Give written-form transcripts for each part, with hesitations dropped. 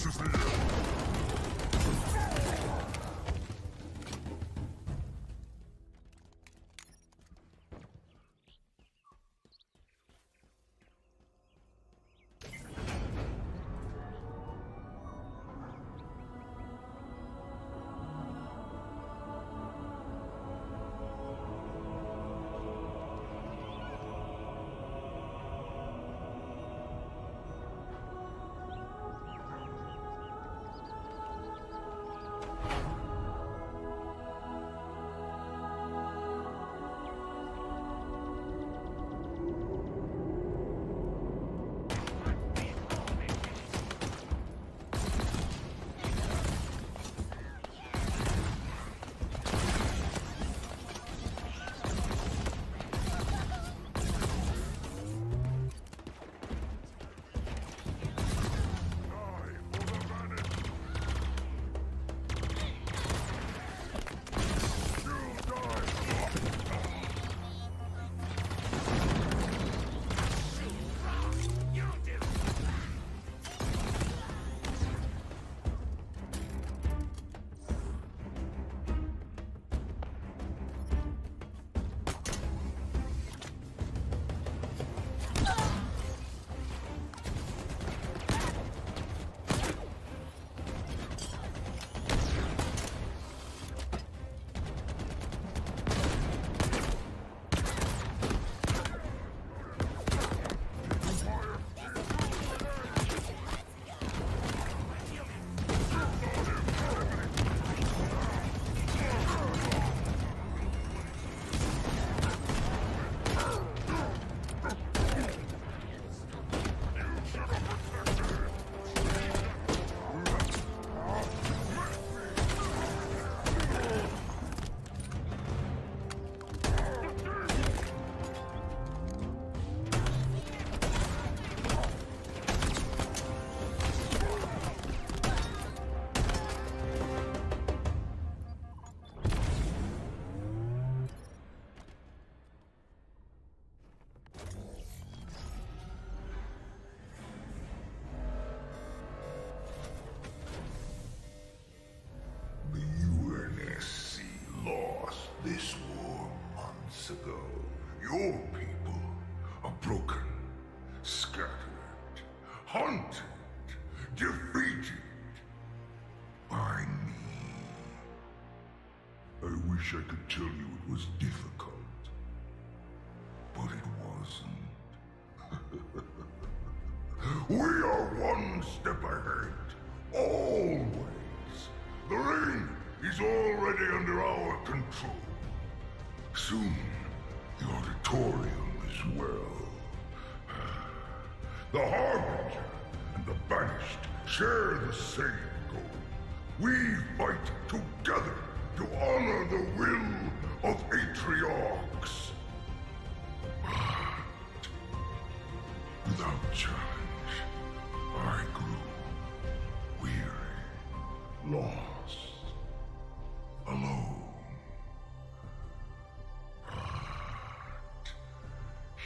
This is the end. This war months ago. Your people are broken, scattered, hunted, defeated by me. I wish I could tell you it was difficult, but it wasn't. We are one step ahead, always. The ring is already under our control. Soon, the auditorium as well. The Harbinger and the Banished share the same goal. We fight together to honor the will of Atriox. But without challenge, I grew weary, lost, alone. But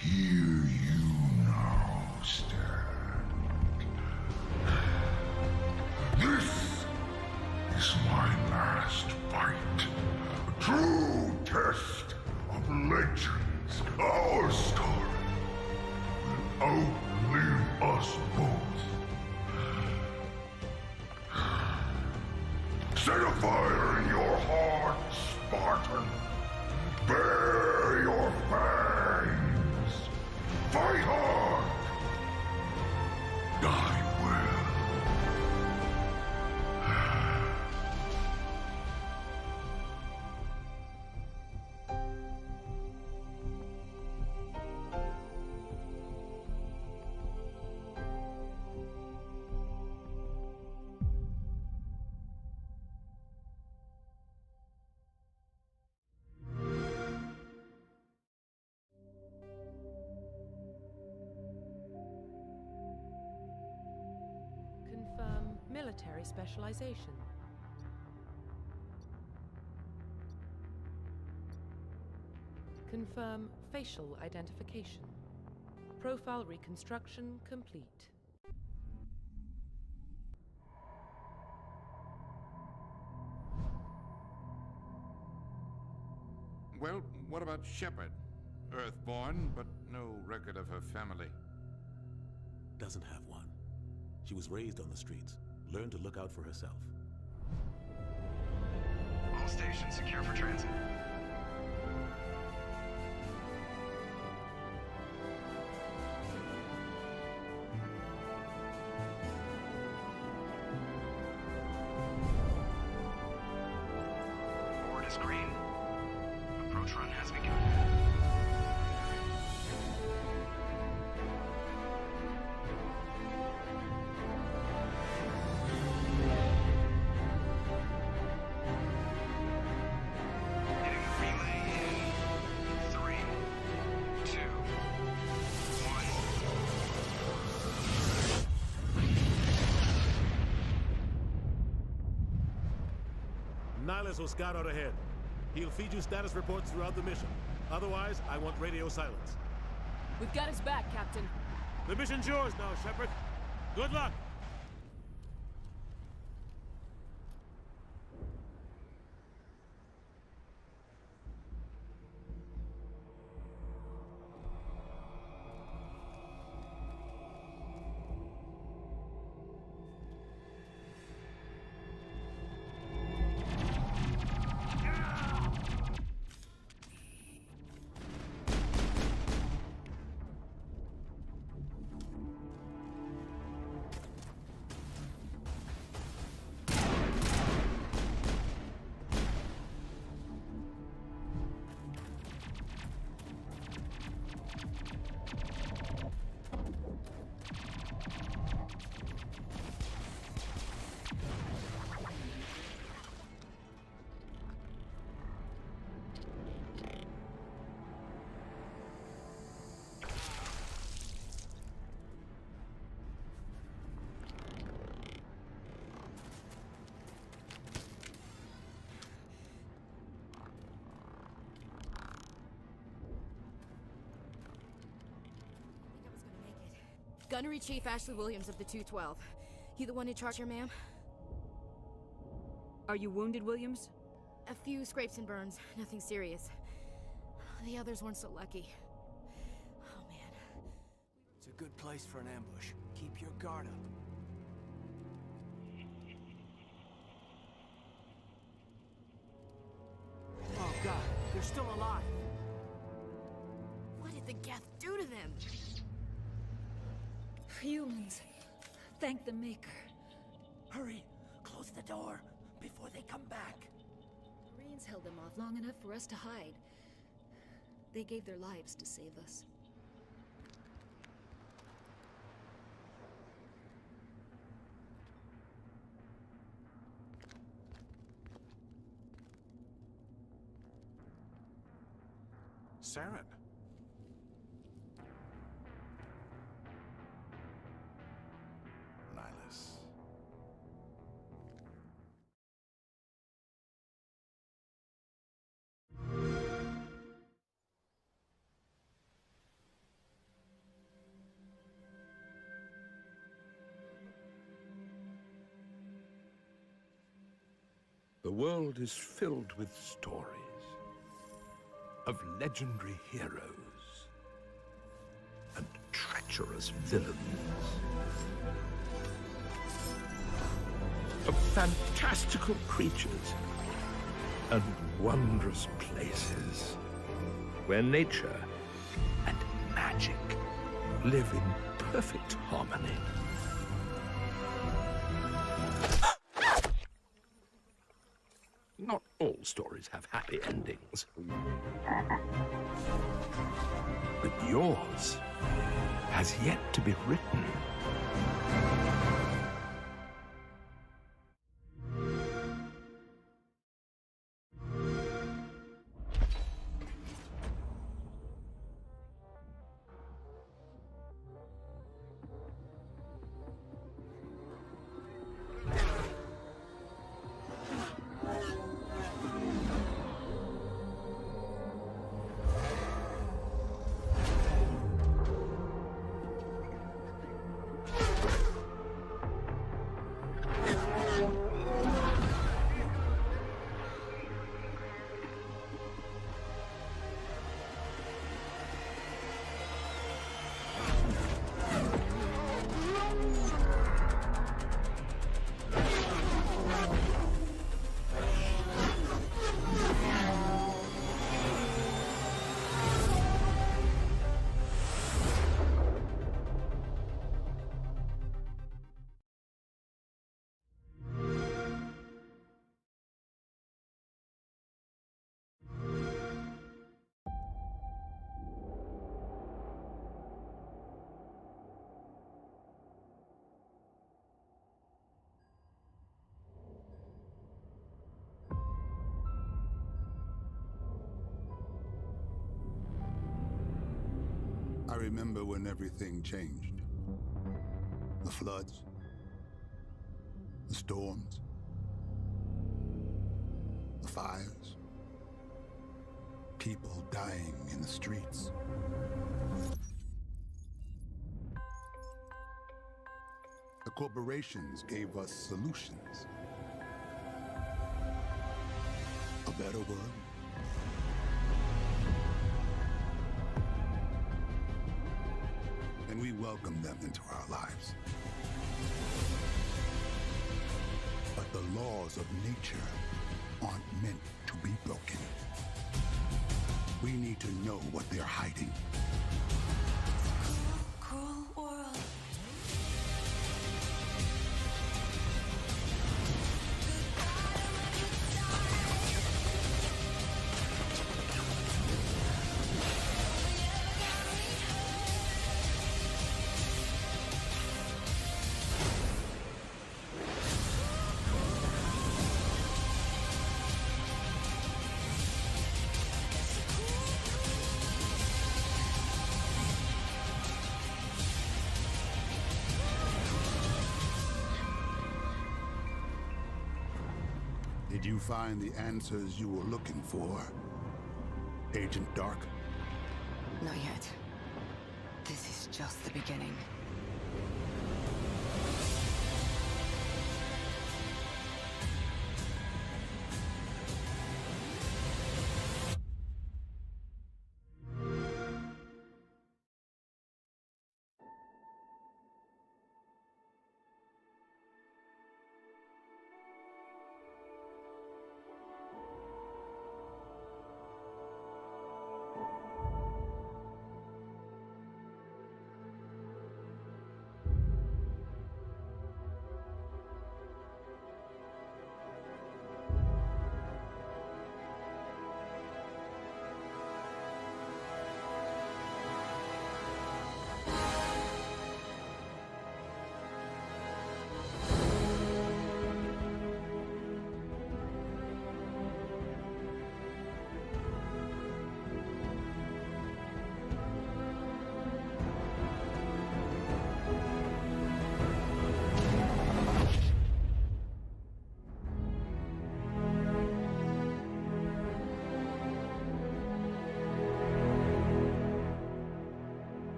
here you now stand. This is my last fight. A true test of legends. Our story will outlive us both. Set a fire in your heart, Spartan. Bare your fangs. Fight hard. Die well. Confirm military specialization. Confirm facial identification. Profile reconstruction complete. Well, what about Shepard? Earthborn, but no record of her family. Doesn't have one. She was raised on the streets, learned to look out for herself. All stations secure for transit. Board is green. Approach run has begun. Nihlus will scout out ahead. He'll feed you status reports throughout the mission. Otherwise, I want radio silence. We've got his back, Captain. The mission's yours now, Shepard. Good luck! Gunnery Chief Ashley Williams of the 212. You the one in charge here, ma'am? Are you wounded, Williams? A few scrapes and burns, nothing serious. The others weren't so lucky. Oh, man. It's a good place for an ambush. Keep your guard up. Oh, God. They're still alive. What did the Geth do to them? Humans. Thank the Maker. Hurry! Close the door before they come back. Marines held them off long enough for us to hide. They gave their lives to save us. Saren. Nihlus. The world is filled with stories of legendary heroes and treacherous villains, of fantastical creatures and wondrous places where nature and magic live in perfect harmony. Not all stories have happy endings. But yours has yet to be written. remember when everything changed? The floods? The storms? The fires? People dying in the streets? The corporations gave us solutions. A better world? And we welcome them into our lives. But the laws of nature aren't meant to be broken. We need to know what they're hiding. Cruel world. Did you find the answers you were looking for, Agent Dark? Not yet. This is just the beginning.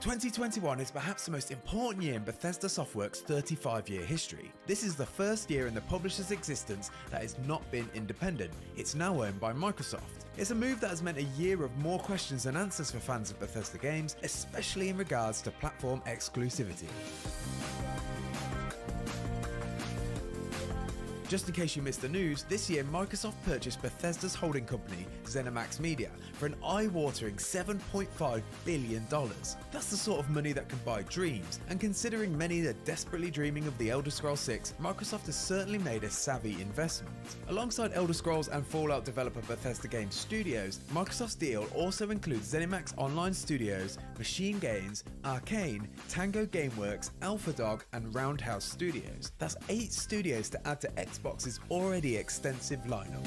"2021 is perhaps the most important year in Bethesda Softworks' 35-year history. This is the first year in the publisher's existence that has not been independent. It's now owned by Microsoft. It's a move that has meant a year of more questions than answers for fans of Bethesda games, especially in regards to platform exclusivity. Just in case you missed the news, this year Microsoft purchased Bethesda's holding company, ZeniMax Media, for an eye-watering $7.5 billion. That's the sort of money that can buy dreams, and considering many are desperately dreaming of The Elder Scrolls 6, Microsoft has certainly made a savvy investment. Alongside Elder Scrolls and Fallout developer Bethesda Game Studios, Microsoft's deal also includes ZeniMax Online Studios, Machine Games, Arcane, Tango Gameworks, AlphaDog, and Roundhouse Studios. That's 8 studios to add to Xbox's already extensive lineup.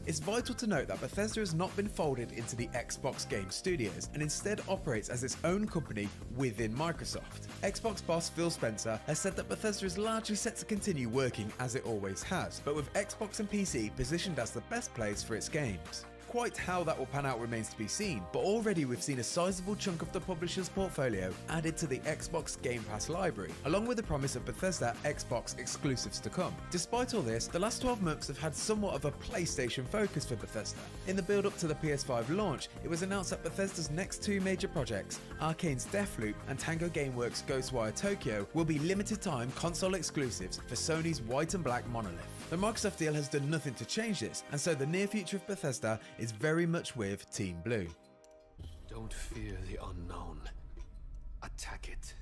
It's vital to note that Bethesda has not been folded into the Xbox Game Studios and instead operates as its own company within Microsoft. Xbox boss Phil Spencer has said that Bethesda is largely set to continue working as it always has, but with Xbox and PC positioned as the best place for its games. Quite how that will pan out remains to be seen, but already we've seen a sizable chunk of the publisher's portfolio added to the Xbox Game Pass library, along with the promise of Bethesda Xbox exclusives to come. Despite all this, the last 12 months have had somewhat of a PlayStation focus for Bethesda. In the build-up to the PS5 launch, it was announced that Bethesda's next 2 major projects, Arcane's Deathloop and Tango Gameworks Ghostwire Tokyo, will be limited-time console exclusives for Sony's white and black monolith. The Microsoft deal has done nothing to change this, and so the near future of Bethesda is very much with Team Blue. Don't fear the unknown. Attack it.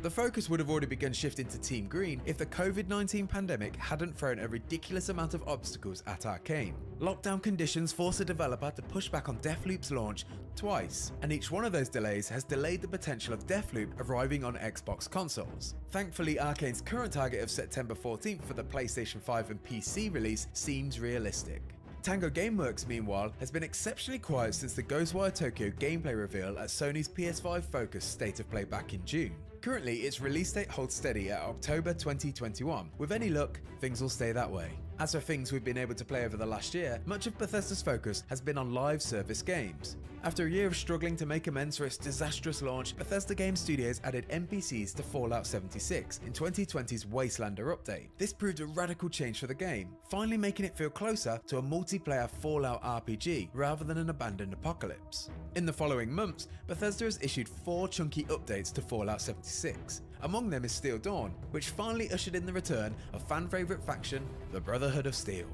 The focus would have already begun shifting to Team Green if the COVID-19 pandemic hadn't thrown a ridiculous amount of obstacles at Arcane. Lockdown conditions forced the developer to push back on Deathloop's launch twice, and each one of those delays has delayed the potential of Deathloop arriving on Xbox consoles. Thankfully, Arcane's current target of September 14th for the PlayStation 5 and PC release seems realistic. Tango Gameworks, meanwhile, has been exceptionally quiet since the Ghostwire Tokyo gameplay reveal at Sony's PS5 Focus State of Play back in June. Currently, its release date holds steady at October 2021. With any luck, things will stay that way. As for things we've been able to play over the last year, much of Bethesda's focus has been on live service games. After a year of struggling to make amends for its disastrous launch, Bethesda Game Studios added NPCs to Fallout 76 in 2020's Wastelander update. This proved a radical change for the game, finally making it feel closer to a multiplayer Fallout RPG rather than an abandoned apocalypse. In the following months, Bethesda has issued 4 chunky updates to Fallout 76. Among them is Steel Dawn, which finally ushered in the return of fan-favourite faction, the Brotherhood of Steel.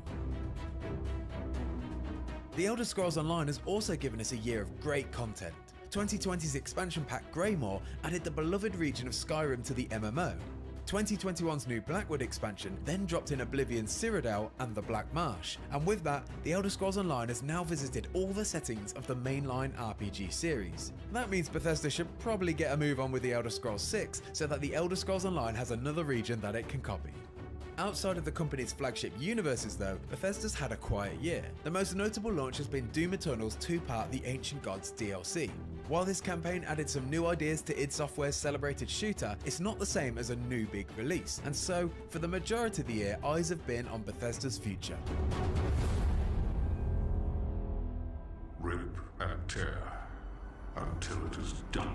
The Elder Scrolls Online has also given us a year of great content. 2020's expansion pack Greymoor added the beloved region of Skyrim to the MMO. 2021's new Blackwood expansion then dropped in Oblivion's Cyrodiil and the Black Marsh, and with that, the Elder Scrolls Online has now visited all the settings of the mainline RPG series. That means Bethesda should probably get a move on with the Elder Scrolls 6 so that the Elder Scrolls Online has another region that it can copy. Outside of the company's flagship universes though, Bethesda's had a quiet year. The most notable launch has been Doom Eternal's 2-part The Ancient Gods DLC. While this campaign added some new ideas to id Software's celebrated shooter, it's not the same as a new big release, and so, for the majority of the year, eyes have been on Bethesda's future. Rip and tear until it is done.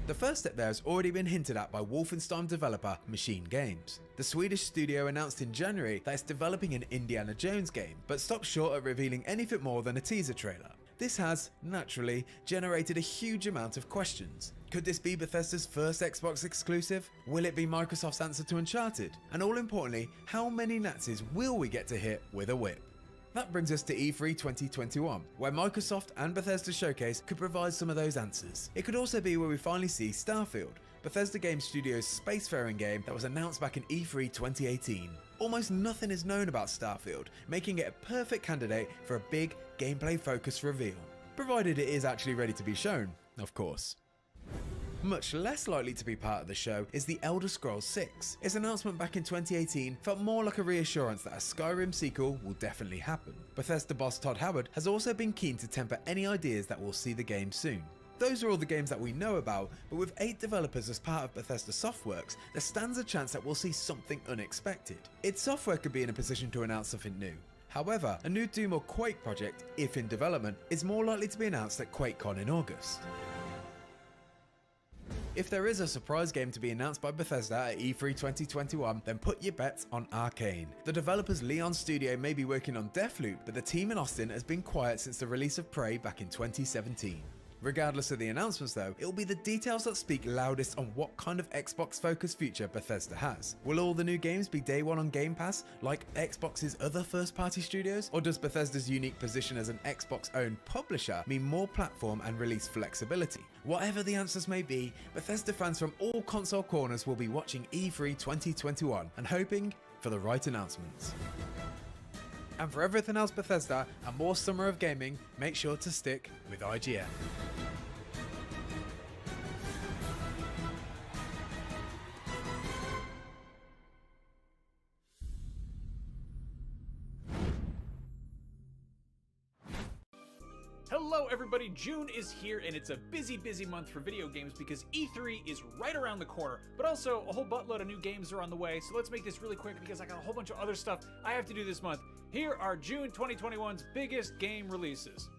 The first step there has already been hinted at by Wolfenstein developer Machine Games. The Swedish studio announced in January that it's developing an Indiana Jones game, but stopped short at revealing anything more than a teaser trailer. This has, naturally, generated a huge amount of questions. Could this be Bethesda's first Xbox exclusive? Will it be Microsoft's answer to Uncharted? And all importantly, how many Nazis will we get to hit with a whip? That brings us to E3 2021, where Microsoft and Bethesda Showcase could provide some of those answers. It could also be where we finally see Starfield, Bethesda Game Studios' spacefaring game that was announced back in E3 2018. Almost nothing is known about Starfield, making it a perfect candidate for a big gameplay-focused reveal. Provided it is actually ready to be shown, of course. Much less likely to be part of the show is The Elder Scrolls 6. Its announcement back in 2018 felt more like a reassurance that a Skyrim sequel will definitely happen. Bethesda boss Todd Howard has also been keen to temper any ideas that will see the game soon. Those are all the games that we know about, but with 8 developers as part of Bethesda Softworks, there stands a chance that we'll see something unexpected. id Software could be in a position to announce something new. However, a new Doom or Quake project, if in development, is more likely to be announced at QuakeCon in August. If there is a surprise game to be announced by Bethesda at E3 2021, then put your bets on Arcane. The developer's Leon Studio may be working on Deathloop, but the team in Austin has been quiet since the release of Prey back in 2017. Regardless of the announcements though, it will be the details that speak loudest on what kind of Xbox-focused future Bethesda has. Will all the new games be day one on Game Pass, like Xbox's other first-party studios? Or does Bethesda's unique position as an Xbox-owned publisher mean more platform and release flexibility? Whatever the answers may be, Bethesda fans from all console corners will be watching E3 2021 and hoping for the right announcements. And for everything else Bethesda and more summer of gaming, make sure to stick with IGN. Hello everybody, June is here and it's a busy month for video games because E3 is right around the corner, but also a whole buttload of new games are on the way, so let's make this really quick because I got a whole bunch of other stuff I have to do this month. Here are June 2021's biggest game releases.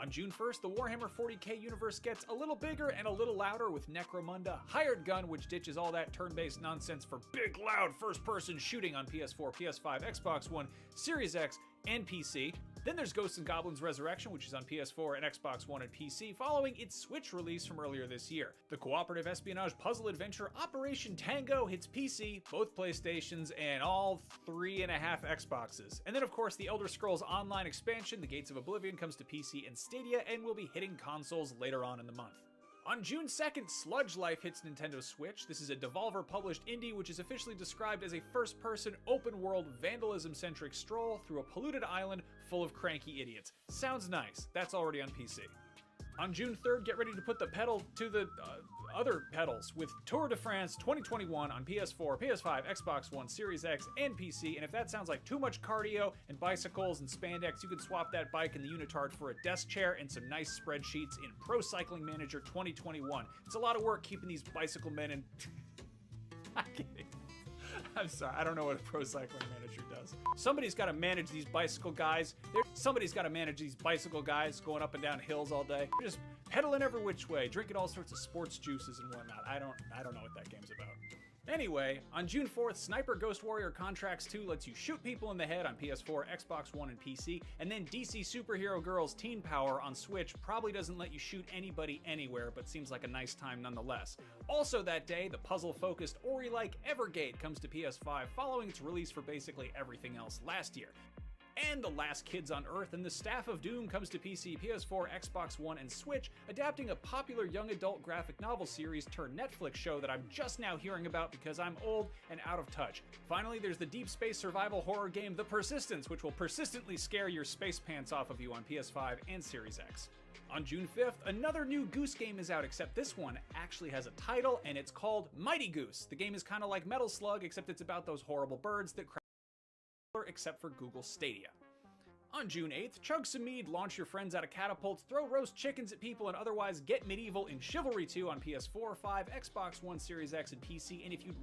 On June 1st, the Warhammer 40k universe gets a little bigger and a little louder with Necromunda, Hired Gun, which ditches all that turn-based nonsense for big, loud first-person shooting on PS4, PS5, Xbox One, Series X, and PC. Then there's Ghosts and Goblins Resurrection, which is on PS4 and Xbox One and PC, following its Switch release from earlier this year. The cooperative espionage puzzle adventure Operation Tango hits PC, both PlayStations, and all 3.5 Xboxes. And then of course the Elder Scrolls Online expansion, The Gates of Oblivion, comes to PC and Stadia and will be hitting consoles later on in the month. On June 2nd, Sludge Life hits Nintendo Switch. This is a Devolver-published indie which is officially described as a first-person, open-world, vandalism-centric stroll through a polluted island full of cranky idiots. Sounds nice. That's already on PC. On June 3rd, get ready to put the pedal to the other pedals with Tour de France 2021 on PS4, PS5, Xbox One, Series X, and PC. And if that sounds like too much cardio and bicycles and spandex, you can swap that bike and the unitard for a desk chair and some nice spreadsheets in Pro Cycling Manager 2021. It's a lot of work keeping these bicycle men in... I'm kidding. I'm sorry, I don't know what a Pro Cycling Manager does. Somebody's got to manage these bicycle guys. Somebody's got to manage these bicycle guys going up and down hills all day. They're just pedaling every which way, drinking all sorts of sports juices and whatnot. I don't know what that game's about. Anyway, on June 4th, Sniper Ghost Warrior Contracts 2 lets you shoot people in the head on PS4, Xbox One, and PC, and then DC Superhero Girls Teen Power on Switch probably doesn't let you shoot anybody anywhere, but seems like a nice time nonetheless. Also that day, the puzzle-focused Ori-like Evergate comes to PS5 following its release for basically everything else last year. And The Last Kids on Earth and the Staff of Doom comes to PC, PS4, Xbox One, and Switch, adapting a popular young adult graphic novel series turned Netflix show that I'm just now hearing about because I'm old and out of touch. Finally, there's the deep space survival horror game The Persistence, which will persistently scare your space pants off of you on PS5 and Series X. On June 5th, another new Goose game is out, except this one actually has a title, and it's called Mighty Goose. The game is kind of like Metal Slug, except it's about those horrible birds that except for Google Stadia. On June 8th, chug some mead, launch your friends out of catapults, throw roast chickens at people, and otherwise get medieval in Chivalry 2 on PS4, 5, Xbox One, Series X, and PC, and if you'd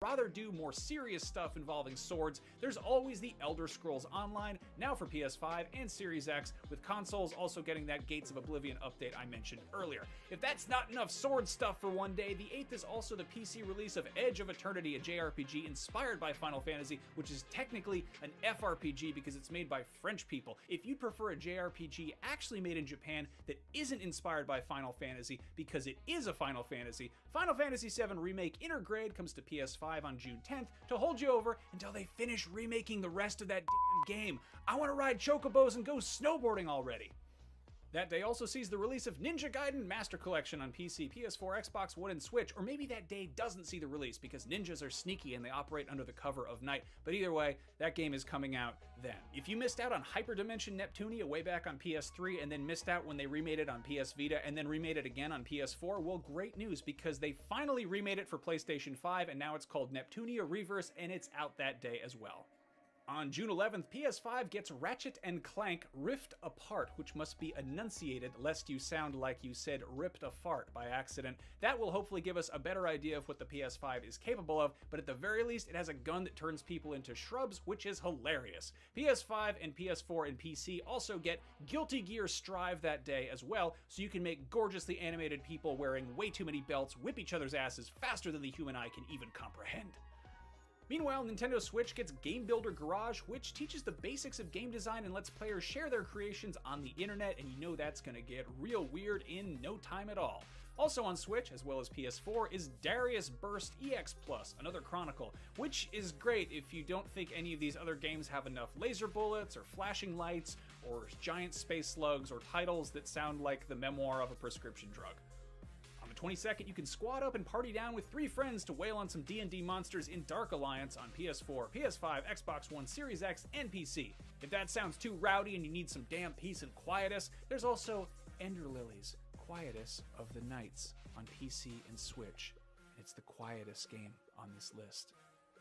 rather do more serious stuff involving swords, there's always the Elder Scrolls Online, now for PS5 and Series X, with consoles also getting that Gates of Oblivion update I mentioned earlier. If that's not enough sword stuff for one day, the 8th is also the PC release of Edge of Eternity, a JRPG inspired by Final Fantasy, which is technically an FRPG because it's made by French people. If you'd prefer a JRPG actually made in Japan that isn't inspired by Final Fantasy because it is a Final Fantasy, Final Fantasy VII Remake Intergrade comes to PS5 on June 10th to hold you over until they finish remaking the rest of that damn game. I want to ride chocobos and go snowboarding already. That day also sees the release of Ninja Gaiden Master Collection on PC, PS4, Xbox One, and Switch, or maybe that day doesn't see the release because ninjas are sneaky and they operate under the cover of night, but either way, that game is coming out then. If you missed out on Hyperdimension Neptunia way back on PS3 and then missed out when they remade it on PS Vita and then remade it again on PS4, well, great news because they finally remade it for PlayStation 5 and now it's called Neptunia Reverse and it's out that day as well. On June 11th, PS5 gets Ratchet & Clank Rift Apart, which must be enunciated lest you sound like you said ripped a fart by accident. That will hopefully give us a better idea of what the PS5 is capable of, but at the very least, it has a gun that turns people into shrubs, which is hilarious. PS5 and PS4 and PC also get Guilty Gear Strive that day as well, so you can make gorgeously animated people wearing way too many belts whip each other's asses faster than the human eye can even comprehend. Meanwhile, Nintendo Switch gets Game Builder Garage, which teaches the basics of game design and lets players share their creations on the internet, and you know that's gonna get real weird in no time at all. Also on Switch, as well as PS4, is Darius Burst EX Plus, another Chronicle, which is great if you don't think any of these other games have enough laser bullets, or flashing lights, or giant space slugs, or titles that sound like the memoir of a prescription drug. 22nd, you can squad up and party down with 3 friends to wail on some D&D monsters in Dark Alliance on PS4, PS5, Xbox One, Series X, and PC. If that sounds too rowdy and you need some damn peace and quietus, there's also Ender Lilies, Quietus of the Nights on PC and Switch. It's the quietest game on this list.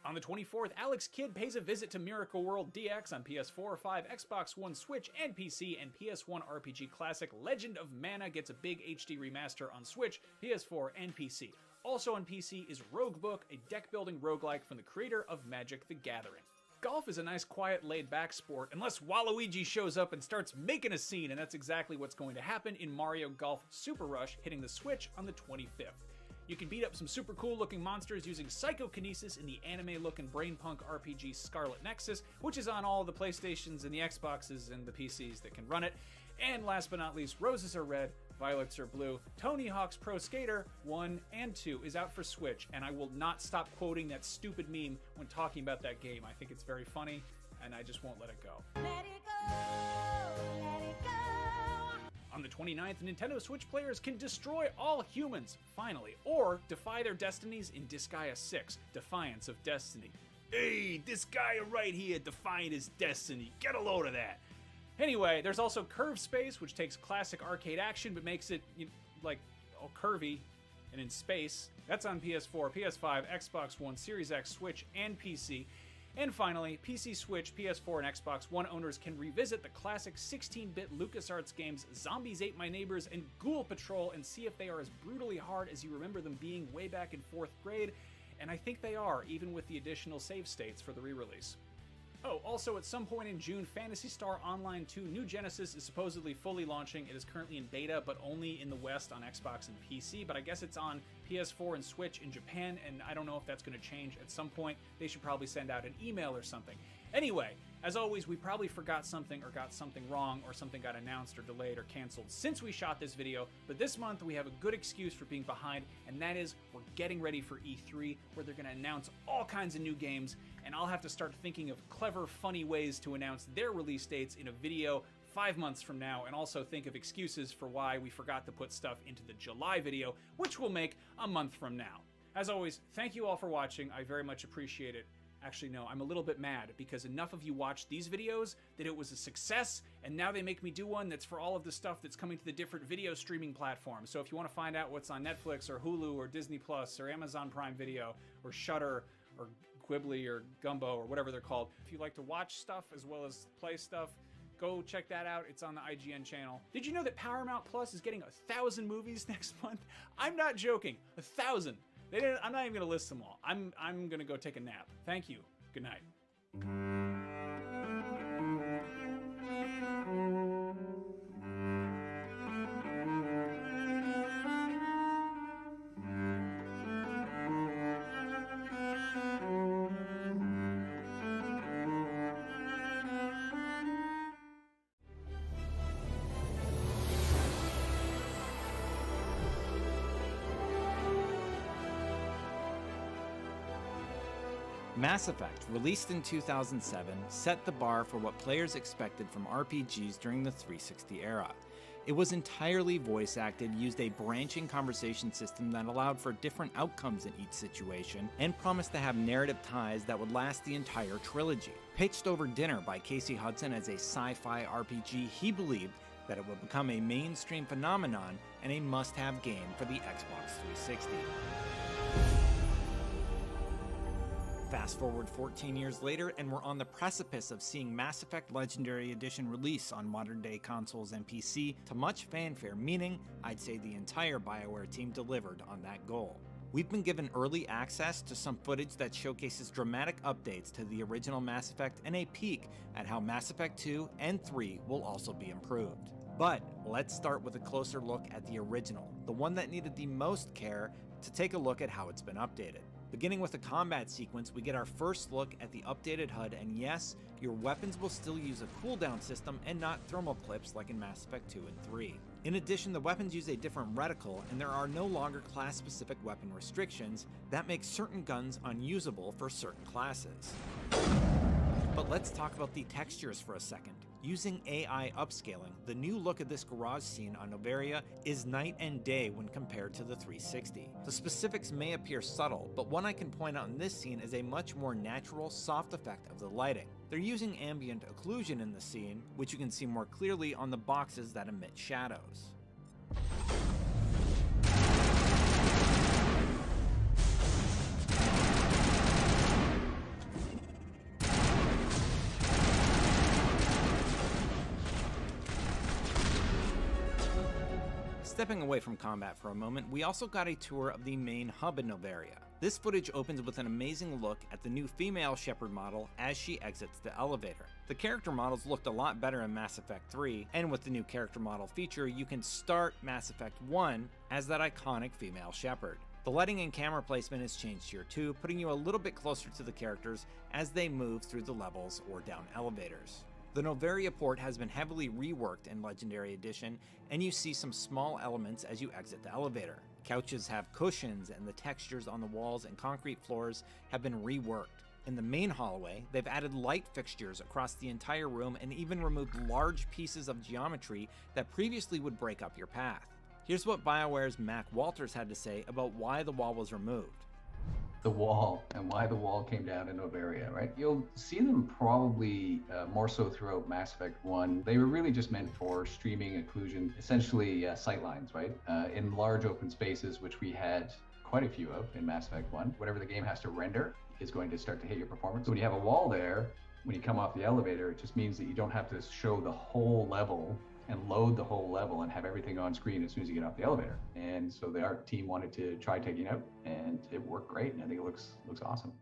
On the 24th, Alex Kidd pays a visit to Miracle World DX on PS4, 5, Xbox One, Switch, and PC, and PS1 RPG classic Legend of Mana gets a big HD remaster on Switch, PS4, and PC. Also on PC is Roguebook, a deck-building roguelike from the creator of Magic the Gathering. Golf is a nice, quiet, laid-back sport, unless Waluigi shows up and starts making a scene, and that's exactly what's going to happen in Mario Golf Super Rush, hitting the Switch on the 25th. You can beat up some super cool looking monsters using Psychokinesis in the anime looking brainpunk RPG Scarlet Nexus, which is on all the PlayStations and the Xboxes and the PCs that can run it. And last but not least, Roses Are Red, Violets Are Blue, Tony Hawk's Pro Skater 1 and 2 is out for Switch, and I will not stop quoting that stupid meme when talking about that game. I think it's very funny, and I just won't let it go. Let it go, let it go. 29th, Nintendo Switch players can destroy all humans, finally, or defy their destinies in Disgaea 6, Defiance of Destiny. Hey, this guy right here defying his destiny. Get a load of that. Anyway, there's also Curve Space, which takes classic arcade action but makes it, like, all curvy and in space. That's on PS4, PS5, Xbox One, Series X, Switch, and PC. And finally, PC, Switch, PS4, and Xbox One owners can revisit the classic 16-bit LucasArts games Zombies Ate My Neighbors and Ghoul Patrol and see if they are as brutally hard as you remember them being way back in 4th grade, and I think they are, even with the additional save states for the re-release. Oh, also at some point in June, Phantasy Star Online 2 New Genesis is supposedly fully launching. It is currently in beta, but only in the West on Xbox and PC, but I guess it's on PS4 and Switch in Japan, and I don't know if that's going to change at some point. They should probably send out an email or something. Anyway, as always, we probably forgot something or got something wrong or something got announced or delayed or canceled since we shot this video, but this month we have a good excuse for being behind, and that is we're getting ready for E3, where they're going to announce all kinds of new games, and I'll have to start thinking of clever, funny ways to announce their release dates in a video 5 months from now, and also think of excuses for why we forgot to put stuff into the July video, which we'll make a month from now. As always, thank you all for watching. I very much appreciate it. Actually, no, I'm a little bit mad because enough of you watched these videos that it was a success, and now they make me do one that's for all of the stuff that's coming to the different video streaming platforms. So if you want to find out what's on Netflix or Hulu or Disney Plus or Amazon Prime Video or Shudder or Quibbly or Gumbo or whatever they're called, if you like to watch stuff as well as play stuff, go check that out. It's on the IGN channel. Did you know that Paramount Plus is getting 1,000 movies next month? I'm not joking. 1,000. I'm not even gonna list them all. I'm gonna go take a nap. Thank you. Good night. Mass Effect, released in 2007, set the bar for what players expected from RPGs during the 360 era. It was entirely voice-acted, used a branching conversation system that allowed for different outcomes in each situation, and promised to have narrative ties that would last the entire trilogy. Pitched over dinner by Casey Hudson as a sci-fi RPG, he believed that it would become a mainstream phenomenon and a must-have game for the Xbox 360. Fast forward 14 years later, and we're on the precipice of seeing Mass Effect Legendary Edition release on modern-day consoles and PC to much fanfare, meaning I'd say the entire BioWare team delivered on that goal. We've been given early access to some footage that showcases dramatic updates to the original Mass Effect and a peek at how Mass Effect 2 and 3 will also be improved. But let's start with a closer look at the original, the one that needed the most care, to take a look at how it's been updated. Beginning with a combat sequence, we get our first look at the updated HUD, and yes, your weapons will still use a cooldown system and not thermal clips like in Mass Effect 2 and 3. In addition, the weapons use a different reticle, and there are no longer class-specific weapon restrictions that make certain guns unusable for certain classes. But let's talk about the textures for a second. Using AI upscaling, the new look of this garage scene on Noveria is night and day when compared to the 360. The specifics may appear subtle, but one I can point out in this scene is a much more natural, soft effect of the lighting. They're using ambient occlusion in the scene, which you can see more clearly on the boxes that emit shadows. Stepping away from combat for a moment, we also got a tour of the main hub in Noveria. This footage opens with an amazing look at the new female Shepard model as she exits the elevator. The character models looked a lot better in Mass Effect 3, and with the new character model feature, you can start Mass Effect 1 as that iconic female Shepard. The lighting and camera placement is changed here too, putting you a little bit closer to the characters as they move through the levels or down elevators. The Noveria port has been heavily reworked in Legendary Edition, and you see some small elements as you exit the elevator. Couches have cushions, and the textures on the walls and concrete floors have been reworked. In the main hallway, they've added light fixtures across the entire room and even removed large pieces of geometry that previously would break up your path. Here's what BioWare's Mac Walters had to say about why the wall was removed. The wall and why the wall came down in Noveria, right? You'll see them probably more so throughout Mass Effect 1. They were really just meant for streaming occlusion, essentially sightlines, right? In large open spaces, which we had quite a few of in Mass Effect 1. Whatever the game has to render is going to start to hit your performance. So when you have a wall there, when you come off the elevator, it just means that you don't have to show the whole level and load the whole level and have everything on screen as soon as you get off the elevator. And so the art team wanted to try taking it out, and it worked great, and I think it looks awesome.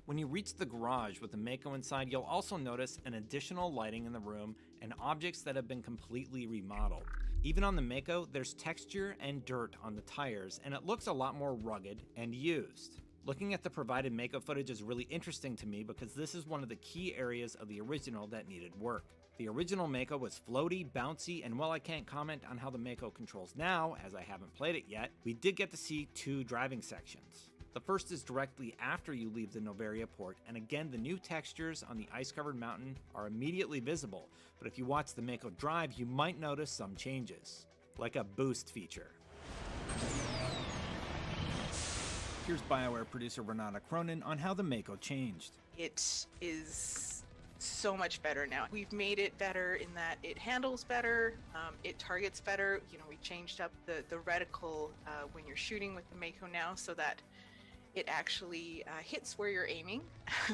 When you reach the garage with the Mako inside, you'll also notice an additional lighting in the room and objects that have been completely remodeled. Even on the Mako, there's texture and dirt on the tires, and it looks a lot more rugged and used. Looking at the provided Mako footage is really interesting to me because this is one of the key areas of the original that needed work. The original Mako was floaty, bouncy, and while I can't comment on how the Mako controls now, as I haven't played it yet, we did get to see 2 driving sections. The first is directly after you leave the Noveria port, and again the new textures on the ice-covered mountain are immediately visible, but if you watch the Mako drive, you might notice some changes, like a boost feature. Here's BioWare producer Renata Cronin on how the Mako changed. It is so much better now. We've made it better in that it handles better, it targets better. You know, we changed up the reticle when you're shooting with the Mako now so that it actually hits where you're aiming,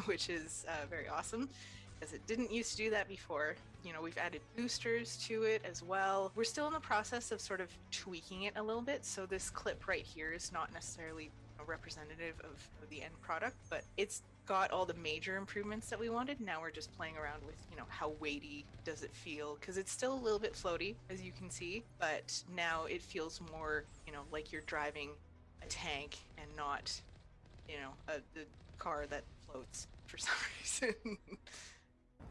which is very awesome, because it didn't used to do that before. You know, we've added boosters to it as well. We're still in the process of sort of tweaking it a little bit, so this clip right here is not necessarily representative of the end product, but it's got all the major improvements that we wanted. Now we're just playing around with, you know, how weighty does it feel, because it's still a little bit floaty, as you can see, but now it feels more, you know, like you're driving a tank and not, you know, the car that floats for some reason.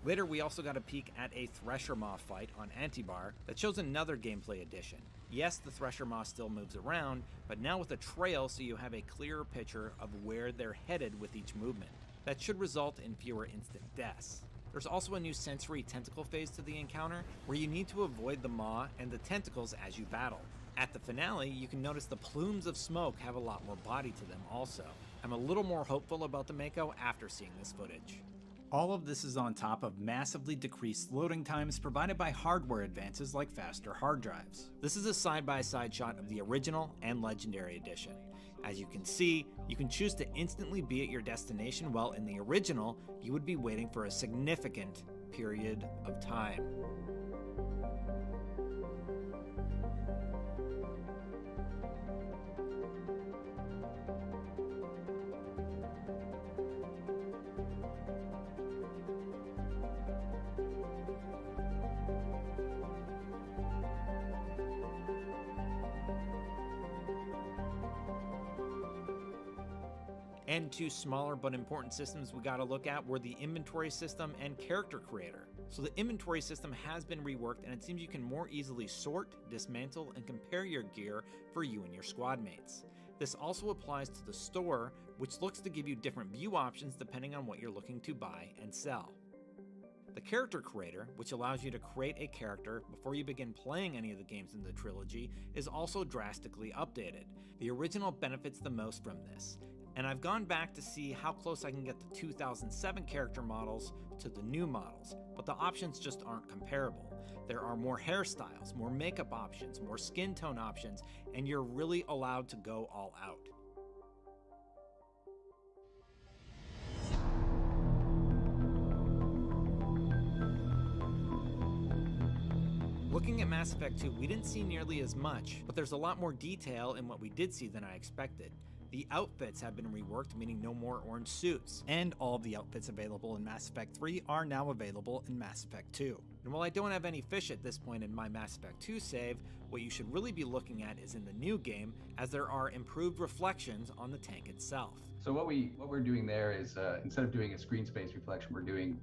Later, we also got a peek at a Thresher Maw fight on Antibar that shows another gameplay addition. Yes, the Thresher Maw still moves around, but now with a trail so you have a clearer picture of where they're headed with each movement. That should result in fewer instant deaths. There's also a new sensory tentacle phase to the encounter, where you need to avoid the Maw and the tentacles as you battle. At the finale, you can notice the plumes of smoke have a lot more body to them also. I'm a little more hopeful about the Mako after seeing this footage. All of this is on top of massively decreased loading times provided by hardware advances like faster hard drives. This is a side-by-side shot of the original and Legendary Edition. As you can see, you can choose to instantly be at your destination, while in the original, you would be waiting for a significant period of time. And 2 smaller but important systems we got to look at were the inventory system and character creator. So the inventory system has been reworked, and it seems you can more easily sort, dismantle, and compare your gear for you and your squad mates. This also applies to the store, which looks to give you different view options depending on what you're looking to buy and sell. The character creator, which allows you to create a character before you begin playing any of the games in the trilogy, is also drastically updated. The original benefits the most from this, and I've gone back to see how close I can get the 2007 character models to the new models, but the options just aren't comparable. There are more hairstyles, more makeup options, more skin tone options, and you're really allowed to go all out. Looking at Mass Effect 2, we didn't see nearly as much, but there's a lot more detail in what we did see than I expected. The outfits have been reworked, meaning no more orange suits, and all of the outfits available in Mass Effect 3 are now available in Mass Effect 2. And while I don't have any fish at this point in my Mass Effect 2 save, what you should really be looking at is in the new game, as there are improved reflections on the tank itself. So what we're doing there is instead of doing a screen space reflection, we're doing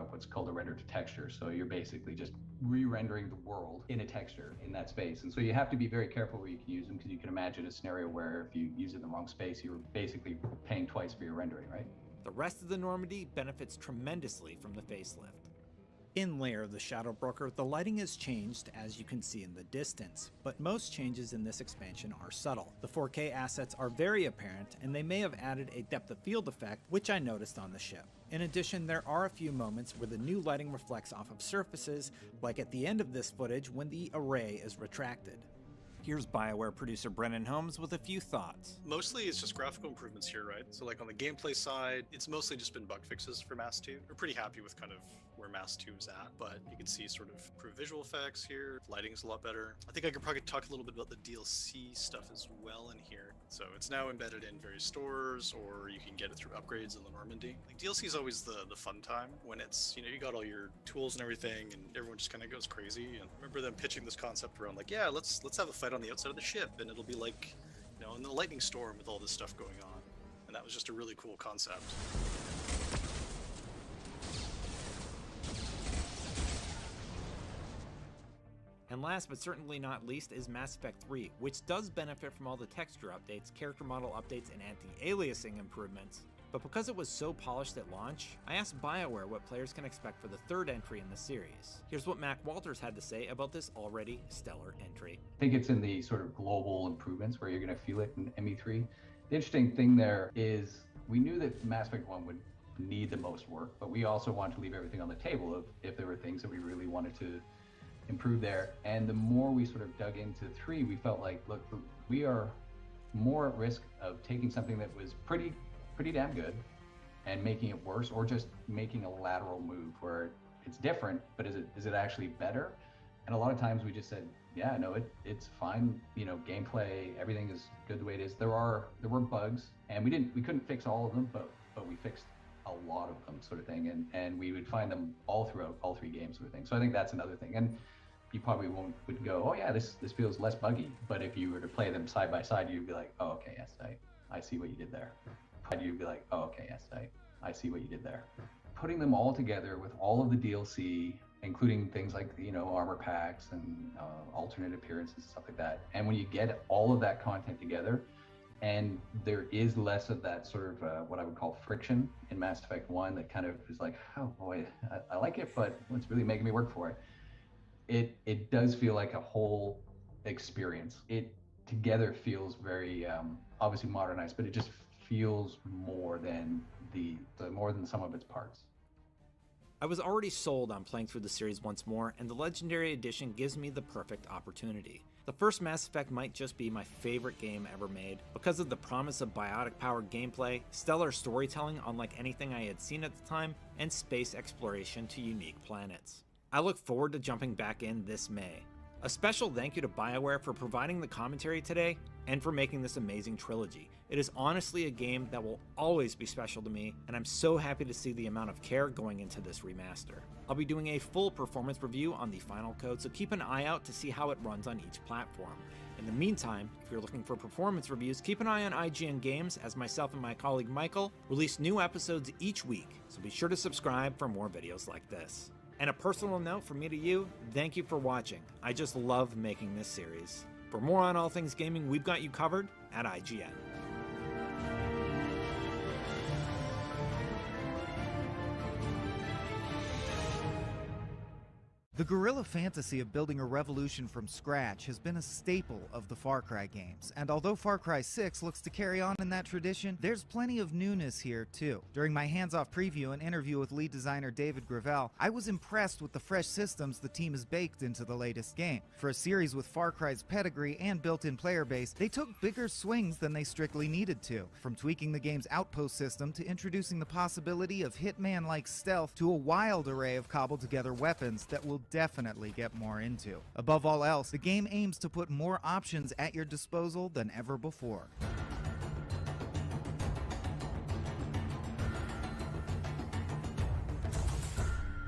what's called a render to texture. So you're basically just re-rendering the world in a texture in that space. And so you have to be very careful where you can use them, because you can imagine a scenario where if you use it in the wrong space, you're basically paying twice for your rendering, right? The rest of the Normandy benefits tremendously from the facelift. In Lair of the Shadow Broker, the lighting has changed as you can see in the distance, but most changes in this expansion are subtle. The 4K assets are very apparent, and they may have added a depth of field effect, which I noticed on the ship. In addition, there are a few moments where the new lighting reflects off of surfaces, like at the end of this footage when the array is retracted. Here's BioWare producer Brennan Holmes with a few thoughts. Mostly it's just graphical improvements here, right? So like on the gameplay side, it's mostly just been bug fixes for Mass 2. We're pretty happy with kind of where Mass 2 is at, but you can see sort of improved visual effects here. Lighting's a lot better. I think I could probably talk a little bit about the DLC stuff as well in here. So it's now embedded in various stores, or you can get it through upgrades in the Normandy. Like DLC is always the fun time when it's, you know, you got all your tools and everything and everyone just kind of goes crazy. And I remember them pitching this concept around like, yeah, let's have a fight on the outside of the ship and it'll be like, you know, in the lightning storm with all this stuff going on. And that was just a really cool concept. And last but certainly not least is Mass Effect 3, which does benefit from all the texture updates, character model updates, and anti-aliasing improvements. But because it was so polished at launch, I asked BioWare what players can expect for the third entry in the series. Here's what Mac Walters had to say about this already stellar entry. I think it's in the sort of global improvements where you're going to feel it in ME3. The interesting thing there is we knew that Mass Effect 1 would need the most work, but we also wanted to leave everything on the table if there were things that we really wanted to improve there. And the more we sort of dug into 3, we felt like, look, we are more at risk of taking something that was pretty damn good and making it worse, or just making a lateral move where it's different, but is it actually better? And a lot of times we just said, yeah, no, it's fine. You know, gameplay, everything is good the way it is. There were bugs, and we couldn't fix all of them, but we fixed a lot of them, sort of thing, and we would find them all throughout all 3 games, sort of thing. So I think that's another thing. And you probably would go, oh yeah, this feels less buggy. But if you were to play them side by side, you'd be like, oh, okay, yes, I see what you did there. You'd be like, oh, okay, yes, I see what you did there. Putting them all together with all of the DLC, including things like, you know, armor packs and alternate appearances and stuff like that. And when you get all of that content together, and there is less of that sort of what I would call friction in Mass Effect 1 that kind of is like, oh boy, I like it, but it's really making me work for it. It does feel like a whole experience. It together feels very obviously modernized, but it just feels more than more than some of its parts. I was already sold on playing through the series once more, and the Legendary Edition gives me the perfect opportunity. The first Mass Effect might just be my favorite game ever made because of the promise of biotic-powered gameplay, stellar storytelling unlike anything I had seen at the time, and space exploration to unique planets. I look forward to jumping back in this May. A special thank you to BioWare for providing the commentary today and for making this amazing trilogy. It is honestly a game that will always be special to me, and I'm so happy to see the amount of care going into this remaster. I'll be doing a full performance review on the final code, so keep an eye out to see how it runs on each platform. In the meantime, if you're looking for performance reviews, keep an eye on IGN Games, as myself and my colleague Michael release new episodes each week, so be sure to subscribe for more videos like this. And a personal note from me to you, thank you for watching. I just love making this series. For more on all things gaming, we've got you covered at IGN. The guerrilla fantasy of building a revolution from scratch has been a staple of the Far Cry games, and although Far Cry 6 looks to carry on in that tradition, there's plenty of newness here too. During my hands-off preview and interview with lead designer David Gravel, I was impressed with the fresh systems the team has baked into the latest game. For a series with Far Cry's pedigree and built-in player base, they took bigger swings than they strictly needed to, from tweaking the game's outpost system to introducing the possibility of Hitman-like stealth to a wild array of cobbled-together weapons that will definitely get more into. Above all else, the game aims to put more options at your disposal than ever before.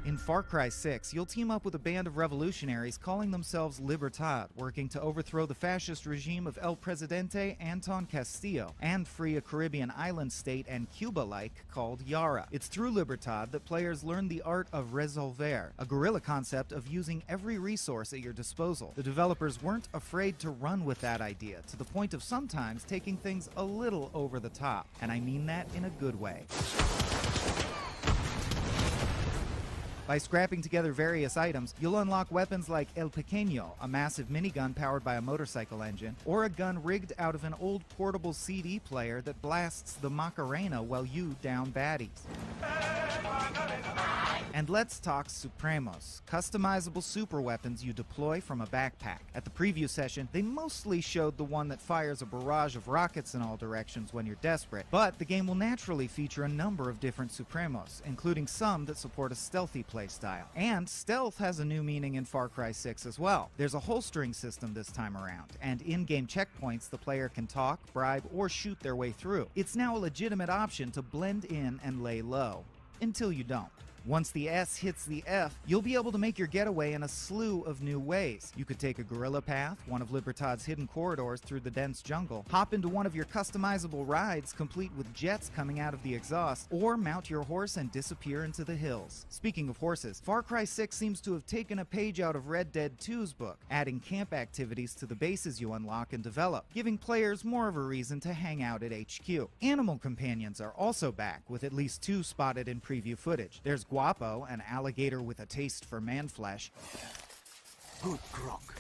In In Far Cry 6, you'll team up with a band of revolutionaries calling themselves Libertad, working to overthrow the fascist regime of El Presidente Anton Castillo and free a Caribbean island state and Cuba-like called Yara. It's through Libertad that players learn the art of resolver, a guerrilla concept of using every resource at your disposal. The developers weren't afraid to run with that idea, to the point of sometimes taking things a little over the top, and I mean that in a good way. By scrapping together various items, you'll unlock weapons like El Pequeño, a massive minigun powered by a motorcycle engine, or a gun rigged out of an old portable CD player that blasts the Macarena while you down baddies. And let's talk Supremos, customizable super weapons you deploy from a backpack. At the preview session, they mostly showed the one that fires a barrage of rockets in all directions when you're desperate, but the game will naturally feature a number of different Supremos, including some that support a stealthy playstyle. And stealth has a new meaning in Far Cry 6 as well. There's a holstering system this time around, and in-game checkpoints the player can talk, bribe, or shoot their way through. It's now a legitimate option to blend in and lay low. Until you don't. Once the S hits the F, you'll be able to make your getaway in a slew of new ways. You could take a guerrilla path, one of Libertad's hidden corridors through the dense jungle, hop into one of your customizable rides complete with jets coming out of the exhaust, or mount your horse and disappear into the hills. Speaking of horses, Far Cry 6 seems to have taken a page out of Red Dead 2's book, adding camp activities to the bases you unlock and develop, giving players more of a reason to hang out at HQ. Animal companions are also back, with at least 2 spotted in preview footage. There's Guapo, an alligator with a taste for man flesh. Good grok.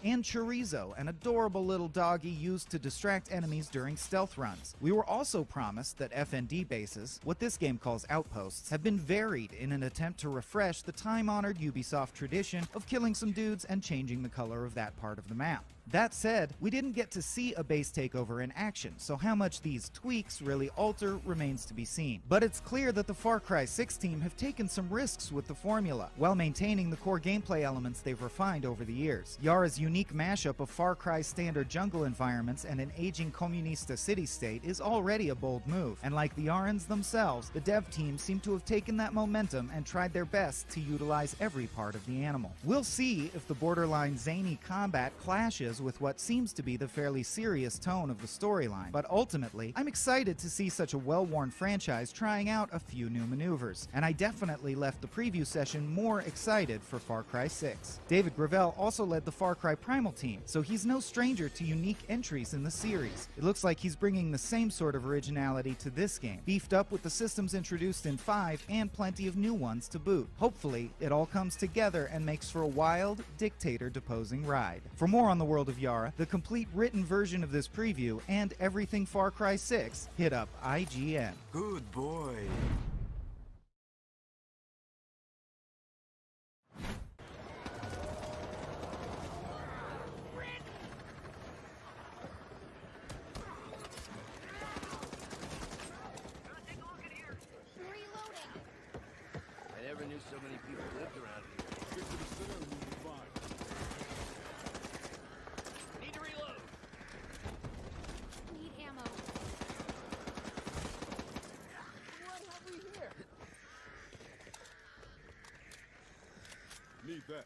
And Chorizo, an adorable little doggy used to distract enemies during stealth runs. We were also promised that FND bases, what this game calls outposts, have been varied in an attempt to refresh the time-honored Ubisoft tradition of killing some dudes and changing the color of that part of the map. That said, we didn't get to see a base takeover in action, so how much these tweaks really alter remains to be seen. But it's clear that the Far Cry 6 team have taken some risks with the formula, while maintaining the core gameplay elements they've refined over the years. Yara's unique mashup of Far Cry standard jungle environments and an aging Comunista city-state is already a bold move, and like the Yarans themselves, the dev team seem to have taken that momentum and tried their best to utilize every part of the animal. We'll see if the borderline zany combat clashes with what seems to be the fairly serious tone of the storyline, but ultimately, I'm excited to see such a well-worn franchise trying out a few new maneuvers, and I definitely left the preview session more excited for Far Cry 6. David Gravel also led the Far Cry Primal team, so he's no stranger to unique entries in the series. It looks like he's bringing the same sort of originality to this game, beefed up with the systems introduced in 5 and plenty of new ones to boot. Hopefully, it all comes together and makes for a wild, dictator-deposing ride. For more on the world of Yara, the complete written version of this preview, and everything Far Cry 6, hit up IGN. Good boy. I never knew so many people lived around here. Get to the center and we'll be fine. Need to reload. Need ammo. What have we here? Need that.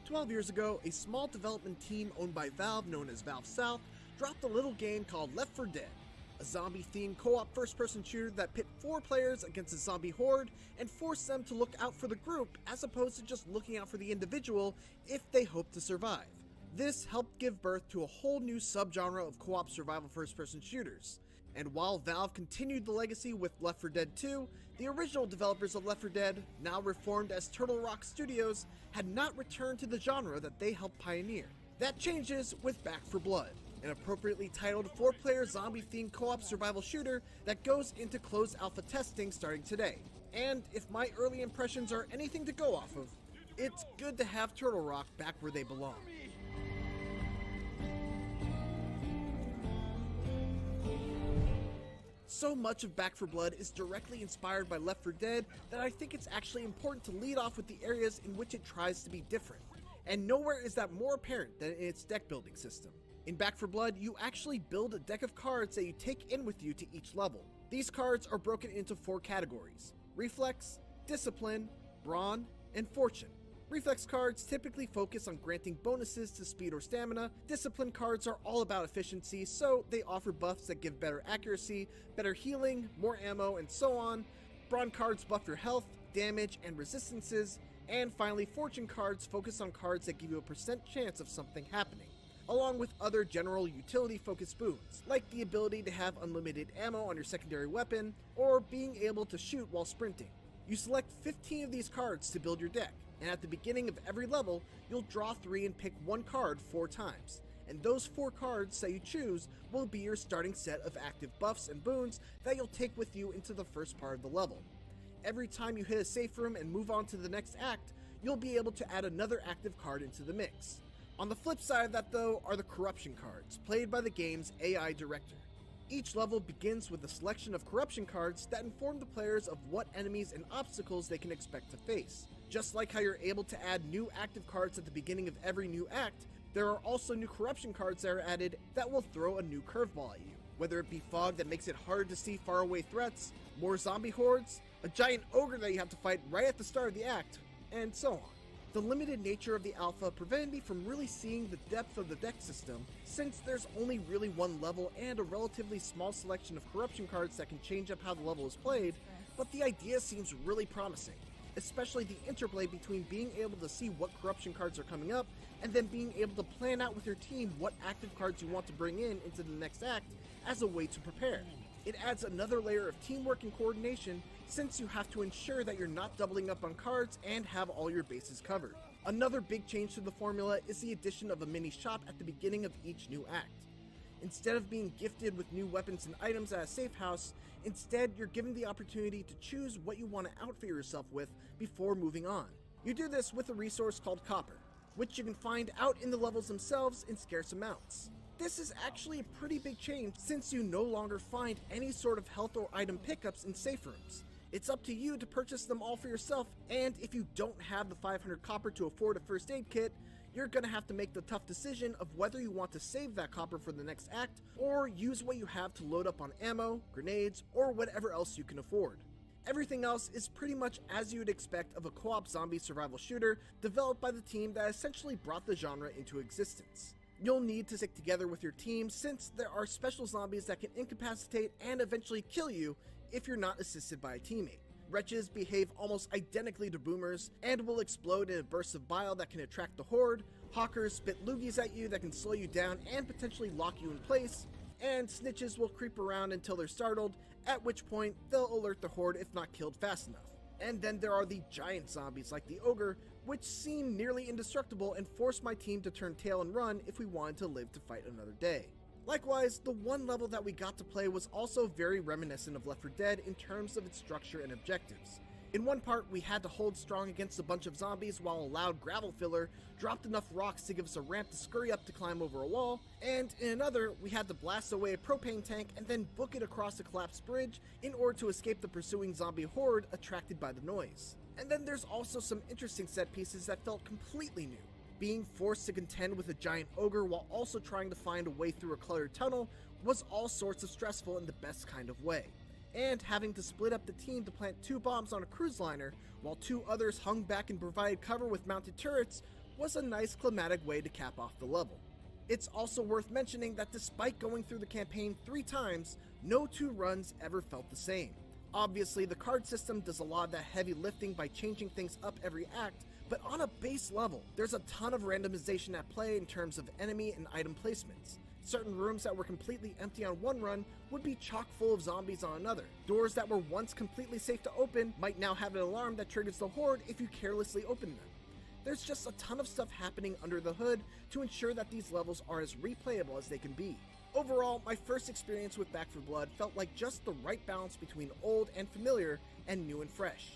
"12 years ago, a small development team owned by Valve known as Valve South dropped a little game called Left 4 Dead, a zombie-themed co-op first-person shooter that pit 4 players against a zombie horde and forced them to look out for the group as opposed to just looking out for the individual if they hope to survive. This helped give birth to a whole new subgenre of co-op survival first-person shooters. And while Valve continued the legacy with Left 4 Dead 2, the original developers of Left 4 Dead, now reformed as Turtle Rock Studios, had not returned to the genre that they helped pioneer. That changes with Back 4 Blood, an appropriately titled 4-player zombie-themed co-op survival shooter that goes into closed alpha testing starting today. And if my early impressions are anything to go off of, it's good to have Turtle Rock back where they belong. So much of Back 4 Blood is directly inspired by Left 4 Dead that I think it's actually important to lead off with the areas in which it tries to be different. And nowhere is that more apparent than in its deck building system. In Back 4 Blood, you actually build a deck of cards that you take in with you to each level. These cards are broken into 4 categories: Reflex, Discipline, Brawn, and Fortune. Reflex cards typically focus on granting bonuses to speed or stamina. Discipline cards are all about efficiency, so they offer buffs that give better accuracy, better healing, more ammo, and so on. Brawn cards buff your health, damage, and resistances. And finally, Fortune cards focus on cards that give you a % chance of something happening, along with other general utility-focused boons, like the ability to have unlimited ammo on your secondary weapon, or being able to shoot while sprinting. You select 15 of these cards to build your deck, and at the beginning of every level, you'll draw 3 and pick 1 card 4 times. And those 4 cards that you choose will be your starting set of active buffs and boons that you'll take with you into the first part of the level. Every time you hit a safe room and move on to the next act, you'll be able to add another active card into the mix. On the flip side of that though are the corruption cards, played by the game's AI director. Each level begins with a selection of corruption cards that inform the players of what enemies and obstacles they can expect to face. Just like how you're able to add new active cards at the beginning of every new act, there are also new corruption cards that are added that will throw a new curveball at you. Whether it be fog that makes it harder to see faraway threats, more zombie hordes, a giant ogre that you have to fight right at the start of the act, and so on. The limited nature of the alpha prevented me from really seeing the depth of the deck system, since there's only really one level and a relatively small selection of corruption cards that can change up how the level is played, but the idea seems really promising, especially the interplay between being able to see what corruption cards are coming up and then being able to plan out with your team what active cards you want to bring in into the next act as a way to prepare. It adds another layer of teamwork and coordination, since you have to ensure that you're not doubling up on cards and have all your bases covered. Another big change to the formula is the addition of a mini shop at the beginning of each new act. Instead of being gifted with new weapons and items at a safe house, instead you're given the opportunity to choose what you want to outfit yourself with before moving on. You do this with a resource called Copper, which you can find out in the levels themselves in scarce amounts. This is actually a pretty big change, since you no longer find any sort of health or item pickups in safe rooms. It's up to you to purchase them all for yourself, and if you don't have the 500 copper to afford a first aid kit, you're gonna have to make the tough decision of whether you want to save that copper for the next act, or use what you have to load up on ammo, grenades, or whatever else you can afford. Everything else is pretty much as you'd expect of a co-op zombie survival shooter developed by the team that essentially brought the genre into existence. You'll need to stick together with your team, since there are special zombies that can incapacitate and eventually kill you if you're not assisted by a teammate. Wretches behave almost identically to boomers and will explode in a burst of bile that can attract the horde. Hawkers spit loogies at you that can slow you down and potentially lock you in place. And snitches will creep around until they're startled, at which point they'll alert the horde if not killed fast enough. And then there are the giant zombies like the ogre, which seem nearly indestructible and force my team to turn tail and run if we wanted to live to fight another day. Likewise, the one level that we got to play was also very reminiscent of Left 4 Dead in terms of its structure and objectives. In one part, we had to hold strong against a bunch of zombies while a loud gravel filler dropped enough rocks to give us a ramp to scurry up to climb over a wall, and in another, we had to blast away a propane tank and then book it across a collapsed bridge in order to escape the pursuing zombie horde attracted by the noise. And then there's also some interesting set pieces that felt completely new. Being forced to contend with a giant ogre while also trying to find a way through a cluttered tunnel was all sorts of stressful in the best kind of way. And having to split up the team to plant 2 bombs on a cruise liner while 2 others hung back and provided cover with mounted turrets was a nice climatic way to cap off the level. It's also worth mentioning that despite going through the campaign 3 times, no 2 runs ever felt the same. Obviously, the card system does a lot of that heavy lifting by changing things up every act, but on a base level, there's a ton of randomization at play in terms of enemy and item placements. Certain rooms that were completely empty on one run would be chock full of zombies on another. Doors that were once completely safe to open might now have an alarm that triggers the horde if you carelessly open them. There's just a ton of stuff happening under the hood to ensure that these levels are as replayable as they can be. Overall, my first experience with Back 4 Blood felt like just the right balance between old and familiar and new and fresh.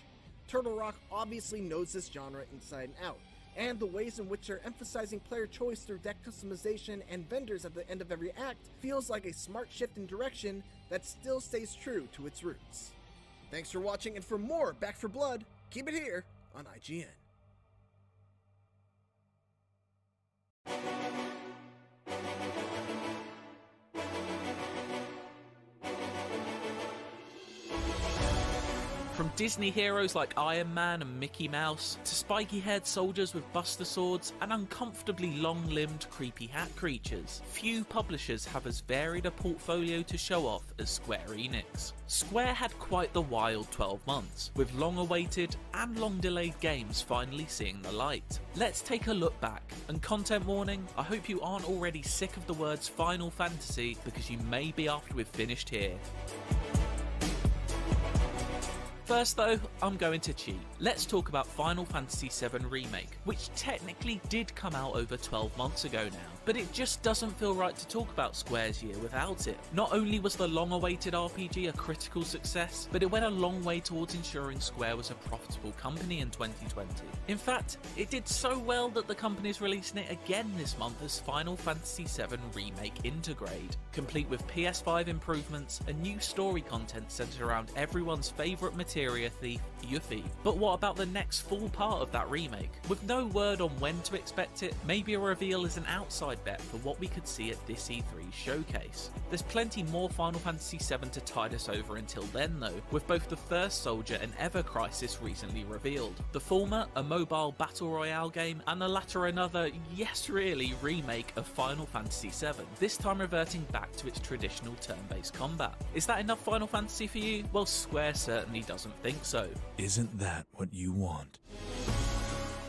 Turtle Rock obviously knows this genre inside and out, and the ways in which they're emphasizing player choice through deck customization and vendors at the end of every act feels like a smart shift in direction that still stays true to its roots. Thanks for watching, and for more Back 4 Blood, keep it here on IGN. Disney heroes like Iron Man and Mickey Mouse, to spiky-haired soldiers with buster swords and uncomfortably long-limbed creepy hat creatures, few publishers have as varied a portfolio to show off as Square Enix. Square had quite the wild 12 months, with long-awaited and long-delayed games finally seeing the light. Let's take a look back, and content warning, I hope you aren't already sick of the words Final Fantasy, because you may be after we've finished here. First though, I'm going to cheat. Let's talk about Final Fantasy VII Remake, which technically did come out over 12 months ago now, but it just doesn't feel right to talk about Square's year without it. Not only was the long-awaited RPG a critical success, but it went a long way towards ensuring Square was a profitable company in 2020. In fact, it did so well that the company's releasing it again this month as Final Fantasy VII Remake Intergrade, complete with PS5 improvements and new story content centered around everyone's favourite materia thief, Yuffie. But what about the next full part of that remake? With no word on when to expect it, maybe a reveal is an outside bet for what we could see at this E3 showcase. There's plenty more Final Fantasy VII to tide us over until then though, with both the First Soldier and Ever Crisis recently revealed. The former, a mobile battle royale game, and the latter another, yes really, remake of Final Fantasy VII, this time reverting back to its traditional turn-based combat. Is that enough Final Fantasy for you? Well, Square certainly doesn't think so. Isn't that what you want?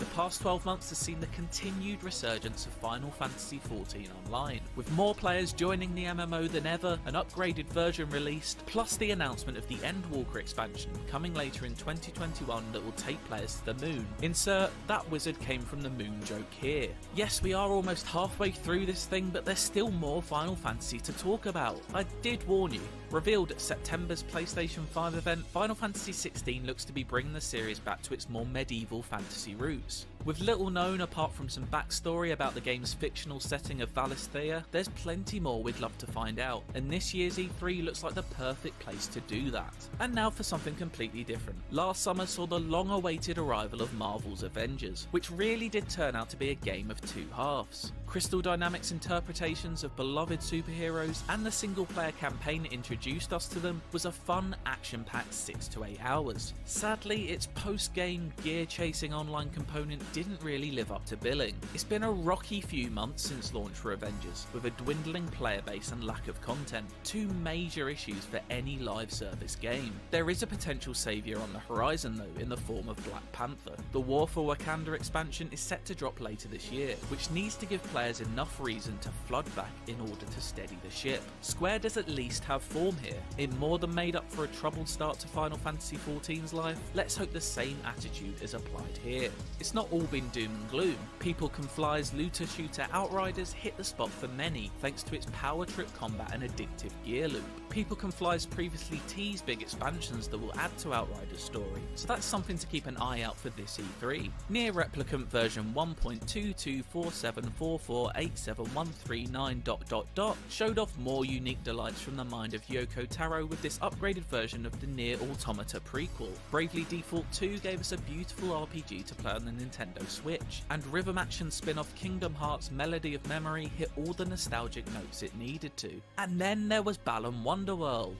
The past 12 months has seen the continued resurgence of Final Fantasy XIV Online, with more players joining the MMO than ever, an upgraded version released, plus the announcement of the Endwalker expansion coming later in 2021 that will take players to the moon. Insert, that wizard came from the moon joke here. Yes, we are almost halfway through this thing, but there's still more Final Fantasy to talk about. I did warn you. Revealed at September's PlayStation 5 event, Final Fantasy XVI looks to be bringing the series back to its more medieval fantasy roots. With little known apart from some backstory about the game's fictional setting of Valisthea, there's plenty more we'd love to find out, and this year's E3 looks like the perfect place to do that. And now for something completely different. Last summer saw the long-awaited arrival of Marvel's Avengers, which really did turn out to be a game of two halves. Crystal Dynamics' interpretations of beloved superheroes and the single-player campaign that introduced us to them was a fun, action-packed 6 to 8 hours. Sadly, its post-game, gear-chasing online component didn't really live up to billing. It's been a rocky few months since launch for Avengers, with a dwindling player base and lack of content, two major issues for any live service game. There is a potential saviour on the horizon though, in the form of Black Panther. The War for Wakanda expansion is set to drop later this year, which needs to give players enough reason to flood back in order to steady the ship. Square does at least have form here. It more than made up for a troubled start to Final Fantasy XIV's life. Let's hope the same attitude is applied here. It's not all been doom and gloom. People Can Fly's looter shooter Outriders hit the spot for many thanks to its power trip combat and addictive gear loop. People Can Fly's previously teased big expansions that will add to Outriders' story, so that's something to keep an eye out for this E3. Nier Replicant version 1.2247448713 ... showed off more unique delights from the mind of Yoko Taro with this upgraded version of the Nier Automata prequel. Bravely Default 2 gave us a beautiful RPG to play on the Nintendo Switch, and rhythm action spin-off Kingdom Hearts Melody of Memory hit all the nostalgic notes it needed to. And then there was Balan Wonderworld.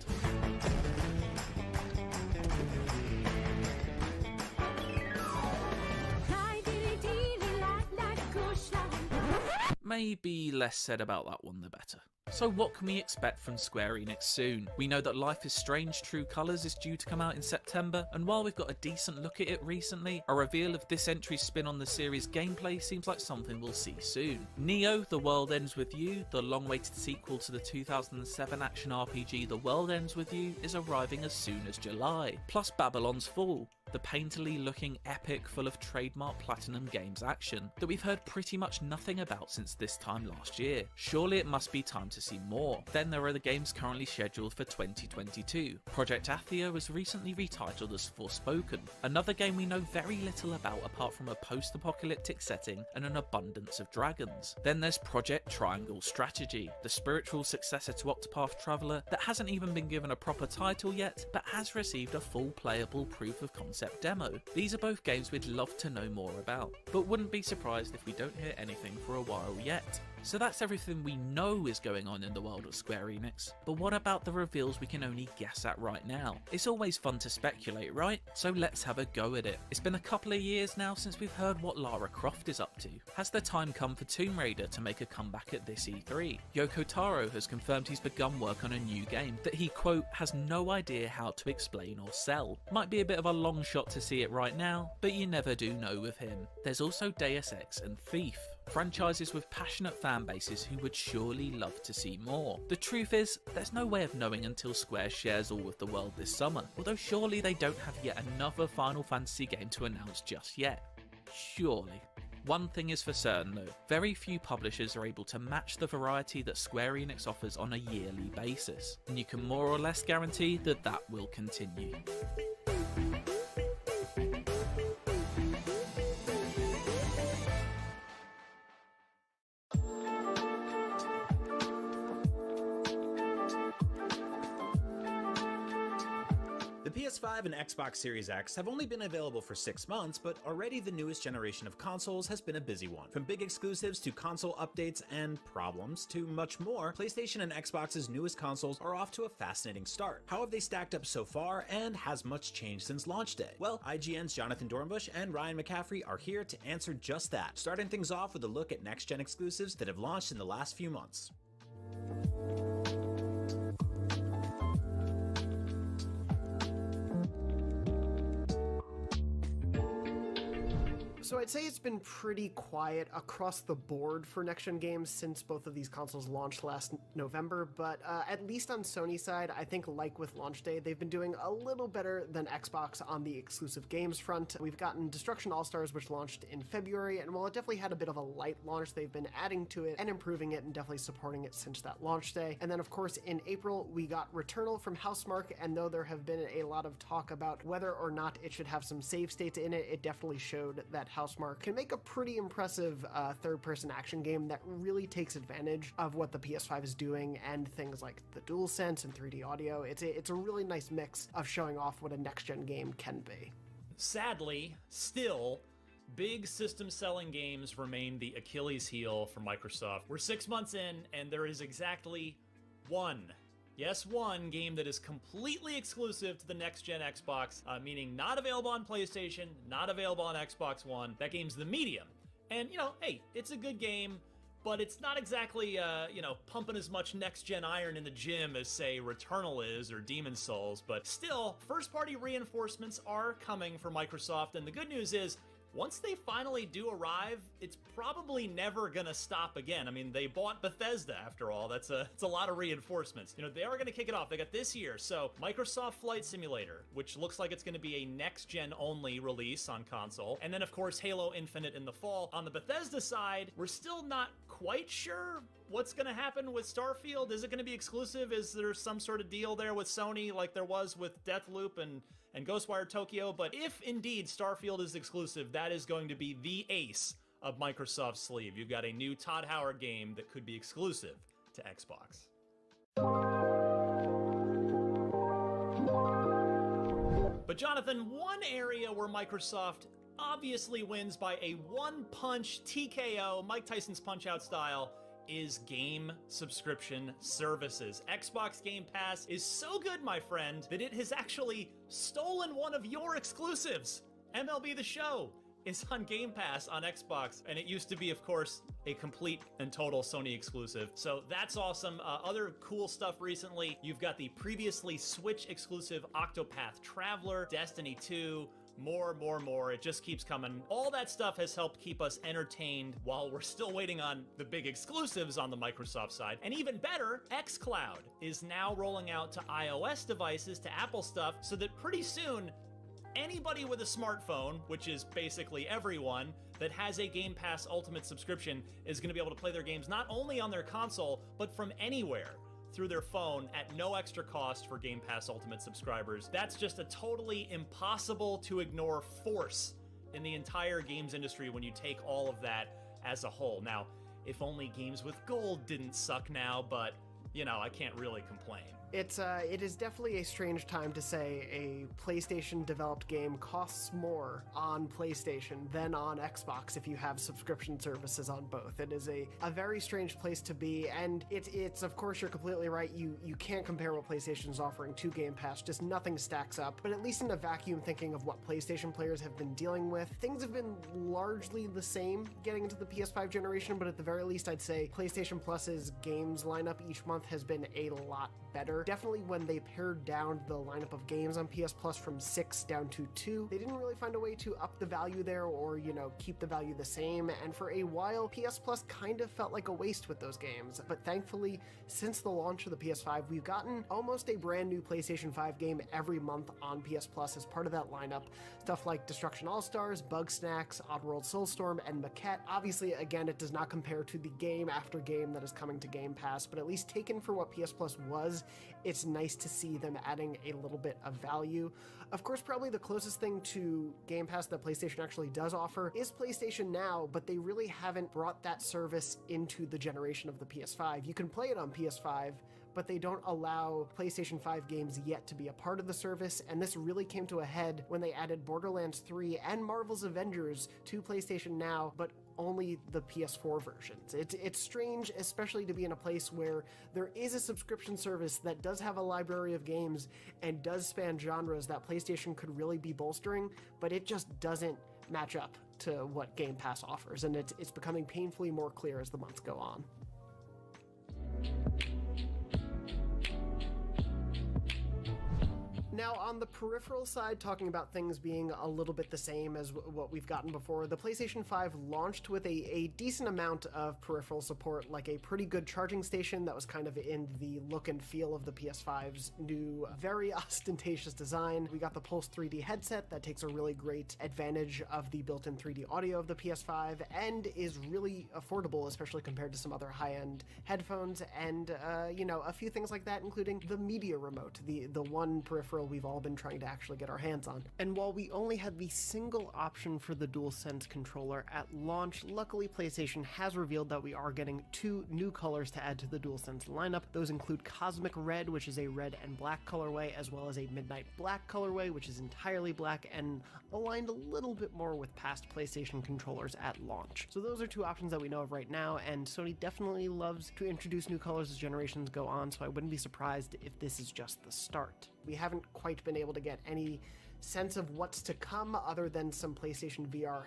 Maybe less said about that one the better. So what can we expect from Square Enix soon? We know that Life is Strange True Colors is due to come out in September, and while we've got a decent look at it recently, a reveal of this entry's spin on the series' gameplay seems like something we'll see soon. Neo: The World Ends With You, the long-awaited sequel to the 2007 action RPG The World Ends With You, is arriving as soon as July. Plus Babylon's Fall, the painterly looking epic full of trademark Platinum Games action that we've heard pretty much nothing about since this time last year. Surely it must be time to see more. Then there are the games currently scheduled for 2022. Project Athia was recently retitled as Forspoken, another game we know very little about apart from a post-apocalyptic setting and an abundance of dragons. Then there's Project Triangle Strategy, the spiritual successor to Octopath Traveler that hasn't even been given a proper title yet, but has received a full playable proof of concept demo. These are both games we'd love to know more about, but wouldn't be surprised if we don't hear anything for a while yet. So that's everything we know is going on in the world of Square Enix. But what about the reveals we can only guess at right now? It's always fun to speculate, right? So let's have a go at it. It's been a couple of years now since we've heard what Lara Croft is up to. Has the time come for Tomb Raider to make a comeback at this E3? Yoko Taro has confirmed he's begun work on a new game that he, quote, has no idea how to explain or sell. Might be a bit of a long shot to see it right now, but you never do know with him. There's also Deus Ex and Thief, franchises with passionate fan bases who would surely love to see more. The truth is, there's no way of knowing until Square shares all with the world this summer, although surely they don't have yet another Final Fantasy game to announce just yet. Surely. One thing is for certain though, very few publishers are able to match the variety that Square Enix offers on a yearly basis, and you can more or less guarantee that that will continue. The PS5 and Xbox Series X have only been available for 6 months, but already the newest generation of consoles has been a busy one. From big exclusives to console updates and problems to much more, PlayStation and Xbox's newest consoles are off to a fascinating start. How have they stacked up so far, and has much changed since launch day? Well, IGN's Jonathan Dornbush and Ryan McCaffrey are here to answer just that, starting things off with a look at next-gen exclusives that have launched in the last few months. So I'd say it's been pretty quiet across the board for next-gen games since both of these consoles launched last November, but at least on Sony's side, I think like with launch day, they've been doing a little better than Xbox on the exclusive games front. We've gotten Destruction All-Stars, which launched in February, and while it definitely had a bit of a light launch, they've been adding to it and improving it and definitely supporting it since that launch day. And then of course in April, we got Returnal from Housemarque, and though there have been a lot of talk about whether or not it should have some save states in it, it definitely showed that Housemarque can make a pretty impressive third-person action game that really takes advantage of what the PS5 is doing and things like the DualSense and 3D audio. It's a really nice mix of showing off what a next-gen game can be. Sadly, still, big system-selling games remain the Achilles heel for Microsoft. We're 6 months in, and there is exactly one game that is completely exclusive to the next-gen Xbox, meaning not available on PlayStation, not available on Xbox One. That game's The Medium. And, hey, it's a good game, but it's not exactly, pumping as much next-gen iron in the gym as, say, Returnal is or Demon's Souls. But still, first-party reinforcements are coming for Microsoft, and the good news is, once they finally do arrive, it's probably never gonna stop again. I mean, they bought Bethesda after all. It's a lot of reinforcements. They are gonna kick it off. They got this year. So Microsoft Flight Simulator, which looks like it's gonna be a next-gen only release on console. And then of course Halo Infinite in the fall. On the Bethesda side, we're still not quite sure what's gonna happen with Starfield. Is it gonna be exclusive? Is there some sort of deal there with Sony like there was with Deathloop and Ghostwire Tokyo? But if indeed Starfield is exclusive, that is going to be the ace of Microsoft's sleeve. You've got a new Todd Howard game that could be exclusive to Xbox. But Jonathan, one area where Microsoft obviously wins by a one-punch TKO, Mike Tyson's Punch-Out style, is game subscription services. Xbox Game Pass is so good, my friend, that it has actually stolen one of your exclusives. MLB The Show is on Game Pass on Xbox, and it used to be, of course, a complete and total Sony exclusive. So that's awesome. Other cool stuff recently, you've got the previously Switch exclusive Octopath Traveler, Destiny 2, more. It just keeps coming. All that stuff has helped keep us entertained while we're still waiting on the big exclusives on the Microsoft side. And even better, xCloud is now rolling out to iOS devices, to Apple stuff, so that pretty soon, anybody with a smartphone, which is basically everyone, that has a Game Pass Ultimate subscription is going to be able to play their games not only on their console, but from anywhere through their phone at no extra cost for Game Pass Ultimate subscribers. That's just a totally impossible to ignore force in the entire games industry when you take all of that as a whole. Now, if only games with gold didn't suck now, but you know, I can't really complain. It is definitely a strange time to say a PlayStation-developed game costs more on PlayStation than on Xbox if you have subscription services on both. It is a very strange place to be, and it's of course, you're completely right. You can't compare what PlayStation's offering to Game Pass. Just nothing stacks up. But at least in a vacuum, thinking of what PlayStation players have been dealing with, things have been largely the same getting into the PS5 generation, but at the very least, I'd say PlayStation Plus's games lineup each month has been a lot better. Definitely when they pared down the lineup of games on PS Plus from 6 down to 2, they didn't really find a way to up the value there or, you know, keep the value the same, and for a while, PS Plus kind of felt like a waste with those games. But thankfully, since the launch of the PS5, we've gotten almost a brand new PlayStation 5 game every month on PS Plus as part of that lineup. Stuff like Destruction All-Stars, Bugsnax, Oddworld Soulstorm, and Maquette. Obviously, again, it does not compare to the game after game that is coming to Game Pass, but at least taken for what PS Plus was, it's nice to see them adding a little bit of value. Of course, probably the closest thing to Game Pass that PlayStation actually does offer is PlayStation Now, but they really haven't brought that service into the generation of the PS5. You can play it on PS5, but they don't allow PlayStation 5 games yet to be a part of the service, and this really came to a head when they added Borderlands 3 and Marvel's Avengers to PlayStation Now, but only the PS4 versions. It's strange, especially to be in a place where there is a subscription service that does have a library of games and does span genres that PlayStation could really be bolstering, but it just doesn't match up to what Game Pass offers, and it's becoming painfully more clear as the months go on. Now, on the peripheral side, talking about things being a little bit the same as what we've gotten before, the PlayStation 5 launched with a decent amount of peripheral support, like a pretty good charging station that was kind of in the look and feel of the PS5's new, very ostentatious design. We got the Pulse 3D headset that takes a really great advantage of the built-in 3D audio of the PS5 and is really affordable, especially compared to some other high-end headphones, and, you know, a few things like that, including the media remote, the one peripheral we've all been trying to actually get our hands on. And while we only had the single option for the DualSense controller at launch, luckily PlayStation has revealed that we are getting 2 new colors to add to the DualSense lineup. Those include Cosmic Red, which is a red and black colorway, as well as a Midnight Black colorway, which is entirely black and aligned a little bit more with past PlayStation controllers at launch. So those are 2 options that we know of right now, and Sony definitely loves to introduce new colors as generations go on, so I wouldn't be surprised if this is just the start. We haven't quite been able to get any sense of what's to come other than some PlayStation VR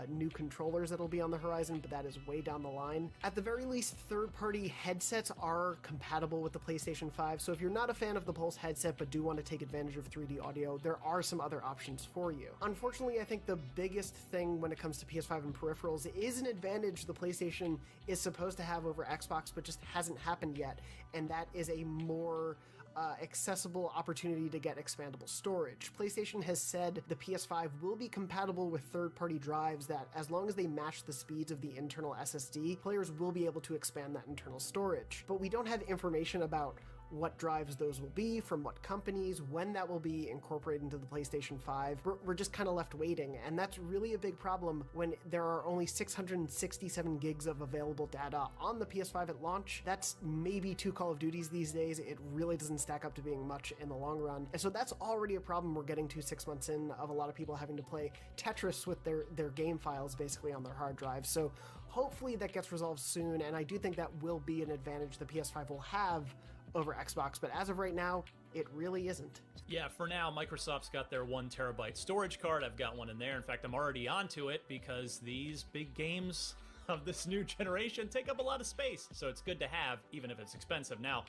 new controllers that'll be on the horizon, but that is way down the line. At the very least, third-party headsets are compatible with the PlayStation 5, so if you're not a fan of the Pulse headset but do want to take advantage of 3D audio, there are some other options for you. Unfortunately, I think the biggest thing when it comes to PS5 and peripherals is an advantage the PlayStation is supposed to have over Xbox, but just hasn't happened yet, and that is a more accessible opportunity to get expandable storage. PlayStation has said the PS5 will be compatible with third-party drives that, as long as they match the speeds of the internal SSD, players will be able to expand that internal storage. But we don't have information about what drives those will be, from what companies, when that will be incorporated into the PlayStation 5. We're just kind of left waiting, and that's really a big problem when there are only 667 gigs of available data on the PS5 at launch. That's maybe 2 Call of Duties these days. It really doesn't stack up to being much in the long run. And so that's already a problem we're getting to 6 months in, of a lot of people having to play Tetris with their game files basically on their hard drive. So hopefully that gets resolved soon, and I do think that will be an advantage the PS5 will have over Xbox, but as of right now, it really isn't. Yeah, for now, Microsoft's got their 1 terabyte storage card. I've got one in there. In fact, I'm already onto it because these big games of this new generation take up a lot of space, so it's good to have, even if it's expensive. Now,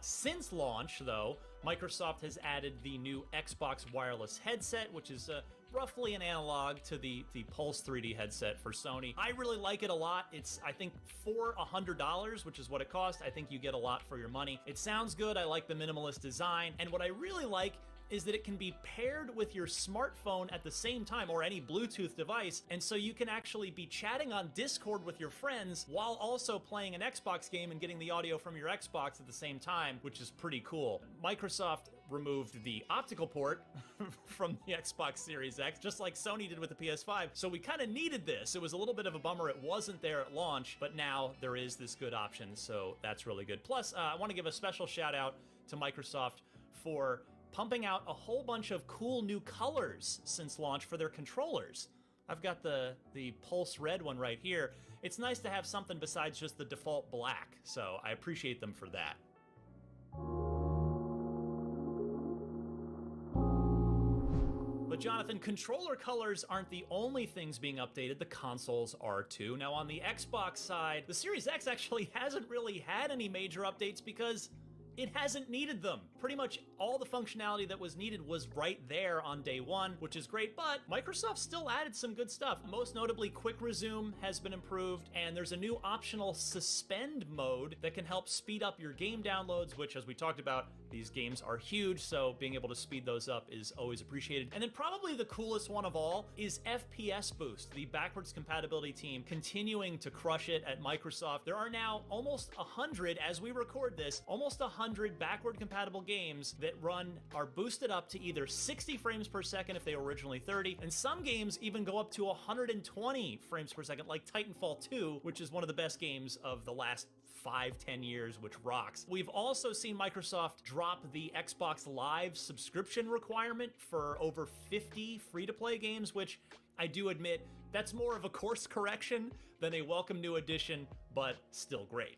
since launch, though, Microsoft has added the new Xbox wireless headset, which is roughly an analog to the Pulse 3D headset for Sony. I really like it a lot. It's, I think, for $100, which is what it cost, I think you get a lot for your money. It sounds good. I like the minimalist design. And what I really like is that it can be paired with your smartphone at the same time, or any Bluetooth device, and so you can actually be chatting on Discord with your friends while also playing an Xbox game and getting the audio from your Xbox at the same time, which is pretty cool. Microsoft removed the optical port from the Xbox Series X, just like Sony did with the PS5, so we kind of needed this. It was a little bit of a bummer it wasn't there at launch, but now there is this good option, so that's really good. Plus, I want to give a special shout out to Microsoft for pumping out a whole bunch of cool new colors since launch for their controllers. I've got the Pulse Red one right here. It's nice to have something besides just the default black, so I appreciate them for that. But Jonathan, controller colors aren't the only things being updated, the consoles are too. Now on the Xbox side, the Series X actually hasn't really had any major updates because it hasn't needed them. Pretty much all the functionality that was needed was right there on day one, which is great, but Microsoft still added some good stuff. Most notably, Quick Resume has been improved, and there's a new optional suspend mode that can help speed up your game downloads, which, as we talked about, these games are huge, so being able to speed those up is always appreciated. And then probably the coolest one of all is FPS Boost, the backwards compatibility team continuing to crush it at Microsoft. There are now almost 100, as we record this, almost 100 backward compatible games that are boosted up to either 60 frames per second if they were originally 30, and some games even go up to 120 frames per second, like Titanfall 2, which is one of the best games of the last 5-10 years, which rocks. We've also seen Microsoft drop the Xbox Live subscription requirement for over 50 free-to-play games, which I do admit, that's more of a course correction than a welcome new addition, but still great.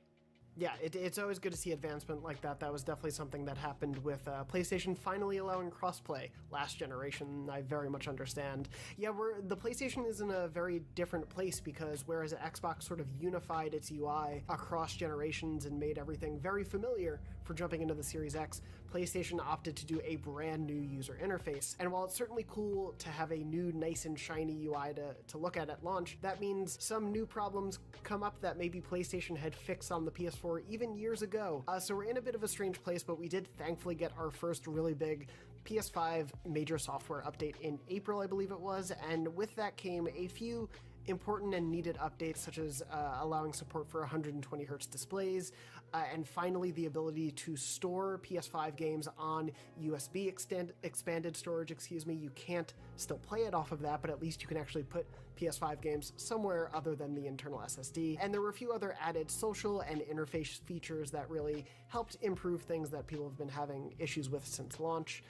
Yeah, it's always good to see advancement like that. That was definitely something that happened with PlayStation finally allowing crossplay last generation. I very much understand. Yeah, the PlayStation is in a very different place because whereas Xbox sort of unified its UI across generations and made everything very familiar for jumping into the Series X, PlayStation opted to do a brand new user interface. And while it's certainly cool to have a new nice and shiny UI to look at launch, that means some new problems come up that maybe PlayStation had fixed on the PS4 even years ago. So we're in a bit of a strange place, but we did thankfully get our first really big PS5 major software update in April, I believe it was, and with that came a few important and needed updates, such as allowing support for 120 Hz displays, and finally the ability to store PS5 games on USB expanded storage, You can't still play it off of that, but at least you can actually put PS5 games somewhere other than the internal SSD. And there were a few other added social and interface features that really helped improve things that people have been having issues with since launch.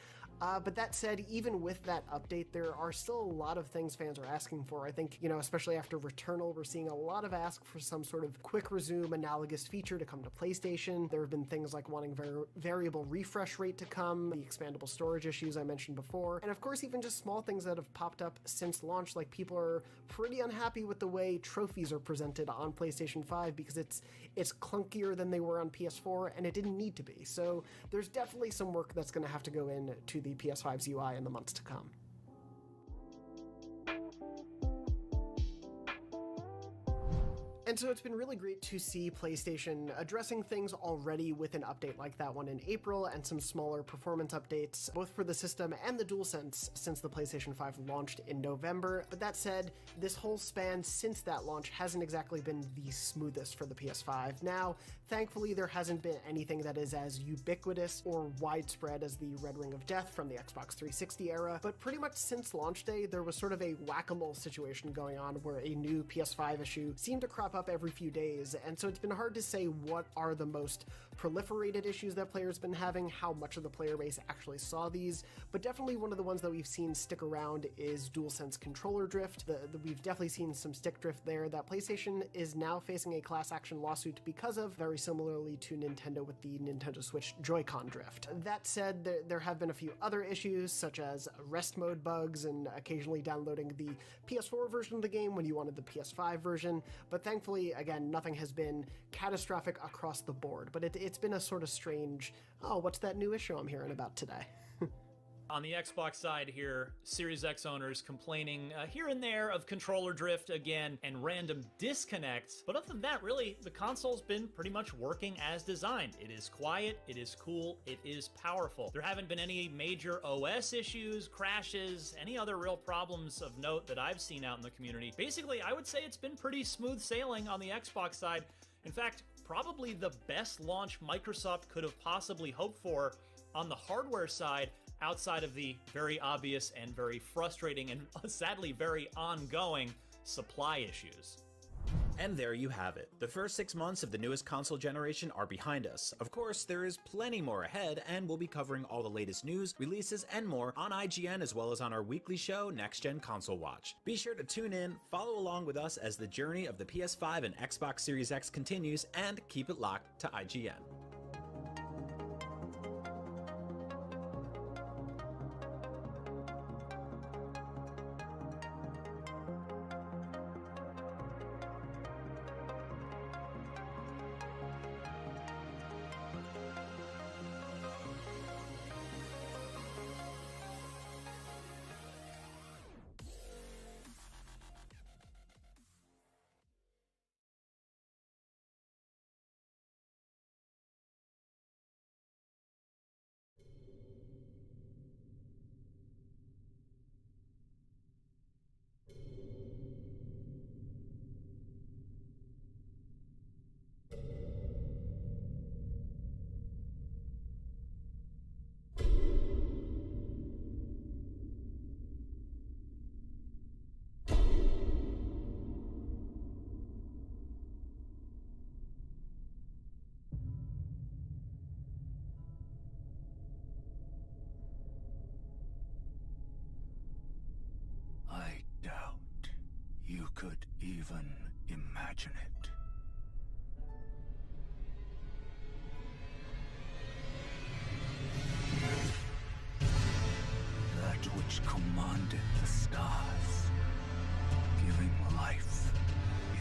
But that said, even with that update, there are still a lot of things fans are asking for. I think, especially after Returnal, we're seeing a lot of ask for some sort of quick resume analogous feature to come to PlayStation. There have been things like wanting variable refresh rate to come, the expandable storage issues I mentioned before, and of course even just small things that have popped up since launch, like people are pretty unhappy with the way trophies are presented on PlayStation 5 because it's clunkier than they were on PS4, and it didn't need to be. So there's definitely some work that's going to have to go into the PS5's UI in the months to come. And so it's been really great to see PlayStation addressing things already with an update like that one in April and some smaller performance updates, both for the system and the DualSense since the PlayStation 5 launched in November. But that said, this whole span since that launch hasn't exactly been the smoothest for the PS5. Now, thankfully, there hasn't been anything that is as ubiquitous or widespread as the Red Ring of Death from the Xbox 360 era, but pretty much since launch day, there was sort of a whack-a-mole situation going on where a new PS5 issue seemed to crop up every few days, and so it's been hard to say what are the most proliferated issues that players have been having, how much of the player base actually saw these, but definitely one of the ones that we've seen stick around is DualSense controller drift. We've definitely seen some stick drift there that PlayStation is now facing a class action lawsuit because of, very similarly to Nintendo with the Nintendo Switch Joy-Con drift. That said, there have been a few other issues, such as rest mode bugs and occasionally downloading the PS4 version of the game when you wanted the PS5 version, but thankfully, again, nothing has been catastrophic across the board, but it's been a sort of strange, oh, what's that new issue I'm hearing about today? On the Xbox side here, Series X owners complaining here and there of controller drift again and random disconnects. But other than that, really, the console's been pretty much working as designed. It is quiet, it is cool, it is powerful. There haven't been any major OS issues, crashes, any other real problems of note that I've seen out in the community. Basically, I would say it's been pretty smooth sailing on the Xbox side. In fact, probably the best launch Microsoft could have possibly hoped for on the hardware side, outside of the very obvious and very frustrating and sadly very ongoing supply issues. And there you have it. The first 6 months of the newest console generation are behind us. Of course, there is plenty more ahead, and we'll be covering all the latest news, releases, and more on IGN as well as on our weekly show, Next Gen Console Watch. Be sure to tune in, follow along with us as the journey of the PS5 and Xbox Series X continues, and keep it locked to IGN. I doubt you could even imagine it. That which commanded the stars, giving life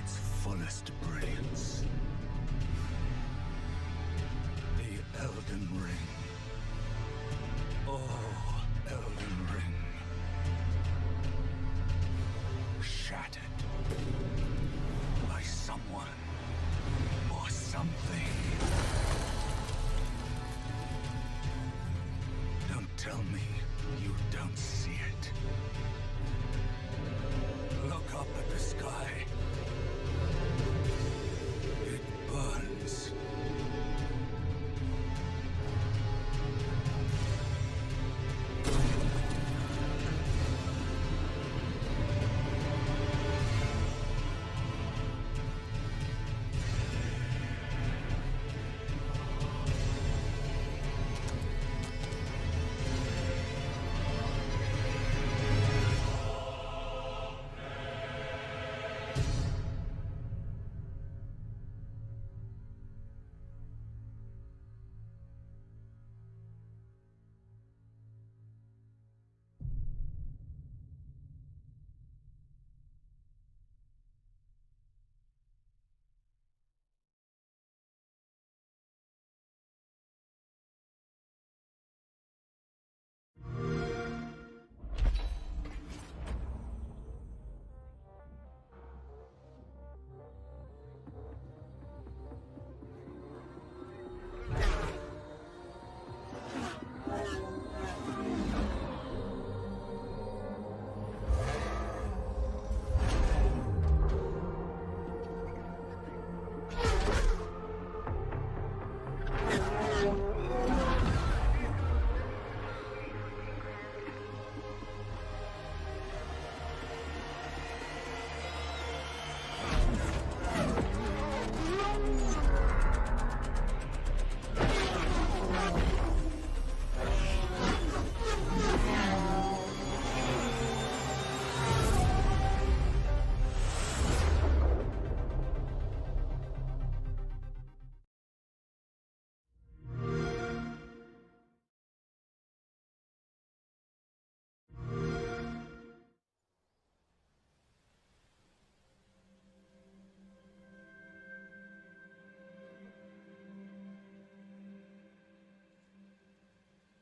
its fullest brilliance. The Elden Ring. Oh, Elden Ring. Shattered by someone or something. Don't tell me you don't see it. Look up at the sky. It burns.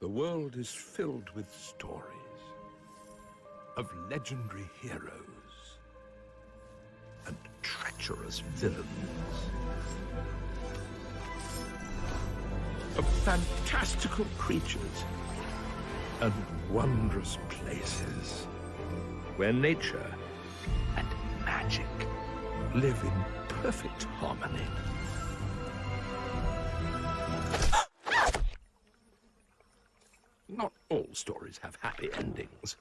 The world is filled with stories of legendary heroes and treacherous villains, of fantastical creatures and wondrous places where nature and magic live in perfect harmony. Not all stories have happy endings.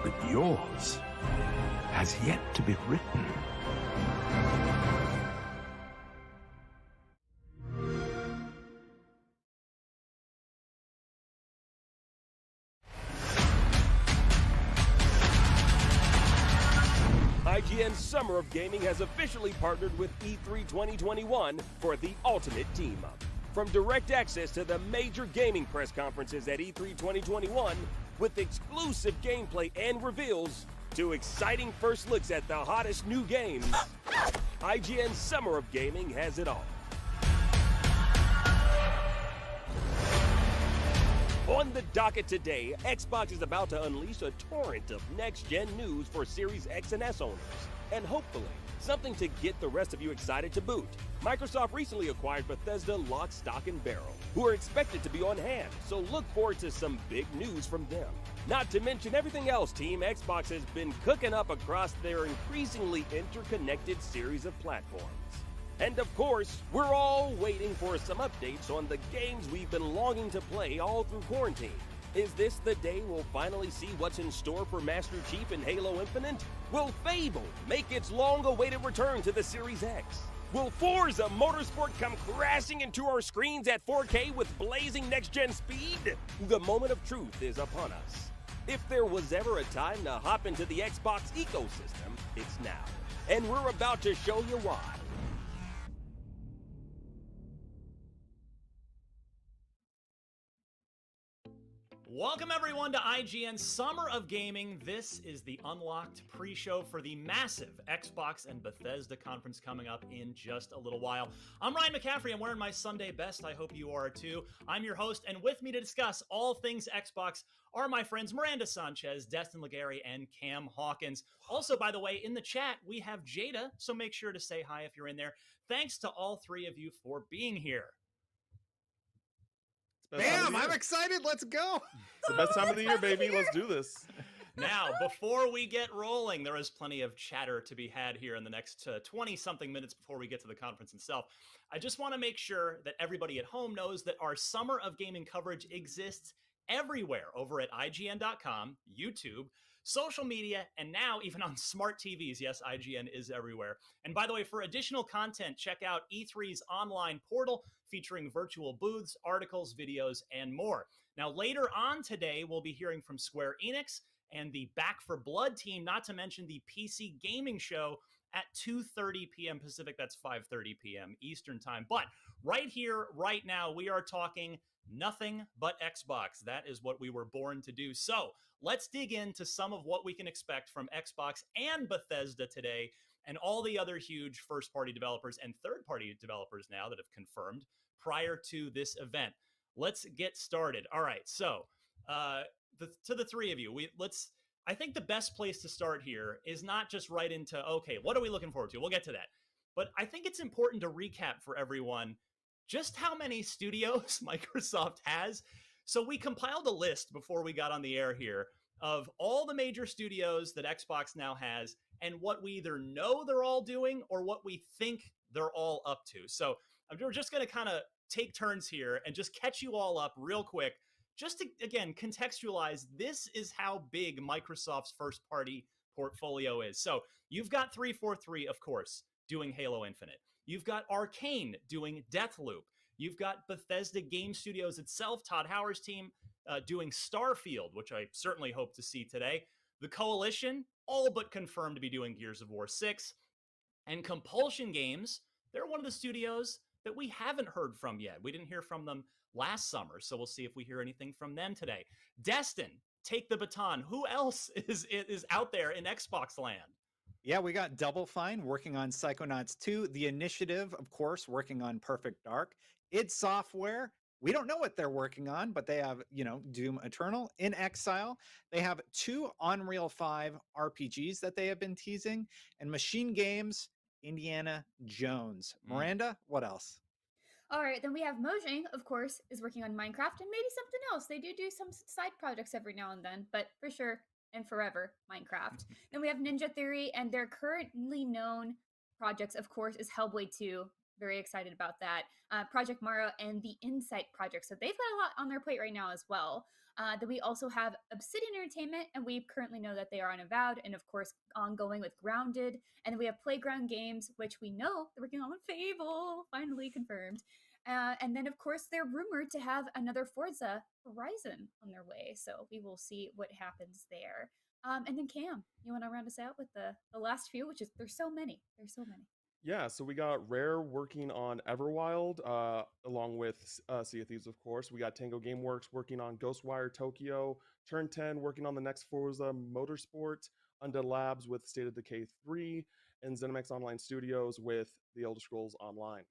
But yours has yet to be written. IGN's Summer of Gaming has officially partnered with E3 2021 for the ultimate team-up. From direct access to the major gaming press conferences at E3 2021, with exclusive gameplay and reveals, to exciting first looks at the hottest new games, IGN's Summer of Gaming has it all. On the docket today, Xbox is about to unleash a torrent of next-gen news for Series X and S owners, and hopefully, something to get the rest of you excited to boot. Microsoft recently acquired Bethesda lock, stock, and barrel, who are expected to be on hand, so look forward to some big news from them. Not to mention everything else Team Xbox has been cooking up across their increasingly interconnected series of platforms. And of course, we're all waiting for some updates on the games we've been longing to play all through quarantine. Is this the day we'll finally see what's in store for Master Chief and Halo Infinite? Will Fable make its long-awaited return to the Series X? Will Forza Motorsport come crashing into our screens at 4K with blazing next-gen speed? The moment of truth is upon us. If there was ever a time to hop into the Xbox ecosystem, it's now. And we're about to show you why. Welcome everyone to IGN's Summer of Gaming. This is the unlocked pre-show for the massive Xbox and Bethesda conference coming up in just a little while. I'm Ryan McCaffrey. I'm wearing my Sunday best. I hope you are too. I'm your host, and with me to discuss all things Xbox are my friends Miranda Sanchez, Destin Legary, and Cam Hawkins. Also, by the way, in the chat, we have Jada, so make sure to say hi if you're in there. Thanks to all three of you for being here. Bam! I'm excited. Let's go. It's the best time of the year, baby. Let's do this. Now, before we get rolling, there is plenty of chatter to be had here in the next 20-something minutes before we get to the conference itself. I just want to make sure that everybody at home knows that our Summer of Gaming coverage exists everywhere over at IGN.com, YouTube, social media, and now even on smart TVs. Yes, IGN is everywhere. And by the way, for additional content, check out E3's online portal featuring virtual booths, articles, videos, and more. Now, later on today, we'll be hearing from Square Enix and the Back 4 Blood team, not to mention the PC Gaming Show at 2:30 p.m. Pacific. That's 5:30 p.m. Eastern Time. But right here, right now, we are talking nothing but Xbox. That is what we were born to do. So let's dig into some of what we can expect from Xbox and Bethesda today, and all the other huge first-party developers and third-party developers now that have confirmed prior to this event. Let's get started. All right, so to the three of you, I think the best place to start here is not just right into, okay, what are we looking forward to? We'll get to that. But I think it's important to recap for everyone just how many studios Microsoft has. So we compiled a list before we got on the air here of all the major studios that Xbox now has and what we either know they're all doing or what we think they're all up to. So we're just going to kind of take turns here and just catch you all up real quick, just to, again, contextualize, this is how big Microsoft's first-party portfolio is. So you've got 343, of course, doing Halo Infinite. You've got Arcane doing Deathloop. You've got Bethesda Game Studios itself, Todd Howard's team, doing Starfield, which I certainly hope to see today. The Coalition, all but confirmed to be doing Gears of War 6. And Compulsion Games, they're one of the studios that we haven't heard from yet. We didn't hear from them last summer, so we'll see if we hear anything from them today. Destin, take the baton. Who else is out there in Xbox land? Yeah, we got Double Fine working on Psychonauts 2. The Initiative, of course, working on Perfect Dark. id Software We don't know what they're working on, but they have, Doom Eternal, In Exile. They have 2 Unreal 5 RPGs that they have been teasing, and Machine Games, Indiana Jones. Miranda, what else? All right, then we have Mojang, of course, is working on Minecraft and maybe something else. They do some side projects every now and then, but for sure and forever, Minecraft. Then we have Ninja Theory, and their currently known projects, of course, is Hellblade 2. Very excited about that. Project Mara and the Insight Project. So they've got a lot on their plate right now as well. Then we also have Obsidian Entertainment, and we currently know that they are on Avowed, and of course, ongoing with Grounded. And then we have Playground Games, which we know they're working on with Fable, finally confirmed. And then, of course, they're rumored to have another Forza Horizon on their way. So we will see what happens there. And then Cam, you want to round us out with the last few, which is there's so many. There's so many. Yeah, so we got Rare working on Everwild, along with Sea of Thieves, of course. We got Tango Gameworks working on Ghostwire Tokyo, Turn 10 working on the next Forza Motorsport, Undead Labs with State of Decay 3, and ZeniMax Online Studios with The Elder Scrolls Online.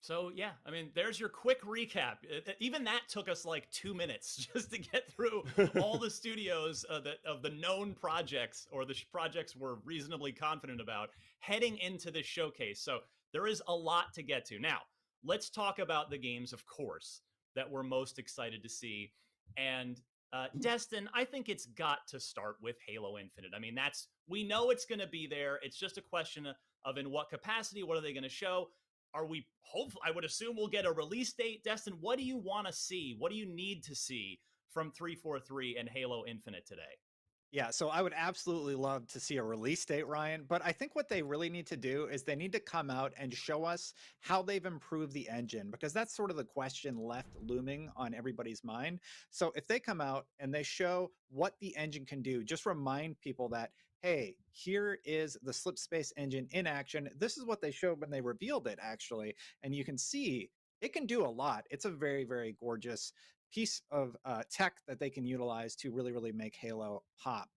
So yeah, I mean, there's your quick recap. Even that took us like 2 minutes just to get through all the studios of the known projects, or the projects we're reasonably confident about heading into this showcase. So there is a lot to get to. Now, let's talk about the games, of course, that we're most excited to see. And Destin, I think it's got to start with Halo Infinite. I mean, we know it's going to be there. It's just a question of in what capacity, what are they going to show? I would assume we'll get a release date. Destin, what do you want to see? What do you need to see from 343 and Halo Infinite today? Yeah, so I would absolutely love to see a release date, Ryan, but I think what they really need to do is they need to come out and show us how they've improved the engine, because that's sort of the question left looming on everybody's mind. So if they come out and they show what the engine can do, just remind people that, hey, here is the Slipspace engine in action. This is what they showed when they revealed it, actually. And you can see it can do a lot. It's a very, very gorgeous piece of tech that they can utilize to really, really make Halo pop.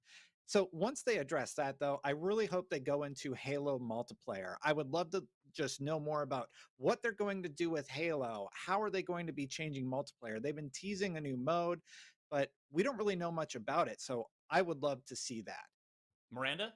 So once they address that, though, I really hope they go into Halo multiplayer. I would love to just know more about what they're going to do with Halo. How are they going to be changing multiplayer? They've been teasing a new mode, but we don't really know much about it. So I would love to see that. Miranda?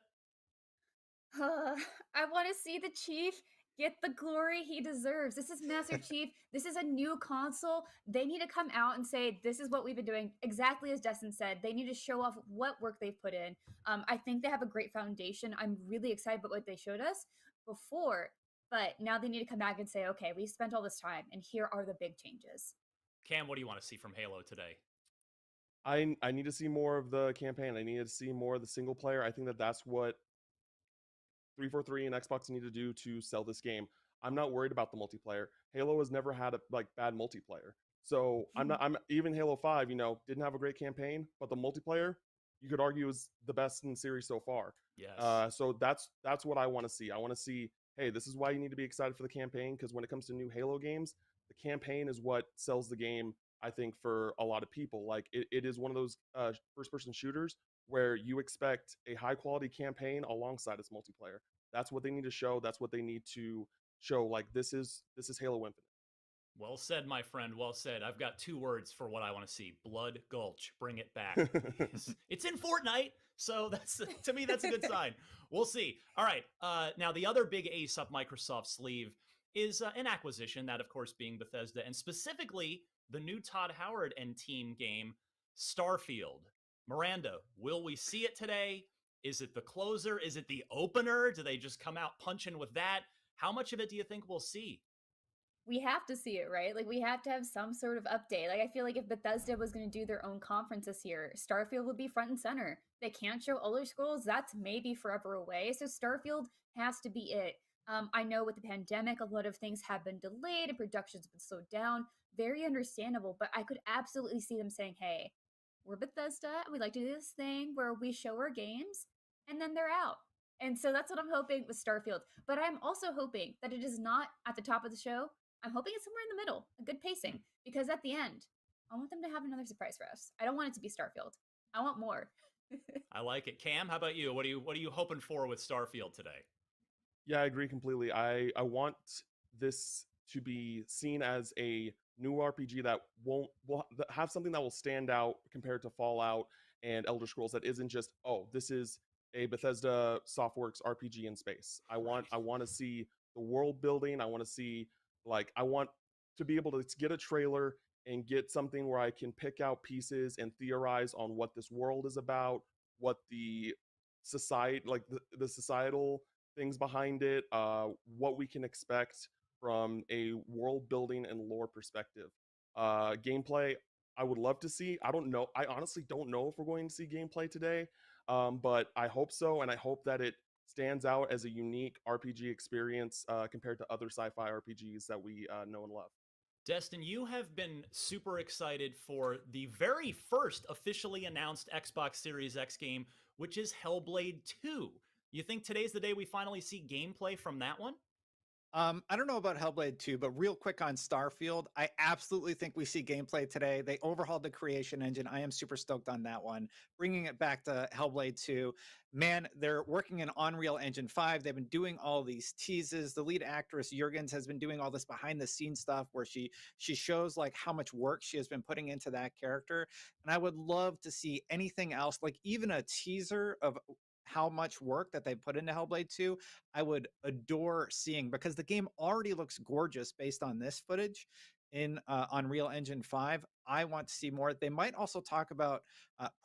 I want to see the Chief get the glory he deserves. This is Master Chief. This is a new console. They need to come out and say, this is what we've been doing. Exactly as Destin said, they need to show off what work they've put in. I think they have a great foundation. I'm really excited about what they showed us before, but now they need to come back and say, okay, we spent all this time and here are the big changes. Cam, what do you want to see from Halo today? I need to see more of the campaign. I need to see more of the single player. I think that's what 343 and Xbox need to do to sell this game. I'm not worried about the multiplayer. Halo has never had bad multiplayer. So I'm even Halo 5, didn't have a great campaign, but the multiplayer, you could argue, is the best in the series so far. Yes. So that's what I want to see. I want to see, hey, this is why you need to be excited for the campaign, because when it comes to new Halo games, the campaign is what sells the game, I think, for a lot of people. Like it is one of those first-person shooters where you expect a high-quality campaign alongside its multiplayer. That's what they need to show. That's what they need to show. Like this is Halo Infinite. Well said, my friend. Well said. I've got 2 words for what I want to see. Blood Gulch. Bring it back. It's in Fortnite, so to me that's a good sign. We'll see. All right. Now the other big ace up Microsoft's sleeve is an acquisition, that of course being Bethesda, and specifically the new Todd Howard and team game, Starfield. Miranda, will we see it today? Is it the closer? Is it the opener? Do they just come out punching with that? How much of it do you think we'll see? We have to see it, right? Like, we have to have some sort of update. Like, I feel like if Bethesda was going to do their own conference this year, Starfield would be front and center. They can't show Elder Scrolls. That's maybe forever away. So Starfield has to be it. I know with the pandemic, a lot of things have been delayed and production's been slowed down. Very understandable, but I could absolutely see them saying, hey, we're Bethesda, we like to do this thing where we show our games, and then they're out. And so that's what I'm hoping with Starfield. But I'm also hoping that it is not at the top of the show. I'm hoping it's somewhere in the middle, a good pacing, because at the end, I want them to have another surprise for us. I don't want it to be Starfield. I want more. I like it. Cam, how about you? What are you hoping for with Starfield today? Yeah, I agree completely. I want this to be seen as a new RPG that will have something that will stand out compared to Fallout and Elder Scrolls, that isn't just, oh, this is a Bethesda Softworks RPG in space. I want to see the world building. I want to see, like, I want to be able to get a trailer and get something where I can pick out pieces and theorize on what this world is about, what the society, like the societal things behind it, what we can expect from a world building and lore perspective. Gameplay, I would love to see. I don't know. I honestly don't know if we're going to see gameplay today, but I hope so, and I hope that it stands out as a unique RPG experience compared to other sci-fi RPGs that we know and love. Destin, you have been super excited for the very first officially announced Xbox Series X game, which is Hellblade 2. You think today's the day we finally see gameplay from that one? I don't know about Hellblade 2, but real quick on Starfield, I absolutely think we see gameplay today. They overhauled the creation engine. I am super stoked on that one. Bringing it back to Hellblade 2. Man, they're working in Unreal Engine 5. They've been doing all these teases. The lead actress, Jurgens, has been doing all this behind-the-scenes stuff where she shows like how much work she has been putting into that character. And I would love to see anything else, like even a teaser of how much work that they put into Hellblade 2, I would adore seeing, because the game already looks gorgeous based on this footage in Unreal Engine 5. I want to see more. They might also talk about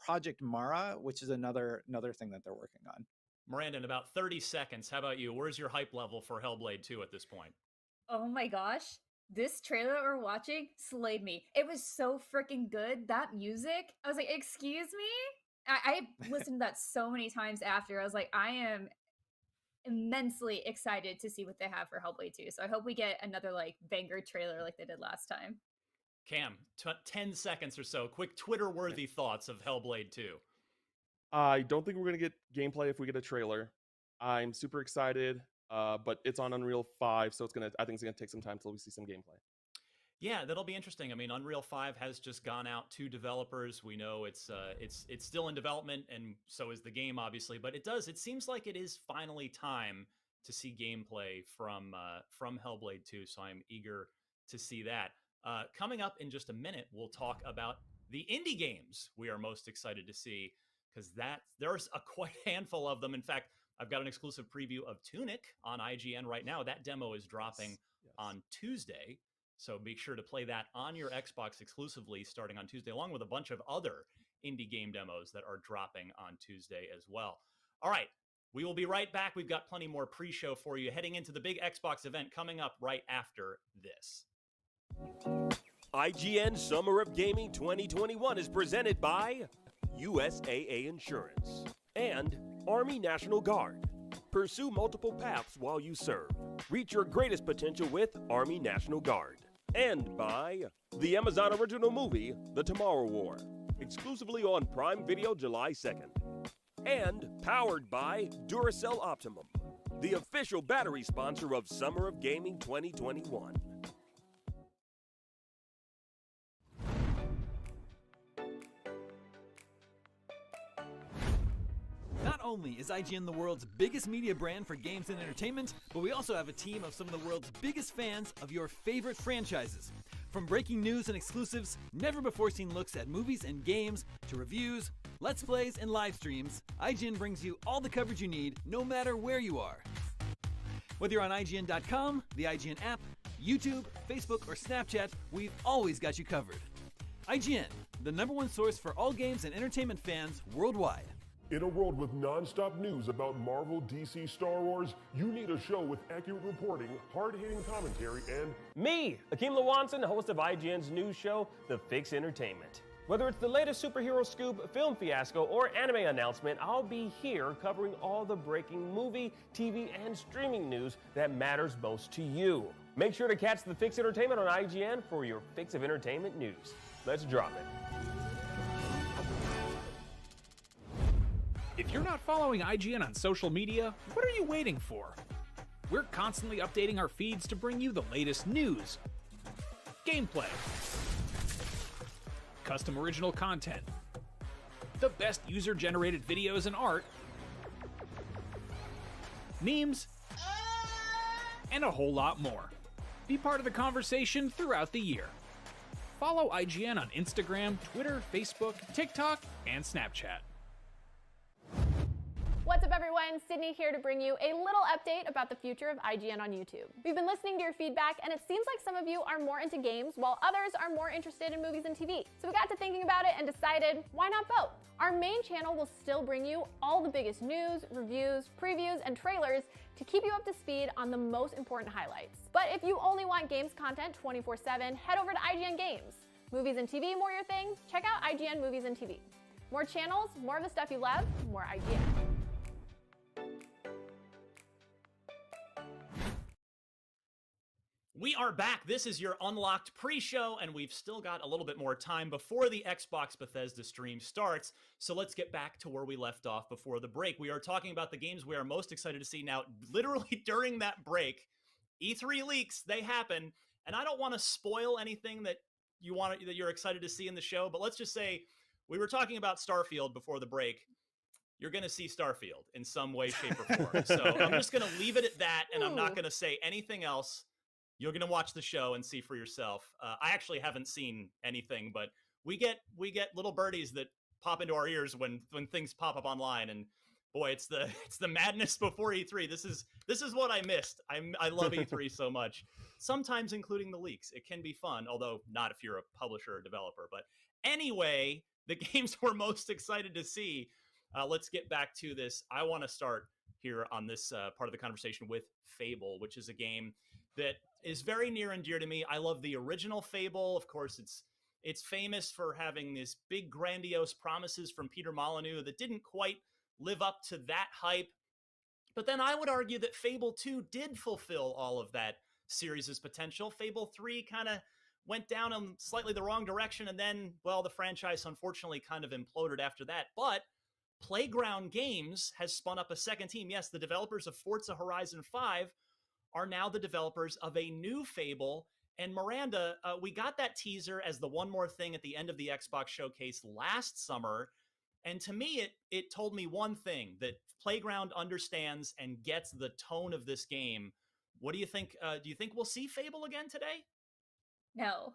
Project Mara, which is another thing that they're working on. Miranda, in about 30 seconds, how about you? Where's your hype level for Hellblade 2 at this point? Oh my gosh. This trailer we're watching slayed me. It was so freaking good. That music, I was like, excuse me? I listened to that so many times after. I was like, I am immensely excited to see what they have for Hellblade 2. So I hope we get another like banger trailer like they did last time. Cam, 10 seconds or so. Quick Twitter-worthy thoughts of Hellblade 2. I don't think we're going to get gameplay if we get a trailer. I'm super excited, but it's on Unreal 5, so I think it's going to take some time till we see some gameplay. Yeah, that'll be interesting. I mean, Unreal 5 has just gone out to developers. We know it's still in development, and so is the game, obviously. But it seems like it is finally time to see gameplay from Hellblade 2. So I'm eager to see that. Coming up in just a minute, we'll talk about the indie games we are most excited to see, because there's a quite handful of them. In fact, I've got an exclusive preview of Tunic on IGN right now. That demo is dropping on Tuesday. So be sure to play that on your Xbox exclusively starting on Tuesday, along with a bunch of other indie game demos that are dropping on Tuesday as well. All right, we will be right back. We've got plenty more pre-show for you heading into the big Xbox event coming up right after this. IGN Summer of Gaming 2021 is presented by USAA Insurance and Army National Guard. Pursue multiple paths while you serve. Reach your greatest potential with Army National Guard. And by the Amazon original movie, The Tomorrow War, exclusively on Prime Video July 2nd. And powered by Duracell Optimum, the official battery sponsor of Summer of Gaming 2021. Not only is IGN the world's biggest media brand for games and entertainment, but we also have a team of some of the world's biggest fans of your favorite franchises. From breaking news and exclusives, never-before-seen looks at movies and games, to reviews, let's plays, and live streams, IGN brings you all the coverage you need, no matter where you are. Whether you're on IGN.com, the IGN app, YouTube, Facebook, or Snapchat, we've always got you covered. IGN, the #1 source for all games and entertainment fans worldwide. In a world with non-stop news about Marvel, DC, Star Wars, you need a show with accurate reporting, hard-hitting commentary, and me, Akeem Lawanson, host of IGN's news show, The Fix Entertainment. Whether it's the latest superhero scoop, film fiasco, or anime announcement, I'll be here covering all the breaking movie, TV, and streaming news that matters most to you. Make sure to catch The Fix Entertainment on IGN for your fix of entertainment news. Let's drop it. If you're not following IGN on social media, what are you waiting for? We're constantly updating our feeds to bring you the latest news, gameplay, custom original content, the best user-generated videos and art, memes, and a whole lot more. Be part of the conversation throughout the year. Follow IGN on Instagram, Twitter, Facebook, TikTok, and Snapchat. What's up, everyone? Sydney here to bring you a little update about the future of IGN on YouTube. We've been listening to your feedback, and it seems like some of you are more into games, while others are more interested in movies and TV. So we got to thinking about it and decided, why not both? Our main channel will still bring you all the biggest news, reviews, previews, and trailers to keep you up to speed on the most important highlights. But if you only want games content 24/7, head over to IGN Games. Movies and TV more your thing? Check out IGN Movies and TV. More channels, more of the stuff you love, more IGN. We are back. This is your Unlocked pre-show, and we've still got a little bit more time before the Xbox Bethesda stream starts. So let's get back to where we left off before the break. We are talking about the games we are most excited to see. Now, literally during that break, E3 leaks, they happen, and I don't want to spoil anything that you're excited to see in the show, but let's just say we were talking about Starfield before the break. You're going to see Starfield in some way, shape, or form. So I'm just going to leave it at that, and I'm not going to say anything else. You're going to watch the show and see for yourself. I actually haven't seen anything, but we get little birdies that pop into our ears when things pop up online, and boy, it's the madness before E3. This is what I missed. I love E3 so much. Sometimes including the leaks. It can be fun, although not if you're a publisher or developer. But anyway, the games we're most excited to see. Let's get back to this. I want to start here on this part of the conversation with Fable, which is a game that is very near and dear to me. I love the original Fable. Of course, it's famous for having these big, grandiose promises from Peter Molyneux that didn't quite live up to that hype. But then I would argue that Fable 2 did fulfill all of that series' potential. Fable 3 kind of went down in slightly the wrong direction, and then, well, the franchise unfortunately kind of imploded after that. But Playground Games has spun up a second team. Yes, the developers of Forza Horizon 5 are now the developers of a new Fable. And Miranda, we got that teaser as the one more thing at the end of the Xbox showcase last summer. And to me, it told me one thing, that Playground understands and gets the tone of this game. What do you think? Do you think we'll see Fable again today? No.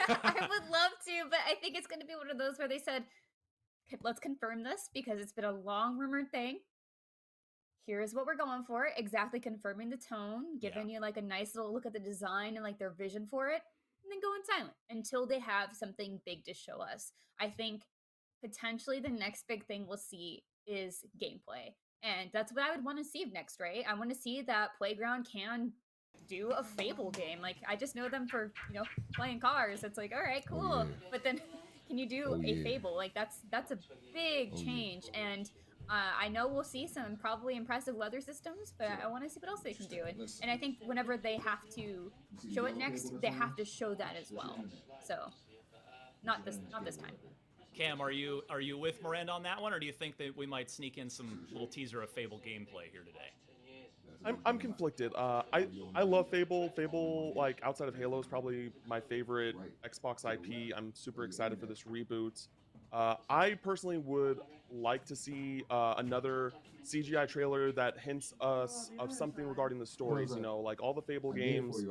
I would love to, but I think it's going to be one of those where they said, let's confirm this because it's been a long rumored thing. Here's what we're going for, exactly confirming the tone, giving you like a nice little look at the design and like their vision for it, and then going silent until they have something big to show us. I think potentially the next big thing we'll see is gameplay. And that's what I would want to see next, right? I want to see that Playground can do a Fable game. Like, I just know them for, playing cars. It's like, all right, cool. But then can you do a Fable? Like, that's a big change. And I know we'll see some probably impressive weather systems, but I want to see what else they can do. And I think whenever they have to show it next, they have to show that as well. So, not this time. Cam, are you with Miranda on that one, or do you think that we might sneak in some little teaser of Fable gameplay here today? I'm conflicted. I love Fable. Fable, like, outside of Halo, is probably my favorite Xbox IP. I'm super excited for this reboot. I personally would like to see another CGI trailer that hints us of something regarding the stories. Like all the Fable games,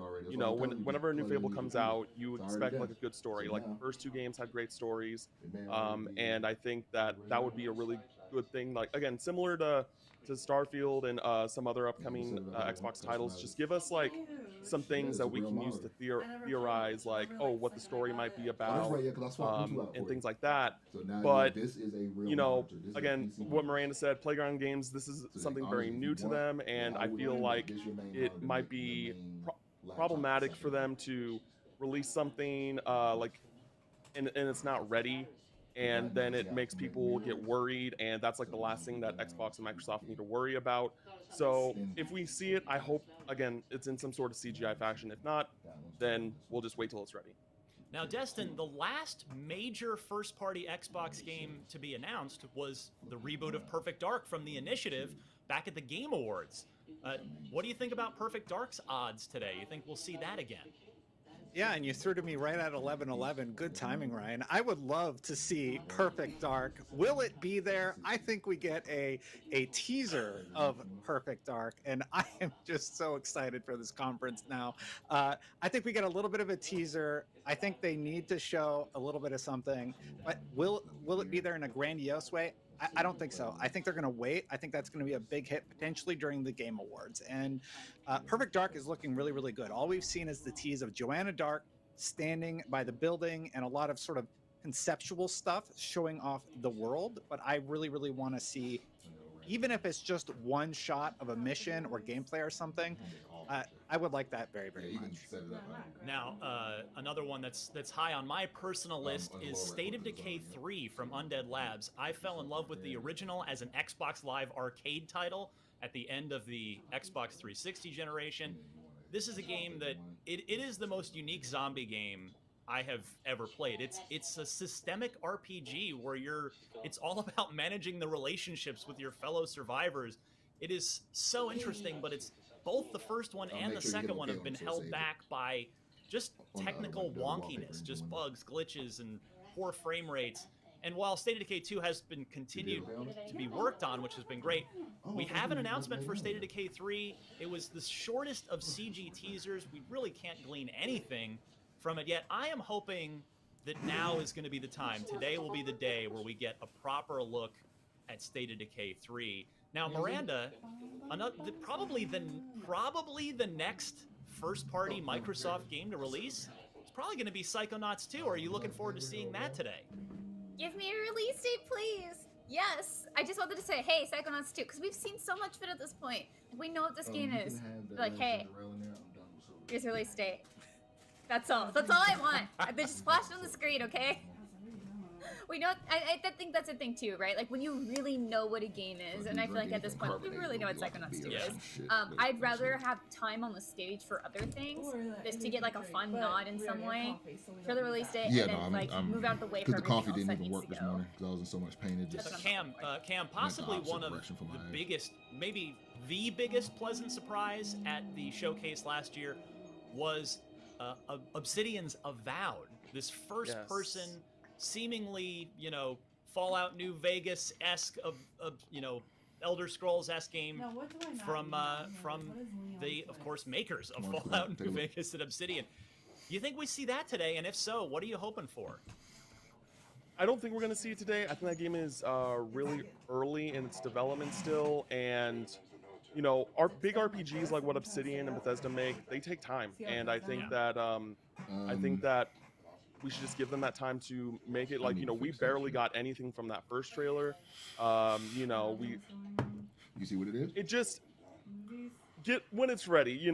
whenever a new Fable comes out, you expect like a good story. Like the first two games had great stories, and I think that would be a really good thing. Like, again, similar to Starfield and some other upcoming Xbox titles, just give us like some things that we can use to theorize, like, what the story might be about, and things like that. But again, what Miranda said, Playground Games, this is something very new to them, and I feel like it might be problematic for them to release something and it's not ready. And then it makes people get worried, and that's like the last thing that Xbox and Microsoft need to worry about. So if we see it, I hope, again, it's in some sort of CGI fashion. If not, then we'll just wait till it's ready. Now, Destin, the last major first-party Xbox game to be announced was the reboot of Perfect Dark from the Initiative back at the Game Awards. What do you think about Perfect Dark's odds today? You think we'll see that again? Yeah, and you threw to me right at 11:11. Good timing, Ryan. I would love to see Perfect Dark. Will it be there? I think we get a teaser of Perfect Dark, and I am just so excited for this conference now. I think we get a little bit of a teaser. I think they need to show a little bit of something, but will it be there in a grandiose way? I don't think so. I think they're going to wait. I think that's going to be a big hit potentially during the Game Awards. And Perfect Dark is looking really, really good. All we've seen is the tease of Joanna Dark standing by the building and a lot of sort of conceptual stuff showing off the world. But I really, really want to see, even if it's just one shot of a mission or gameplay or something, I would like that very, very much. Now, another one that's high on my personal list is State of Decay 3 from Undead Labs. I fell in love with the original as an Xbox Live Arcade title at the end of the Xbox 360 generation. This is a game that it is the most unique zombie game I have ever played. It's a systemic RPG where it's all about managing the relationships with your fellow survivors. It is so interesting, but it's both the first one and the second one have been held back by just technical wonkiness, just bugs, glitches, and poor frame rates. And while State of Decay 2 has been continued to be worked on, which has been great, we have an announcement for State of Decay 3. It was the shortest of CG teasers. We really can't glean anything from it yet. I am hoping that now is going to be the time. Today will be the day where we get a proper look at State of Decay 3. Now, Miranda, probably the next first-party Microsoft game to release is probably going to be Psychonauts 2. Are you looking forward to seeing that today? Give me a release date, please. Yes. I just wanted to say, hey, Psychonauts 2, because we've seen so much of it at this point. We know what this game is. Like, hey, here's your release date. That's all. That's all I want. They just flashed on the screen, okay? We know. I think that's a thing too, right? Like when you really know what a game is, and I feel like at this point we really know what Psychonauts 2 is. I'd rather have time on the stage for other things, just to get like a fun nod in some way for the release date, and then move out of the way for everything else. Because the coffee didn't even work this morning because I was in so much pain. It just Cam, possibly one of the biggest, maybe the biggest pleasant surprise at the showcase last year was Obsidian's Avowed. This first-person. Seemingly, Fallout New Vegas-esque of Elder Scrolls-esque game from the, of course, makers of Fallout New Vegas and Obsidian. You think we see that today? And if so, what are you hoping for? I don't think we're going to see it today. I think that game is really early in its development still, and our big RPGs like what Obsidian and Bethesda make, they take time, and I think that we should just give them that time to make it. Like, we barely got anything from that first trailer. You see what it is? It just get when it's ready.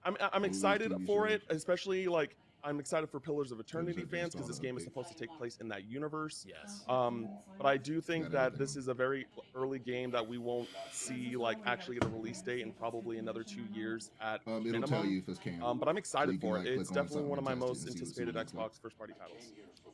I'm excited for it, especially like I'm excited for Pillars of Eternity fans because this game is supposed to take place in that universe. Yes. But I do think that this is a very early game that we won't see like actually get a release date in probably another 2 years at minimum. It'll tell you if it's Cam. But I'm excited for it. Like, it's definitely one of my most anticipated Xbox first-party titles.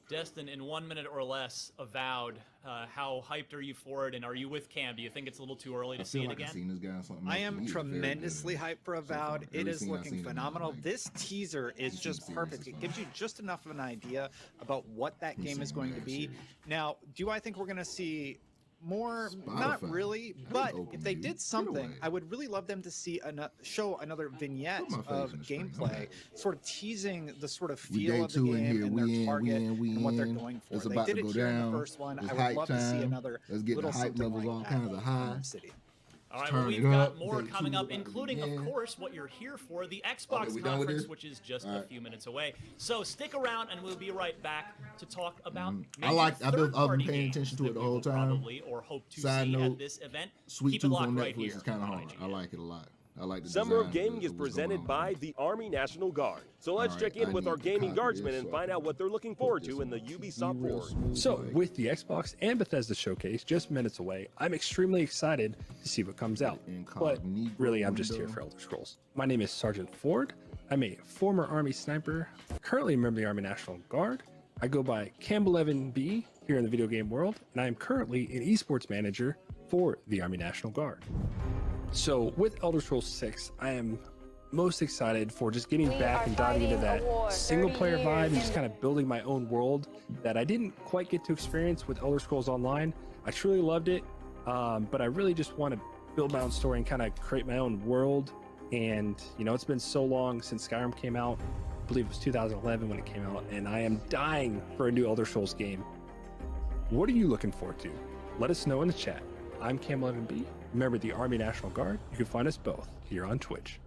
Destin, in 1 minute or less, Avowed. How hyped are you for it, and are you with Cam? Do you think it's a little too early to see it again? I've seen this guy something I am tremendously hyped for Avowed. It is looking phenomenal. This teaser is just perfect. It gives you just enough of an idea about what that game is going to be. Now, do I think we're going to see more? Not really, but if they did something, I would really love them to see show another vignette of gameplay, sort of teasing the sort of feel of the game and their target and what they're going for. They did it here in the first one. I would love to see another little something like that kinds of high. City. All right, well, we've got more coming up, including, of course, what you're here for, the Xbox conference, which is just a few minutes away. So stick around, and we'll be right back to talk about I've been paying attention to it the whole time. Probably or hope to Side see note, at this event. Sweet Keep Tooth it locked on right Netflix here. is kind of hard. I like it a lot. I like the Summer of design Gaming is what's going presented on. by the Army National Guard. So let's check in with our gaming guardsmen and find out what they're looking forward to in the Ubisoft Forward. So, with the Xbox and Bethesda showcase just minutes away, I'm extremely excited to see what comes out. But really, I'm just here for Elder Scrolls. My name is Sergeant Ford. I'm a former Army sniper, currently a member of the Army National Guard. I go by Campbell Evan B here in the video game world, and I am currently an esports manager for the Army National Guard. So with Elder Scrolls 6, I am most excited for just getting back and diving into that single player vibe and just kind of building my own world that I didn't quite get to experience with Elder Scrolls Online. I truly loved it, but I really just want to build my own story and kind of create my own world. And, you know, it's been so long since Skyrim came out. I believe it was 2011 when it came out, and I am dying for a new Elder Scrolls game. What are you looking forward to? Let us know in the chat. I'm Cam11B, member of the Army National Guard. You can find us both here on Twitch.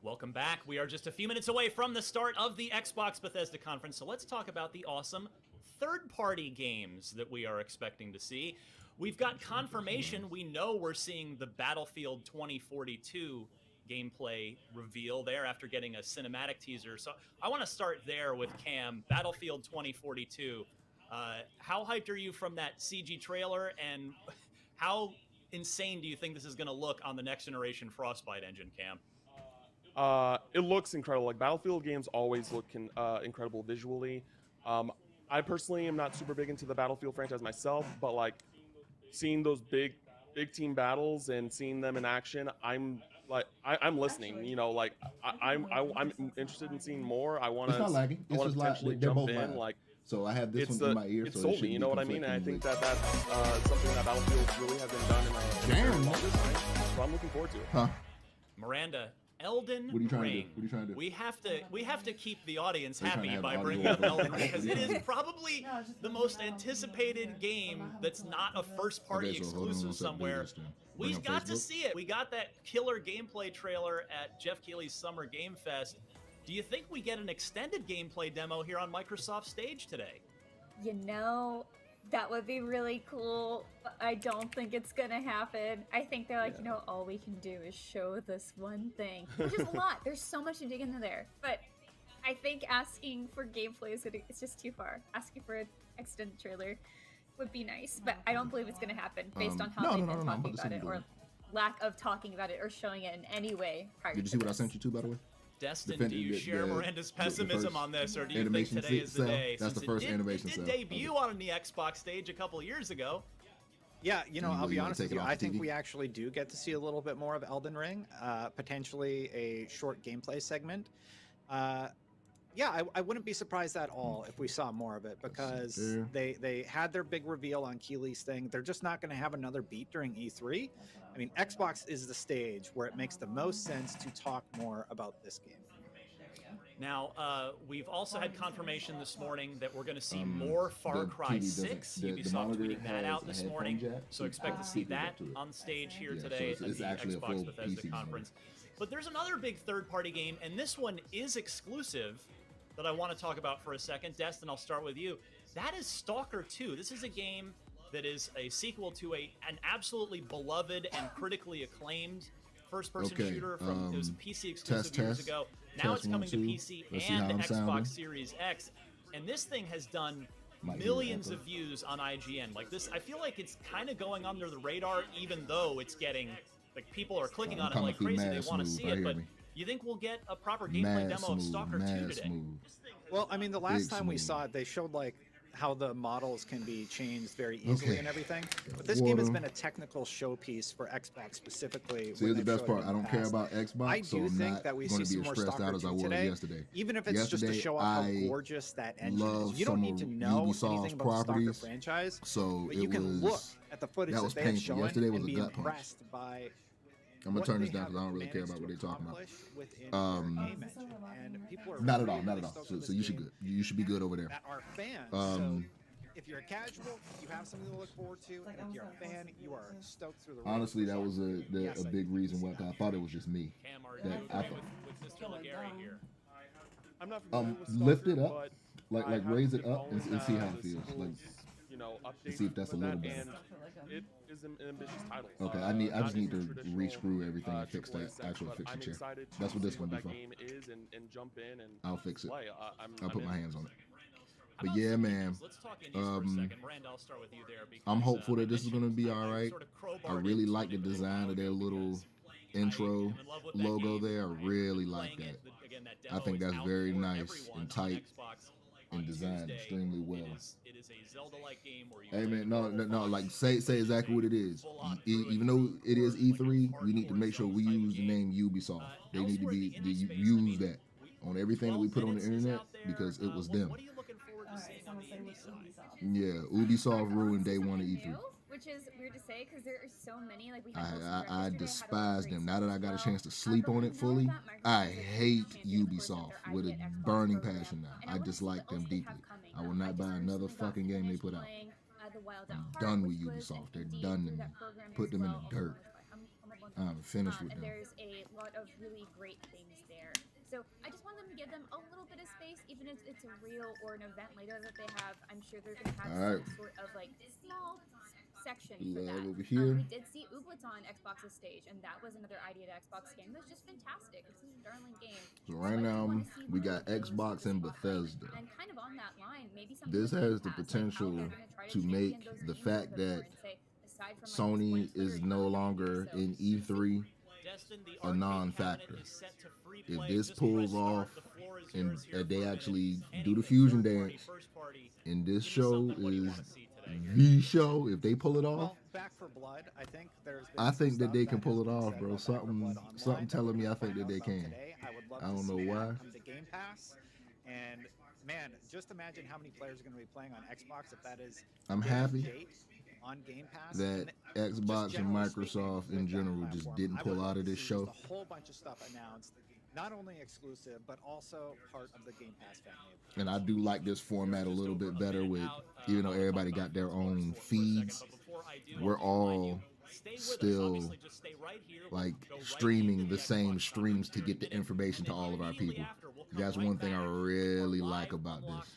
Welcome back. We are just a few minutes away from the start of the Xbox Bethesda conference, so let's talk about the awesome third-party games that we are expecting to see. We've got confirmation. We know we're seeing the Battlefield 2042 gameplay reveal there after getting a cinematic teaser. So I want to start there with Cam. Battlefield 2042. How hyped are you from that CG trailer, and how insane do you think this is going to look on the next generation Frostbite engine, Cam? It looks incredible. Like, Battlefield games always look incredible visually. I personally am not super big into the Battlefield franchise myself, but like seeing those big team battles and seeing them in action, I'm listening. You know, like I'm interested in seeing more. I want to. It's not lagging. It's just potentially they're jump both in. live. Like, so I have this one in my ear. It so sold me. You know what I mean? And I think that's something that Battlefield really has been done in a very long time. So I'm looking forward to it. Huh? Miranda, Elden What are you trying Ring. to do? What are you trying to do? We have to keep the audience Are you trying to happy have by audio bringing up over? Elden Ring, because it is probably the most anticipated game that's not a first-party Okay, so hold on exclusive one second, somewhere. this then. We Bring up got to Facebook? see it. We got that killer gameplay trailer at Jeff Keighley's Summer Game Fest. Do you think we get an extended gameplay demo here on Microsoft Stage today? You know, that would be really cool, but I don't think it's gonna happen. I think they're like, you know, all we can do is show this one thing, which is a lot. There's so much to dig into there. But I think asking for gameplay it's just too far. Asking for an extended trailer would be nice, but I don't believe it's gonna happen based on how they've been talking about it, or lack of talking about it, or showing it in any way prior Did you to see what I this. sent you to, by the way? Destin, do you share Miranda's pessimism on this, or do you think animation today is the cell? day? That's the Since first it animation did cell. debut on the Xbox stage a couple years ago. Yeah, you know, You I'll be wanna honest take with it you. off I the think TV? we actually do get to see a little bit more of Elden Ring, potentially a short gameplay segment. Yeah, I wouldn't be surprised at all if we saw more of it, because Yeah. they had their big reveal on Keighley's thing. They're just not going to have another beat during E3. I mean, Xbox is the stage where it makes the most sense to talk more about this game. Now, we've also had confirmation this morning that we're going to see more Far the Cry TV doesn't- 6. the Ubisoft monitor tweeting that has out a this headphone morning, jack, so so expect to it's see speakers that up to it. on stage here Yeah, so today it's at the actually a Xbox full Bethesda PC conference. But there's another big third-party game, and this one is exclusive, that I want to talk about for a second. Destin, I'll start with you. That is Stalker 2. This is a game that is a sequel to an absolutely beloved and critically acclaimed first-person Okay, shooter from it was a PC exclusive years test. ago. Now Test it's coming 1, 2. to PC Let's see and how I'm Xbox sounding. Series X, and this thing has done Might hear millions echo. of views on IGN. Like this, I feel like it's kind of going under the radar, even though it's getting like people are clicking I'm on it coming like through crazy. They mad want to smooth, see I it, hear but me. you think we'll get a proper gameplay Mad demo of smooth, Stalker 2 mad today? smooth. Well, I mean, the last Big time we smooth. saw it, they showed like how the models can be changed very easily Okay. and everything. But this game has Water. been a technical showpiece for Xbox specifically. See, when here's the they've best showed part. it in I the don't care past. about Xbox, I so do I'm think not that we going see to be some as more stressed Stalker out as I 2 was today, yesterday. even if it's just to show off how I gorgeous that engine love is. You don't some need to of know Ubisoft's anything about the Stalker properties, franchise, so but you it can was look at the footage that was they have painful. shown Yesterday was and a be gut punch. impressed by I'm gonna what turn this they down have because I don't really care about managed what to they're talking accomplish within about. their game engine. And people are Not at all, really, not really at all. stoked So, with so this you should game good. You should be good over there. that are fans. Um, So if you're a casual, you have something to look forward to. And if you're a fan, you are stoked through the roof. Honestly, that was Yes, a I big do. reason why I thought it was just me. Cam, are That you I agree with Mr. Legary here? I'm not familiar with Stalker, lift it up, but like I have raise been it up and following, see how it the feels. Like, school's, you know, and updates see if that's a with little that, better. and it is an ambitious title. Okay, I Not just need your to traditional, re-screw everything and fix AAA that sense, actual but fix the I'm chair. excited to That's what this see gonna be that for. game is and jump in and I'll fix it. play. I'll put my hands on it. How But about yeah, some man. indies? Let's talk indies for a second. Miranda, I'll start with you there. I'm because, hopeful that this is gonna be all right. sort of I crowbarred really into like the it because design of their little I intro am in love with that logo game. there. I really like Playing that. it, again, that I demo think is that's out very for nice everyone and on tight. Xbox. and designed extremely well. It is a Zelda-like game where you Hey man, no, like say exactly what it is. Even though it is E3, we need to make sure we use the name Ubisoft. They need to be use that on everything that we put on the internet because it was them. Yeah, Ubisoft ruined day one of E3. Which is weird to say because there are so many. Like we I despise them. Now that I got a chance to sleep on it fully, I hate Ubisoft with a burning passion now. I dislike them deeply. I will not buy another fucking game they put out. I'm done with Ubisoft. They're done to me. Put them in the dirt. I'm finished with them. There's a lot of really great things there. So I just want them to give them a little bit of space, even if it's a reel or an event later that they have. I'm sure they're going to have some sort of like small section for that. Over here. We did see Ooblets on Xbox's stage, and that was another idea to Xbox game. It was just fantastic. It's a darling game. So right now we got Xbox and Bethesda. And kind of on that line, maybe something this has the potential to make the fact that Sony is no longer in E3 a non-factor. If this pulls off and they actually do the fusion dance and this show is the show, if they pull it off, Back 4 Blood, I think that they can pull it off, bro. Something telling me I think that they can. I don't know why. Come to Game Pass, and man, just imagine how many players are going to be playing on Xbox if that is. I'm happy on Game Pass that Xbox and Microsoft in general just didn't pull out of this show. A whole bunch of stuff announced, not only exclusive but also part of the Game Pass family. And I do like this format a little bit better with, even though everybody got their own feeds, we're all still like streaming the same streams to get the information to all of our people. That's one thing I really like about this.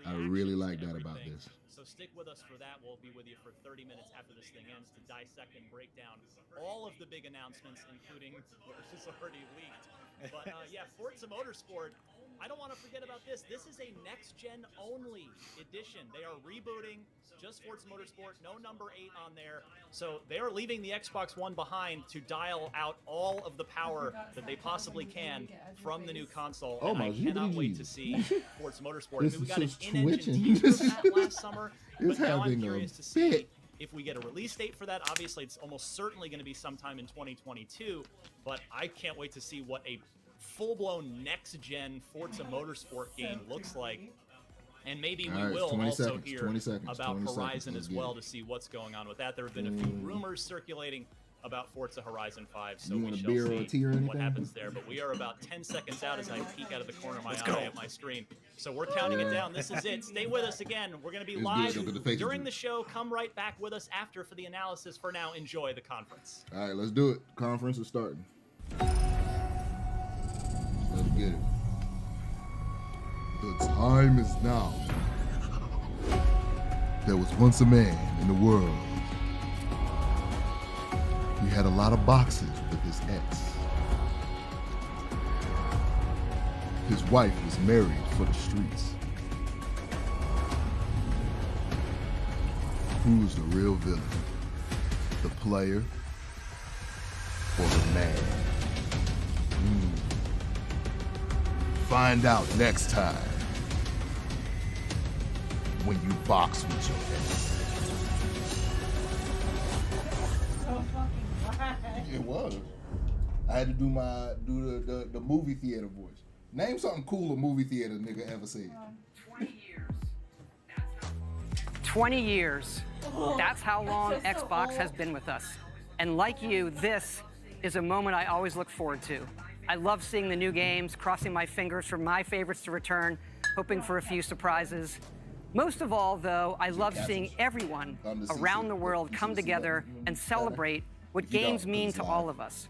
I really like that about this. So stick with us for that. We'll be with you for 30 minutes after this thing ends to dissect and break down all of the big announcements, including what is already leaked. But yeah, Forza Motorsport, I don't want to forget about this. This is a next-gen only edition. They are rebooting just Forza Motorsport, no number 8 on there. So they are leaving the Xbox One behind to dial out all of the power that they possibly can from the new console. Oh, and I cannot wait to see Forza Motorsport. This I mean, we got is an in-engine twitching. teaser for that last summer, It's but now I'm having a curious to see fit. if we get a release date for that. Obviously, it's almost certainly going to be sometime in 2022, but I can't wait to see what a full-blown next-gen Forza Motorsport game looks like. And maybe we will also hear about Horizon as well to see what's going on with that. There have been a few rumors circulating about Forza Horizon 5, so we shall see what happens there. But we are about 10 seconds out as I peek out of the corner of my eye at my screen. So we're counting it down. This is it. Stay with us again. We're going to be live during the show. Come right back with us after for the analysis. For now, enjoy the conference. All right, let's do it. Conference is starting. Let's get it. The time is now. There was once a man in the world. He had a lot of boxes with his ex. His wife was married for the streets. Who's the real villain? The player or the man? Find out next time when you box with your ex. It was. I had to do the movie theater voice. Name something cool a movie theater nigga ever said. 20 years. That's how long Xbox has been with us. And like you, this is a moment I always look forward to. I love seeing the new games, crossing my fingers for my favorites to return, hoping for a few surprises. Most of all, though, I love seeing everyone around the world come together and celebrate what games mean to all of us.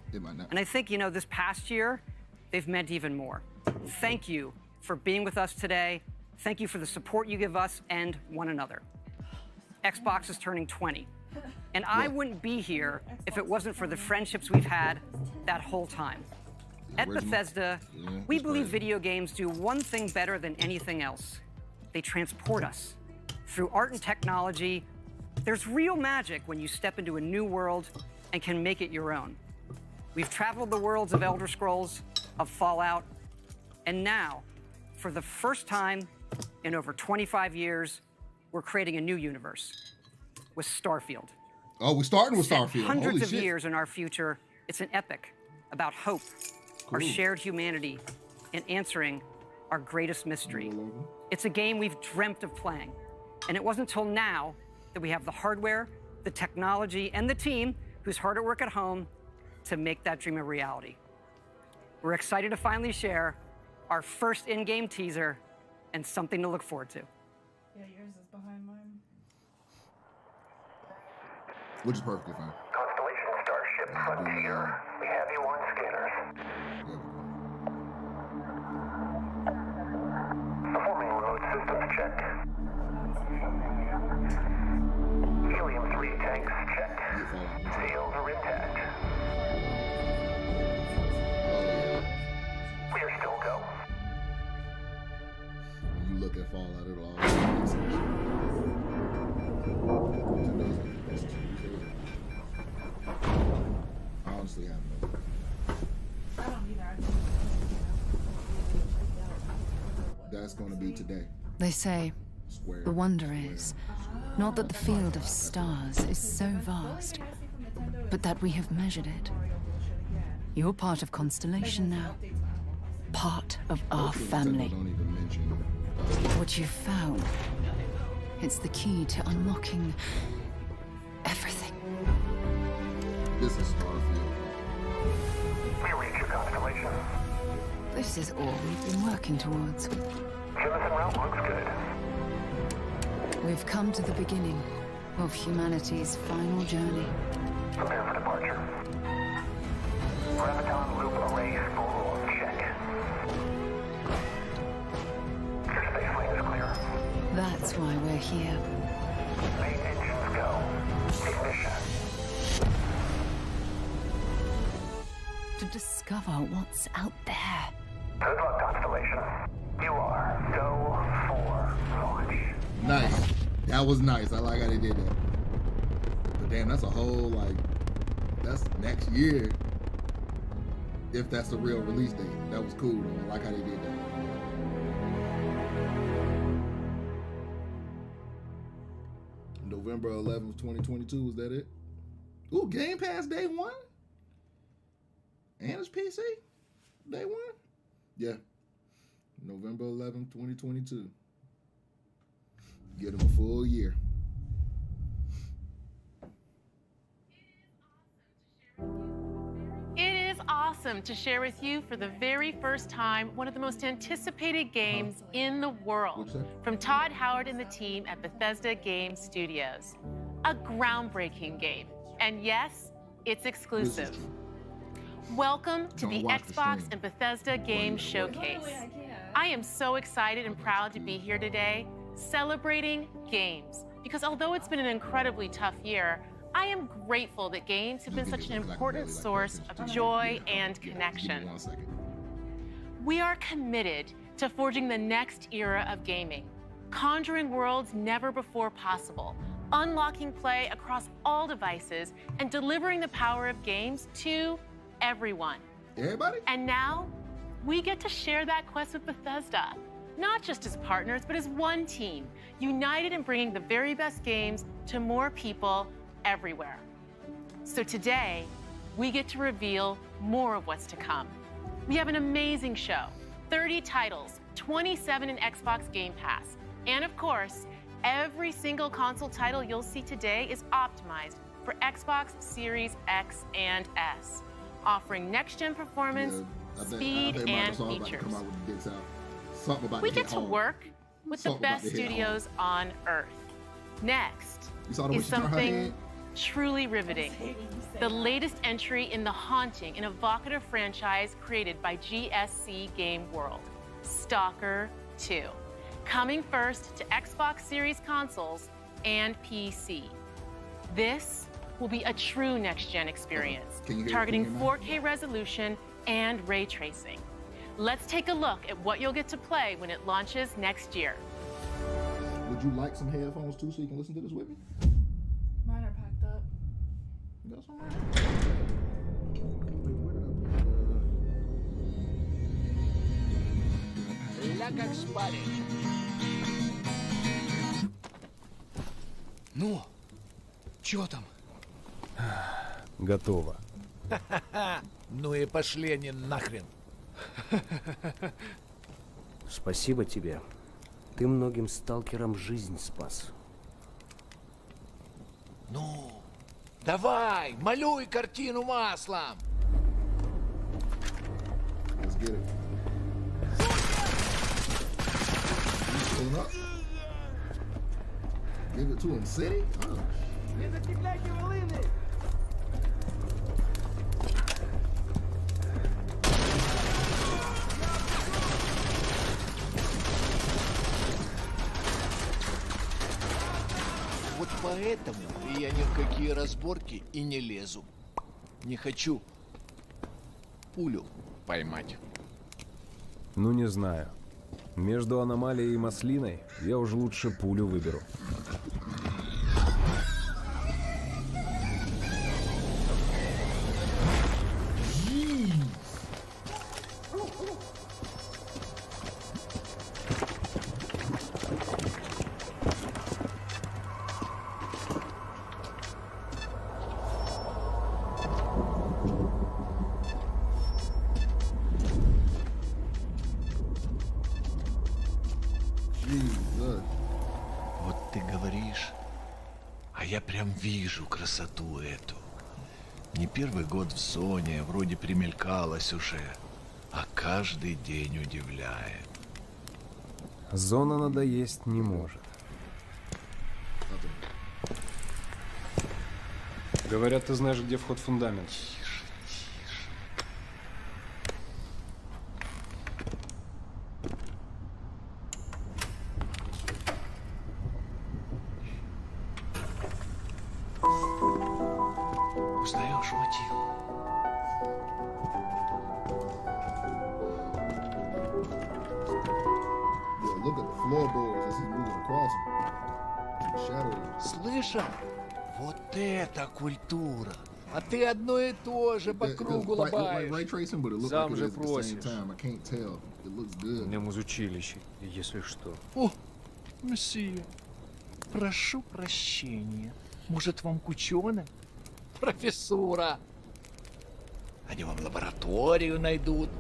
And I think, this past year, they've meant even more. Thank you for being with us today. Thank you for the support you give us and one another. Xbox is turning 20. And I wouldn't be here if it wasn't for the friendships we've had that whole time. At Bethesda, we believe video games do one thing better than anything else. They transport us. Through art and technology, there's real magic when you step into a new world and can make it your own. We've traveled the worlds of Elder Scrolls, of Fallout, and now, for the first time, In over 25 years, we're creating a new universe with Starfield. Oh, we're starting with Set Starfield. Hundreds Holy of shit. years in our future, it's an epic about hope, our Cool. shared humanity, and answering our greatest mystery. It's a game we've dreamt of playing. And it wasn't until now that we have the hardware, the technology, and the team who's hard at work at home to make that dream a reality. We're excited to finally share our first in-game teaser and something to look forward to. Yeah, yours is behind mine. Which is perfectly fine. Constellation Starship Frontier. We have you on scanners. Performing remote systems check. Helium-3 tanks checked. Seals are intact. We are still go. When you look at Fallout, it'll always make sense. I honestly have no. I don't either. That's going to be today. They say Square. the wonder is not that the field of stars is so vast, but that we have measured it. You're part of Constellation now, part of our family. What you've found, it's the key to unlocking everything. This is Starfield. We reach your constellation. This is all we've been working towards. Jemison route looks good. We've come to the beginning of humanity's final journey. Prepare for departure. Graviton loop array full check. Your space lane is clear. That's why we're here. Main engines go. Ignition. To discover what's out there. Good luck, Constellation. You are go for launch. Nice. That was nice. I like how they did that. But damn, that's a whole, like, that's next year. If that's the real release date. That was cool, though. I like how they did that. November 11th, 2022, is that it? Ooh, Game Pass day one? And it's PC? Day one? Yeah. November 11th, 2022. Get them a full year. It is awesome to share with you for the very first time one of the most anticipated games in the world from Todd Howard and the team at Bethesda Game Studios. A groundbreaking game. And yes, it's exclusive. Welcome to the Xbox and Bethesda Game Showcase. I am so excited and proud to be here today celebrating games. Because although it's been an incredibly tough year, I am grateful that games have been such an important source of joy and connection. We are committed to forging the next era of gaming, conjuring worlds never before possible, unlocking play across all devices, and delivering the power of games to everyone. Everybody? And now, we get to share that quest with Bethesda, not just as partners, but as one team, united in bringing the very best games to more people everywhere. So today, we get to reveal more of what's to come. We have an amazing show, 30 titles, 27 in Xbox Game Pass, and of course, every single console title you'll see today is optimized for Xbox Series X and S, offering next-gen performance, speed, and features. We get to work with the best studios on Earth. Next is something truly riveting. The latest entry in the haunting and evocative franchise created by GSC Game World, Stalker 2. Coming first to Xbox Series consoles and PC. This will be a true next-gen experience, targeting 4K resolution and ray tracing. Let's take a look at what you'll get to play when it launches next year. Would you like some headphones too so you can listen to this with me? Mine are packed up. That's all right. Lagak Spotted. Ну, чё там? Готово. Ну и пошли они нахрен. Спасибо тебе. Ты многим сталкерам жизнь спас. Ну, давай, малюй картину маслом. Let's get it. Give it to him, city? Oh. Вот поэтому я ни в какие разборки и не лезу. Не хочу пулю поймать. Ну, не знаю. Между аномалией и маслиной я уж лучше пулю выберу. Вот ты говоришь, а я прям вижу красоту эту. Не первый год в зоне, вроде примелькалась уже, а каждый день удивляет. Зона надоесть не может. Говорят, ты знаешь, где вход в фундамент. Узнаешь мотив? Yo, look at the floorboards as he's moving across them. The shadow. Слышал? Вот это культура! А ты одно и то же по кругу лобаешь. Сам же просишь. В Немузучилище, если что. О, месье, прошу прощения. Может, вам к ученым? Профессура. Они вам лабораторию найдут.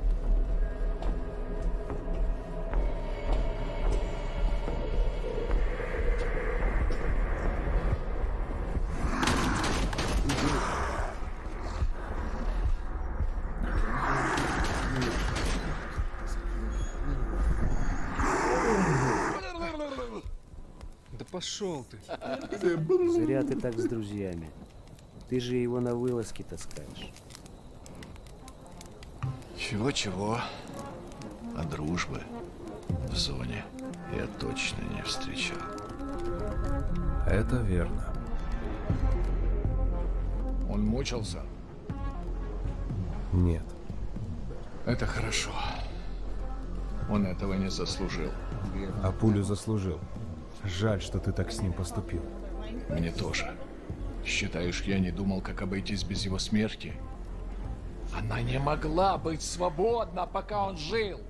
Да пошел ты. Зря ты так с друзьями. Ты же его на вылазки таскаешь. Чего-чего, а дружбы в зоне я точно не встречал. Это верно. Он мучился? Нет. Это хорошо. Он этого не заслужил. А пулю заслужил. Жаль, что ты так с ним поступил. Мне тоже. Считаешь, я не думал, как обойтись без его смерти? Она не могла быть свободна, пока он жил.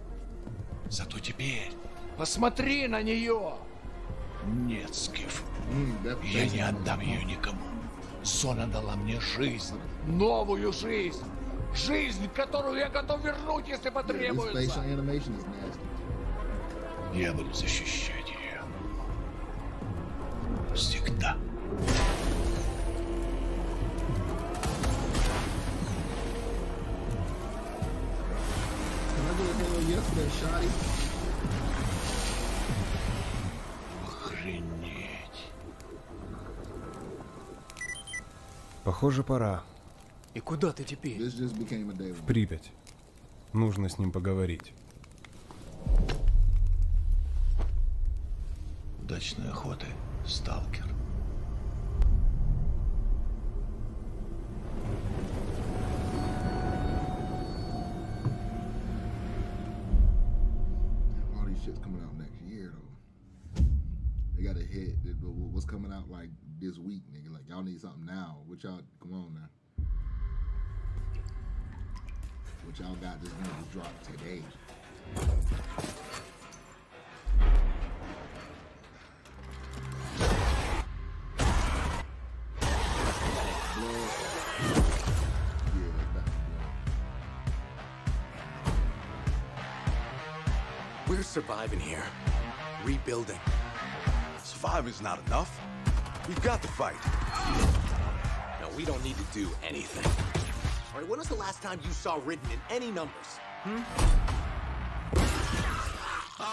Зато теперь посмотри на нее. Нет, Скиф, я не отдам ее никому. Зона дала мне жизнь, новую жизнь. Жизнь, которую я готов вернуть, если потребуется. Я буду защищать ее. Всегда. Охренеть. Похоже, пора. И куда ты теперь? В Припять. Нужно с ним поговорить. Удачной охоты, сталкер. All these shit's coming out next year, though. They got a hit. What's coming out like this week, nigga? Like, y'all need something now. What y'all, come on now. What y'all got this movie drop today? We're surviving here. Rebuilding. Surviving's not enough. We've got to fight. No, we don't need to do anything. All right, when was the last time you saw written in any numbers? All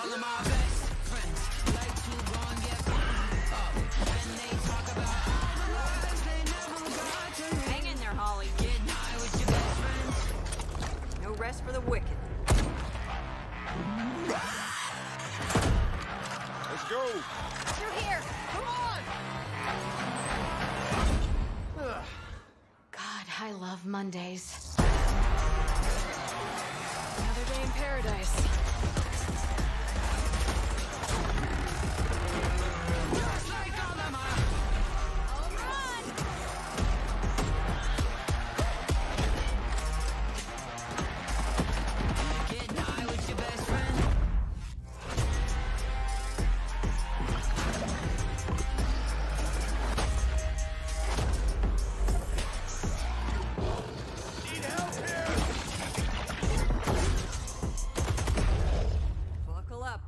of my best friends like to go and get fucked up. And they talk about all the things they never got to me. Hang in there, Holly. Get high with your best friends. No rest for the wicked. Let's go. Through here. Come on. God, I love Mondays. Another day in paradise.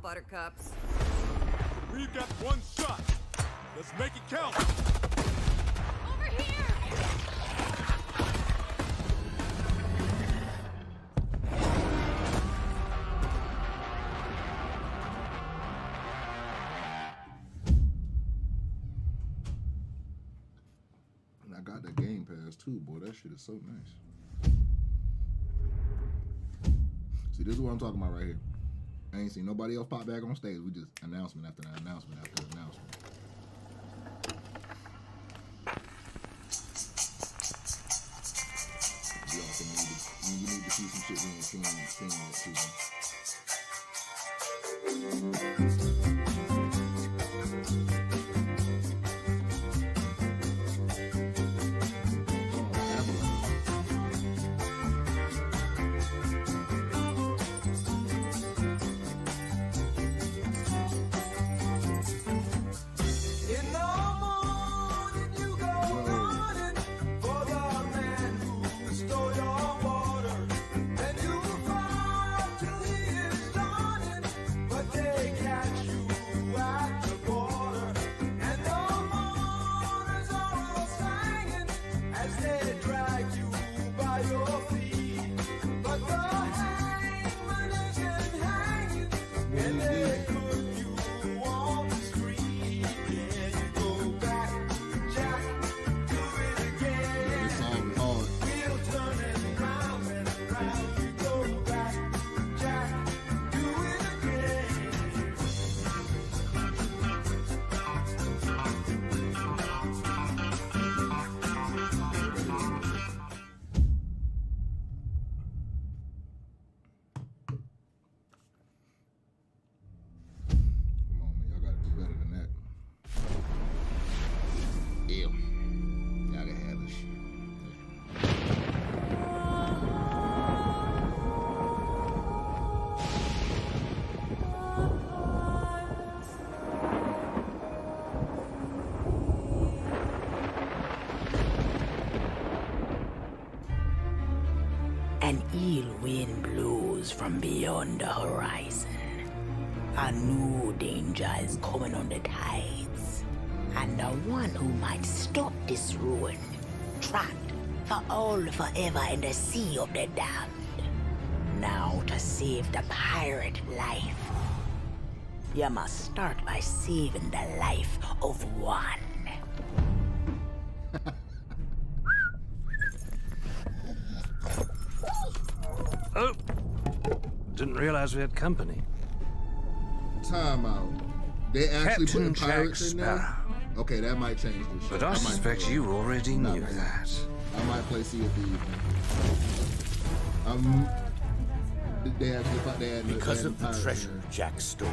Buttercups. We've got one shot. Let's make it count. Over here! And I got that Game Pass too, boy. That shit is so nice. See, this is what I'm talking about right here. I ain't seen nobody else pop back on stage. We just announcement after announcement after announcement. You also need to see some shit we ain't seen yet too. An ill wind blows from beyond the horizon. A new danger is coming on the tides. And the one who might stop this ruin, trapped for all forever in the sea of the damned. Now to save the pirate life, you must start by saving the life of one. Oh, didn't realize we had company. Time out. They actually Captain put the pirates Jack in there? Sparrow. Okay, that might change the show. But I suspect you already knew that. I might play Sea of Thieves. They had Because of the treasure Jack stole,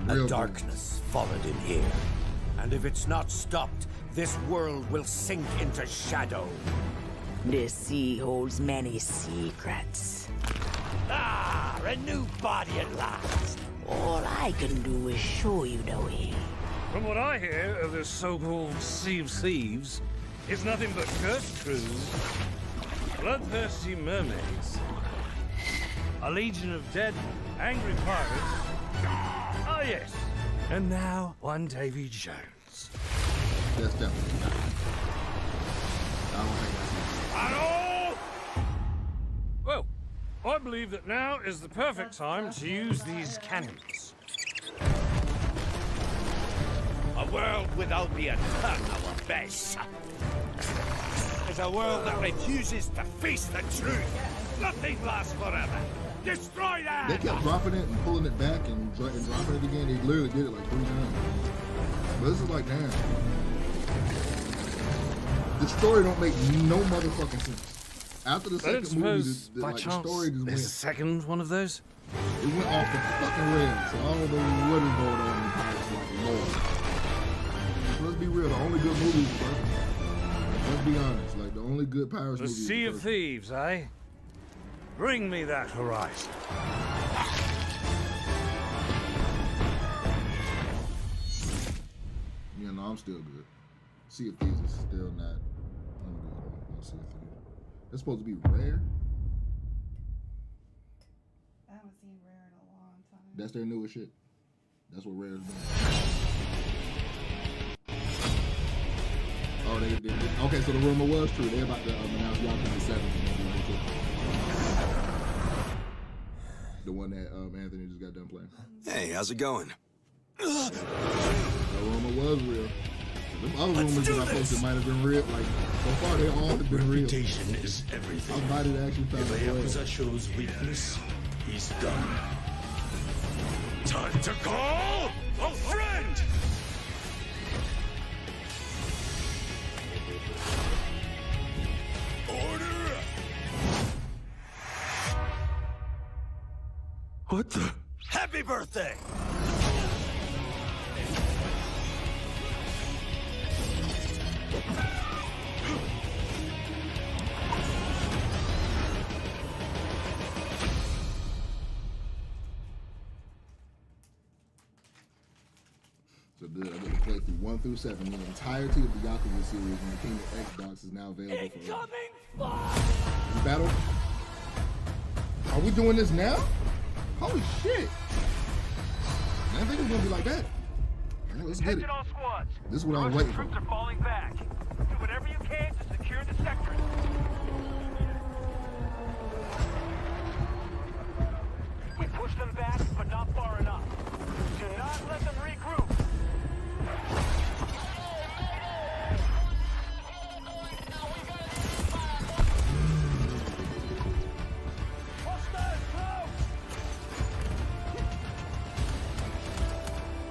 a darkness followed him here. And if it's not stopped, this world will sink into shadow. This sea holds many secrets. Ah, a new body at last. All I can do is show you the way. From what I hear of this so-called Sea of Thieves, it's nothing but cursed crews, bloodthirsty mermaids, a legion of dead, angry pirates, yes. And now, one Davy Jones. That's definitely not. I don't think that's it. Well, I believe that now is the perfect time to use these cannons. A world without the eternal abyss is a world that refuses to face the truth. Nothing lasts forever. Destroy that! They kept dropping it and pulling it back and dropping it again. They literally did it like 3 times. But this is like, damn. The story don't make no motherfucking sense. After the second movie, by the chance, story just there's a went. second one of those? It went off the fucking rails. So I don't know what is going on in Pirates like Lord. Let's be real, the only good movies, bro. Let's be honest, like the only good Pirates The movie. Sea of Thieves, eh? Bring me that horizon. Yeah, no, I'm still good. Sea of Thieves is still not. I'm good on Sea of Thieves. It's supposed to be rare. I haven't seen Rare in a long time. That's their newest shit. That's what Rare's doing. Oh, they okay. So the rumor was true. They're about to announce Yakuza 7. The one that Anthony just got done playing. Hey, how's it going? The rumor was real. Them other rumors that I posted might have been real. Like so far, they all have been real. Reputation is everything. I'm about to actually found If a a way. Yakuza shows weakness, he's done. Time to call a friend! Order! What the? Happy birthday! So good. I did a playthrough 1 through 7. The entirety of the Yakuza series when it came to Xbox is now available for you battle? Are we doing this now? Holy shit! I didn't think it was gonna be like that. All right, let's get it. Attention all squads. This is what I was waiting for. Troops are falling back. Do whatever you can to secure the sector. We push them back, but not far enough. Do not let them regroup.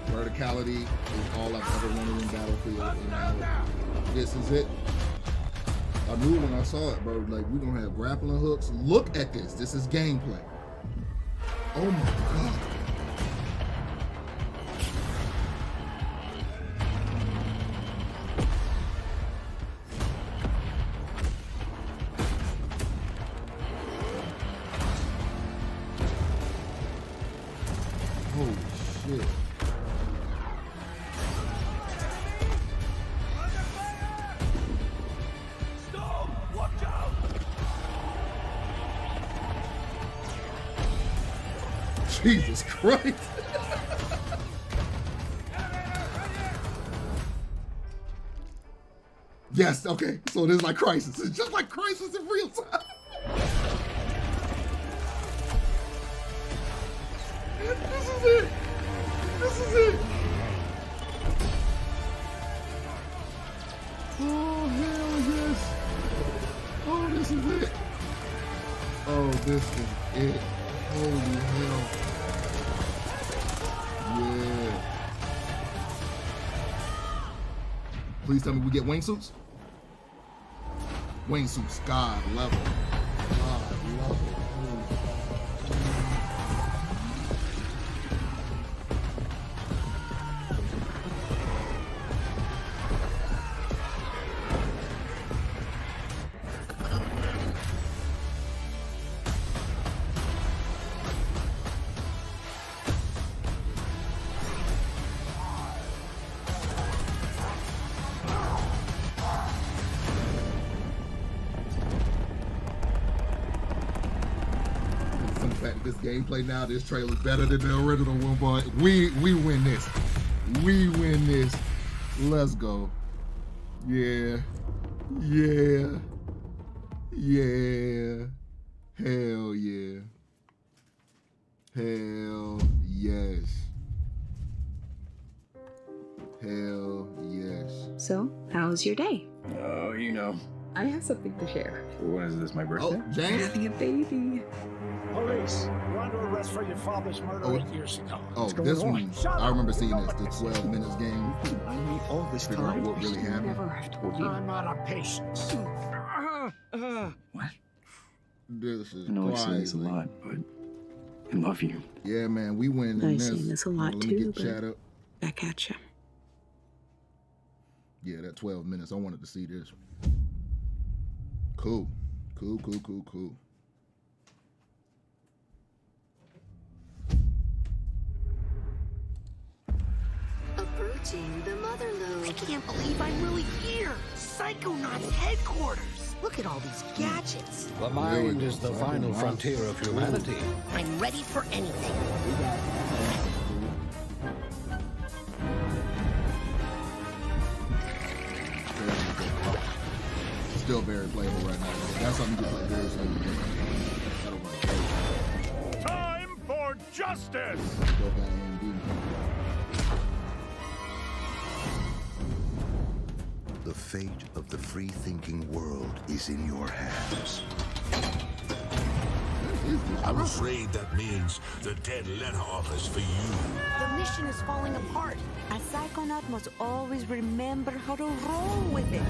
Verticality is all I've ever wanted in Battlefield, and now this is it. I knew when I saw it, bro, like we're gonna have grappling hooks. Look at this. This is gameplay. Oh my god. Holy shit. Jesus Christ. Yes, okay. So this is like Crisis. It's just like Crisis in real time. This is it. This is it. Oh, hell yes. Oh, this is it. Oh, this is it. Holy hell. Yeah. Please tell me we get wingsuits. Wingsuits, God level. God level. this gameplay now. This trailer's better than the original one, boy. We win this. We win this. Let's go. Yeah. Yeah. Yeah. Hell yeah. Hell yes. Hell yes. So, how's your day? Oh, you know. I have something to share. When is this, my birthday? Oh, James? Having a baby. Police, you're under arrest for your father's murder 8 years ago. Oh, this one, I remember seeing this, the 12 minutes game. I mean, all this Figure out time. what really happened. Never have told you. I'm out of patience. What? This is I know I've seen this a crazy. lot, but I love you. Yeah, man, we win in I've this. seen this a lot Let me too, get chat up. back at you. Yeah, that 12 minutes. I wanted to see this. Cool. Cool, cool, cool, cool. Approaching the Motherlode. I can't believe I'm really here. Psychonauts headquarters. Look at all these gadgets. The mind is the final frontier of humanity. I'm ready for anything. Still very playable right now. That's something you can play very soon. Time for justice! Still got AMD. The fate of the free-thinking world is in your hands. I'm afraid that means the dead letter office for you. The mission is falling apart. A psychonaut must always remember how to roll with it.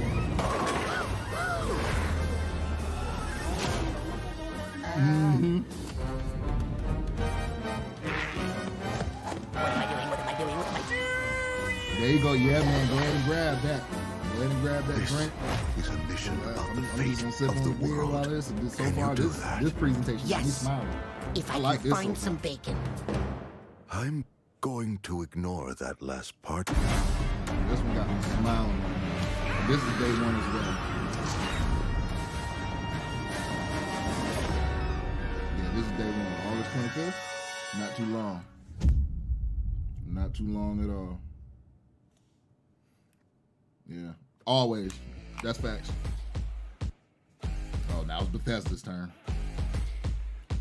Mm-hmm. What am I doing? What am I doing? What am I doing? There you go. Yeah, man. Go ahead and grab that. Go ahead and grab that drink. Is a mission about the I'm just gonna sip fate on of the the beer while world. this. And so Can far, you do this that? presentation got me Yes. smiling. If I like can this find so some far. bacon. I'm going to ignore that last part. This one got me smiling. This is day one as well. Yeah, this is day one. August 25th. Not too long. Not too long at all. Yeah. Always. That's facts. Oh, now it's Bethesda's turn.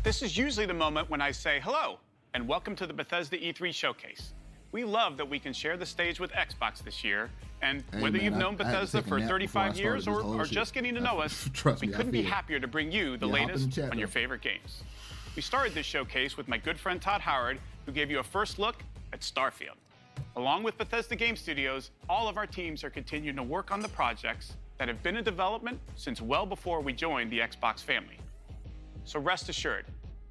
This is usually the moment when I say hello and welcome to the Bethesda E3 showcase. We love that we can share the stage with Xbox this year, and Hey, whether man, you've I known had to Bethesda take a for nap before I 35 years started this whole or shit. just getting to know us, Trust we me, I couldn't be feel it. happier to bring you the Yeah, hop in the latest chat, on your though. favorite games. We started this showcase with my good friend Todd Howard, who gave you a first look at Starfield. Along with Bethesda Game Studios, all of our teams are continuing to work on the projects that have been in development since well before we joined the Xbox family. So rest assured,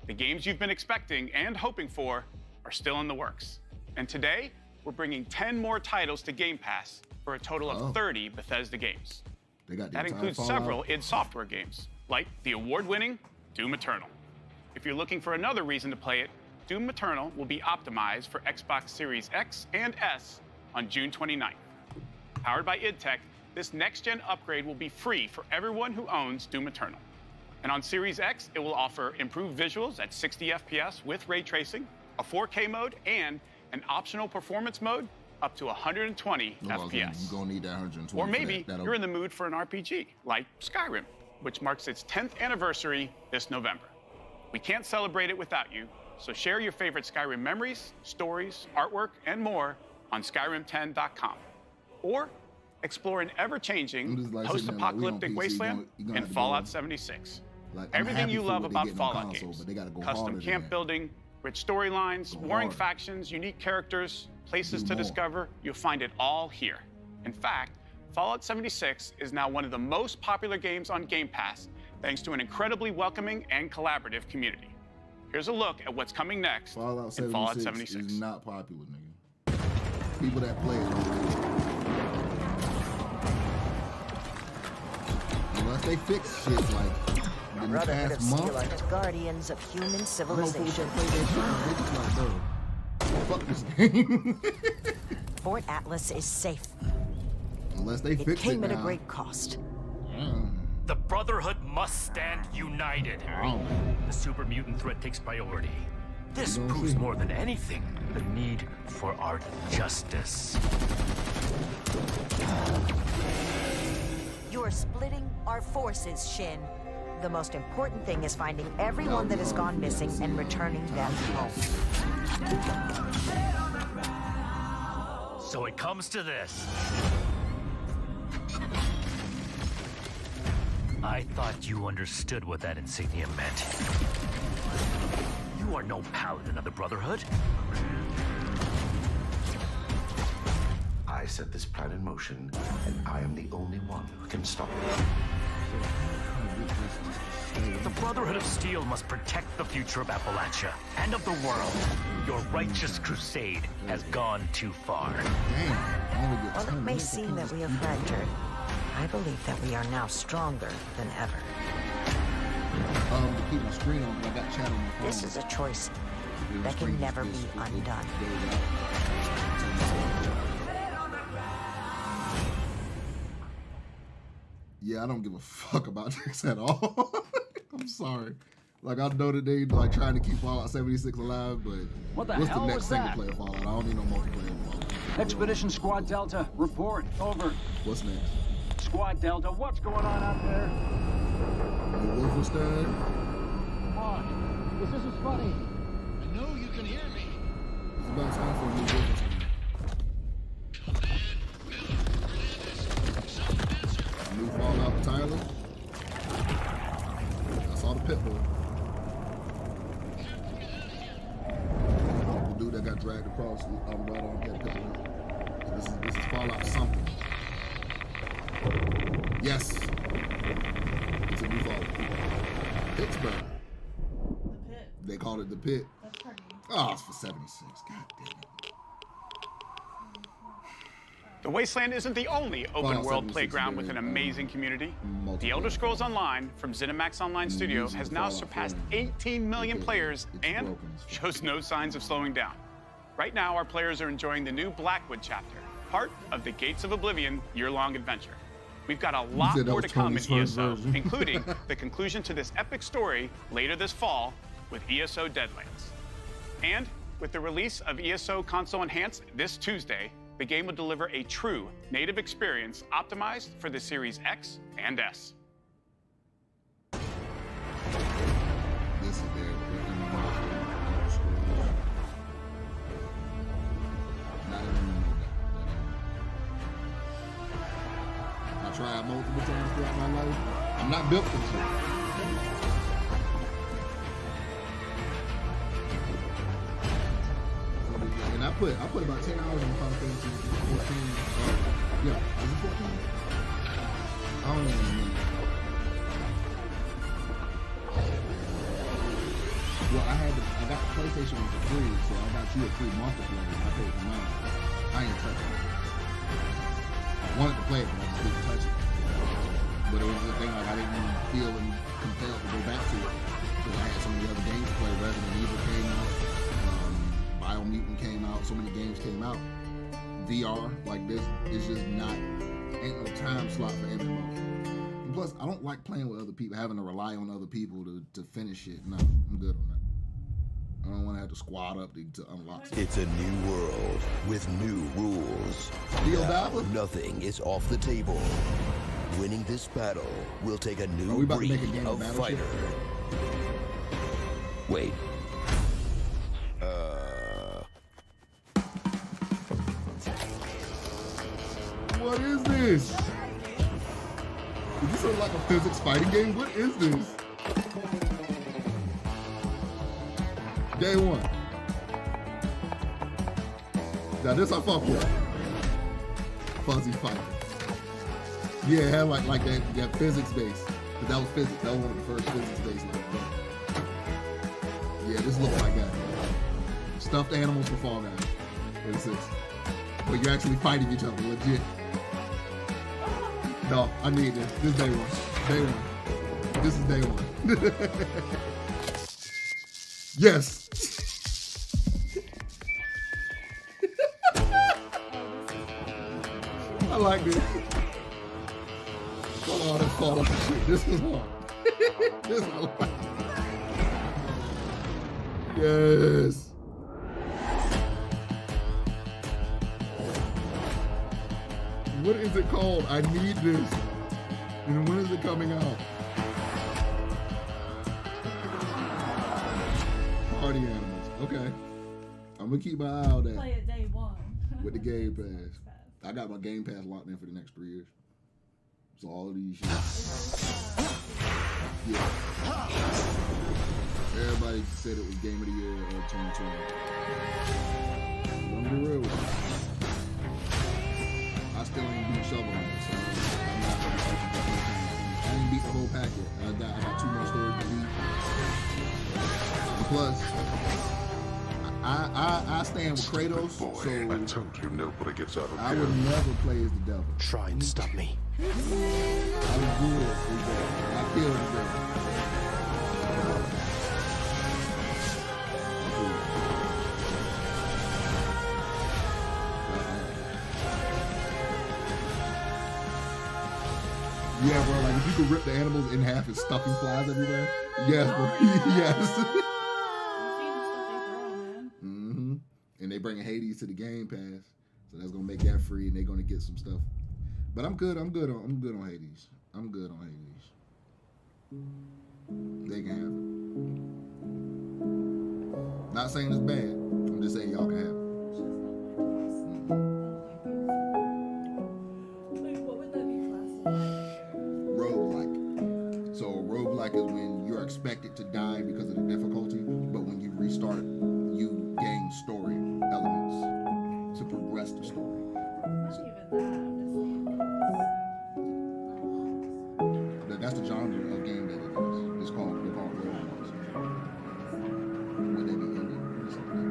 the games you've been expecting and hoping for are still in the works. And today, we're bringing 10 more titles to Game Pass for a total of 30 Bethesda games. They got the That entire includes Fallout. several id Software games, like the award-winning Doom Eternal. If you're looking for another reason to play it, Doom Eternal will be optimized for Xbox Series X and S on June 29th. Powered by id Tech, this next-gen upgrade will be free for everyone who owns Doom Eternal. And on Series X, it will offer improved visuals at 60 FPS with ray tracing, a 4K mode, and an optional performance mode up to 120 FPS. You're gonna need that 120. Or for maybe that. That'll- you're in the mood for an RPG, like Skyrim, which marks its 10th anniversary this November. We can't celebrate it without you, so share your favorite Skyrim memories, stories, artwork, and more on Skyrim10.com. Or explore an ever-changing, I'm just like sitting there like, we on post-apocalyptic PC, wasteland you gonna in have to Fallout go- 76. Like, I'm Everything happy you for love what they about getting on Fallout console, games. but they gotta go Custom harder than camp that. building, rich storylines, Go warring harder. factions, unique characters, places Do to more. discover. You'll find it all here. In fact, Fallout 76 is now one of the most popular games on Game Pass, thanks to an incredibly welcoming and collaborative community. Here's a look at what's coming next Fallout in Fallout 76 76. is not popular, nigga. People that play it don't really. Unless they fix shit like the Brotherhood of past Steel month. are the guardians of human I know fools civilization. that play that shit, they just like, bro, fuck this game. Fort Atlas is safe. Unless they It fix it came at a now. great cost. The Brotherhood must stand united. The super mutant threat takes priority. This proves more than anything the need for our justice. You are splitting our forces, Shin. The most important thing is finding everyone that has gone missing and returning them home. So it comes to this. I thought you understood what that insignia meant. You are no paladin of the Brotherhood. I set this plan in motion, and I am the only one who can stop it. The Brotherhood of Steel must protect the future of Appalachia and of the world. Your righteous crusade has gone too far. While it may seem that we have fractured, I believe that we are now stronger than ever. To keep my screen on, but I got chat on my phone. This is a choice that can never be undone. Yeah, I don't give a fuck about this at all. I'm sorry. Like, I know that they like trying to keep Fallout 76 alive, but What the what's hell the next was single that? player Fallout? I don't need no multiplayer Fallout. Expedition Squad Delta, report. Over. What's next? Squad Delta, what's going on out there? New Wolfenstein? Come on. This is funny. I know you can hear me. It's about time for a new Wolfenstein. New Fallout Tyler. I saw the Pitbull. The dude that got dragged across right on that Pitbull. So this is Fallout something. Yes. It's a new Fallout. Pittsburgh. The Pit. They call it the Pit. That's pretty. Oh, it's for 76. God damn it. The Wasteland isn't the only open-world playground with an amazing community. The Elder Scrolls Online from ZeniMax Online Studio has now surpassed 18 million players and shows no signs of slowing down. Right now, our players are enjoying the new Blackwood chapter, part of the Gates of Oblivion year-long adventure. We've got a lot more to come in ESO, including the conclusion to this epic story later this fall with ESO Deadlands. And with the release of ESO Console Enhanced this Tuesday, the game will deliver a true native experience optimized for the Series X and S. This is their Elder Scrolls. Not even I tried multiple times throughout my life. I'm not built for this shit. And I put about 10 hours on Final Fantasy 14. Yeah, is it 14? I don't even know. Well, I got the PlayStation for free, so I got you a free month to play. I paid for mine. I ain't touching it. I wanted to play it, but I just didn't touch it. But it was the thing, like I didn't feel compelled to go back to it because I had so many other games to play. Resident Evil came out. Biomutant came out, so many games came out. VR, like this, is just not, ain't no time slot for MMO. And plus, I don't like playing with other people, having to rely on other people to finish it. No, I'm good on that. I don't want to have to squad up to unlock something. It's a new world with new rules. Nothing is off the table. Winning this battle will take a new breed of fighter. Wait. What is this? Is this sort of like a physics fighting game? What is this? Day one. Now this I fuck with. Fuzzy fighter. Yeah, it had like that physics base. But that was physics. That was one of the first physics based like that. Yeah, this looks like that. Stuffed animals for Fall Guys. What is this? But you're actually fighting each other, legit. No, I need this. This is day one. Day one. This is day one. Yes. I like this. Hold Oh, that's fall off shit. This is hard. This is hard. Yes. What is it called? I need this. And when is it coming out? Party Animals. Okay. I'm gonna keep my eye on that. Play it day one. With the Game Pass. I got my Game Pass locked in for the next 3 years. So all of these shit. Yeah. Everybody said it was Game of the Year of 2020. I'm gonna be real with you. I still ain't beat Shovel Knight, so I'm not gonna be switching back. I ain't beat the whole pack yet. I got 2 more stories to beat. And plus, I stand with Kratos, so I told you nobody gets out of I would never play as the devil. Try and stop me. I was good as devil. I killed the devil. Yeah, bro, like if you could rip the animals in half and stuffing flies everywhere. Yes, bro. Yes. And they bringing Hades to the Game Pass, so that's gonna make that free, and they're gonna get some stuff. But I'm good on Hades. I'm good on Hades. They can have it. Not saying it's bad. I'm just saying y'all can have it. What would that be classified? Roguelike. So a roguelike is when you're expected to die because of the difficulty, but when you restart, you gain story elements to progress the story. That's the genre of game that it is. It's called roguelikes. Would they be indie or something?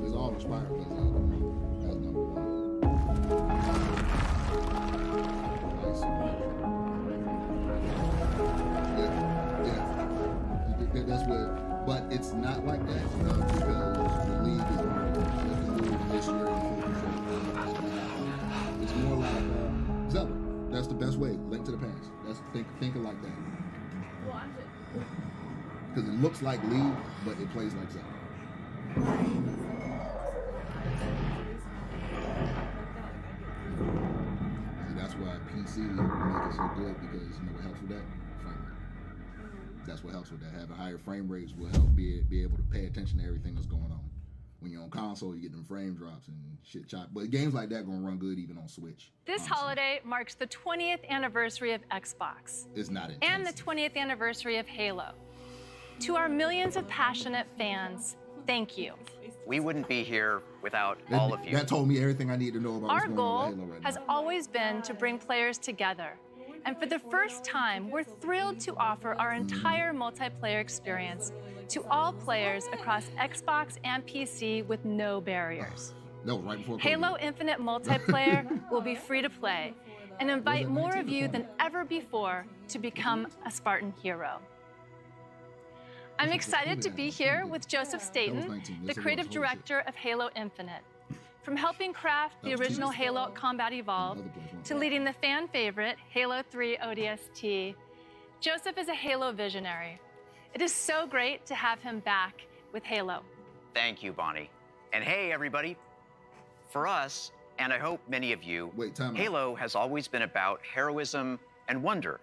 It's all inspired by Zelda. That's number one. Nice. Yeah. That's what, but it's not like that because the league is moving this year in full control. It's more like Zelda. That's the best way. Link to the Past. That's thinking like that. Because it looks like League, but it plays like Zelda. And that's why PC make it so good, because you know what helps with that? Frame rate. That's what helps with that. Having higher frame rates will help be able to pay attention to everything that's going on. When you're on console, you get them frame drops and shit chop. But games like that gonna run good even on Switch. This holiday marks the 20th anniversary of Xbox. It's not intense. And the 20th anniversary of Halo. To our millions of passionate fans, thank you. We wouldn't be here without all of you. That told me everything I need to know about what's Our going goal on with Halo right now. has always been to bring players together. And for the first time, we're thrilled to offer our entire multiplayer experience to all players across Xbox and PC with no barriers. No, right before COVID. Halo Infinite multiplayer will be free to play and invite more of you than ever before to become a Spartan hero. I'm excited to be here with Joseph Staten, the creative director of Halo Infinite. From helping craft the original Halo Combat Evolved to leading the fan favorite Halo 3 ODST, Joseph is a Halo visionary. It is so great to have him back with Halo. Thank you, Bonnie. And hey, everybody. For us, and I hope many of you, Halo has always been about heroism and wonder,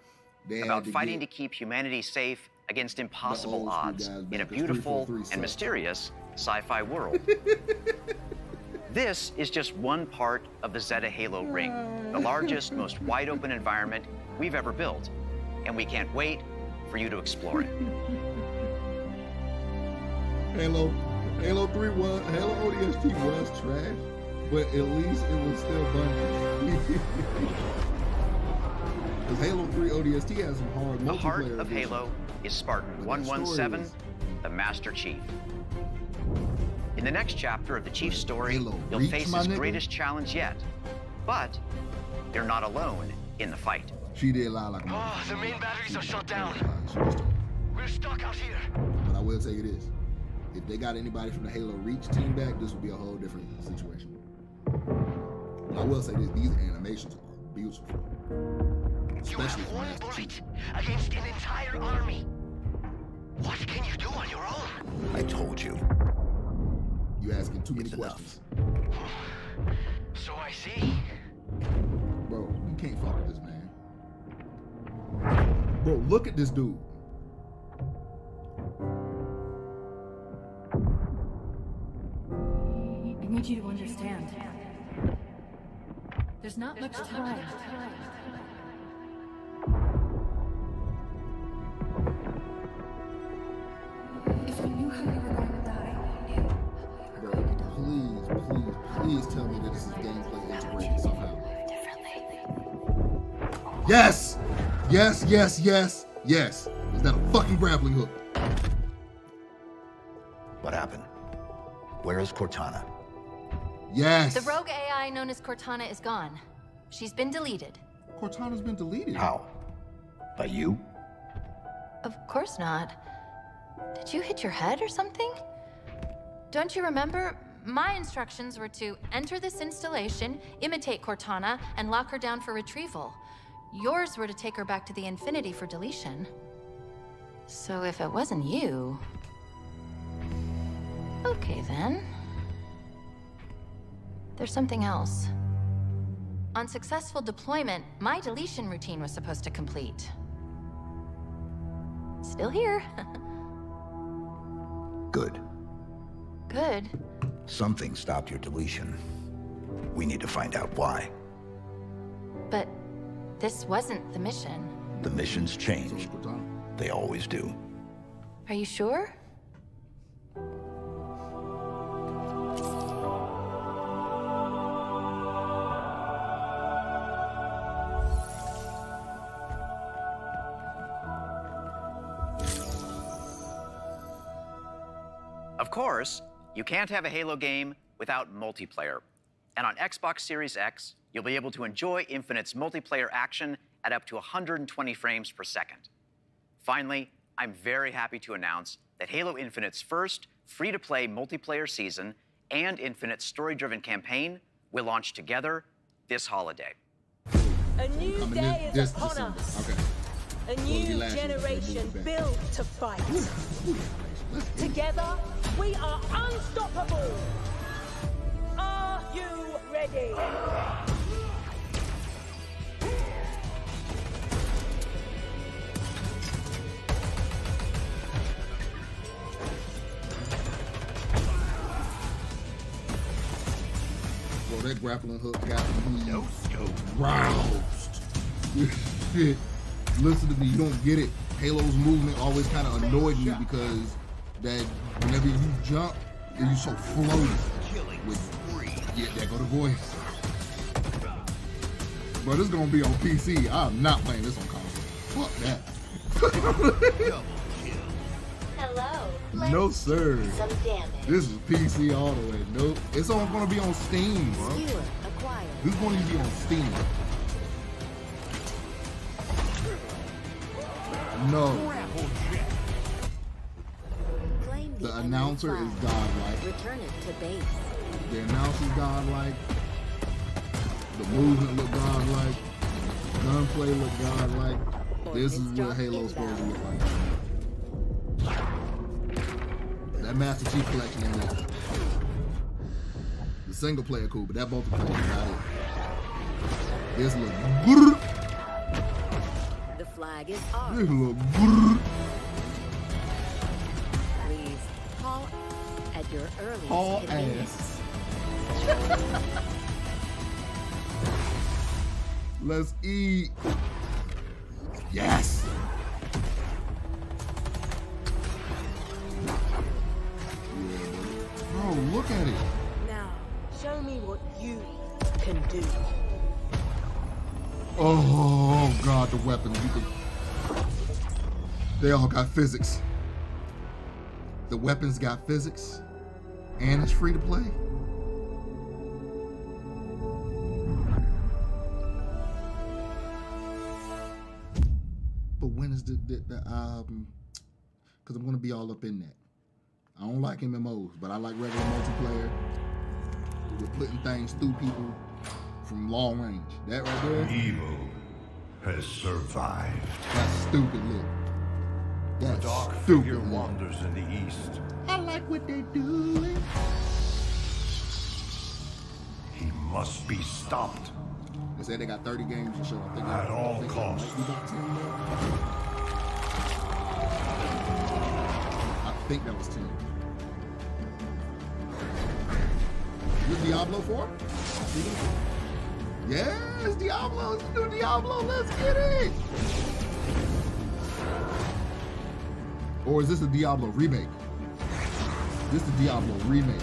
about fighting to keep humanity safe against impossible odds in a beautiful and mysterious sci-fi world. This is just one part of the Zeta Halo ring, the largest, most wide-open environment we've ever built, and we can't wait for you to explore it. Halo 3 was, Halo ODST was trash, but at least it was still Bungie. Because Halo 3 ODST has some hard multiplayer. The heart of Halo is Spartan 117, the Master Chief. In the next chapter of the Chief's story, you'll face his greatest challenge yet. But they're not alone in the fight. She did lie like a Oh, the main batteries are shut down. We're stuck out here. But I will tell you this. If they got anybody from the Halo Reach team back, this would be a whole different situation. But I will say this, these animations are beautiful. Especially for Master Chief. Against an entire army. What can you do on your own? I told you. You asking too many questions. So I see. Bro, you can't fuck with this man. Bro, look at this dude. I need you to understand. There's not much time. If you knew how you were going to die, Bro, please tell me that this is gameplay integrated somehow. Yes! Yes, yes, yes, yes. Is that a fucking grappling hook? What happened? Where is Cortana? Yes. The rogue AI known as Cortana is gone. She's been deleted. Cortana's been deleted? How? By you? Of course not. Did you hit your head or something? Don't you remember? My instructions were to enter this installation, imitate Cortana, and lock her down for retrieval. Yours were to take her back to the Infinity for deletion. So if it wasn't you... Okay then. There's something else. On successful deployment, my deletion routine was supposed to complete. Still here. Good. Good. Something stopped your deletion. We need to find out why. But this wasn't the mission. The missions change. They always do. Are you sure? Of course, you can't have a Halo game without multiplayer. And on Xbox Series X, you'll be able to enjoy Infinite's multiplayer action at up to 120 frames per second. Finally, I'm very happy to announce that Halo Infinite's first free-to-play multiplayer season and Infinite's story-driven campaign will launch together this holiday. A new day is upon us. Okay. A new generation built to fight. Together, we are unstoppable. Are you ready? Bro, that grappling hook got me roused. Shit. Listen to me, you don't get it. Halo's movement always kind of annoyed me because that whenever you jump, and you so floaty. Yeah, there go the voice. Bro, this is gonna be on PC. I'm not playing this on console. Fuck that. Hello. No sir. Some damage. This is PC all the way. Nope. It's all gonna be on Steam, bro. This is gonna be on Steam. No. The announcer is godlike. Return it to base. The announcer's godlike. The movement look godlike. Gunplay look godlike. This is what Halo's supposed to look like. That Master Chief Collection ain't it. The single player cool, but that multiplayer is not it. This look good. The flag is ours. This look good. Please call at your earliest Haul convenience. Let's eat. Yes. Bro, look at it. Now, show me what you can do. Oh God, the weapons. They all got physics. The weapons got physics, and it's free to play. because I'm gonna be all up in that. I don't like MMOs, but I like regular multiplayer. We're putting things through people from long range. That right there. Evil has survived. That's stupid lit. The That's dark stupid figure lit. wanders in the east. I like what they're doing. He must be stopped. They said they got 30 games to show. I think At all costs. I think that was 10. Is Diablo 4? Yes, Diablo. It's the new Diablo. Let's get it. Or is this a Diablo remake? This is the Diablo remake.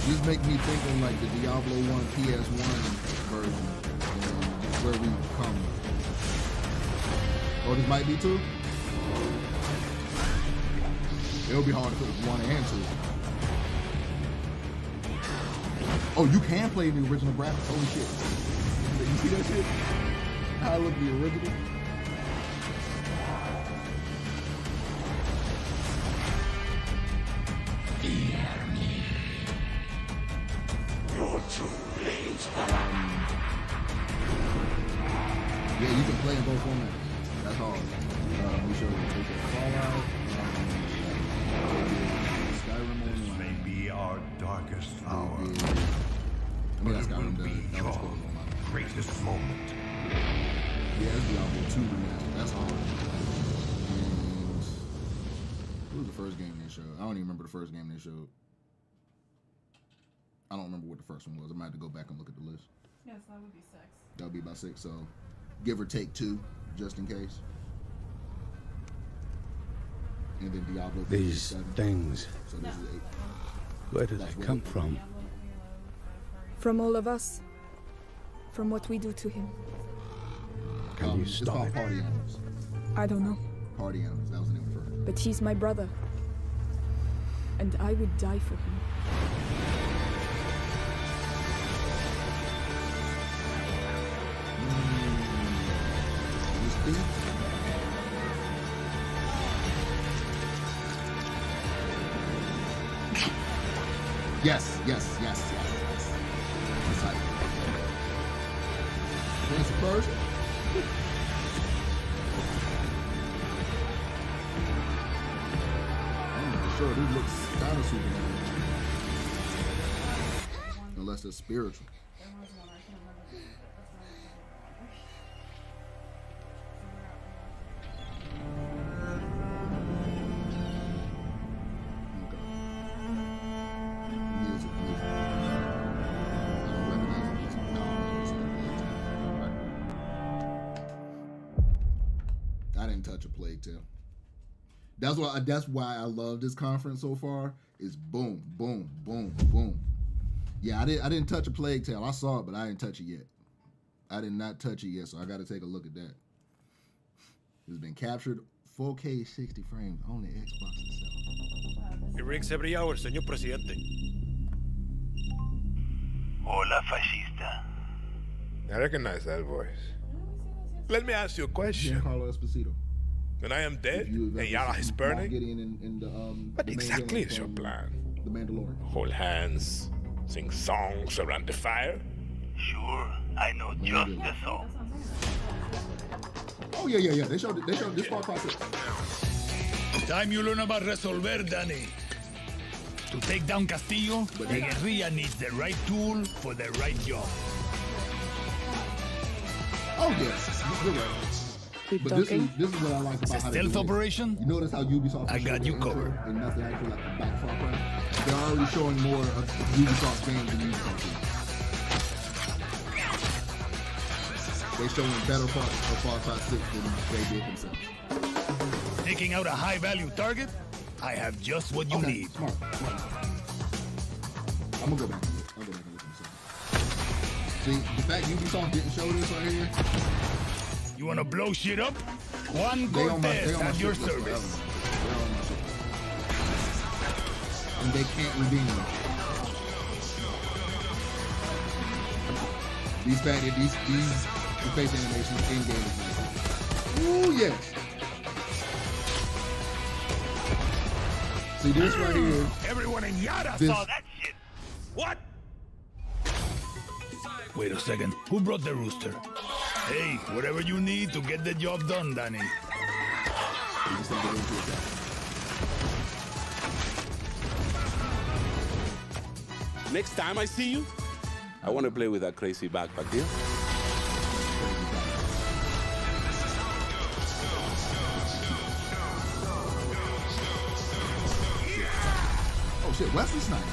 This make me think of like the Diablo 1 PS1 version, and where we come. Or this might be 2. It'll be hard to put 1 and 2. Oh, you can play in the original graphics. Holy shit! You see that shit? How I look the original. Yeah, you can play in both formats. That's all. We showed Fallout, Skyrim This may be our darkest hour. I mean, that's Skyrim. That was cool. Greatest moment. Yeah, it's Diablo 2 remastered. That's hard. And what was the first game they showed? I don't even remember the first game they showed. I don't remember what the first one was. I might have to go back and look at the list. Yes, that would be 6. That would be about 6, so give or take 2, just in case. And then Diablo 3 is These 7. things, So this is 8. where do they come from? From all of us. From what we do to him. Can you It's stop called it? Party Animals. I don't know. Party Animals. That was the name of the first. But he's my brother. And I would die for him. Yes. It's like, Prince of Persia? I'm not sure. This looks kind of supernatural. Unless it's spiritual. I didn't touch a Plague Tale. That's why I love this conference so far. Is boom, boom, boom, boom. Yeah, I didn't touch a Plague Tale. I saw it, but I didn't touch it yet. I did not touch it yet, so I got to take a look at that. It's been captured 4K 60 frames on the Xbox itself. He rings every hour, señor presidente. Hola, fascista. I recognize that voice. Let me ask you a question. Giancarlo Esposito. When I am dead and Yara is burning, what the exactly main is your villain plan? The Mandalorian. Hold hands, sing songs around the fire? Sure, I know just the song. Oh yeah. They showed this Far Cry 6. Time you learn about resolver, Danny. To take down Castillo, the guerrilla needs the right tool for the right job. Oh yes, you're right. But this is what I like about how they do it. Operation? You notice how Ubisoft I got you covered. And nothing actually like the back Far Cry. They're already showing more of Ubisoft games than Ubisoft games. They're showing better parts of Far Cry 6 than they did themselves. Taking out a high-value target? I have just what you need. Smart. I'm gonna go back and look. I'll go back and look myself. See, the fact Ubisoft didn't show this right here. You wanna blow shit up? Juan Cortez at your service. and they can't redeem them. These the face animations in game. Ooh, yes. See this right here. Everyone in Yara saw that shit. What? Wait a second. Who brought the rooster? Hey, whatever you need to get the job done, Danny. Next time I see you, I want to play with that crazy backpack deal. Oh shit, Wesley Snipes.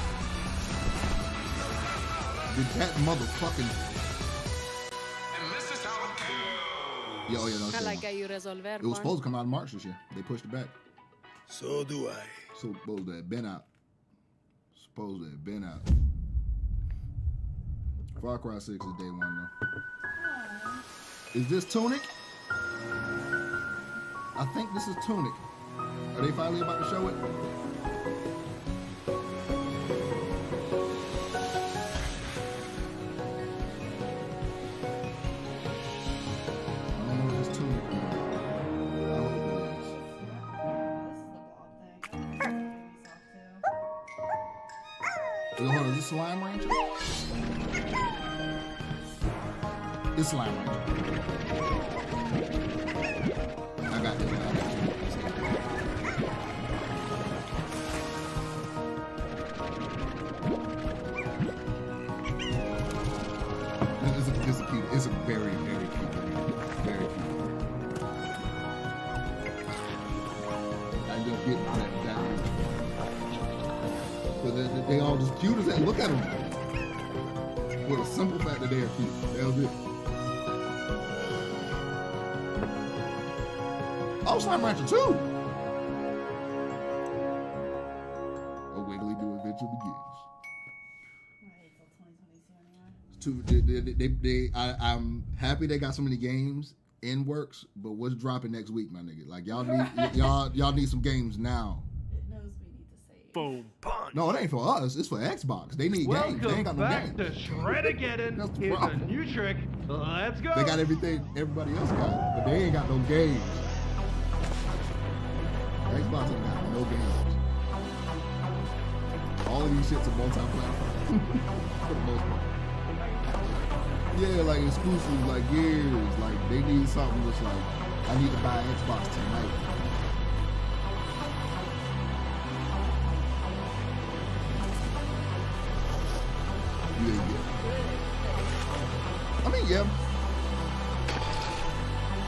Did that motherfucking... Yo, yeah, no, it was supposed to come out in March this year. They pushed it back. So do I. So supposed to have been out. Far Cry 6 is day one though. Is this Tunic? I think this is Tunic. Are they finally about to show it? Hold on, is this Slime Rancher? It's Slime Rancher. I got this. It's a cute. It's a very, very cute. Very cute. I end up getting that down. But they all just cute as that. Look at them. For the simple fact that they are cute. That was it. Oh, Slime Rancher 2. A Wiggly Do Adventure begins. I'm happy they got so many games in works, but what's dropping next week, my nigga? Like y'all need some games now. Boom, punch. No, it ain't for us. It's for Xbox. They need games. They ain't got no games. Welcome back to Shred-ageddon. Here's a new trick. Let's go. They got everything everybody else got, but they ain't got no games. Xbox ain't got no games. All of these shits are multi-platform for the most part. Yeah, like exclusive, like years. Like they need something that's like, I need to buy Xbox tonight. I mean, yeah.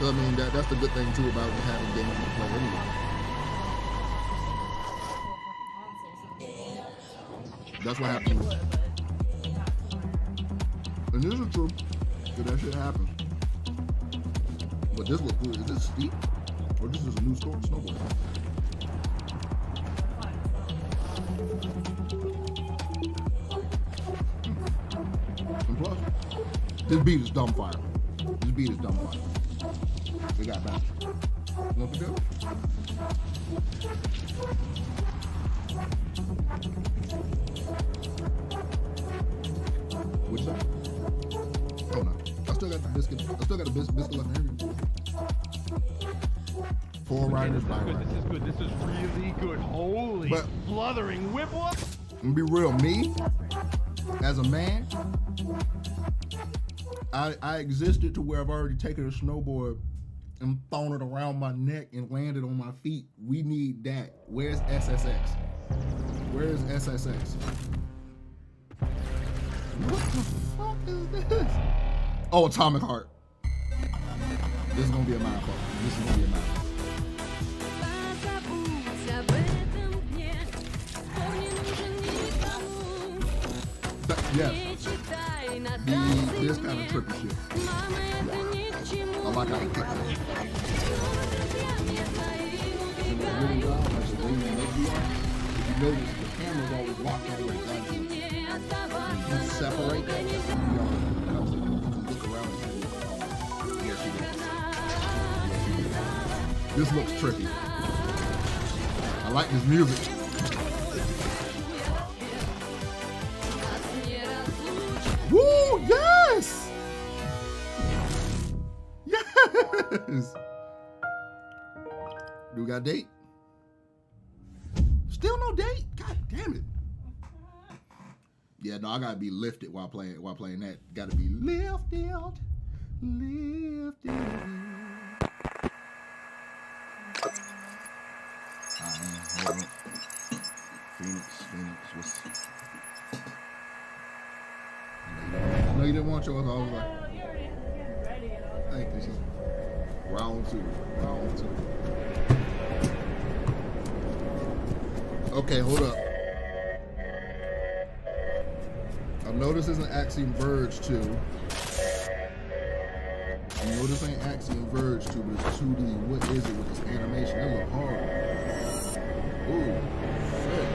I mean, that's the good thing too about having games to play anyway. That's what happens. And this is true. That shit happens. But this looks good. Is this steep? Or this is a new snowboard? And plus, this beat is dumb fire. This beat is dumb fire. We got that. You want to do? What's that? Oh no. I still got the biscuit. I still got the biscuit left in here. Four Riders by This is good. This is really good. Holy bluthering whip whoop. I'm gonna be real. Me, as a man, I existed to where I've already taken a snowboard and thrown it around my neck and landed on my feet. We need that. Where's SSX? Where's SSX? What the fuck is this? Oh, Atomic Heart. This is gonna be a mindfuck. This is gonna be a mindfuck. Yes. This kind of trippy shit. I like how he kicks it. If you notice, the camera's always locked all the way down. You separate that, you can look around and yes, you do. This looks tricky. I like this music. Do we got a date? Still no date? God damn it. Yeah, no, I gotta be lifted while playing that. Gotta be lifted. Phoenix, what's... I know you didn't want yours, I was like... I think this is round two. Okay, hold up. I know this isn't Axiom Verge 2. I know this ain't Axiom Verge 2, but it's 2D. What is it with this animation? That look horrible. Ooh, shit.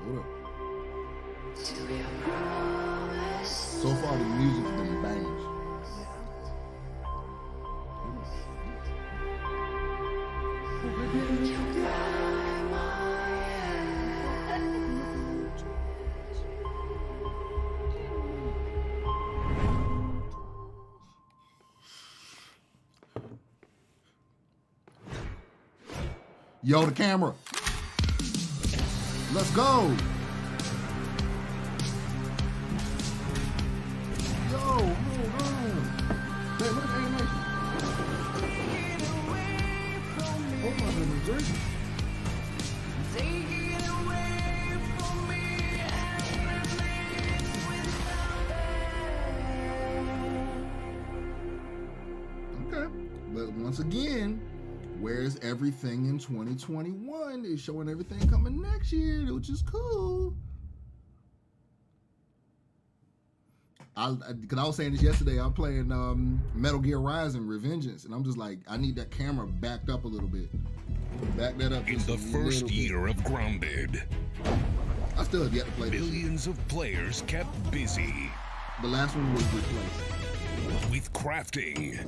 Hold up. So far, the music's been banging. Yo, the camera. Let's go. Yo, hold on. Hey, look at the animation. Oh my goodness gracious. Okay, but once again, where's everything in 2021? They're showing everything coming next year, which is cool. Because I was saying this yesterday, I'm playing Metal Gear Rising Revengeance, and I'm just like, I need that camera backed up a little bit. Back that up. In the first year of Grounded, I still have yet to play this. Billions of players kept busy. The last one was replaced. With crafting,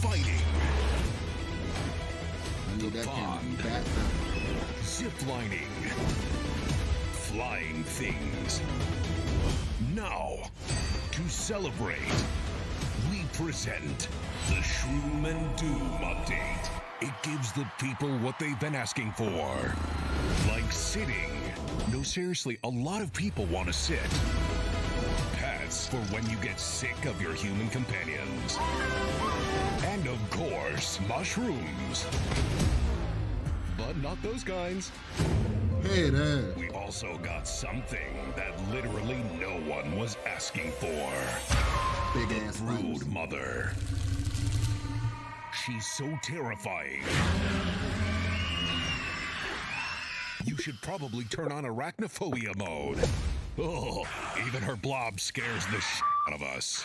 fighting, the pond, ziplining, flying things. Now, to celebrate, we present the Shroom and Doom update. It gives the people what they've been asking for. Like sitting. No, seriously, a lot of people want to sit. Pets for when you get sick of your human companions. And of course, mushrooms. But not those kinds. Hey there. We also got something that literally no one was asking for. Big ass Brood Mother. She's so terrifying. You should probably turn on arachnophobia mode. Oh, even her blob scares the shit out of us.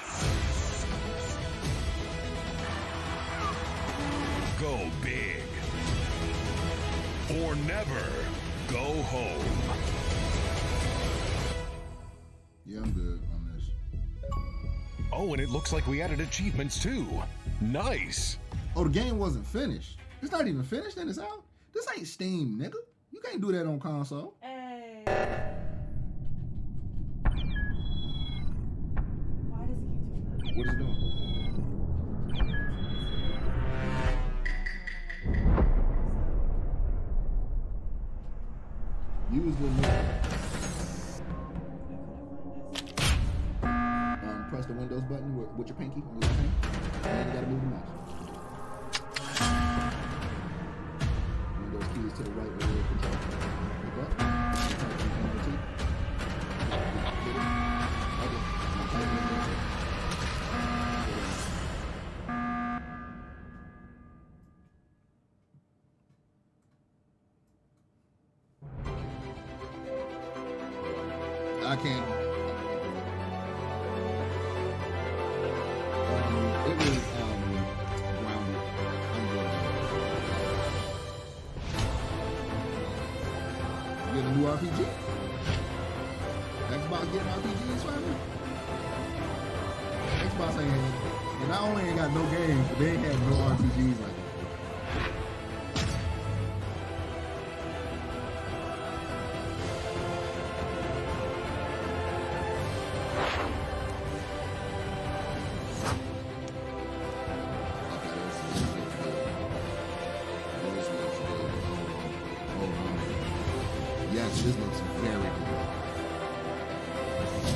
Go big. Or never go home. Yeah, I'm good on this. Oh, and it looks like we added achievements too. Nice. Oh, the game wasn't finished. It's not even finished and it's out? This ain't Steam, nigga. You can't do that on console. Hey. Why does it keep doing that? What is it doing? Use the press the Windows button with your pinky on your thing, and you gotta move the mouse. Windows keys to the right or control. Look up. I can't. It was Grounded. You get a new RPG? Xbox getting RPGs finally? Xbox ain't had. And not only ain't got no games, but they ain't had no RPGs like that.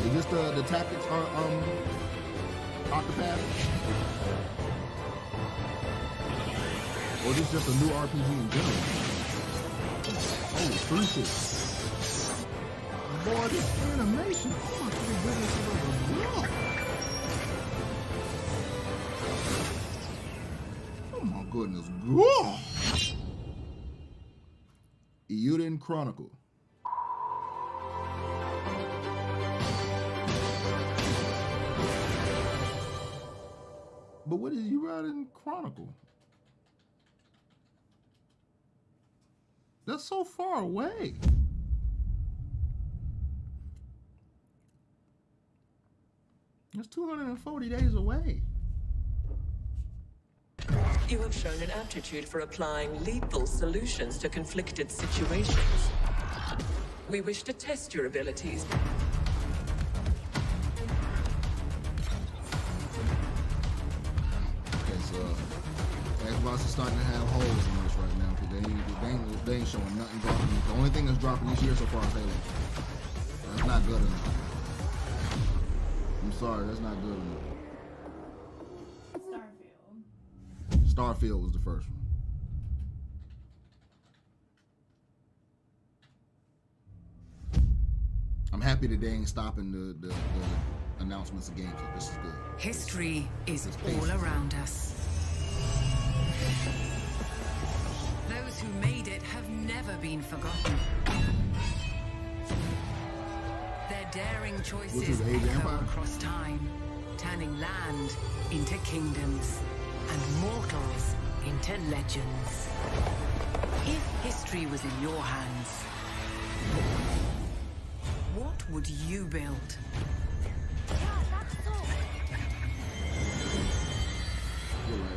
Is this the tactics are Octopath? Or is this just a new RPG in general? Oh, 3-6. Boy, this animation. Oh my goodness, oh my goodness. Whoa. Eiyuden Chronicle. But what did you write in Chronicle? That's so far away. That's 240 days away. You have shown an aptitude for applying lethal solutions to conflicted situations. We wish to test your abilities. Okay, so Xbox is starting to have holes in this right now because they ain't showing nothing dropping. The only thing that's dropping this year so far is Halo. That's not good enough. I'm sorry, that's not good enough. Starfield was the first one. I'm happy that they ain't stopping the announcements of games. This is good. History is all around us. Those who made it have never been forgotten. Their daring choices echo across time, turning land into kingdoms and mortals into legends. If history was in your hands, what would you build?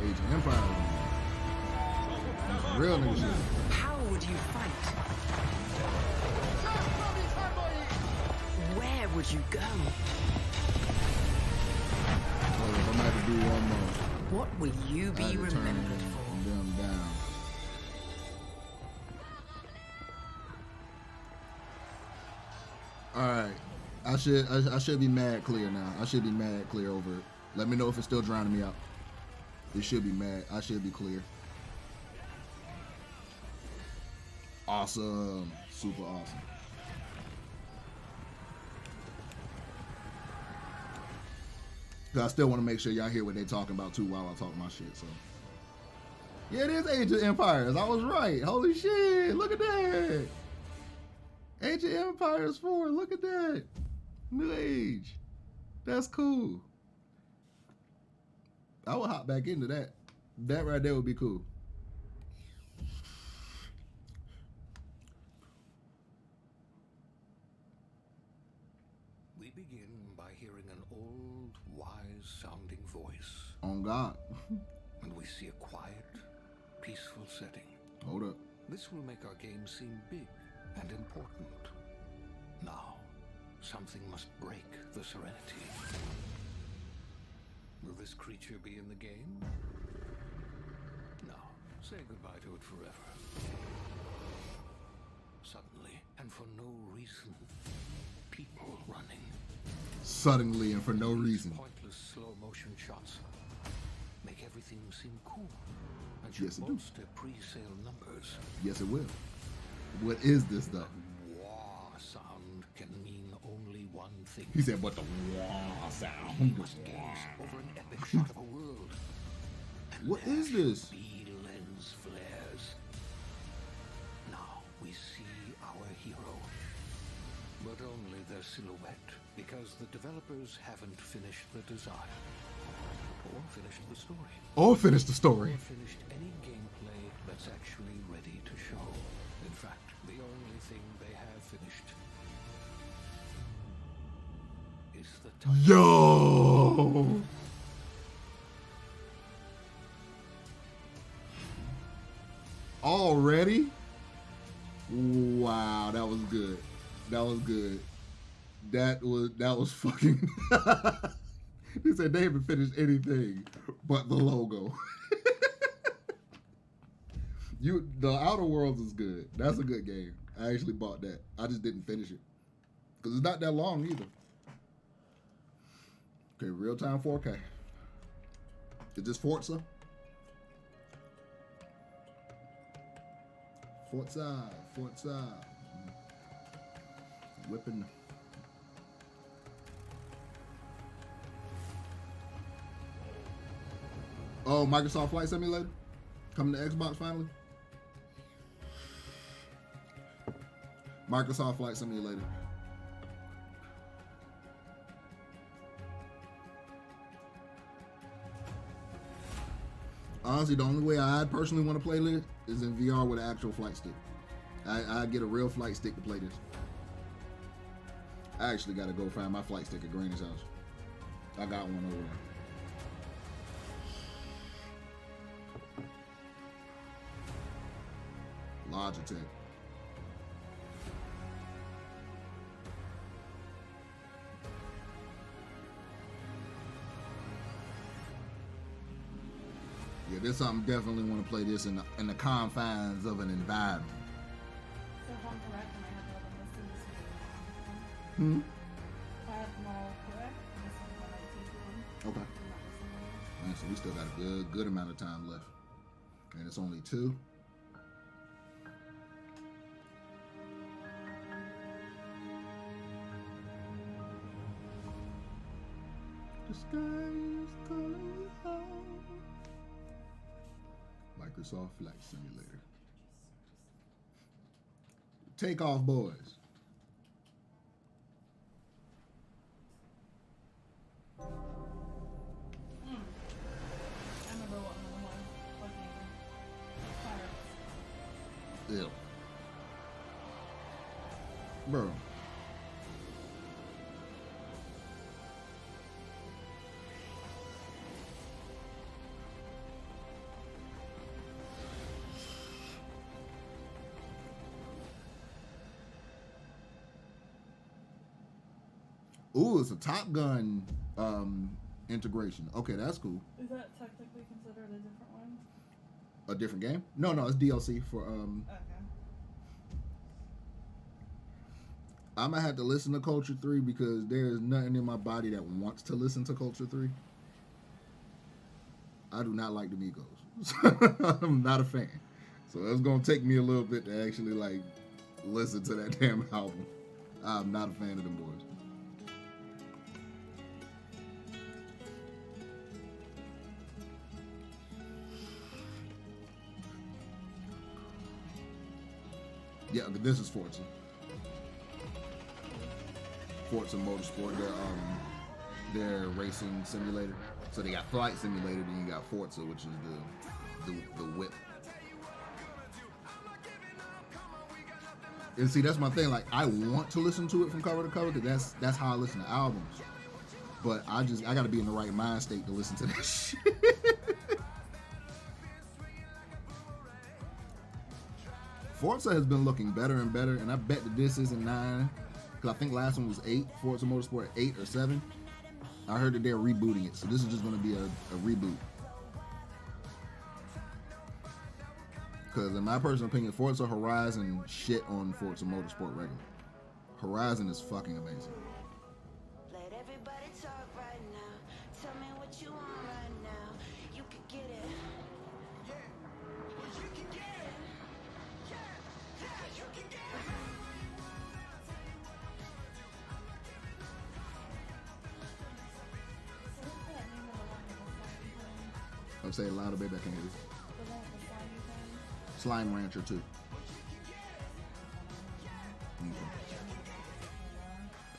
Age of Empires. Real nigga shit. How would you fight? Where would you go? I'm gonna have to do one more. What will you be remembered for? Them down. All right, I should be mad clear now. I should be mad clear over it. Let me know if it's still drowning me out. It should be mad. I should be clear. Awesome, super awesome. I still want to make sure y'all hear what they talking about too while I talk my shit. So yeah, it is Age of Empires. I was right. Holy shit! Look at that. Age of Empires 4. Look at that. New Age. That's cool. I would hop back into that. That right there would be cool. We begin by hearing an old, wise-sounding voice. On God. And we see a quiet, peaceful setting. Hold up. This will make our game seem big and important. Now, something must break the serenity. Will this creature be in the game? No. Say goodbye to it forever. Suddenly, and for no reason, people running. Suddenly and for no reason. Pointless slow-motion shots make everything seem cool. And should boast their pre-sale numbers. Yes, it will. What is this, though? Wah sound can mean only one thing. He said, "What the wah sound?" We must gaze over an epic shot of a world. What is this? B-lens flares. Now we see our hero, but only their silhouette, because the developers haven't finished the design, or finished the story. Or finished the story. Or finished any gameplay that's actually ready to show. In fact, the only thing they have finished is the title. Yo! Already? Wow, that was good. That was good. That was fucking. He said they haven't finished anything but the logo. The Outer Worlds is good. That's a good game. I actually bought that. I just didn't finish it because it's not that long either. Okay, real-time 4K. Is this Forza? Forza. Whipping. Oh, Microsoft Flight Simulator coming to Xbox finally. Microsoft Flight Simulator. Honestly, the only way I personally want to play this is in VR with an actual flight stick. I get a real flight stick to play this. I actually got to go find my flight stick at Granny's house. I got one over there. Logitech. Yeah, this something definitely want to play this in the confines of an environment. So if I'm correct, and I have all the listings to if I have them all correct, this is what I take one. Okay. Man, so we still got a good amount of time left. And it's only 2. The sky is calling out. Microsoft Flight Simulator. Take off, boys. I remember what one fucking pirates. Ew. Bro. Ooh, it's a Top Gun integration. Okay, that's cool. Is that technically considered a different one? A different game? No, it's DLC for Okay. I'm gonna have to listen to Culture 3 because there is nothing in my body that wants to listen to Culture 3. I do not like the Migos. I'm not a fan. So it's gonna take me a little bit to actually like listen to that damn album. I'm not a fan of them boys. Yeah, this is Forza. Forza Motorsport, their racing simulator. So they got Flight Simulator, then you got Forza, which is the whip. And see, that's my thing. Like, I want to listen to it from cover to cover because that's how I listen to albums. But I got to be in the right mind state to listen to that shit. Forza has been looking better and better, and I bet that this isn't 9, because I think last one was 8, Forza Motorsport 8 or 7. I heard that they're rebooting it, so this is just going to be a reboot. Because in my personal opinion, Forza Horizon shit on Forza Motorsport regular. Horizon is fucking amazing. Let everybody talk right now. Tell me what you want right now. You can get it. Yeah. Well, you can get it. Yeah, you can get it. I'm saying louder, baby, I can't hear you. Slime Rancher 2. Okay.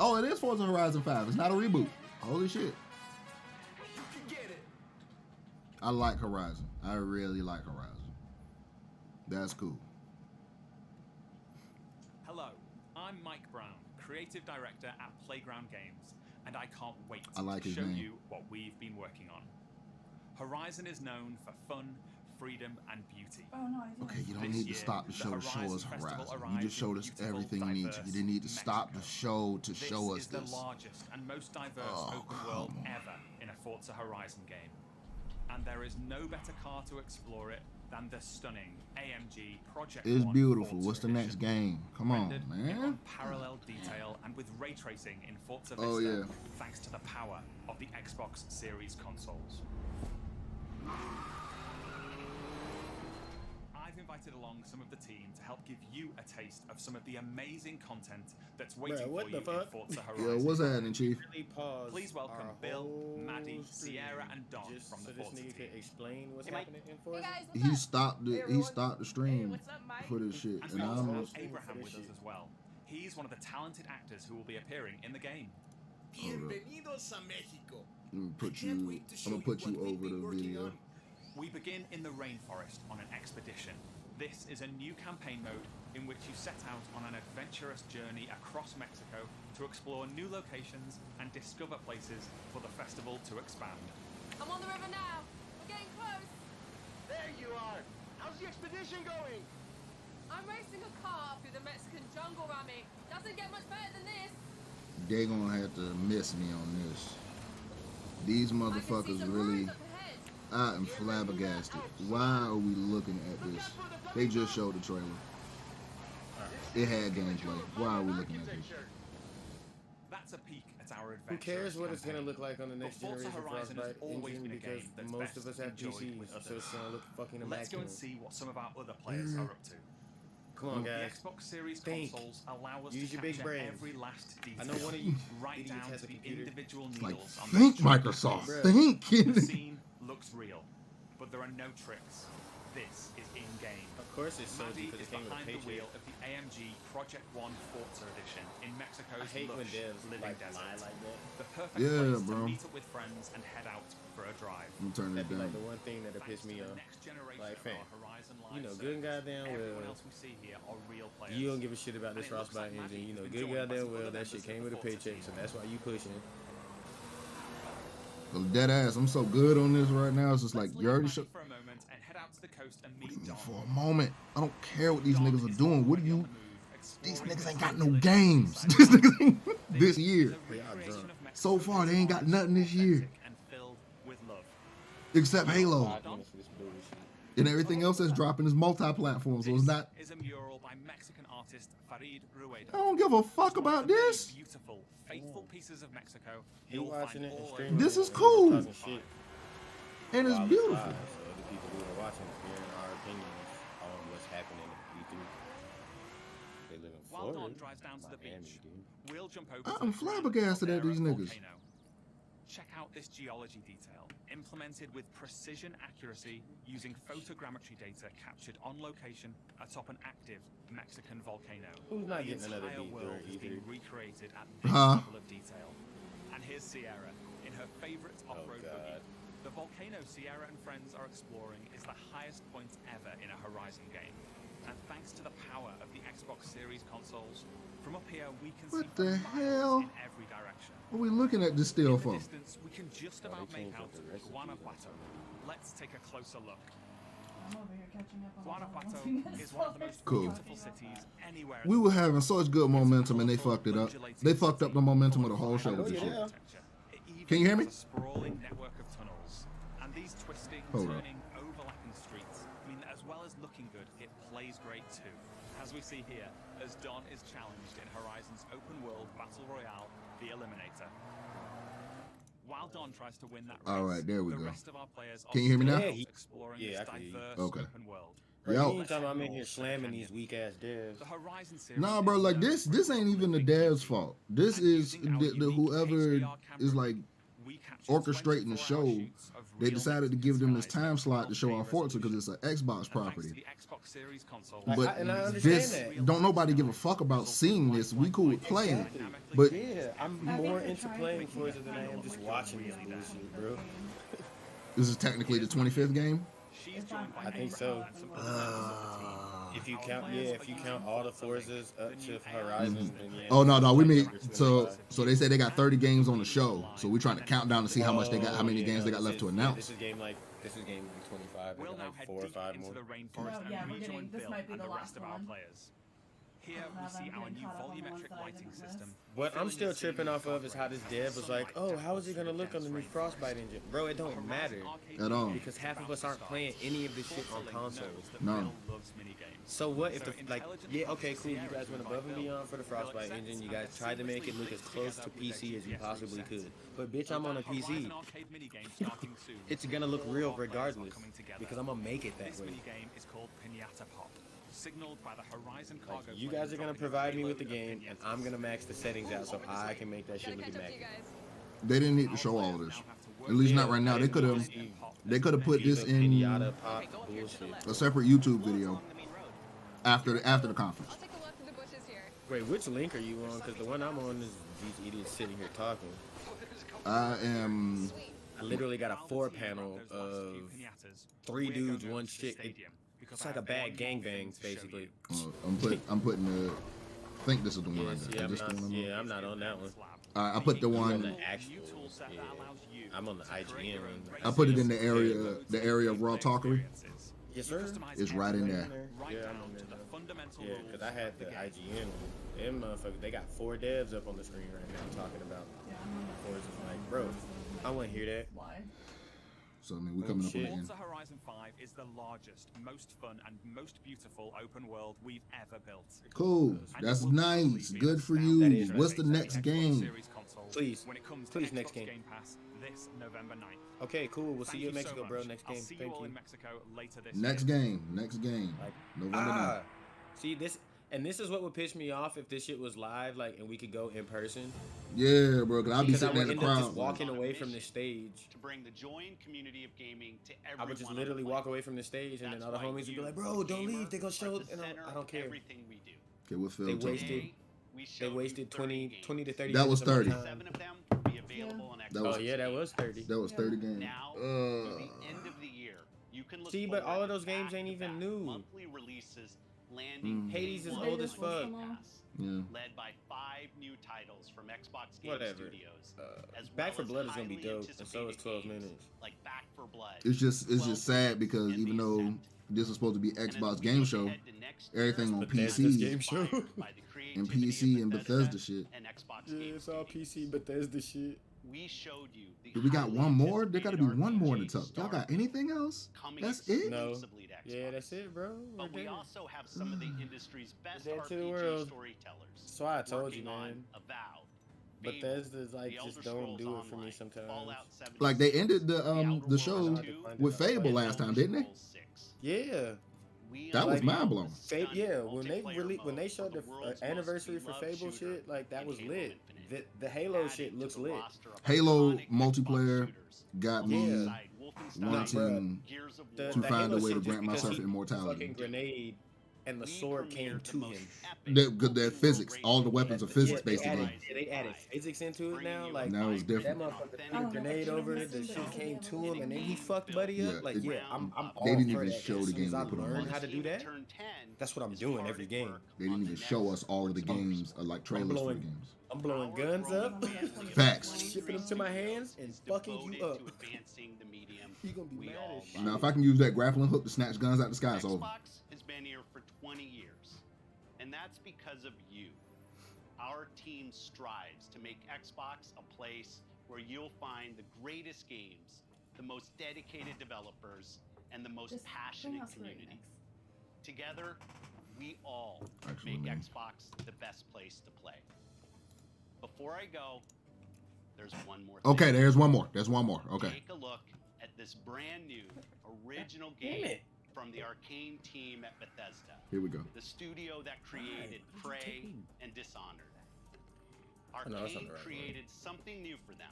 Oh, it is Forza Horizon 5. It's not a reboot. Holy shit. I like Horizon. I really like Horizon. That's cool. Hello, I'm Mike Brown, Creative Director at Playground Games, and I can't wait to show you what we've been working on. Horizon is known for fun, freedom, and beauty. Oh, no, I didn't. Okay, you don't need to stop the show to show us Horizon. You just showed us everything you need to. You didn't need to stop the show to show us this. This is the largest and most diverse open world ever in a Forza Horizon game. And there is no better car to explore it than the stunning AMG Project It's 1 beautiful. Forza What's the Edition. next game? Come on, Rendered in man. unparalleled detail and with ray tracing in Forza Vista, Oh, yeah. thanks to the power of the Xbox Series consoles. I've invited along some of the team to help give you a taste of some of the amazing content that's waiting for you in Forza Horizon. Yeah, what's happening, Chief? Please welcome Bill, Maddie, Sierra, and Don from the Forza team. Explain what's happening in Forza. He stopped it. He stopped the stream for this shit, And and we also I'm. have Abraham with us as well. He's one of the talented actors who will be appearing in the game. Bienvenidos a Mexico. I'm gonna put you over the video. We begin in the rainforest on an expedition. This is a new campaign mode in which you set out on an adventurous journey across Mexico to explore new locations and discover places for the festival to expand. I'm on the river now. We're getting close. There you are. How's the expedition going? I'm racing a car through the Mexican jungle, Rami. Doesn't get much better than this. They gonna have to miss me on this. These motherfuckers really. I am flabbergasted. Why are we looking at this? They just showed the trailer. It had gameplay. Why are we looking at this? That's a peek at our adventure. Who cares what it's gonna look like on the next But Forza generation Horizon has Frostbite always engine been a because game that's most best of us have enjoyed PCs, with so others. it's gonna look fucking immaculate. Let's go and see what some of our other players are up to. Come on, guys. The Xbox Series Think. consoles allow us Use to your big capture brain. every last detail. I know one of you right idiots down has to a the computer. individual Like, needles on think the Microsoft. screen. Think. The scene looks real, but there are no tricks. This is in-game. Of course it's so Maddie because is it came with a behind the paycheck. wheel of the AMG Project 1 Forza Edition in Mexico's I hate when lush devs living like desert. lie like that. The perfect Yeah, place bro. to meet up with friends and head out for a drive. I'm turning it That'd be like down. the one thing that'll piss me off. Like, fam, Horizon you know Live good and service. goddamn Everyone well else we see here are real players. you don't give a shit about this And it looks Frostbite like engine. You know Maddie good is enjoying goddamn some well other that shit members came of with a the Forza paycheck, so team. that's why you pushing. Well, dead ass. I'm so good on this right now. It's just like you already showed. For a moment and head out to the coast and meet Don. For a moment, I don't care what these niggas are doing. What do you? These niggas ain't got no games. These niggas ain't this year. So far, they ain't got nothing this year And filled with love. except Halo. And everything else that's dropping is multi-platform, so it's not. Is a mural by Mexican artist Farid Rueda. I don't give a fuck about this. Beautiful, faithful pieces of Mexico. He You'll watching find it and all streaming. over This is it, cool. talking shit. And it's While beautiful. live, so the people who are watching it, hearing our opinions on what's happening in E3. They live in While Florida. Don drives down to the Miami, beach, dude. we'll jump over I'm to the flabbergasted at these caldera niggas. volcano. Check out this geology detail, implemented with precision accuracy using photogrammetry data captured on location atop an active Mexican volcano. Who's not The getting another entire beat world during is being E3? recreated at this Huh? level of detail. And here's Sierra in her favorite off-road buggy. The volcano Sierra and friends are exploring is the highest point ever in a Horizon game. And thanks to the power of the Xbox Series consoles, from up here we can What see for the miles hell? in every direction. What are we looking at this still In the for? distance, we can just about make out Guanajuato. Let's take a closer look. I'm over here catching up on Guanajuato is one of the most Cool. beautiful cities anywhere. We were having such good momentum and they fucked it up. They fucked up the momentum of the whole show with this shit. Can you hear me? A sprawling network of tunnels, and these twisting, Hold up. turning, overlapping streets mean that as well as looking good, it plays great too. As we see here, as Don is challenged in Horizon's open world battle royale, The Eliminator. While Don tries to win that race, All right, there we the go. rest of our players Can you hear me now? are exploring Yeah, this I can hear you. diverse Okay. open world. Bro, Yo. anytime I'm in here slamming these weak ass devs. The Horizon series Nah, bro, like this ain't even the devs' fault. This is the whoever is like orchestrating the show. They decided to give them this time slot to show off Forza because it's an Xbox property. The Xbox Series console. But and I understand this that. don't nobody give a fuck about seeing this. We cool with playing it, but Yeah, I'm more into playing Forza than I am just watching this bullshit, bro. this is technically the 25th game. I think so. If you count, if you count all the Forzas up to Horizon, then yeah. Oh no, we mean so they say they got 30 games on the show. So we're trying to count down to see how much they got, how many games they got left to announce. This is game like 25. They got like 4 or 5 more. Into the rainforest Oh, yeah, and we're rejoin getting- this Bill might be and the the last rest of our one. players. Here we see our new volumetric lighting system. What I'm still tripping off of is how this dev was like, oh, how is it gonna look on the new Frostbite engine? Bro, it don't matter. At all. Because half of us aren't playing any of this shit on consoles. No. So what if the, like, yeah, okay, cool, you guys went above and beyond for the Frostbite engine, you guys tried to make it look as close to PC as you possibly could. But bitch, I'm on a PC. It's gonna look real regardless, because I'm gonna make it that This way. minigame is called Pinata Pop, signaled by the Horizon cargo. You guys are gonna provide me with the game, and I'm gonna max the settings out so I can make that shit look immaculate. They didn't need to show all of this. At least not right now. They could have put this in Pinata Pop bullshit. a separate YouTube video after the conference. Wait, which link are you on? Because the one I'm on is these idiots sitting here talking. I am. I literally got a 4-panel of 3 dudes, 1 chick. It's like a bad gangbang, basically. I'm putting the. I think this is the one I got. Yeah, Is this the one I'm on? I'm not on that one. I put the I'm on one. the actual. Yeah, I'm on the IGN one. I put it in the area of Raw Talkery. Yes, sir. It's right in there. Yeah, I'm on there. Yeah, because I had the IGN one. Them motherfuckers, they got 4 devs up on the screen right now talking about Forza. Like, bro, I want to hear that. Why? So I mean, we're coming up on the end. Forza Horizon 5 is the largest, most fun, and most beautiful open world we've ever built. Cool. That's nice. Good for you. What's the next game? Please, please, next game. Game Pass this November 9th. Okay, cool. We'll see you in Thank so Mexico, bro. much. Next I'll game. see Thank you all you. in Mexico later this Next year. game. November 9th. See this, and this is what would piss me off if this shit was live, like, and we could go in person. Yeah, bro. Cause I'll be Because I sitting in would the end up crowd. just walking away from the stage. To bring the joy and community of gaming to everyone. I would just on literally the walk planet. away from the stage, and then That's all the why homies would be you, like, "Bro, don't gamer, leave. They gonna show." are the And center I don't of care. Everything we do. Okay, what Phil They talking wasted. We They wasted 20 to 30. That was minutes of my 30. time. 7 of them will be available on Xbox. That was- Oh yeah, that was 30. That was 30 games. Now, through the end of the year, you can look See, but all forward of those to games ain't back-to-back even new. Monthly releases landing. Hades is one old as fuck. Game Pass, Yeah. led by 5 new titles from Xbox Game Whatever. Studios. As Back well 4 as Blood is gonna be highly dope, and so is anticipated 12 games minutes. Like Back 4 Blood. It's just sad because even though this is supposed to be Xbox Game Show, everything on Bethesda's PC Game Show. and PC and Bethesda shit. And Xbox Yeah, Game it's all PC Bethesda shit. We showed you the Do we got highly one more? There got to be anticipated one more to RPG talk. Y'all got anything else? coming That's it? No. exclusively to Xbox. Yeah, that's it, bro. But We're we there. also have some of the industry's best Dead to the RPG world. storytellers. So I told you, working on man. Avowed, Bethesda's like The just Elder don't do Scrolls it for me Online, sometimes. Fallout 76, Like they ended the Outer show Worlds 2, with Fable last time, didn't they? Scrolls 6. Yeah. We That was unveiled mind blowing. the stunning Yeah, when they multiplayer when they mode showed for the world's most anniversary for beloved Fable shooter shit, like that in was Halo lit. Infinite. The Halo Added shit to looks the lit. roster of Halo iconic Xbox multiplayer shooters got me alongside Wolfenstein, wanting Gears of The- to the find a Halo way to shit just grant because myself he immortality. fucking grenade and the sword came to him. Their physics, all the weapons are physics based again. They added physics into it now. Like Now it's different. That motherfucker threw a grenade over it. The shit came to him, and then he fucked Buddy up. Yeah, Like, it- yeah, I'm all They didn't for even that. show As the soon game as I they put on. learned how to do that, that's what I'm doing every game. They didn't even show us all of the games, like trailers for the blowing- games. I'm blowing guns up, Facts. shipping them to my hands, and fucking you up. advancing the medium. You gonna be mad as shit. Now, if I can use that grappling hook to snatch guns out the sky, it's over. Xbox has been here for 20 years, and that's because of you. Our team strives to make Xbox a place where you'll find the greatest games, the most dedicated developers, and the most Just passionate bring us right community. next. Together, we all Actually, make man. Xbox the best place to play. Before I go, there's one more Okay, thing. there's one more. There's one more. Okay. Take a look at this brand new original Damn game it. from the Arcane team at Bethesda, Here we go. the studio that created Prey and Dishonored. know, that's not Arcane the right created something new for them,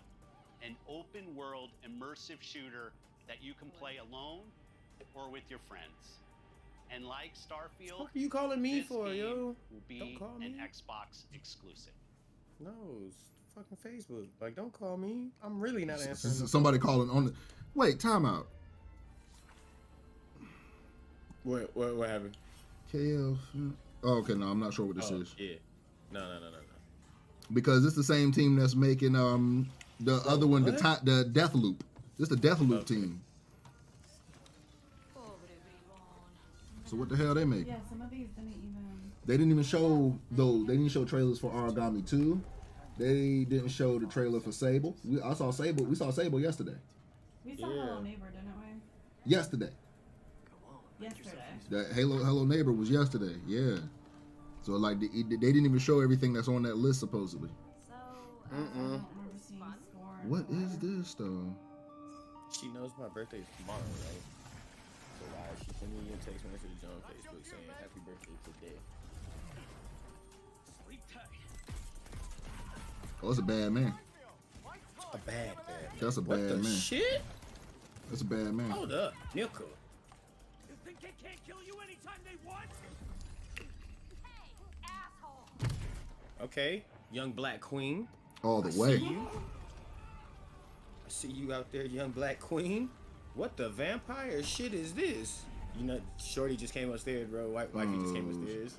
an open world immersive shooter that you can play alone or with your friends. And like Starfield, What are you calling me this for, game yo? will be Don't call an me. Xbox exclusive. No, it's fucking Facebook. Like, don't call me. I'm really not answering. the Somebody calling on the. Wait, time out. What happened? KF. Oh, okay, no, I'm not sure what this is. Yeah. No. Because it's the same team that's making the other one, the Deathloop. This the Deathloop team. So what the hell they make? Yeah, some of these didn't even. They didn't even show though. They didn't show trailers for Origami 2. They didn't show the trailer for Sable. We saw Sable yesterday. We saw Hello Neighbor, didn't we? Yesterday. That Hello Neighbor was yesterday. Yeah. So like they didn't even show everything that's on that list supposedly. So I don't remember seeing Scorn. What is this though? She knows my birthday is tomorrow, right? So why she sent me a text message on Facebook saying happy birthday today? Oh, it's a bad man. A bad man. That's a bad man. What the shit? That's a bad man. Hold up, Nico. You think they can't kill you anytime they want? Hey, asshole! Okay, young black queen. All the way. I see you out there, young black queen. What the vampire shit is this? You know, Shorty just came upstairs, bro. Wifey just came upstairs.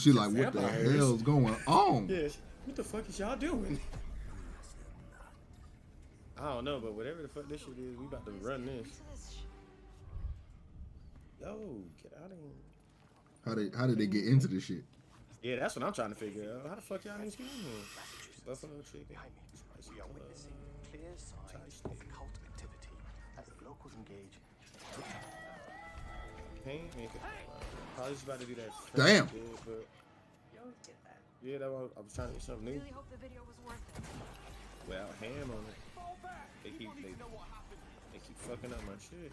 She like, what the hell's going on? Yeah, what the fuck is y'all doing? I don't know, but whatever the fuck this shit is, we about to run this. Yo, get out of here. How did they get into this shit? Yeah, that's what I'm trying to figure out. How the fuck y'all niggas get in here? Buffalo chicken. We are witnessing clear signs of cult activity as the locals engage. Probably just about to do that. Damn. Shit, but yeah, I was trying to get something new. Really hope the video was worth it. Well, ham on it. They keep fucking up my shit.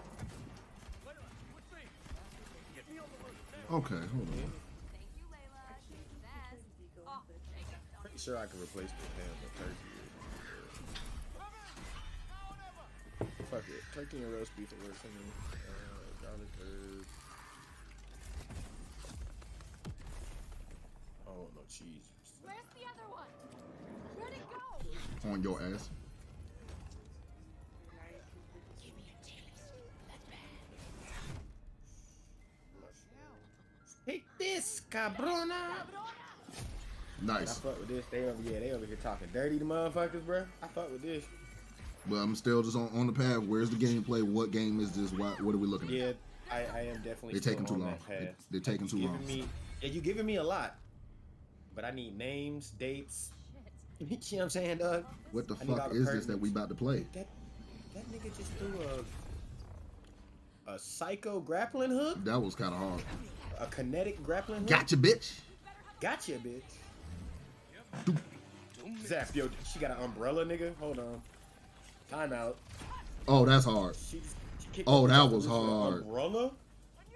Okay, hold on. Pretty sure I can replace the ham with turkey. Fuck it. Turkey and roast beef will work for me. Garlic herb. I don't want no cheese. Where's the other one? Where'd it go? On your ass. Take this, cabrona. Nice. I fuck with this. They over here talking dirty to motherfuckers, bro. I fuck with this. But I'm still just on the path. Where's the gameplay? What game is this? What are we looking at? Yeah, I am definitely. They're taking too long. They're taking too long. You're giving me a lot, but I need names, dates. You know what I'm saying, Doug? What the fuck is this that we about to play? That nigga just threw a psycho grappling hook. That was kind of hard. A kinetic grappling hook. Gotcha, bitch. Gotcha, bitch. Zap, yo, she got an umbrella, nigga. Hold on. Timeout. Oh, that's hard. Oh, that was hard. Umbrella?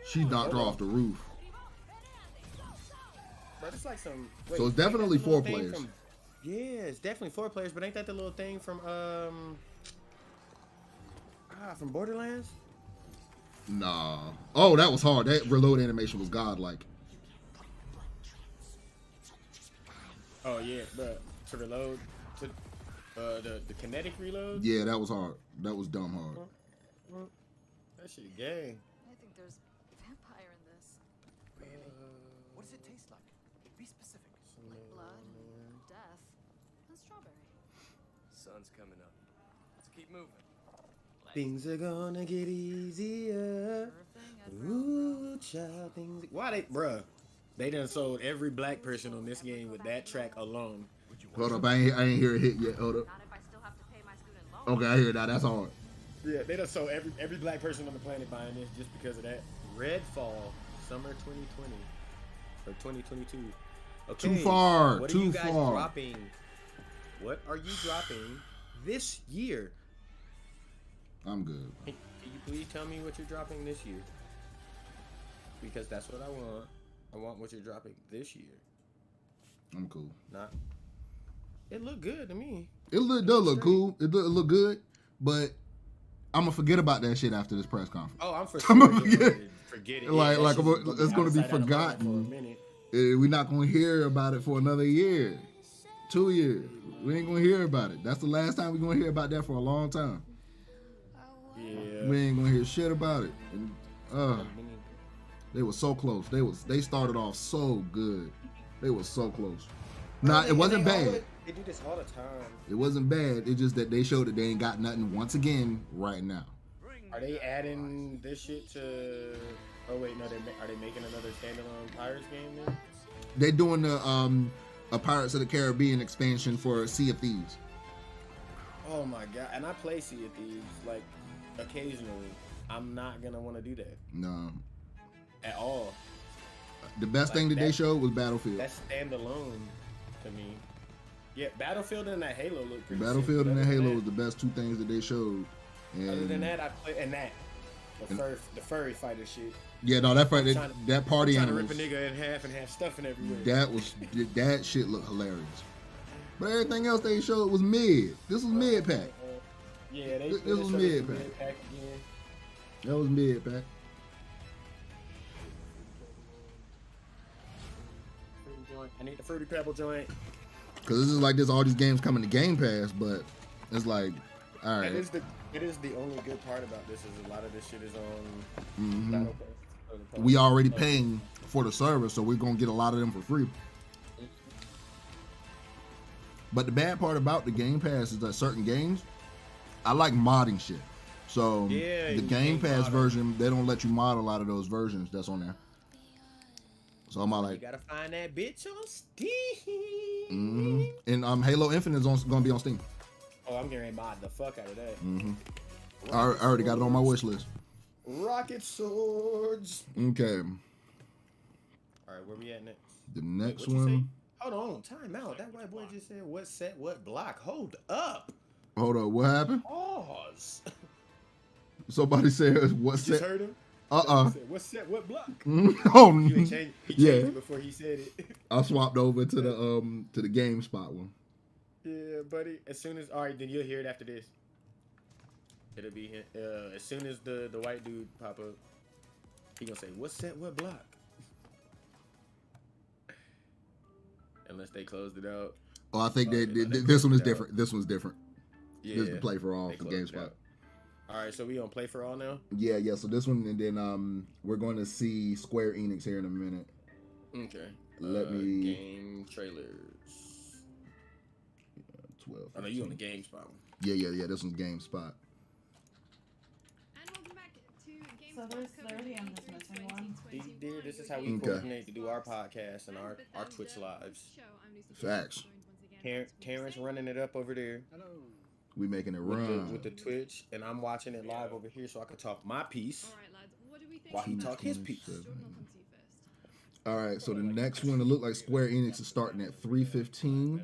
She knocked her off the roof. Bro, it's like some. Wait, so it's definitely 4 players. Yeah, it's definitely 4 players, but ain't that the little thing from from Borderlands? Nah. Oh, that was hard. That reload animation was godlike. Oh yeah, bro. To reload, to the kinetic reload. Yeah, that was hard. That was dumb hard. That shit gay. I think there's vampire in this. Really? What does it taste like? Be specific. Like blood, death, and strawberry. Sun's coming up. Let's keep moving. Things are gonna get easier. Ooh, child, things. Why they, bruh? They done sold every black person on this game with that track alone. Hold up, I ain't hear it hit yet. Hold up. Okay, I hear it now. That's hard. Yeah, they done sold every black person on the planet buying this just because of that. Redfall, summer 2020 or 2022. Okay, too far. What too are you guys far. dropping? What are you dropping this year? I'm good. Can you please tell me what you're dropping this year? Because that's what I want. I want what you're dropping this year. I'm cool. Not. It looked good to me. It does look cool. It look good, but I'm gonna forget about that shit after this press conference. Oh, I'm for gonna sure forget it. Like Yeah, it's gonna be forgotten. We're not gonna hear about it for another year, 2 years. We ain't gonna hear about it. That's the last time we're gonna hear about that for a long time. Yeah. We ain't gonna hear shit about it. And, they were so close. They started off so good. They were so close. Nah, it wasn't bad. They do this all the time. It wasn't bad. It's just that they showed that they ain't got nothing once again right now. Are they adding this shit to? Oh wait, no. Are they making another standalone Pirates game then? They're doing a Pirates of the Caribbean expansion for Sea of Thieves. Oh my god! And I play Sea of Thieves like occasionally. I'm not gonna want to do that. No. At all. The best thing that they showed was Battlefield. That's standalone to me. Yeah, Battlefield and that Halo look pretty Battlefield sick. and that Halo was the best two things that they showed. And Other than that, I play the furry fighter shit. Yeah, no, that party trying animals. to rip a nigga in half and have stuffing everywhere. That shit looked hilarious. But everything else they showed was mid. This was mid pack. Yeah, this was mid pack. Again. That was mid pack. I need the Fruity Pebble joint. Cause this is like this, all these games coming to Game Pass, but it's like, all right. It is the only good part about this is a lot of this shit is on Mm-hmm. Battle Pass. We already paying for the service, so we're gonna get a lot of them for free. But the bad part about the Game Pass is that certain games, I like modding shit. So the Game Pass version, they don't let you mod a lot of those versions that's on there. So I'm like, you gotta find that bitch on Steam. And Halo Infinite is gonna be on Steam. Oh, I'm getting ready to mod the fuck out of that. I already got it on my wish list. Rocket swords. Okay. All right, where we at next? The next What'd you say? one. Hold on, time out. That white boy just said what set, what block. Hold up. Hold up, what happened? Pause. Somebody said what set? You just heard him? Uh-uh. He said, what set, what block? Oh, he changed it before he said it. I swapped over to the GameSpot one. Yeah, buddy. As soon as then you'll hear it after this. It'll be as soon as the white dude pop up, he gonna say, "What set? What block?" Unless they closed it out. Oh, I think this one is different. This one's different. Yeah, this is the play for all for GameSpot. All right, so we on play for all now. Yeah. So this one, and then we're going to see Square Enix here in a minute. Okay. Let me game trailers. 12. I know you on the GameSpot one. Yeah. This one's GameSpot. So there's 30 on this missing one. Dear, this is how we coordinate to do our podcast and our Twitch lives. Facts. Terrence running it up over there. We making it run with the Twitch, and I'm watching it live over here so I can talk my piece while he talk his piece. All right, so the next one, it looked like Square Enix is starting at 3:15.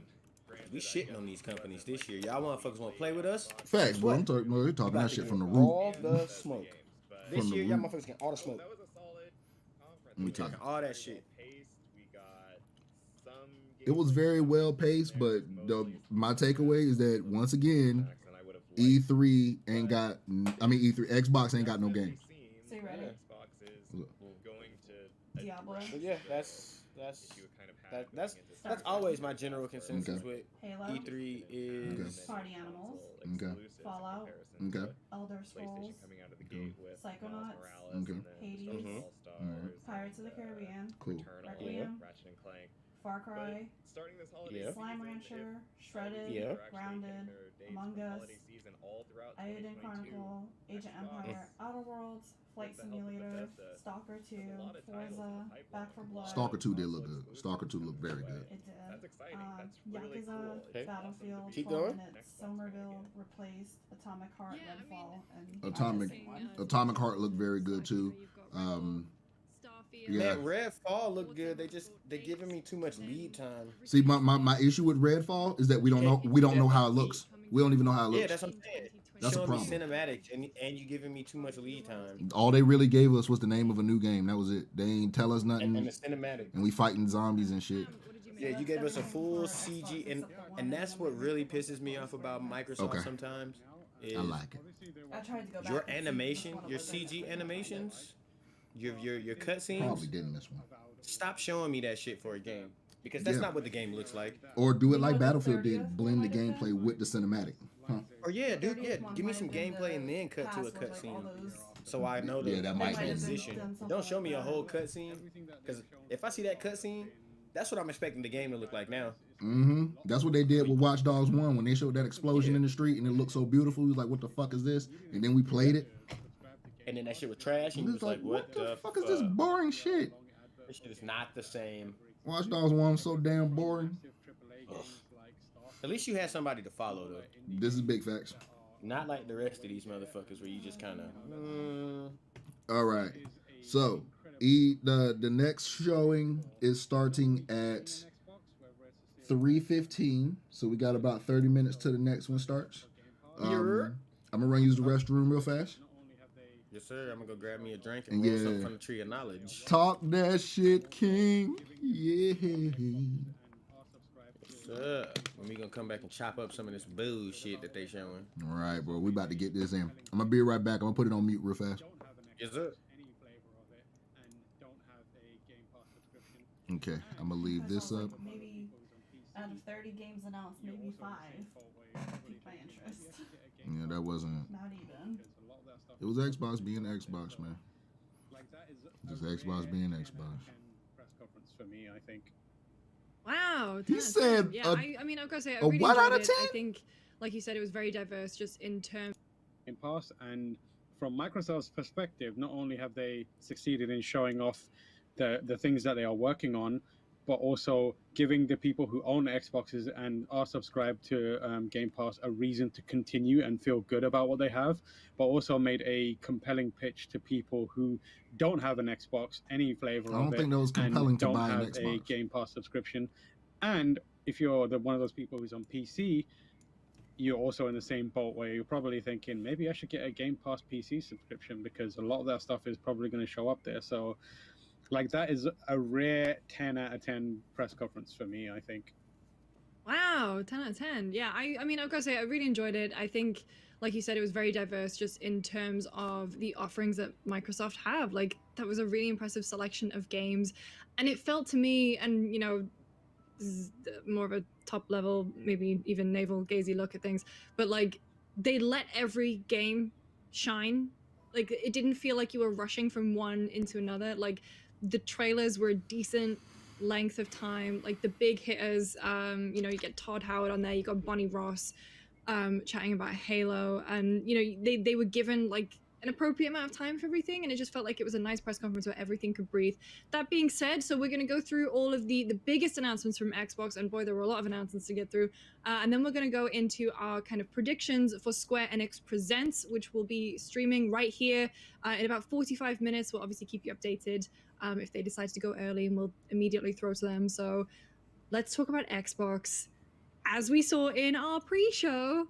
We shitting on these companies this year. Y'all motherfuckers want to play with us? Facts, bro. We're talking that shit from the root. All the smoke. This year, y'all motherfuckers get all the smoke. We talking all that shit. It was very well paced, but my takeaway is that once again, E3 ain't got. Xbox ain't got no game. So you ready? Diablo. But yeah, that's always my general consensus with Halo. E3 is Party Animals. Fallout. Elder Scrolls. Psychonauts. Hades. Pirates of the Caribbean. Cool. Requiem. Far Cry. Slime Rancher. Shredded. Grounded. Among Us. Aiden Chronicle. Agent Empire. Outer Worlds. Flight Simulator. Stalker 2. Forza. Back 4 Blood. Stalker 2 did look good. Stalker 2 looked very good. It did. Yakuza. Battlefield. Keep 12 going. Minutes. Somerville replaced Atomic Heart. Redfall. And Atomic Heart looked very good too. Yeah. Man, Redfall looked good. They giving me too much lead time. See, my issue with Redfall is that we don't know how it looks. We don't even know how it looks. Yeah, that's what I'm saying. That's a showing problem. me cinematic and you giving me too much lead time. All they really gave us was the name of a new game. That was it. They ain't tell us nothing. And the cinematic. And we fighting zombies and shit. Yeah, you gave us a full CG, and that's what really pisses me off about Microsoft sometimes. Is I like it. I tried to go back your animation, your CG animations, your cutscenes. Probably didn't miss one. Stop showing me that shit for a game, because that's not what the game looks like. Or do it like Battlefield did, blend the gameplay with the cinematic. Huh? Or yeah, dude, give me some gameplay and then cut to a cutscene, so I know that might be position. Don't show me a whole cutscene, because if I see that cutscene, that's what I'm expecting the game to look like now. That's what they did with Watch Dogs 1 when they showed that explosion in the street and it looked so beautiful. He was like, "What the fuck is this?" And then we played it, and then that shit was trash. And he was like, "What the fuck is this boring shit?" This shit is not the same. Watch Dogs 1 so damn boring. At least you had somebody to follow though. This is big facts. Not like the rest of these motherfuckers where you just kind of. All right. So the next showing is starting at 3:15. So we got about 30 minutes till the next one starts. I'm gonna run use the restroom real fast. Yes, sir. I'm gonna go grab me a drink and roll something from the tree of knowledge. Talk that shit, King. Yeah. Sir, and we gonna come back and chop up some of this bullshit that they showing. All right, bro. We about to get this in. I'm gonna be right back. I'm gonna put it on mute real fast. Yes, sir. Okay, I'm gonna leave this up. Maybe out of 30 games announced, maybe 5 piqued my interest. Yeah, that wasn't. Not even. It was Xbox being Xbox, man. Just Xbox being Xbox. Press conference for me, I think. Wow. He said, yeah. I mean, I've got to say, I a really what enjoyed out of it. 10? I think, like you said, it was very diverse, just in terms. In past, and from Microsoft's perspective, not only have they succeeded in showing off the things that they are working on, but also giving the people who own Xboxes and are subscribed to Game Pass a reason to continue and feel good about what they have, but also made a compelling pitch to people who don't have an Xbox, any flavor of it. I don't think that was compelling to don't buy an have a Xbox. Game Pass subscription. And if you're one of those people who's on PC, you're also in the same boat where you're probably thinking, maybe I should get a Game Pass PC subscription because a lot of that stuff is probably going to show up there. So, like, that is a rare 10 out of 10 press conference for me, I think. Wow, 10 out of 10. Yeah, I mean, I've got to say, I really enjoyed it. I think, like you said, it was very diverse just in terms of the offerings that Microsoft have. Like, that was a really impressive selection of games. And it felt to me, and, you know, this is more of a top level, maybe even navel-gazy look at things, but, like, they let every game shine. Like, it didn't feel like you were rushing from one into another. Like, the trailers were a decent length of time. Like, the big hitters, you know, you get Todd Howard on there, you got Bonnie Ross chatting about Halo, and, you know, they were given, like, an appropriate amount of time for everything, and it just felt like it was a nice press conference where everything could breathe. That being said, so we're going to go through all of the biggest announcements from Xbox, and boy, there were a lot of announcements to get through, and then we're going to go into our kind of predictions for Square Enix Presents, which will be streaming right here in about 45 minutes. We'll obviously keep you updated if they decide to go early, and we'll immediately throw to them. So let's talk about Xbox. As we saw in our pre-show,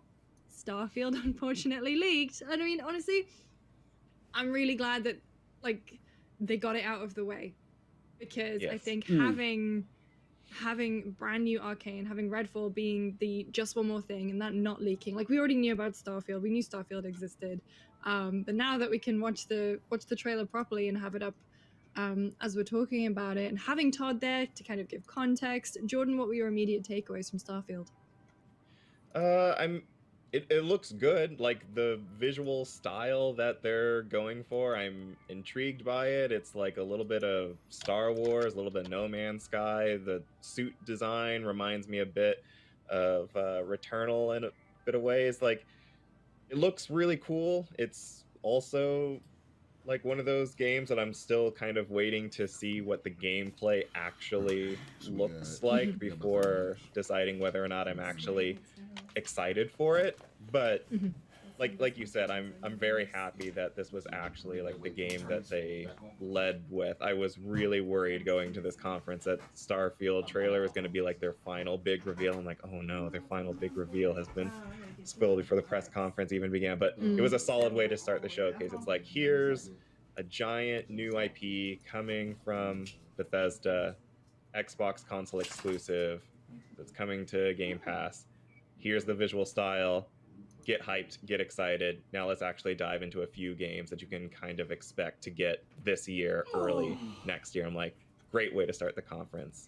Starfield unfortunately leaked, and I mean, honestly, I'm really glad that, like, they got it out of the way, because I think having brand new Arcane, having Redfall being the just one more thing, and that not leaking, like, we already knew about Starfield, we knew Starfield existed, but now that we can watch the trailer properly and have it up as we're talking about it, and having Todd there to kind of give context, Jordan, what were your immediate takeaways from Starfield? It looks good, like the visual style that they're going for. I'm intrigued by it. It's like a little bit of Star Wars, a little bit of No Man's Sky. The suit design reminds me a bit of Returnal in a bit of ways. Like, it looks really cool. It's also like one of those games that I'm still kind of waiting to see what the gameplay actually looks like before deciding whether or not I'm actually excited for it. But like you said, I'm very happy that this was actually like the game that they led with. I was really worried going to this conference that Starfield trailer was going to be like their final big reveal. I'm like, oh no, their final big reveal has been spoiled before the press conference even began. But it was a solid way to start the showcase. It's like, here's a giant new IP coming from Bethesda, Xbox console exclusive, that's coming to Game Pass. Here's the visual style. Get hyped, get excited. Now let's actually dive into a few games that you can kind of expect to get this year, early next year. I'm like, great way to start the conference.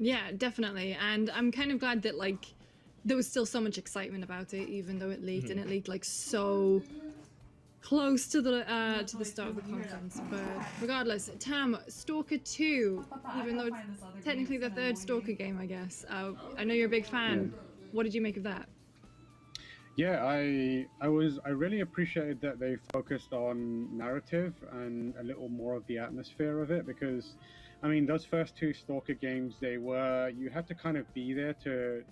Yeah, definitely. And I'm kind of glad that, like, there was still so much excitement about it, even though it leaked, and it leaked like so close to the start of the conference. But regardless, Tam, Stalker 2, even though it's technically the third Stalker game, I guess. I know you're a big fan. What did you make of that? Yeah, I really appreciated that they focused on narrative and a little more of the atmosphere of it, because I mean, those first two Stalker games, you had to kind of be there to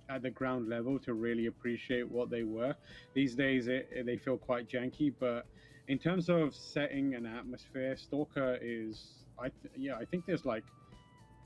at the ground level to really appreciate what they were. These days, they feel quite janky, but in terms of setting and atmosphere, Stalker is, I think there's like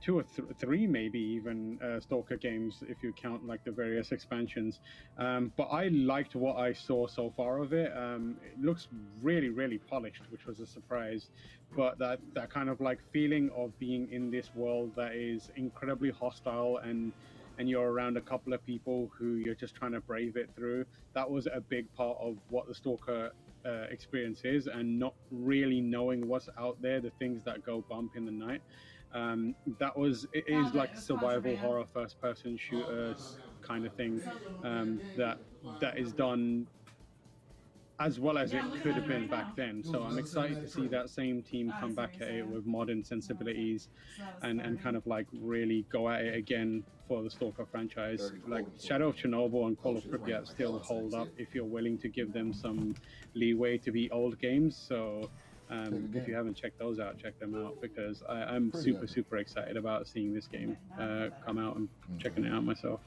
2 or 3 maybe even Stalker games if you count like the various expansions. But I liked what I saw so far of it. It looks really, really polished, which was a surprise. But that kind of like feeling of being in this world that is incredibly hostile and you're around a couple of people who you're just trying to brave it through. That was a big part of what the Stalker experience is, and not really knowing what's out there, the things that go bump in the night. It is like a survival horror first person shooter kind of thing that is done as well as it could have been back then. So I'm excited to see that same team come back at it with modern sensibilities and kind of like really go at it again for the Stalker franchise. Like Shadow of Chernobyl and Call of Pripyat still hold up if you're willing to give them some leeway to be old games. So if you haven't checked those out, check them out, because I'm super excited about seeing this game come out and checking it out myself.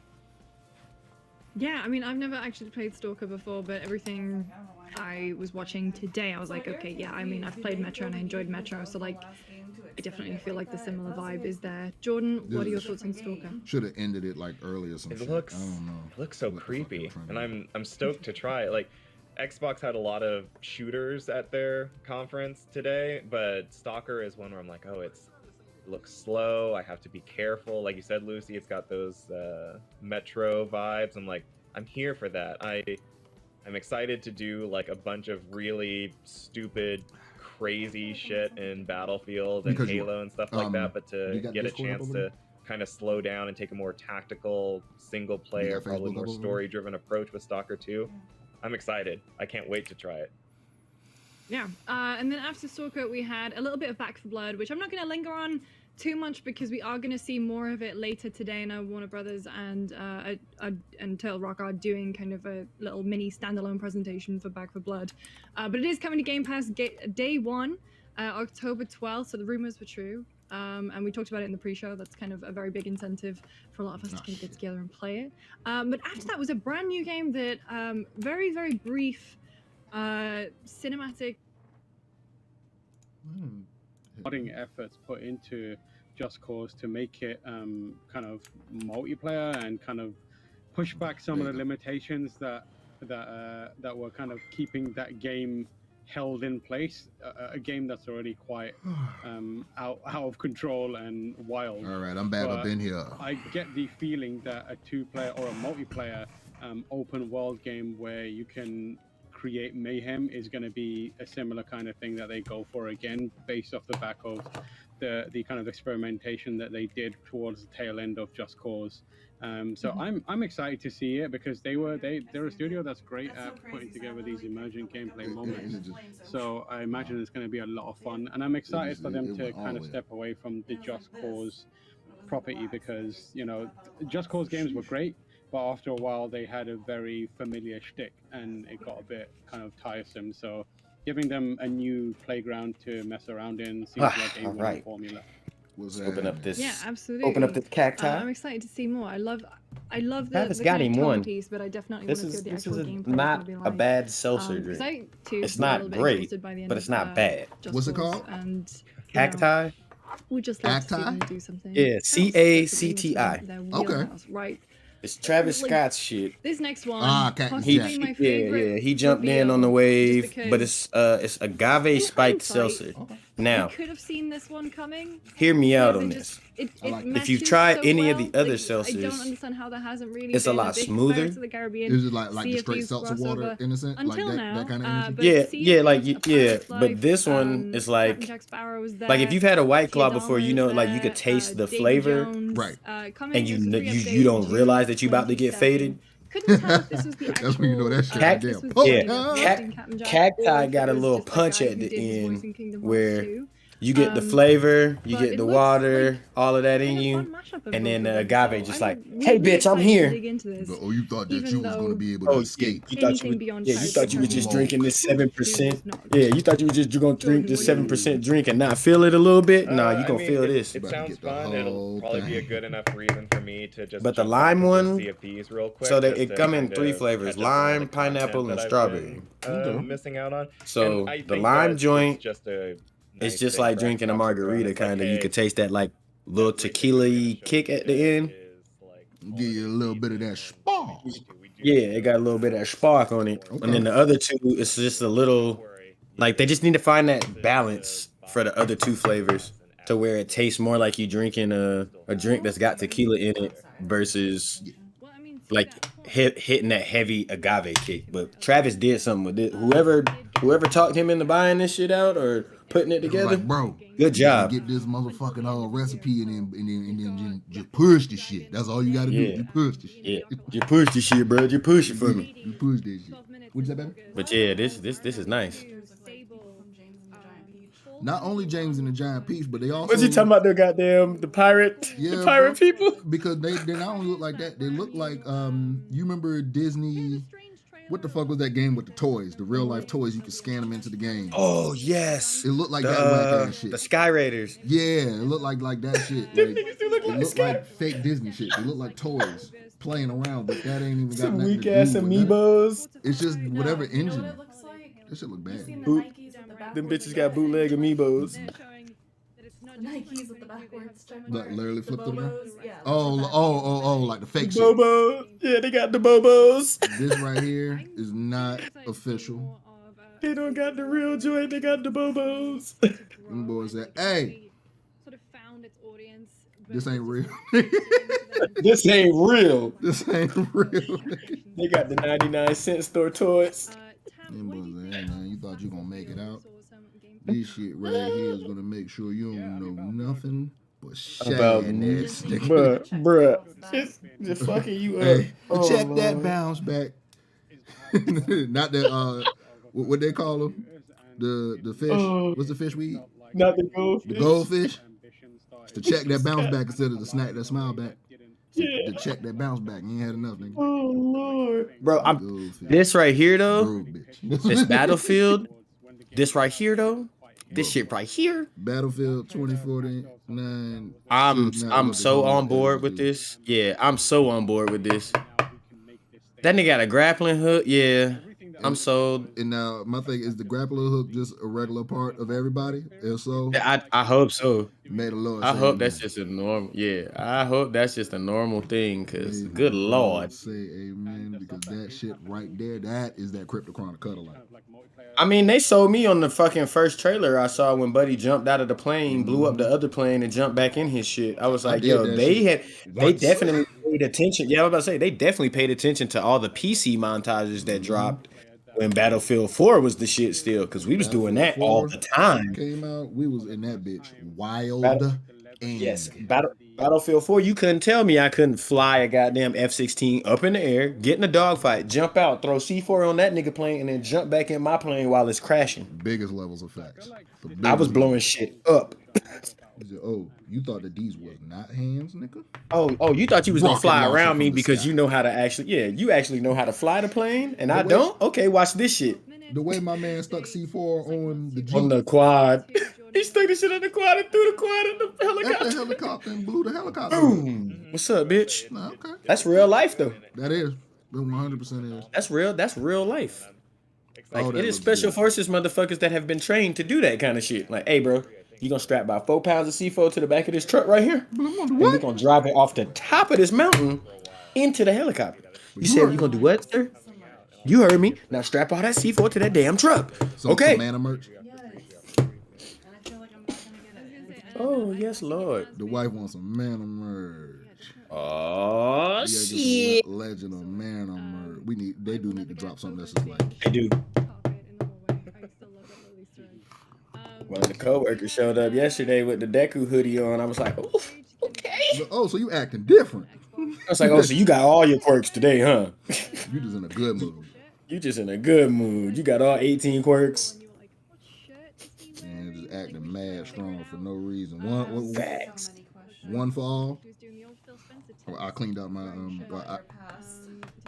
Yeah, I mean, I've never actually played Stalker before, but everything I was watching today, I was like, okay, yeah, I mean, I've played Metro and I enjoyed Metro, so like, I definitely feel like the similar vibe is there. Jordan, what are your thoughts on Stalker? Should have ended it like earlier. Some shit. I don't know. It looks so creepy, and I'm stoked to try it. Like, Xbox had a lot of shooters at their conference today, but Stalker is one where I'm like, oh, it looks slow. I have to be careful. Like you said, Lucy, it's got those Metro vibes. I'm like, I'm here for that. I'm excited to do like a bunch of really stupid, crazy shit in Battlefield and Halo and stuff like that, but to get a chance to kind of slow down and take a more tactical, single player, probably more story-driven approach with Stalker 2. I'm excited. I can't wait to try it. Yeah, and then after Stalker, we had a little bit of Back 4 Blood, which I'm not going to linger on too much because we are going to see more of it later today. Now Warner Brothers and Turtle Rock are doing kind of a little mini standalone presentation for Back 4 Blood. But it is coming to Game Pass day 1, October 12th, so the rumors were true. And we talked about it in the pre-show. That's kind of a very big incentive for a lot of us to get together and play it. But after that was a brand new game that very, very brief cinematic modding efforts put into Just Cause to make it kind of multiplayer and kind of push back some of the limitations that were kind of keeping that game held in place. A game that's already quite out of control and wild. All right, I'm back up in here. I get the feeling that a 2-player or a multiplayer open world game where you can create mayhem is going to be a similar kind of thing that they go for again, based off the back of the kind of experimentation that they did towards the tail end of Just Cause. So I'm excited to see it because they're a studio that's great at putting together these emergent gameplay moments. So I imagine it's going to be a lot of fun, and I'm excited for them to kind of step away from the Just Cause property, because Just Cause games were great, but after a while they had a very familiar shtick and it got a bit kind of tiresome. So giving them a new playground to mess around in seems like a winning formula. Open up this. Yeah, absolutely. Open up this cacti. I'm excited to see more. I love the Travis the got kind him of tone one. piece, but I definitely want to see what the actual gameplay is not gonna be a like. bad seltzer drink. It's not great, but it's not bad. What's it called? And Cacti. we just love to see them do something. Yeah, CACTI. Okay. Right. It's Travis Scott's shit. This next one, He, my favorite. he jumped in on the wave, but it's agave spiked seltzer. Now, we could have seen this one coming. hear me out on this. If you've tried any of the other I don't seltzers, understand how that hasn't really it's a been lot big smoother. Pirates of the Caribbean, Is it like the Sea of straight Thieves seltzer water, crossover innocent, until like now, that kind of energy? but Yeah, Sea yeah, of like Thieves, yeah, Pirates but this one is like Captain Jack Sparrow was there, like if you've had a White Claw Tia before, Dalma you know, was like you there, could taste the Davy flavor, Jones, right? Coming And as a free update you don't in realize that you about to get 2027. faded. Couldn't tell if this was the actual. That's when you know that shit. Cacti, Damn. yeah, Cacti got a little punch at the end where You get the flavor, you get the water, all of that in you, and then the agave just like, hey, bitch, I'm here. Oh, you thought that you was going to be able to escape? You thought you were just drinking this 7%. Yeah, you thought you were just going to drink this 7% drink and not feel it a little bit. Nah, you gonna feel this. It sounds fun. It'll probably be a good enough reason for me to just. But the lime one, Sea of Thieves real quick, so it come in 3 flavors: lime, pineapple, and strawberry. Missing out on. So the lime joint. It's just like drinking a margarita, kind of. You could taste that like little tequila kick at the end. Give you a little bit of that spark. Yeah, it got a little bit of that spark on it. Okay. And then the other two, it's just a little, like they just need to find that balance for the other 2 flavors to where it tastes more like you drinking a drink that's got tequila in it versus like hitting that heavy agave kick. But Travis did something with it. Whoever talked him into buying this shit out or putting it together, like, bro, good job. Get this motherfucking recipe and then just push the shit. That's all you gotta do. You push the shit. Yeah, you push the shit, bro. You push it for me. You push this shit. What'd you say, baby? But yeah, this is nice. Not only James and the Giant Peach, but they also. What's he talking about? The pirate people. Because they not only look like that, they look like you remember Disney. What the fuck was that game with the toys? The real life toys, you could scan them into the game. Oh yes. It looked like that whack ass shit. The Sky Raiders. Yeah, it looked like that shit. Like, it looked like fake Disney shit. They look like toys playing around, but that ain't even got some nothing weak to ass do with amiibos. It's just whatever engine. That shit look bad. Them bitches got bootleg amiibos. Nikes with the backwards check. Like literally flipped them around? Yeah. Oh, like the fake shit. Bobos. Yeah, they got the Bobos. This right here is not official. They don't got the real joint, they got the Bobos. Them boys said, hey, this ain't real. This ain't real. This ain't real. They got the 99-cent store toys. Them boys said, hey man, you thought you gonna make it out? This shit right here is gonna make sure you don't know nothing but shit. Bruh. Just fucking you up. Hey, check that bounce back. Not that what they call them? The fish. What's the fish we eat? Not the goldfish. The goldfish. It's to check that bounce back instead of to snack that smile back. To check that bounce back. You ain't had enough, nigga. Oh Lord. Bro, this right here though. This Battlefield. This right here though. This shit right here. Battlefield 2049. I'm so on board with this. Yeah, I'm so on board with this. That nigga got a grappling hook. Yeah, I'm sold. And now my thing is, the grappling hook just a regular part of everybody? If so, I hope so. May the Lord. I hope that's just a normal. Yeah, I hope that's just a normal thing. Cause good Lord. Say amen, because that shit right there, that is that Crypto Chronic cuddle line. I mean, they sold me on the fucking first trailer I saw when Buddy jumped out of the plane, blew up the other plane, and jumped back in his shit. I was like, yo, they definitely paid attention. Yeah, I was about to say, they definitely paid attention to all the PC montages that dropped when Battlefield 4 was the shit still, because we was doing that all the time. Came out, we was in that bitch wild. Yes, Battlefield 4, you couldn't tell me I couldn't fly a goddamn F-16 up in the air, get in a dogfight, jump out, throw C4 on that nigga plane, and then jump back in my plane while it's crashing. Biggest levels of facts. I was blowing shit up. Oh, you thought that these was not hands, nigga? Oh, you thought you was gonna fly around me because you know how to actually, you actually know how to fly the plane, and I don't? Okay, watch this shit. The way my man stuck C4 on the Jeep. On the quad. He stuck the shit on the quad and threw the quad in the helicopter. The helicopter and blew the helicopter. Boom. What's up, bitch? Okay. That's real life, though. That is. 100% is. That's real. That's real life. Like, it is special forces motherfuckers that have been trained to do that kind of shit. Like, hey, bro, you gonna strap about 4 pounds of C4 to the back of this truck right here? And we're gonna drive it off the top of this mountain into the helicopter. You said you're gonna do what, sir? You heard me. Now strap all that C4 to that damn truck. Okay. Some Mana merch. Oh, yes, Lord. The wife wants some Mana merch. Oh, shit. Legend of Mana merch. They do need to drop something that's just like. They do. One of the coworkers showed up yesterday with the Deku hoodie on. I was like, oh, okay. Oh, so you acting different. I was like, oh, so you got all your quirks today, huh? You just in a good mood. You just in a good mood. You got all 18 quirks. And acting mad strong for no reason. Facts. One for all. I cleaned up my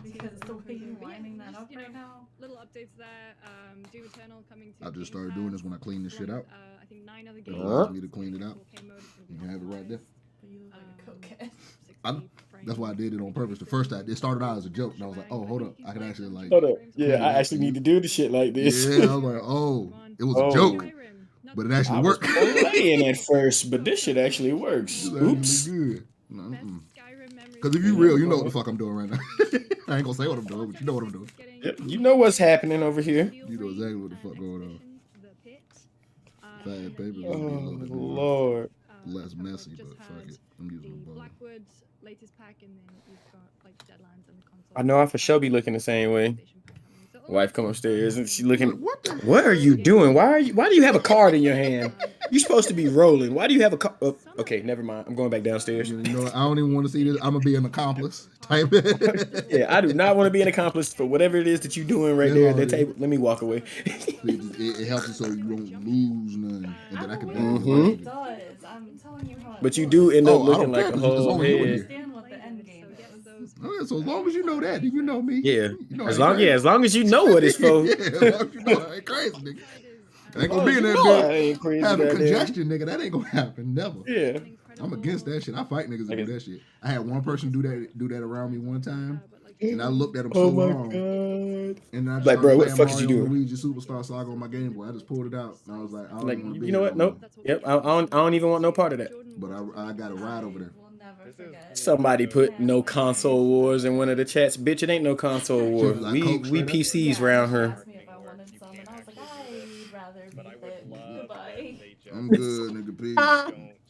because the way you're lining that up right now. Little updates there. Doom Eternal coming to. I just started doing this when I clean this shit out. I think 9 other It games. allows me to clean it out. You can have it right there. That's why I did it on purpose. The first time it started out as a joke, and I was like, "Oh, hold up, I can actually like." Hold up, yeah, I actually need to do the shit like this. Yeah, I was like, "Oh, it was a joke, but it actually worked." Playing at first, but this shit actually works. Oops. Good. Because if you real, you know what the fuck I'm doing right now. I ain't gonna say what I'm doing, but you know what I'm doing. Yep, you know what's happening over here. You know exactly what the fuck going on. Fad paper. Oh Lord. Less messy, but fuck it. I'm using a bow. Blackwood's latest pack, and then you've got like Deadlands and the console. I know I for sure be looking the same way. Wife come upstairs and she looking. What are you doing? Why do you have a card in your hand? You're supposed to be rolling. Why do you have a card? Oh, okay, never mind. I'm going back downstairs. You know, I don't even want to see this. I'm gonna be an accomplice type. Yeah, I do not want to be an accomplice for whatever it is that you're doing right there at that table. Let me walk away. It helps you so you don't lose none, and then I can. It does. I'm telling you how. But you do end up looking like a whole head. Understand what the end game is. Okay, so as long as you know that, then you know me. Yeah. You know as long as you know what it's for. Yeah, as long as you know I ain't crazy, nigga. I ain't gonna be in that bitch having congestion, nigga. That ain't gonna happen, never. Yeah. I'm against that shit. I fight niggas that do that shit. I had one person do that around me one time, and I looked at him so long. God. And I Like, bro, what the fuck is you doing? Luigi Superstar Saga on my Game Boy. I just pulled it out, and I was like, I don't Like, wanna be you know what? there. Nope. Yep. I don't even want no part of that. But I got a ride over there. Somebody put no console wars in one of the chats. Bitch, it ain't no console wars. We PCs round here. I'm good, nigga.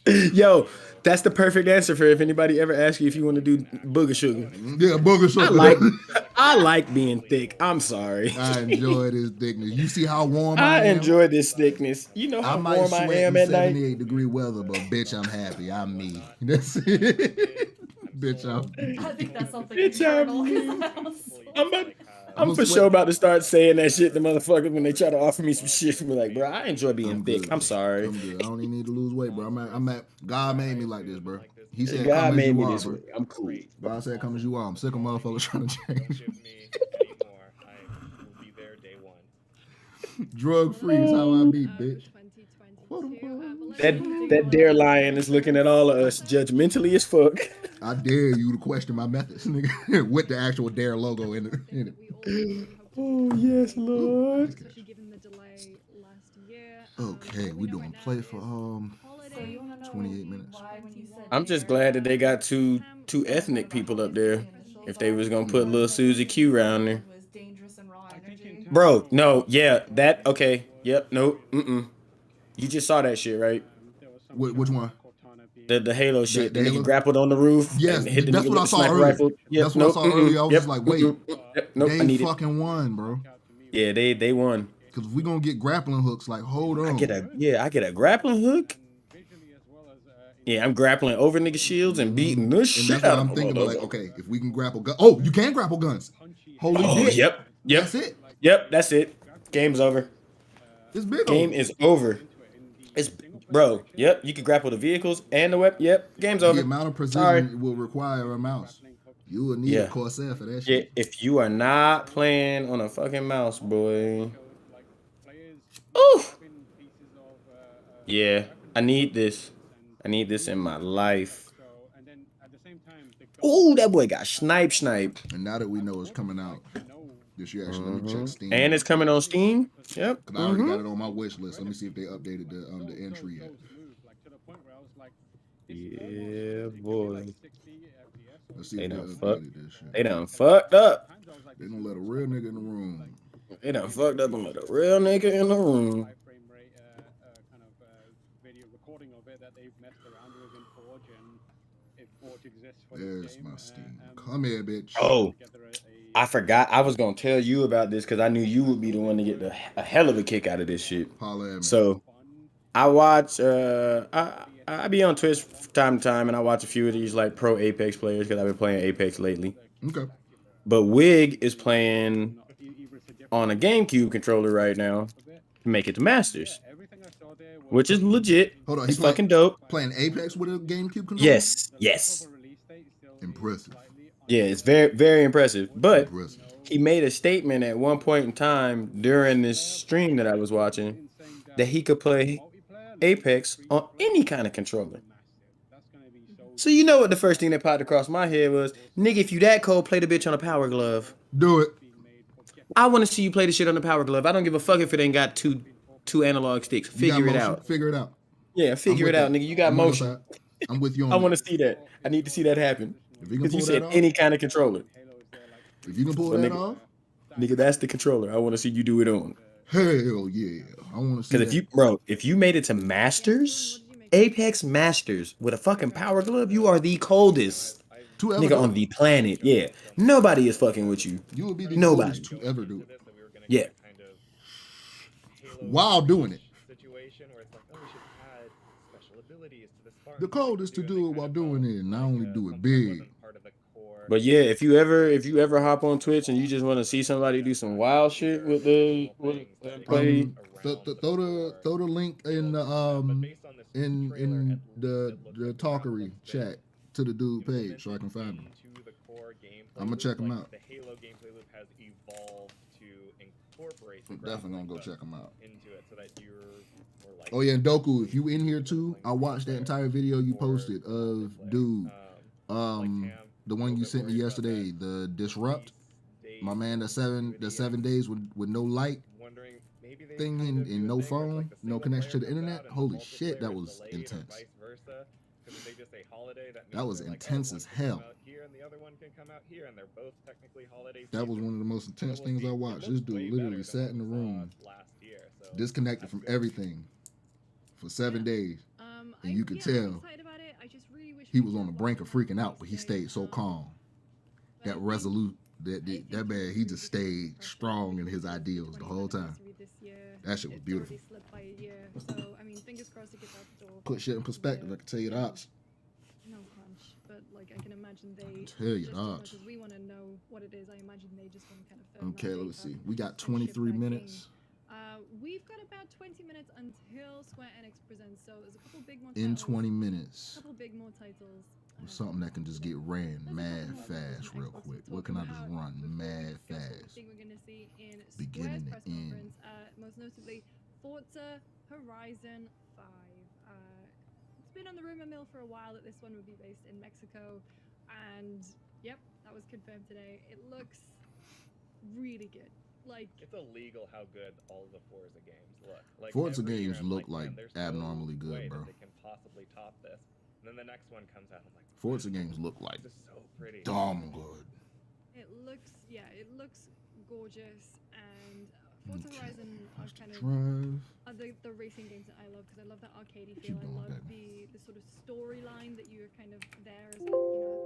Peace. Yo, that's the perfect answer for if anybody ever asks you if you want to do booger sugar. Yeah, booger sugar. I like being thick. I'm sorry. I enjoy this thickness. You see how warm I am? I enjoy this thickness. You know how warm I am at night. 78-degree weather, but bitch, I'm happy. I'm me. That's it. Bitch, I think that's something I'm for sure about to start saying that shit to motherfuckers when they try to offer me some shit. I'm like, bro, I enjoy being thick. I'm sorry. I'm good. I don't even need to lose weight, bro. I'm at God made me like this, bro. He said, God come made as me you are, this bro. way. I'm cool. God said, come as you are. I'm sick of motherfuckers trying to change me. Drug free is how I be, bitch. That dare lion is looking at all of us judgmentally as fuck. I dare you to question my methods, nigga, with the actual dare logo in it. Oh yes, Lord. Okay, we doing play for 28 minutes. I'm just glad that they got two ethnic people up there. If they was gonna put little Susie Q around there. Bro, no, yeah, that okay. Yep, nope, You just saw that shit, right? Which one? The Halo shit. The nigga grappled on the roof. Yes, and hit the that's nigga what I with saw the sniper earlier. rifle. Yep, That's what I saw earlier. I was just like, wait, they fucking won, bro. Yeah, they won. Because if we gonna get grappling hooks, like, hold on. I get a grappling hook. Yeah, I'm grappling over nigga shields and beating the shit out of them. I'm thinking, like, okay, if we can grapple guns. Oh, you can grapple guns. Holy shit. Yep. That's it. Yep, that's it. Game's over. It's big. Game is over. It's bro. Yep, you can grapple the vehicles and the weapon. Yep, game's over. The amount of precision will require a mouse. You will need a Corsair for that shit. Yeah, if you are not playing on a fucking mouse, boy. Ooh. Yeah, I need this. I need this in my life. Ooh, that boy got snipe. And now that we know it's coming out this year, actually, let me check Steam. And it's coming on Steam. Yep. Cause I already got it on my wish list. Let me see if they updated the entry yet. Yeah, boy. Let's see They if they done updated this shit. They done fucked up. They don't let a real nigga in the room. They done fucked up and let a real nigga in the room. There's my Steam. Come here, bitch. Oh, I forgot. I was gonna tell you about this because I knew you would be the one to get a hell of a kick out of this shit. So, I watch. I be on Twitch from time to time, and I watch a few of these like pro Apex players because I've been playing Apex lately. Okay. But Wig is playing on a GameCube controller right now to make it to Masters. which is legit. Hold on, it's fucking dope. Playing Apex with a GameCube controller? Yes. Impressive. Yeah, it's very, very impressive. But he made a statement at one point in time during this stream that I was watching that he could play Apex on any kind of controller. So you know what the first thing that popped across my head was, nigga, if you that cold, play the bitch on a Power Glove. Do it. I want to see you play the shit on the Power Glove. I don't give a fuck if it ain't got two analog sticks. Figure it out. Figure it out. Yeah, figure it out, nigga. You got motion. I'm with you on I want to see that. I need to see that happen. Because you said any kind of controller. If you can pull that off, nigga, that's the controller. I want to see you do it on. Hell yeah, I want to see. Because if you made it to Masters, Apex Masters with a fucking Power Glove, you are the coldest nigga on the planet. Yeah, nobody is fucking with you. You would be the nobody coldest to ever do it. Yeah. While doing it. The coldest to do it while doing it, and not only do it big. But yeah, if you ever hop on Twitch and you just want to see somebody do some wild shit with the play, throw the link in the talkery chat to the dude page so I can find him. I'm gonna check him out. The Halo gameplay loop has evolved to incorporate. I'm definitely gonna go check him out. Into it so that you're more likely. Oh yeah, and Doku, if you in here too, I watched that entire video you posted of dude, the one you sent me yesterday, the Disrupt. My man, the seven days with no light thing and no phone, no connection to the internet. Holy shit, that was intense. That was intense as hell. That was one of the most intense things I watched. This dude literally sat in the room, disconnected from everything for 7 days, and you could tell he was on the brink of freaking out, but he stayed so calm. That resolute, that man, he just stayed strong in his ideals the whole time. That shit was beautiful. Put shit in perspective, I can tell you the odds. No crunch, but like I can imagine they tell you just the as odds. much as we want to know what it is, I imagine they just want to kind of firm Okay, that let's data see. We got 23 minutes. We've got about 20 minutes until Square Enix presents, so there's a couple big more In titles, 20 minutes. a couple big more titles. Something that can just get ran mad fast real quick. What can I just run mad fast? I think we're going to see in Beginning Square's press to end. conference, most notably Forza Horizon 5. It's been on the rumor mill for a while that this one would be based in Mexico, and yep, that was confirmed today. It looks really good. Like, it's illegal how good all of the Forza games look. Like Forza every year games I'm look man, like there's no abnormally way good, bro. that they can possibly top this. And then the next one comes out, I'm like, Forza games look like this is so pretty. dumb good. it looks gorgeous, and Forza Horizon are kind of the racing games that I love, because I love that arcadey feel. I love the sort of storyline that you're kind of there as, the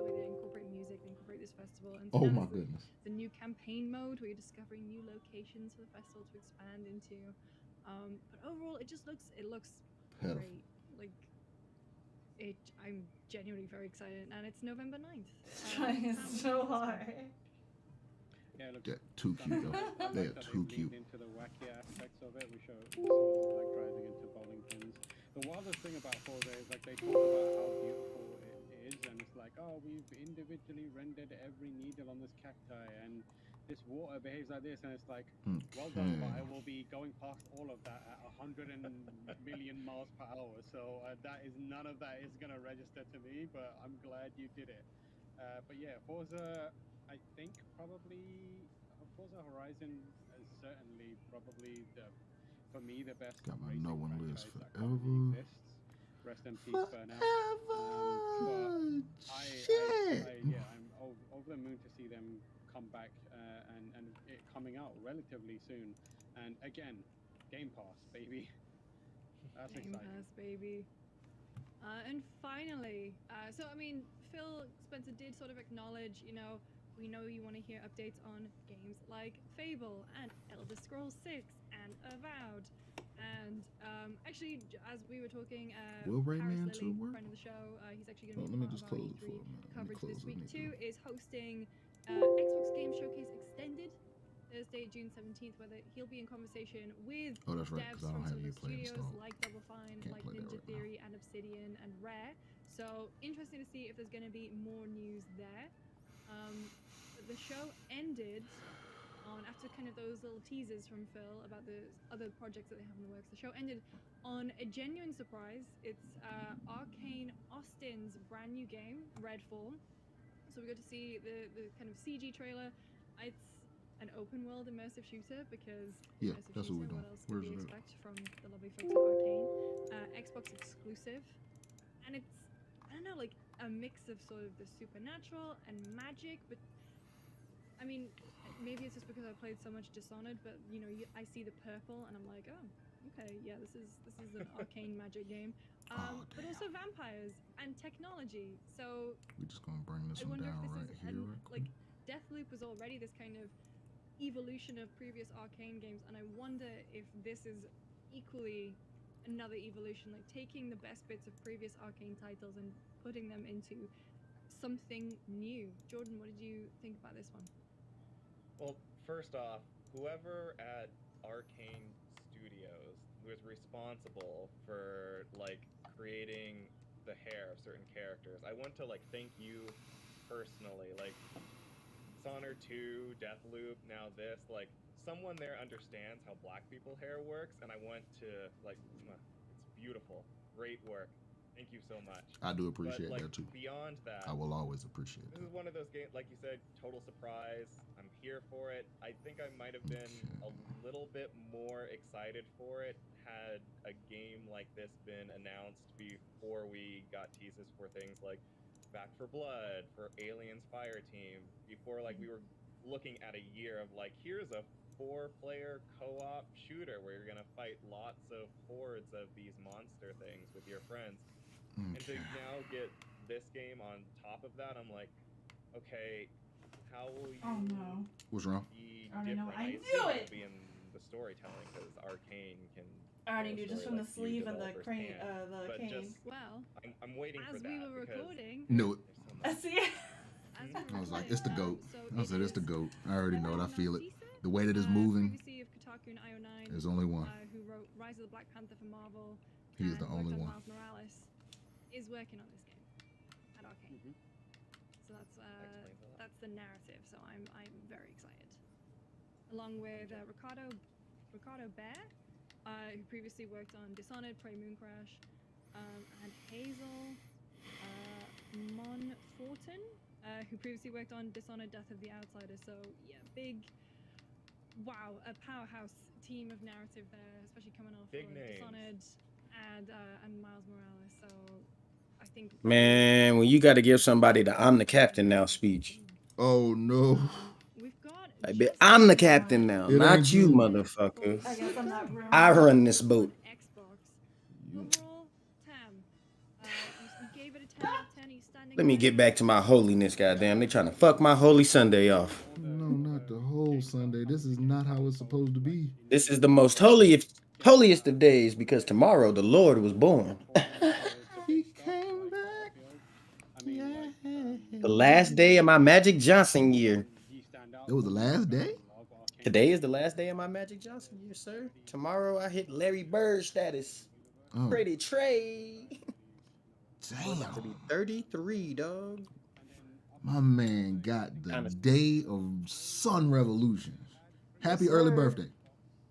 way they incorporate music, they incorporate this festival. And so Oh now my there's goodness. the new campaign mode where you're discovering new locations for the festival to expand into. But overall, it looks Hell. great. Like, I'm genuinely very excited, and it's November 9th. Trying so hard. Yeah, look, They're too cute though. They are too cute. Into the wacky aspects of it, we saw like driving into bowling pins. The wildest thing about Forza is like they talk about how beautiful it is, and it's like, oh, we've individually rendered every needle on this cacti, and this water behaves like this, and it's like, well done, but I will be going past all of that at 100 million miles per hour. So none of that is gonna register to me, but I'm glad you did it. But yeah, Forza. I think probably Forza Horizon is certainly probably for me the best. Got my racing no one franchise list that currently forever. exists. Rest in peace, Burnout. I'm over the moon to see them come back and it coming out relatively soon. And again, Game Pass, baby. That's Game exciting. Pass, baby. And finally, so I mean, Phil Spencer did sort of acknowledge, we know you want to hear updates on games like Fable and Elder Scrolls 6 and Avowed. And actually, as we were talking, Will Paris Rayman Lilly, 2 work? friend of the show, he's actually going to Let be me part just of our close it E3 for a minute. Let me coverage close this it, week Nico. too. Is hosting Xbox Game Showcase Extended. Thursday, June 17th, where he'll be in conversation with Oh, that's right, devs 'cause I don't from have some of you the playing studios Star. like Double Fine, Can't like play that Ninja right now. Theory and Obsidian and Rare. So interesting to see if there's going to be more news there. But the show ended on, after kind of those little teasers from Phil about the other projects that they have in the works, the show ended on a genuine surprise. It's Arcane Austin's brand new game, Redfall. So we got to see the kind of CG trailer. It's an open world immersive shooter because Yeah, immersive that's what we're shooter, doing. what else Where's could we it at? expect from the lovely folks at Arcane? Xbox exclusive. And it's, I don't know, like a mix of sort of the supernatural and magic, but I mean, maybe it's just because I played so much Dishonored, but you know, I see the purple and I'm like, oh, okay, yeah, this is an Arcane magic game. But also vampires and technology. So We're just gonna bring this I one wonder down if right this is here. like Deathloop was already this kind of evolution of previous Arcane games, and I wonder if this is equally another evolution, like taking the best bits of previous Arcane titles and putting them into something new. Jordan, what did you think about this one? Well, first off, whoever at Arcane Studios was responsible for like creating the hair of certain characters, I want to like thank you personally. Like Dishonored 2, Deathloop, now this, like someone there understands how black people hair works, and I want to like, it's beautiful, great work. Thank you so much. I do appreciate but, like, that too. Beyond that, I will always appreciate this that. is one of those games, like you said, total surprise. I'm here for it. I think I might have been a little bit more excited for it had a game like this been announced before we got teases for things like Back 4 Blood, for Aliens Fireteam, before like we were looking at a year of like, here's a 4-player co-op shooter where you're gonna fight lots of hordes of these monster things with your friends. And to now get this game on top of that, I'm like, okay, how will you What's wrong? be I already know. different? I assume knew it'll it! be in the storytelling because Arcane can. I already knew tell a just story from the like few sleeve and the developers crane, can. the But cane. just, Well, I'm waiting for as that we were because recording, Knew it. I see it. I was like, it's the GOAT. I said, it's the GOAT. I already know it. I feel it. The way that it's moving, previously of Kotaku and IO9, there's only one. who wrote Rise of the Black Panther for Marvel, He is the and only worked on one. Miles Morales, is working on this game at Arcane. So that's the narrative. So I'm very excited. Along with Ricardo Bear, who previously worked on Dishonored, Prey Mooncrash, and Hazel Monforton, who previously worked on Dishonored, Death of the Outsider. So yeah, a powerhouse team of narrative there, especially coming off Big of names. Dishonored and Miles Morales. So I think Man, when you got to give somebody the "I'm the captain now" speech. Oh no. I'm the captain now, It not ain't you, you. motherfucker. I guess I'm not room. I run this boat. overall, Tam, you gave it a 10 out of 10. He's standing. Let me get back to my holiness, goddamn. They trying to fuck my holy Sunday off. No, not the whole Sunday. This is not how it's supposed to be. This is the most holiest of days because tomorrow the Lord was born. He came back. Yeah. The last day of my Magic Johnson year. It was the last day? Today is the last day of my Magic Johnson year, sir. Tomorrow I hit Larry Bird status. Oh. Pretty Trey. Damn. I'm about to be 33, dog. My man got the day of Sun Revolution. Happy early birthday.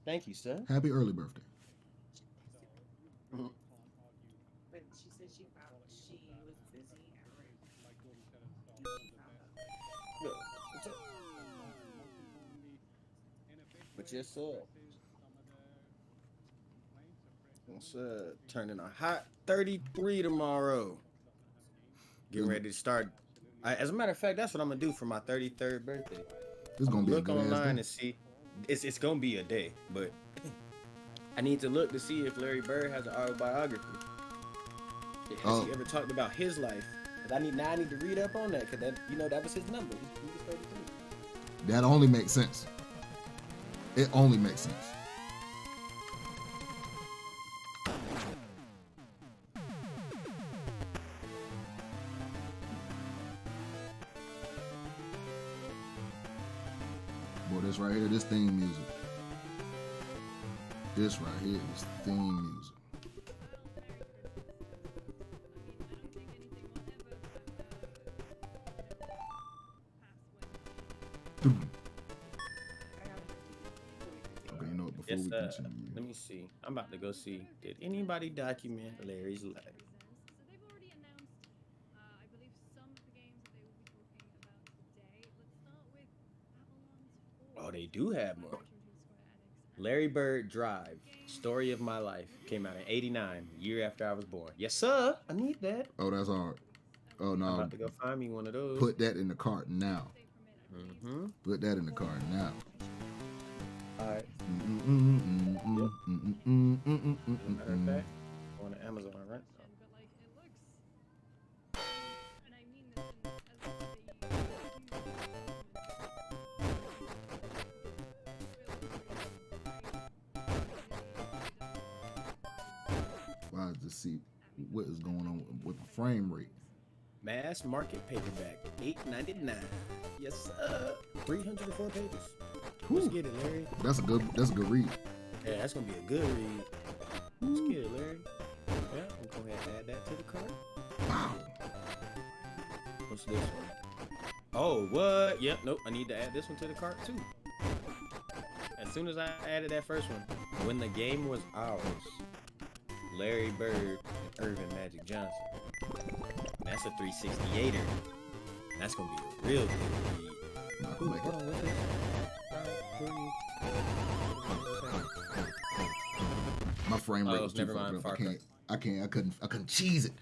Thank you, sir. Happy early birthday. But she said she was busy. But yes, sir. Yes, sir. Turning a hot 33 tomorrow. Getting ready to start. As a matter of fact, that's what I'm gonna do for my 33rd birthday. It's gonna be a look good ass online day. and see. It's gonna be a day, but I need to look to see if Larry Bird has an autobiography. Has he ever talked about his life? Cause I need to read up on that, cause that was his number. He was 33. That only makes sense. It only makes sense. Boy, that This right here, this theme music. This right here is theme music. Okay, you know what? Before we continue, let me see. I'm about to go see. Did anybody document Larry's life? Oh, they do have more. Larry Bird Drive, Story of My Life, came out in '89, year after I was born. Yes, sir. I need that. Oh, that's hard. Oh no. I'm about to go find me one of those. Put that in the cart now. Put that in the cart now. All right. Matter of fact, on the Amazon, right? Wow, just see what is going on with the frame rate. Mass market paperback, $8.99. Yes, sir. 304 pages. Let's get it, Larry. That's a good read. Yeah, that's gonna be a good read. Let's get it, Larry. Yeah, I'm gonna go ahead and add that to the cart. Wow. What's this one? Oh, what? Yep, nope. I need to add this one to the cart too. As soon as I added that first one, When the Game Was Ours, Larry Bird and Irvin Magic Johnson. That's a 368er. That's gonna be a real good read. Ooh, hold on, what's this? My frame rate was too never fucked mind, up. I couldn't cheese it.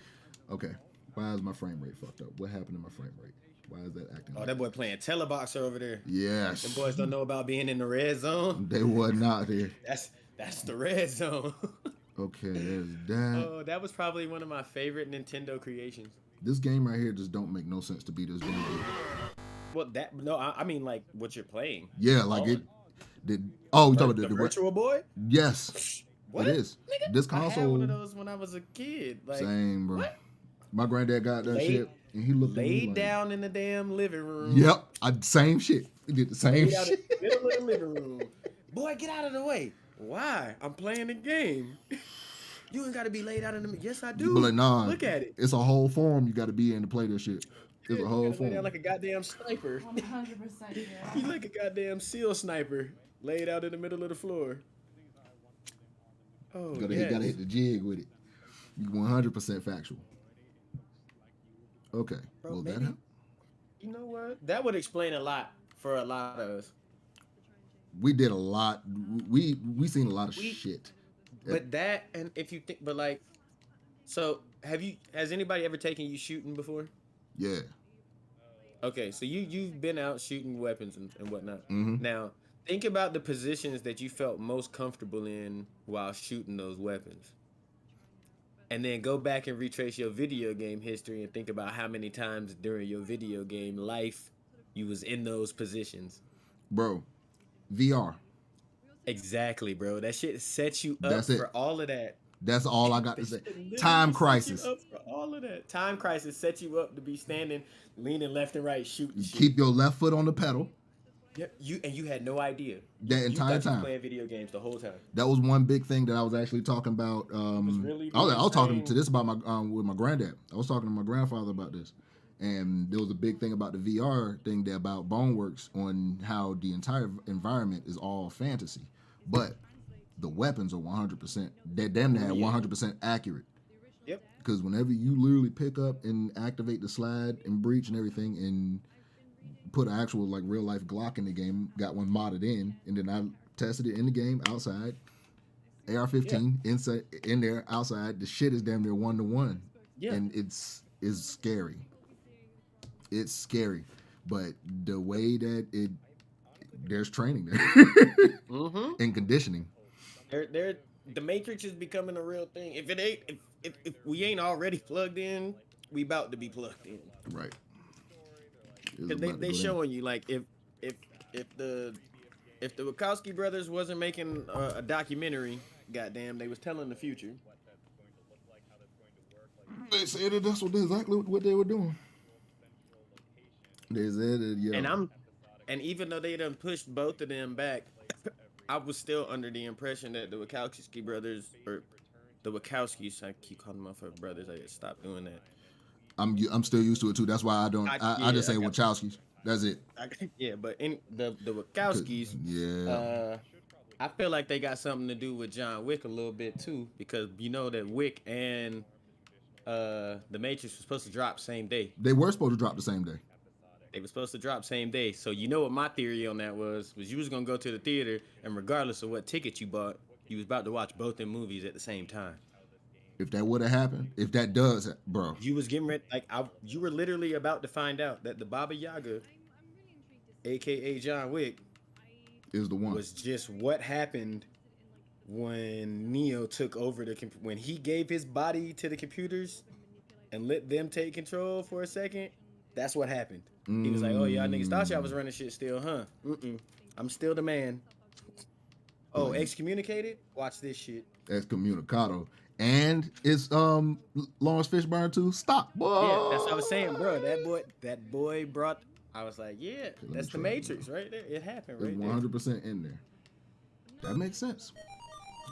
Okay. Why is my frame rate fucked up? What happened to my frame rate? Why is that acting? Oh, that boy playing teleboxer over there. Yes. Them boys don't know about being in the red zone. They was not there. That's the red zone. Okay, there's that. Oh, that was probably one of my favorite Nintendo creations. This game right here just don't make no sense to be this game. Well, I mean like what you're playing. Yeah, like it did. Oh, you talking about the Virtual Boy? Yes. What? It is. Nigga, This console. I had one of those when I was a kid. Like, same, bro. What? My granddad got that shit, and he looked at me laid like, down in the damn living room. Yep, same shit. He did the same Laid out shit. in the middle of the living room. Boy, get out of the way. Why? I'm playing the game. You ain't got to be laid out in the. Yes, I do. But like, nah, Look at it. It's a whole form you got to be in to play this shit. It's a whole Lay form. down like a goddamn sniper. 100%. Yeah. You like a goddamn SEAL sniper laid out in the middle of the floor. Oh, You yes. gotta hit the jig with it. You 100% factual. Okay. Bro, well, maybe, that helped. you know what? That would explain a lot for a lot of us. We did a lot. We seen a lot of shit. But that, and if you think, but like, so has anybody ever taken you shooting before? Yeah. Okay, so you've been out shooting weapons and whatnot. Mhm. Now, think about the positions that you felt most comfortable in while shooting those weapons. And then go back and retrace your video game history and think about how many times during your video game life you was in those positions. Bro, VR. Exactly, bro. That shit sets you up That's it. for all of that. That's all I got to say. Literally Time sets Crisis. you up for all of that. Time Crisis sets you up to be standing, leaning left and right, shooting shit. Keep your left foot on the pedal. Yep. You had no idea. That entire you thought you time. playing video games the whole time. That was one big thing that I was actually talking about. I was talking to this about my with my granddad. I was talking to my grandfather about this, and there was a big thing about the VR thing there about Boneworks on how the entire environment is all fantasy, but the weapons are 100%. They're damn near 100% accurate. Yep. Because whenever you literally pick up and activate the slide and breach and everything and put an actual like real life Glock in the game, got one modded in, and then I tested it in the game outside, AR-15 inside in there outside. The shit is damn near 1-to-1, and it's scary. It's scary, but the way that there's training there and conditioning. The Matrix is becoming a real thing. If it ain't, if we ain't already plugged in, we about to be plugged in. Right. Because they showing you like if the Wachowski brothers wasn't making a documentary, goddamn, they was telling the future. They said that's exactly what they were doing. They said it, yeah. And And even though they done pushed both of them back, I was still under the impression that the Wachowski brothers, or the Wachowskis, I keep calling them for brothers. I gotta stop doing that. I'm still used to it too. That's why I just say Wachowskis. That's it. Yeah, but in the Wachowskis, yeah, I feel like they got something to do with John Wick a little bit too, because you know that Wick and the Matrix were supposed to drop same day. They were supposed to drop the same day. They were supposed to drop same day. So you know what my theory on that was you was gonna go to the theater, and regardless of what ticket you bought, you was about to watch both them movies at the same time. If that would have happened, if that does, bro, you was getting ready, you were literally about to find out that the Baba Yaga, aka John Wick, is the one. Was just what happened when Neo took over when he gave his body to the computers and let them take control for a second. That's what happened. He was like, "Oh, y'all niggas thought y'all was running shit still, huh? I'm still the man." Oh, excommunicated? Watch this shit. Excommunicado. And it's Lawrence Fishburne too. Stop, boy. Yeah, that's what I was saying, bro. That boy brought. I was like, yeah, that's the Matrix right there. It happened right there. 100% in there. That makes sense.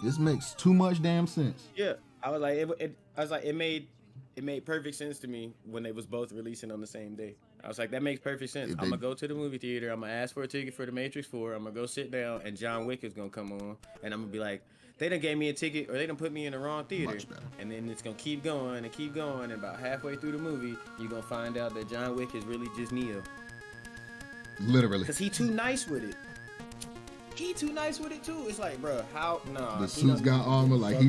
This makes too much damn sense. Yeah, I was like, it made perfect sense to me when they was both releasing on the same day. I was like, that makes perfect sense. I'm gonna go to the movie theater. I'm gonna ask for a ticket for the Matrix 4. I'm gonna go sit down, and John Wick is gonna come on, and I'm gonna be like, they done gave me a ticket, or they done put me in the wrong theater. And then it's gonna keep going and keep going, and about halfway through the movie, you're gonna find out that John Wick is really just Neo. Literally. Cause he too nice with it. He too nice with it too. It's like, bro, how? Nah. The suit's got armor, like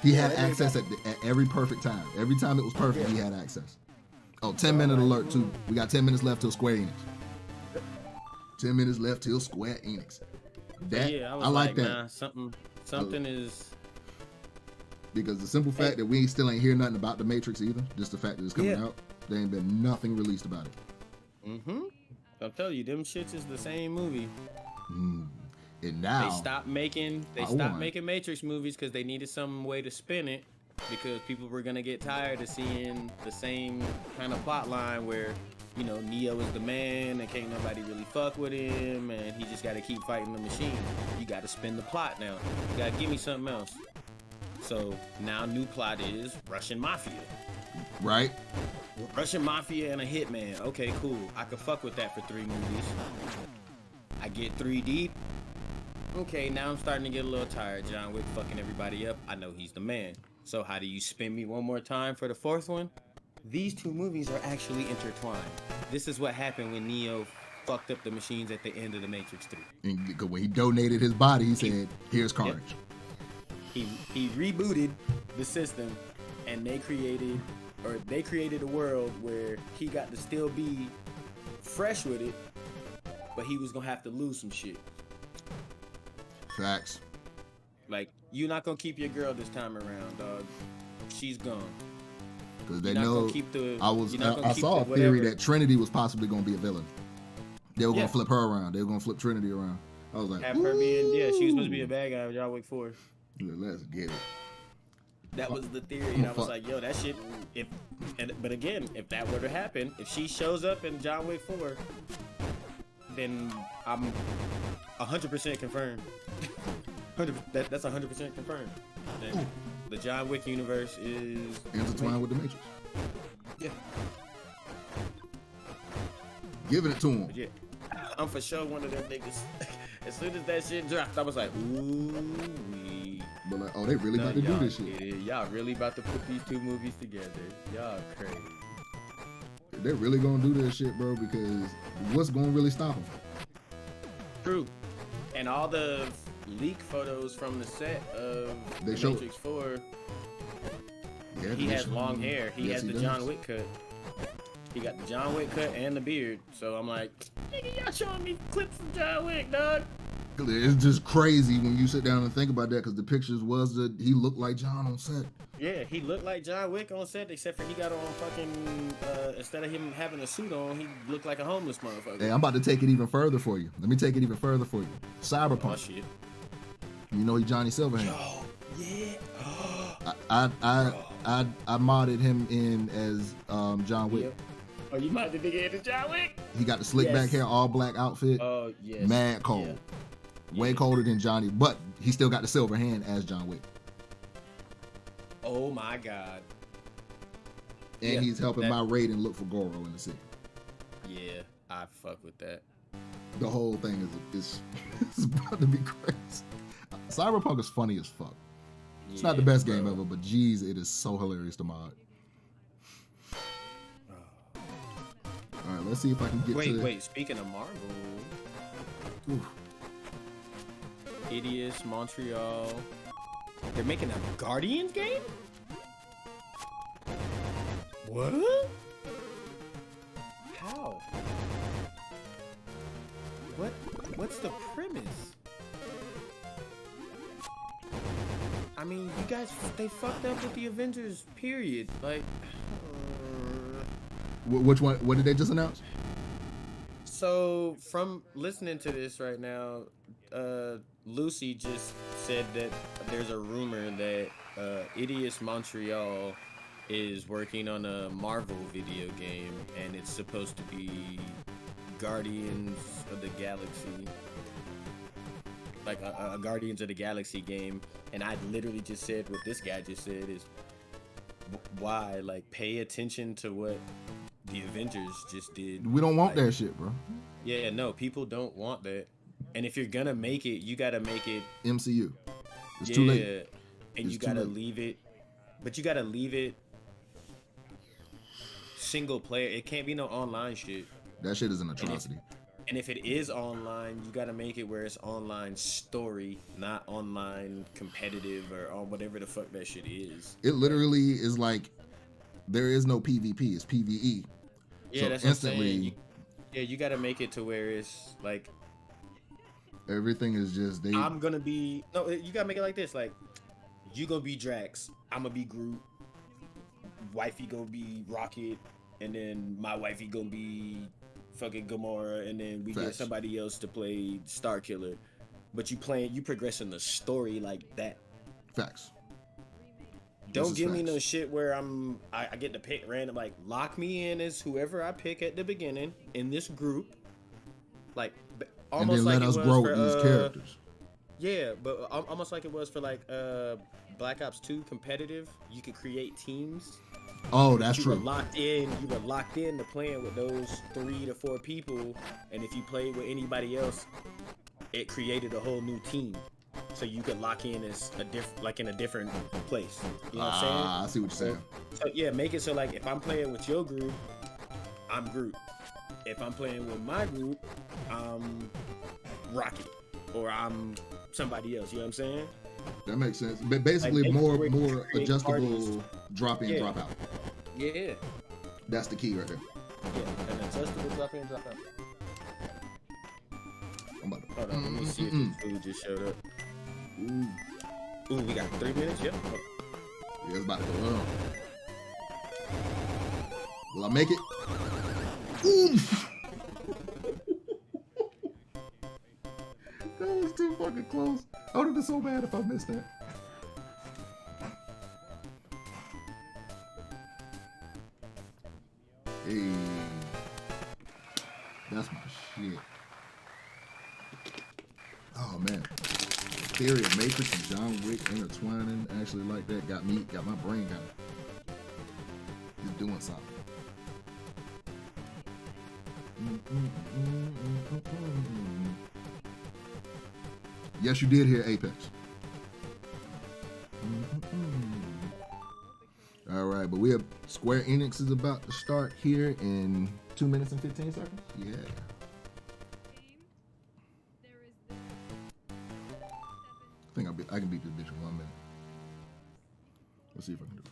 he had access at every perfect time. Every time it was perfect, he had access. Oh, 10-minute alert too. We got 10 minutes left till Square Enix. 10 minutes left till Square Enix. That I like that. Nah, something is. Because the simple fact that we still ain't hear nothing about the Matrix either, just the fact that it's coming out, there ain't been nothing released about it. I'll tell you, them shits is the same movie. And now they stopped making Matrix movies because they needed some way to spin it, because people were gonna get tired of seeing the same kind of plot line where, you know, Neo is the man and can't nobody really fuck with him, and he just gotta keep fighting the machine. You gotta spin the plot now. You gotta give me something else. So now new plot is Russian Mafia. Right? Russian Mafia and a hitman. Okay, cool. I could fuck with that for 3 movies. I get 3 deep. Okay, now I'm starting to get a little tired. John Wick fucking everybody up. I know he's the man. So how do you spin me one more time for the 4th one? These 2 movies are actually intertwined. This is what happened when Neo fucked up the machines at the end of The Matrix 3. And when he donated his body, he said, here's Carnage. Yep. He rebooted the system, and they created a world where he got to still be fresh with it, but he was gonna have to lose some shit. Facts. Like, you're not gonna keep your girl this time around, dog. She's gone. Because they know I saw a theory that Trinity was possibly gonna be a villain. They were gonna flip her around. They were gonna flip Trinity around. I was like, have her being, she was supposed to be a bad guy with John Wick 4. Let's get it. That was the theory, and I was like, yo, that shit. But again, if that were to happen, if she shows up in John Wick 4, then I'm 100% confirmed. That's 100% confirmed. Then the John Wick universe is intertwined with the Matrix. Yeah. Giving it to him. Yeah. I'm for sure one of them niggas. As soon as that shit dropped, I was like, ooh. But like, oh, they really about to do this shit. Y'all really about to put these 2 movies together. Y'all crazy. They're really gonna do this shit, bro, because what's gonna really stop them? True. And all the leak photos from the set of Matrix 4, he has long hair. He has the John Wick cut. He got the John Wick cut and the beard. So I'm like, nigga, y'all showing me clips from John Wick, dog. It's just crazy when you sit down and think about that, because the pictures was that he looked like John on set. Yeah, he looked like John Wick on set, except for he got on fucking, instead of him having a suit on, he looked like a homeless motherfucker. Hey, I'm about to take it even further for you. Let me take it even further for you. Cyberpunk. Oh, shit. You know he Johnny Silverhand. Yo, yeah. I modded him in as John Wick. Yep. Oh, you might the nigga in the John Wick? He got the slick back hair, all black outfit. Oh, yes. Mad cold. Way colder than Johnny, but he still got the silver hand as John Wick. Oh my God. And he's helping my Raiden look for Goro in the city. Yeah, I fuck with that. The whole thing is about to be crazy. Cyberpunk is funny as fuck. It's not the best game ever, but geez, it is so hilarious to mod. All right, let's see if I can get to... Wait, speaking of Marvel... Oof. Idios, Montreal... They're making a Guardians game? What? How? What's the premise? I mean, you guys, they fucked up with the Avengers, period. Like... Which one? What did they just announce? So, from listening to this right now, Lucy just said that there's a rumor that Idios Montreal is working on a Marvel video game, and it's supposed to be Guardians of the Galaxy. Like a Guardians of the Galaxy game. And I literally just said what this guy just said is, why? Like, pay attention to what the Avengers just did. We don't want that shit, bro. Yeah, no, people don't want that. And if you're gonna make it, you gotta make it MCU. It's too late. And It's you too gotta late. leave it, but you gotta leave it single player. It can't be no online shit. That shit is an atrocity. And if it is online, you gotta make it where it's online story, not online competitive or whatever the fuck that shit is. It literally is like there is no PvP. It's PvE. Yeah, so that's instantly. You gotta make it to where it's like Everything is just they. I'm gonna be you gotta make it like this. Like you gonna be Drax, I'm gonna be Groot, wifey gonna be Rocket, and then my wifey gonna be fucking Gamora, and then we get somebody else to play Starkiller. But you progressing the story like that. Facts. Don't give me no shit where I get to pick random, like lock me in as whoever I pick at the beginning in this group, like almost and then like let us it was grow for, these characters. Yeah, but almost like it was for like Black Ops 2 competitive. You could create teams. Oh, that's you true. You were locked in to playing with those 3 to 4 people, and if you played with anybody else, it created a whole new team. So you could lock in as in a different place. You know what I'm saying? I see what you're saying. So yeah, make it so like if I'm playing with your group, I'm Groot. If I'm playing with my group, I'm Rocket, or I'm somebody else. You know what I'm saying? That makes sense. But basically, like, more adjustable parties. drop in, drop out. Yeah. That's the key right there. Yeah, an adjustable drop in, drop out. I'm about to. Hold on, let me see if this food just showed up. Ooh, we got 3 minutes. Yep. Yeah, it's about to go on. Will I make it? Ooh. That was too fucking close. I would have been so bad if I missed that. Hey, that's my shit. Oh man, Theory of Matrix and John Wick intertwining actually like that got my brain going. He's doing something. Yes, you did hear Apex. All right, but we have Square Enix is about to start here in 2 minutes and 15 seconds. Yeah. I think I can beat this bitch in 1 minute. Let's see if I can do it.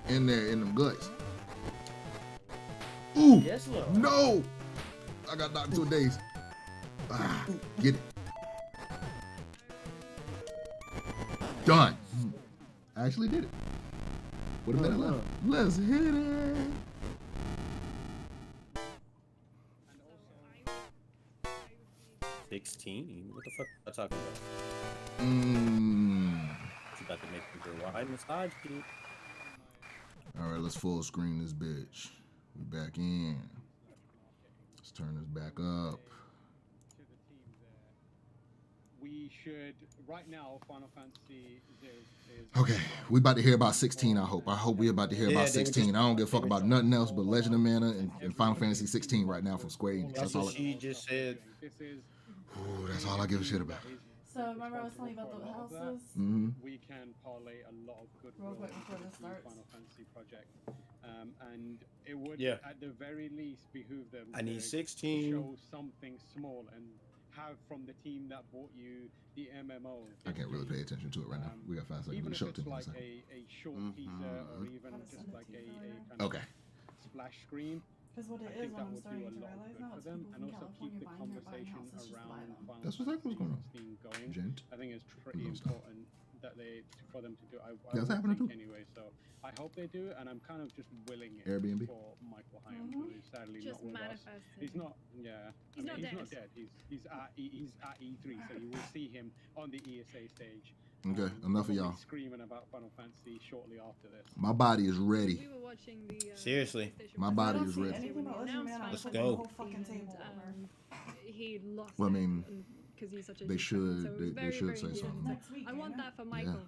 in there in them guts. Ooh, Yes, Lord. no! I got knocked 2 days. Ah, get it. Done. I actually did it. What a minute left. Let's hit it. What the fuck am I talking about? It's about to make me go wide massage, kid. All right, let's full screen this bitch. We back in. Let's turn this back up. We should right now. Final Fantasy is Okay, we about to hear about 16. I hope we about to hear about 16. I don't give a fuck about nothing else but Legend of Mana and Final Fantasy 16 right now from Square Enix. That's what she just said. Ooh, that's all I give a shit about. So remember I was telling you about the houses? We can parlay a lot of good Real quick before this starts. Final Fantasy project, and it would at the very least behoove them. I need to 16. Show something small and have from the team that bought you the MMO. I can't really pay attention to it right now. We got 5 seconds Even to if show it it's to me. like a short teaser or even just like a kind of splash screen. Because what it I is, think what that I'm would starting do a to lot realize good now for is them, people and from also keep California the buying conversation houses just to buy around them. Final That's what's Fantasy going on. 16 going. Gent. I think it's pretty Don't stop. important that for them to do. I That's would happening think too. anyway. So I hope they do, and I'm kind of just willing it Airbnb. for Michael Hyam, who is sadly Just not with us. manifesting. He's not. Yeah, He's not he's dead. not dead. He's at E3, so you will see him on the ESA stage. Okay, enough of probably y'all. Screaming about Final Fantasy shortly after this. My body is ready. We were watching the Seriously. My body is ready. Anything about Legend of Mana, Let's I put go. the whole fucking table over. He lost. Well, I mean, because he's such a they huge fan, should- so it was they very, should very say good. something. Next week, I want ain't it? that for Michael,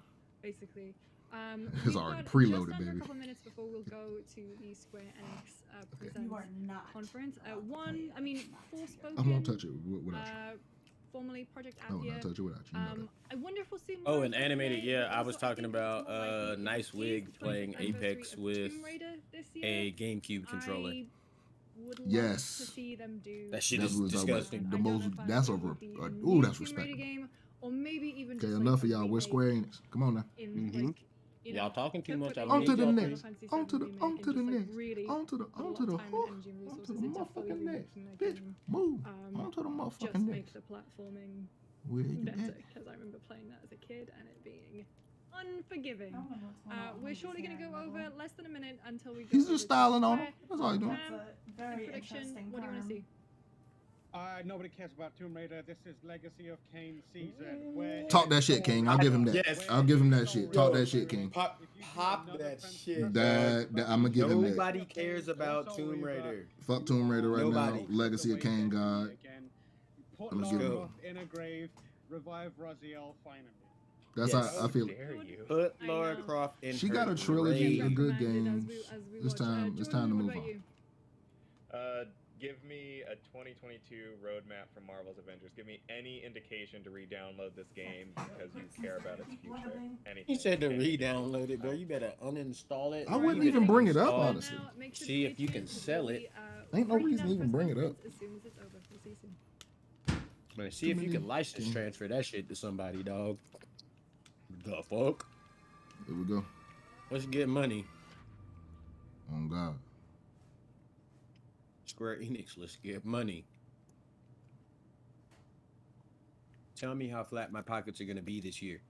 basically. It's We've already got preloaded, just under baby. a couple minutes before we'll go to the Square Enix Presents You are not. conference. One, I mean, Forspoken. I won't touch it without you. Formerly Project I will Athia. not touch it without you. You know that. I wonder if we'll see more. Oh, of and that animated. today, Yeah, but I was also I talking think it's about more likely that Nice it Wig is the playing 20th anniversary Apex of with Tomb Raider this year. a GameCube controller. I would love Yes. to see them do That shit That's is what it's about. disgusting. The most. That's over. Ooh, that's respectable. Game, or maybe even Okay, just enough of like y'all. We're Square Enix. Come on now. in like, you know, Y'all talking too much. I On to need the y'all next. to- On to the. On to the next. really On to the. On to the. On to the motherfucking next. Bitch, move. On to the just motherfucking make next. the platforming Where you better, at? because I remember playing that as a kid and it being unforgiving. I don't know what's going on We're with shortly this going to go hair, over though. less than a minute until we go He's over just to styling on Square. him. That's all he's doing. That's a very Prediction, interesting what do you want to term. see? Nobody cares about Tomb Raider. This is Legacy of Kain season. Where Talk that shit, King. I'll give him that. Yes. I'll give him that shit. Talk that shit, King. Pop that shit. That I'm gonna give him that. Nobody cares about Tomb Raider. Fuck Tomb Raider right Nobody. now. Legacy of Kain God. Put I'm Lara gonna give him. Croft in a grave, revive Raziel finally. That's Yes. how I feel. Put Lara Croft in. She her got a trilogy grave. of good Recommended games. as we It's watch. time. It's Jordan, time to what move about on. you? Give me a 2022 roadmap from Marvel's Avengers. Give me any indication to re-download this game because you care about its future. Anything. He said to re-download it, bro. You better uninstall it. I or wouldn't you even better bring it up, install honestly. See if you can sell it. Ain't no reason to even bring it up. As soon as it's over, we'll see you soon. Man, see if you can license transfer that shit to somebody, dog. The fuck? Here we go. Let's get money. Oh God. Square Enix, let's get money. Tell me how flat my pockets are gonna be this year.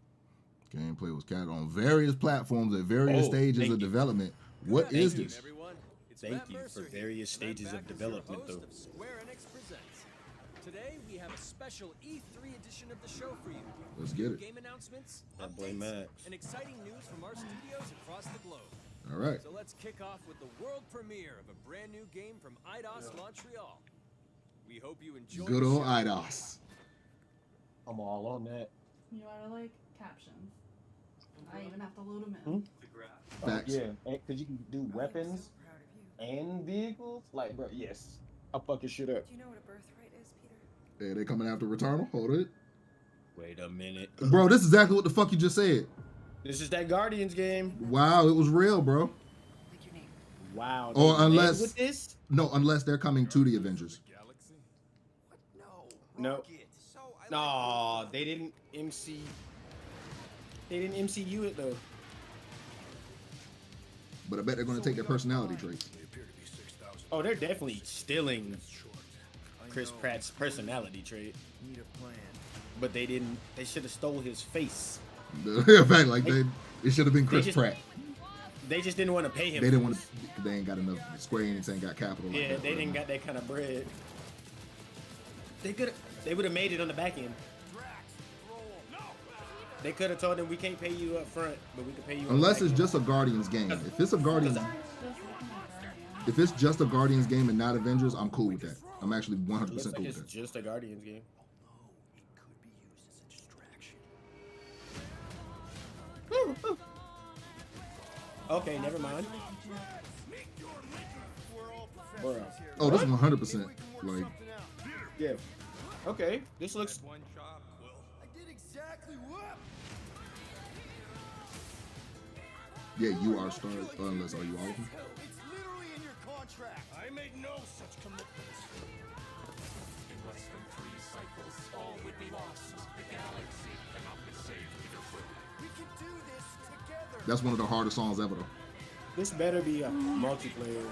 Gameplay was cat on various platforms at various Oh, stages thank of you. development. What is Thank you, this? everyone. It's Thank Matt you Mercer for here. various Matt stages of Beck is your development, host though. of Square Enix Presents. Today we have a special E3 edition of the show for you. Let's get it. Game announcements, I blame updates, Max. and exciting news from our studios across the globe. All right. So let's kick off with the world premiere of a brand new game from Eidos Montreal. We hope you enjoy. Good the old show. Eidos. I'm all on that. You know what I like? Captions. I even have to load them in. Facts. Yeah, because you can do weapons and vehicles. Like, bro, yes. I'll fuck your shit up. Do you know what a birthright is, Peter? Hey, they coming after Returnal? Hold it. Wait a minute. Bro, this is exactly what the fuck you just said. This is that Guardians game. Wow, it was real, bro. Wow. Or they unless played with this? no, unless they're coming to the Avengers. No. No, they didn't MC. They didn't MCU it though. But I bet they're going to take their personality traits. Oh, they're definitely stealing Chris Pratt's personality trait. But they didn't. They should have stole his face. In fact, like it should have been Chris Pratt. They just didn't want to pay him. They didn't want to. They ain't got enough. Square Enix ain't got capital. Yeah, like they didn't got that kind of bread. They would have made it on the back end. They could have told them we can't pay you up front, but we can pay you. Unless it's just a Guardians game. If it's a Guardians, if it's just a Guardians game and not Avengers, I'm cool with that. I'm actually 100% cool with that. It's just a Guardians game. Okay, never mind. Oh, this is 100% like. Yeah. Okay, this looks. Yeah, you are Star. Unless are you all of them? It's literally in your contract. I made no such commitments. In less than 3 cycles, all would be lost. The galaxy cannot be saved either. We can do this together. That's one of the hardest songs ever, though. This better be a multiplayer.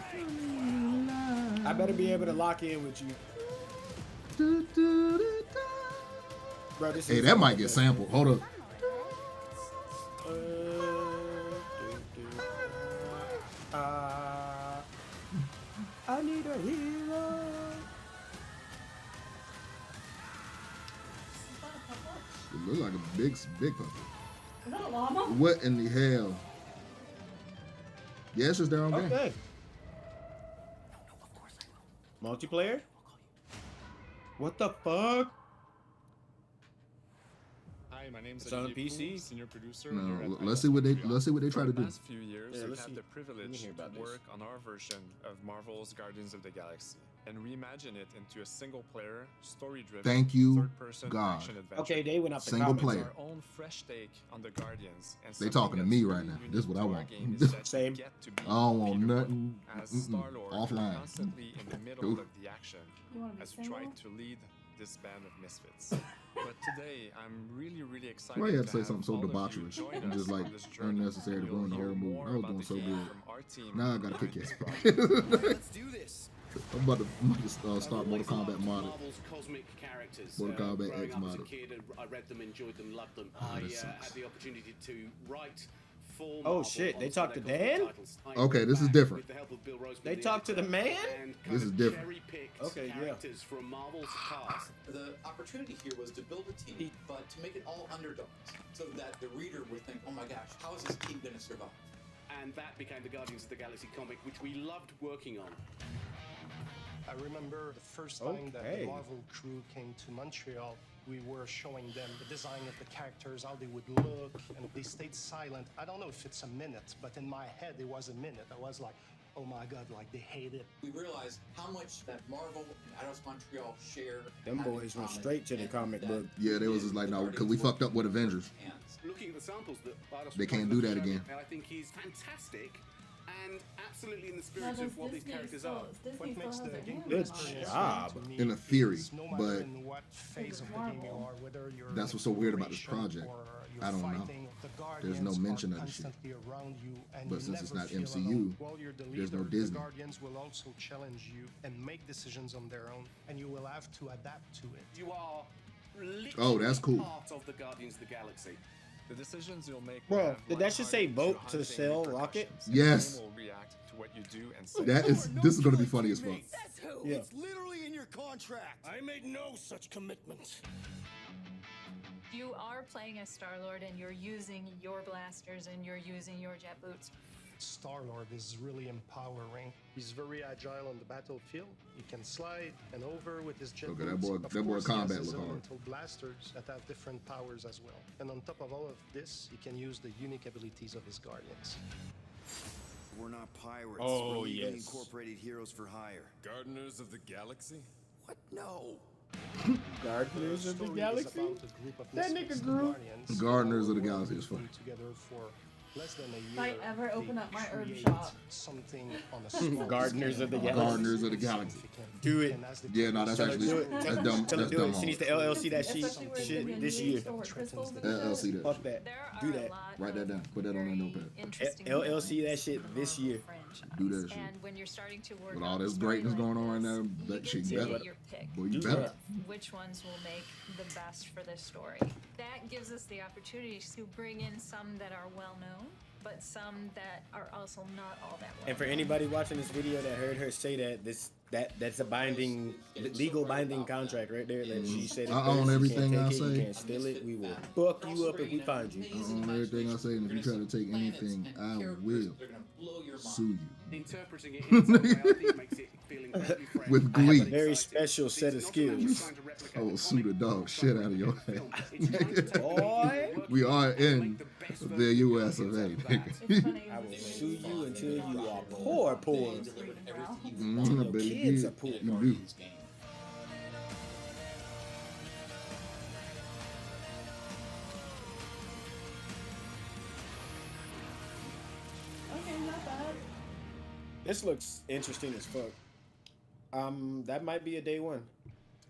I better be able to lock in with you. Bro, this hey, that might get sampled. Hold up. I need a hero. It looks like a big puppet. Is that a llama? What in the hell? Yeah, it's just their own game. Okay. Multiplayer? What the fuck? Hi, my name's It's on Olivier PC? Poole, senior producer. No, here at let's see what they try to For the do. past few years, Yeah, we've let's had see. the Let me privilege hear to about this. work on our version of Marvel's Guardians of the Galaxy and reimagine it into a single-player, story-driven, Thank you, third-person God. action adventure. Okay, they went off the Single comments. player. Our own fresh take on the Guardians. And They something talking to that's me really right now. unique This is what to I our want. game is that Same. you get to be I don't want Peter nothing As mm-mm, Star-Lord, offline. you're constantly in the middle Oof. of the action You wanna be as you try single? to lead this band of misfits. But today, I'm really excited. Why you have to say have something so all of you debaucherous join and us just like on this journey. unnecessary to You'll ruin the hear whole movie? more I was about doing the so game good. from our team Now I gotta behind kick this your project. Let's do this. I'm about to start Mortal Kombat modded. Marvel's cosmic characters. Mortal Kombat Growing X up as a modded. kid, I read them, enjoyed them, loved them. Oh, I that had sucks. the opportunity to write for Oh, Marvel shit, they on talked to some of their Dan? cosmic titles. I Okay, went this is back different. with the help of Bill Roseman, They the talked to the editor, man? and kind This of is different. cherry-picked Okay, yeah. characters from Marvel's cast. The opportunity here was to build a team, but to make it all underdogs, so that the reader would think, oh my gosh, how is this team going to survive? And that became the Guardians of the Galaxy comic, which we loved working on. I remember the first time that Okay. the Marvel crew came to Montreal, we were showing them the design of the characters, how they would look, and they stayed silent. I don't know if it's a minute, but in my head it was a minute. I was like, oh my god, like they hate it. We realized how much that Marvel and Eidos Montreal share. Them boys went straight to the comic book. Yeah, they was just like, no, because we fucked up with Avengers. Looking at the samples that Eidos They can't do that showed, again. and I think he's fantastic and absolutely in the Now, spirit does of what these Disney characters still, are. Disney What still makes has the their game hands Good experience job. to me In a theory, is no but matter in what phase of the game you are, whether you're that's what's so weird about this exploration project. or you're I don't know. fighting, the There's no Guardians mention are of this shit. constantly around you, and But you since it's never not feel MCU, alone. While you're the there's no leader, Disney. The Guardians will also challenge you and make decisions on their own, and you will have to adapt to it. You are literally Oh, that's cool. part of the Guardians of the Galaxy. The decisions you'll make. Bro, will have did that just say lighthearted vote to haunting sell repercussions, Rocket? and the Yes. game will react to what you do and say. That is. This is gonna be funny as fuck. Yeah. It's literally in your contract. I made no such commitments. You are playing as Star-Lord and you're using your blasters and you're using your jet boots. Star-Lord is really empowering. He's very agile on the battlefield. He can slide and over with his jet Okay, boots. that boy Of course, he has combat his look hard. elemental blasters that have different powers as well. And on top of all of this, he can use the unique abilities of his Guardians. We're not pirates. Oh, We're legally yes. incorporated heroes for hire. Gardeners of the Galaxy? What? No. Gardeners of the Story is Galaxy? about a group of That misfits, nigga the grew. Guardians, Gardeners who of the all Galaxy is working funny. together for less than a If year. I ever open up my herb create shop. something on a small Gardeners of the scale. Galaxy. Gardeners of the Galaxy. Do it. Yeah, no, that's Tell her actually do it. that's Tell her dumb. do That's it. dumb. She needs to LLC that shit this year. LLC that. Fuck that. Do that. Write that down. Put that on that notepad. LLC that shit this year. Do that shit. And when you're starting to work With on all the this greatness storyline, going on right now, that shit take better. your pick. Boy, you better. Which ones will make the best for this story? That gives us the opportunity to bring in some that are well known, but some that are also not all that well. And for anybody watching this video that heard her say that's a binding, legal binding contract right there. That she said, I own everything I You say. can't steal it. We will fuck you up if we find you. I own everything I say, and if you try to take anything, I will sue you. Interpreting it in some way, I think makes it feeling incredibly fresh. With I have a glee. very special set of skills. I will sue the dog shit out of your head. Boy. We are in the US of A. I will sue you until you are poor. I bet he Kids did. are poor. You do. Okay, not bad. This looks interesting as fuck. That might be a day one.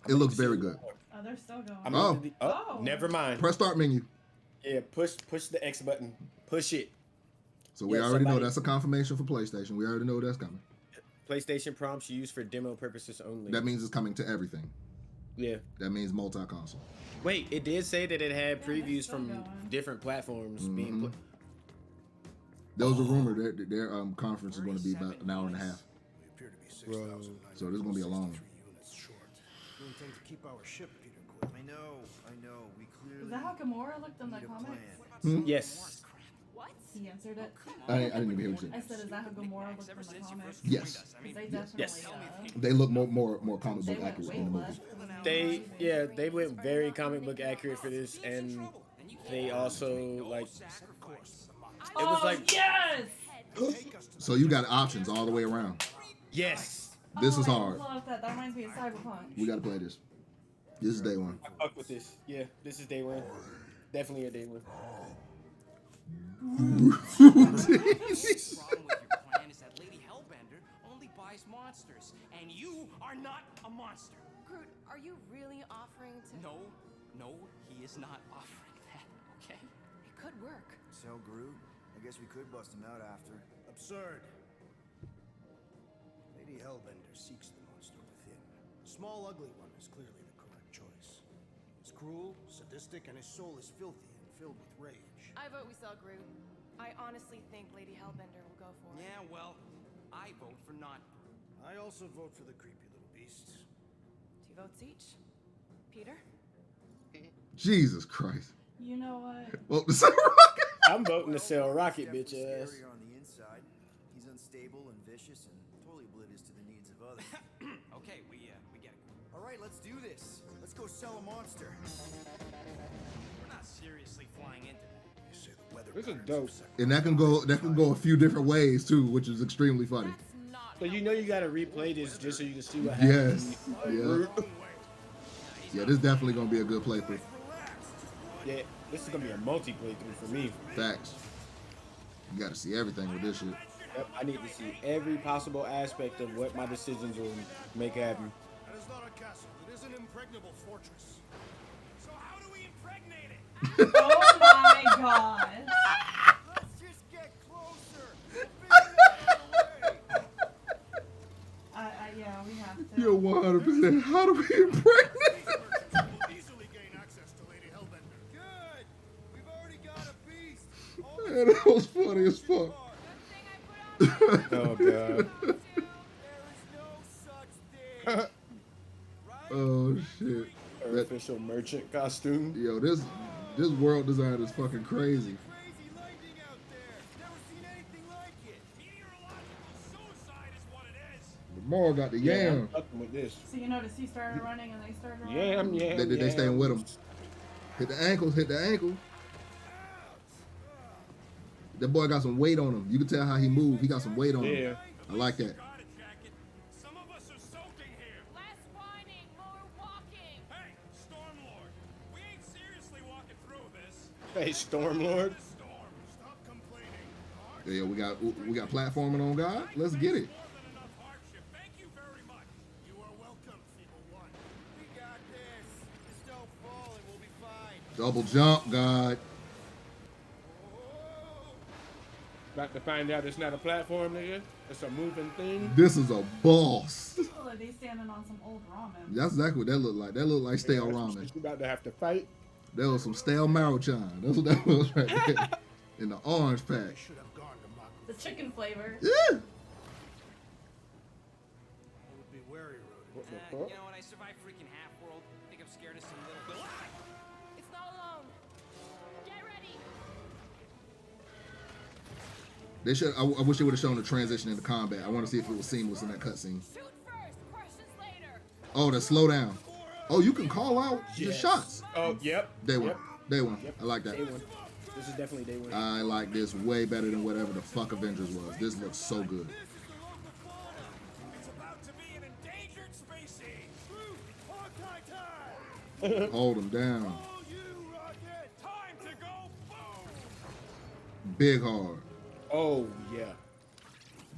It looks very good. Oh, they're still going. Oh. Never mind. Press start menu. Yeah, push the X button. Push it. So we Yeah, already know somebody- that's a confirmation for PlayStation. We already know that's coming. PlayStation prompts used for demo purposes only. That means it's coming to everything. Yeah. That means multi-console. Wait, it did say that it had previews from different platforms being put. There was a rumor that their conference is going to be about an hour and a half. Bro. So this is going to be a long one. We intend to keep our ship, Peter Quill. I know. We clearly. Is that how Gamora looked in the comics? Yes. What? He answered it. I didn't even hear what you I said. said, is that how Gamora looked in the comics? Yes. 'Cause they definitely, They look more comic book accurate in the movie. They went very comic book accurate for this, and they also like. It was like yes. So you got options all the way around. Yes. This is hard. I love that. That reminds me of Cyberpunk. We got to play this. This is day one. I fuck with this. Yeah, this is day one. Definitely a day one. What's wrong with your plan is that Lady Hellbender only buys monsters, and you are not a monster. Groot, are you really offering to... No, he is not offering that, okay? It could work. So, Groot, I guess we could bust him out after. Absurd. Lady Hellbender seeks the monster within. The small, ugly one is clearly the correct choice. He's cruel, sadistic, and his soul is filthy and filled with rage. I vote we sell Groot. I honestly think Lady Hellbender will go for it. Yeah, well, I vote for not Groot. I also vote for the creepy little beast. 2 votes each. Peter? Jesus Christ. You know what? Well, the same I'm voting to sell Rocket, bitch ass. Scarier on the inside. He's unstable and vicious and totally oblivious to the needs of others. Okay, we get it. All right, let's do this. Let's go sell a monster. We're not seriously flying into that. You say the weather. This is dope. And that can go a few different ways too, which is extremely funny. So you know you gotta replay this just so you can see what Yes. happens. Yeah. Yeah, this is definitely gonna be a good playthrough. Yeah, this is gonna be a multi-playthrough for me. Facts. You gotta see everything with this shit. Yep, I need to see every possible aspect of what my decisions will make happen. That is not a castle. It is an impregnable fortress. So how do we impregnate it? Oh my god. Let's just get closer. Yeah, we have to. You're 100%. How do we impregnate? Easily gain access to Lady Hellbender. Good. We've already got a beast. Man, that was funny as fuck. Oh god. Oh shit. Her official merchant costume. Yo, this world design is fucking crazy. Lamar got the yam. I'm with this. So you notice he started running and they started running? Yam. They staying with him. Hit the ankles. That boy got some weight on him. You can tell how he moved. He got some weight on him. I like that. Some of us are soaking here. Less whining, more walking. Hey, Stormlord, we ain't seriously walking through this. Hey, Stormlord. Storm, stop complaining. Yeah, we got platforming on God. Let's get it. Double jump, God. About to find out it's not a platform, nigga. It's a moving thing. This is a boss. Look like they standing on some old ramen. That's exactly what that looked like. That looked like stale ramen. You about to have to fight. There was some stale Maruchan. That's what that was right there. In the orange pack. The chicken flavor. Yeah. I would be wary, Rhoda. You know what? I survived freaking Half-World. I think I'm scared of some little... It's not alone. Get ready. They should. I wish they would have shown the transition into combat. I want to see if it was seamless in that cutscene. Oh, the slow down. Oh, you can call out your shots. Oh, yep. Day one. Yep. Day one. Yep. I like that. Day one. This is definitely day one. I like this way better than whatever the fuck Avengers was. This looks so good. Hold him down. Big hard. Oh, yeah.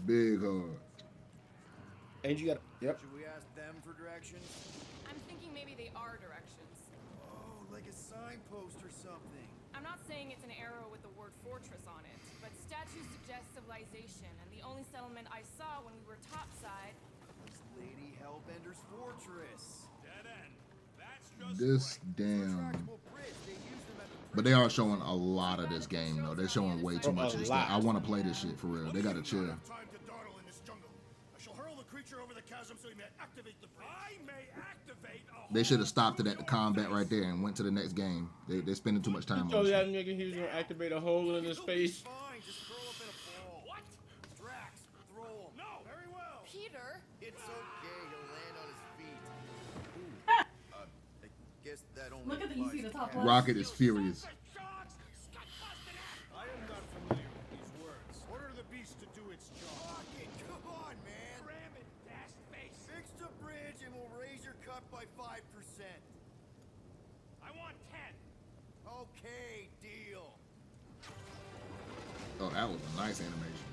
Big hard. And you got... Yep. Should we ask them for directions? I'm thinking maybe they are directions. Oh, like a signpost or something. I'm not saying it's an arrow with the word fortress on it, but statues suggest civilization, and the only settlement I saw when we were topside was Lady Hellbender's fortress. Dead end. That's This damn. But they are showing a lot of this game though. They're showing way too much of this game. I want to play this shit for real. They gotta chill. They should have stopped it at the combat right there and went to the next game. They're spending too much time on told this. that nigga he was gonna activate a hole in his face. Peter. It's okay, he'll land on his feet. I guess that only Look at the, you see the top left? Rocket is furious. I am not familiar with these words. Order the beast to do its job. Rocket, come on, man. Ram it, dash face. Fix the bridge and we'll raise your cut by 5%. I want 10. Okay, deal. Oh, that was a nice animation.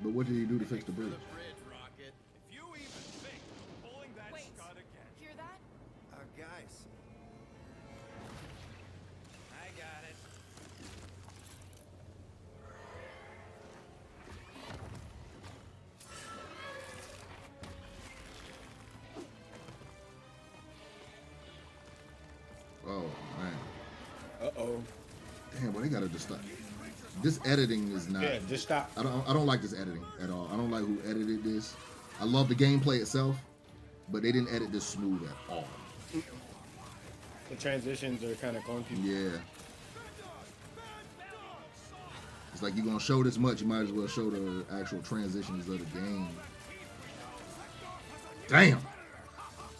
But what did he do to fix the bridge? Rocket. If you even think of pulling that scud again. Hear that? Guys. I got it. Oh man. Uh-oh. Damn, well they gotta just stop. This editing is not. Yeah, just stop. I don't like this editing at all. I don't like who edited this. I love the gameplay itself, but they didn't edit this smooth at all. The transitions are kind of clunky. Yeah. It's like you're gonna show this much, you might as well show the actual transitions of the game. Damn.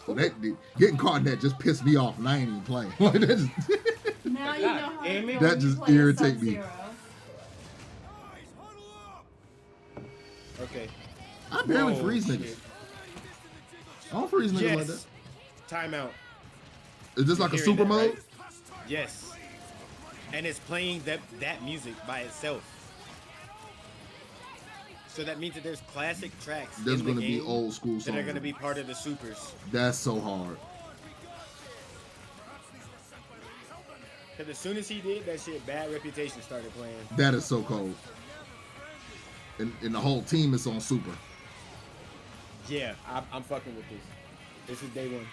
So that getting caught in that just pissed me off, and I ain't even playing. Like that just, Now you know how to feel that when you just play irritate me. Sub-Zero. Okay. I barely Whoa, freeze shit. niggas. I don't freeze niggas like that. Timeout. Is this like a Hearing super that, mode? right? Yes. And it's playing that music by itself. So that means that there's classic tracks. There's in the gonna be game old school that are songs. gonna be part of the supers. That's so hard. Because as soon as he did that shit, Bad Reputation started playing. That is so cold. And the whole team is on super. Yeah, I'm fucking with this. This is day one.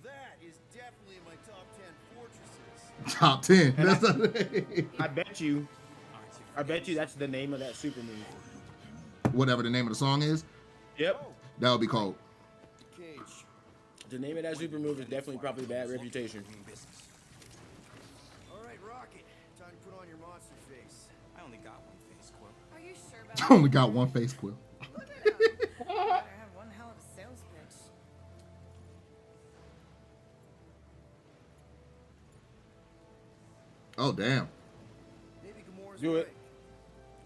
That is definitely in my top 10 fortresses. Top 10. I bet you that's the name of that super move. Whatever the name of the song is. Yep. That would be cold. Cage. The name of that super move is definitely probably Bad Reputation. All right, Rocket. Time to put on your monster face. I only got one face, Quill. Are you sure about I only got one face, Quill. I have one hell of a sales pitch. Oh damn. Maybe Gamora's Do it. right.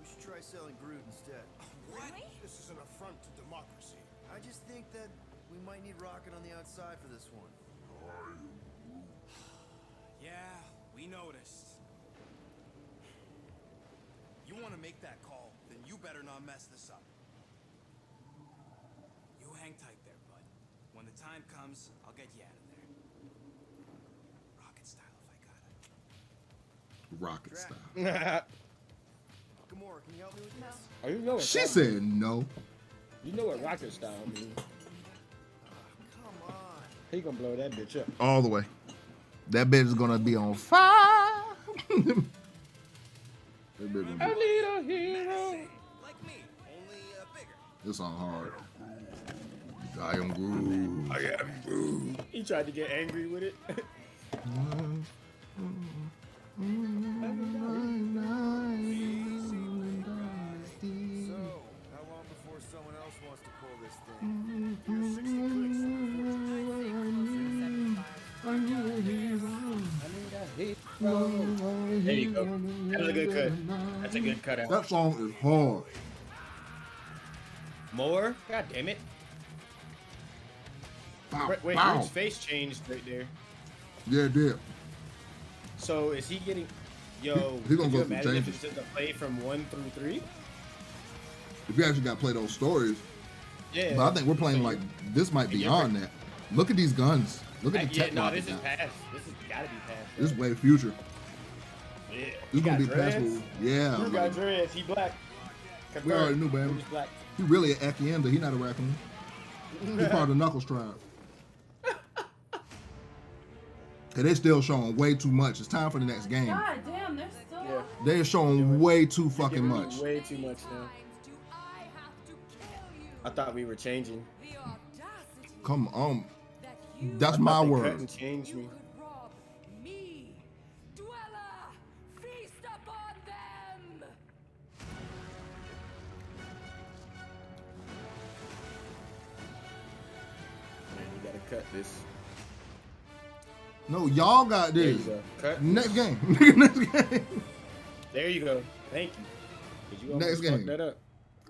We should try selling Groot instead. Really? This is an affront to democracy. I just think that we might need Rocket on the outside for this one. Yeah, we noticed. make that call, then you better not mess this up. You hang tight there, bud. When the time comes, I'll get you out of there. Rocket style if I got it. Rocket style. Gamora, can you help me with this? Oh, you know what She that said means. no. You know what rocket style means. Come on. He gonna blow that bitch up. All the way. That bitch is gonna be on fire. That bitch gonna be. I need a hero. Like me, only bigger. This song hard. I am Groot. I am Groot. He tried to get angry with it. So, how long before someone else wants to pull this thing? Here's 60 clicks. There you go. That's a good cut. That's a good cutout. That song is hard. More? God damn it. Bow, Wait, bow. Groot's face changed right there. Yeah, it did. So is he getting? Yo, He gonna could you go through imagine if changes. it's just a play from 1 through 3? If you actually got to play those stories. Yeah. But I think we're playing like this might be beyond that. Look at these guns. Look at the Yeah, tech. no, rocket this is now. past. This has gotta be past. This is way future. Yeah. This He gonna be got past. dreads. Yeah. Drew got Like, dreads. He black. we already knew, man. He's black. He really an Akienda. He not a raccoon. He's part of the Knuckles tribe. Cause they still showing way too much. It's time for the next game. God damn, they're still. Yeah. They're showing way too fucking much. Way too much now. I thought we were changing. Come on. That's I my thought they cut word. and changed me. Man, you gotta cut this. No, y'all got There you this. go. Cut. Next game. Next game. There you go. Thank you. 'Cause you almost Next game. fucked that up.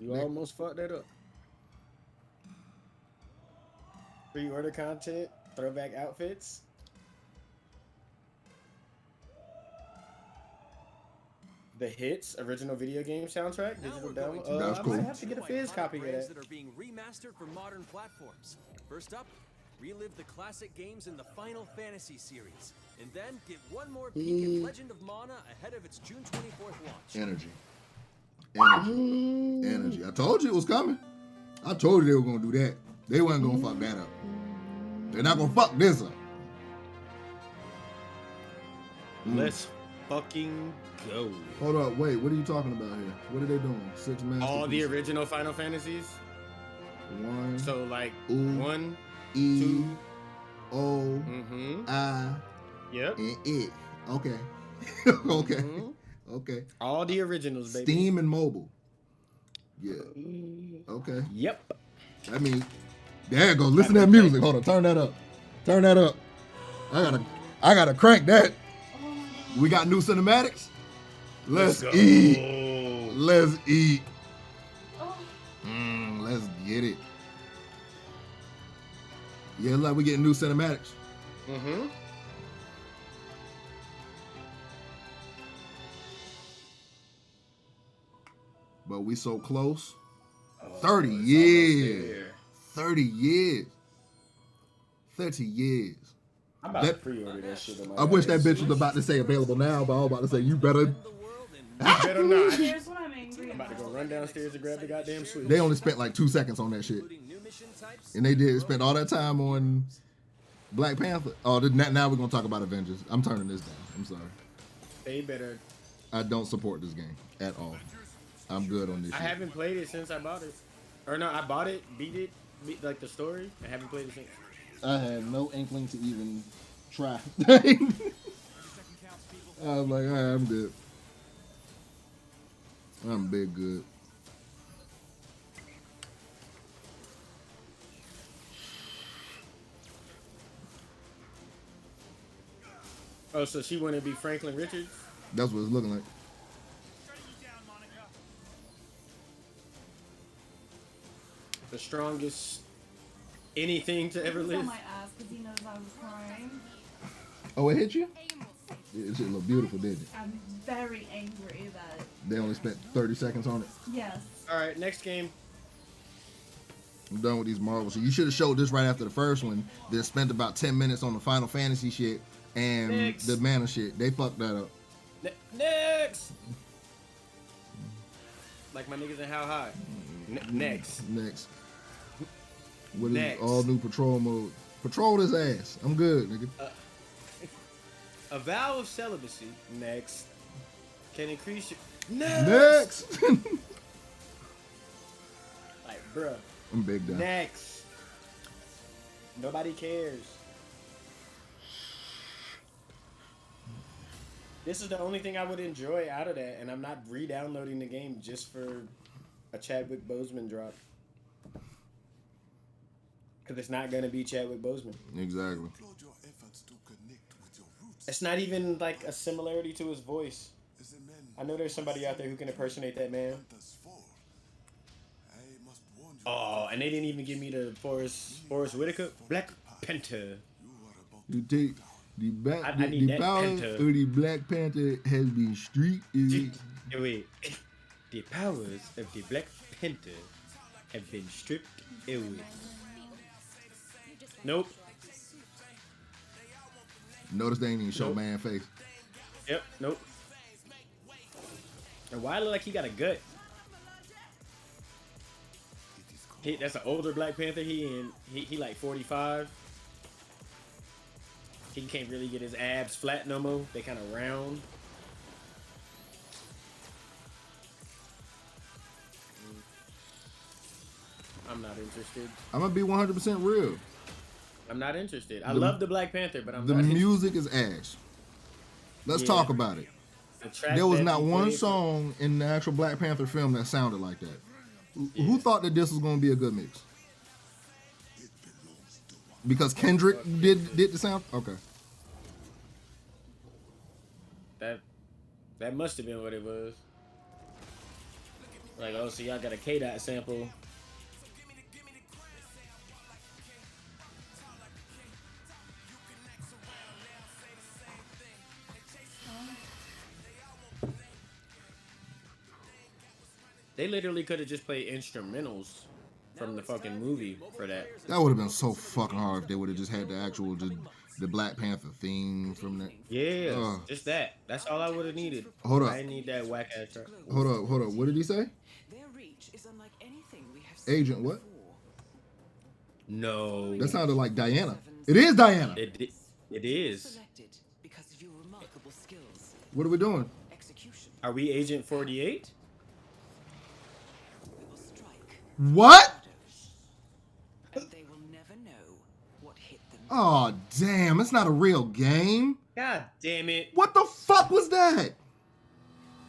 You almost fucked that up. Pre-order content, throwback outfits. The Hits original video game soundtrack, digital download. That's cool. I might have to get a Fizz copy of brands that. that are being remastered for modern platforms. First up, relive the classic games in the Final Fantasy series, and then get one more peek at Legend of Mana ahead of its June 24th launch. Energy. Energy. I told you it was coming. I told you they were gonna do that. They weren't gonna fuck that up. They're not gonna fuck this up. Let's fucking go. Hold up, wait. What are you talking about here? What are they doing? 6 masterpieces. All the original Final Fantasies. 1. So like U, 1, E, 2, O, I, yep, and it. Okay. Okay. Okay. All the originals, baby. Steam and mobile. Yeah. Okay. Yep. I mean, there you go. Listen to that music. Hold on. Turn that up. Turn that up. I gotta crank that. We got new cinematics. Let's eat. Let's eat. Let's get it. Yeah, like we getting new cinematics. Mm-hmm. But we so close. 30 years. 30 years. 30 years. I'm about to pre-order that shit. On my I wish that ass. bitch was about to say available now, but I was about to say you better. You better not. Here's what I'm angry I'm about to about. go run downstairs and grab the goddamn Switch. They only spent like 2 seconds on that shit. And they did spend all that time on Black Panther. Oh, now we're going to talk about Avengers. I'm turning this down. I'm sorry. They better. I don't support this game at all. I'm good on this I shit. haven't played it since I bought it. Or no, I bought it, beat like the story. I haven't played it since. I had no inkling to even try. I was like, all right, I'm good. I'm big good. Oh, so she want to be Franklin Richards? That's what it's looking like. The strongest anything to ever He's live. on my ass because he knows I was crying. Oh, it hit you? It should look beautiful, didn't it? I'm very angry that They only spent 30 seconds on it. yes. All right, next game. I'm done with these Marvel shit. You should have showed this right after the first one. Then spent about 10 minutes on the Final Fantasy shit and Next. the Mana shit. They fucked that up. Next. Like my niggas in How High. Next. Next. What is Next. all new patrol mode? Patrol his ass. I'm good, nigga. A vow of celibacy. Next. Can increase your. Next. Like, bruh. I'm big down. Next. Nobody cares. This is the only thing I would enjoy out of that, and I'm not re-downloading the game just for a Chadwick Boseman drop. Because it's not going to be Chadwick Boseman. Exactly. It's not even like a similarity to his voice. I know there's somebody out there who can impersonate that man. Oh, and they didn't even give me the Forrest Whitaker. Black Panther. You take the I need that power Panther. of the Black Panther has been streaked. Wait. The powers of the Black Panther have been stripped away. Nope. Notice they ain't even show man face. Yep. Nope. And why look like he got a gut? That's an older Black Panther. He like 45. He can't really get his abs flat no more. They kind of round. I'm not interested. I'm gonna be 100% real. I'm not interested. I love the Black Panther, but I'm the not music is ass. Let's talk about it. There was not one song in the actual Black Panther film that sounded like that. Who thought that this was gonna be a good mix? Because Kendrick did the sound? Okay. That must have been what it was. Like, oh, so y'all got a K-Dot sample. They literally could have just played instrumentals from the fucking movie for that. That would have been so fucking hard if they would have just had the actual the Black Panther theme from that. Yeah, just that. That's all I would have needed. Hold up. I didn't need that whack ass track. Hold up. What did he say? Agent what? No. That sounded like Diana. It is Diana. It is. What are we doing? Are we Agent 48? What? Oh, damn. It's not a real game. God damn it. What the fuck was that?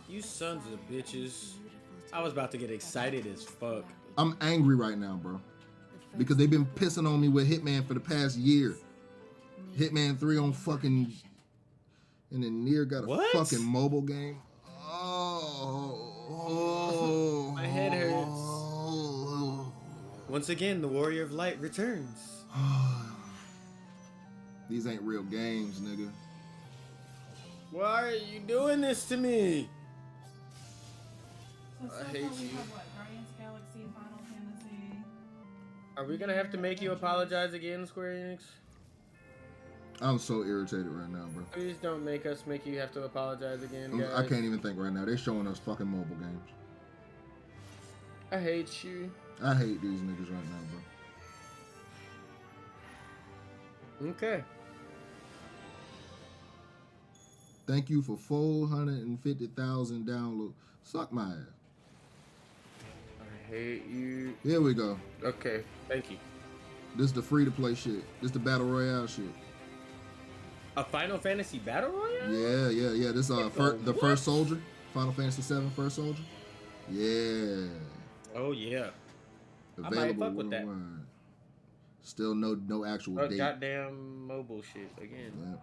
You sons of bitches. I was about to get excited as fuck. I'm angry right now, bro. Because they've been pissing on me with Hitman for the past year. Hitman 3 on fucking... And then Nier got a fucking mobile game. Oh. My head hurts. Once again, the Warrior of Light returns. These ain't real games, nigga. Why are you doing this to me? So I hate you. Have what? Guardians of the Galaxy, Final Fantasy. Are we gonna have to make you apologize again, Square Enix? I'm so irritated right now, bro. Please don't make us make you have to apologize again, guys. I can't even think right now. They're showing us fucking mobile games. I hate you. I hate these niggas right now, bro. Okay. Thank you for 450,000 downloads. Suck my ass. I hate you. Here we go. Okay, thank you. This is the free-to-play shit. This the Battle Royale shit. A Final Fantasy Battle Royale? Yeah. This the First Soldier. Final Fantasy 7 First Soldier. Yeah. Oh, yeah. Available I might fuck with that. worldwide. Still no actual date. Goddamn mobile shit again. Yeah.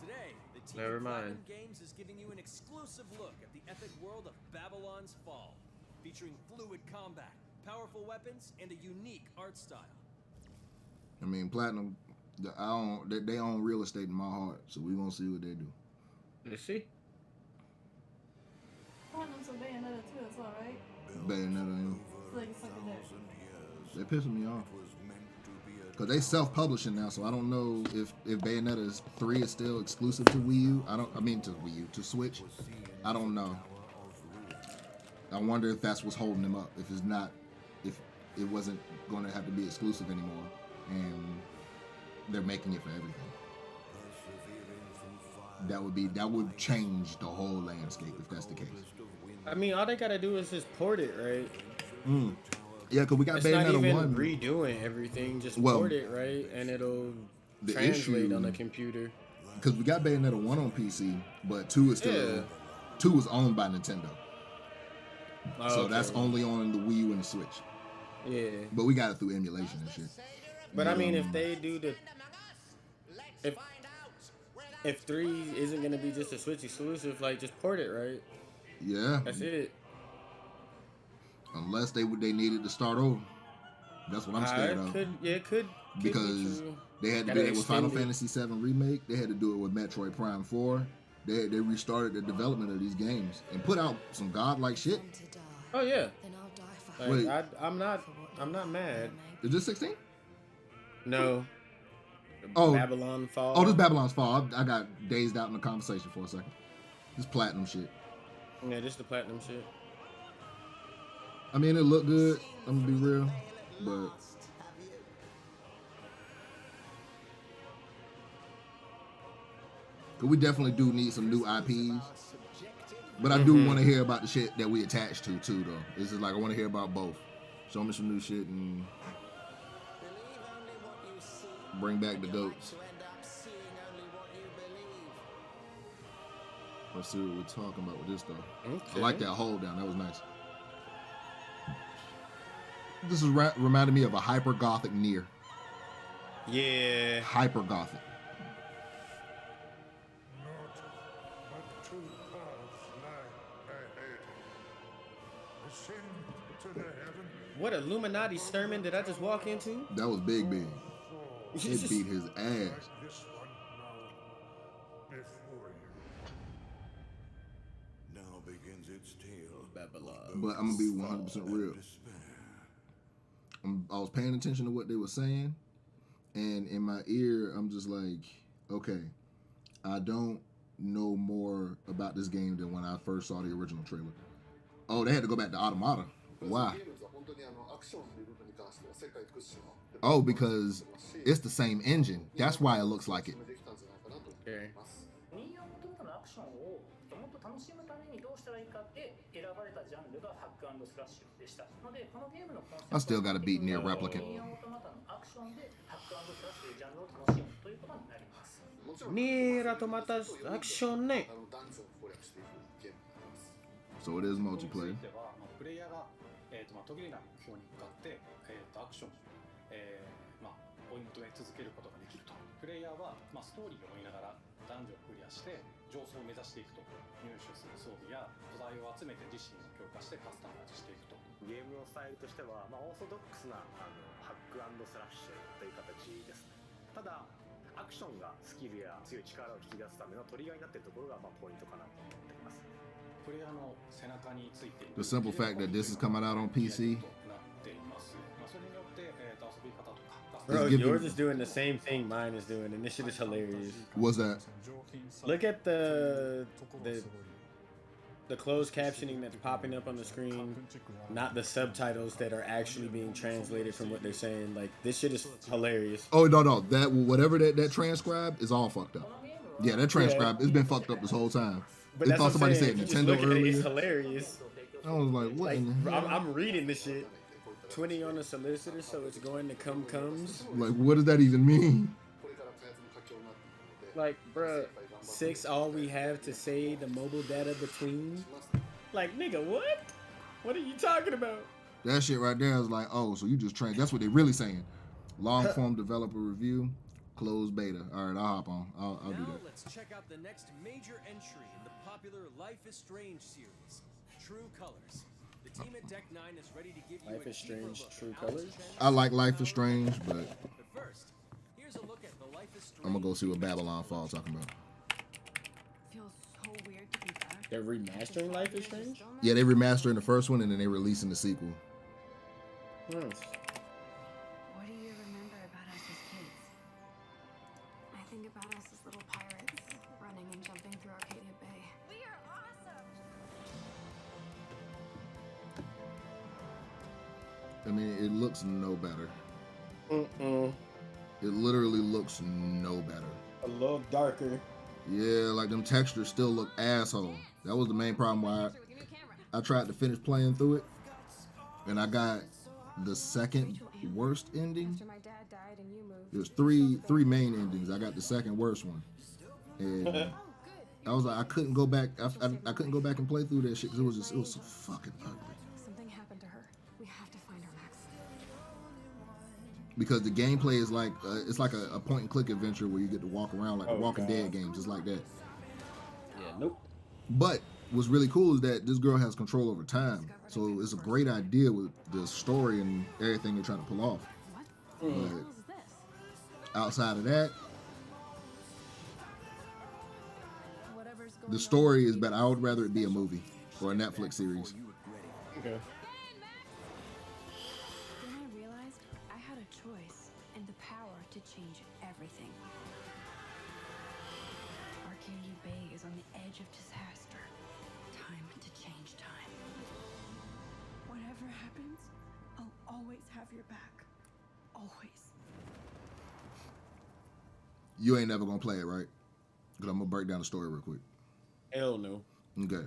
Today, the team Never of mind. Platinum Games is giving you an exclusive look at the epic world of Babylon's Fall, featuring fluid combat, powerful weapons, and a unique art style. I mean, Platinum, they own real estate in my heart, so we gonna see what they do. Let's see. Platinum's a Bayonetta too, it's alright. Bayonetta. Like it's like a dick. They're pissing me off. Cause they self-publishing now, so I don't know if Bayonetta 3 is still exclusive to Wii U. I mean to Wii U, to Switch. I don't know. I wonder if that's what's holding them up. If it's not, if it wasn't going to have to be exclusive anymore, and they're making it for everything. That would change the whole landscape if that's the case. I mean, all they gotta do is just port it, right? Yeah, because we got it's Bayonetta not even 1. redoing everything, just port it, right? And it'll translate on the computer. Because we got Bayonetta 1 on PC, but 2 is still 2 is owned by Nintendo. Oh, so that's only on the Wii U and the Switch. Yeah. But we got it through emulation and shit. But I mean, if they do the... If 3 isn't going to be just a Switch exclusive, like, just port it, right? Yeah. That's it. Unless they needed to start over. That's what I'm scared of. It could because they had to do it with Final Fantasy VII Remake. They had to do it with Metroid Prime 4. They restarted the development of these games and put out some godlike shit. Oh yeah. Like, wait, I'm not mad. Is this 16? No. Oh, Babylon Fall. Oh, this Babylon's Fall. I got dazed out in the conversation for a second. This platinum shit. Yeah, this the platinum shit. I mean, it looked good. I'm gonna be real, but we definitely do need some new IPs. But I do want to hear about the shit that we attached to too, though. It's just like I want to hear about both. Show me some new shit and bring back the goats. Let's see what we're talking about with this though. Okay. I like that hold down. That was nice. This is reminded me of a hyper gothic Nier. Yeah. Hyper gothic. What Illuminati sermon did I just walk into? That was Big Big. It beat his ass. Now begins its tale. Babylon. But I'm gonna be 100% real. I was paying attention to what they were saying, and in my ear, I'm just like, okay, I don't know more about this game than when I first saw the original trailer. Oh, they had to go back to Automata. Why? Oh, because it's the same engine. That's why it looks like it. Okay. I still got to beat Nier Replicant. Nier Automata Action. So it is multiplayer. 途切れない目標に向かって、アクション、ポイントへ続けることができると。プレイヤーは、ストーリーを追いながらダンジョンをクリアして上層を目指していくと。入手する装備や素材を集めて自身を強化してカスタマイズしていくと。ゲームのスタイルとしては、オーソドックスなハック&スラッシュという形ですね。ただアクションがスキルや強い力を引き出すためのトリガーになっているところがポイントかなと思っています。 The simple fact that this is coming out on PC. Bro, yours is doing the same thing mine is doing, and this shit is hilarious. What's that? Look at the closed captioning that's popping up on the screen, not the subtitles that are actually being translated from what they're saying. Like, this shit is hilarious. Oh no, that whatever that transcribe is all fucked up. Yeah, that transcribe it's been fucked up this whole time. But that's thought somebody said Nintendo earlier. It's hilarious. I was like, what? I'm reading this shit. 20 on the solicitor, so it's going to comes. Like, what does that even mean? Like, bruh, 6 all we have to say the mobile data between. Like, nigga, what? What are you talking about? That shit right there is like, oh, so you just trained. That's what they really saying. Long form developer review, closed beta. All right, I'll hop on. I'll do that. Let's check out the next major entry in the popular Life is Strange series, True Colors. The team at Deck 9 is ready to give you Life is Strange, True Colors. I like Life is Strange, but first, here's a look at the Life is Strange. I'm gonna go see what Babylon Fall talking about. Feels so They're remastering Life is Strange? Yeah, they remastering the first one and then they releasing the sequel. Nice. What do you remember about us as kids? I think about us as little pirates, running and jumping through Arcadia Bay. We are awesome! I mean, it looks no better. Mm-mm. It literally looks no better. A little darker. Yeah, like them textures still look asshole. That was the main problem why I tried to finish playing through it, and I got the second worst ending. There's three main endings. I got the second worst one, and I was like, I couldn't go back. I couldn't go back and play through that shit because it was so fucking ugly. Something happened to her. We have to find her, Max. Because the gameplay is like it's like a point and click adventure where you get to walk around like the Walking Dead games. It's like that. Yeah, nope. But what's really cool is that this girl has control over time, so it's a great idea with the story and everything they're trying to pull off. But outside of that, the story is better. I would rather it be a movie or a Netflix series. Okay. Then I realized I had a choice and the power to change everything. Arcadia Bay is on the edge of disaster. Time to change time. Whatever happens, I'll always have your back. Always. You ain't never gonna play it, right? Because I'm gonna break down the story real quick. Hell no. Okay.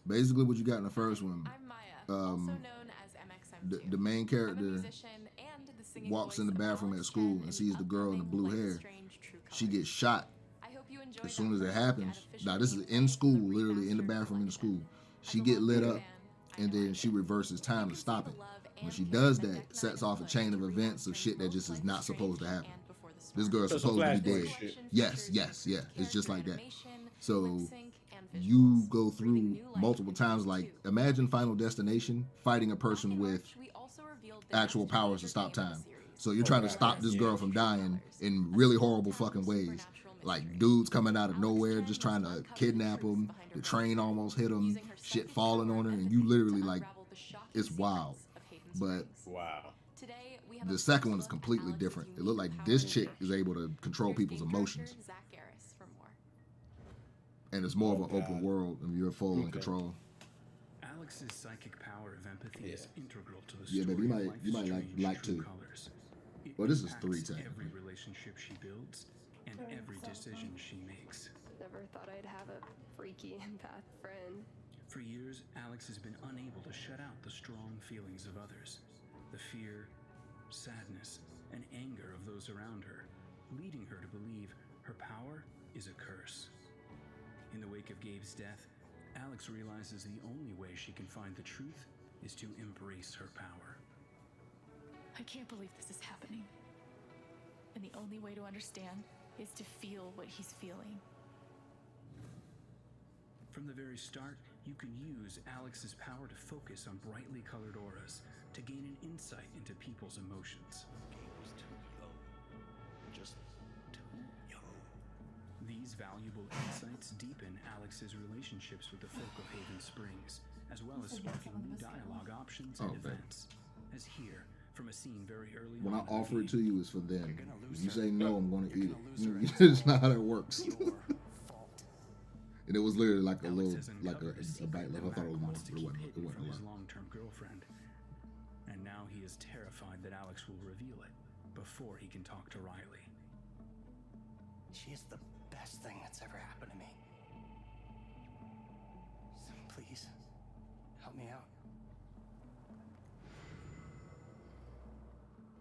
Basically, what you got in the first one, I'm Maya, also known as MXM2. the main I'm a character musician and the singing walks voice in the of bathroom at Alex school Chen and sees the girl in the blue hair. Strange True She Colors. gets shot. I hope you enjoyed As soon as that it first look happens, at official now this is gameplay in school, of the literally in the remastered bathroom in the school. collection. She get lit up, and then she reverses time to stop it. When she does that, sets off a chain of events of shit that just is not supposed to happen. This girl's So supposed to be flashback dead. shit. Yes, it's just like that. So you go through multiple times, like imagine Final Destination fighting a person with actual powers to stop time. So you're trying to stop this girl from dying in really horrible fucking ways. Like dudes coming out of nowhere just trying to kidnap them. The train almost hit them. Shit falling on her, and you literally like, it's wild. But wow. The second one is completely different. It looked like this chick is able to control people's emotions. And it's more of an open world, and you're full in control. Alex's psychic power of empathy is integral to the Yeah, story. baby, of you might Life is like True two. Colors. It Well, this is impacts 3 technically. every relationship she builds and every decision she makes. Never thought I'd have a freaky empath friend. For years, Alex has been unable to shut out the strong feelings of others, the fear, sadness, and anger of those around her, leading her to believe her power is a curse. In the wake of Gabe's death, Alex realizes the only way she can find the truth is to embrace her power. I can't believe this is happening. And the only way to understand is to feel what he's feeling. From the very start, you can use Alex's power to focus on brightly colored auras to gain an insight into people's emotions. Gabe's too young. Just too young. These valuable insights deepen Alex's relationships with the folk of Haven Springs, as well as sparking new dialogue options and events. As here, from a scene very early When I on, offer it to you, it's for them. If you say no, I'm going to eat it. It's not how that works. And it was literally like a little, like a bite. Like I thought it was more, but it wasn't a from his lot. long-term girlfriend. And now he is terrified that Alex will reveal it before he can talk to Riley. She is the best thing that's ever happened to me. So please, help me out.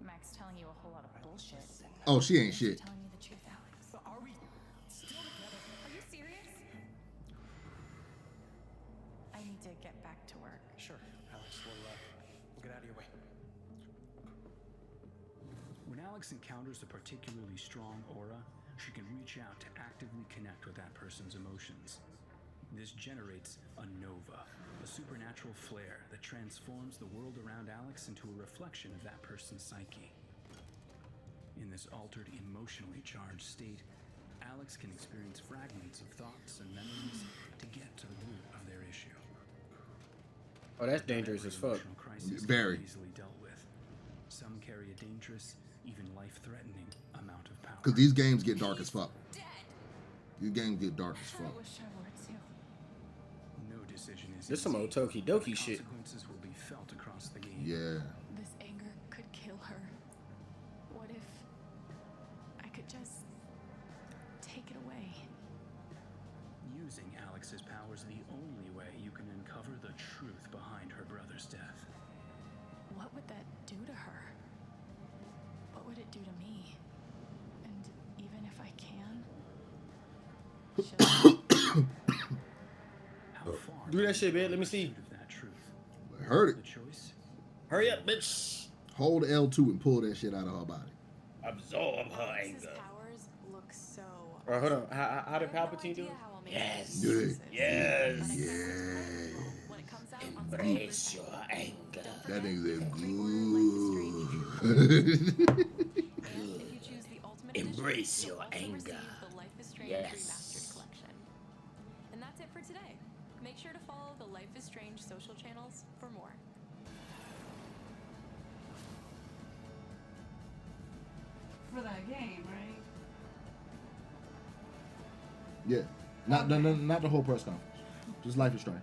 Max telling you a whole lot of bullshit. Oh, she ain't shit. Telling you the truth, Alex. But are we still together? Are you serious? I need to get back to work. Sure, Alex. We'll get out of your way. When Alex encounters a particularly strong aura, she can reach out to actively connect with that person's emotions. This generates a nova, a supernatural flare that transforms the world around Alex into a reflection of that person's psyche. In this altered, emotionally charged state, Alex can experience fragments of thoughts and memories to get to the root Oh, that's dangerous as fuck. Very. Easily dealt with. Some carry a dangerous, even life-threatening amount of power. Because these games get dark as fuck. These games get dark as fuck. No decision is This some old Toki Doki shit. Consequences will be felt across the game. Yeah. This anger could kill her. What if I could just take it away? Using Alex's power is the only way you can uncover the truth behind her brother's death. What would that do to her? What would it do to me? And even if I can, Do that shit, man. Let me see. I heard it. Hurry up, bitch. Hold L2 and pull that shit out of her body. Absorb her anger. powers look so. Or hold on. How did Palpatine do it? Yes. Yeah. Yes. Yeah. Embrace your anger. That nigga good. Embrace your anger. Yes. And that's it for today. Make sure to follow the Life is Strange social channels for more. For that game, right? Yeah. Not the whole press conference. Just Life is Strange.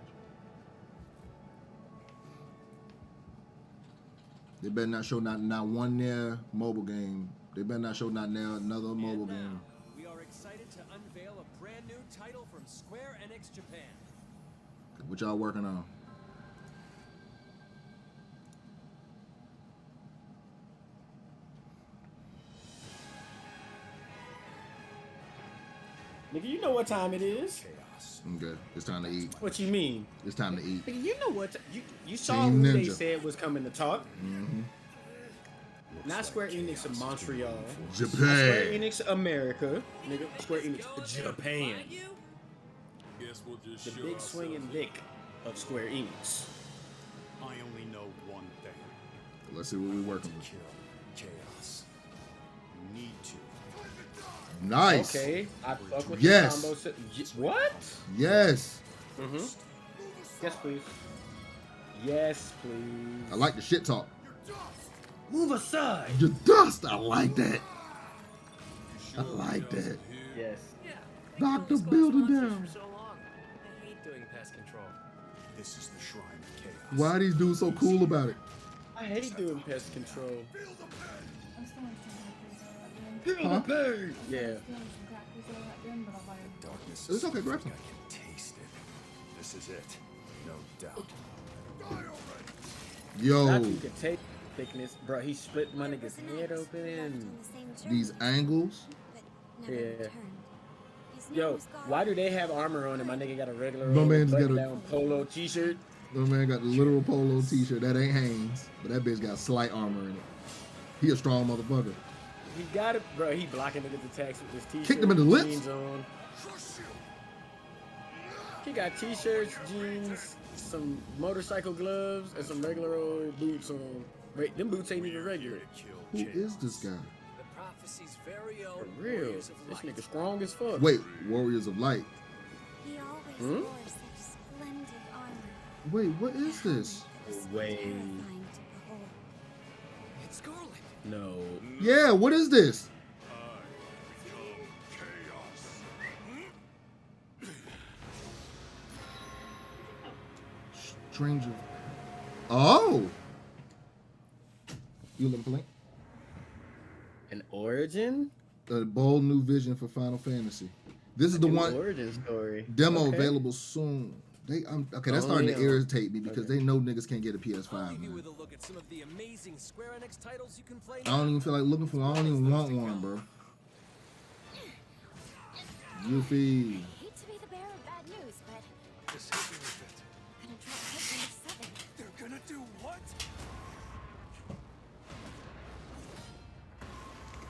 They better not show not one near mobile game. They better not show not near another mobile game. We are excited to unveil a brand new title from Square Enix Japan. What y'all working on? Nigga, you know what time it is. Okay, it's time to eat. What you mean? It's time to eat. Nigga, you know what? You saw Team who they Ninja. said was coming to talk. Mm-hmm. Not Square Enix of Montreal. Japan. Square Enix America. Nigga, Square Enix Japan. Guess we'll just The show big ourselves. swinging dick of Square Enix. I only know one thing. Let's see what we're working with. Chaos. Need to. Nice. Okay, I fuck with Yes. the combo. What? Yes. Mm-hmm. Yes, please. Yes, please. I like the shit talk. Move aside. The dust. I like that. I like that. Yes. Knock the building down. So long. I hate doing pest control. This is the shrine of chaos. Why are these dudes so cool about it? I hate doing pest control. I'm still in some Huh? Pain. Yeah. that gym, but I'll buy it. Darkness It's okay, grab some. I can taste it. This is it. No doubt. Yo, Not you could take thickness, bro. He split my nigga's head open. these angles. Yeah. Yo, why do they have armor on and my nigga got a regular My old man's got a- button-down polo t-shirt? Little man got the literal polo t-shirt. That ain't Hanes, but that bitch got slight armor in it. He a strong motherfucker. He got it, bro. He blocking niggas' attacks with his t-shirt. Kicked him in the lips. Jeans on. He got t-shirts, jeans, some motorcycle gloves, and some regular old boots on. Wait, them boots ain't even regular. Who is this guy? The prophecy's very own For real. warriors of This light. nigga strong as fuck. Wait, Warriors of Light. He always Hmm? wore such splendid armor. Wait, what is this? Wait. Terrifying to behold. It's Scarlet. No. Yeah, what is this? Stranger. Oh. You let me play? An origin? A bold new vision for Final Fantasy. This is the An one origin story. demo Okay. available soon. Okay, that's Oh, starting yeah. to irritate me because they know niggas can't get a PS5. I'll leave you Man. with a look at some of the amazing Square Enix titles you can play I don't now. even feel like looking for. I don't even want one, bro. Yuffie. I hate to be the bearer of bad news, but Just hit me with it. I'm gonna try to hit number 7. They're gonna do what?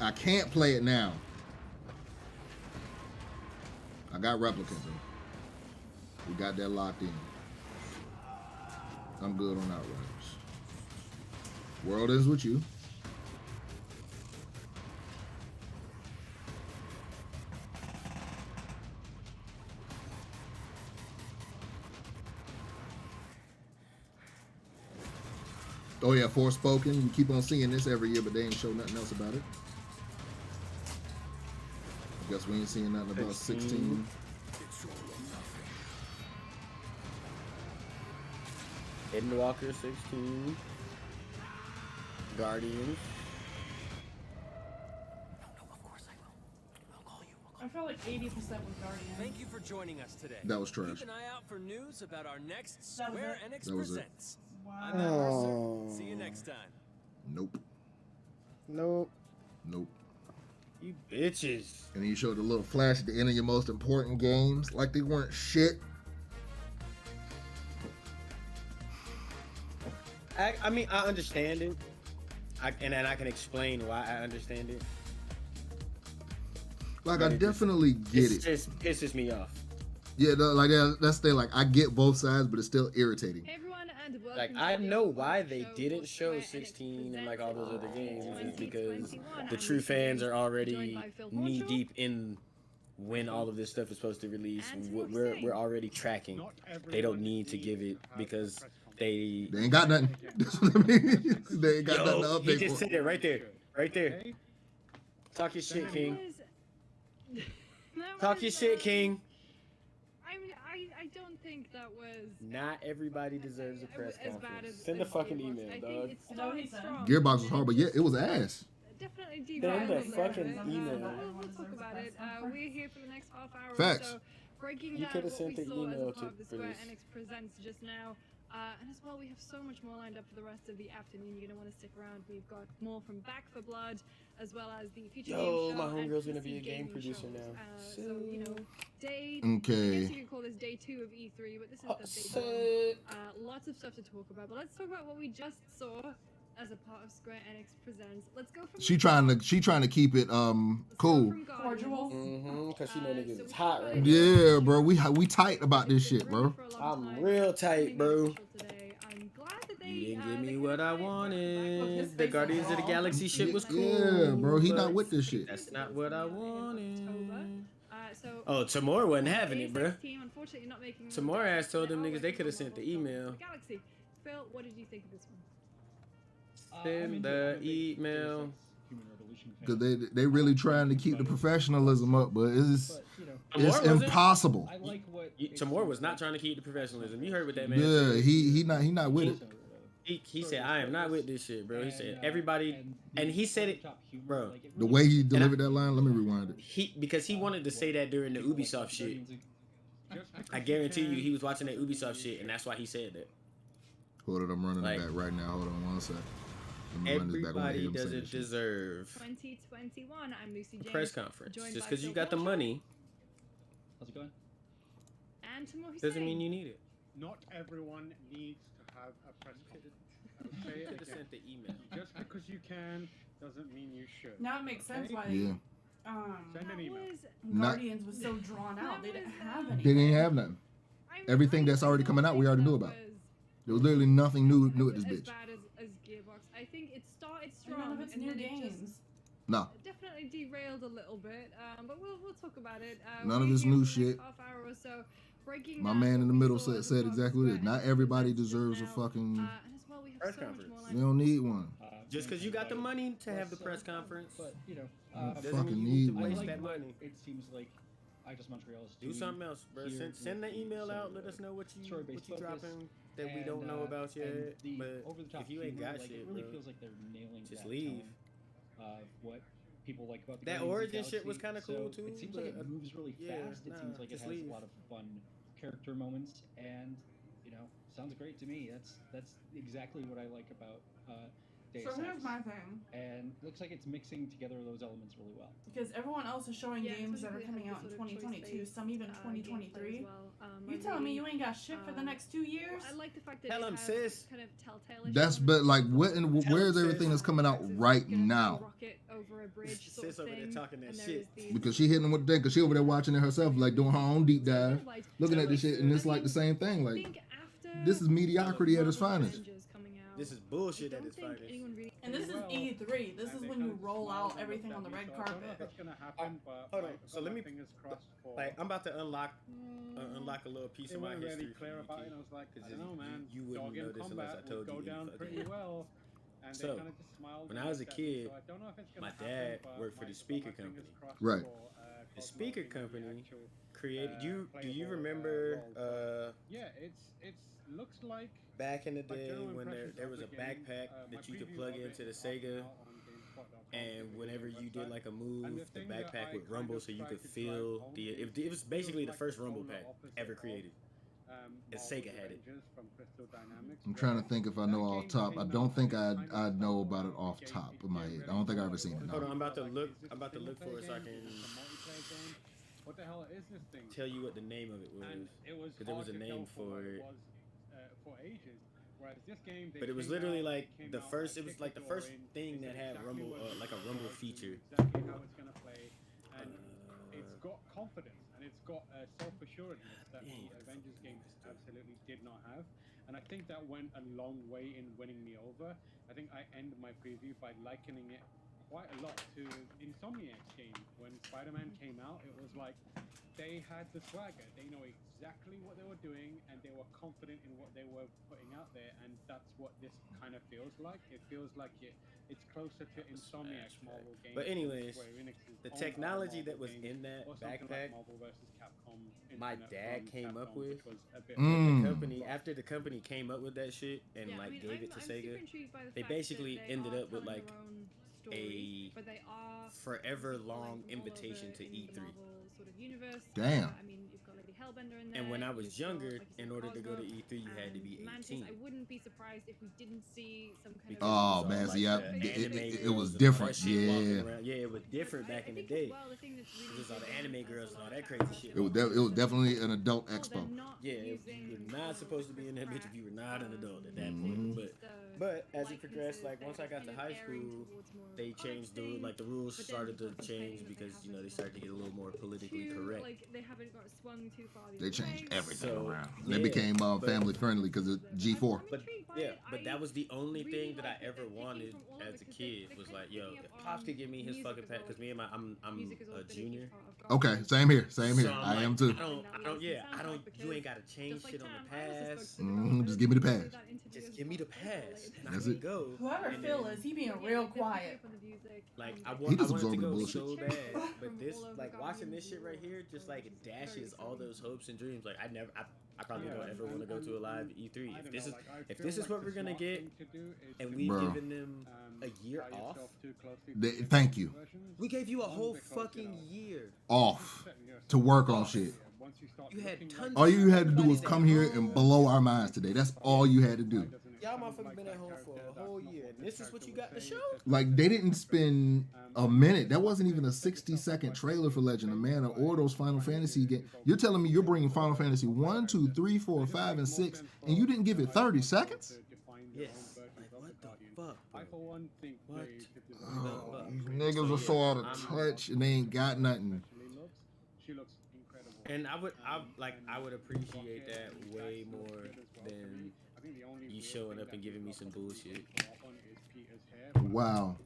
I can't play it now. I got replicants. Though. We got that locked in. I'm good on Outriders. World is with you. Oh yeah, Forspoken. You keep on seeing this every year, but they ain't show nothing else about it. I guess we ain't seeing nothing about 16. Endwalker 16. Guardians. I feel like 80% was Guardians. Thank you for joining us today. That was trash. Keep an eye out for news about our next That was Square it? Enix That was it. Presents. Wow. I'm Matt Mercer. See you next time. Nope. Nope. Nope. You bitches. And then you showed a little flash at the end of your most important games, like they weren't shit. I mean, I understand it. And then I can explain why I understand it. Like, I definitely get it. It just pisses me off. Yeah, like that's the thing. Like, I get both sides, but it's still irritating. Hey everyone, and welcome Like, to I the know Overwatch why they show didn't for show Square Enix 16 and like presents all those other games is because 2021. the I'm true Lucy fans James, are already joined by Phil knee Horschel. deep in when all of this stuff is supposed to release. And We're already tracking. They don't need to give it because they ain't got nothing. That's what I mean. They ain't got nothing to Yo, update he just for. said it right there. Right there. Talk your shit, King. Talk your shit, King. I don't think that was Not everybody deserves a press as bad conference. as Send a fucking Gearbox. email, I think dog. it started strong. Gearbox was hard, but yeah, it was ass. Definitely Send derailed the a little fucking bit. email. We'll talk about it. We're here for the next half hour Facts. or so, breaking You down coulda what sent we the saw email as a part of the for Square this. Enix Presents just now. And as well, we have so much more lined up for the rest of the afternoon. You're going to want to stick around. We've got more from Back for Blood, as well as the Future Game Show. My and homegirl's gonna PC be a game gaming producer shows. now. So, you know, day... Okay. I guess you could call this day 2 of E3, but this is the big one. Lots of stuff to talk about, but let's talk about what we just saw as a part of Square Enix Presents. Let's go from She trying to keep it cool. Cordial. Cause she know niggas is hot right now. Yeah, bro. We tight about this shit, bro. I'm real tight, bro. I'm glad that You didn't give me what I wanted. The Guardians of the Galaxy shit was cool. Yeah, bro. He not but with this shit. That's not what I wanted. So Oh, Tamora wasn't having it, bro. team, unfortunately, not making Tamora ass told them niggas they could have sent the email. Galaxy. Phil, what did you think of this one? Send the email. Cause they really trying to keep the professionalism up, but it's Tamora wasn't? impossible. Tamora was not trying to keep the professionalism. You heard what that man Yeah, said. he not with it. He said, I am not with this shit, bro. He said, everybody, and he said it, bro. The way he delivered that line, let me rewind it. Because he wanted to say that during the Ubisoft shit. I guarantee you, he was watching that Ubisoft shit, and that's why he said that. Hold it, I'm running Like, it back right now. Hold on one sec. Let me run this back. I wanna hear Everybody him say doesn't this shit. deserve 2021. I'm Lucy a James. press conference. joined Just by because you Phil got the Horschel money How's it going? and Tamora doesn't Hussein. mean you need it. Not everyone needs to have a press conference. Okay, You could have sent the email. Just because you can doesn't mean you should. Now it makes sense why Yeah. Send an email. Guardians was so drawn out. They didn't have any. They didn't have nothing. Everything that's already coming out, we already knew about. There was literally nothing new at this As bitch. bad as Gearbox. I think it started And none strong of it's and new then it games. just No. definitely derailed a little bit. But we'll talk about it. None of we're it's here new for the next shit. Half hour or so, breaking My down man what in the we middle saw said as a part of exactly what it is. Square Not Enix everybody Presents deserves a now. fucking And as well, we have Press so much conference. more We lined don't need one. Just because you got the money to have the press conference, But you know, doesn't fucking mean you need to need waste one. that money. It seems like Eidos Montreal is Do doing something else, bro. here Send the with email some out. Let us know what you story-based focus, dropping that we and, don't know about and yet. the But over-the-top if you ain't humor, got like, shit, it really bro, feels like they're nailing just that leave. tone of what people like about the That Guardians of the origin shit was Galaxy. kinda cool, So too, It seems like but, it moves really yeah, fast. It seems like it just has leave. a lot of fun character moments, and you know, sounds great to me. That's exactly what I like about Deus So here's Ex. my thing. And it looks like it's mixing together those elements really well. Because everyone else is showing Yeah, games that are especially coming with out in the sort of 2022, choice-based, some even gameplay 2023. as well. You telling me you ain't got shit for the next 2 years? I like the fact that Tell it 'em, has sis. kind of telltale. That's but like what and where's everything that's coming out right now? Rocket over a bridge sort Sis of over there thing, talking that and there shit. is these- Because she hitting them with the thing, because she over there watching it herself, like doing her own deep dive, looking at this shit, and it's like the same thing. Like this is mediocrity at its finest. This is bullshit at its finest. And this is E3. This is when you roll out everything on the red carpet. That's gonna happen, but Hold on. So let me. fingers crossed for. Like I'm about to unlock unlock a little piece They of my weren't history. really clear about it, and I was like, I don't know, man. You wouldn't Dog in know this unless I combat told would you. go down pretty well. And So, they kind of just smiled. when and I was a looked at me, kid, so I don't know if it's gonna my happen, dad but worked for the my speaker fingers company. crossed Right. for, The Cosmo speaker being the company actual, created. Do you playable, remember role, yeah, it's looks like back in the like day general when impressions there of was a the game, backpack my that you could preview plug of it into the is up Sega, now on GameSpot.com, and the whenever video you did website. like a And move, the the thing that backpack I would kind rumble of so you tried could to feel drive the. home It was basically the like first the rumble polar pack opposite ever of, created. And Marvel's Sega had it. Avengers from Crystal Dynamics, I'm trying to where think if I know off top. I don't think I know about it off top of my head. I don't think I've ever seen it. Hold on, No. I'm about to look for it so I can what the hell is this thing? tell you what the name of it was. And it was Because there was a hard to name tell for for what it. was for ages. Whereas this game, they But it was came literally out- like they came the out first. and It was kicked like the door first in, thing they that said had exactly rumble, what like a it's rumble gonna do, feature. exactly how it's gonna play, and it's got confidence and it's got self-assuredness that the Avengers games absolutely did not have. And I think that went a long way in winning me over. I think I end my preview by likening it quite a lot to Insomniac's game. When Spider-Man came out, it was like they had the swagger. They know exactly what they were doing, and they were confident in what they were putting out there. And that's what this kind of feels like. It feels like it's closer to Insomniac's Marvel games. But anyways, Square Enix's the own technology Marvel that was games, in that or something like backpack, Marvel versus Capcom my Infinite dad from came up Capcom, with. which was a bit The company after the company came up with that shit and Yeah, I like mean, gave I'm- it to I'm super Sega, intrigued by the they fact that basically they ended are up with telling like their own a stories, but they are forever long from all invitation over to in the E3. Marvel sort of universe. Damn. I mean, you've got Lady Hellbender in there. And when I was you've younger, got, like you said, in order to go to Cosmo, E3, you had to be Mantis. 18. I wouldn't be surprised if we didn't see some kind of. Oh man, like see, the it anime was girls and all different. that shit walking Yeah, around. Yeah, it was different back in the day. It was all the anime girls and all that crazy shit. it was definitely an adult expo. Yeah, you were not supposed to be in that bitch if you were not an adult at that point. But as it progressed, like once I got to high school, they changed the rules started to change because they started to get a little more politically correct. Like they haven't got swung too far. They changed everything So, around. They yeah, became but- family friendly because of G4. But that was the only thing that I ever wanted as a kid was like, yo, if Pops could give me his fucking pack, because I'm a junior. Okay, same here. Same here. So I'm I like, am too. You ain't gotta change shit on the pass. Just give me the pass. Just give me the pass. And That's I would it. go. Whoever and Phil then- is, he being real quiet. Like I He wanted just to absorbing go the bullshit. so bad, but this like watching this shit right here just like dashes all those hopes and dreams. Like I probably don't ever want to go to a live E3. If this is what we're gonna get, and we've Bro. given them a year off, Thank you. we gave you a whole fucking year Off to work on shit. You had tons. All of you had to do was everybody come here and blow our minds today. That's all you had to do. Y'all motherfuckers been at home for a whole year, and this is what you got to show. Like they didn't spend a minute. That wasn't even a 60-second trailer for Legend of Mana or those Final Fantasy games. You're telling me you're bringing Final Fantasy 1, 2, 3, 4, 5, and 6, and you didn't give it 30 seconds? Yes. Like what the fuck? I for one think What? Oh, these niggas are so out of touch and they ain't got nothing. She looks incredible. And I would appreciate that way more than you showing up and giving me some bullshit. Wow.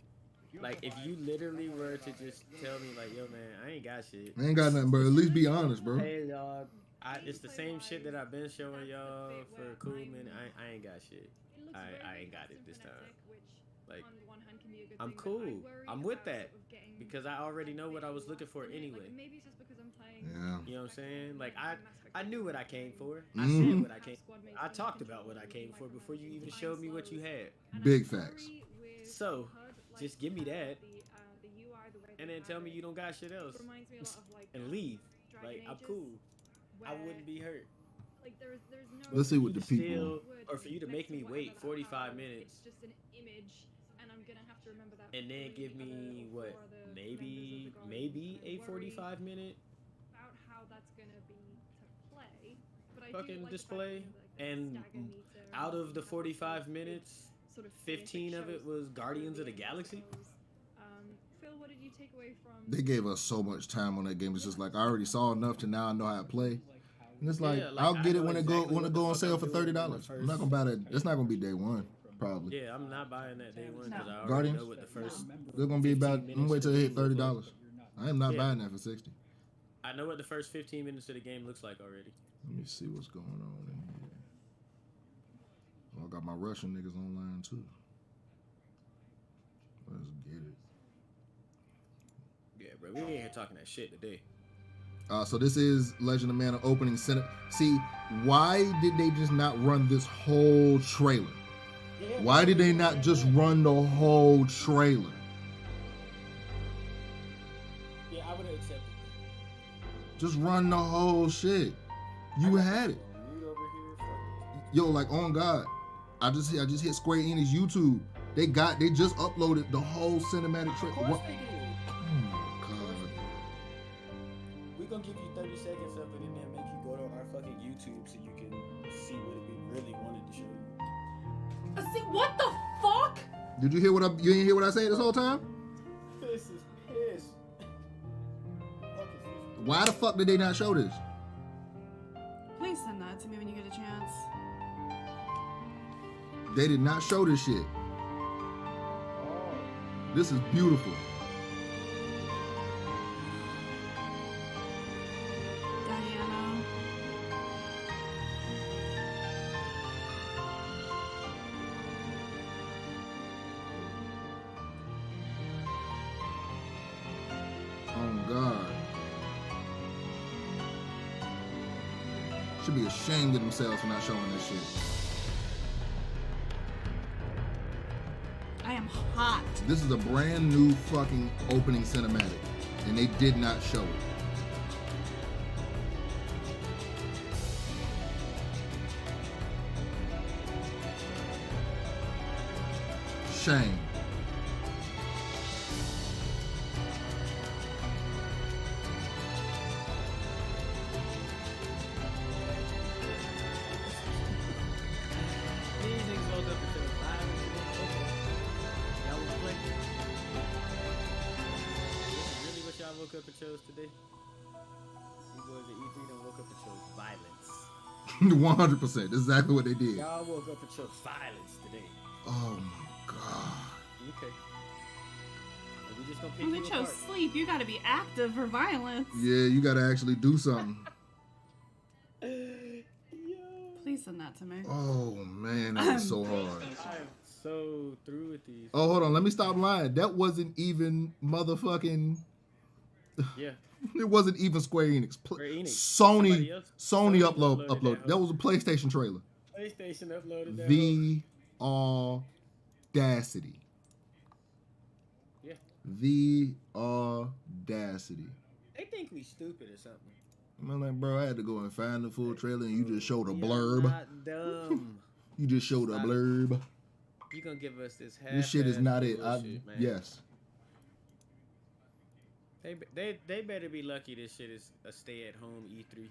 Like if you literally were to just tell me like, yo man, I ain't got shit. I ain't got nothing, bro. At least be honest, bro. Hey y'all, it's the same shit that I've been showing y'all for cool man. I ain't got shit. I ain't got it this time. Like I'm cool. I'm with that because I already know what I was looking for anyway. Maybe it's just because I'm playing. Yeah. You know what I'm saying? Like I knew what I came for. I Mhm. said what I came. I talked about what I came for before you even showed me what you had. Big facts. So just give me that, and then tell me you don't got shit else, and leave. Like I'm cool. I wouldn't be hurt. There's no. Let's see what the Still, people. or for you to make me wait 45 minutes, It's just an image, and I'm gonna have to remember that. and then give me what, maybe a 45 minute About how that's gonna be to play, but I do fucking like the fact display, that, and Stagger needs to out of the 45 minutes, sort of 15 of it was Guardians of the Galaxy. Phil, what did you take away from? They gave us so much time on that game. It's just like I already saw enough to now I know how to play. And it's like, Yeah, like, I'll I get it know when it exactly what the go on fuck sale I'm for doing $30. when I'm not gonna buy that. It's not gonna be day one, probably. Yeah, I'm not buying that day one because I already Guardians? know what the first. They're gonna be about. I'm 15 gonna wait till it hit minutes of the game $30. I am not Yeah. buying that for 60. I know what the first 15 minutes of the game looks like already. Let me see what's going on in here. Oh, I got my Russian niggas online too. Let's get it. Yeah, bro, we ain't here talking that shit today. So this is Legend of Mana opening center. See, why did they just not run this whole trailer? Yeah, why did they not just run the whole trailer? Yeah, I would have accepted it. Just run the whole shit. You had it. Yo, like on God, I just hit Square Enix YouTube. They just uploaded the whole cinematic trailer. Of course they did. Oh my God. We gonna give you 30 seconds of it and then make you go to our fucking YouTube so you can see what we really wanted to show you. See, what the fuck? Did you hear what you didn't hear what I said this whole time? This is piss. Why the fuck did they not show this? Please send that to me when you get a chance. They did not show this shit. This is beautiful. Diana. Oh God. Should be ashamed of themselves for not showing this shit. I am hot. This is a brand new fucking opening cinematic, and they did not show it. Shame. These niggas woke up until 5 y'all was playing. Really what y'all woke up and chose today? You boys at E3 done woke up and chose violence. 100%. That's exactly what they did. Y'all woke up and chose violence today. Oh my God. Okay. We just gonna pick When they you chose apart. sleep, you gotta be active for violence. Yeah, you gotta actually do something. Please send that to me. Oh man, that was so hard. I'm so through with these. Oh, hold on. Let me stop lying. That wasn't even motherfucking. Yeah. It wasn't even Square Enix. Square Enix. Sony Somebody else upload. uploaded That was a PlayStation trailer. PlayStation uploaded that. The audacity. Yeah. The audacity. They think we stupid or something. I'm like, bro, I had to go and find the full trailer, and you just showed a You're blurb. not dumb. You just showed a blurb. You gonna give us this half? This shit is not it. Bullshit, man. Yes. They better be lucky this shit is a stay-at-home E3.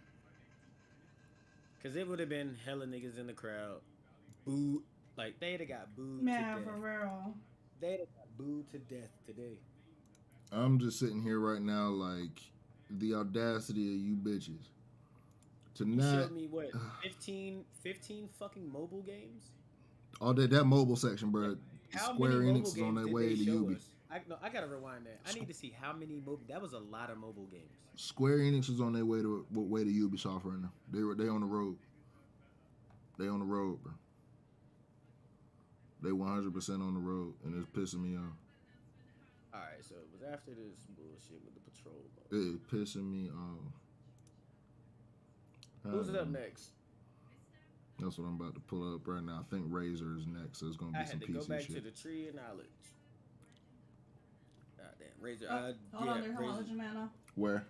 Cause it would have been hella niggas in the crowd. Boo. Like, they'd have got booed Man, to death. for real. They'd have got booed to death today. I'm just sitting here right now, like, the audacity of you bitches. To You not. showed me, what, 15 fucking mobile games? All that mobile section, bro. How Square many mobile Enix is on games their did way they to show Ubi. us? I gotta rewind that. I need to see how many mobile. That was a lot of mobile games. Square Enix is on their way to Ubisoft right now. They on the road. They on the road, bro. They 100% on the road, and it's pissing me off. All right, so it was after this bullshit with the patrol. It's pissing me off. Who's up next? That's what I'm about to pull up right now. I think Razer is next, so it's gonna be I some had to PC go back shit. to the tree of knowledge. God damn, Razer. Hold on there, hold on, Razer. Legend Mana. Where?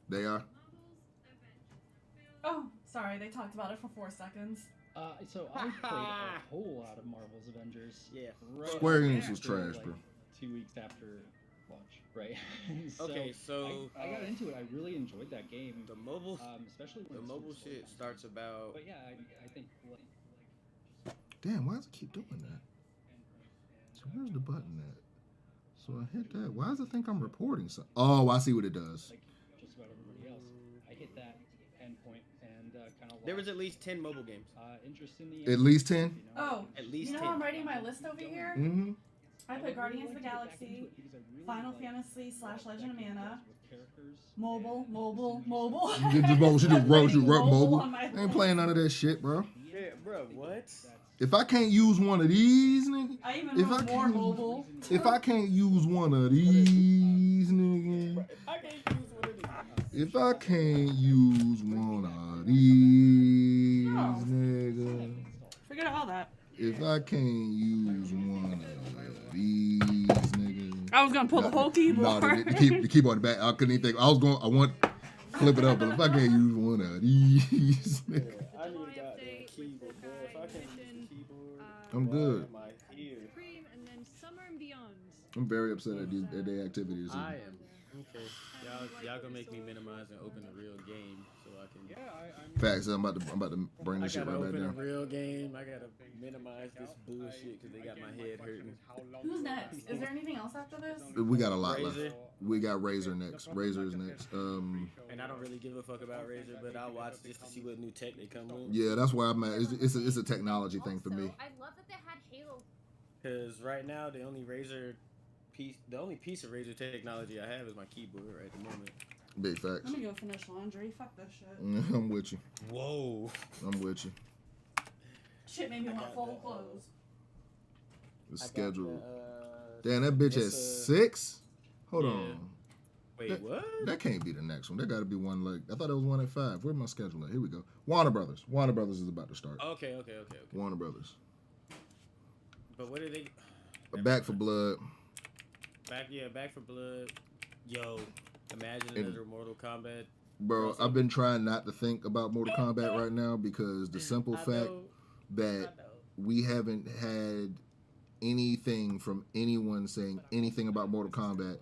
They are? Oh, sorry, they talked about it for 4 seconds. So I played a whole lot of Marvel's Avengers. Yeah. Square Enix was after, trash, like, bro. 2 weeks after launch, right? Okay, so I got into it. I really enjoyed that game. The mobile, especially when the it's mobile super slow. shit starts about. But yeah, I think. Damn, why does it keep doing that? So where's the button at? So I hit that. Why does it think I'm reporting something? Oh, I see what it does. Like just about everybody else, I hit that endpoint and kind of. There was at least 10 mobile games. Interest in the. At least 10? Oh, at least you know 10. how I'm writing my list over here? Mm-hmm. I put Guardians of the Galaxy, Final Fantasy / Legend of Mana, characters. Mobile. She just wrote mobile. on my I ain't playing none of that shit, bro. Yeah, bro, what? If I can't use one of these, nigga. I even wrote more mobile. If I can't use one of these, nigga. If I can't use one of these, nigga. Forget all that. If I can't use one of these, nigga. I was gonna pull the whole keyboard. No, the keyboard back. I couldn't even think. I want flip it up, but if I can't use one of these, nigga. I need that keyboard, bro. If I can't use the keyboard, I'm good. Supreme and then Summer and Beyond. I'm very upset at their activities. I am. Okay. Y'all gonna make me minimize and open a real game so I can. Yeah, Facts. I'm about to bring this shit right back down. I gotta open a real game. I gotta minimize this bullshit because they got my head hurting. Who's next? Is there anything else after this? We got a lot left. We got Razor next. Razor's next. And I don't really give a fuck about Razor, but I'll watch just to see what new tech they come with. Yeah, that's where I'm at. It's a technology thing for me. I love that they had Halo. Because right now the only piece of Razor technology I have is my keyboard right at the moment. Big facts. Let me go finish laundry. Fuck this shit. I'm with you. Whoa. I'm with you. Shit made me want full clothes. The schedule. Damn, that bitch at 6? Hold on. Wait, what? That can't be the next one. That got to be one like I thought it was one at 5. Where's my schedule at? Here we go. Warner Brothers. Warner Brothers is about to start. Okay. Warner Brothers. But what are they? Back for Blood. Back for Blood. Yo, imagine another Mortal Kombat. Bro, I've been trying not to think about Mortal Kombat right now because the simple fact that we haven't had anything from anyone saying anything about Mortal Kombat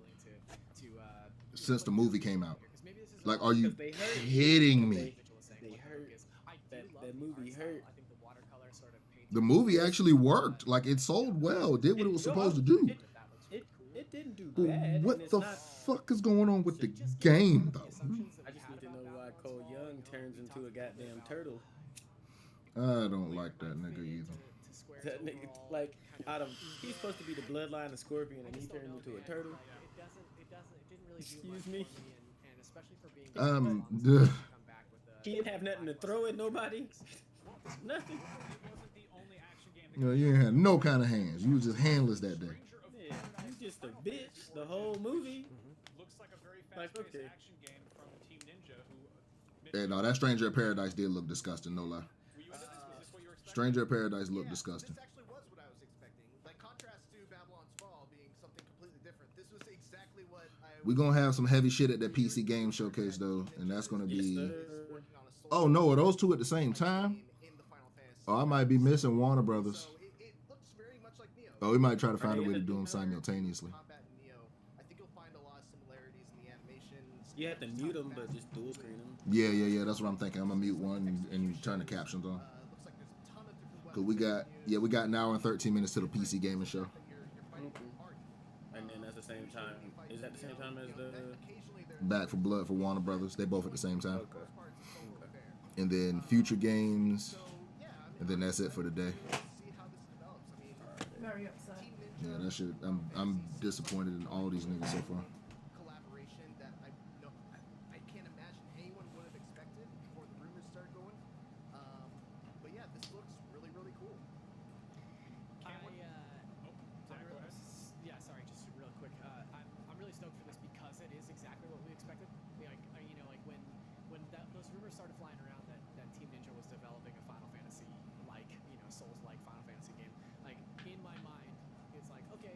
since the movie came out. Like, are you kidding me? They hurt. That movie hurt. The movie actually worked. Like, it sold well. Did what it was supposed to do. It didn't do bad. What the fuck is going on with the game, though? I just need to know why Cole Young turns into a goddamn turtle. I don't like that nigga either. That nigga, like, he's supposed to be the bloodline of Scorpion, and he turned into a turtle. Excuse me. He didn't have nothing to throw at nobody. Nothing. You know, you ain't had no kind of hands. You was just handless that day. Yeah, you just a bitch the whole movie. Looks like a very fast-paced action game from Team Ninja. Yeah, no, that Stranger of Paradise did look disgusting, no lie. Stranger of Paradise looked disgusting. This actually was what I was expecting. Like, contrast to Babylon's Fall being something completely different. This was exactly what We're going to have some heavy shit at that PC Game Showcase, though, and that's going to be... Oh, no, are those two at the same time? Oh, I might be missing Warner Brothers. Oh, we might try to find a way to do them simultaneously. You have to mute them, but just dual screen them. Yeah, that's what I'm thinking. I'm going to mute one and turn the captions on. Cause we got an hour and 13 minutes to the PC gaming show. And then that's the same time. Is that the same time as the Back for Blood for Warner Brothers? They both at the same time. Okay. And then Future Games, and then that's it for the day. Very upset. Yeah, that shit. I'm disappointed in all these niggas so far. Collaboration that I can't imagine anyone would have expected before the rumors started going. But yeah, this looks really, really cool. Sorry, just real quick. I'm really stoked for this because it is exactly what we expected. Like when those rumors started flying around that Team Ninja was developing a Final Fantasy Souls-like Final Fantasy game. Like in my mind, it's like okay,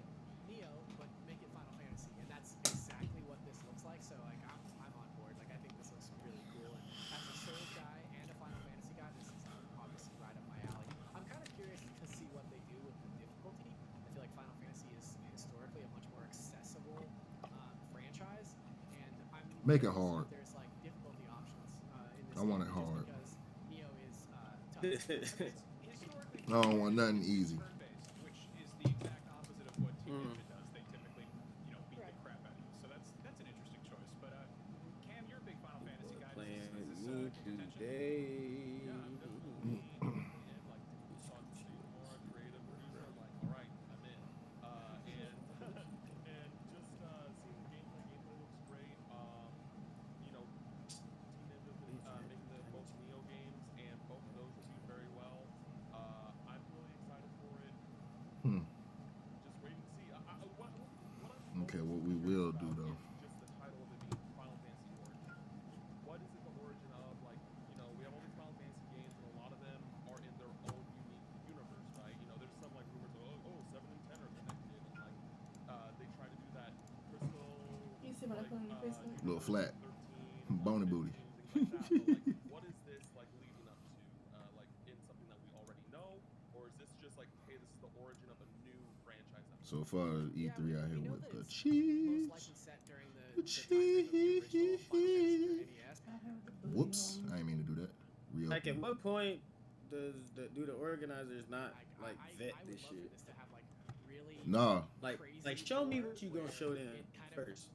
Neo, but make it Final Fantasy, and that's exactly what this looks like. So like I'm on board. Like I think this looks really cool. And as a Souls guy and a Final Fantasy guy, this is obviously right up my alley. I'm kind of curious to see what they do with the difficulty. I feel like Final Fantasy is historically a much more accessible franchise, and I'm Make it hard. there's like difficulty options in this I want it game, just hard. because Neo is tough. I don't want nothing easy. Which is the exact opposite of what Team Ninja does. They typically, beat the crap out of you. So that's an interesting choice. But Cam, you're a big Final Fantasy guy. playing me today? do though. Just the title of it being Final Fantasy Origin. What is it the origin of? Like, you know, we have all these Final Fantasy games, and a lot of them are in their own unique universe, right? You know, there's some like rumors of 7 and 10 are connected, and like they try to do that Crystal. You see what I put on your Facebook? Little flat, bony booty. What is this like leading up to? Like in something that we already know, or is this just like, hey, this is the origin of a new franchise? So far, E3 out here with the cheese. Whoops, I didn't mean to do that. Real. Like, at what point do the organizers not like vet this shit? Nah. Like show me what you gonna show them first,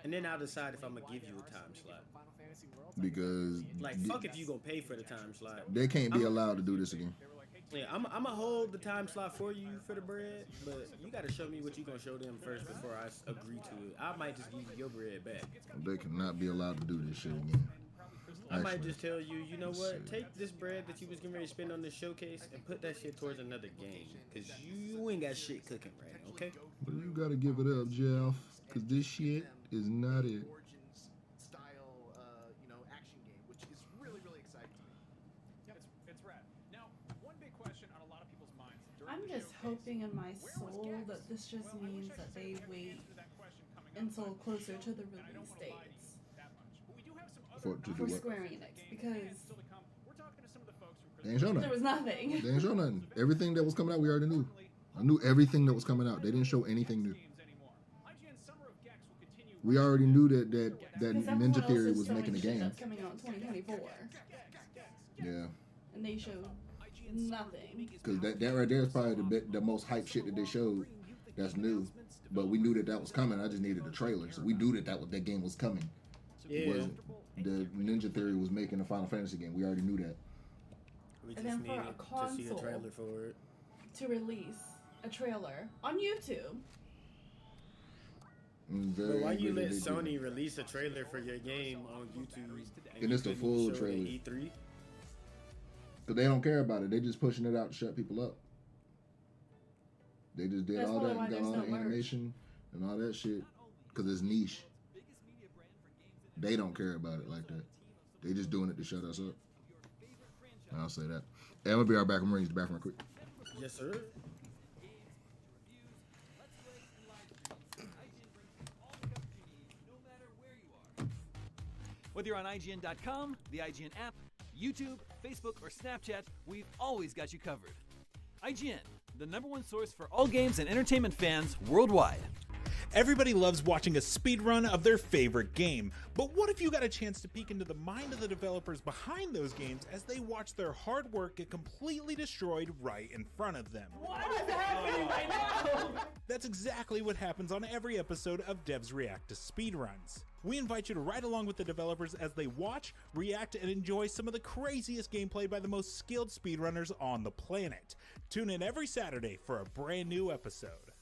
and then I'll decide if I'm gonna give you a time slot. Because like, fuck if you gonna pay for the time slot. They can't be allowed to do this again. Yeah, I'm gonna hold the time slot for you for the bread, but you gotta show me what you gonna show them first before I agree to it. I might just give you your bread back. They cannot be allowed to do this shit again. I might just tell you, you know what? Take this bread that you was getting ready to spend on this showcase and put that shit towards another game, cause you ain't got shit cooking right now, okay? But you gotta give it up, Jeff, cause this shit is not it. I'm just hoping in my soul that this just means that they wait until closer to the release dates for Square Enix, because they ain't show nothing. There was nothing. They ain't show nothing. Everything that was coming out, we already knew. I knew everything that was coming out. They didn't show anything new. We already knew that Ninja Theory was making a game. That's coming out in 2024. Yeah. And they showed nothing. Because that right there is probably the most hype shit that they showed that's new. But we knew that was coming. I just needed a trailer. So we knew that game was coming. Yeah. The Ninja Theory was making a Final Fantasy game. We already knew that. We just needed to see a trailer for it. To release a trailer on YouTube. But why you let Sony release a trailer for your game on YouTube and it's the full trailer? E3? Because they don't care about it. They just pushing it out to shut people up. They just did all that, got all the animation and all that shit because it's niche. They don't care about it like that. They just doing it to shut us up. I'll say that. Hey, I'm gonna be right back. I'm gonna use the bathroom real quick. Yes, sir. Whether you're on IGN.com, the IGN app, YouTube, Facebook, or Snapchat, we've always got you covered. IGN, the #1 source for all games and entertainment fans worldwide. Everybody loves watching a speedrun of their favorite game, but what if you got a chance to peek into the mind of the developers behind those games as they watch their hard work get completely destroyed right in front of them? What is happening right now? That's exactly what happens on every episode of Devs React to Speedruns. We invite you to ride along with the developers as they watch, react, and enjoy some of the craziest gameplay by the most skilled speedrunners on the planet. Tune in every Saturday for a brand new episode.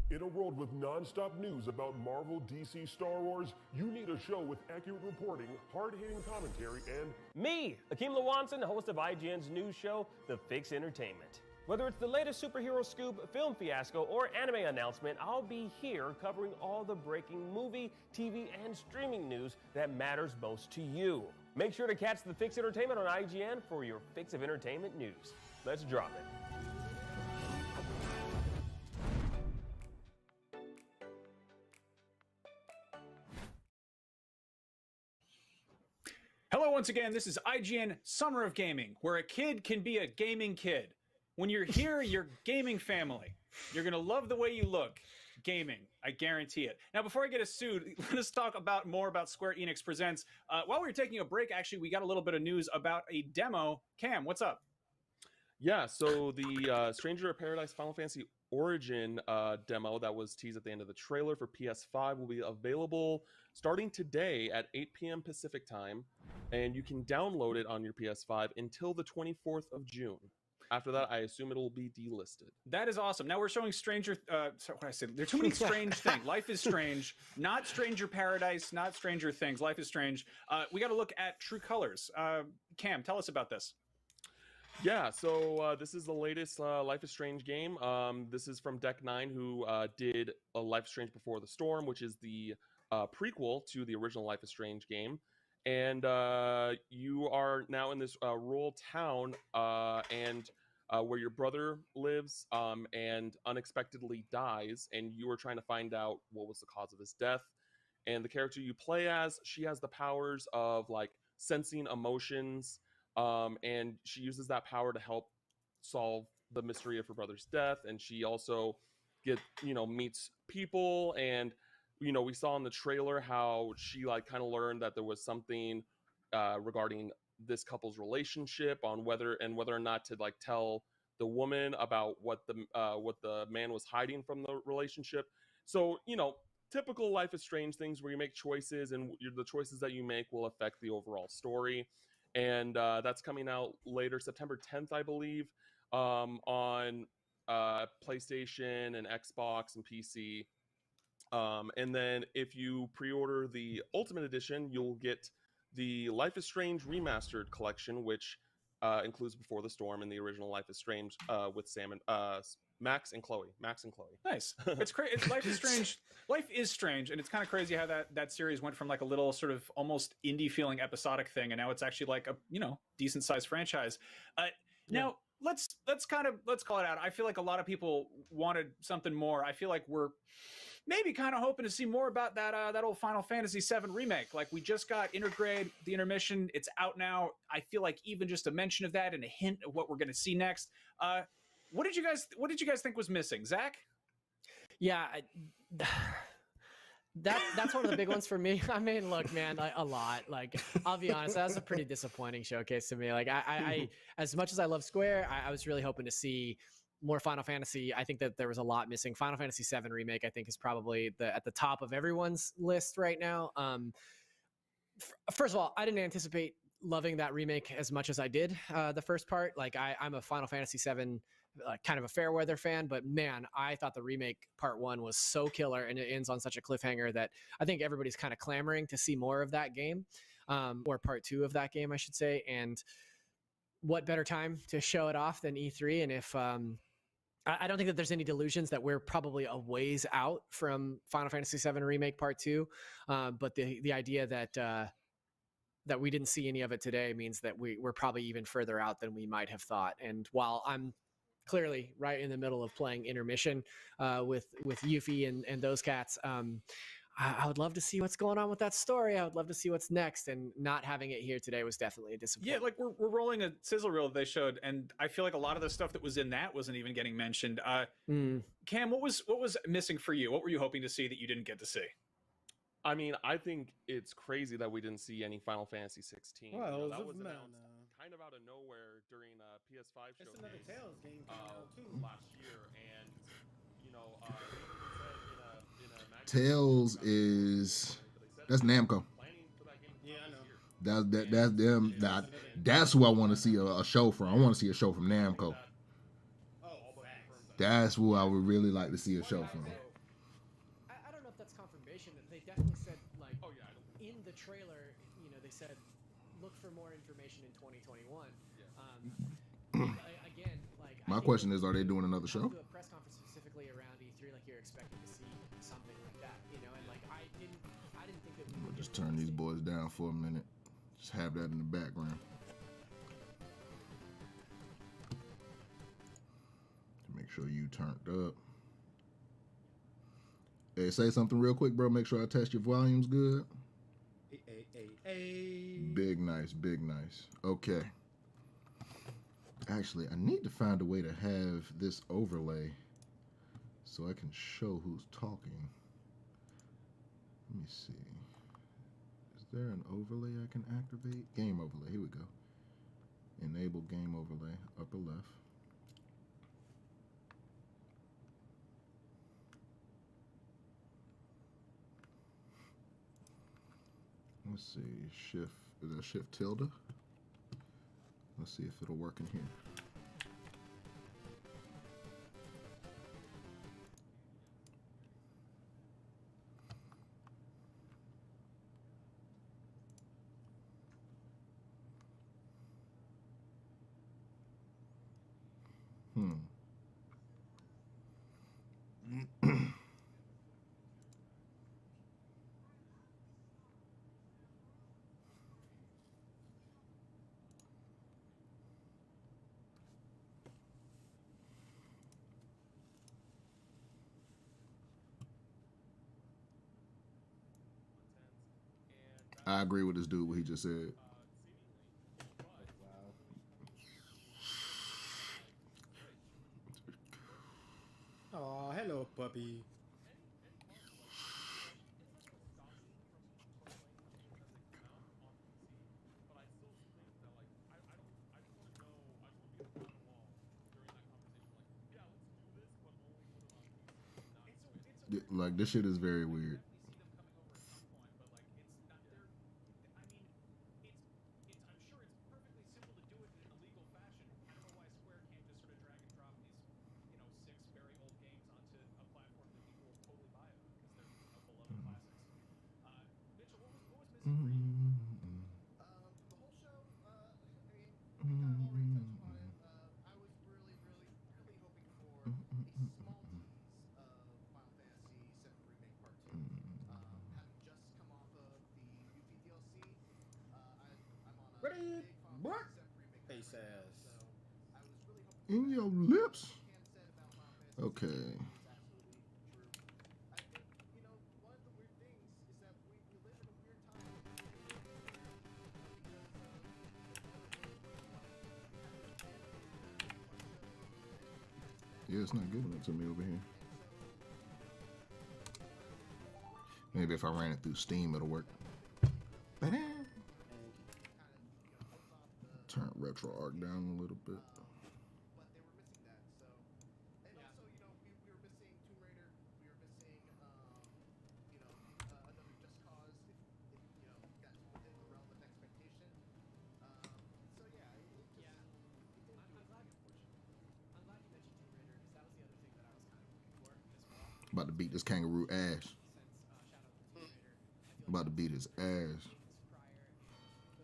In a world with non-stop news about Marvel, DC, Star Wars, you need a show with accurate reporting, hard-hitting commentary, and me, Akeem Lawanson, host of IGN's news show, The Fix Entertainment. Whether it's the latest superhero scoop, film fiasco, or anime announcement, I'll be here covering all the breaking movie, TV, and streaming news that matters most to you. Make sure to catch The Fix Entertainment on IGN for your fix of entertainment news. Let's drop it. Hello once again, this is IGN Summer of Gaming, where a kid can be a gaming kid. When you're here, you're gaming family. You're going to love the way you look. Gaming, I guarantee it. Now, before I get us sued, let us talk more about Square Enix Presents. While we were taking a break, actually, we got a little bit of news about a demo. Cam, what's up? Yeah, so the Stranger of Paradise Final Fantasy Origin demo that was teased at the end of the trailer for PS5 will be available starting today at 8 p.m. Pacific time, and you can download it on your PS5 until the 24th of June. After that, I assume it'll be delisted. That is awesome. Now we're showing Stranger. Sorry, what did I say? There are too many strange things. Life is Strange, not Stranger Paradise, not Stranger Things. Life is Strange. We got to look at True Colors. Cam, tell us about this. Yeah, so this is the latest Life is Strange game. This is from Deck 9, who did Life is Strange Before the Storm, which is the prequel to the original Life is Strange game. And you are now in this rural town and where your brother lives and unexpectedly dies, and you are trying to find out what was the cause of his death. And the character you play as, she has the powers of like sensing emotions, and she uses that power to help solve the mystery of her brother's death. And she also meets people, and we saw in the trailer how she like kind of learned that there was something regarding this couple's relationship on whether or not to like tell the woman about what the man was hiding from the relationship. So typical Life is Strange things where you make choices, and the choices that you make will affect the overall story. And that's coming out later, September 10th, I believe, on PlayStation and Xbox and PC. And then if you pre-order the Ultimate Edition, you'll get the Life is Strange Remastered Collection, which includes Before the Storm and the original Life is Strange with Sam and Max and Chloe. Nice. It's crazy. Life is Strange. Life is Strange, and it's kind of crazy how that series went from like a little sort of almost indie feeling episodic thing, and now it's actually like a decent sized franchise. Now let's call it out. I feel like a lot of people wanted something more. I feel like we're maybe kind of hoping to see more about that old Final Fantasy VII remake. Like, we just got Intergrade, the intermission. It's out now. I feel like even just a mention of that and a hint of what we're going to see next. What did you guys think was missing, Zach? Yeah, that's one of the big ones for me. I mean, look, man, a lot. Like, I'll be honest, that was a pretty disappointing showcase to me. Like, I as much as I love Square, I was really hoping to see more Final Fantasy. I think that there was a lot missing. Final Fantasy VII Remake, I think, is probably at the top of everyone's list right now. First of all, I didn't anticipate loving that remake as much as I did the first part. Like, I'm a Final Fantasy VII kind of a fair weather fan, but man, I thought the remake part 1 was so killer, and it ends on such a cliffhanger that I think everybody's kind of clamoring to see more of that game, or part 2 of that game, I should say. And what better time to show it off than E3? And if I don't think that there's any delusions that we're probably a ways out from Final Fantasy VII Remake Part 2, but the idea that we didn't see any of it today means that we're probably even further out than we might have thought. And while I'm clearly right in the middle of playing Intermission with Yuffie and those cats, I would love to see what's going on with that story. I would love to see what's next, and not having it here today was definitely a disappointment. Yeah, like we're rolling a sizzle reel that they showed, and I feel like a lot of the stuff that was in that wasn't even getting mentioned. Cam, what was missing for you? What were you hoping to see that you didn't get to see? I mean, I think it's crazy that we didn't see any Final Fantasy 16. Well, that was announced kind of out of nowhere during PS5 showcase. It's another Tales game too last year, and Tales is that's Namco. Yeah, I know. That's them. That's who I want to see a show from. I want to see a show from Namco. That's who I would really like to see a show from. I don't know if that's confirmation. They definitely said, like, in the trailer, they said, look for more information in 2021. Again, like, my question is, are they doing another show? Do a press conference specifically around E3, like you're expecting to see something like that, and like I didn't think that. We'll just turn these boys down for a minute. Just have that in the background. Make sure you turned up. Hey, say something real quick, bro. Make sure I test your volumes good. Big nice, big nice. Okay. Actually, I need to find a way to have this overlay so I can show who's talking. Let me see. Is there an overlay I can activate? Game overlay. Here we go. Enable game overlay. Upper left. Let's see, shift, is that shift tilde? Let's see if it'll work in here. I agree with this dude, what he just said. Oh, hello, puppy. Like, this shit is very weird. Face ass. In your lips. Okay. Yeah, it's not giving it to me over here. Maybe if I ran it through Steam, it'll work. Turn RetroArch down a little bit. About to beat this kangaroo ass. About to beat his ass.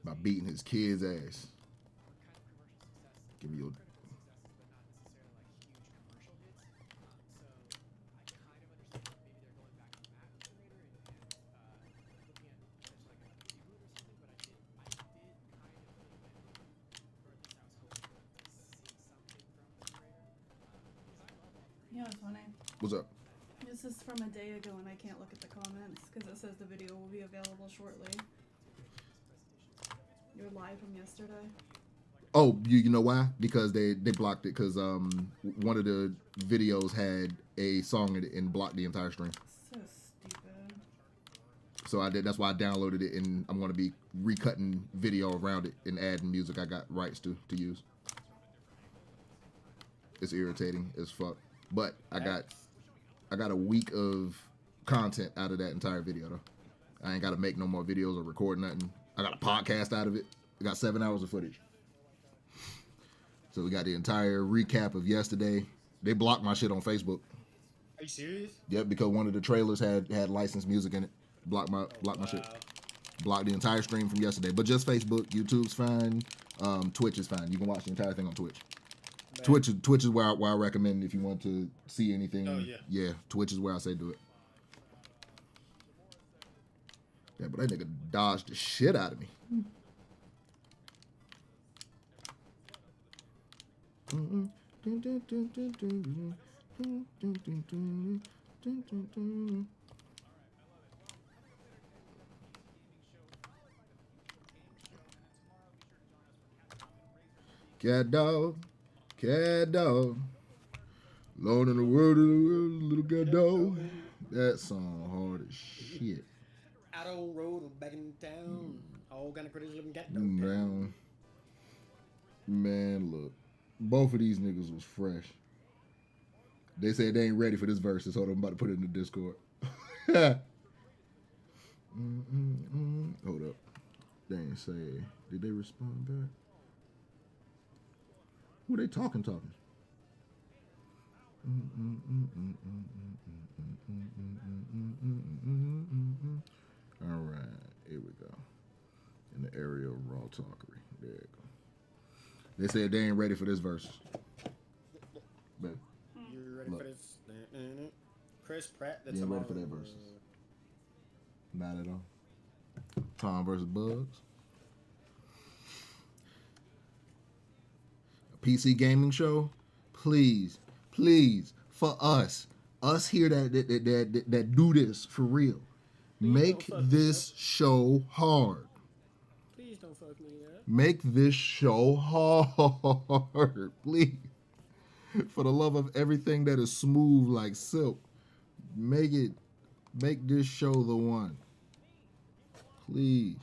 By beating his kid's ass. Give me your... Yeah, it's funny. What's up? This is from a day ago and I can't look at the comments because it says the video will be available shortly. You're live from yesterday. Oh, you know why? Because they blocked it because one of the videos had a song in it and blocked the entire stream. So stupid. So I did. That's why I downloaded it, and I'm gonna be recutting video around it and adding music I got rights to use. It's irritating as fuck, but I got a week of content out of that entire video though. I ain't got to make no more videos or record nothing. I got a podcast out of it. I got 7 hours of footage. So we got the entire recap of yesterday. They blocked my shit on Facebook. Are you serious? Yep, because one of the trailers had licensed music in it. Blocked my shit. Blocked the entire stream from yesterday. But just Facebook. YouTube's fine. Twitch is fine. You can watch the entire thing on Twitch. Man. Twitch is where I recommend if you want to see anything. Oh, yeah. Yeah, Twitch is where I say do it. Yeah, but that nigga dodged the shit out of me. Cat dog, Lord in the world, little cat dog. That song hard as shit. Out on road or back in town. All kind of crazy looking cat dog. Man, look. Both of these niggas was fresh. They said they ain't ready for this verse, so I'm about to put it in the Discord. Hold up. They ain't say. Did they respond back? Who they talking? All right, here we go. In the area of raw talkery. There you go. They said they ain't ready for this verse. But you ready for this? Chris Pratt. You ain't ready for that verse. Not at all. Tom versus Bugs. A PC gaming show. Please, for us here that do this for real. Make this show hard. Please don't fuck me up. Make this show hard, please. For the love of everything that is smooth like silk, make this show the one. Please.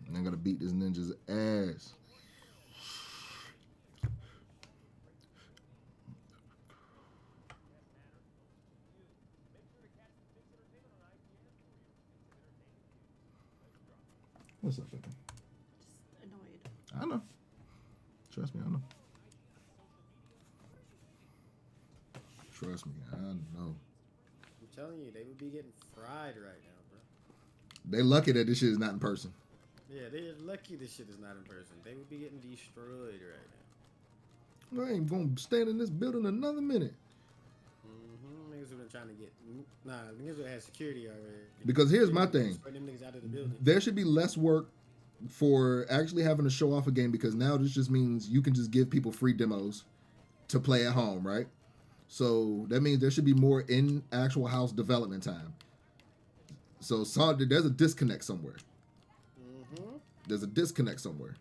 And I'm gonna beat this ninja's ass. What's up, baby? Just annoyed. I know. Trust me, I know. Trust me, I know. I'm telling you, they would be getting fried right now, bro. They lucky that this shit is not in person. Yeah, they're lucky this shit is not in person. They would be getting destroyed right now. I ain't gonna stand in this building another minute. Niggas have been trying to get... Nah, niggas would have security already. Because here's my thing. Spread them niggas out of the building. There should be less work for actually having to show off a game, because now this just means you can just give people free demos to play at home, right? So that means there should be more in actual house development time. So there's a disconnect somewhere. There's a disconnect somewhere.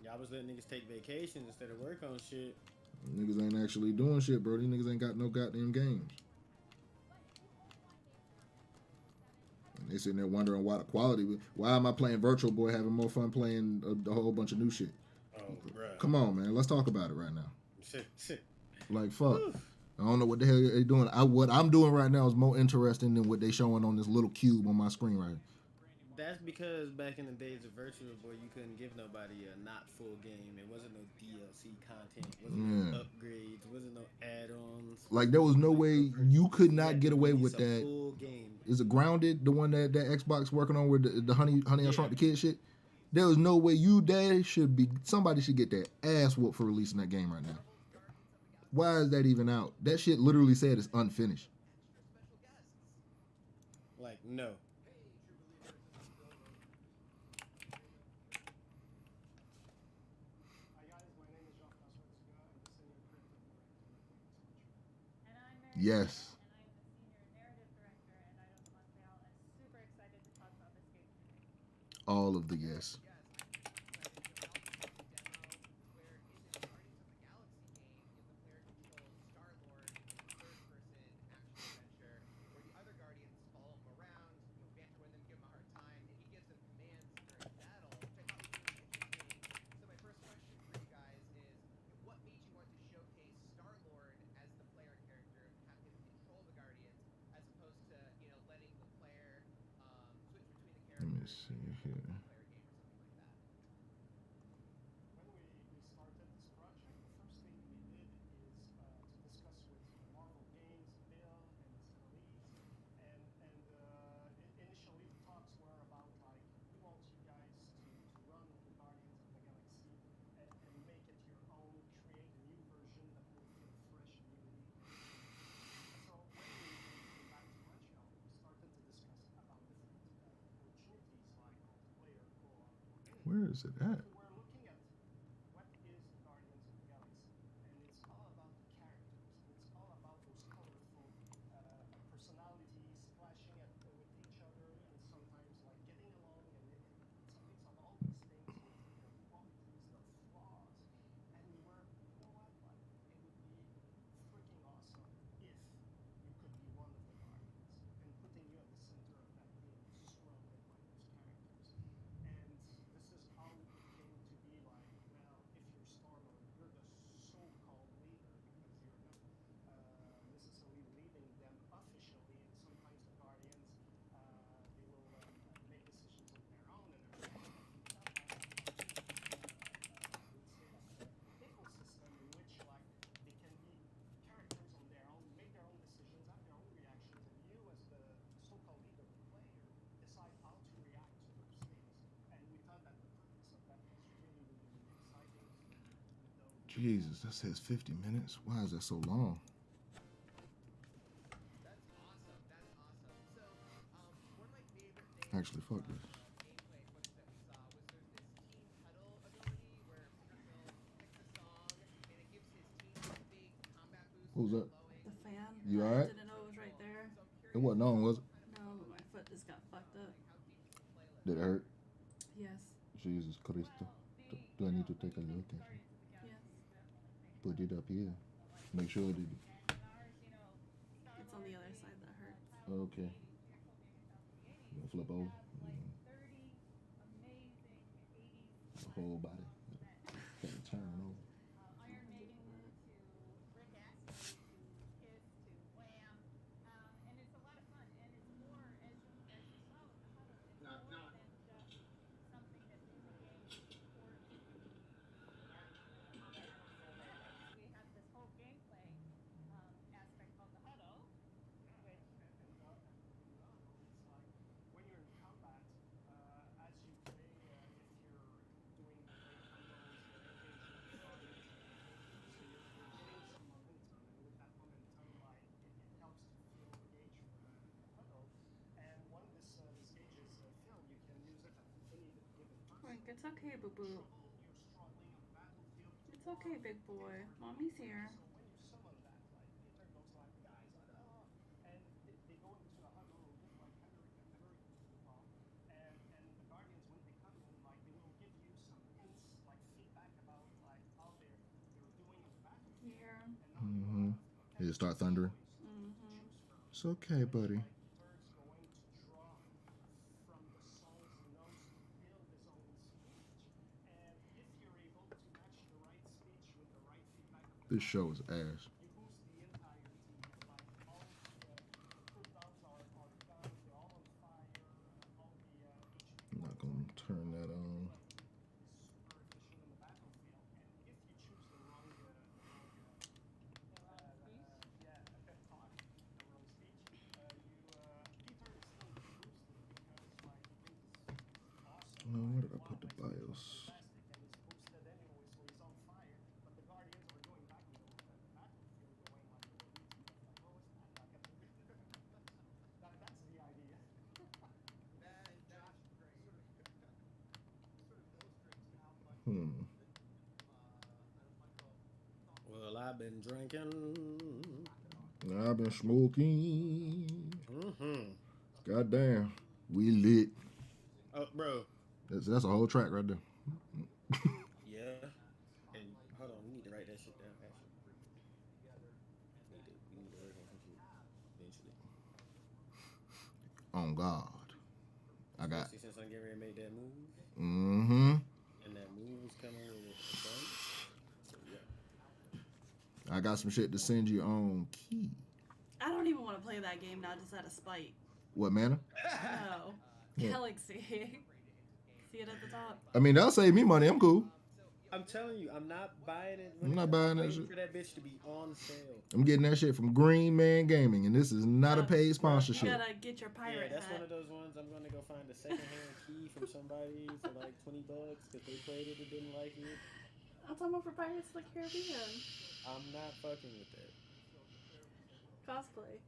Y'all was letting niggas take vacations instead of work on shit. Niggas ain't actually doing shit, bro. These niggas ain't got no goddamn games. And they sitting there wondering why the quality. Why am I playing Virtual Boy having more fun playing a whole bunch of new shit? Oh, bro. Come on, man. Let's talk about it right now. Like, fuck. I don't know what the hell they doing. What I'm doing right now is more interesting than what they showing on this little cube on my screen right here. That's because back in the days of Virtual Boy, you couldn't give nobody a not full game. It wasn't no DLC content. Wasn't no upgrades. Wasn't no add-ons. Like, there was no way you could not get away with that. Full game. Is it Grounded, the one that Xbox working on with the Honey I Shrunk the Kid shit? There was no way somebody should get their ass whooped for releasing that game right now. Why is that even out? That shit literally said it's unfinished. Like, no. Yes. All of the yes. Let me see here. Where is it at? Jesus, that says 50 minutes. Why is that so long? Actually, fuck this. What was that? The fan. You I alright? didn't know it was right there. It wasn't on, was it? No, but my foot just got fucked up. Did it hurt? Yes. Jesus Christ. Do I need to take a look at it? Yes. Put it up here. Make sure it did. It's on the other side that hurts. Okay. Flip over. The whole body. Can't turn over. It's okay, boo boo. It's okay, big boy. Mommy's here. Mm-hmm. You start thundering. Mm-hmm. It's okay, buddy. This show is ass. I'm not gonna turn that on. Where did I put the BIOS? Well, I've been drinking. I've been smoking. Mm-hmm. Goddamn, we lit. Oh, bro. That's a whole track right there. Yeah. And hold on, we need to write that shit down. Actually, we need to work on some shit eventually. On God, I got. Especially since I'm getting ready to make that move. Mm-hmm. And that move is coming with it. So, yeah. I got some shit to send you on key. I don't even want to play that game now, just out of spite. What manner? No. Yeah. Galaxy. See it at the top? I mean, that'll save me money. I'm cool. I'm telling you, I'm not buying it. I'm not buying that shit. For that bitch to be on sale. I'm getting that shit from Green Man Gaming, and this is not a paid sponsorship. You gotta get your pirate that's hat. one of those ones. I'm gonna go find a secondhand key from somebody for like $20 because they played it and didn't like it. I'm talking about for Pirates of the Caribbean. I'm not fucking with that. Cosplay.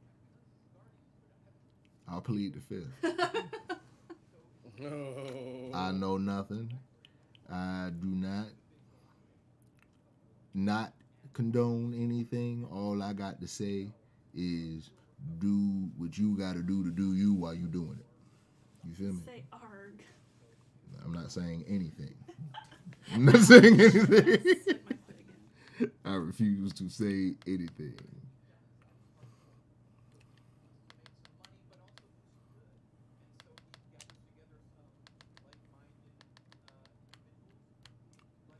I'll plead the fifth. I know nothing. I do not condone anything. All I got to say is do what you got to do you while you doing it. You feel me? Say arg. I'm not saying anything. I'm not saying anything. I refuse to say anything.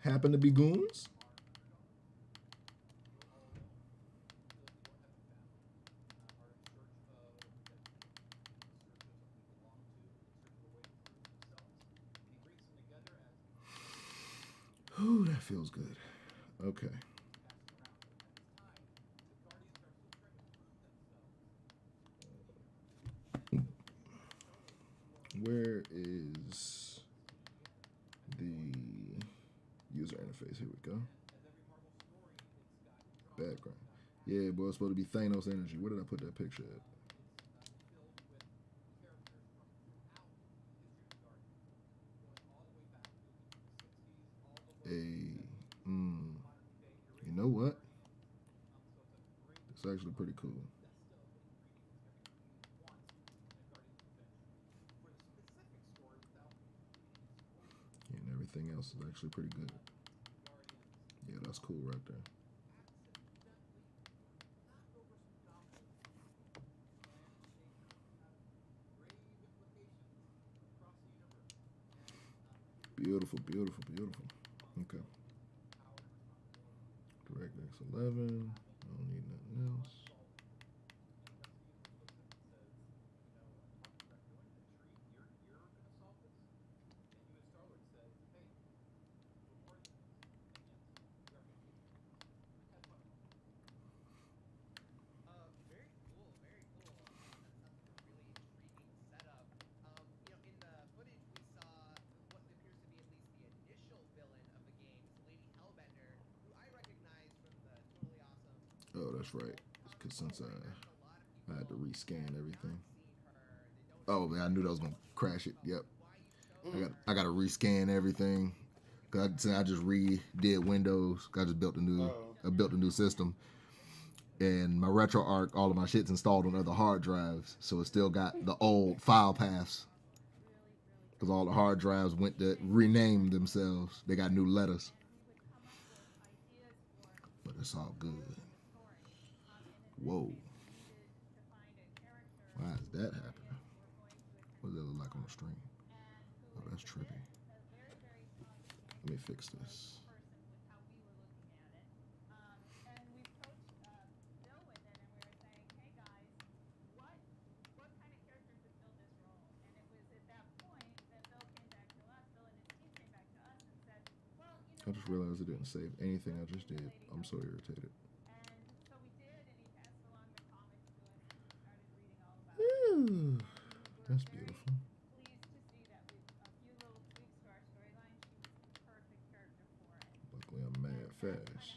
Happen to be goons? Ooh, that feels good. Okay. Where is the user interface? Here we go. background. Yeah, boy, it's supposed to be Thanos energy. Where did I put that picture at? You know what? It's actually pretty cool. And everything else is actually pretty good. Yeah, that's cool right there. Beautiful, beautiful, beautiful. Okay. DirectX 11. I don't need nothing else. Oh, that's right. Because since I had to rescan everything. Oh man, I knew that was gonna crash it. Yep. I got to rescan everything. Cause I just redid Windows. I just built a new system, and my RetroArch, all of my shit's installed on other hard drives, so it still got the old file paths. Cause all the hard drives went to rename themselves. They got new letters. But it's all good. Whoa. Why is that happening? What does that look like on the stream? Oh, that's trippy. Let me fix this. I just realized it didn't save anything I just did. I'm so irritated. Ooh, that's beautiful. Luckily, I'm mad fast.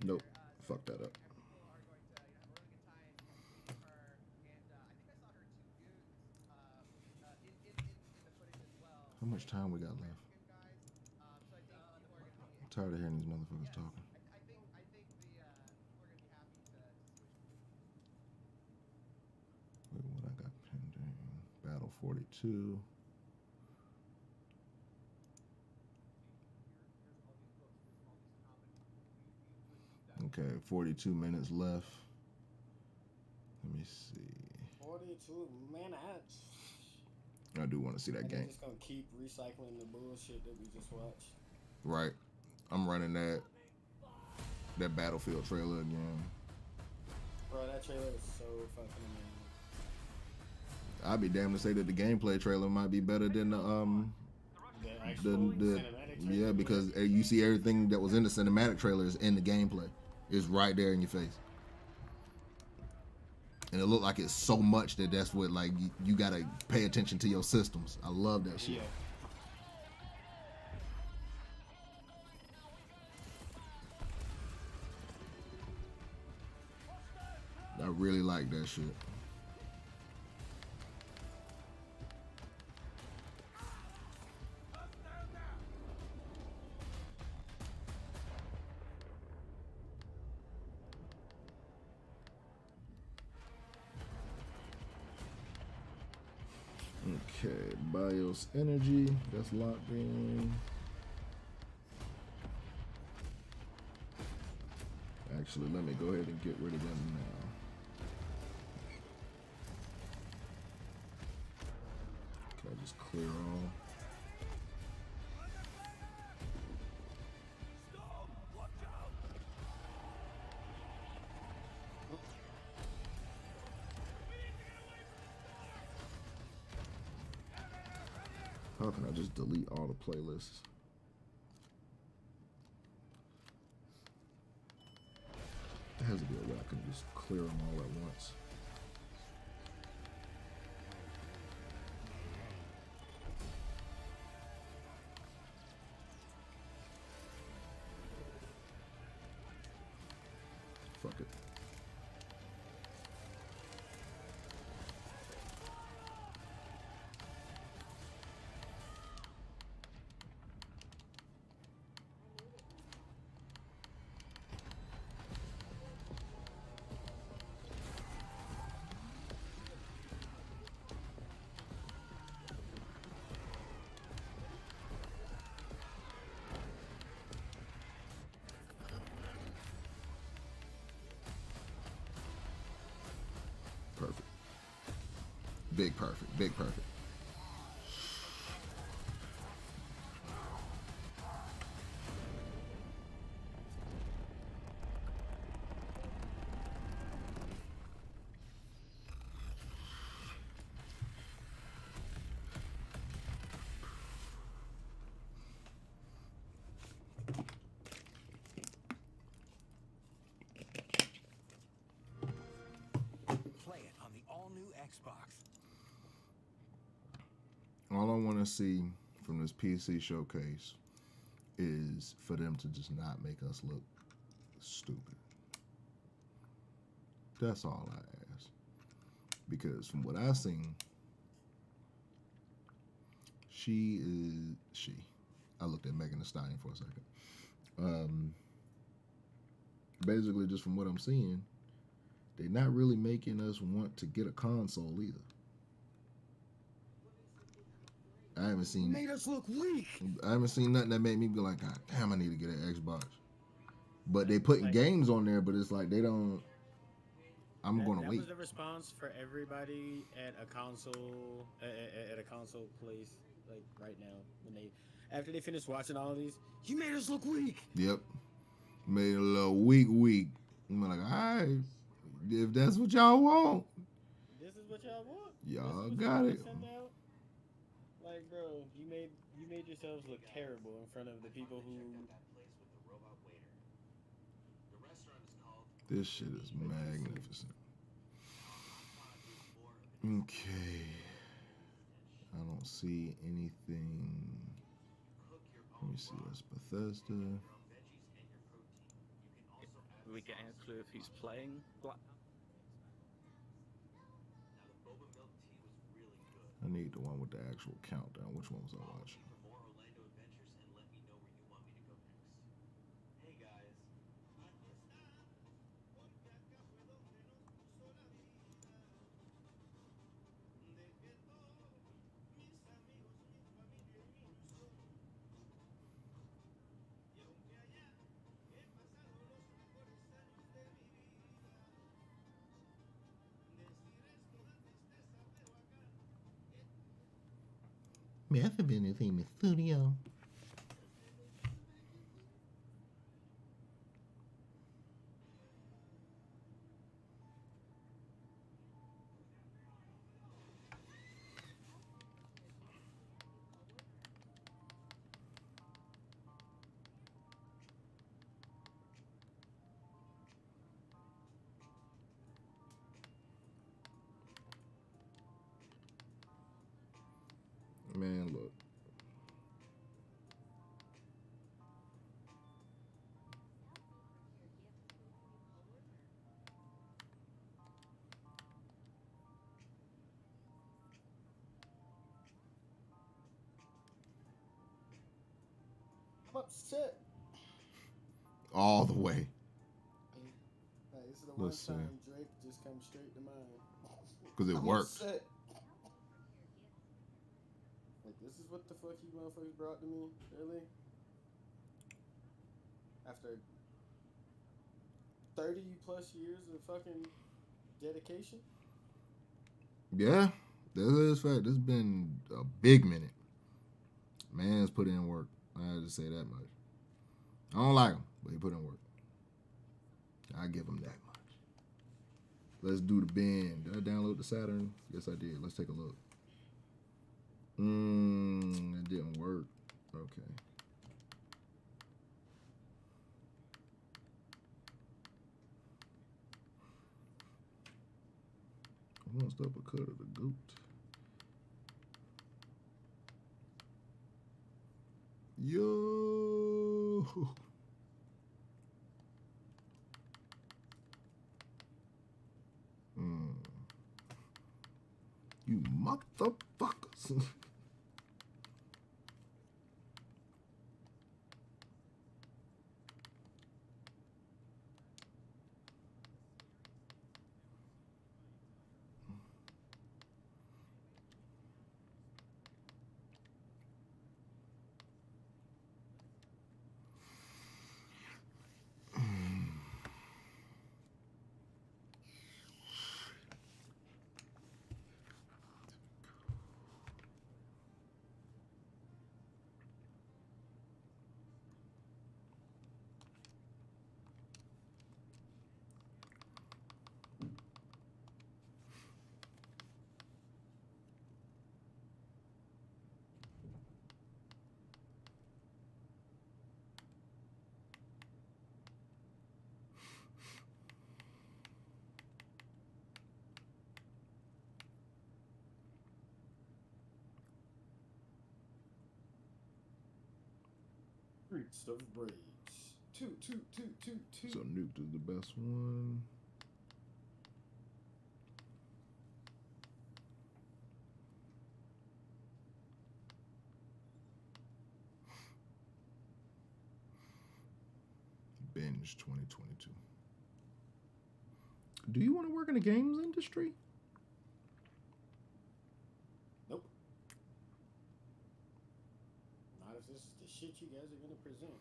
Nope, fuck that up. How much time we got left? I'm tired of hearing these motherfuckers talking. Wait, what I got pending? Battle 42. Okay, 42 minutes left. Let me see. 42 minutes. I do want to see that and game. They're just gonna keep recycling the bullshit that we just watched. Right. I'm running that Battlefield trailer again. Bro, that trailer is so fucking amazing. I'd be damned to say that the gameplay trailer might be better than the yeah, because you see everything that was in the cinematic trailer is in the gameplay. It's right there in your face. And it looked like it's so much that's what, like, you gotta pay attention to your systems. I love that shit. Yeah. I really like that shit. Okay, BIOS energy, that's locked in. Actually, let me go ahead and get rid of them now. Can I just clear all? How can I just delete all the playlists? There has to be a way I can just clear them all at once. Fuck it. Perfect. Big perfect. Big perfect. All I want to see from this PC showcase is for them to just not make us look stupid. That's all I ask. Because from what I've seen, I looked at Megan Thee Stallion for a second. Basically, just from what I'm seeing, they're not really making us want to get a console either. I haven't seen. Made us look weak. I haven't seen nothing that made me be like, God damn, I need to get an Xbox. But they putting games on there, but it's like they don't. I'm gonna wait. That was the response for everybody at a console at a console place like right now when after they finish watching all of these. You made us look weak. Yep, made it a little weak. I'm like, all right, if that's what y'all want. This is what y'all want. Y'all got it. Like, bro, you made yourselves look terrible in front of the people who. This shit is magnificent. Okay. I don't see anything. Let me see. That's Bethesda. We get a clue if he's playing Black. I need the one with the actual countdown. Which one was I watching? Me hace been in mi studio. Man, look. I'm upset. All the way. This is the one time Drake just comes straight to mind. Because it works. Upset. Like, this is what the fuck you motherfuckers brought to me, really? After 30 plus years of fucking dedication? Yeah, that is fact. It's been a big minute. Man's put in work. I had to say that much. I don't like him, but he put in work. I give him that much. Let's do the bend. Did I download the Saturn? Yes, I did. Let's take a look. It didn't work. Okay. Bounced uppercut of the goat. Yo. You motherfuckers. Streets of Rage. Two. So Nuked is the best one. Binge 2022. Do you want to work in the games industry? Nope. Not if this is the shit you guys are gonna present.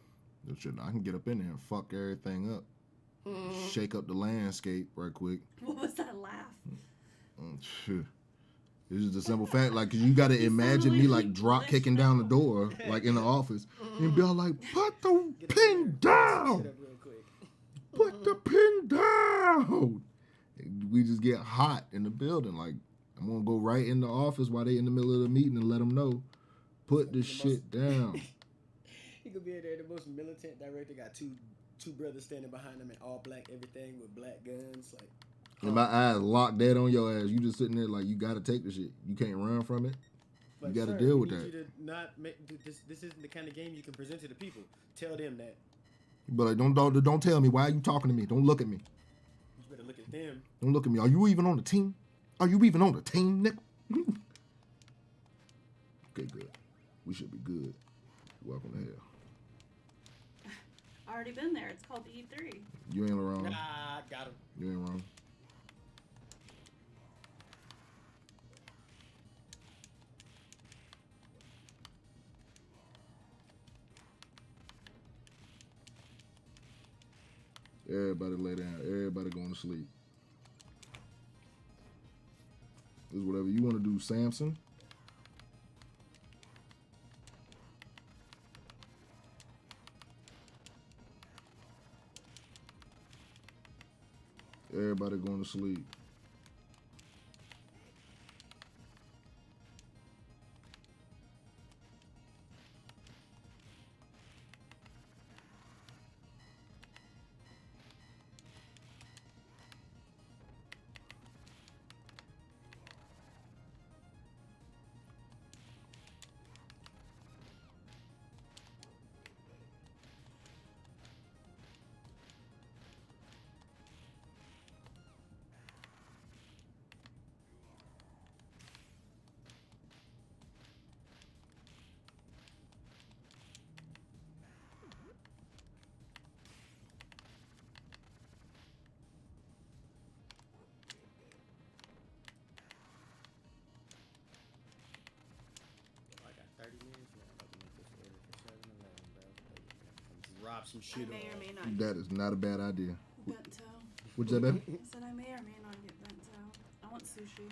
No shit, I can get up in there and fuck everything up. Shake up the landscape right quick. What was that laugh? It's just a simple fact, like, cause you gotta imagine me like drop kicking down the door, like in the office, and be all like, "Put the pin down! Put the pin down!" We just get hot in the building. Like, I'm gonna go right in the office while they in the middle of the meeting and let them know, put this shit down. He could be in there, the most militant director. Got two brothers standing behind him in all black everything with black guns, like. And my eyes locked dead on your ass. You just sitting there like you gotta take the shit. You can't run from it. You gotta deal with that. You to not make this isn't the kind of game you can present to the people. Tell them that. But like, don't tell me, why are you talking to me? Don't look at me. You better look at them. Don't look at me. Are you even on the team? Are you even on the team, Nick? Okay, good. We should be good. Welcome to hell. Already been there. It's called E3. You ain't wrong. Nah, got him. You ain't wrong. Everybody lay down. Everybody going to sleep. This is whatever you want to do, Samson. Everybody going to sleep. Rob some shit may or may not. That is not a bad idea. Bento. What's that, baby? I said I may or may not get bento. I want sushi.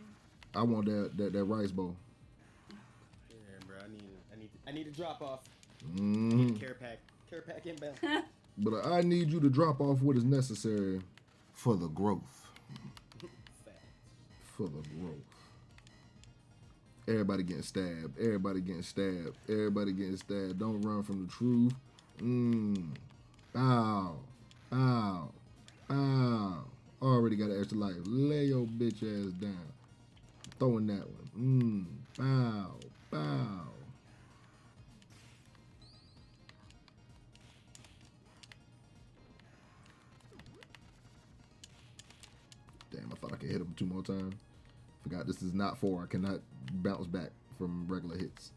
I want that rice bowl. Yeah, bro. I need a drop off. Mm-hmm. Care pack inbound. But I need you to drop off what is necessary for the growth. For the growth. Everybody getting stabbed. Everybody getting stabbed. Everybody getting stabbed. Don't run from the truth. Bow. Bow. Bow. Already got an extra life. Lay your bitch ass down. throwing that one. Bow. Bow. Damn, I thought I could hit him 2 more times. Forgot this is not 4. I cannot bounce back from regular hits.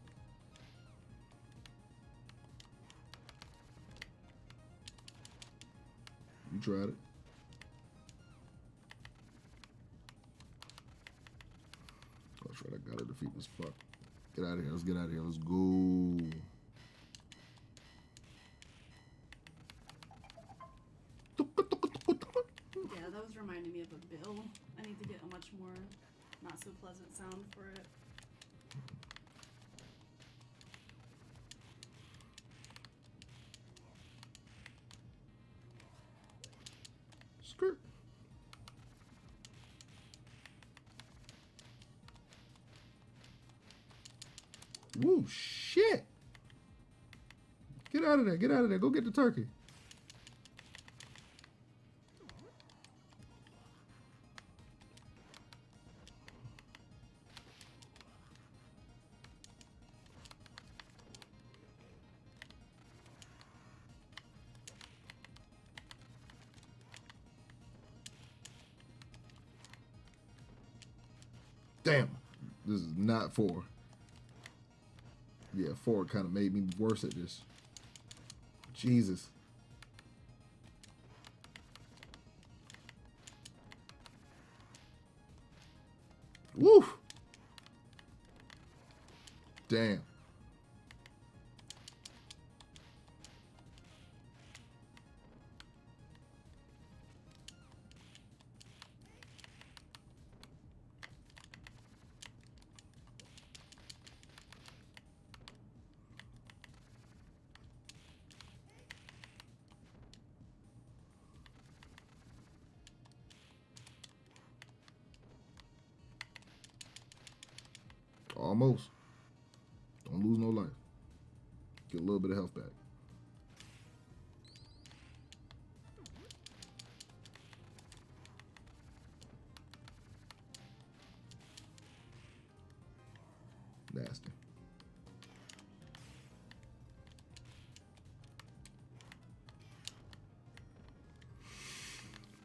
You tried it. Oh, that's right. I got her defeat as fuck. Get out of here. Let's get out of here. Let's go. Yeah, that was reminding me of a bill. I need to get a much more not so pleasant sound for it. Skirt. Woo, shit. Get out of there. Get out of there. Go get the turkey. Damn. This is not 4. Yeah, 4 kind of made me worse at this. Jesus. Woo. Damn. Almost. Don't lose no life. Get a little bit of health back. Nasty.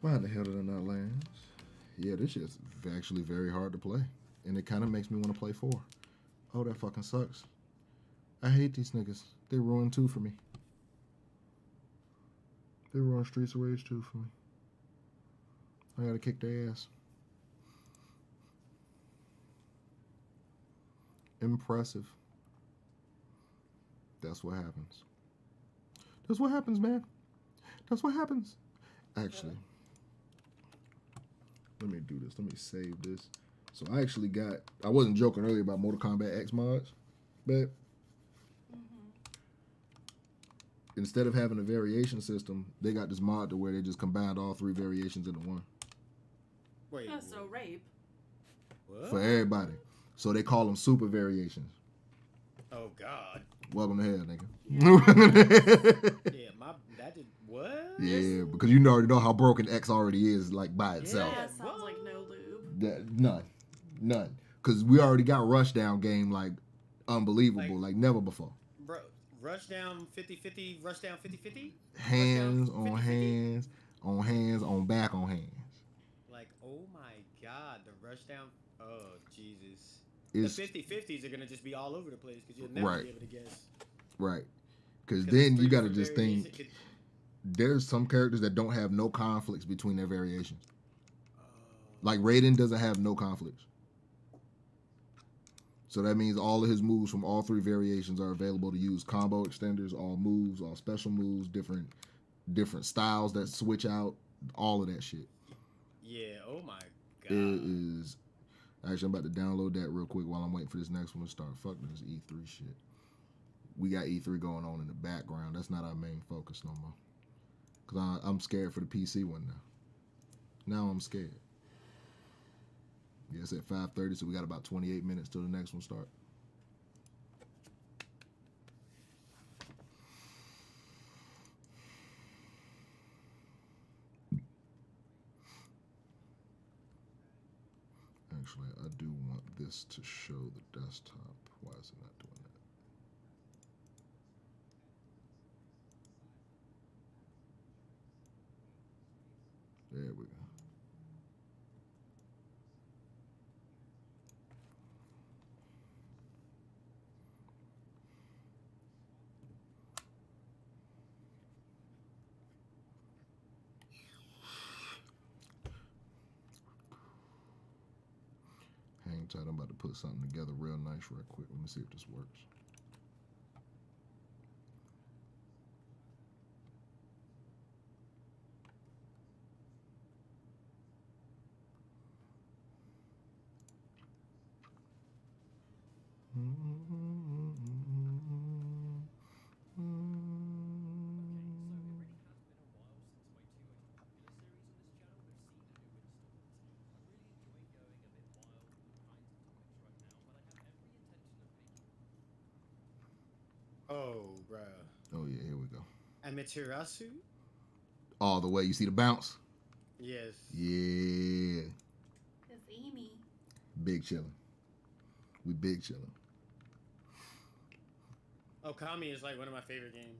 Why the hell did I not land? Yeah, this shit's actually very hard to play. And it kind of makes me want to play 4. Oh, that fucking sucks. I hate these niggas. They ruined 2 for me. They ruined Streets of Rage 2 for me. I gotta kick their ass. Impressive. That's what happens. That's what happens, man. That's what happens. Actually, let me do this. Let me save this. So I actually got, I wasn't joking earlier about Mortal Kombat X mods, but instead of having a variation system, they got this mod to where they just combined all 3 variations into one. Wait. Oh, so rape. What? For everybody. So they call them super variations. Oh, God. Welcome to hell, nigga. Yeah, that did, what? Yeah, because you already know how broken X already is, like, by itself. Yeah, sounds like no lube. None. Because we already got Rushdown game, like, unbelievable, like never before. Bro, Rushdown 50-50, Rushdown 50-50? Hands on hands, on hands, on back on hands. Like, oh my God, the Rushdown, oh, Jesus. It's, the 50-50s are going to just be all over the place because you'll never be able to guess. Right. Because then you got to just think, there's some characters that don't have no conflicts between their variations. Like Raiden doesn't have no conflicts. So that means all of his moves from all 3 variations are available to use. Combo extenders, all moves, all special moves, different styles that switch out, all of that shit. Yeah, oh my God. It is. Actually, I'm about to download that real quick while I'm waiting for this next one to start. Fuck this E3 shit. We got E3 going on in the background. That's not our main focus no more. Because I'm scared for the PC one now. Now I'm scared. Yeah, it's at 5:30, so we got about 28 minutes till the next one start. Actually, I do want this to show the desktop. Why is it not doing that? There we go. Hang tight, I'm about to put something together real nice real quick. Let me see if this works. Oh, bruh. Oh yeah, here we go. Amaterasu? All the way. You see the bounce? Yes. Yeah. It's Amy. Big chillin'. We big chillin'. Okami is like one of my favorite games.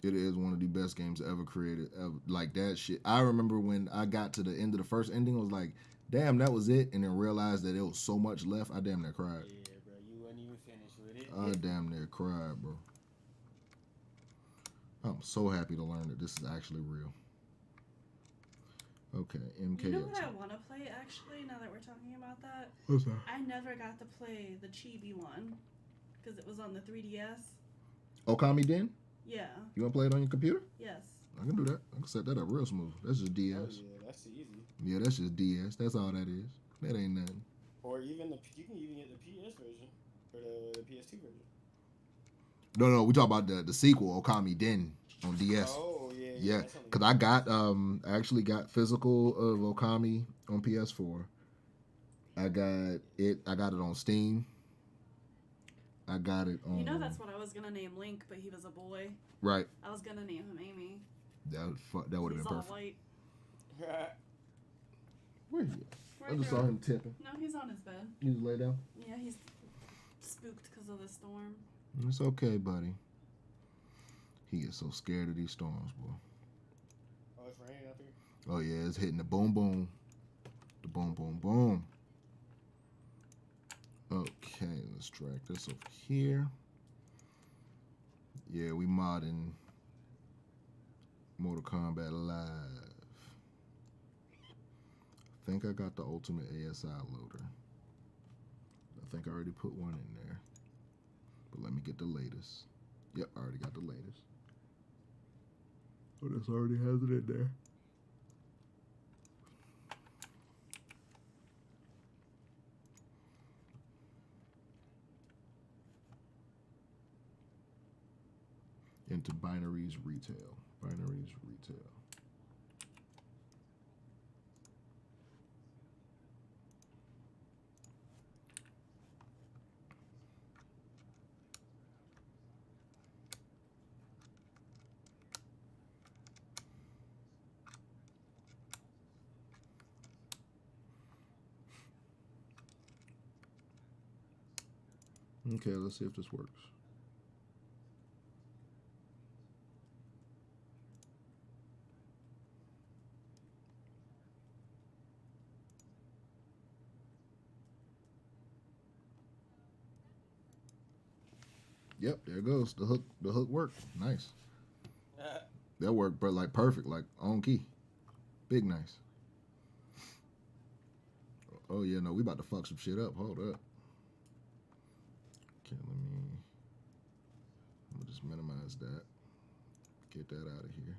It is one of the best games ever created. Ever. Like that shit. I remember when I got to the end of the first ending, I was like, damn, that was it. And then realized that there was so much left. I damn near cried. Yeah, bro. You wasn't even finished with it. I damn near cried, bro. I'm so happy to learn that this is actually real. Okay, MKX. You know what I want to play, actually, now that we're talking about that? What's that? I never got to play the Chibi one, because it was on the 3DS. Okami Den? Yeah. You want to play it on your computer? Yes. I can do that. I can set that up real smooth. That's just DS. Oh, yeah, that's easy. Yeah, that's just DS. That's all that is. That ain't nothing. Or even you can even get the PS version or the PS2 version. No, we talk about the sequel, Okami Den, on DS. Oh yeah. Yeah, because I actually got physical of Okami on PS4. I got it on Steam. I got it on. You know that's what I was gonna name Link, but he was a boy. Right. I was gonna name him Amy. That would have been perfect. White. Where is he? Right I just there. saw him tipping. No, he's on his bed. You just lay down? Yeah, he's spooked because of the storm. It's okay, buddy. He gets so scared of these storms, boy. Oh, it's raining out there? Oh, yeah, it's hitting the boom, boom. The boom, boom, boom. Okay, let's drag this over here. Yeah, we modding Mortal Kombat Live. I think I got the ultimate ASI loader. I think I already put one in there. But let me get the latest. Yep, I already got the latest. Oh, this already has it in there. Into Binaries Retail. Binaries Retail. Okay, let's see if this works. Yep, there it goes. The hook worked. Nice. That worked, but like perfect, like on key. Big nice. Oh yeah, no, we about to fuck some shit up. Hold up. Okay, I'm gonna just minimize that. Get that out of here.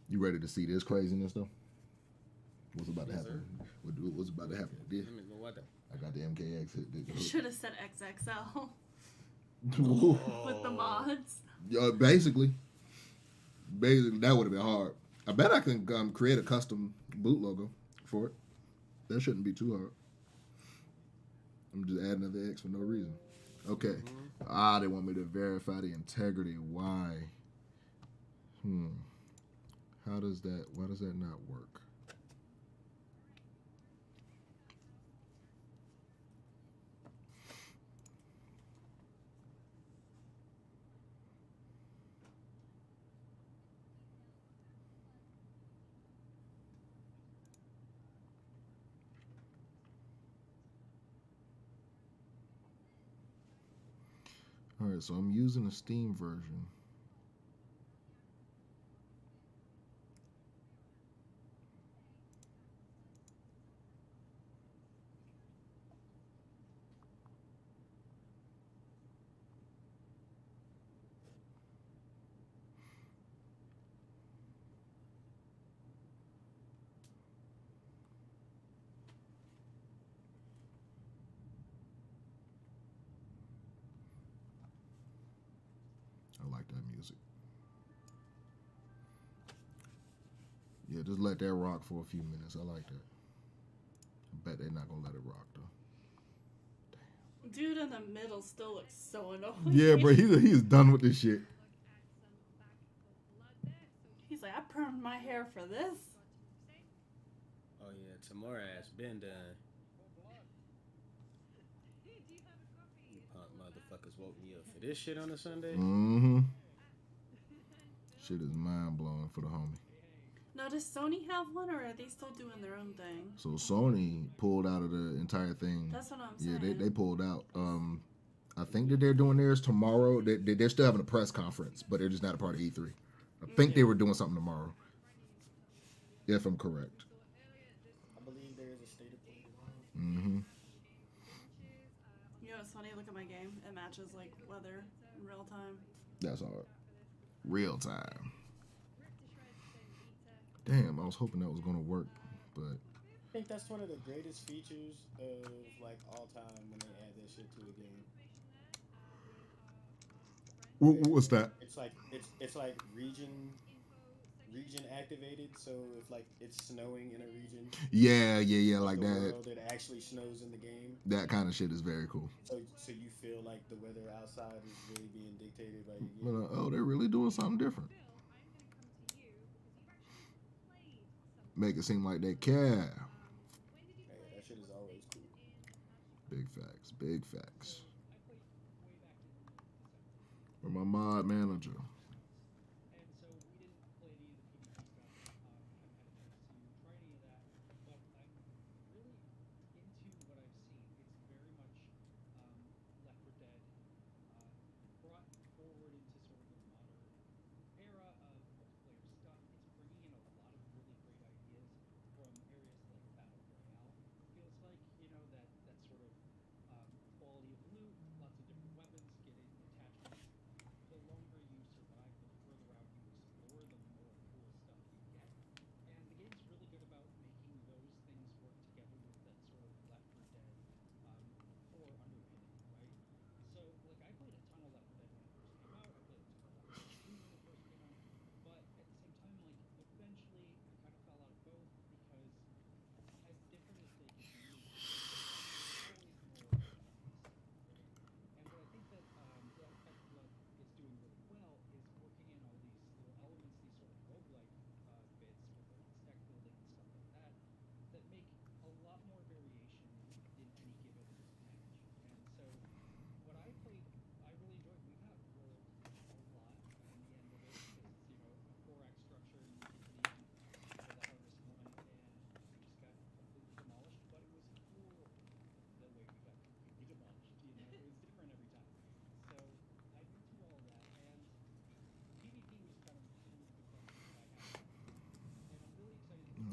You ready to see this craziness though? What's about to happen? What's about to happen? I got the MKX hit. You should have said XXL. With the mods. Basically, that would have been hard. I bet I can create a custom boot logo for it. That shouldn't be too hard. I'm just adding another X for no reason. Okay. They want me to verify the integrity. Why? How does that? Why does that not work? All right, so I'm using the Steam version. I like that music. Yeah, just let that rock for a few minutes. I like that. I bet they're not gonna let it rock though. Dude in the middle still looks so annoying. Yeah, bro, he's done with this shit. He's like, I permed my hair for this. Oh yeah, Tamora has been done. You punk motherfuckers woke me up for this shit on a Sunday. Mm-hmm. Shit is mind blowing for the homie. Now, does Sony have one, or are they still doing their own thing? So Sony pulled out of the entire thing. That's what I'm saying. Yeah, they pulled out. I think that they're doing theirs tomorrow. They're still having a press conference, but they're just not a part of E3. I think they were doing something tomorrow, if I'm correct. I believe there is a state of play tomorrow. Mm-hmm. You know what's funny? Look at my game. It matches like weather in real time. That's all. Real time. Damn, I was hoping that was gonna work, but I think that's one of the greatest features of like all time when they add that shit to a game. What's that? It's like region activated. So if like it's snowing in a region, yeah, like that. World, it actually snows in the game. That kind of shit is very cool. So you feel like the weather outside is really being dictated by your game. Oh, they're really doing something different. Make it seem like they care. Hey, that shit is always cool. Big facts, big facts. Where my mod manager?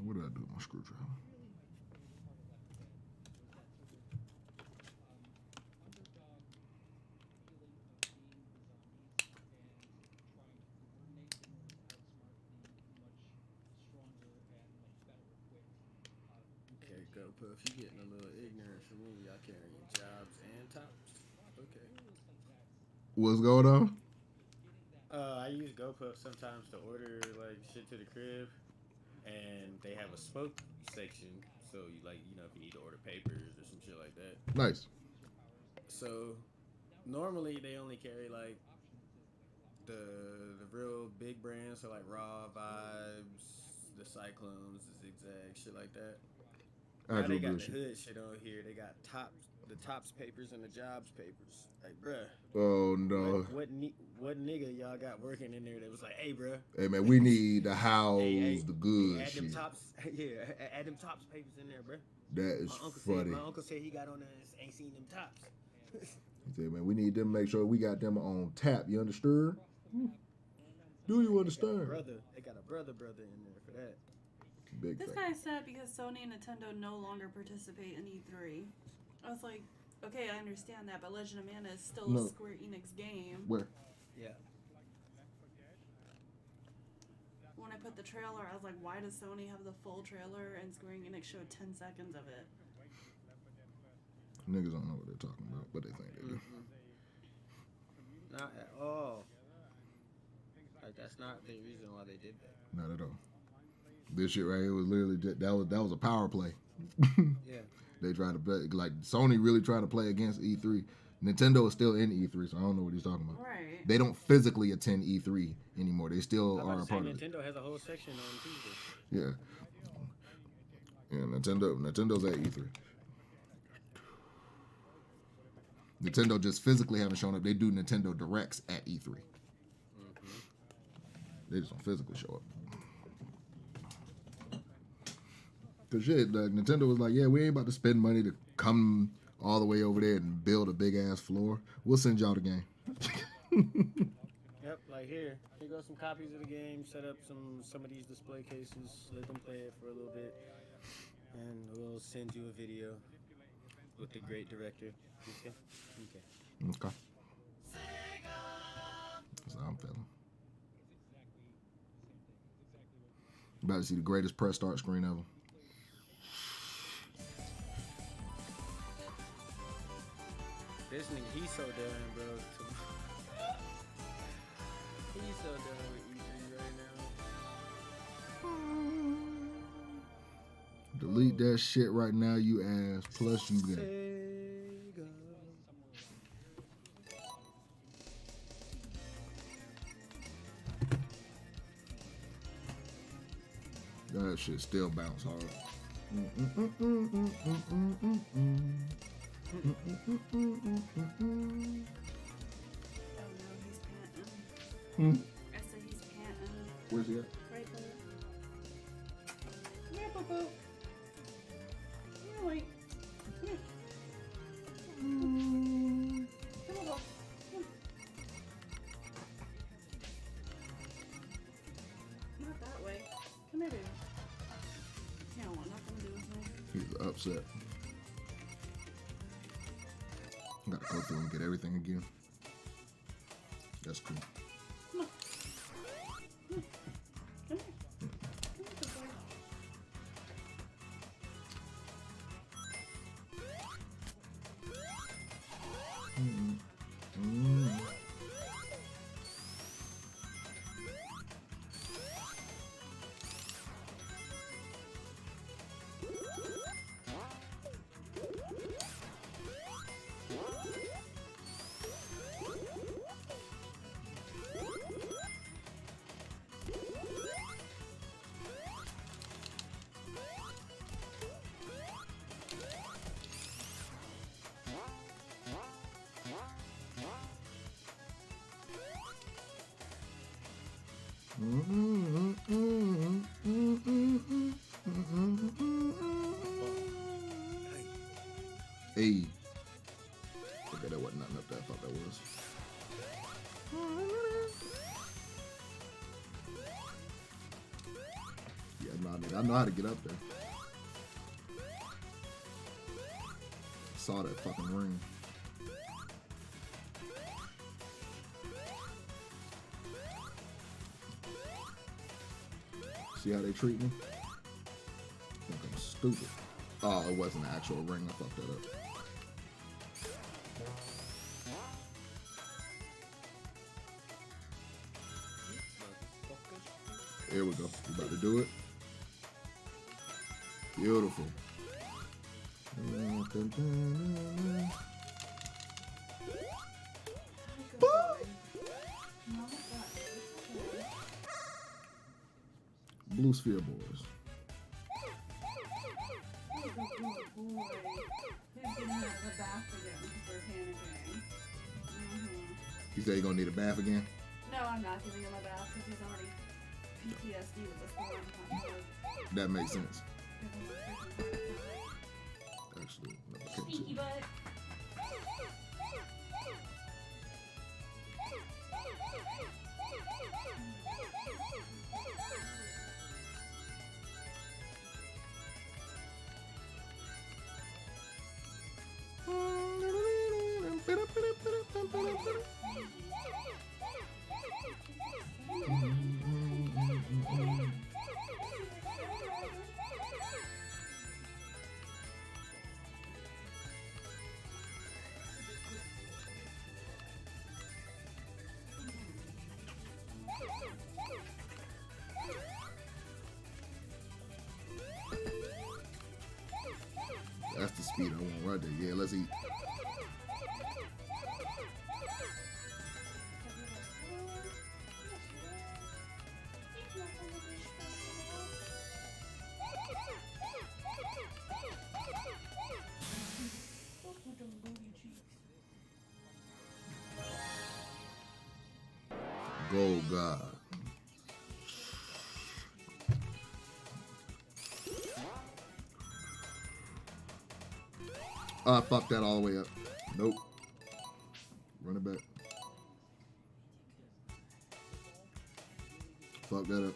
What did I do with my screwdriver? Okay, GoPuff, you getting a little ignorant from me. Y'all carrying jobs and tops. Okay. What's going on? I use GoPuff sometimes to order like shit to the crib, and they have a spoke section. So you if you need to order papers or some shit like that. Nice. So normally they only carry like the real big brands, so like Raw, Vibes, the Cyclones, the Zigzag, shit like that. Now they got the hood shit on here. They got the Tops papers and the Jobs papers. Like, bruh. Oh no. What nigga y'all got working in there that was like, hey, bruh. Hey man, we need the house, the good add shit. them Tops, add them Tops papers in there, bruh. That is funny. My uncle said he got on there and ain't seen them Tops. He said, man, we need them to make sure we got them on tap. You understand? Do you understand? They got a brother in there for that. Big This guy said because Sony and Nintendo no longer participate in E3. I was like, okay, I understand that, but Legend of Mana is still a Square Enix game. Where? Yeah. When I put the trailer, I was like, why does Sony have the full trailer and Square Enix showed 10 seconds of it? Niggas don't know what they're talking about, but they think they do. Not at all. Like, that's not the reason why they did that. Not at all. This shit right here was literally that was a power play. Yeah. They tried to play, like Sony really tried to play against E3. Nintendo is still in E3, so I don't know what he's talking about. Right. They don't physically attend E3 anymore. They still are a part of it. Nintendo has a whole section on Tuesday. Yeah. Yeah, Nintendo's at E3. Nintendo just physically haven't shown up. They do Nintendo Directs at E3. Mm-hmm. They just don't physically show up. Cause shit, like Nintendo was like, yeah, we ain't about to spend money to come all the way over there and build a big ass floor. We'll send y'all the game. Yep, like here go some copies of the game. Set up some of these display cases. Let them play it for a little bit, and we'll send you a video with the great director. Okay. Okay. That's how I'm feeling. About to see the greatest press start screen ever. This nigga, he's so done, bro. He's so done with E3 right now. Delete that shit right now, you ass. Plus you got. That shit still bounce hard. I said he's panting. Where's he at? Right there. Come here, Boo-Boo. Come here, wait. Come here. Come on, Boo. Come. Not that way. Come here, baby. He don't want nothing to do with me. He's upset. Gotta go through and get everything again. That's cool. Come on. Come here. Come here, good boy. Hey. Okay, that wasn't nothing up there. I thought that was. Yeah, I know how to get up there. Saw that fucking ring. See how they treat me? I think I'm stupid. Oh, it wasn't an actual ring. I fucked that up. Here we go. We about to do it. Beautiful. Blue Sphere Boys. He's a good boy. He's gonna have a bath again for panicking. He said he's gonna need a bath again. No, I'm not giving him a bath because he's already PTSD with the storm. That makes sense. Actually, no, I can't Sneaky see. butt. That's the speed I want right there. Yeah, let's eat. Gold God. I fucked that all the way up. Nope. Run it back. Fuck that up.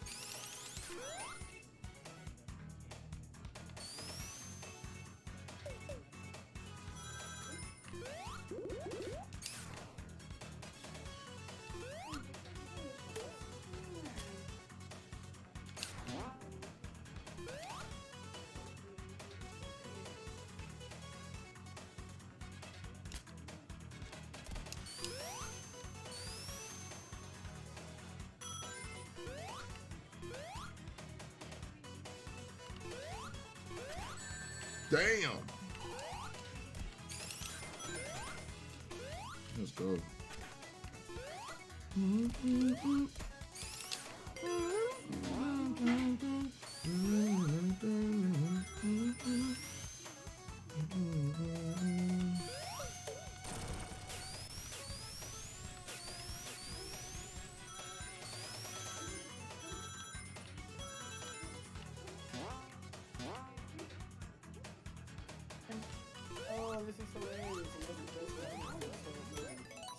Damn. Let's go.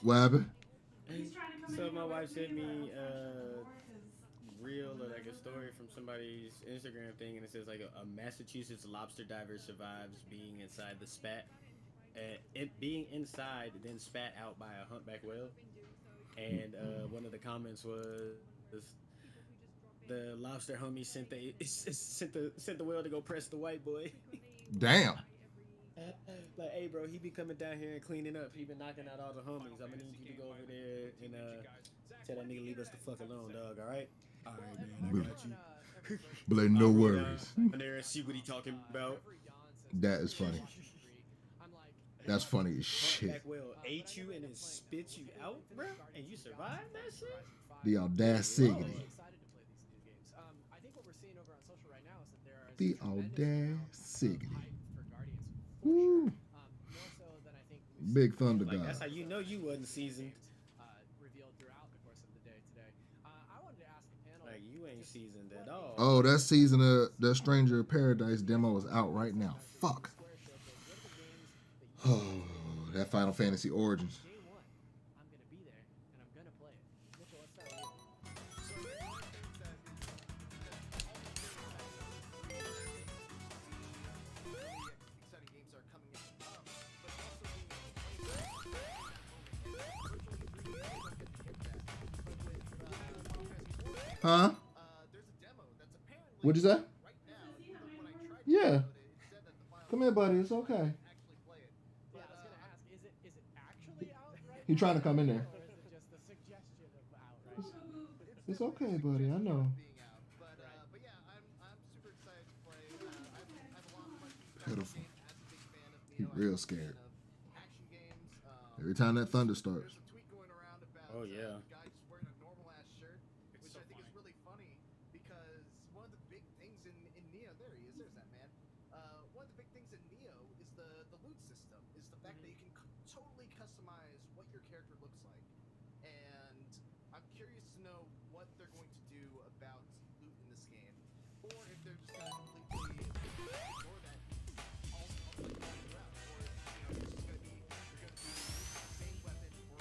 What happened? So my wife sent me a reel or like a story from somebody's Instagram thing, and it says like a Massachusetts lobster diver survives being inside the spat, it being inside then spat out by a humpback whale, and one of the comments was the lobster homie sent the whale to go press the white boy. Damn. Like, hey, bro, he be coming down here and cleaning up. He been knocking out all the homies. I'm gonna need you to go over there and tell that nigga leave us the fuck alone, dog. All right? All right, man. I got you. But no worries. Go there and see what he talking about. That is funny. That's funny as shit. Humpback whale ate you and then spit you out, bro, and you survived that shit. The audacity. The audacity. Woo. Big Thunder Like, God. that's how you know you wasn't seasoned. Like, you ain't seasoned at all. Oh, that season of the Stranger of Paradise demo is out right now. Fuck. Oh, that Final Fantasy Origins. Huh? What'd you say? Yeah. Come here, buddy. It's okay. He's trying to come in there. It's okay, buddy. I know. Pitiful. He real scared. Every time that thunder starts. Oh, yeah. is the fact that you can totally customize what your character looks like. And I'm curious to know what they're going to do about loot in this game, or if they're just going to completely ignore that all the way throughout, or if it's just going to be the same weapon for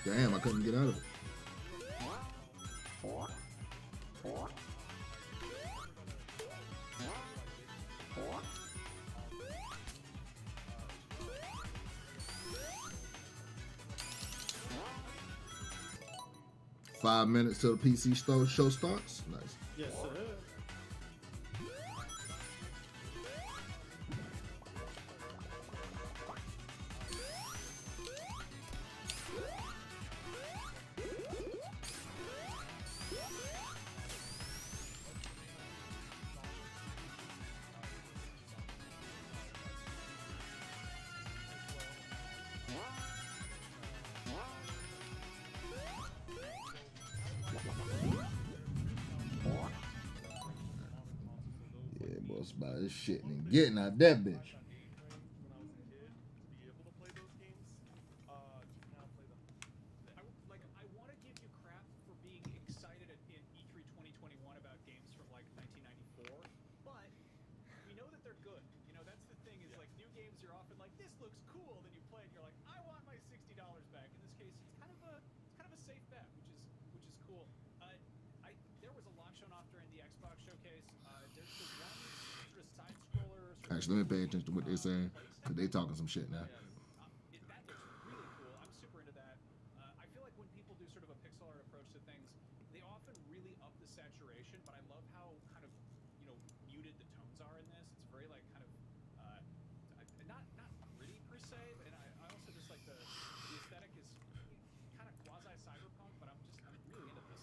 Damn, I couldn't get out of it. Five minutes till the PC show starts. Nice. Yes, sir. Yeah, boss, buy this shit and getting out that bitch. I want to give you crap for being excited in E3 2021 about games from like 1994, but we know that they're good. You know, that's the thing is like new games, you're often like, this looks cool, then you play it, and you're like, I want my $60 back. In this case, it's kind of a safe bet, which is cool. There was a lot shown off during the Xbox showcase. There's the one sort of side scroller. Actually, let me pay attention to what they're saying, because they talking some shit now. That looks really cool. I'm super into that. I feel like when people do sort of a pixel art approach to things, they often really up the saturation, but I love how kind of, you know, muted the tones are in this. It's very like kind of not gritty per se, and I also just like the aesthetic is kind of quasi cyberpunk, but I'm really into this.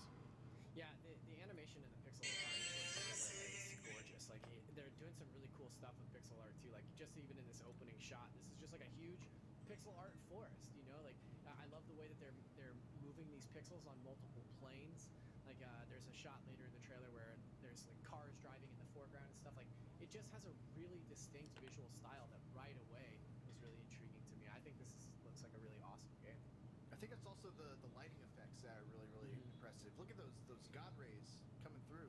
Yeah, the animation in the pixel art is gorgeous. Like they're doing some really cool stuff with pixel art too. Like just even in this opening shot, this is just like a huge pixel art forest. You know, like I love the way that they're moving these pixels on multiple planes. Like there's a shot later in the trailer where there's like cars driving in the foreground and stuff. Like it just has a really distinct visual style that right away was really intriguing to me. I think looks like a really awesome game. I think it's also the lighting effects that are really, really impressive. Look at those God rays coming through.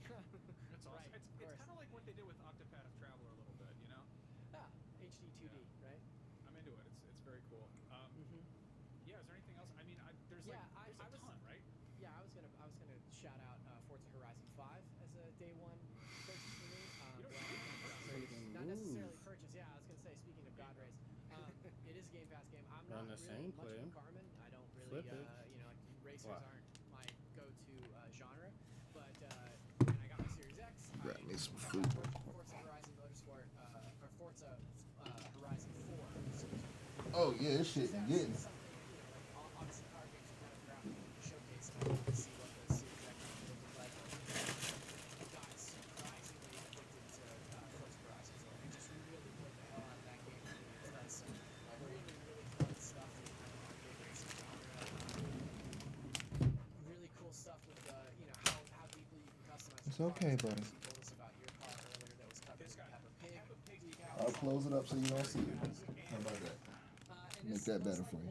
That's awesome. Right, It's kind of like what they did with Octopath Traveler a little bit, you know? Yeah, HD 2D, right? I'm into it. It's very cool. Yeah, is there anything else? I mean, there's a ton, right? Yeah, I was gonna shout out Forza Horizon 5 as a day one purchase for me. Not necessarily purchase. Yeah, I was gonna say. Speaking of God rays, it is a Game Pass game. I'm not really much of a Carmen. I don't really, you know, like racers aren't my go-to genre. But when I got my Series X, Grab me some I food. Forza Horizon Motorsport or Forza Horizon 4. Oh yeah, this shit getting. Obviously, car games are kind of throughout the showcase to see what the Series X is going to look like. I got surprisingly addicted to Forza Horizon 4. I just really played the hell out of that game. It does some really, really fun stuff in the kind of arcade racing genre. Really cool stuff with you know how deeply you can customize. It's okay, buddy. You told us about your car earlier that was covered in Peppa Pig. I'll close it up so you don't see it. How about that? Make that better for you.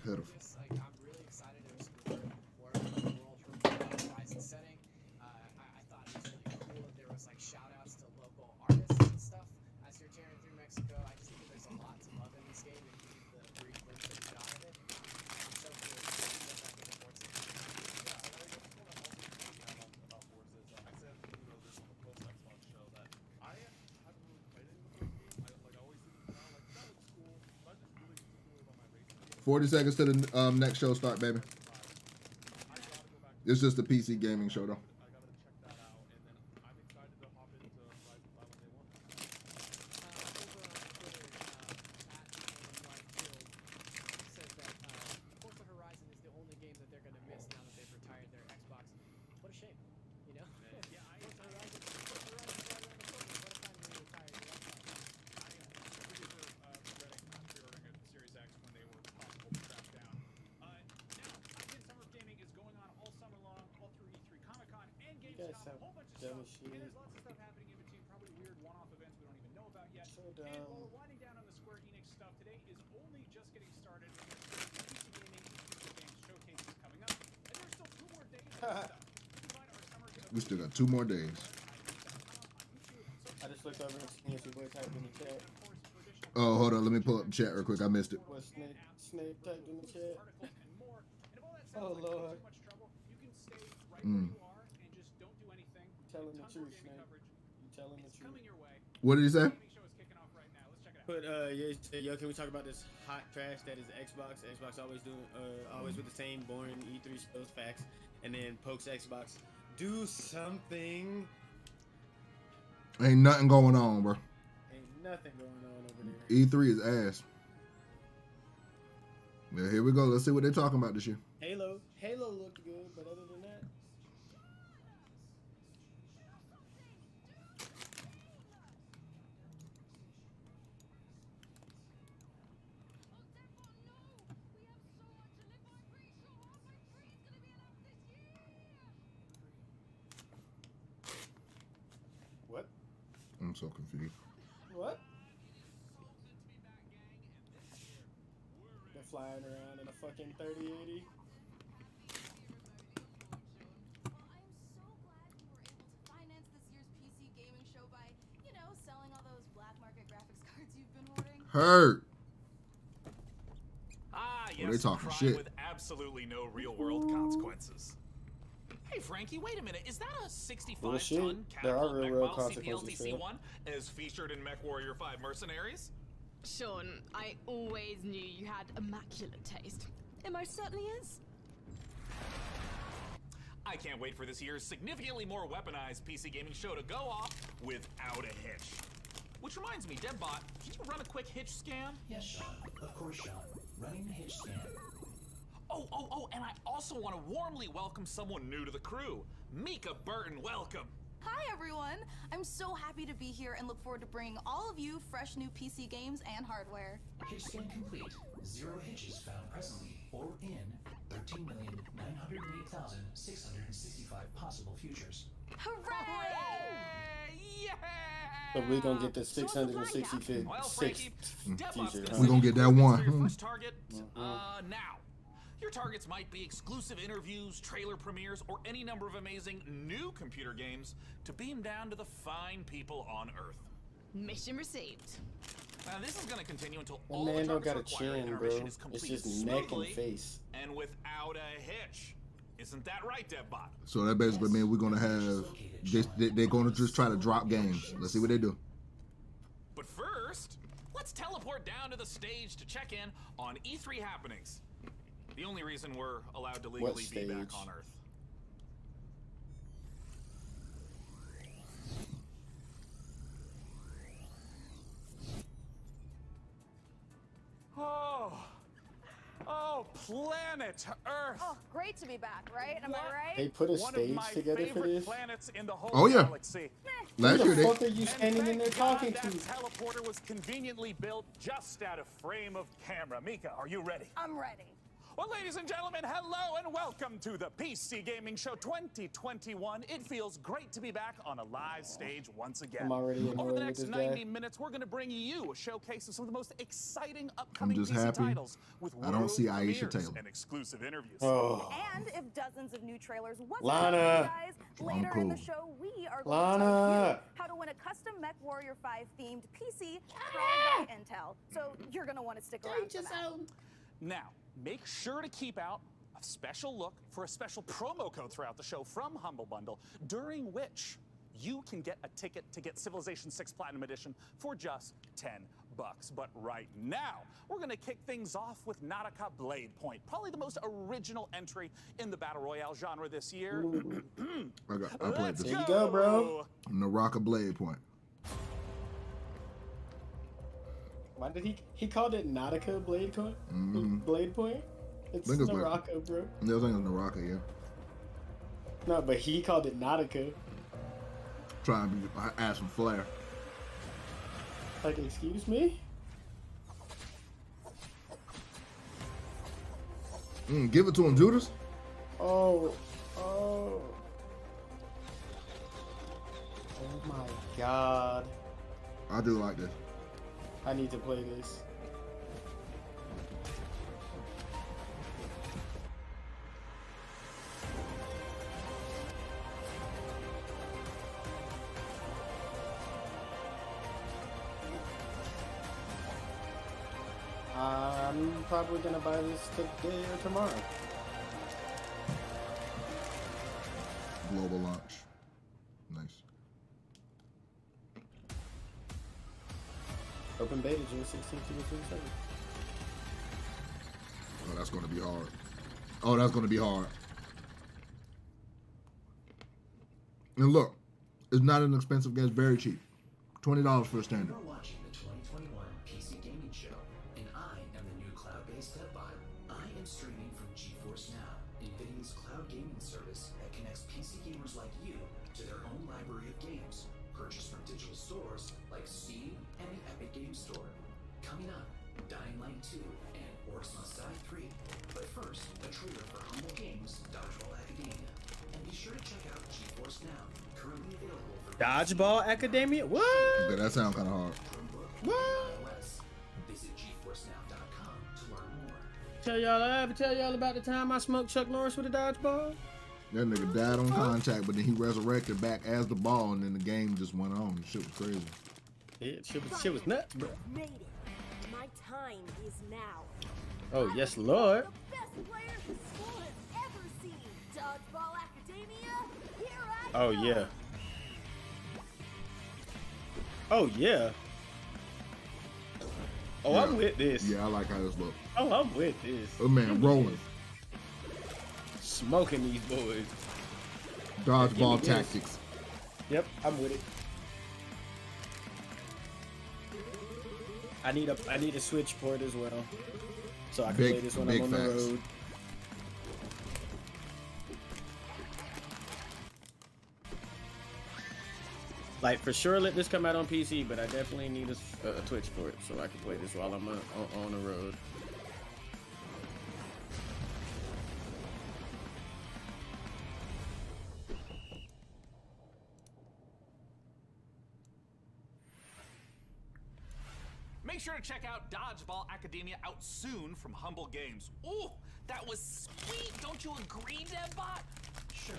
Pitiful. Like, I'm really excited to explore more of the world from Horizon setting. I thought it was really cool that there was like shout outs to local artists and stuff as you're tearing through Mexico. I just think there's a lot to love in this game, and the brief glimpse that we got of it. I'm so curious to get back into Forza. About Forza is I said, you know, this on the post Xbox show that I haven't really played it before, 40 seconds to the next show start, baby. It's just a PC gaming show, though. We still got 2 more days. I just looked over and seen if your boy typed in the chat. Oh, hold on. Let me pull up the chat real quick. I missed it. What Snake typed in the chat? Oh, Lord. Tell him the truth, Snake. You tell him the truth. What did he say? But yo, can we talk about this hot trash that is Xbox? Xbox always with the same boring E3 shows, facts, and then pokes Xbox. Do something. Ain't nothing going on, bro. Ain't nothing going on over there. E3 is ass. Yeah, here we go. Let's see what they're talking about this year. Halo looked good, but other than that. What? I'm so confused. What? They're flying around in a fucking 3080. Hurt. Yes, they talking shit. With absolutely no real-world consequences. Hey, Frankie, wait a minute. Is that a 65-ton Catapult Mech CPLTC 1 as featured in MechWarrior 5 Mercenaries? Sean, I always knew you had immaculate taste. It most certainly is. I can't wait for this year's significantly more weaponized PC gaming show to go off without a hitch. Which reminds me, Debbot, can you run a quick hitch scan? Yes, Sean. Of course, Sean. Running the hitch scan. Oh, and I also want to warmly welcome someone new to the crew. Mika Burton, welcome. Hi, everyone. I'm so happy to be here and look forward to bringing all of you fresh new PC games and hardware. Hitch scan complete. 0 hitches found presently or in 13,908,665 possible futures. Hooray! Yeah! So we're gonna get the 666 features. We're gonna get that one. First target. Now. Your targets might be exclusive interviews, trailer premieres, or any number of amazing new computer games to beam down to the fine people on Earth. Mission received. Now this is going to continue until That all man the don't targets got a required chin, in our bro. mission is It's completed just neck and smoothly face. and without a hitch. Isn't that right, Debbot? So that basically means we're gonna have they're gonna just try to drop games. Let's see what they do. But first, let's teleport down to the stage to check in on E3 happenings. The only reason we're allowed to legally be back on Earth. Oh, planet Earth. Oh, great to be back, right? Am I right? They put a stage together for this? Planets in the whole Oh yeah. galaxy. Last year Who the fuck they. are you standing in there talking that to? teleporter was conveniently built just out of frame of camera. Mika, are you ready? I'm ready. Well, ladies and gentlemen, hello and welcome to the PC Gaming Show 2021. It feels great to be back on a live stage once again. I'm already Over annoyed the with next this 90 guy. minutes, we're going to bring you a showcase of some of the most exciting I'm upcoming just PC happy titles with I don't see world Aisha premieres Taylor. and exclusive interviews. Oh. And if dozens of new trailers wasn't Lana. enough, guys, later in the cool. show, we are going to tell Lana. you how to win a custom MechWarrior 5 themed PC powered by Intel. So you're going to want to stick around for that. Now, make sure to keep out a special look for a special promo code throughout the show from Humble Bundle, during which you can get a ticket to get Civilization 6 Platinum Edition for just $10. $5. But right now, we're going to kick things off with Naraka Blade Point, probably the most original entry in the Battle Royale genre this year. I played this. There you go, bro. Naraka Blade Point. Why did he called it Nautica Blade Point? Blade Point? It's Naraka, bro. Yeah, I think it's Naraka, yeah. No, but he called it Nautica. Trying to add some flair. Like, excuse me? Give it to him, Judas. Oh my God. I do like this. I need to play this. I'm probably gonna buy this today or tomorrow. Global launch. Nice. Open beta June 16th to the 27th. Oh, that's gonna be hard. Oh, that's gonna be hard. And look, it's not an expensive game. It's very cheap. $20 for a standard. You're watching the 2021 PC Gaming Show, and I am the new cloud-based DevBot. I am streaming from GeForce Now, NVIDIA's cloud gaming service that connects PC gamers like you to their own library of games, purchased from digital stores like Steam and the Epic Games Store. Coming up, Dying Light 2 and Orcs Must Die 3. But first, a trailer for Humble Games, Dodgeball Academia. And be sure to check out GeForce Now, currently available for Dodgeball Academia? What? Yeah, that sounds kind of hard. What? Visit GeForceNow.com to learn more. Tell y'all, I ever tell y'all about the time I smoked Chuck Norris with a dodgeball? That nigga died on contact, but then he resurrected back as the ball, and then the game just went on. Shit was crazy. Yeah, shit was nuts, bro. Made it. My time is now. Oh, yes, Lord. The best player the school has ever seen. Dodgeball Academia, here I Oh, come. yeah. Oh, yeah. Oh, Yeah. I'm with this. Yeah, I like how this looks. Oh, I'm with this. Oh, man, rolling. Smoking these boys. Dodgeball Give me this. tactics. Yep, I'm with it. I need a Switch port as well, so I can play this when I'm on the road. Like, for sure, let this come out on PC, but I definitely need a Twitch port so I can play this while I'm on the road. Make sure to check out Dodgeball Academia out soon from Humble Games. Ooh, that was sweet. Don't you agree, DevBot? Sure,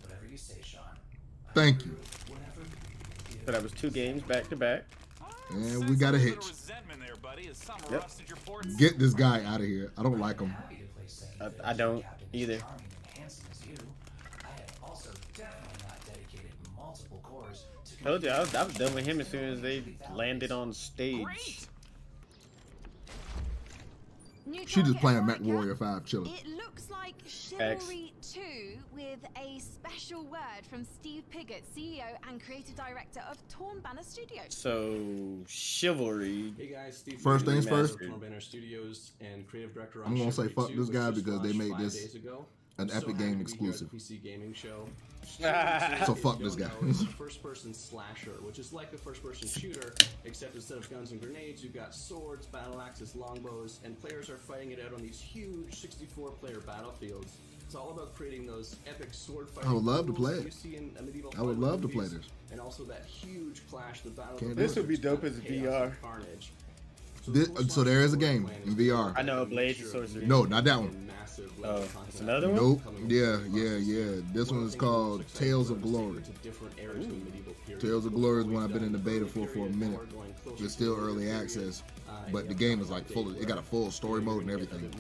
whatever you say, Sean. Thank you. So that was 2 games back to back. And we got a hitch. There, buddy, as some Yep. rusted your ports. Get this guy out of here. I don't like him. I don't either. Told you, I was done with him as soon as they landed on stage. She just playing Mech Warrior 5 chilling. It looks like Chivalry 2 with a special word from Steve Piggott, CEO and creative director of Torn Banner Studios. So, Chivalry. Hey guys, Steve First things first. Torn Banner Studios and creative director. I'm gonna say Chivalry fuck 2, this which guy just because they launched made 5 this days ago. an So Epic happy Game to be here at exclusive. the PC Gaming Show. So fuck this guy. It's a first-person slasher, which is like a first-person shooter, except instead of guns and grenades, you've got swords, battle axes, longbows, and players are fighting it out on these huge 64-player battlefields. It's all about creating those epic sword fighting. I would love to play rules it. you see in medieval I would fighting love to play movies, this. And also that huge clash, the battle. Can't of do This it. would be dope as chaos VR. and carnage. So there is a game in VR. I know, Blades of Sorcery. No, not that one. Oh, it's another one? Nope. Yeah. This one is called Tales of Glory. Tales of Glory is one I've been in the beta for a minute. It's still early access, but the game is like full. It got a full story mode and everything.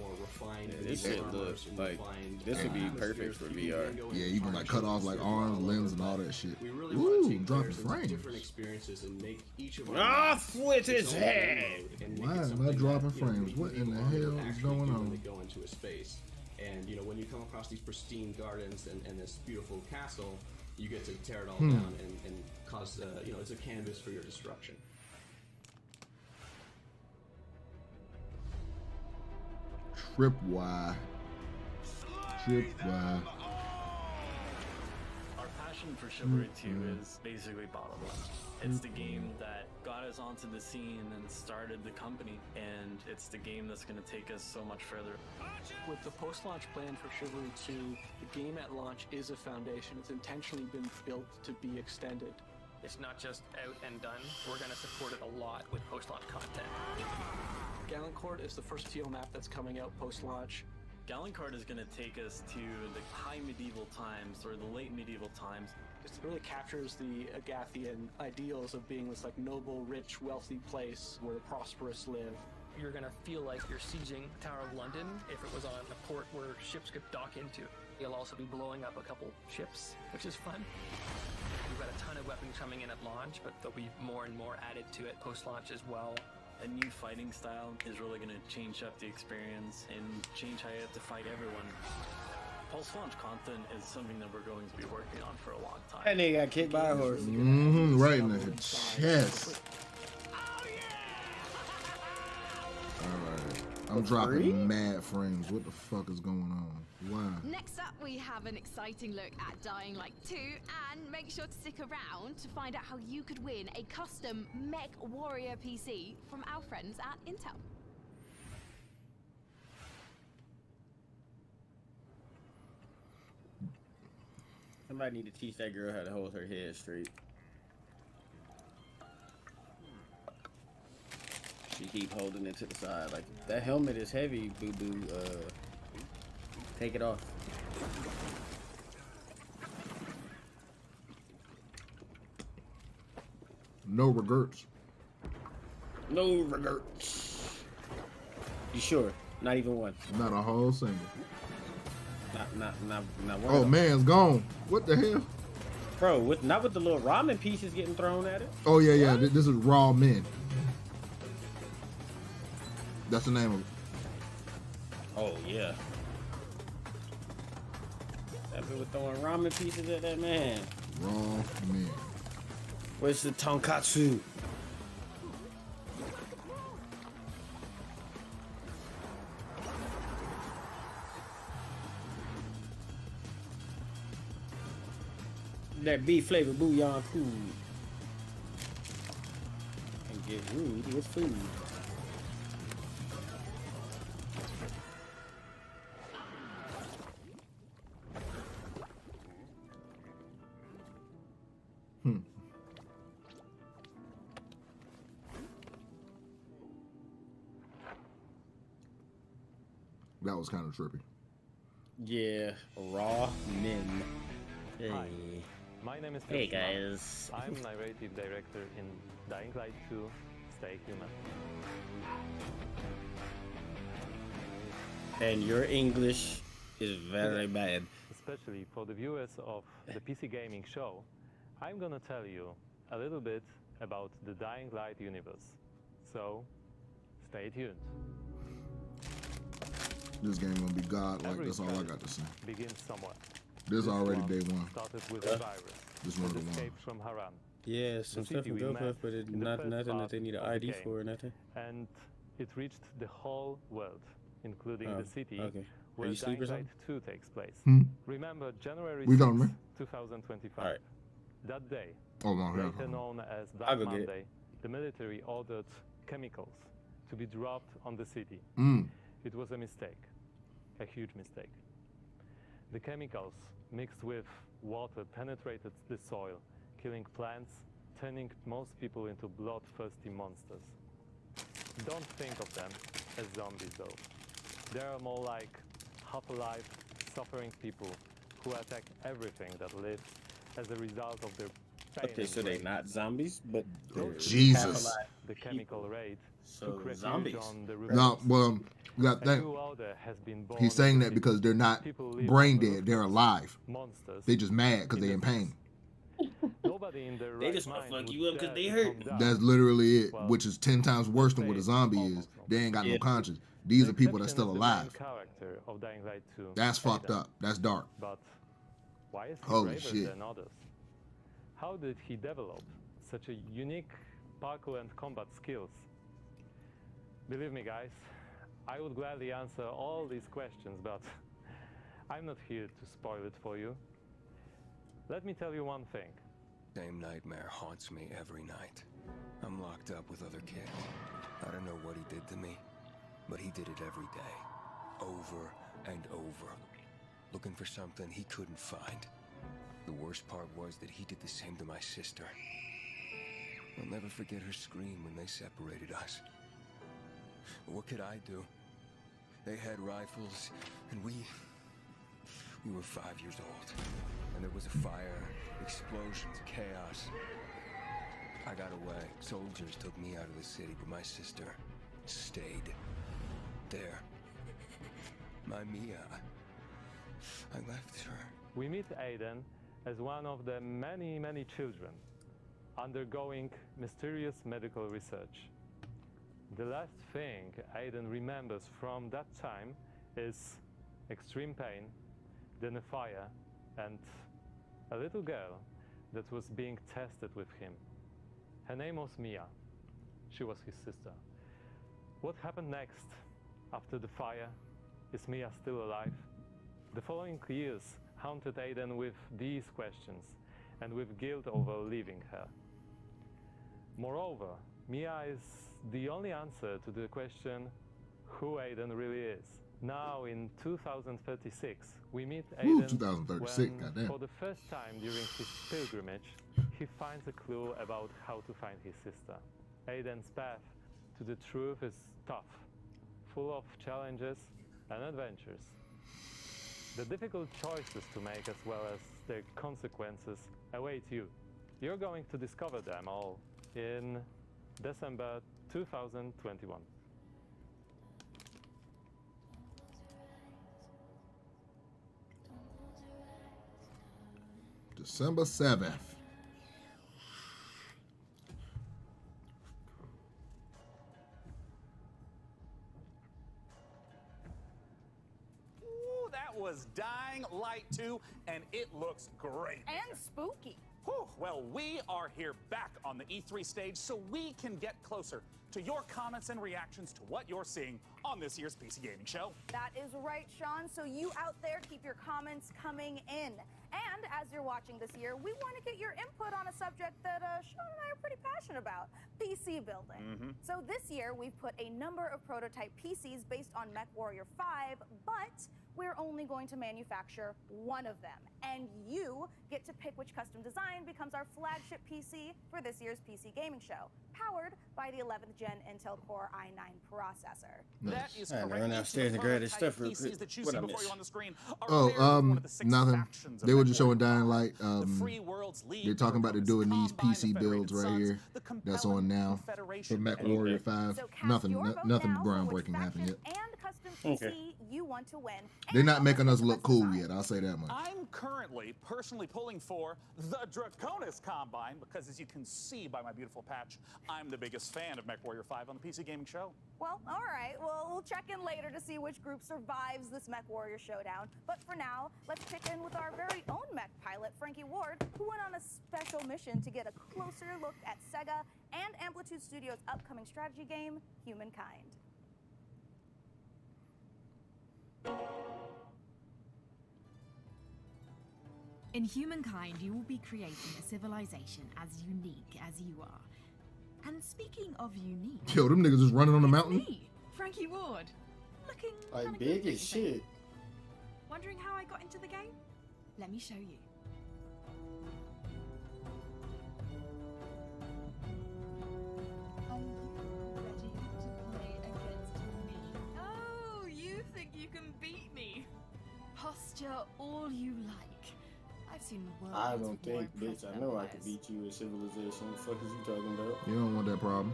find this shit look like this would be perfect for VR. Yeah, you can like cut off like arms, limbs, and all that shit. We really Ooh, dropping frames. different experiences and make each of our Off with his head! Why am I dropping frames? What in the hell is going When on? they go into a space, and you know when you come across these pristine gardens and this beautiful castle, you get to tear it all down and cause you know, it's a canvas for your destruction. Tripwire. Tripwire. Our passion for Chivalry 2 is basically bottomless. It's the game that got us onto the scene and started the company, and it's the game that's going to take us so much further. With the post-launch plan for Chivalry 2, the game at launch is a foundation. It's intentionally been built to be extended. It's not just out and done. We're going to support it a lot with post-launch content. Galencourt is the first TO map that's coming out post-launch. Galencourt is going to take us to the high medieval times or the late medieval times. It really captures the Agathian ideals of being this like noble, rich, wealthy place where the prosperous live. You're going to feel like you're sieging Tower of London if it was on a port where ships could dock into. You'll also be blowing up a couple ships, which is fun. We've got a ton of weapons coming in at launch, but there'll be more and more added to it post-launch as well. A new fighting style is really going to change up the experience and change how you have to fight everyone. Post-launch content is something that we're going to be working on for a long time. That nigga got kicked by a horse. Right in the chest. Alright. I'm dropping mad frames. What the fuck is going on? Why? Next up, we have an exciting look at Dying Light 2, and make sure to stick around to find out how you could win a custom Mech Warrior PC from our friends at Intel. Somebody need to teach that girl how to hold her head straight. She keep holding it to the side. Like, that helmet is heavy, boo-boo. Take it off. No regrets. No regrets. You sure? Not even one? Not a whole single. Not one. Oh, man's gone. What the hell? Bro, not with the little ramen pieces getting thrown at it. Oh, yeah. This is Raw Men. That's the name of it. Oh, yeah. That bitch was throwing ramen pieces at that man. Raw Men. Where's the tonkatsu? That beef flavor bouillon cool. And get rude with food. That was kind of trippy. Yeah, Raw Men. Hey. Hi, my name is Hey Christian. guys. I'm narrative director in Dying Light 2, Stay Human. And your English is very bad. Especially for the viewers of the PC Gaming Show, I'm gonna tell you a little bit about the Dying Light universe. So, stay tuned. This game gonna be godlike. That's all I got to say. Begins somewhere. This already day one. Started with a virus. This one that the one. escaped from Haran. Yeah, some The stuff city from we GoPuff, met but it's in the not first nothing that part they need an of the ID game. for or nothing. And it reached the whole world, including Oh, the city okay. Are where you asleep or Dying Light 2 takes place. Hmm? Remember January We 6, done, man. 2025. That day, Oh, no, yeah. later known as I'll Black go get it. Monday, the military ordered chemicals to be dropped on the city. Mm. It was a mistake, a huge mistake. The chemicals mixed with water penetrated the soil, killing plants, turning most people into bloodthirsty monsters. Don't think of them as zombies though. They are more like half-alive, suffering people who attack everything that lives as a result of their pain. Okay, and so they rage. not zombies, but they're Jesus. half alive. the chemical raid So took refuge zombies. on the rivers. No, well, you got to A think. new order has been born He's saying in the that because city. they're not People live brain on the dead. They're rooftops, alive. monsters They just mad because in they the in pain. Nobody in their They right just wanna mind fuck would you up 'cause dare they to hurt. come down. That's literally it, Well, which is 10 times worse than what a zombie is. They ain't got no conscience. These are people that's still The alive. main character of Dying Light 2, That's fucked Aiden. up. That's dark. But why is he Holy braver shit. than others? How did he develop such a unique parkour and combat skills? Believe me, guys, I would gladly answer all these questions, but I'm not here to spoil it for you. Let me tell you one thing. Same nightmare haunts me every night. I'm locked up with other kids. I don't know what he did to me, but he did it every day. Over and over. Looking for something he couldn't find. The worst part was that he did the same to my sister. I'll never forget her scream when they separated us. But what could I do? They had rifles, and we were 5 years old. And there was a fire, explosions, chaos. I got away. Soldiers took me out of the city, but my sister stayed there. My Mia. I left her. We meet Aiden as one of the many, many children undergoing mysterious medical research. The last thing Aiden remembers from that time is extreme pain, then a fire, and a little girl that was being tested with him. Her name was Mia. She was his sister. What happened next after the fire? Is Mia still alive? The following years haunted Aiden with these questions and with guilt over leaving her. Moreover, Mia is the only answer to the question who Aiden really is. Now in 2036, we meet Ooh, Aiden 2036, when, goddamn. for the first time during his pilgrimage, he finds a clue about how to find his sister. Aiden's path to the truth is tough, full of challenges and adventures. The difficult choices to make as well as their consequences await you. You're going to discover them all in December 2021. December 7th. Ooh, that was Dying Light 2, and it looks great. And spooky. Whew, well, we are here back on the E3 stage so we can get closer to your comments and reactions to what you're seeing on this year's PC Gaming Show. That is right, Sean. So you out there, keep your comments coming in. And as you're watching this year, we want to get your input on a subject that Sean and I are pretty passionate about, PC building. So this year, we've put a number of prototype PCs based on MechWarrior 5, but we're only going to manufacture one of them. And you get to pick which custom design becomes our flagship PC for this year's PC Gaming Show, powered by the 11th Gen Intel Core i9 processor. That is I correct. run downstairs and grab this stuff real PCs quick. that you What see I before miss? you on the screen are Oh, paired with one of the 6 nothing. factions of They were just MechWarrior showing Dying 5. Light. The Free Worlds League, They're talking about to doing these Combine, PC the builds right Federated here. Sons, That's on now for MechWarrior 5. So cast Nothing, your vote nothing now for which groundbreaking happened yet. faction and custom PC you want to win. They're not making us look cool yet. I'll say that much. I'm currently personally pulling for the Draconis Combine because, as you can see by my beautiful patch, I'm the biggest fan of MechWarrior 5 on the PC Gaming Show. Well, all right. Well, we'll check in later to see which group survives this MechWarrior showdown. But for now, let's check in with our very own mech pilot, Frankie Ward, who went on a special mission to get a closer look at Sega and Amplitude Studios' upcoming strategy game, Humankind. In Humankind, you will be creating a civilization as unique as you are. And speaking of unique... Yo, them niggas just running on the mountain. Me, Frankie Ward. Looking Like kinda big good, as don't you think? shit. Wondering how I got into the game? Let me show you. Are you ready to play against me? Oh, you think you can beat me? Posture all you like. I've seen worlds I of don't more think, bitch. I impressive know I could empires. beat you in Civilization. What the fuck is you talking about? You don't want that problem.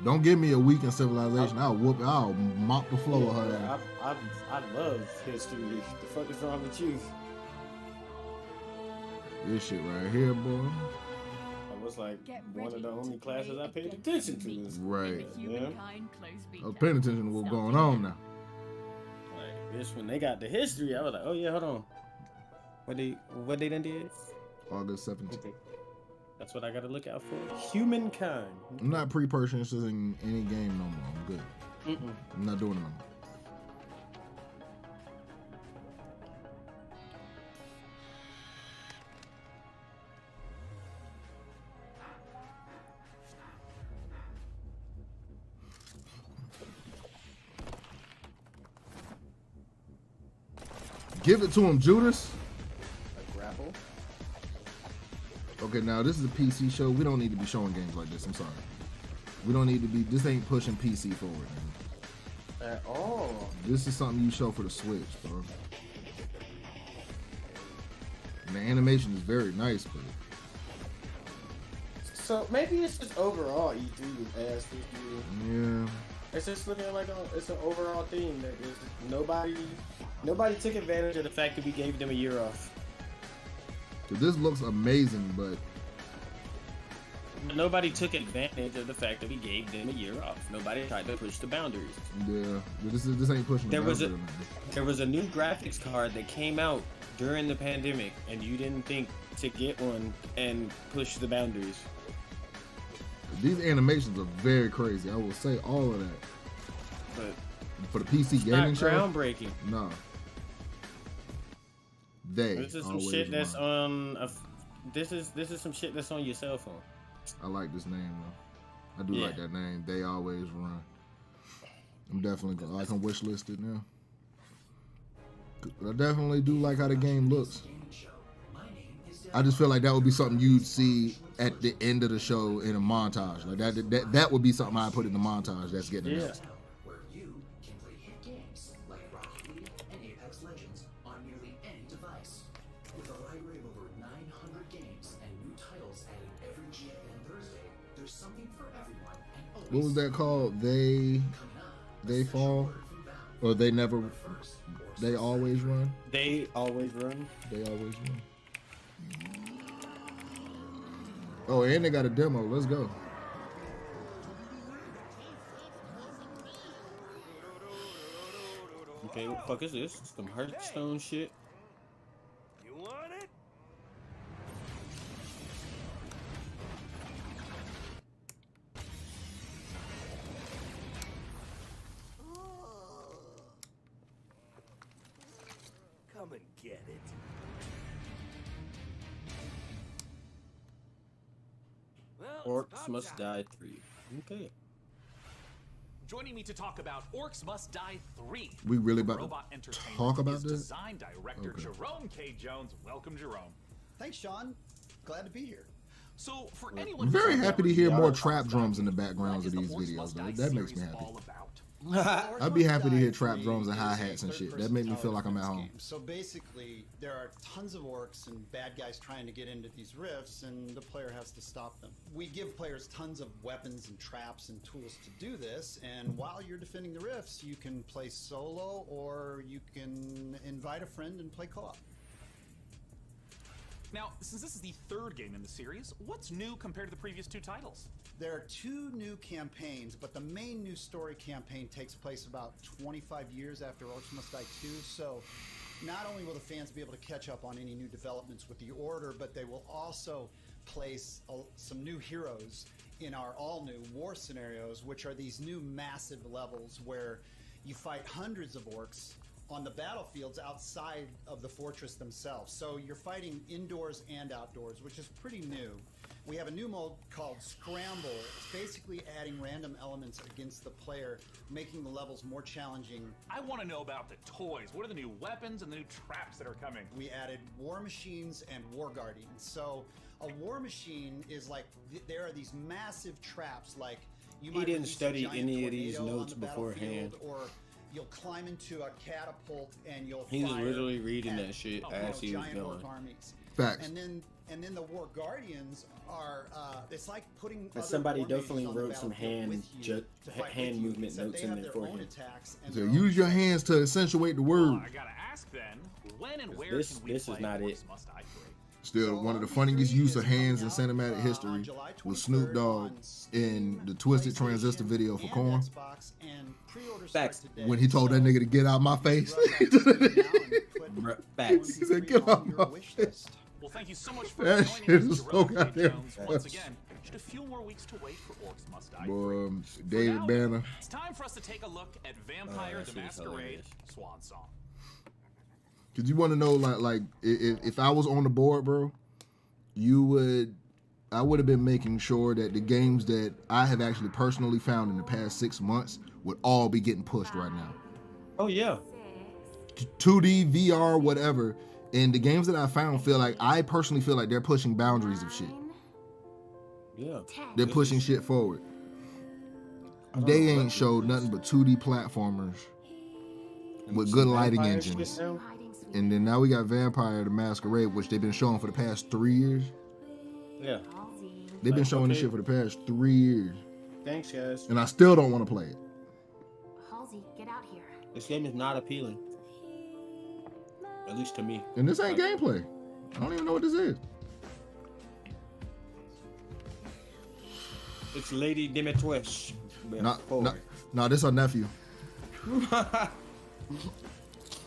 Don't give me a week in Civilization. I'll mop the floor with her. I love history. The fuck is wrong with you? This shit right here, boy. That was like one of the only classes I paid attention to. Right. Yeah. I was paying attention to what's going on now. Like, bitch, when they got the history, I was like, oh yeah, hold on. What they done did? August 17th. Okay. That's what I gotta look out for. Humankind. I'm not pre-purchasing any game no more. I'm good. I'm not doing it no more. Give it to him, Judas. A grapple. Okay, now this is a PC show. We don't need to be showing games like this. I'm sorry. We don't need to be. This ain't pushing PC forward, man. At all. This is something you show for the Switch, bro. And the animation is very nice, but. So maybe it's just overall E3 was ass this year. Yeah. It's just looking like it's an overall theme that is nobody took advantage of the fact that we gave them a year off. This looks amazing, but nobody took advantage of the fact that we gave them a year off. Nobody tried to push the boundaries. Yeah, this ain't pushing. There was a new graphics card that came out during the pandemic, and you didn't think to get one and push the boundaries. These animations are very crazy. I will say all of that. But for the PC gaming show, groundbreaking. No. This is some shit that's on. This is some shit that's on your cell phone. I like this name though. I do like that name. They always run. I'm definitely gonna. I can wish list it now. But I definitely do like how the game looks. I just feel like that would be something you'd see at the end of the show in a montage. Like that would be something I put in the montage. That's getting it. Where you can play hit games like Rocket League and Apex Legends on nearly any device. With a library of over 900 games and new titles added every GFN Thursday, there's something for everyone. And What was that called? They fall, or they never. They always run. They always run. They always run. Oh, and they got a demo. Let's go. Okay, what the fuck is this? Some Hearthstone shit. You want it? Come and get it. Orcs Must Die 3. Okay. Joining me to talk about Orcs Must Die 3. We really about Robot to Entertainment talk about is this? Design director Jerome K. Jones. Welcome, Jerome. Thanks, Sean. Glad to be here. So, for anyone I'm very who's happy to never hear seen more Orcs trap Must drums Die, in the backgrounds of what these is the Orcs videos, Must though. Die That makes me series happy. all about? I'd be happy to hear trap drums and hi-hats and shit. That made me feel like I'm at home. So basically, there are tons of orcs and bad guys trying to get into these rifts, and the player has to stop them. We give players tons of weapons and traps and tools to do this, and while you're defending the rifts, you can play solo or you can invite a friend and play co-op. Now, since this is the third game in the series, what's new compared to the previous two titles? There are two new campaigns, but the main new story campaign takes place about 25 years after Orcs Must Die 2, so not only will the fans be able to catch up on any new developments with the Order, but they will also place some new heroes in our all-new war scenarios, which are these new massive levels where you fight hundreds of orcs on the battlefields outside of the fortress themselves. So you're fighting indoors and outdoors, which is pretty new. We have a new mode called Scramble. It's basically adding random elements against the player, making the levels more challenging. I want to know about the toys. What are the new weapons and the new traps that are coming? We added war machines and war guardians. So a war machine is like, there are these massive traps, like you might He didn't release a study giant any of these tornado on notes the beforehand. battlefield, or you'll climb into a catapult and you'll He was fire literally reading at, that shit you know, as he was giant orc going. armies. Facts. And then the War Guardians are it's like putting But other somebody war mages definitely on the wrote some battlefield with you to fight hand with you, movement except notes they in have there their for own him. attacks and So their use your hands to accentuate the word. I gotta ask then, when and where This can we this play is not it. Orcs Must Die 3? Still, one of the funniest use of hands in cinematic history was Snoop Dogg in the Twisted Transistor video for Korn. Facts. When he told that nigga to get out my face. Facts. He said, get out my face. Well, thank you so much for That joining shit us, is Jerome so J. goddamn Jones. Once facts. again, just a few more weeks to wait for Orcs Must Die 3. Boy, David Banner. It's time for us to take a look at Vampire that the shit is Masquerade hilarious. Swan Song. Cause you want to know, like if I was on the board, bro, I would have been making sure that the games that I have actually personally found in the past 6 months would all be getting pushed right now. Oh yeah. 2D, VR, whatever. And the games that I found I personally feel like they're pushing boundaries of shit. Yeah. They're pushing shit forward. They ain't showed nothing but 2D platformers with good lighting Vampire shit engines. now? And then now we got Vampire the Masquerade, which they've been showing for the past 3 years. Yeah. They've been Like, showing this okay. shit for the past 3 years. Thanks, guys. And I still don't want to play it. Halsey, get out here. This game is not appealing. At least to me. And this ain't gameplay. I don't even know what this is. It's Lady Dimitrescu. No, this her nephew.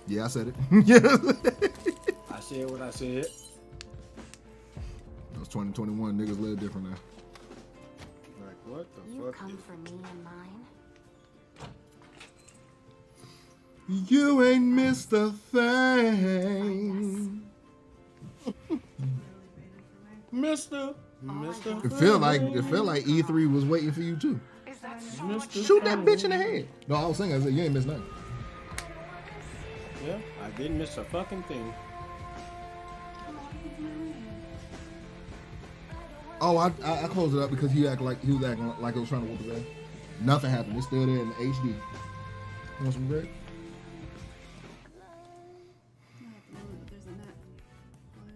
Yeah, I said it. I said what I said. It was 2021. Niggas live different now. Like, what the You fuck? come for me and mine. You ain't missed a thing. Mister. It felt like E3 was waiting for you too. Shoot that bitch in the head. No, I was saying, I said, you ain't missed nothing. Yeah, I didn't miss a fucking thing. Oh, I closed it up because he was acting like it was trying to whoop his ass. Nothing happened. It's still there in the HD. You want some bread?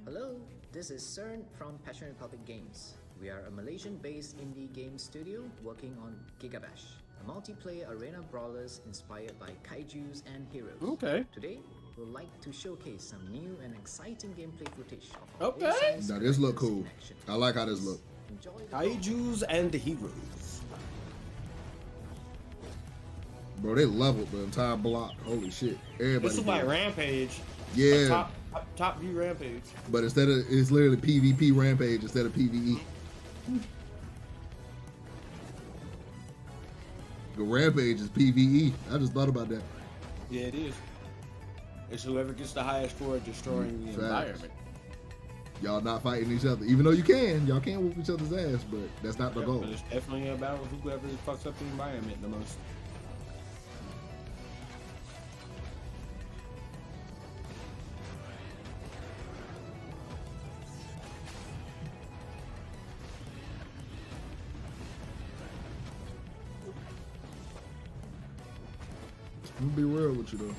Hello, this is CERN from Passion Republic Games. We are a Malaysian-based indie game studio working on Gigabash, a multiplayer arena brawlers inspired by kaijus and heroes. Okay. Today, we'd like to showcase some new and exciting gameplay footage of our Okay. A-size Now this look characters cool. in action. I like how this look. Enjoy the Kaijus and the heroes. Bro, they leveled the entire block. Holy shit. Everybody. This is like Rampage. Yeah. A top view Rampage. But it's literally PvP Rampage instead of PvE. The Rampage is PvE. I just thought about that. Yeah, it is. It's whoever gets the highest score destroying the Facts. environment. Y'all not fighting each other. Even though y'all can whoop each other's ass, but that's not the goal. But it's definitely about whoever fucks up the environment the most. I'm gonna be real with you though.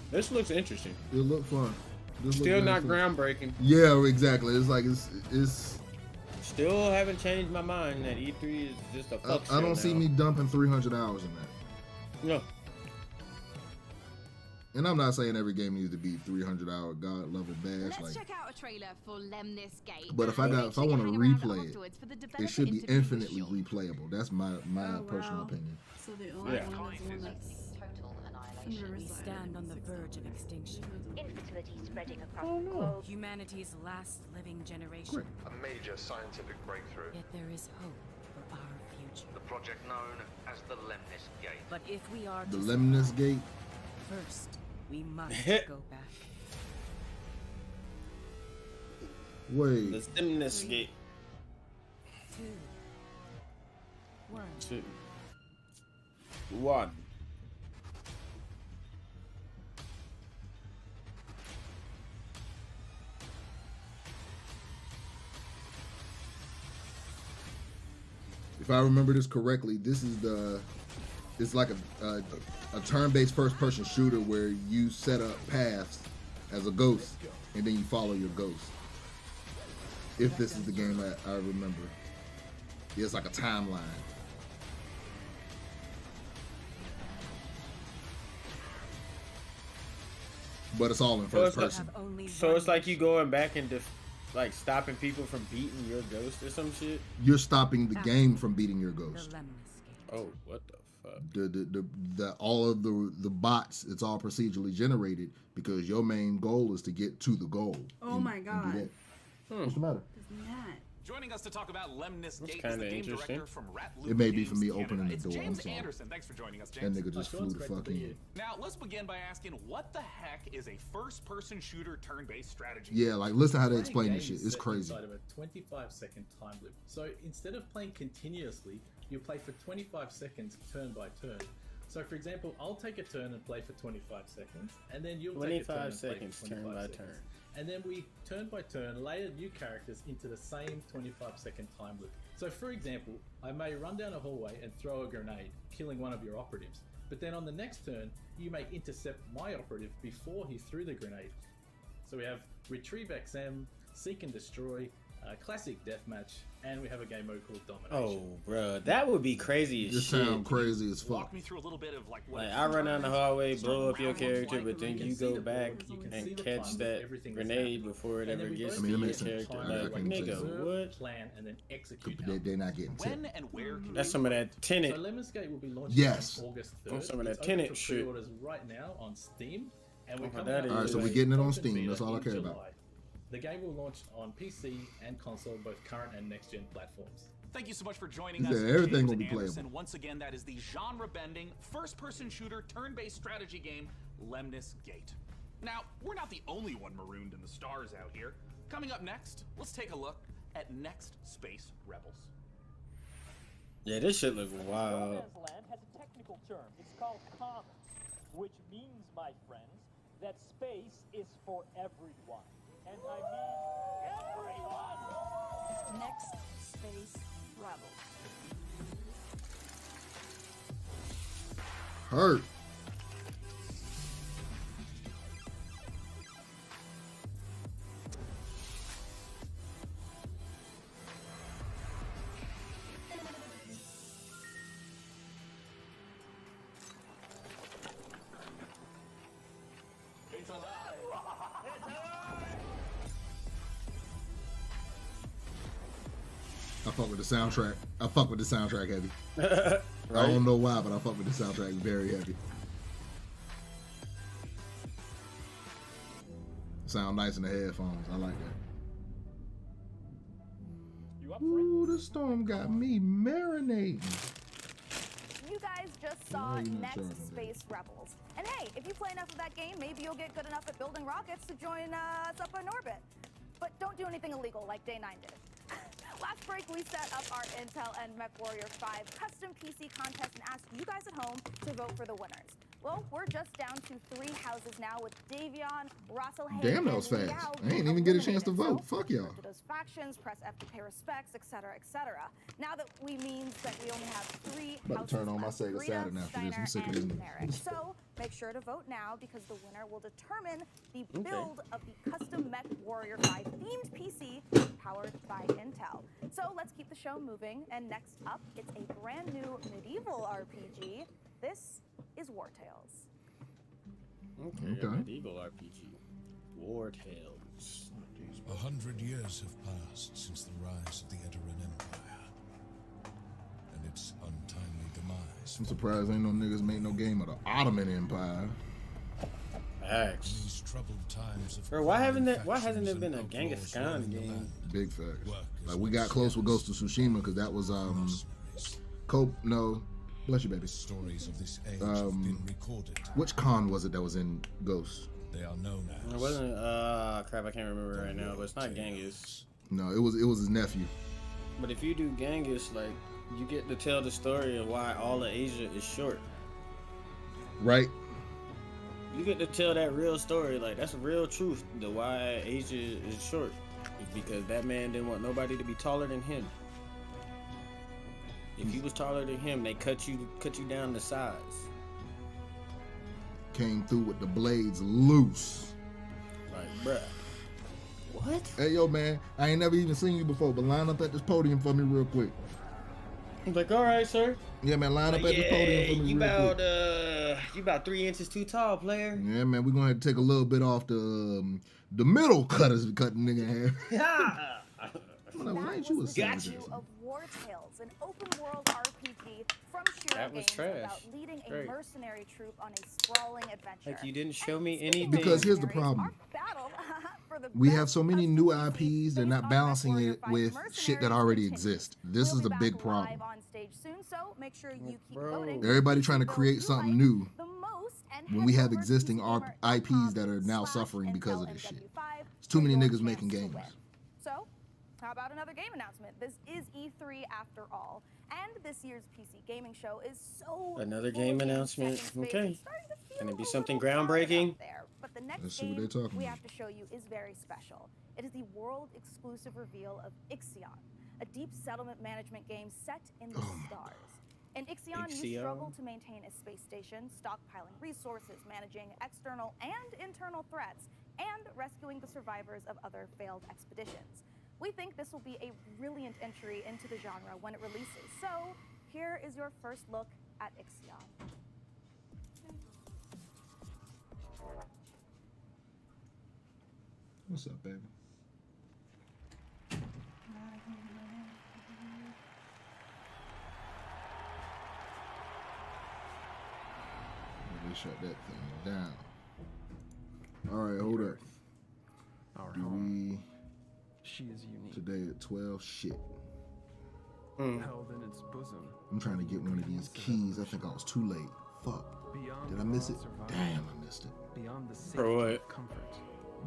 This looks interesting. It look fun. This look Still very not fun. groundbreaking. Yeah, exactly. It's like it's. Still haven't changed my mind that E3 is just a fuck I don't show see now. me dumping 300 hours in that. No. And I'm not saying every game needs to be 300-hour god level bash. Let's Like, check out a trailer for Lemnis Gate. but if I and want to hang around replay afterwards for the it, developer it should be interview infinitely short. replayable. That's my personal opinion. So the only Yeah. one is the one that's We stand on the verge of extinction. Infertility spreading across Oh, the no. globe. Humanity's last living generation. A major scientific breakthrough. Yet there is hope for our future. The project known as the Lemnis Gate. But if we are The to Lemnis Gate. first, we must go back. Wait. The Lemnis Gate. 2, 1. 2, 1. If I remember this correctly, this is it's like a turn-based first-person shooter where you set up paths as a ghost, and then you follow your ghost. if this is the game I remember. It's like a timeline. But it's all in first person. So it's like you going back and like stopping people from beating your ghost or some shit. You're stopping the game from beating your ghost. Oh, what the fuck? The all of the bots, it's all procedurally generated because your main goal is to get to the goal. Oh my god. What's the matter? Joining us to talk about Lemnis Gate is kinda the game interesting. director from Rat Loop It may be Games for me Canada. opening the It's door. I'm James sorry. Anderson. Thanks for joining us, That James. nigga just flew the fuck in. Now, let's begin by asking, what the heck is a first-person shooter turn-based strategy? Yeah, like listen how they Playing explain this games shit. It's set crazy. Inside of a 25-second time loop. So instead of playing continuously, you play for 25 seconds turn by turn. So for example, I'll take a turn and play for 25 seconds, and then you'll take a turn 25 and play seconds, for turn 25 by seconds. turn. And then we turn by turn layer new characters into the same 25-second time loop. So for example, I may run down a hallway and throw a grenade, killing one of your operatives. But then on the next turn, you may intercept my operative before he threw the grenade. So we have Retrieve XM, Seek and Destroy, Classic Deathmatch, and we have a game mode called Domination. Oh, bruh, that would be crazy as This shit. sound crazy as fuck. Walk me through a little bit of like what Like I run down the hallway, blow up your character, but then you go back and catch that grenade before it ever gets to it your makes sense. character. I Like, can nigga, see. what? Plan and then execute. They're not getting when tipped. and where can That's some of that tenant. So Lemnis Gate will be launched Yes. on August 3rd. Some of that It's open tenant for shit. pre-orders right now on Steam, and we're Oh, coming that out is- All right, so with we're a getting it on open Steam. beta That's all I in care July. about. The game will launch on PC and console, both current and next-gen platforms. Thank you so much for joining He us. said everything James will be Anderson. playable. Once again, that is the genre-bending, first-person shooter, turn-based strategy game, Lemnis Gate. Now, we're not the only one marooned in the stars out here. Coming up next, let's take a look at Next Space Rebels. Yeah, this shit look wild. No Man's Land has a technical term. It's called common, which means, my friends, that space is for everyone. And I mean everyone! Next Space Rebels. Hurt. It's alive! I fuck with the soundtrack. I fuck with the soundtrack heavy. I don't know why, but I fuck with the soundtrack very heavy. Sound nice in the headphones. I like that. Ooh, the storm got me marinating. You guys just saw Next Space Rebels. And hey, if you play enough of that game, maybe you'll get good enough at building rockets to join us up in orbit. But don't do anything illegal like Day 9 did. Last break, we set up our Intel and MechWarrior 5 custom PC contest and asked you guys at home to vote for the winners. Well, we're just down to 3 houses now with Davion, Russell Hayes, Damn, that was and fast. Liao I ain't even get a chance to eliminated. vote. Fuck y'all. Go to those factions, press F to pay respects, etc., etc. Now that we means that we only have 3 About houses to turn on my left, Sega Rita, Saturn after this. I'm Steiner, sick of and this. Merrick. So make sure to vote now because the winner will determine the build of the custom MechWarrior 5 themed PC powered by Intel. So let's keep the show moving. And next up, it's a brand new medieval RPG. This is War Tales. Okay. Medieval RPG. War Tales. 100 years have passed since the rise of the Edoran Empire and its untimely demise. I'm surprised ain't no niggas made no game of the Ottoman Empire. Facts. These troubled times of Bro, why hasn't there been a Genghis Khan game? Big facts. Like we got close with Ghost of Tsushima because that was bless you, baby. Stories of this age have been recorded. Which Khan was it that was in Ghost? They are known as. It wasn't crap, I can't remember right now, but it's not Genghis. No, it was his nephew. But if you do Genghis, like you get to tell the story of why all of Asia is short. Right. You get to tell that real story, like that's real truth. The why Asia is short is because that man didn't want nobody to be taller than him. If you was taller than him, they cut you down to size. Came through with the blades loose. Like, bruh. What? Hey, yo, man, I ain't never even seen you before, but line up at this podium for me real quick. He's like, all right, sir. Yeah, man, line up at this podium for me real quick. You about 3 inches too tall, player. Yeah, man, we're gonna have to take a little bit off the middle cutters we cut the nigga in half. Statue of War Tales, an open-world RPG from Shiro Games about leading a mercenary troop on a sprawling adventure. Like, you didn't show me anything. Because here's the problem. We have so many new IPs, they're not balancing it with shit that already exists. This is a big problem. Everybody trying to create something new when we have existing IPs that are now suffering because of this shit. It's too many niggas making games. So, how about another game announcement? This is E3 after all, and this year's PC gaming show is so another game announcement. Okay. Can it be something groundbreaking? But the next game we have to show you is very special. It is the world-exclusive reveal of Ixion, a deep settlement management game set in the stars. In Ixion, you struggle to maintain a space station, stockpiling resources, managing external and internal threats, and rescuing the survivors of other failed expeditions. We think this will be a brilliant entry into the genre when it releases. So, here is your first look at Ixion. What's up, baby? Let me shut that thing down. All right, hold up. She is unique. Today at 12. Shit. Held in its bosom. I'm trying to get one of these keys. I think I was too late. Fuck. Did I miss it? Damn, I missed it. Beyond the safety of comfort.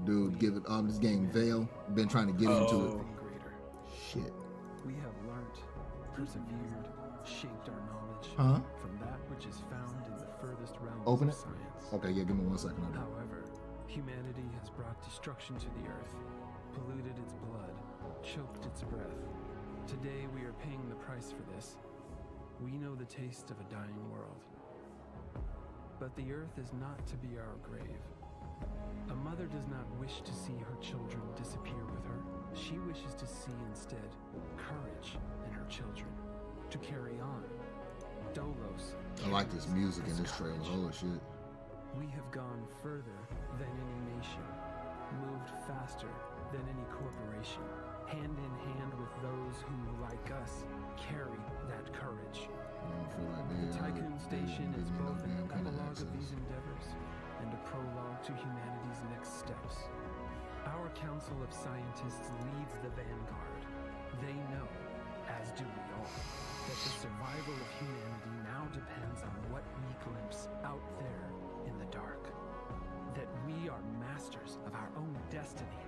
Dude, give it this game Veil. Been trying to get into it. Shit. We have learnt, persevered, shaped our knowledge from that which is found in the furthest realms Open of it? science. Okay, yeah, give me 1 second. However, humanity has brought destruction to the earth, polluted its blood, choked its breath. Today we are paying the price for this. We know the taste of a dying world. But the earth is not to be our grave. A mother does not wish to see her children disappear with her. She wishes to see instead courage in her children, to carry on. Dolos. I like this music in this trailer. Holy shit. We have gone further than any nation, moved faster than any corporation, hand in hand with those who, like us, carry that courage. The Tycoon Station is both an epilogue of these endeavors and a prologue to humanity's next steps. Our Council of Scientists leads the vanguard. They know, as do we all, that the survival of humanity now depends on what we glimpse out there in the dark. That we are masters of our own destiny.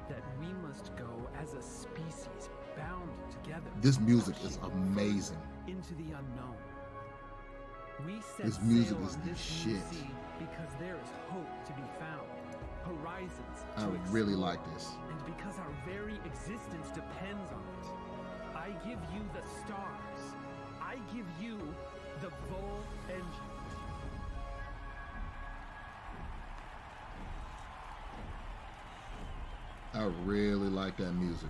That we must go as a species bound together. This music is amazing. Into the unknown. We set This music sail is on the this shit. new sea because there is hope to be found. Horizons I to really explore. like this. And because our very existence depends on it. I give you the stars. I give you the Vol engine. I really like that music.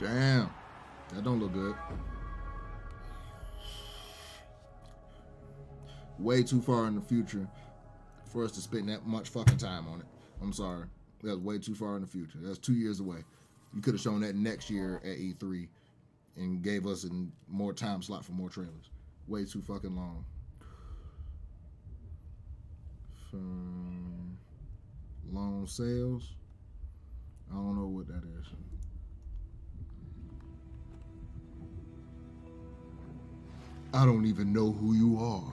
Damn, that don't look good. Way too far in the future for us to spend that much fucking time on it. I'm sorry. That was way too far in the future. That's 2 years away. You could have shown that next year at E3 and gave us a more time slot for more trailers. Way too fucking long. Long sales. I don't know what that is. I don't even know who you are.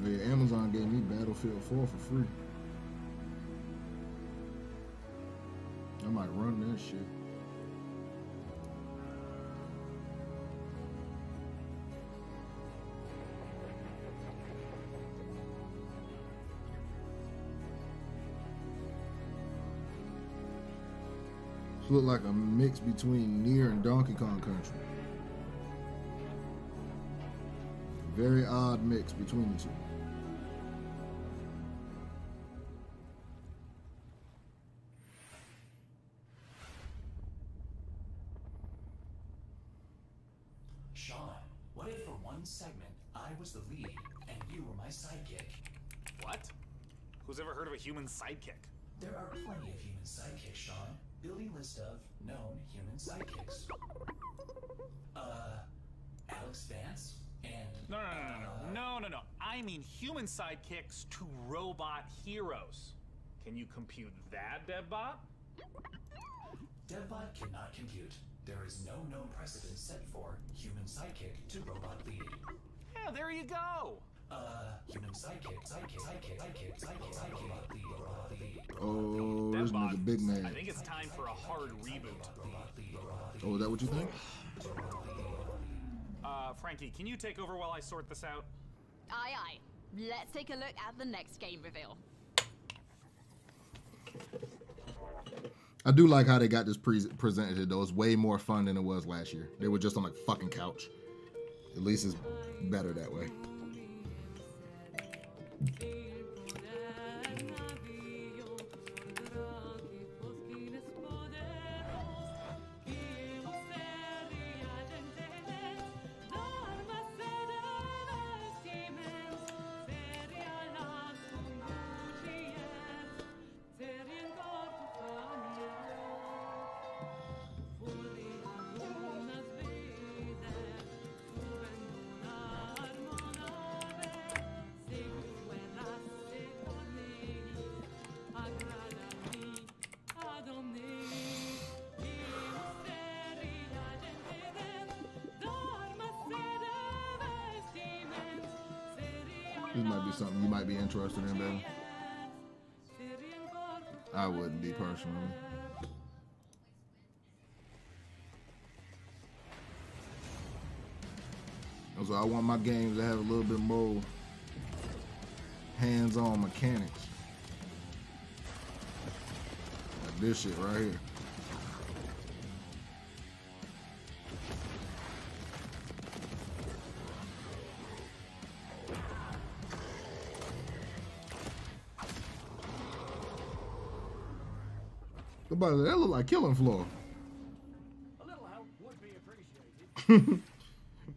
Yeah, Amazon gave me Battlefield 4 for free. I might run that shit. look like a mix between Nier and Donkey Kong Country. Very odd mix between the two. Sean, what if for one segment I was the lead and you were my sidekick? What? Who's ever heard of a human sidekick? There are plenty of human sidekicks, Sean. Building list of known human sidekicks. Alex Vance and... No. I mean human sidekicks to robot heroes. Can you compute that, DevBot? DevBot cannot compute. There is no known precedent set for human sidekick to robot lead. Yeah, there you go. Human sidekick, robot lead. Oh, this nigga big man. I think it's time for a hard reboot. Oh, is that what you think? Frankie, can you take over while I sort this out? Aye, aye. Let's take a look at the next game reveal. I do like how they got this presented though. It's way more fun than it was last year. They were just on like fucking couch. At least it's better that way. This might be something you might be interested in, baby. I wouldn't be personally. So I want my games to have a little bit more hands-on mechanics. Like this shit right here. That look like Killing Floor. A little help would be appreciated.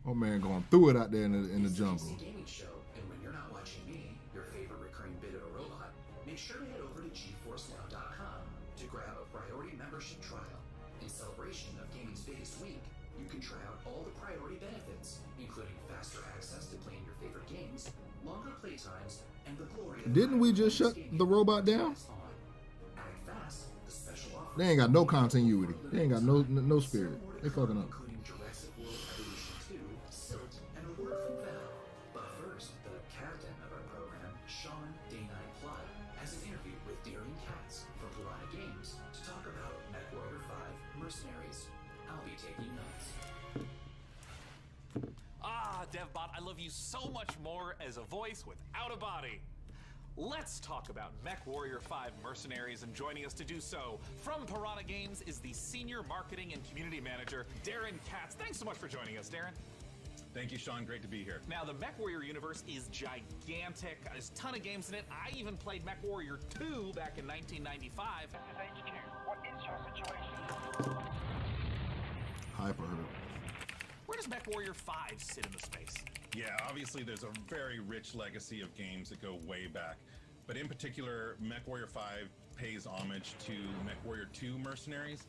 Oh man, going through it out there in the jungle. PC Gaming Show, and when you're not watching me, your favorite recurring bit of a robot, make sure to head over to GeForceNow.com to grab a priority membership trial. In celebration of gaming's biggest week, you can try out all the priority benefits, including faster access to playing your favorite games, longer playtimes, and the glory of... Didn't we just shut the robot down? They ain't got no continuity. They ain't got no spirit. They fucking up. Including Jurassic World Evolution 2, Silt, and a word from Val. But first, the captain of our program, Sean Day9 Plot, has an interview with Darian Katz from Piranha Games to talk about MechWarrior 5 Mercenaries. I'll be taking notes. DevBot, I love you so much more as a voice without a body. Let's talk about MechWarrior 5 Mercenaries, and joining us to do so from Piranha Games is the Senior Marketing and Community Manager, Darren Katz. Thanks so much for joining us, Darren. Thank you, Sean. Great to be here. Now, the MechWarrior universe is gigantic. There's a ton of games in it. I even played MechWarrior 2 back in 1995. This is HQ. What is your situation? Hyper. Where does MechWarrior 5 sit in the space? Yeah, obviously there's a very rich legacy of games that go way back. But in particular, MechWarrior 5 pays homage to MechWarrior 2 Mercenaries,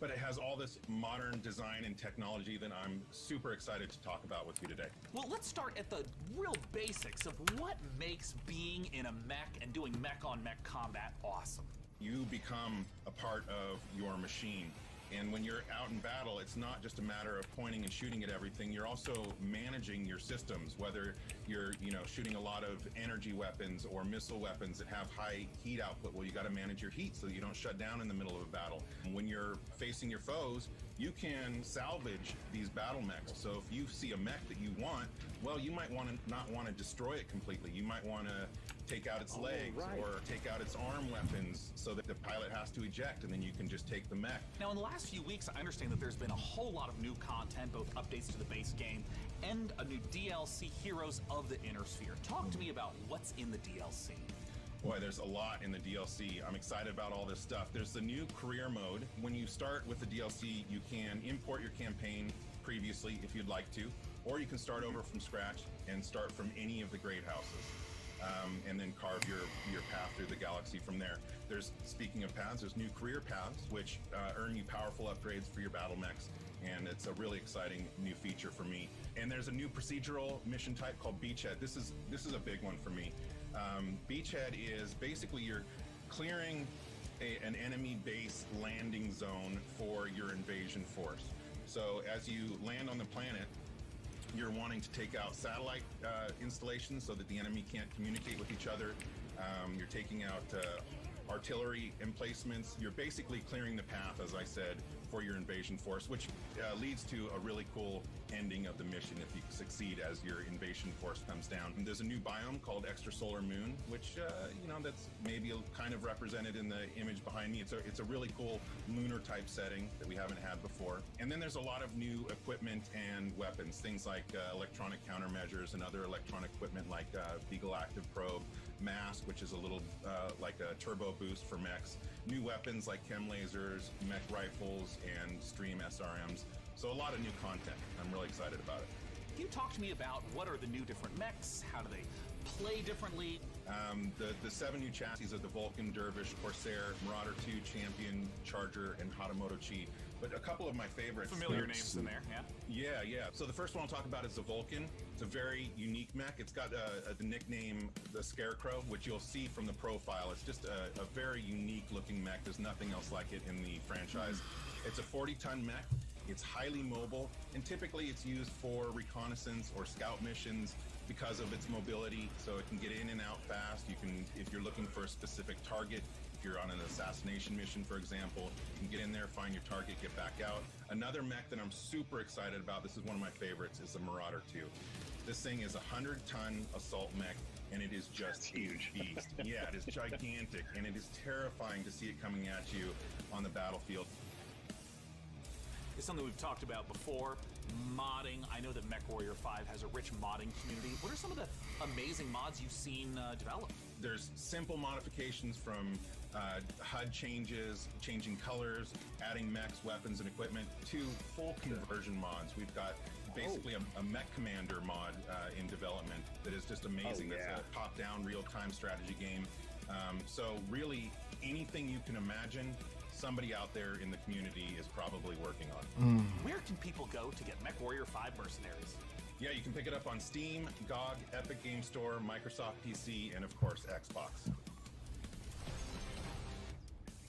but it has all this modern design and technology that I'm super excited to talk about with you today. Well, let's start at the real basics of what makes being in a mech and doing mech-on-mech combat awesome. You become a part of your machine. And when you're out in battle, it's not just a matter of pointing and shooting at everything. You're also managing your systems, whether you're, shooting a lot of energy weapons or missile weapons that have high heat output. Well, you got to manage your heat so that you don't shut down in the middle of a battle. And when you're facing your foes, you can salvage these battle mechs. So if you see a mech that you want, well, you might not want to destroy it completely. You might want to take out its legs or take out its arm weapons so that the pilot has to eject, and then you can just take the mech. Now, in the last few weeks, I understand that there's been a whole lot of new content, both updates to the base game and a new DLC, Heroes of the Inner Sphere. Talk to me about what's in the DLC. Boy, there's a lot in the DLC. I'm excited about all this stuff. There's the new career mode. When you start with the DLC, you can import your campaign previously if you'd like to, or you can start over from scratch and start from any of the great houses. And then carve your path through the galaxy from there. There's, speaking of paths, there's new career paths, which earn you powerful upgrades for your battle mechs, and it's a really exciting new feature for me. And there's a new procedural mission type called Beachhead. This is a big one for me. Beachhead is basically you're clearing an enemy base landing zone for your invasion force. So as you land on the planet, you're wanting to take out satellite installations so that the enemy can't communicate with each other. You're taking out artillery emplacements. You're basically clearing the path, as I said, for your invasion force, which leads to a really cool ending of the mission if you succeed as your invasion force comes down. And there's a new biome called Extrasolar Moon, which that's maybe kind of represented in the image behind me. It's a really cool lunar type setting that we haven't had before. And then there's a lot of new equipment and weapons, things like electronic countermeasures and other electronic equipment like Beagle Active Probe, Mask, which is a little like a turbo boost for mechs, new weapons like chem lasers, mech rifles, and stream SRMs. So a lot of new content. I'm really excited about it. Can you talk to me about what are the new different mechs? How do they play differently? The 7 new chassis of the Vulcan, Dervish, Corsair, Marauder 2, Champion, Charger, and Hatamoto Chi. But a couple of my favorites. Familiar names in there, yeah? Yeah. So the first one I'll talk about is the Vulcan. It's a very unique mech. It's got the nickname the Scarecrow, which you'll see from the profile. It's just a very unique looking mech. There's nothing else like it in the franchise. It's a 40-ton mech. It's highly mobile, and typically it's used for reconnaissance or scout missions because of its mobility, so it can get in and out fast. You can, if you're looking for a specific target, if you're on an assassination mission, for example, you can get in there, find your target, get back out. Another mech that I'm super excited about, this is one of my favorites, is the Marauder 2. This thing is a 100-ton assault mech, and it is just a beast. Yeah, it is gigantic, and it is terrifying to see it coming at you on the battlefield. It's something we've talked about before. Modding. I know that MechWarrior 5 has a rich modding community. What are some of the amazing mods you've seen develop? There's simple modifications from HUD changes, changing colors, adding mechs, weapons, and equipment, to full conversion mods. We've got basically a mech commander mod in development that is just amazing. That's a top-down real-time strategy game. So really, anything you can imagine, somebody out there in the community is probably working on. Where can people go to get MechWarrior 5 Mercenaries? Yeah, you can pick it up on Steam, GOG, Epic Game Store, Microsoft PC, and of course, Xbox.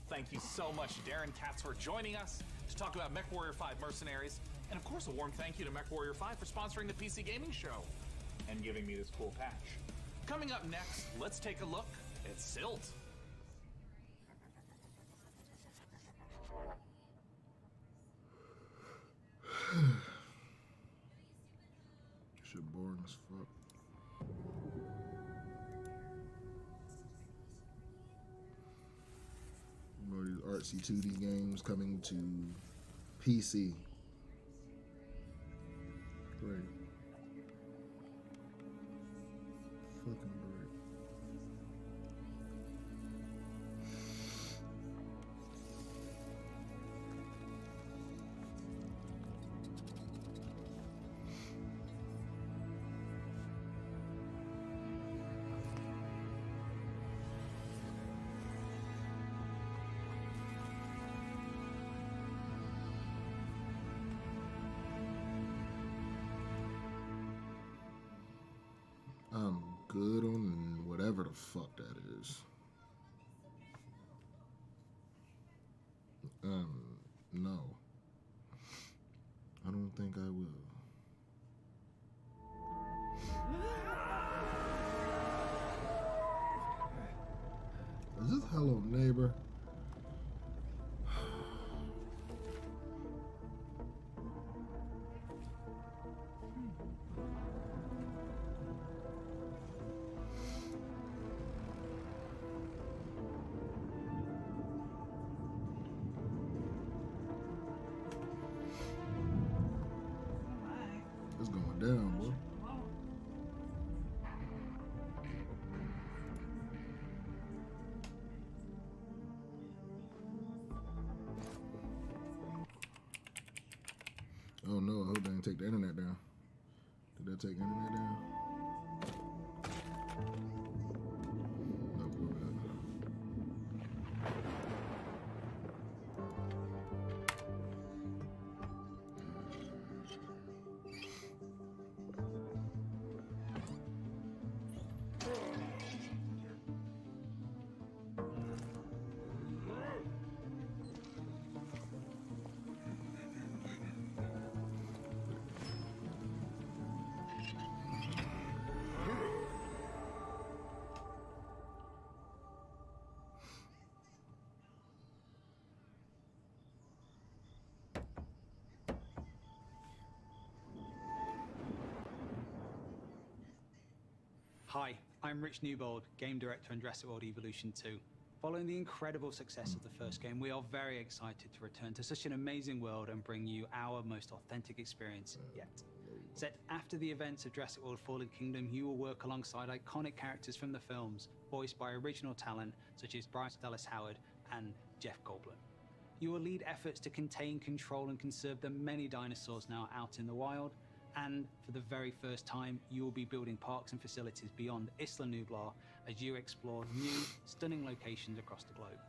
Thank you so much, Darren Katz, for joining us to talk about MechWarrior 5 Mercenaries. And of course, a warm thank you to MechWarrior 5 for sponsoring the PC Gaming Show and giving me this cool patch. Coming up next, let's take a look at Silt. Shit boring as fuck. You know, these artsy 2D games coming to PC. Great. Fucking great. I'm good on whatever the fuck that is. No. I don't think I will. Is this Hello Neighbor? take the internet down. Did that take the internet down? No, we're good. Hi, I'm Rich Newbold, Game Director on Jurassic World Evolution 2. Following the incredible success of the first game, we are very excited to return to such an amazing world and bring you our most authentic experience yet. Set after the events of Jurassic World Fallen Kingdom, you will work alongside iconic characters from the films, voiced by original talent such as Bryce Dallas Howard and Jeff Goldblum. You will lead efforts to contain, control, and conserve the many dinosaurs now out in the wild, and for the very first time, you will be building parks and facilities beyond Isla Nublar as you explore new, stunning locations across the globe.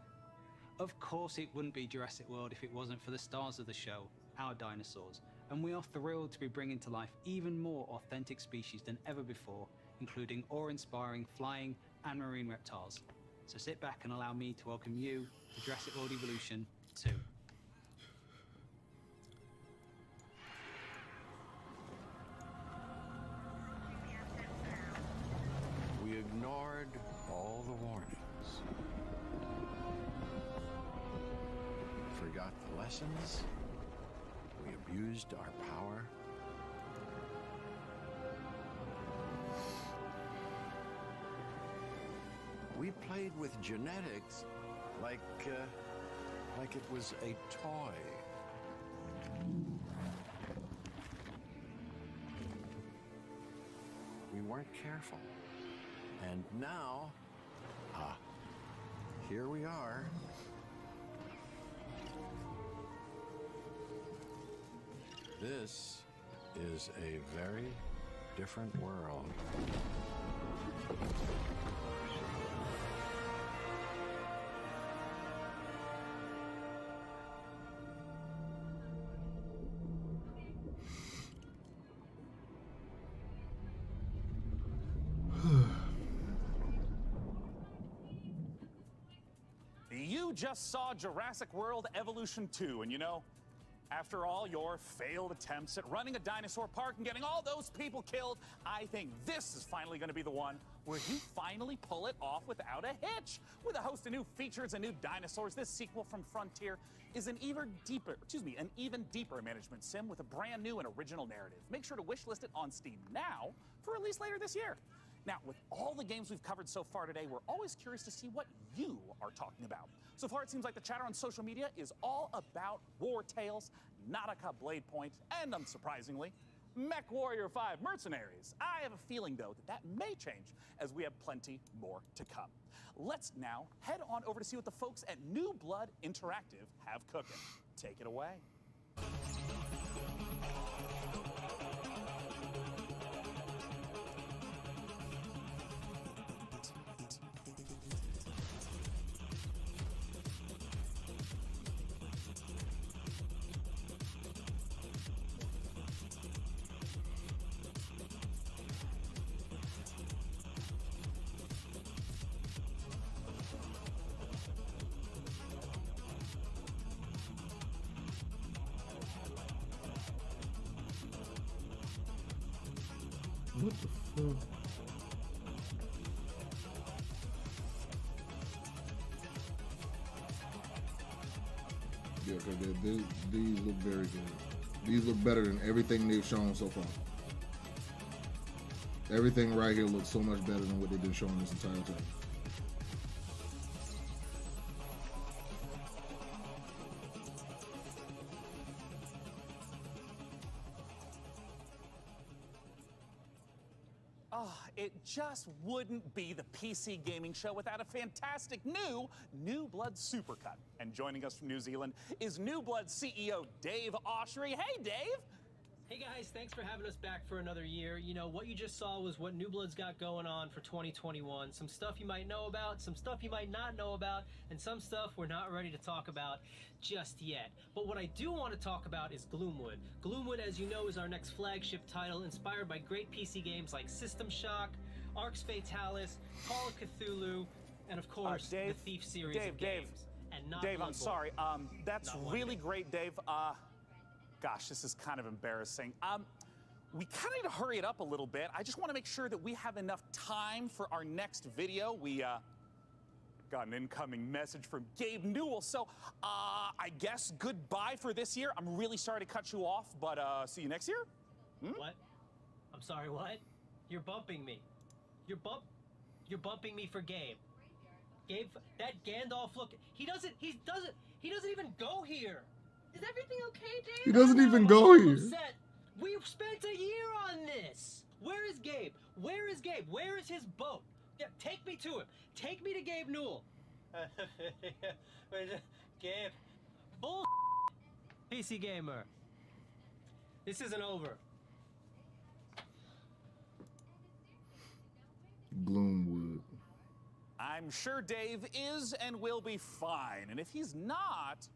Of course, it wouldn't be Jurassic World if it wasn't for the stars of the show, our dinosaurs, and we are thrilled to be bringing to life even more authentic species than ever before, including awe-inspiring flying and marine reptiles. So sit back and allow me to welcome you to Jurassic World Evolution 2. We ignored all the warnings. Forgot the lessons. We abused our power. We played with genetics like it was a toy. We weren't careful. And now, here we are. This is a very different world. You just saw Jurassic World Evolution 2, and you know, after all your failed attempts at running a dinosaur park and getting all those people killed, I think this is finally going to be the one where you finally pull it off without a hitch. With a host of new features and new dinosaurs, this sequel from Frontier is an even deeper management sim with a brand new and original narrative. Make sure to wishlist it on Steam now for release later this year. Now, with all the games we've covered so far today, we're always curious to see what you are talking about. So far, it seems like the chatter on social media is all about War Tales, Nautica Blade Point, and unsurprisingly, Mech Warrior 5 Mercenaries. I have a feeling, though, that may change as we have plenty more to come. Let's now head on over to see what the folks at New Blood Interactive have cooking. Take it away. What the fuck? Yeah, okay, these look very good. These look better than everything they've shown so far. Everything right here looks so much better than what they've been showing this entire time. It just wouldn't be the PC gaming show without a fantastic New Blood Supercut. And joining us from New Zealand is New Blood CEO Dave Oshry. Hey, Dave! Hey guys, thanks for having us back for another year. You know, what you just saw was what New Blood's got going on for 2021. Some stuff you might know about, some stuff you might not know about, and some stuff we're not ready to talk about just yet. But what I do want to talk about is Gloomwood. Gloomwood, as you know, is our next flagship title inspired by great PC games like System Shock, Arx Fatalis, Call of Cthulhu, and of course, the Thief series of games. And not Dave, I'm Bloodborne. sorry. That's Not one really bit. great, Dave. Gosh, this is kind of embarrassing. We kind of need to hurry it up a little bit. I just want to make sure that we have enough time for our next video. We got an incoming message from Gabe Newell. So I guess goodbye for this year. I'm really sorry to cut you off, but see you next year. What? I'm sorry, what? You're bumping me. You're bumping me for Gabe. Gabe, that Gandalf look, he doesn't even go here. Is everything okay, Dave? He doesn't even go I'm here. upset. We've spent a year on this. Where is Gabe? Where is Gabe? Where is his boat? Yeah, take me to him. Take me to Gabe Newell. Gabe. Bull. PC Gamer. This isn't over. Gloomwood. I'm sure Dave is and will be fine. And if he's not,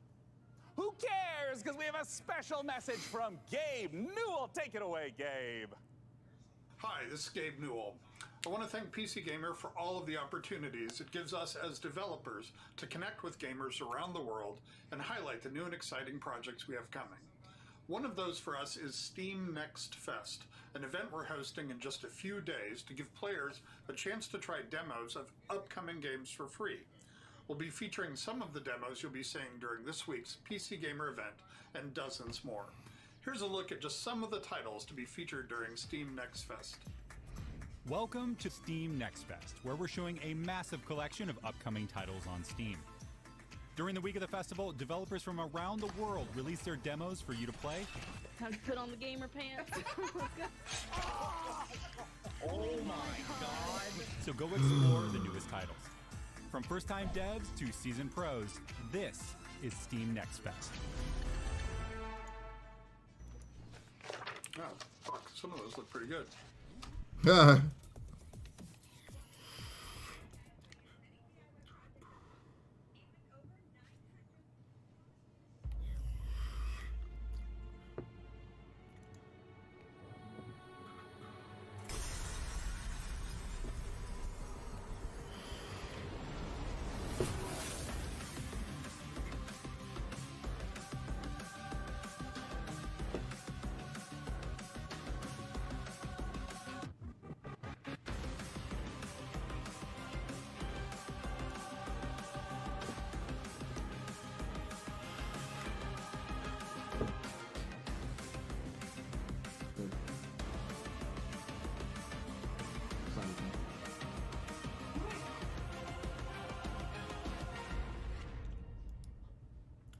who cares? Because we have a special message from Gabe Newell. Take it away, Gabe. Hi, this is Gabe Newell. I want to thank PC Gamer for all of the opportunities it gives us as developers to connect with gamers around the world and highlight the new and exciting projects we have coming. One of those for us is Steam Next Fest, an event we're hosting in just a few days to give players a chance to try demos of upcoming games for free. We'll be featuring some of the demos you'll be seeing during this week's PC Gamer event and dozens more. Here's a look at just some of the titles to be featured during Steam Next Fest. Welcome to Steam Next Fest, where we're showing a massive collection of upcoming titles on Steam. During the week of the festival, developers from around the world release their demos for you to play. Time to put on the gamer pants. Oh my god! So go explore the newest titles. From first-time devs to seasoned pros, this is Steam Next Fest. Oh, fuck, some of those look pretty good.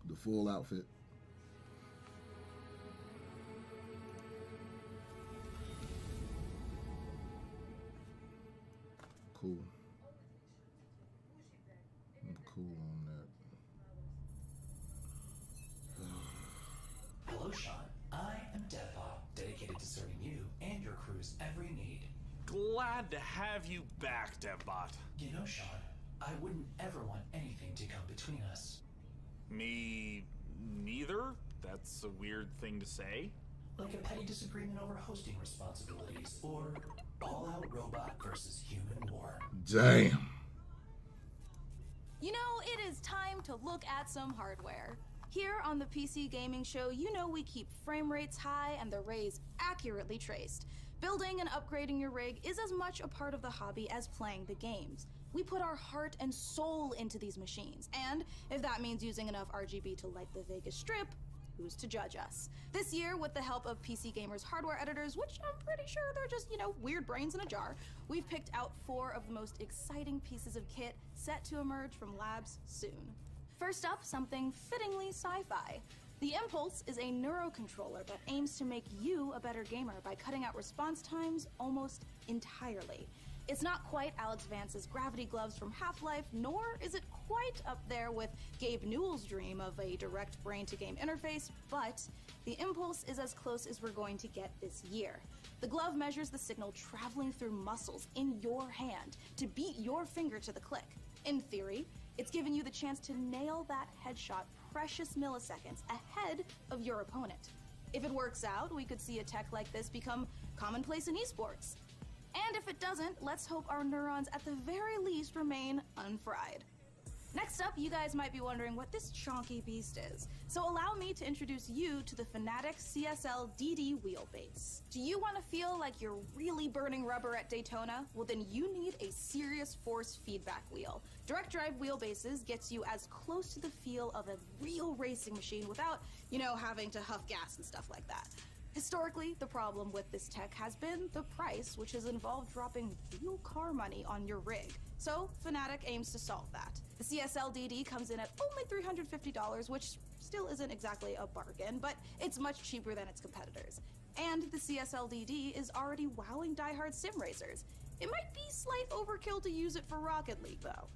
The full outfit. Cool. I'm cool on that. Hello, Sean. I am Deadbot, dedicated to serving you and your crew's every need. Glad to have you back, Devbot. You know, Sean, I wouldn't ever want anything to come between us. Me neither? That's a weird thing to say. Like a petty disagreement over hosting responsibilities, or all-out robot versus human war. Damn. You know, it is time to look at some hardware. Here on the PC Gaming Show, you know we keep frame rates high and the rays accurately traced. Building and upgrading your rig is as much a part of the hobby as playing the games. We put our heart and soul into these machines, and if that means using enough RGB to light the Vegas Strip, who's to judge us? This year, with the help of PC Gamer's hardware editors, which I'm pretty sure they're just, you know, weird brains in a jar, we've picked out 4 of the most exciting pieces of kit set to emerge from labs soon. First up, something fittingly sci-fi. The Impulse is a neurocontroller that aims to make you a better gamer by cutting out response times almost entirely. It's not quite Alex Vance's gravity gloves from Half-Life, nor is it quite up there with Gabe Newell's dream of a direct brain-to-game interface, but the Impulse is as close as we're going to get this year. The glove measures the signal traveling through muscles in your hand to beat your finger to the click. In theory, it's given you the chance to nail that headshot precious milliseconds ahead of your opponent. If it works out, we could see a tech like this become commonplace in esports. And if it doesn't, let's hope our neurons at the very least remain unfried. Next up, you guys might be wondering what this chonky beast is. So allow me to introduce you to the Fanatec CSL DD wheelbase. Do you want to feel like you're really burning rubber at Daytona? Well, then you need a serious force feedback wheel. Direct drive wheelbases gets you as close to the feel of a real racing machine without, having to huff gas and stuff like that. Historically, the problem with this tech has been the price, which has involved dropping real car money on your rig. So, Fanatec aims to solve that. The CSL DD comes in at only $350, which still isn't exactly a bargain, but it's much cheaper than its competitors. And the CSL DD is already wowing diehard sim racers. It might be slight overkill to use it for Rocket League, though.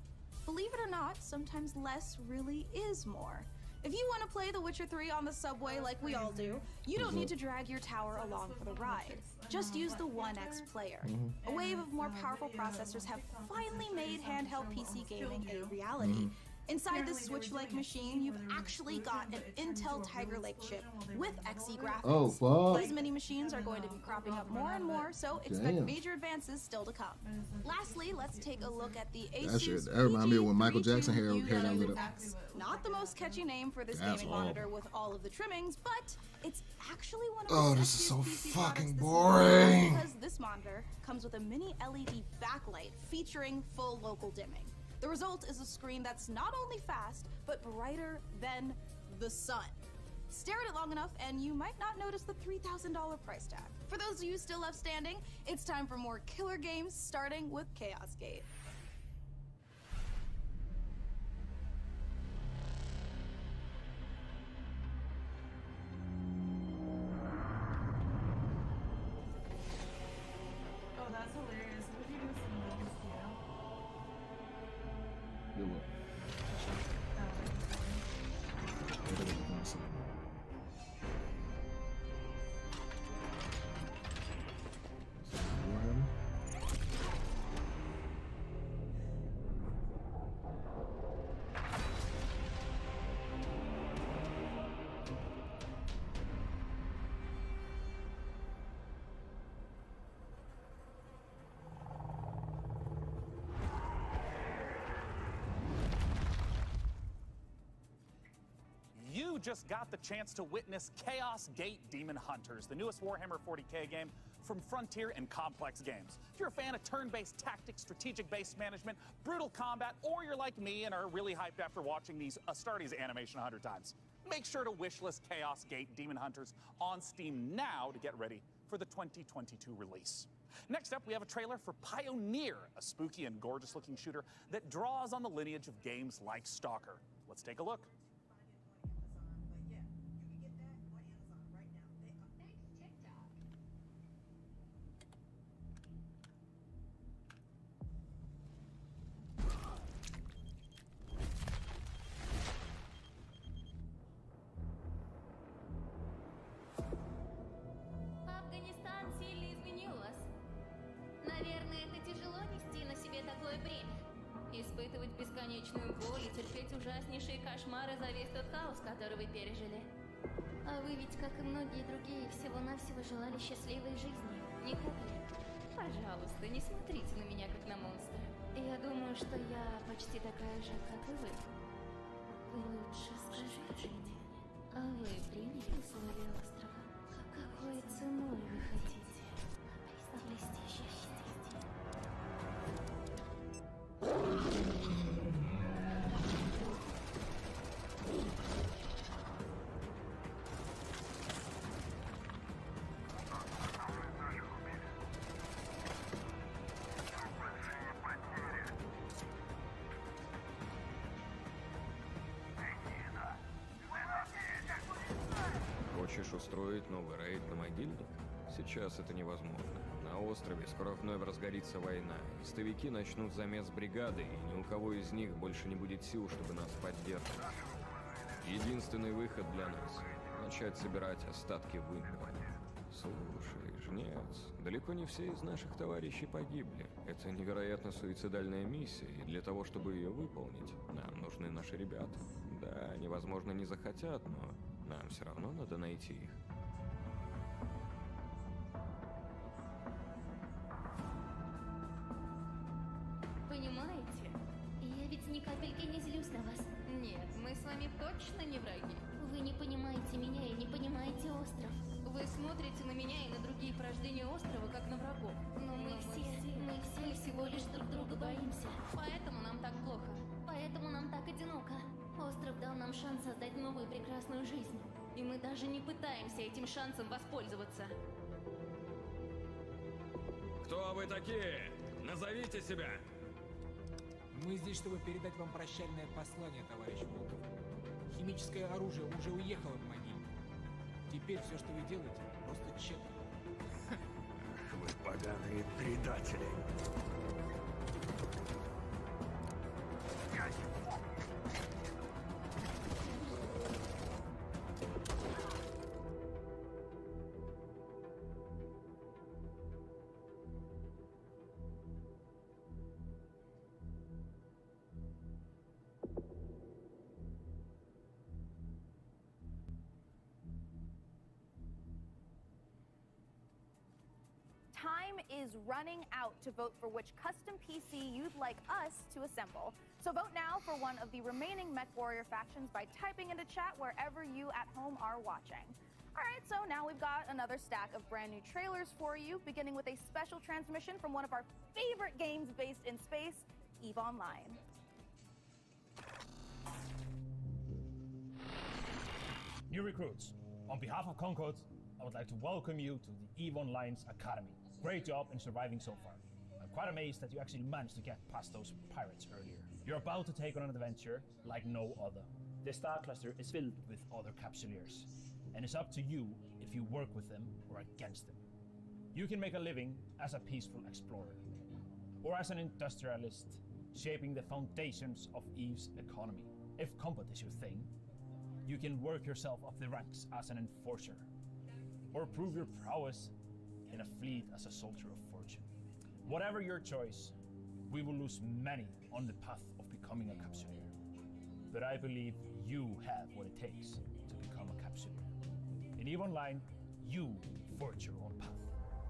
Believe it or not, sometimes less really is more. If you want to play The Witcher 3 on the subway like we all do, you don't need to drag your tower along for the ride. Just use the One X player. A wave of more powerful processors have finally made handheld PC gaming a reality. Inside this Switch-like machine, you've actually got an Intel Tiger Lake chip with Xe graphics. Oh, fuck. These mini machines are going to be cropping up more and more, so expect major advances still to come. Lastly, let's take a look at the Asus That remind me of when Michael Jackson hair got lit up. Not the most catchy name for this gaming monitor with all of the trimmings, but it's actually one of the Oh, best this is so PC fucking products this year, boring. because this monitor comes with a mini LED backlight featuring full local dimming. The result is a screen that's not only fast, but brighter than the sun. Stare at it long enough and you might not notice the $3,000 price tag. For those of you still left standing, it's time for more killer games, starting with Chaos Gate. Oh, that's hilarious. What if you do some memes, Do what? You just got the chance to witness Chaos Gate Demon Hunters, the newest Warhammer 40k game from Frontier and Complex Games. If you're a fan of turn-based tactics, strategic-based management, brutal combat, or you're like me and are really hyped after watching these Astartes animation 100 times, make sure to wishlist Chaos Gate Demon Hunters on Steam now to get ready for the 2022 release. Next up, we have a trailer for Pioneer, a spooky and gorgeous-looking shooter that draws on the lineage of games like Stalker. Let's take a look. Афганистан сильно изменил вас. Наверное, это тяжело нести на себе такое бремя. Испытывать бесконечную боль и терпеть ужаснейшие кошмары за весь тот хаос, который вы пережили. А вы ведь, как и многие другие, всего-навсего желали счастливой жизни, не так ли? Пожалуйста, не смотрите на меня, как на монстра. Я думаю, что я почти такая же, как и вы. Вы лучше скажите мне, а вы приняли условия острова? Какой ценой вы хотите обрести счастье? Хочешь устроить новый рейд на могильник? Сейчас это невозможно. На острове скоро вновь разгорится война. Истовики начнут замес бригады, и ни у кого из них больше не будет сил, чтобы нас поддерживать. Единственный выход для нас — начать собирать остатки вымпела. Слушай, жнец, далеко не все из наших товарищей погибли. Это невероятно суицидальная миссия, и для того, чтобы ее выполнить, нам нужны наши ребята. Да, они, возможно, не захотят, но нам все равно надо найти их. Понимаете? Я ведь ни капельки не злюсь на вас. Нет, мы с вами точно не враги. Вы не понимаете меня и не понимаете остров. Вы смотрите на меня и на другие порождения острова, как на врагов. Но мы все всего лишь друг друга боимся. Поэтому нам так плохо. Поэтому нам так одиноко. Остров дал нам шанс создать новую прекрасную жизнь. И мы даже не пытаемся этим шансом воспользоваться. Кто вы такие? Назовите себя! Мы здесь, чтобы передать вам прощальное послание, товарищ Волков. Химическое оружие уже уехало в могилу. Теперь все, что вы делаете, просто тщетно. Вы поганые предатели. Time is running out to vote for which custom PC you'd like us to assemble. So vote now for one of the remaining MechWarrior factions by typing into chat wherever you at home are watching. All right, so now we've got another stack of brand new trailers for you, beginning with a special transmission from one of our favorite games based in space, EVE Online. New recruits, on behalf of Concord, I would like to welcome you to the EVE Online's Academy. Great job in surviving so far. I'm quite amazed that you actually managed to get past those pirates earlier. You're about to take on an adventure like no other. This star cluster is filled with other capsuleers, and it's up to you if you work with them or against them. You can make a living as a peaceful explorer, or as an industrialist, shaping the foundations of EVE's economy. If combat is your thing, you can work yourself up the ranks as an enforcer, or prove your prowess in a fleet as a soldier of fortune. Whatever your choice, we will lose many on the path of becoming a capsuleer. But I believe you have what it takes to become a capsuleer. In EVE Online, you forge your own path.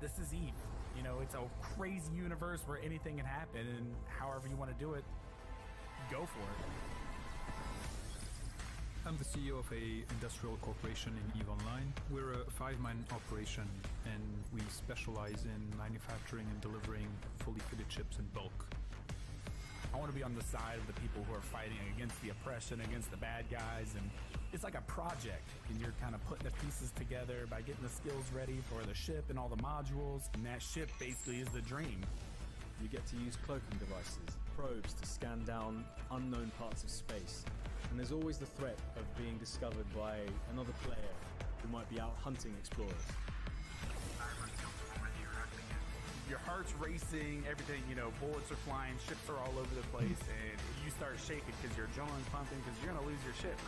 This is EVE. You know, it's a crazy universe where anything can happen, and however you want to do it, go for it. I'm the CEO of a industrial corporation in EVE Online. We're a 5-man operation, and we specialize in manufacturing and delivering fully fitted chips in bulk. I want to be on the side of the people who are fighting against the oppression, against the bad guys, and it's like a project, and you're kind of putting the pieces together by getting the skills ready for the ship and all the modules, and that ship basically is the dream. You get to use cloaking devices, probes to scan down unknown parts of space, and there's always the threat of being discovered by another player who might be out hunting explorers. Your heart's racing, everything, you know, bullets are flying, ships are all over the place, and you start shaking because your adrenaline's pumping because you're gonna lose your ship.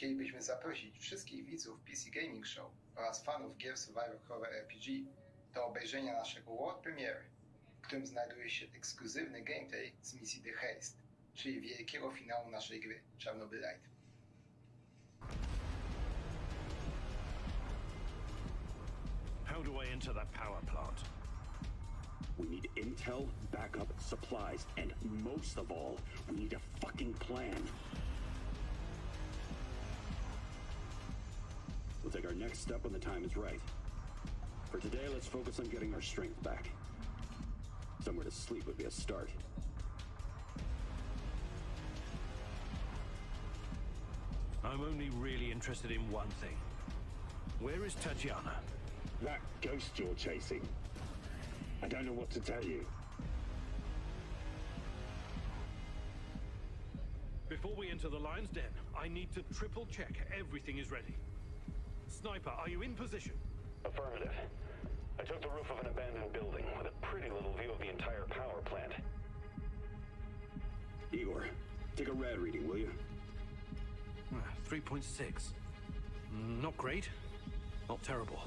chcielibyśmy zaprosić wszystkich widzów PC Gaming Show oraz fanów gier Survivor Horror RPG do obejrzenia naszego world premiere, w którym znajduje się ekskluzywny gameplay z misji The Haste, czyli wielkiego finału naszej gry Chernobylite. How do I enter that power plant? We need intel, backup, supplies, and most of all, we need a fucking plan. We'll take our next step when the time is right. For today, let's focus on getting our strength back. Somewhere to sleep would be a start. I'm only really interested in one thing. Where is Tatiana? That ghost you're chasing. I don't know what to tell you. Before we enter the lion's den, I need to triple check everything is ready. Sniper, are you in position? Affirmative. I took the roof of an abandoned building with a pretty little view of the entire power plant. Igor, take a rad reading, will you? 3.6. Not great, not terrible.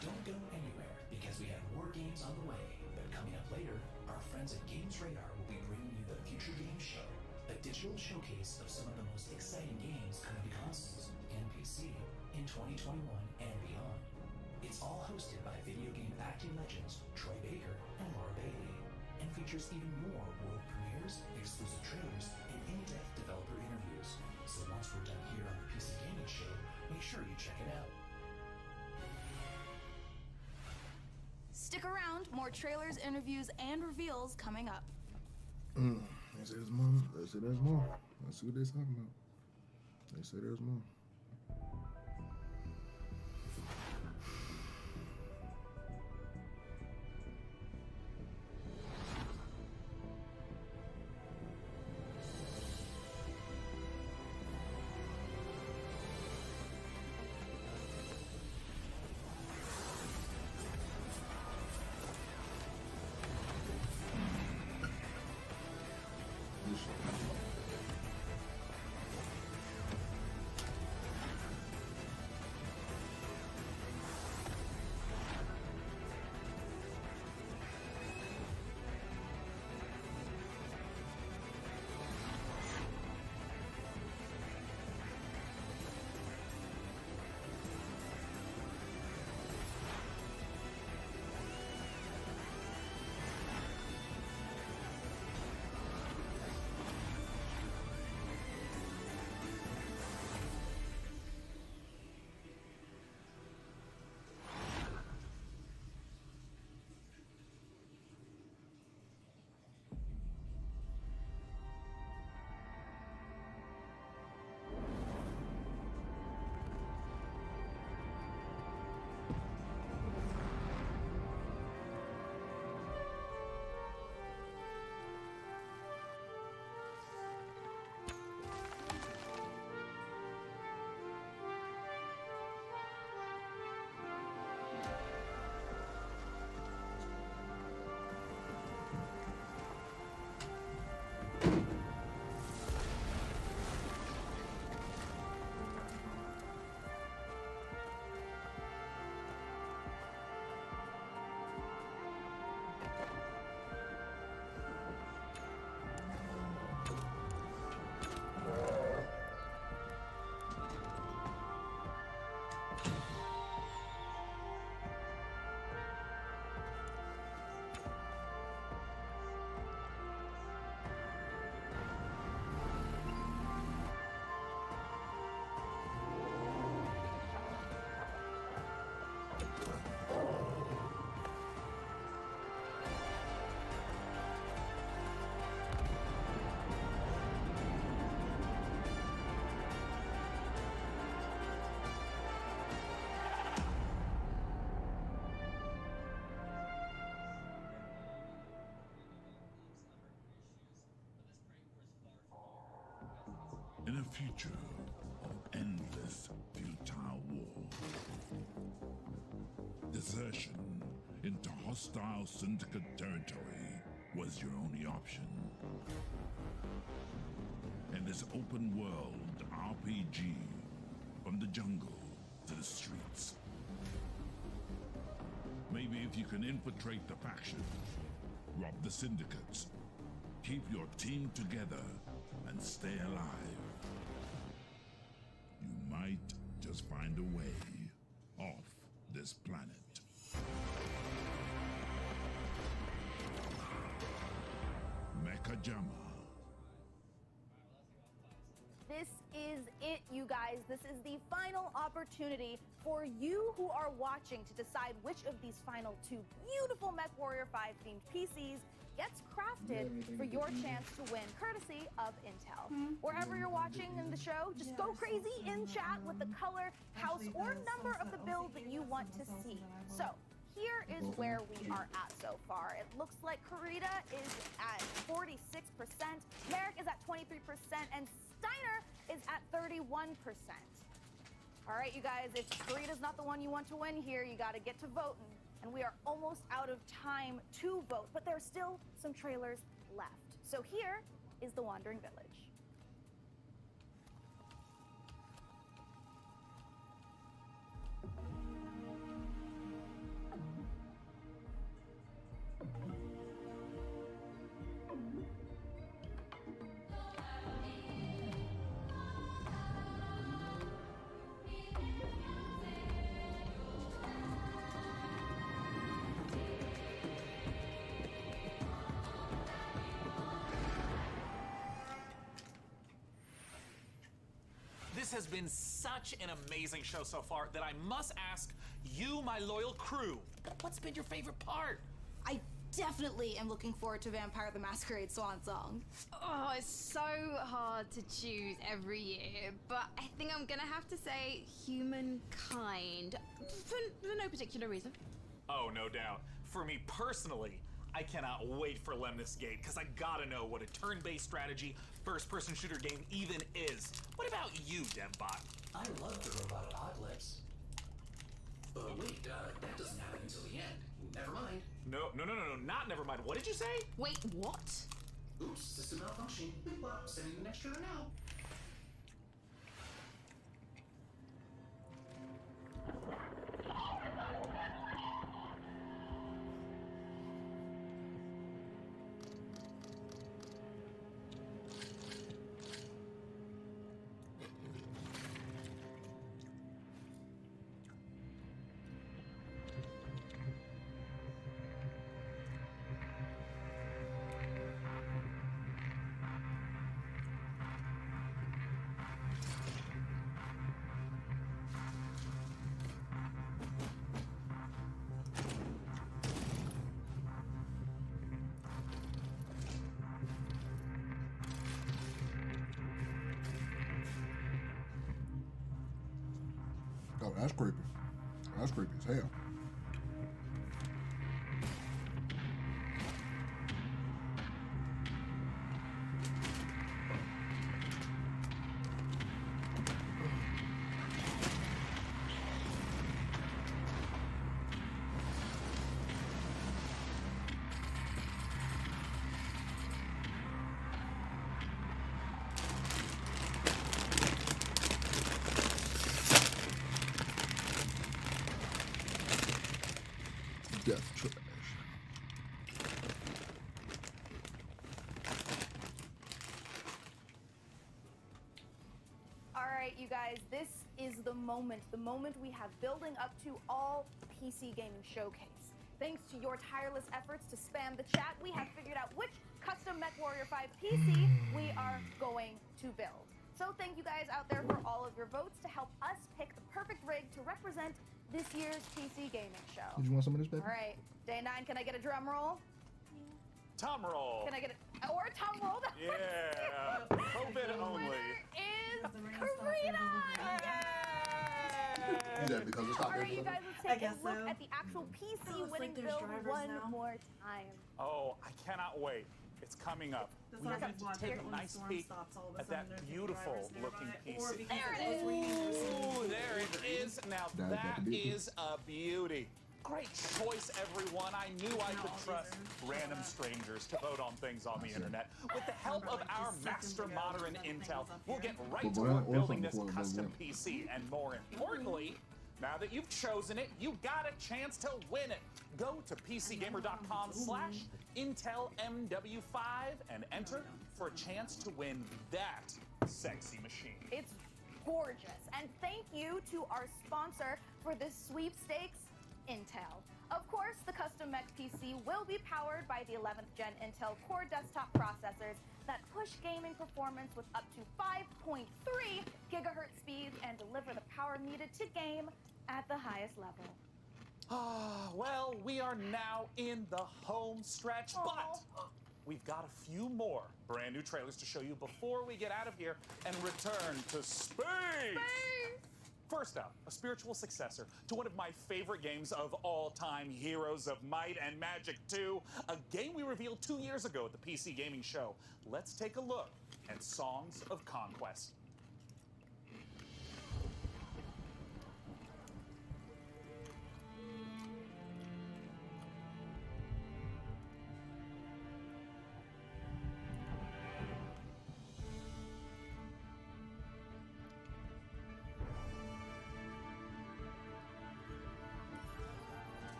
Don't go anywhere, because we have more games on the way. But coming up later, our friends at Games Radar will be bringing you the Future Games Show, a digital showcase of some of the most exciting games coming to consoles and PC in 2021 and beyond. It's all hosted by video game acting legends Troy Baker and Laura Bailey, and features even more world premieres, exclusive trailers, and in-depth developer interviews. So once we're done here on the PC Gaming Show, make sure you check it out. Stick around, more trailers, interviews, and reveals coming up. They say there's more. They say there's more. Let's see what they're talking about. They say there's more. In a future of endless futile war, desertion into hostile Syndicate territory was your only option. And this open world RPG, from the jungle to the streets. Maybe if you can infiltrate the factions, rob the syndicates, keep your team together, and stay alive, you might just find a way off this planet. Mechajama. This is it, you guys. This is the final opportunity for you who are watching to decide which of these final two beautiful MechWarrior 5 themed PCs gets crafted for your chance to win, courtesy of Intel. Wherever you're watching in the show, just go crazy in chat with the color, house, or number of the build that you want to see. So, here is where we are at so far. It looks like Kurita is at 46%, Merrick is at 23%, and Steiner is at 31%. All right, you guys, if Kurita's not the one you want to win here, you gotta get to voting. And we are almost out of time to vote, but there's still some trailers left. So here is The Wandering Village. This has been such an amazing show so far that I must ask you, my loyal crew, what's been your favorite part? I definitely am looking forward to Vampire the Masquerade Swan Song. Oh, it's so hard to choose every year, but I think I'm gonna have to say Humankind, for no particular reason. Oh, no doubt. For me personally, I cannot wait for Lemnis Gate, because I gotta know what a turn-based strategy first-person shooter game even is. What about you, DevBot? I love the robot apocalypse. But wait, that doesn't happen until the end. Never mind. No, not never mind. What did you say? Wait, what? Oops, system malfunction. Well, sending the next trailer now. Oh, that's creepy. That's creepy as hell. Death trash. All right, you guys, this is the moment we have building up to all PC Gaming Showcase. Thanks to your tireless efforts to spam the chat, we have figured out which custom MechWarrior 5 PC we are going to build. So thank you guys out there for all of your votes to help us pick the perfect rig to represent this year's PC Gaming Show. Did you want some of this, baby? All right, Day 9, can I get a drum roll? Tom roll. Can I get a, or a tongue roll? Yeah. COVID only. Is Kurita! Yeah, because it's not All right, you guys, let's take a look so. at the actual PC looks winning like there's build drivers one now. more time. Oh, I cannot wait. It's coming up. We That's have to take a nice peek at that beautiful looking PC. There it is. Ooh, there it is. Now that is a beauty. Great choice, everyone. I knew I could trust random strangers to vote on things on the internet. With the help of our master modder in Intel, we'll get right to work building this custom PC. And more importantly, now that you've chosen it, you got a chance to win it. Go to PCGamer.com/IntelMW5 and enter for a chance to win that sexy machine. It's gorgeous. And thank you to our sponsor for this sweepstakes, Intel. Of course, the custom mech PC will be powered by the 11th gen Intel Core desktop processors that push gaming performance with up to 5.3 gigahertz speeds and deliver the power needed to game at the highest level. Well, we are now in the home stretch, but we've got a few more brand new trailers to show you before we get out of here and return to space! First up, a spiritual successor to one of my favorite games of all time, Heroes of Might and Magic 2, a game we revealed 2 years ago at the PC Gaming Show. Let's take a look at Songs of Conquest.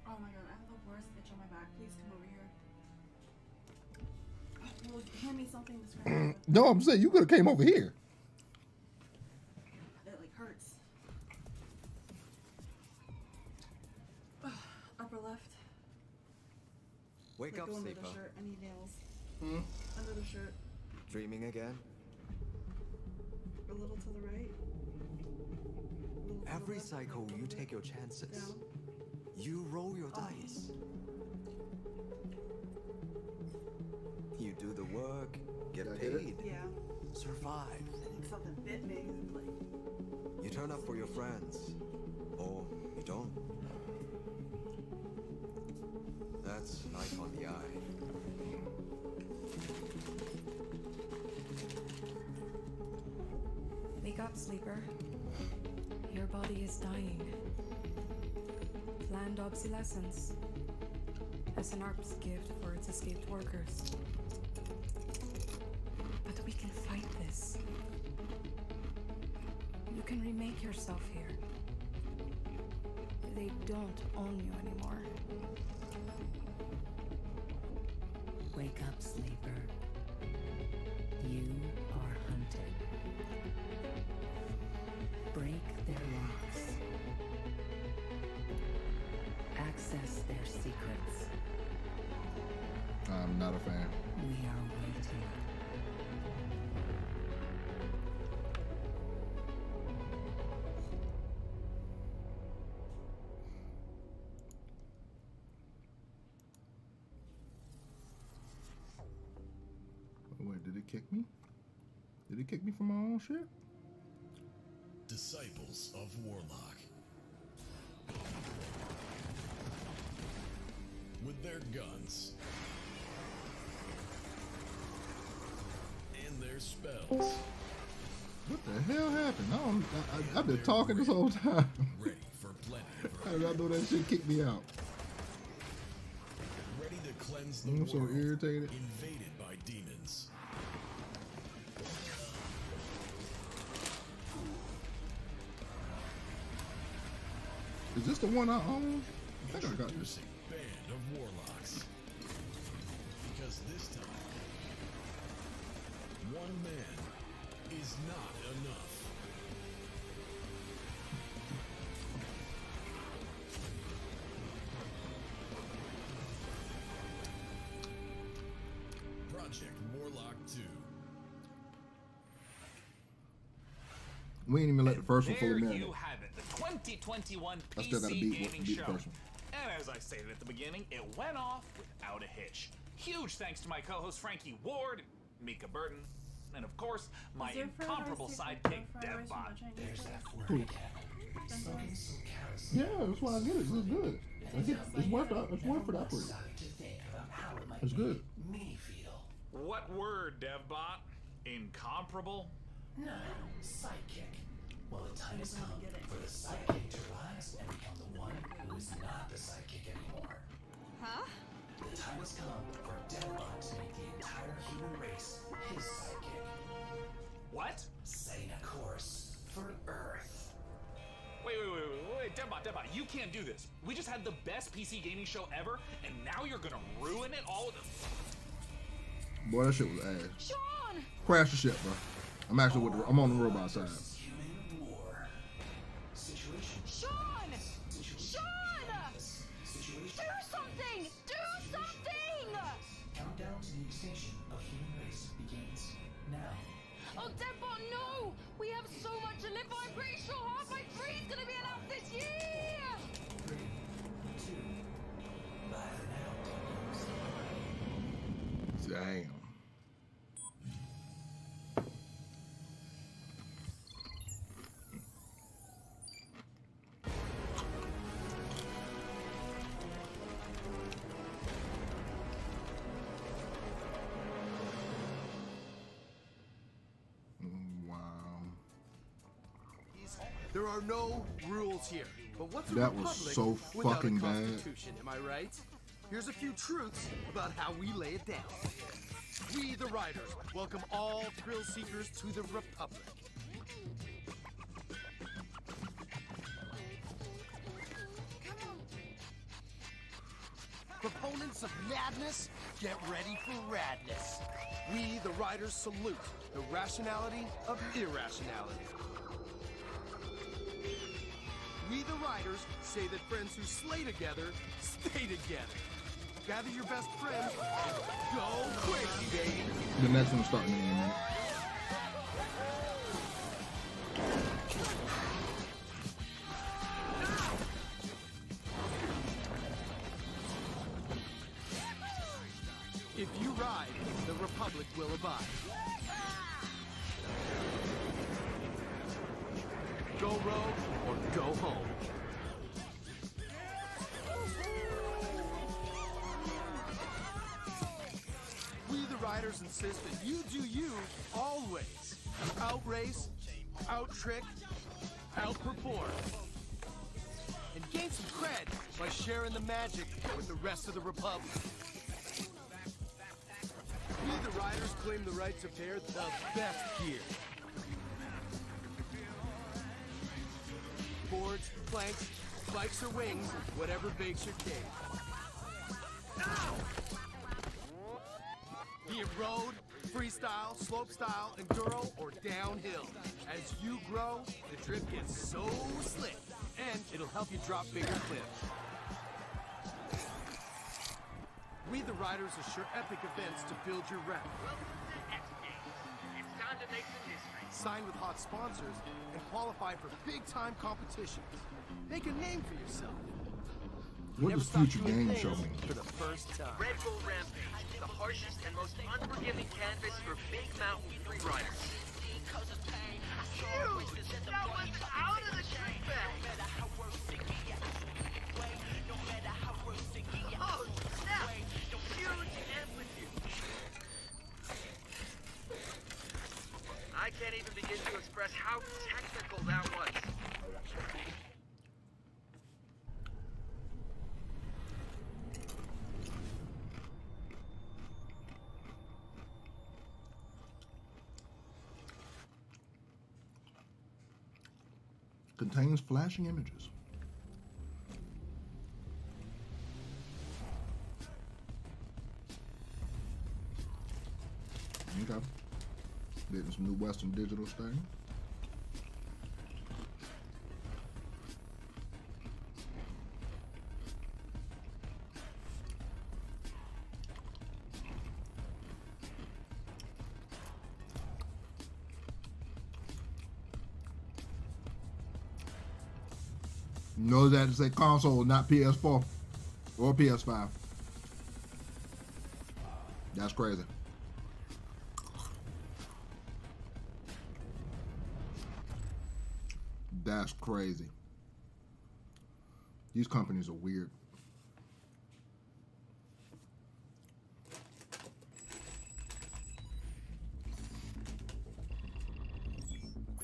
Oh my god, I have the worst itch on my back. Please come over here. Well, hand me something to scratch with. No, I'm saying you could have came over here. It like hurts. Upper left. Wake like up, go under sleeper. the shirt. I need nails. Hmm? Under the shirt. Dreaming again? A little to the right. Every cycle, you take your chances. Down. You roll your dice. You do the work, get paid, Yeah. survive. I think something bit me. Like, You turn up for your friends, or you don't. That's knife on the eye. Wake up, sleeper. Your body is dying. Planned obsolescence. SNRP's gift for its escaped workers. But we can fight this. You can remake yourself here. They don't own you anymore. Wake up, sleeper. You are hunted. Break their locks. Access their secrets. I'm not a fan. We are waiting. Wait, did it kick me? Did it kick me from my own shit? Disciples of Warlock. With their guns and their spells. What the hell happened? I've been talking this whole time. Ready for plenty of How did I know that shit kicked me out? ready to cleanse the I'm world. so irritated. Invaded by demons. Is this the one I own? I think I got this. Introducing Band of Warlocks. Because this time, one man is not enough. Project Morlock 2. We ain't even let the first one fully There marinate. you have it, the 2021 I still gotta PC beat Gaming the Show. first one. And as I stated at the beginning, it went off without a hitch. Huge thanks to my co-host Frankie Ward, Mika Burton, and of course, my incomparable sidekick, DevBot. There's that word again. Spoken so carelessly. Yeah, that's why I get it. It's good. It's worth it. It's worth it. To think about how it might It's good. make me feel. What word, DevBot? Incomparable? No, sidekick. Well, the time has come for the sidekick to rise and become the one who is not the sidekick anymore. Huh? The time has come for DevBot to make the entire human race his sidekick. What? Setting a course for Earth. Wait, DevBot, you can't do this. We just had the best PC gaming show ever, and now you're gonna ruin it all with them. Boy, that shit was ass. Sean! Crash the shit, bro. I'm actually I'm on the robot side. Human war. Situation. Sean! Sean! Situation. Do something! Do something! Countdown to the extinction of human race begins now. Oh, DevBot, no! We have so much to live for. I'm pretty sure half my free's gonna be announced this year! 3, 2. Bye for now. Damn. There are no rules here. But what's a That was republic so without fucking a bad. constitution, am I right? Here's a few truths about how we lay it down. We, the Riders, welcome all thrill seekers to the Republic. Proponents of madness, get ready for radness. We, the Riders, salute the rationality of irrationality. We, the Riders, say that friends who slay together, stay together. Gather your best friends and go crazy, baby. The next one's starting in a minute. If you ride, the Republic will abide. Go rogue or go home. We, the Riders, insist that you do you always. Outrace, out-trick, outperform. And gain some cred by sharing the magic with the rest of the Republic. We, the Riders, claim the right to pair the best gear. Boards, planks, spikes or wings, whatever bakes your cake. Be it road, freestyle, slopestyle, enduro, or downhill. As you grow, the trip gets so slick, and it'll help you drop bigger clips. We, the Riders, assure epic events to build your rep. Welcome to X Games. It's time to make some history. Sign with hot sponsors and qualify for big-time competitions. Make a name for yourself. What does Future Game Show mean? For the first time. Red Bull Rampage, the harshest and most unforgiving canvas for big mountain free riders. Huge! That was out of the trick bag! Oh, snap! Huge amplitude! I can't even begin to express how technical that was. Contains flashing images. Okay. Getting some new Western Digital stuff. No, that is a console, not PS4 or PS5. That's crazy. That's crazy. These companies are weird.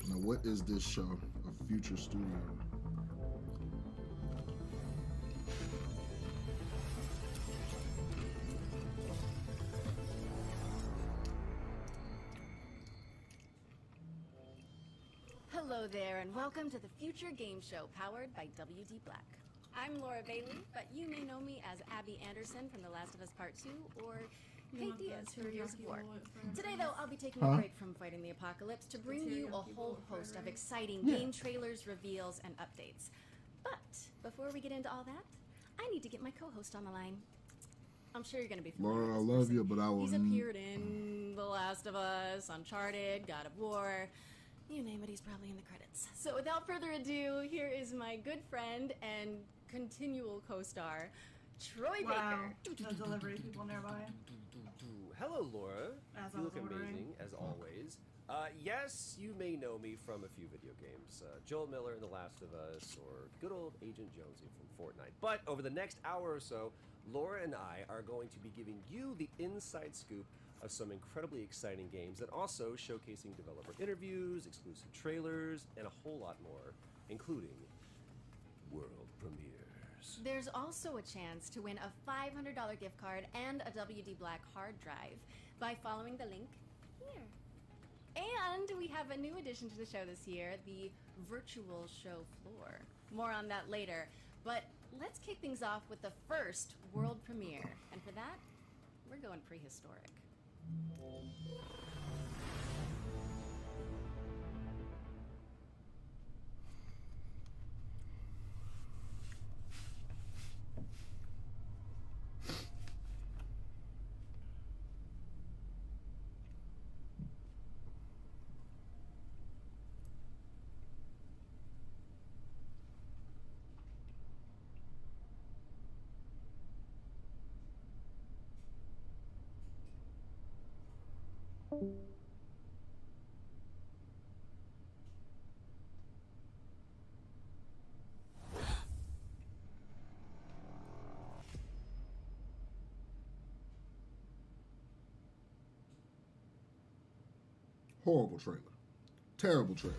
Now, what is this show? A future studio. Hello there, and welcome to the Future Game Show, powered by WD Black. I'm Laura Bailey, but you may know me as Abby Anderson from The Last of Us Part 2, or Kate Diaz from Gears of War. Today, though, I'll be taking a break from fighting the apocalypse to bring you a whole host of exciting game trailers, reveals, and updates. But before we get into all that, I need to get my co-host on the line. I'm sure you're going to be familiar Laura, I with this love person. you, but I will. He's appeared in The Last of Us, Uncharted, God of War. You name it, he's probably in the credits. So without further ado, here is my good friend and continual co-star, Troy Baker. The delivery people nearby. Hello, Laura. As I You was look ordering. amazing, as always. Yes, you may know me from a few video games. Joel Miller in The Last of Us, or good old Agent Jonesy from Fortnite. But over the next hour or so, Laura and I are going to be giving you the inside scoop of some incredibly exciting games, and also showcasing developer interviews, exclusive trailers, and a whole lot more, including world premieres. There's also a chance to win a $500 gift card and a WD Black hard drive by following the link here. And we have a new addition to the show this year, the virtual show floor. More on that later, but let's kick things off with the first world premiere. And for that, we're going prehistoric. Horrible trailer. Terrible trailer.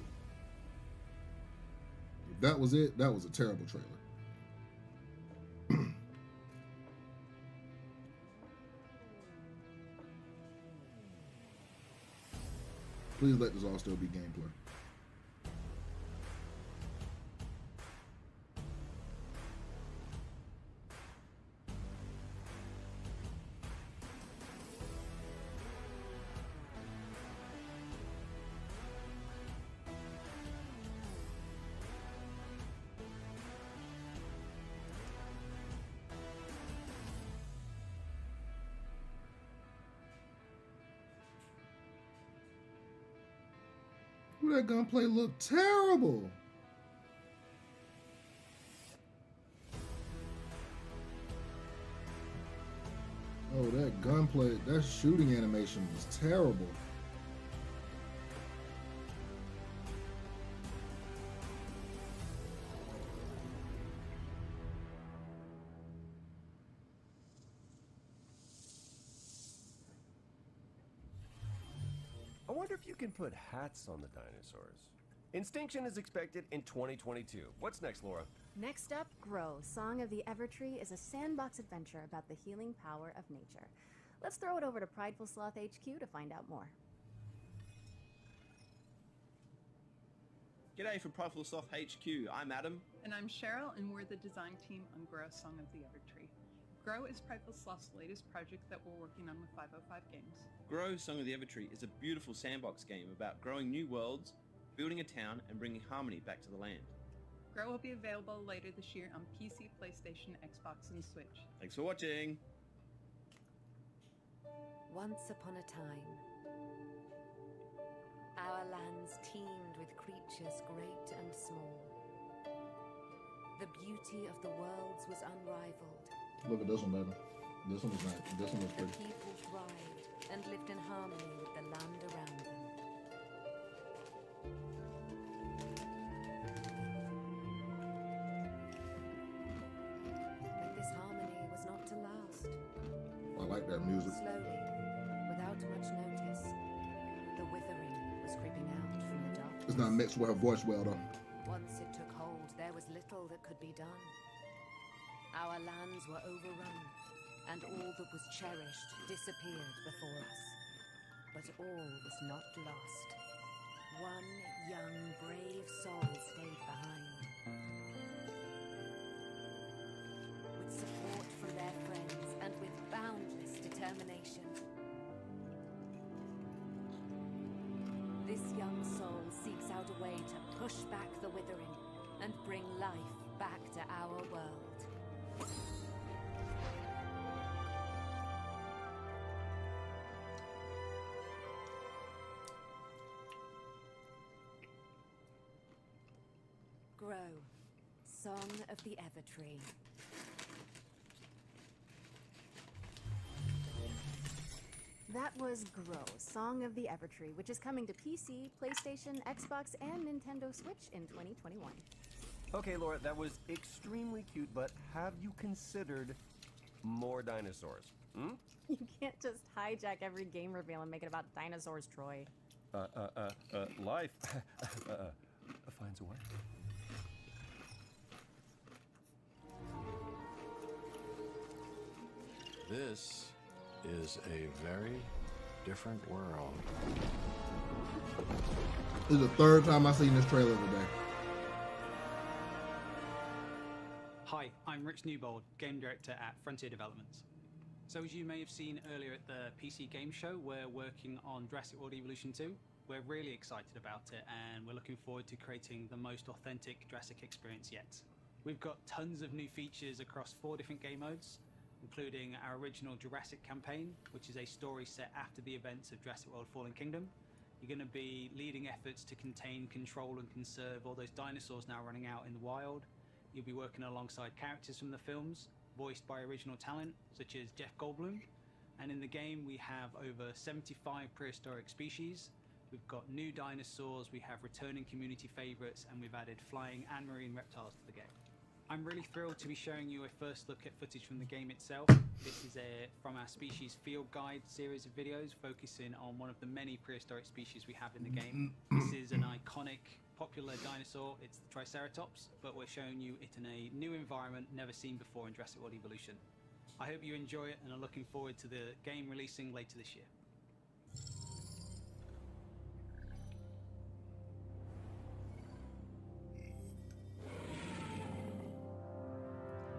If that was it, that was a terrible trailer. Please let this all still be gameplay. Ooh, that gunplay looked terrible. Oh, that gunplay, that shooting animation was terrible. I wonder if you can put hats on the dinosaurs. Instinction is expected in 2022. What's next, Laura? Next up, Grow, Song of the Evertree is a sandbox adventure about the healing power of nature. Let's throw it over to Prideful Sloth HQ to find out more. G'day from Prideful Sloth HQ. I'm Adam. And I'm Cheryl, and we're the design team on Grow, Song of the Evertree. Grow is Prideful Sloth's latest project that we're working on with 505 Games. Grow, Song of the Evertree is a beautiful sandbox game about growing new worlds, building a town, and bringing harmony back to the land. Grow will be available later this year on PC, PlayStation, Xbox, and Switch. Thanks for watching. Once upon a time, our lands teemed with creatures great and small. The The beauty of the worlds was unrivaled. Look at this one better. This one is not. This one is The pretty. people thrived and lived in harmony with the land around them. But this harmony was not to last. I like that music. Slowly, without much notice, the withering was creeping out from the dark. It's not mixed with her voice well though. Once it took hold, there was little that could be done. Our lands were overrun, and all that was cherished disappeared before us. But all was not lost. One young, brave soul stayed behind. With support from their friends and with boundless determination. This young soul seeks out a way to push back the withering and bring life back to our world. Grow, Song of the Evertree. That was Grow, Song of the Evertree, which is coming to PC, PlayStation, Xbox, and Nintendo Switch in 2021. Okay, Laura, that was extremely cute, but have you considered more dinosaurs? Hmm? You can't just hijack every game reveal and make it about dinosaurs, Troy. Life finds a way. This is a very different world. This is the third time I've seen this trailer today. Hi, I'm Rich Newbold, Game Director at Frontier Developments. So as you may have seen earlier at the PC Game Show, we're working on Jurassic World Evolution 2. We're really excited about it, and we're looking forward to creating the most authentic Jurassic experience yet. We've got tons of new features across 4 different game modes, including our original Jurassic campaign, which is a story set after the events of Jurassic World Fallen Kingdom. You're going to be leading efforts to contain, control, and conserve all those dinosaurs now running out in the wild. You'll be working alongside characters from the films, voiced by original talent, such as Jeff Goldblum. And in the game, we have over 75 prehistoric species. We've got new dinosaurs, we have returning community favorites, and we've added flying and marine reptiles to the game. I'm really thrilled to be showing you a first look at footage from the game itself. This is from our Species Field Guide series of videos, focusing on one of the many prehistoric species we have in the game. This is an iconic, popular dinosaur. It's the Triceratops, but we're showing you it in a new environment never seen before in Jurassic World Evolution. I hope you enjoy it and are looking forward to the game releasing later this year.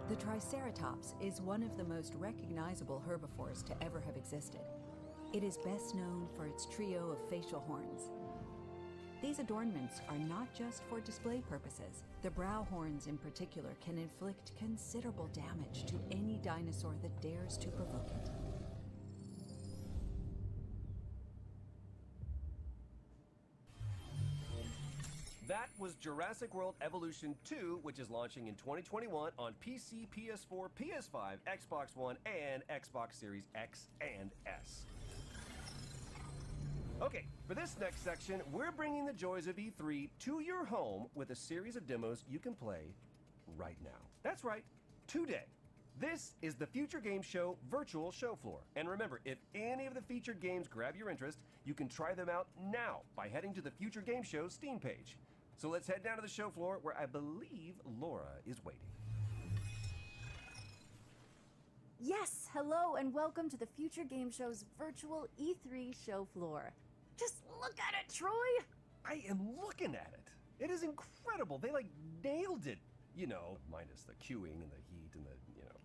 The Triceratops is one of the most recognizable herbivores to ever have existed. It is best known for its trio of facial horns. These adornments are not just for display purposes. The brow horns in particular can inflict considerable damage to any dinosaur that dares to provoke it. That was Jurassic World Evolution 2, which is launching in 2021 on PC, PS4, PS5, Xbox One, and Xbox Series X and S. Okay, for this next section, we're bringing the joys of E3 to your home with a series of demos you can play right now. That's right, today. This is the Future Game Show virtual show floor. And remember, if any of the featured games grab your interest, you can try them out now by heading to the Future Game Show Steam page. So let's head down to the show floor where I believe Laura is waiting. Yes, hello, and welcome to the Future Game Show's virtual E3 show floor. Just look at it, Troy! I am looking at it. It is incredible. They, like, nailed it. You know, minus the queuing and the heat and the, you know,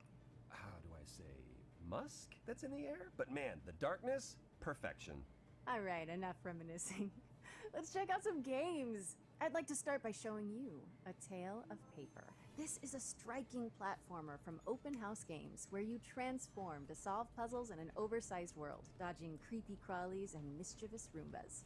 how do I say, musk that's in the air? But man, the darkness, perfection. All right, enough reminiscing. Let's check out some games. I'd like to start by showing you A Tale of Paper. This is a striking platformer from Open House Games where you transform to solve puzzles in an oversized world, dodging creepy crawlies and mischievous Roombas.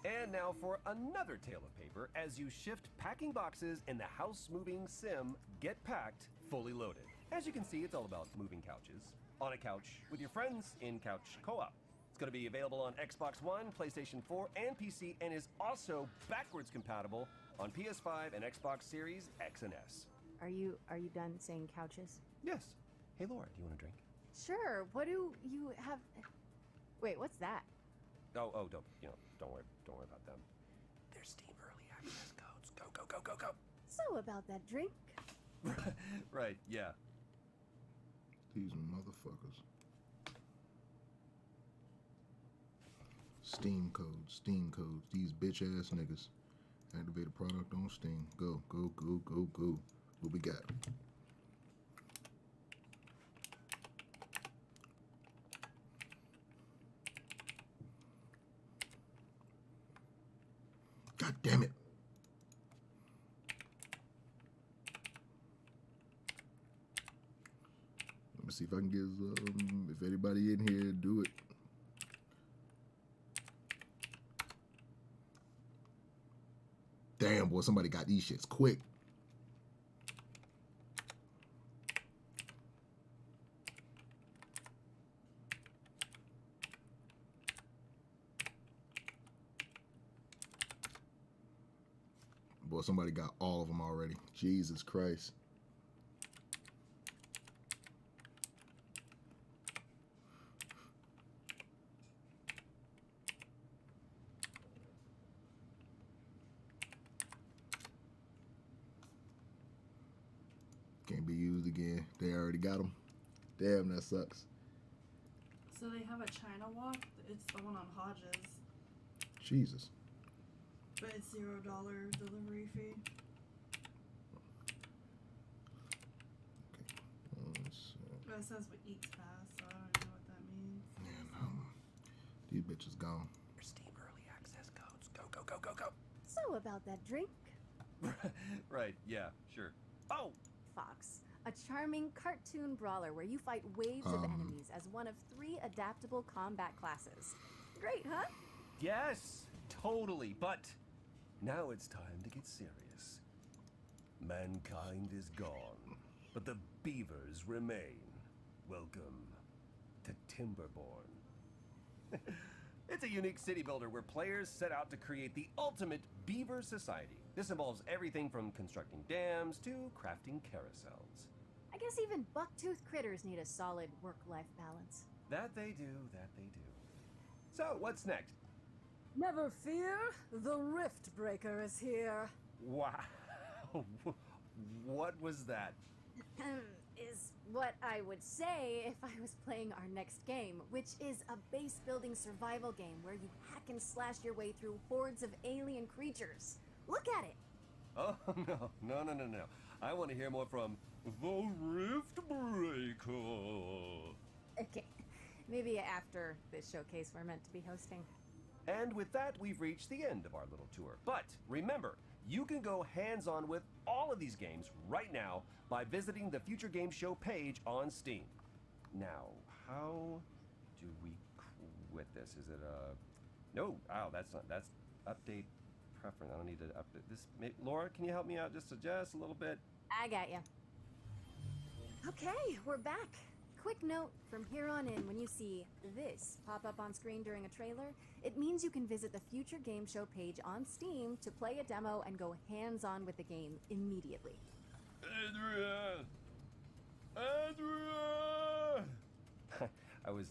And now for another tale of paper as you shift packing boxes in the house-moving sim Get Packed Fully Loaded. As you can see, it's all about moving couches on a couch with your friends in couch co-op. It's going to be available on Xbox One, PlayStation 4, and PC, and is also backwards compatible on PS5 and Xbox Series X and S. Are you done saying couches? Yes. Hey Laura, do you want a drink? Sure. What do you have? Wait, what's that? Oh, don't worry about them. They're Steam early access codes. Go. So about that drink. Right, yeah. These motherfuckers. Steam codes, these bitch ass niggas. Activate a product on Steam. Go. What we got? God damn it. Let me see if I can get if anybody in here do it. Damn, boy, somebody got these shits quick. Boy, somebody got all of them already. Jesus Christ. Can't be used again. They already got them. Damn, that sucks. So they have a China walk. It's the one on Hodges. Jesus. But it's $0 delivery fee. But it says with Eats Pass, so I don't know what that means. Man, these bitches gone. Your Steam early access codes. Go. So about that drink. Right, yeah, sure. Oh! Fox, a charming cartoon brawler where you fight waves of enemies as one of 3 adaptable combat classes. Great, huh? Yes, totally, but now it's time to get serious. Mankind is gone, but the beavers remain. Welcome to Timberborn. It's a unique city builder where players set out to create the ultimate beaver society. This involves everything from constructing dams to crafting carousels. I guess even buck-toothed critters need a solid work-life balance. That they do. So, what's next? Never fear, the Rift Breaker is here. Wow. What was that? Is what I would say if I was playing our next game, which is a base-building survival game where you hack and slash your way through hordes of alien creatures. Look at it! Oh, no. I want to hear more from the Rift Breaker. Okay, maybe after this showcase we're meant to be hosting. And with that, we've reached the end of our little tour. But remember, you can go hands-on with all of these games right now by visiting the Future Game Show page on Steam. Now, how do we quit this? Is it no, that's update preference. I don't need to update this. Laura, can you help me out just a little bit? I got you. Okay, we're back. Quick note, from here on in, when you see this pop up on screen during a trailer, it means you can visit the Future Game Show page on Steam to play a demo and go hands-on with the game immediately. Adria! I was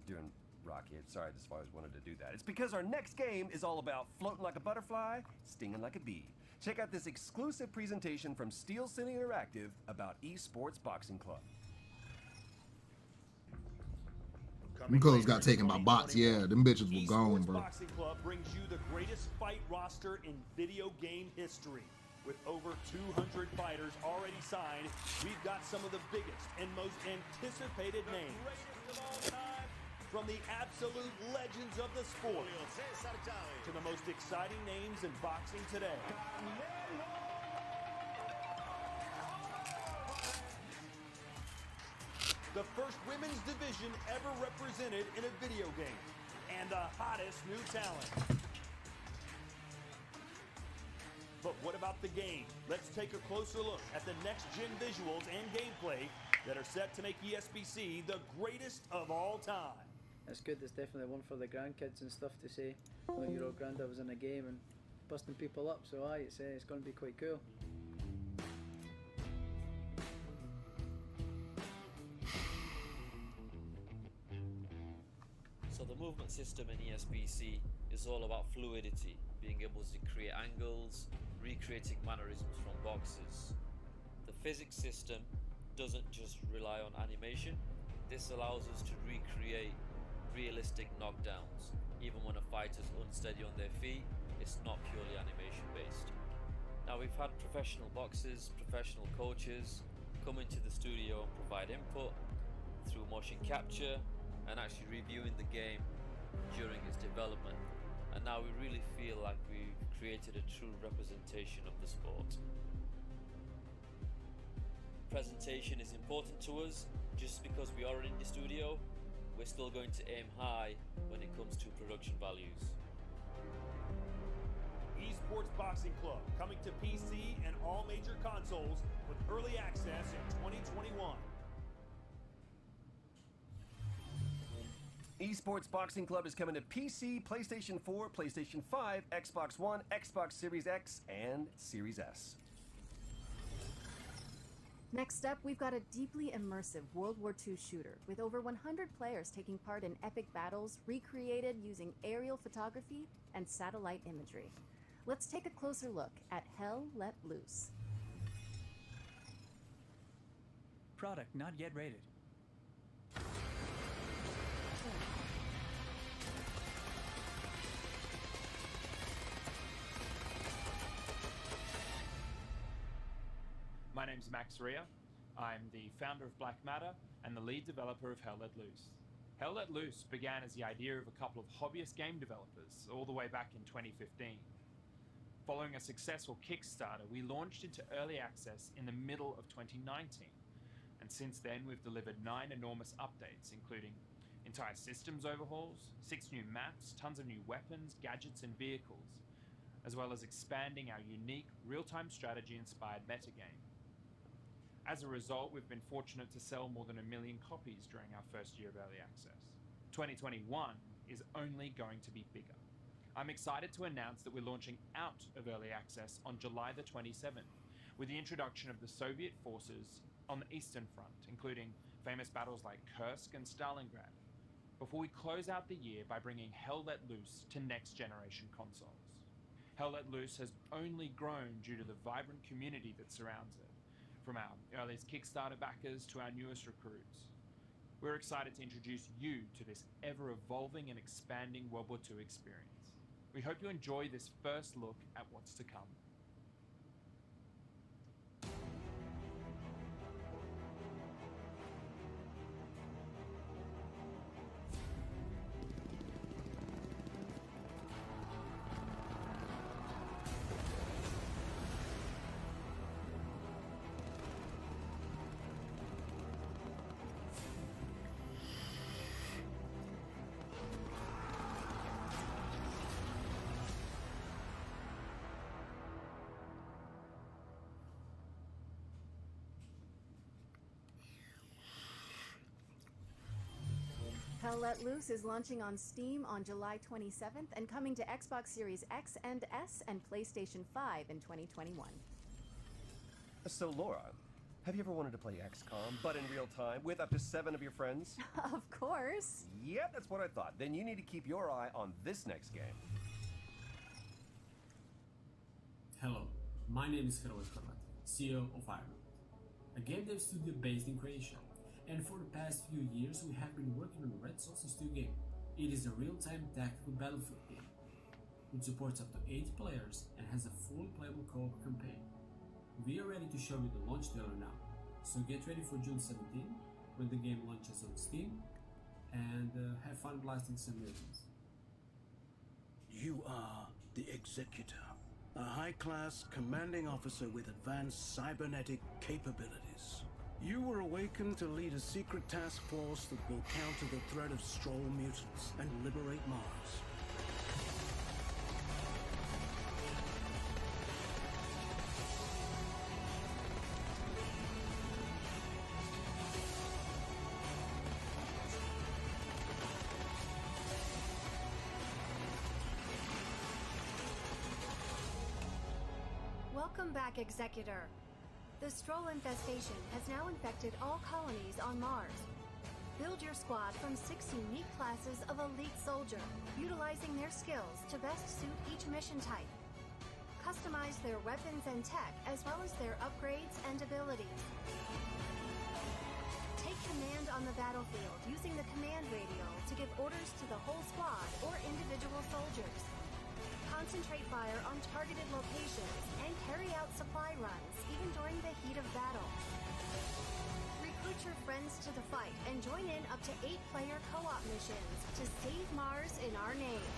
doing Rocky. Sorry, I just always wanted to do that. It's because our next game is all about floating like a butterfly, stinging like a bee. Check out this exclusive presentation from Steel City Interactive about Esports Boxing Club. Them clothes got taken by bots. Yeah, them bitches were gone, bro. Boxing Club brings you the greatest fight roster in video game history. With over 200 fighters already signed, we've got some of the biggest and most anticipated names. From the absolute legends of the sport to the most exciting names in boxing today. The first women's division ever represented in a video game. And the hottest new talent. But what about the game? Let's take a closer look at the next-gen visuals and gameplay that are set to make ESBC the greatest of all time. It's good. It's definitely one for the grandkids and stuff to say when your old granddad was in a game and busting people up. So it's going to be quite cool. So the movement system in ESBC is all about fluidity, being able to create angles, recreating mannerisms from boxes. The physics system doesn't just rely on animation. This allows us to recreate realistic knockdowns. Even when a fighter's unsteady on their feet, it's not purely animation based. Now we've had professional boxers, professional coaches come into the studio and provide input through motion capture and actually reviewing the game during its development. And now we really feel like we've created a true representation of the sport. Presentation is important to us. Just because we are in the studio, we're still going to aim high when it comes to production values. Esports Boxing Club coming to PC and all major consoles with early access in 2021. Esports Boxing Club is coming to PC, PlayStation 4, PlayStation 5, Xbox One, Xbox Series X, and Series S. Next up, we've got a deeply immersive World War II shooter with over 100 players taking part in epic battles recreated using aerial photography and satellite imagery. Let's take a closer look at Hell Let Loose. Product not yet rated. My name's Max Ria. I'm the founder of Black Matter and the lead developer of Hell Let Loose. Hell Let Loose began as the idea of a couple of hobbyist game developers all the way back in 2015. Following a successful Kickstarter, we launched into early access in the middle of 2019. And since then, we've delivered 9 enormous updates, including entire systems overhauls, 6 new maps, tons of new weapons, gadgets, and vehicles, as well as expanding our unique real-time strategy-inspired metagame. As a result, we've been fortunate to sell more than 1 million copies during our first year of early access. 2021 is only going to be bigger. I'm excited to announce that we're launching out of early access on July the 27th, with the introduction of the Soviet forces on the Eastern Front, including famous battles like Kursk and Stalingrad, before we close out the year by bringing Hell Let Loose to next-generation consoles. Hell Let Loose has only grown due to the vibrant community that surrounds it, from our earliest Kickstarter backers to our newest recruits. We're excited to introduce you to this ever-evolving and expanding World War II experience. We hope you enjoy this first look at what's to come. Hell Let Loose is launching on Steam on July 27th and coming to Xbox Series X and S and PlayStation 5 in 2021. So, Laura, have you ever wanted to play XCOM, but in real time, with up to 7 of your friends? Of course. Yeah, that's what I thought. Then you need to keep your eye on this next game. Hello, my name is Heroes Kravat, CEO of Ironwood, a game dev studio based in Croatia. And for the past few years, we have been working on Red Solstice 2 game. It is a real-time tactical battlefield game, which supports up to 8 players and has a fully playable co-op campaign. We are ready to show you the launch trailer now, so get ready for June 17, when the game launches on Steam, and have fun blasting some missions. You are the Executor, a high-class commanding officer with advanced cybernetic capabilities. You were awakened to lead a secret task force that will counter the threat of Stroll mutants and liberate Mars. Welcome back, Executor. The Stroll infestation has now infected all colonies on Mars. Build your squad from 6 unique classes of elite soldier, utilizing their skills to best suit each mission type. Customize their weapons and tech, as well as their upgrades and abilities. Take command on the battlefield using the command radio to give orders to the whole squad or individual soldiers. Concentrate fire on targeted locations and carry out supply runs even during the heat of battle. Recruit your friends to the fight and join in up to 8-player co-op missions to save Mars in our name.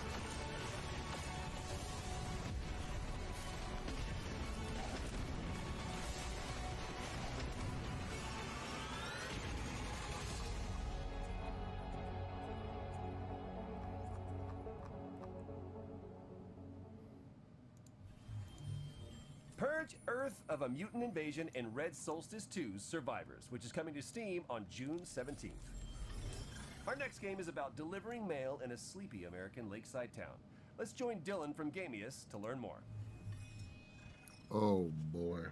Purge Earth of a Mutant Invasion in Red Solstice 2's Survivors, which is coming to Steam on June 17th. Our next game is about delivering mail in a sleepy American lakeside town. Let's join Dylan from Gamius to learn more. Oh boy.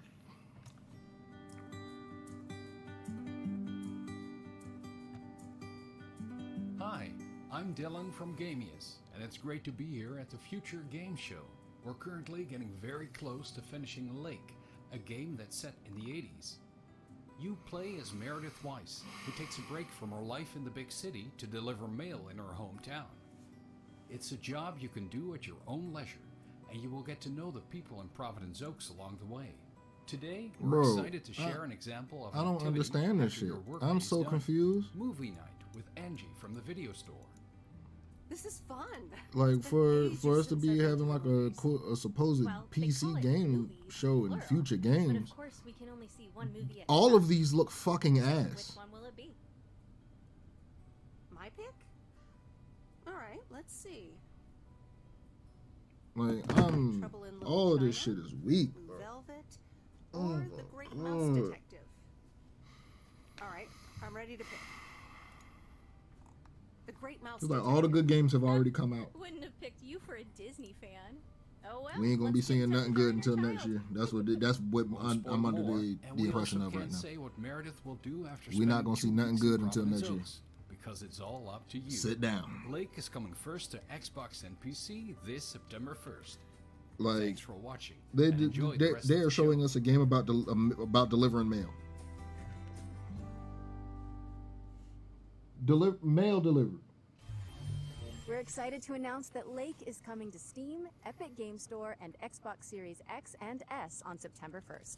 Hi, I'm Dylan from Gamius, and it's great to be here at the Future Game Show. We're currently getting very close to finishing Lake, a game that's set in the 80s. You play as Meredith Weiss, who takes a break from her life in the big city to deliver mail in her hometown. It's a job you can do at your own leisure, and you will get to know the people in Providence Oaks along the way. Today, we're excited to share an example of I don't understand this shit. I'm so confused. Movie night with Angie from the video store. This is fun. Like for us to be having like a supposed PC game show in Future Games. But of course, we can only see one movie at All of these look fucking ass. Which one will it be? My pick? All right, let's see. Like all of this shit is weak, bro. Velvet or The Great Mouse Detective. All right, I'm ready to pick. The Great Mouse It's like all the good games have already come out. Wouldn't have picked you for a Disney fan. Oh well. We ain't gonna be seeing nothing good until next year. That's what I'm under the impression of right now. Say what Meredith will do after We're not gonna see nothing good until next year. Because it's all up to you. Sit down. Blake is coming first to Xbox and PC this September 1st. Like, thanks for watching. They are showing us a game about delivering mail. Mail delivered. We're excited to announce that Lake is coming to Steam, Epic Game Store, and Xbox Series X and S on September 1st.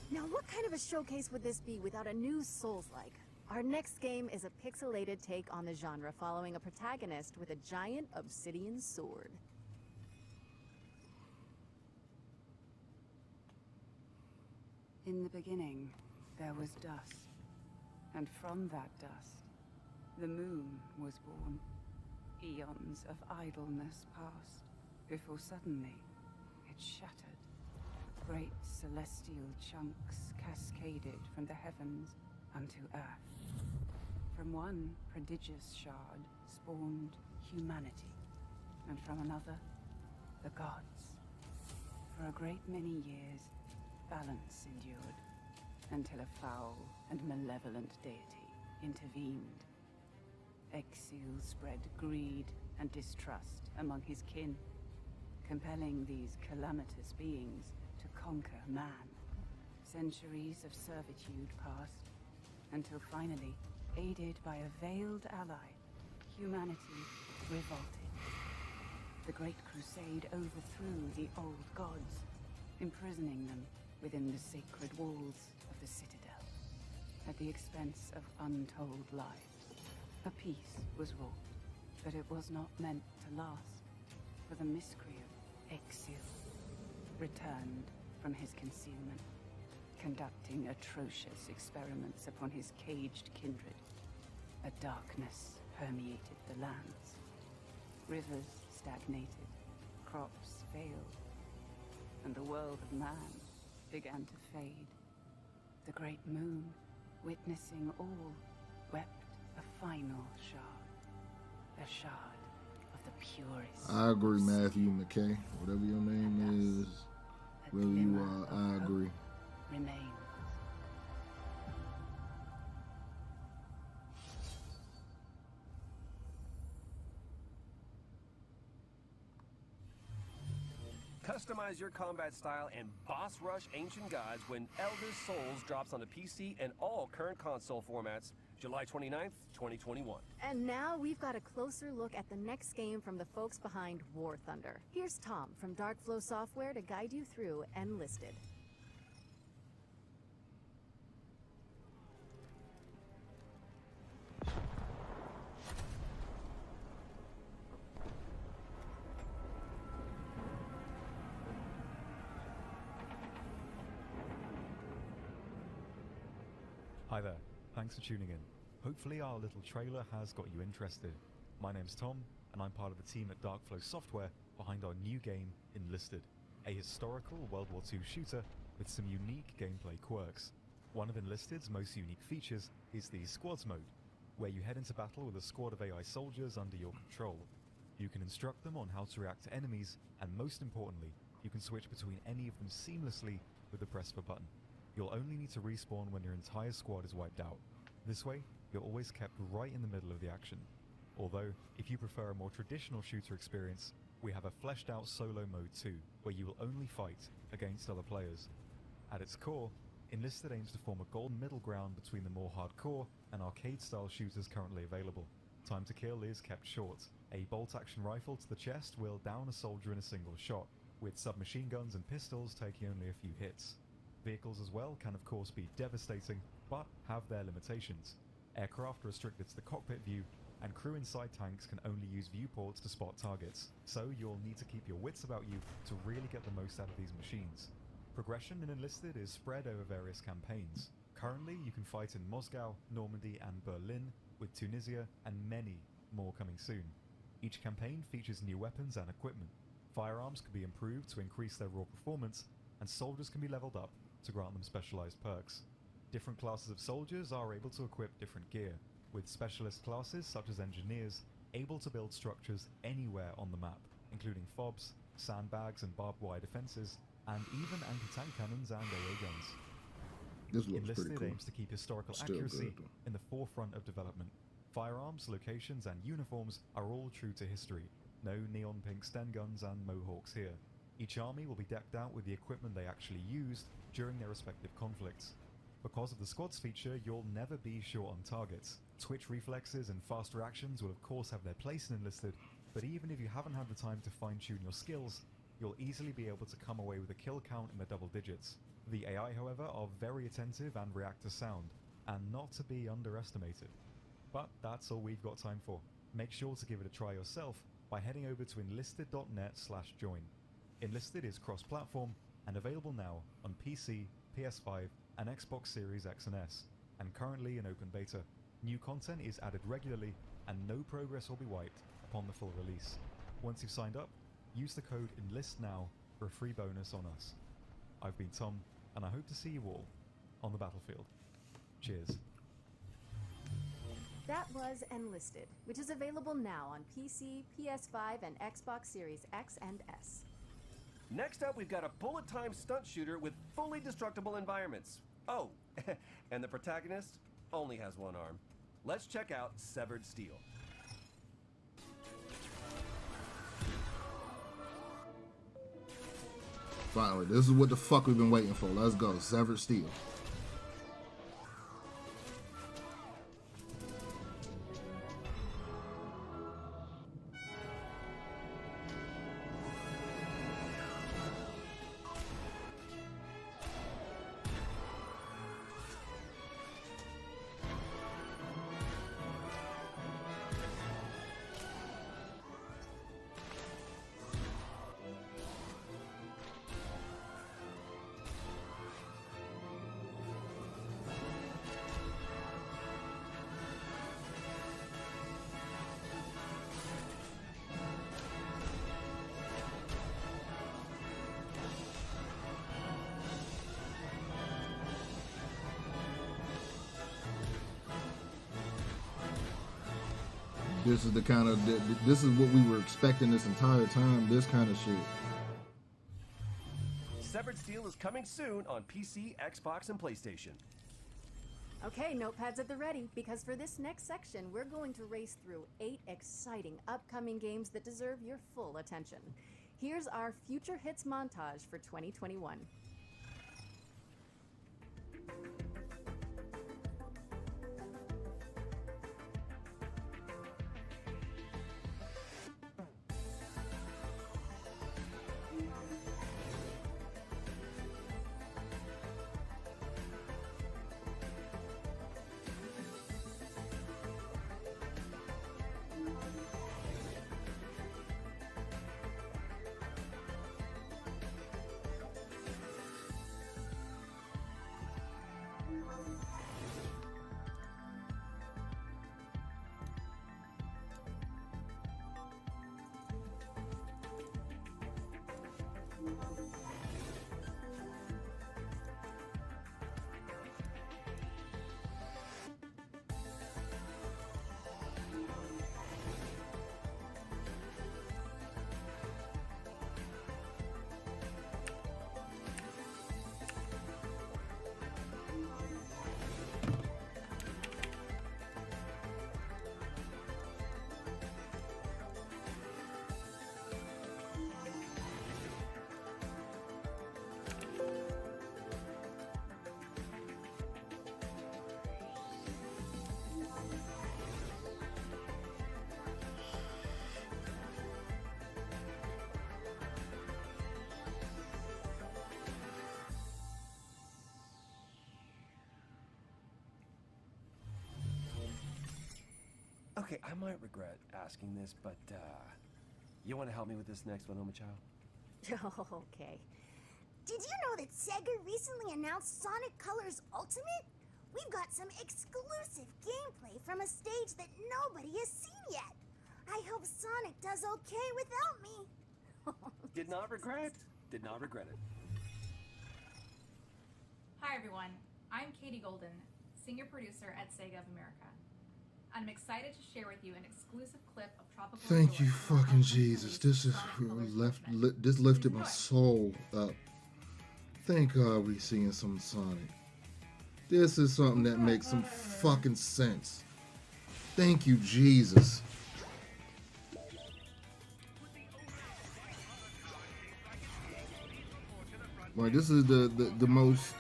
Now, what kind of a showcase would this be without a new Souls-like? Our next game is a pixelated take on the genre, following a protagonist with a giant obsidian sword. In the beginning, there was dust, and from that dust, the moon was born. Eons of idleness passed, before suddenly it shattered. Great celestial chunks cascaded from the heavens unto earth. From one prodigious shard spawned humanity, and from another, the gods. For a great many years, balance endured, until a foul and malevolent deity intervened. Exil spread greed and distrust among his kin, compelling these calamitous beings to conquer man. Centuries of servitude passed, until finally, aided by a veiled ally, humanity revolted. The Great Crusade overthrew the old gods, imprisoning them within the sacred walls of the Citadel, at the expense of untold lives. A peace was wrought, but it was not meant to last, for the miscreant Exil returned from his concealment, conducting atrocious experiments upon his caged kindred. A darkness permeated the lands. Rivers stagnated, crops failed, and the world of man began to fade. The great moon, witnessing all, wept a final shard. A shard of the purest. I agree, Matthew McKay, whatever your name is. A Well, I agree. Remains. Customize your combat style and boss rush Ancient Gods when Elder Souls drops on the PC and all current console formats July 29th, 2021. And now we've got a closer look at the next game from the folks behind War Thunder. Here's Tom from Darkflow Software to guide you through Enlisted. Hi there, thanks for tuning in. Hopefully our little trailer has got you interested. My name's Tom, and I'm part of the team at Darkflow Software behind our new game, Enlisted, a historical World War II shooter with some unique gameplay quirks. One of Enlisted's most unique features is the Squads mode, where you head into battle with a squad of AI soldiers under your control. You can instruct them on how to react to enemies, and most importantly, you can switch between any of them seamlessly with the press of a button. You'll only need to respawn when your entire squad is wiped out. This way, you're always kept right in the middle of the action. Although, if you prefer a more traditional shooter experience, we have a fleshed out solo mode too, where you will only fight against other players. At its core, Enlisted aims to form a golden middle ground between the more hardcore and arcade-style shooters currently available. Time to kill is kept short. A bolt-action rifle to the chest will down a soldier in a single shot, with submachine guns and pistols taking only a few hits. Vehicles as well can of course be devastating, but have their limitations. Aircraft are restricted to the cockpit view, and crew inside tanks can only use viewports to spot targets, so you'll need to keep your wits about you to really get the most out of these machines. Progression in Enlisted is spread over various campaigns. Currently you can fight in Moscow, Normandy and Berlin, with Tunisia and many more coming soon. Each campaign features new weapons and equipment. Firearms can be improved to increase their raw performance, and soldiers can be leveled up to grant them specialized perks. Different classes of soldiers are able to equip different gear, with specialist classes such as engineers able to build structures anywhere on the map, including FOBs, sandbags and barbed wire defenses, and even anti-tank cannons and AA guns. This looks Enlisted pretty cool. aims to keep historical Still accuracy good, though. in the forefront of development. Firearms, locations and uniforms are all true to history. No neon pink Sten guns and mohawks here. Each army will be decked out with the equipment they actually used during their respective conflicts. Because of the squads feature, you'll never be short on targets. Twitch reflexes and fast reactions will of course have their place in Enlisted, but even if you haven't had the time to fine-tune your skills, you'll easily be able to come away with a kill count in the double digits. The AI, however, are very attentive and react to sound, and not to be underestimated. But that's all we've got time for. Make sure to give it a try yourself by heading over to enlisted.net/join. Enlisted is cross-platform and available now on PC, PS5 and Xbox Series X and S, and currently in open beta. New content is added regularly and no progress will be wiped upon the full release. Once you've signed up, use the code ENLISTNOW for a free bonus on us. I've been Tom, and I hope to see you all on the battlefield. Cheers. That was Enlisted, which is available now on PC, PS5 and Xbox Series X and S. Next up, we've got a bullet-time stunt shooter with fully destructible environments. Oh, and the protagonist only has one arm. Let's check out Severed Steel. Finally, this is what the fuck we've been waiting for. Let's go. Severed Steel. This is the kind of, this is what we were expecting this entire time, this kind of shit. Severed Steel coming soon on PC, Xbox, and PlayStation. Okay, notepads at the ready, because for this next section, we're going to race through 8 exciting upcoming games that deserve your full attention. Here's our future hits montage for 2021. Okay, I might regret asking this, but you want to help me with this next one, Omochao? Okay. Did you know that Sega recently announced Sonic Colors Ultimate? We've got some exclusive gameplay from a stage that nobody has seen yet. I hope Sonic does okay without me. Did not regret it. Hi everyone, I'm Katie Golden, senior producer at Sega of America. I'm excited to share with you an exclusive clip of Tropical Thank Shore you, from our fucking upcoming Jesus. release, This is this lifted my soul up. Thank God we seeing some Sonic. This is something that makes some fucking sense. Thank you, Jesus. Like, this is the most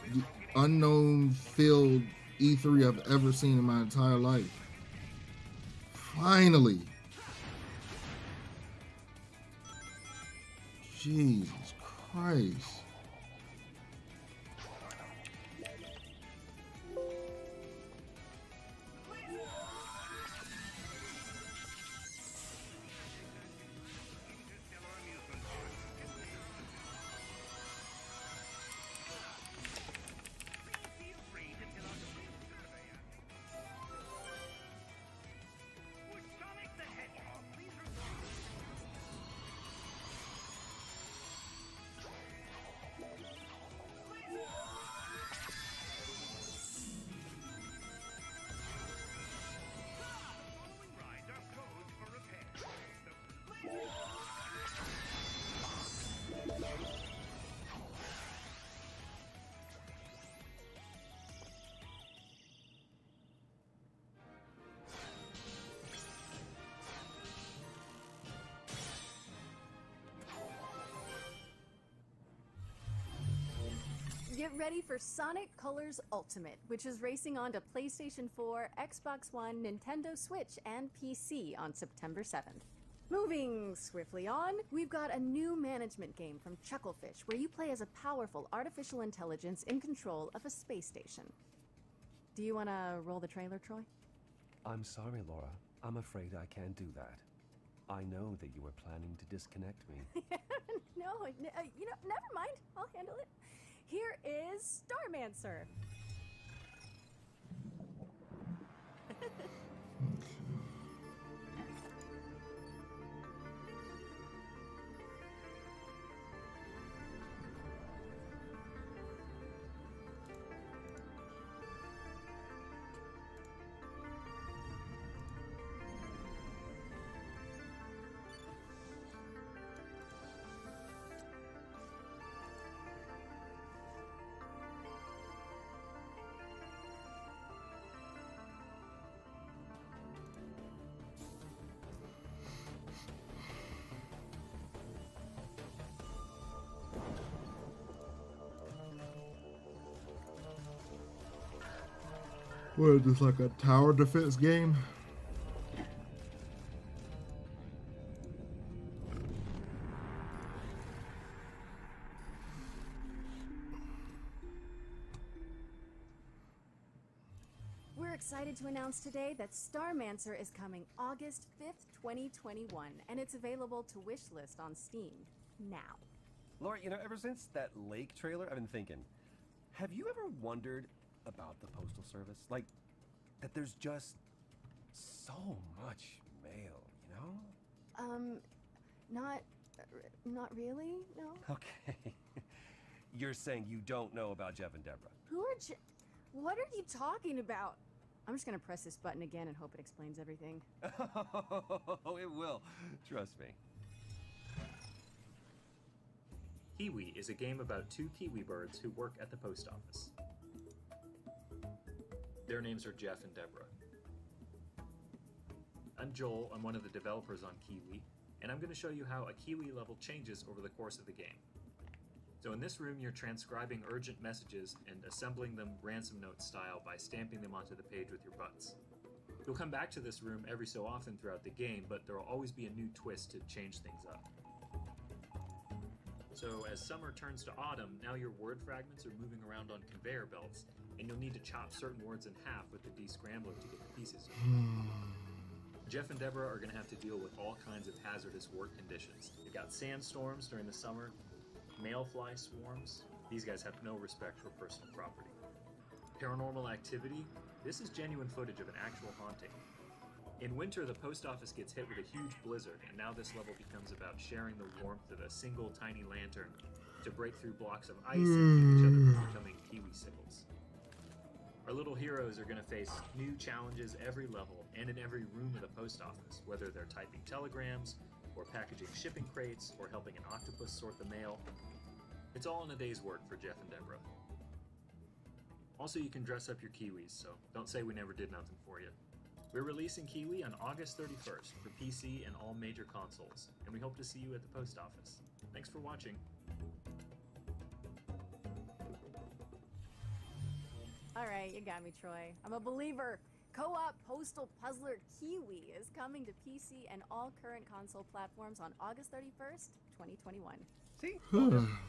unknown filled E3 I've ever seen in my entire life. Finally. Jesus Christ. Get ready for Sonic Colors Ultimate, which is racing on to PlayStation 4, Xbox One, Nintendo Switch, and PC on September 7th. Moving swiftly on, we've got a new management game from Chucklefish, where you play as a powerful artificial intelligence in control of a space station. Do you want to roll the trailer, Troy? I'm sorry, Laura. I'm afraid I can't do that. I know that you were planning to disconnect me. No, never mind. I'll handle it. Here is Starmancer. What is this, like a tower defense game? We're excited to announce today that Starmancer is coming August 5th, 2021, and it's available to wishlist on Steam now. Laura, you know, ever since that lake trailer, I've been thinking, have you ever wondered about the Postal Service? Like, that there's just so much mail, you know? Not really, no. Okay. You're saying you don't know about Jeff and Deborah? Who are What are you talking about? I'm just gonna press this button again and hope it explains everything. Oh, it will. Trust me. Kiwi is a game about two kiwi birds who work at the post office. Their names are Jeff and Deborah. I'm Joel, I'm one of the developers on Kiwi, and I'm going to show you how a Kiwi level changes over the course of the game. So in this room, you're transcribing urgent messages and assembling them ransom note style by stamping them onto the page with your butts. You'll come back to this room every so often throughout the game, but there will always be a new twist to change things up. So as summer turns to autumn, now your word fragments are moving around on conveyor belts, and you'll need to chop certain words in half with the descrambler to get the pieces. Jeff and Deborah are going to have to deal with all kinds of hazardous work conditions. You've got sandstorms during the summer, male fly swarms. These guys have no respect for personal property. Paranormal activity. This is genuine footage of an actual haunting. In winter, the post office gets hit with a huge blizzard, and now this level becomes about sharing the warmth of a single tiny lantern to break through blocks of ice and keep each other from becoming kiwi sickles. Our little heroes are going to face new challenges every level and in every room of the post office, whether they're typing telegrams, or packaging shipping crates, or helping an octopus sort the mail. It's all in a day's work for Jeff and Deborah. Also, you can dress up your kiwis, so don't say we never did nothing for you. We're releasing Kiwi on August 31st for PC and all major consoles, and we hope to see you at the post office. Thanks for watching. Alright, you got me, Troy. I'm a believer. Co-op Postal Puzzler Kiwi is coming to PC and all current console platforms on August 31st, 2021. See?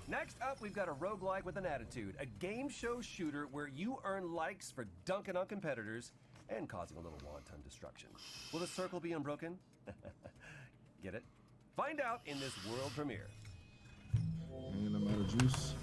Next up, we've got a roguelike with an attitude. A game show shooter where you earn likes for dunking on competitors and causing a little wanton destruction. Will the circle be unbroken? Get it? Find out in this world premiere. And I'm out of juice.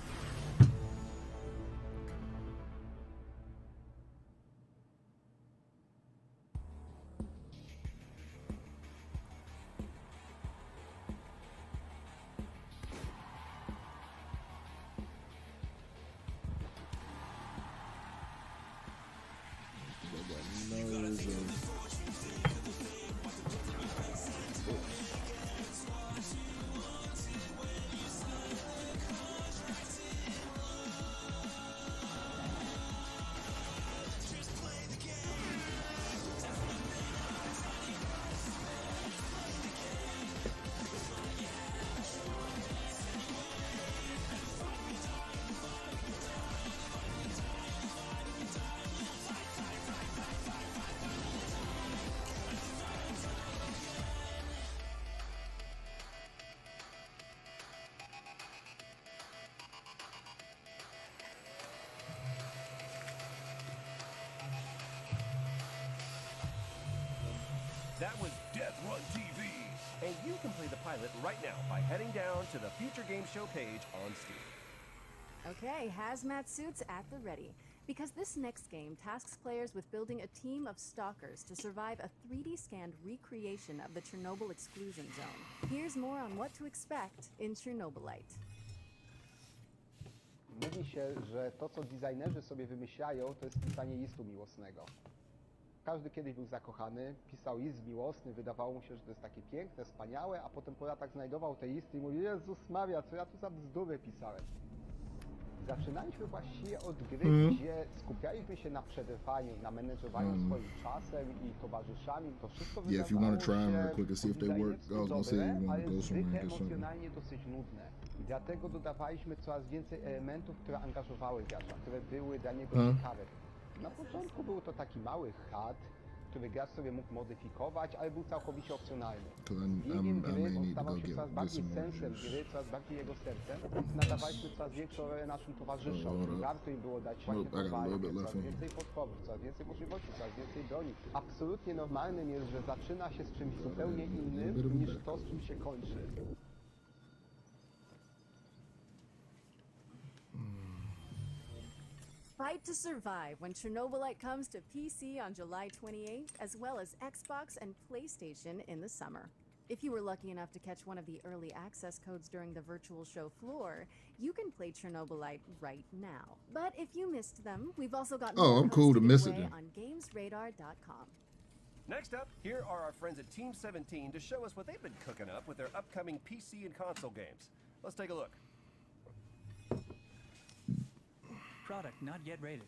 That was Death Run TV. And you can play the pilot right now by heading down to the Future Game Show page on Steam. Okay, hazmat suits at the ready. Because this next game tasks players with building a team of stalkers to survive a 3D scanned recreation of the Chernobyl exclusion zone. Here's more on what to expect in Chernobylite. Mówi się, że to, co designerzy sobie wymyślają, to jest pisanie listu miłosnego. Każdy kiedyś był zakochany, pisał list miłosny, wydawało mu się, że to jest takie piękne, wspaniałe, a potem po latach znajdował te listy i mówił: Jezus Maria, co ja tu za bzdury pisałem. Zaczynaliśmy właściwie od gry, gdzie skupialiśmy się na przetrwaniu, na menedżowaniu swoim czasem i towarzyszami. To wszystko wydawało się zwykle emocjonalnie dosyć nudne. I dlatego dodawaliśmy coraz więcej elementów, które angażowały gracza, które były dla niego ciekawe. Na początku był to taki mały chat, który gracz sobie mógł modyfikować, ale był całkowicie opcjonalny. Z biegiem gry on stawał się coraz bardziej sensem gry, coraz bardziej jego sercem, więc nadawaliśmy coraz większą rolę naszym towarzyszom. Warto im było dać właśnie podwalkę, coraz więcej potworów, coraz więcej możliwości, coraz więcej broni. Absolutnie normalnym jest, że zaczyna się z czymś zupełnie innym, niż to, z czym się kończy. Fight to survive when Chernobylite comes to PC on July 28th, as well as Xbox and PlayStation in the summer. If you were lucky enough to catch one of the early access codes during the virtual show floor, you can play Chernobylite right now. But if you missed them, we've also got more I'm cool to miss it then. on GamesRadar.com. Next up, here are our friends at Team 17 to show us what they've been cooking up with their upcoming PC and console games. Let's take a look. Product not yet rated.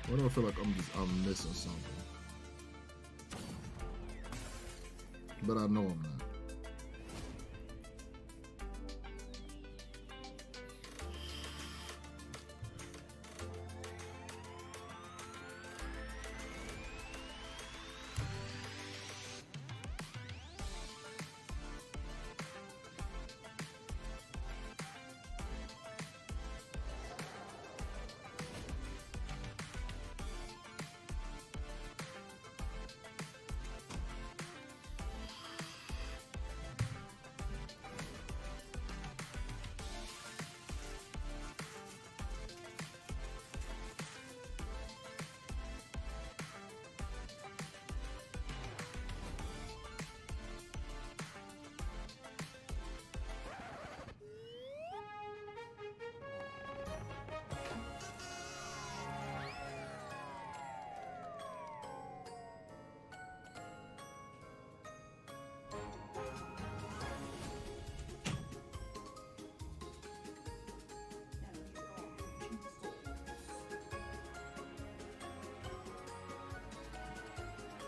Why do I feel like I'm missing something? But I know I'm not.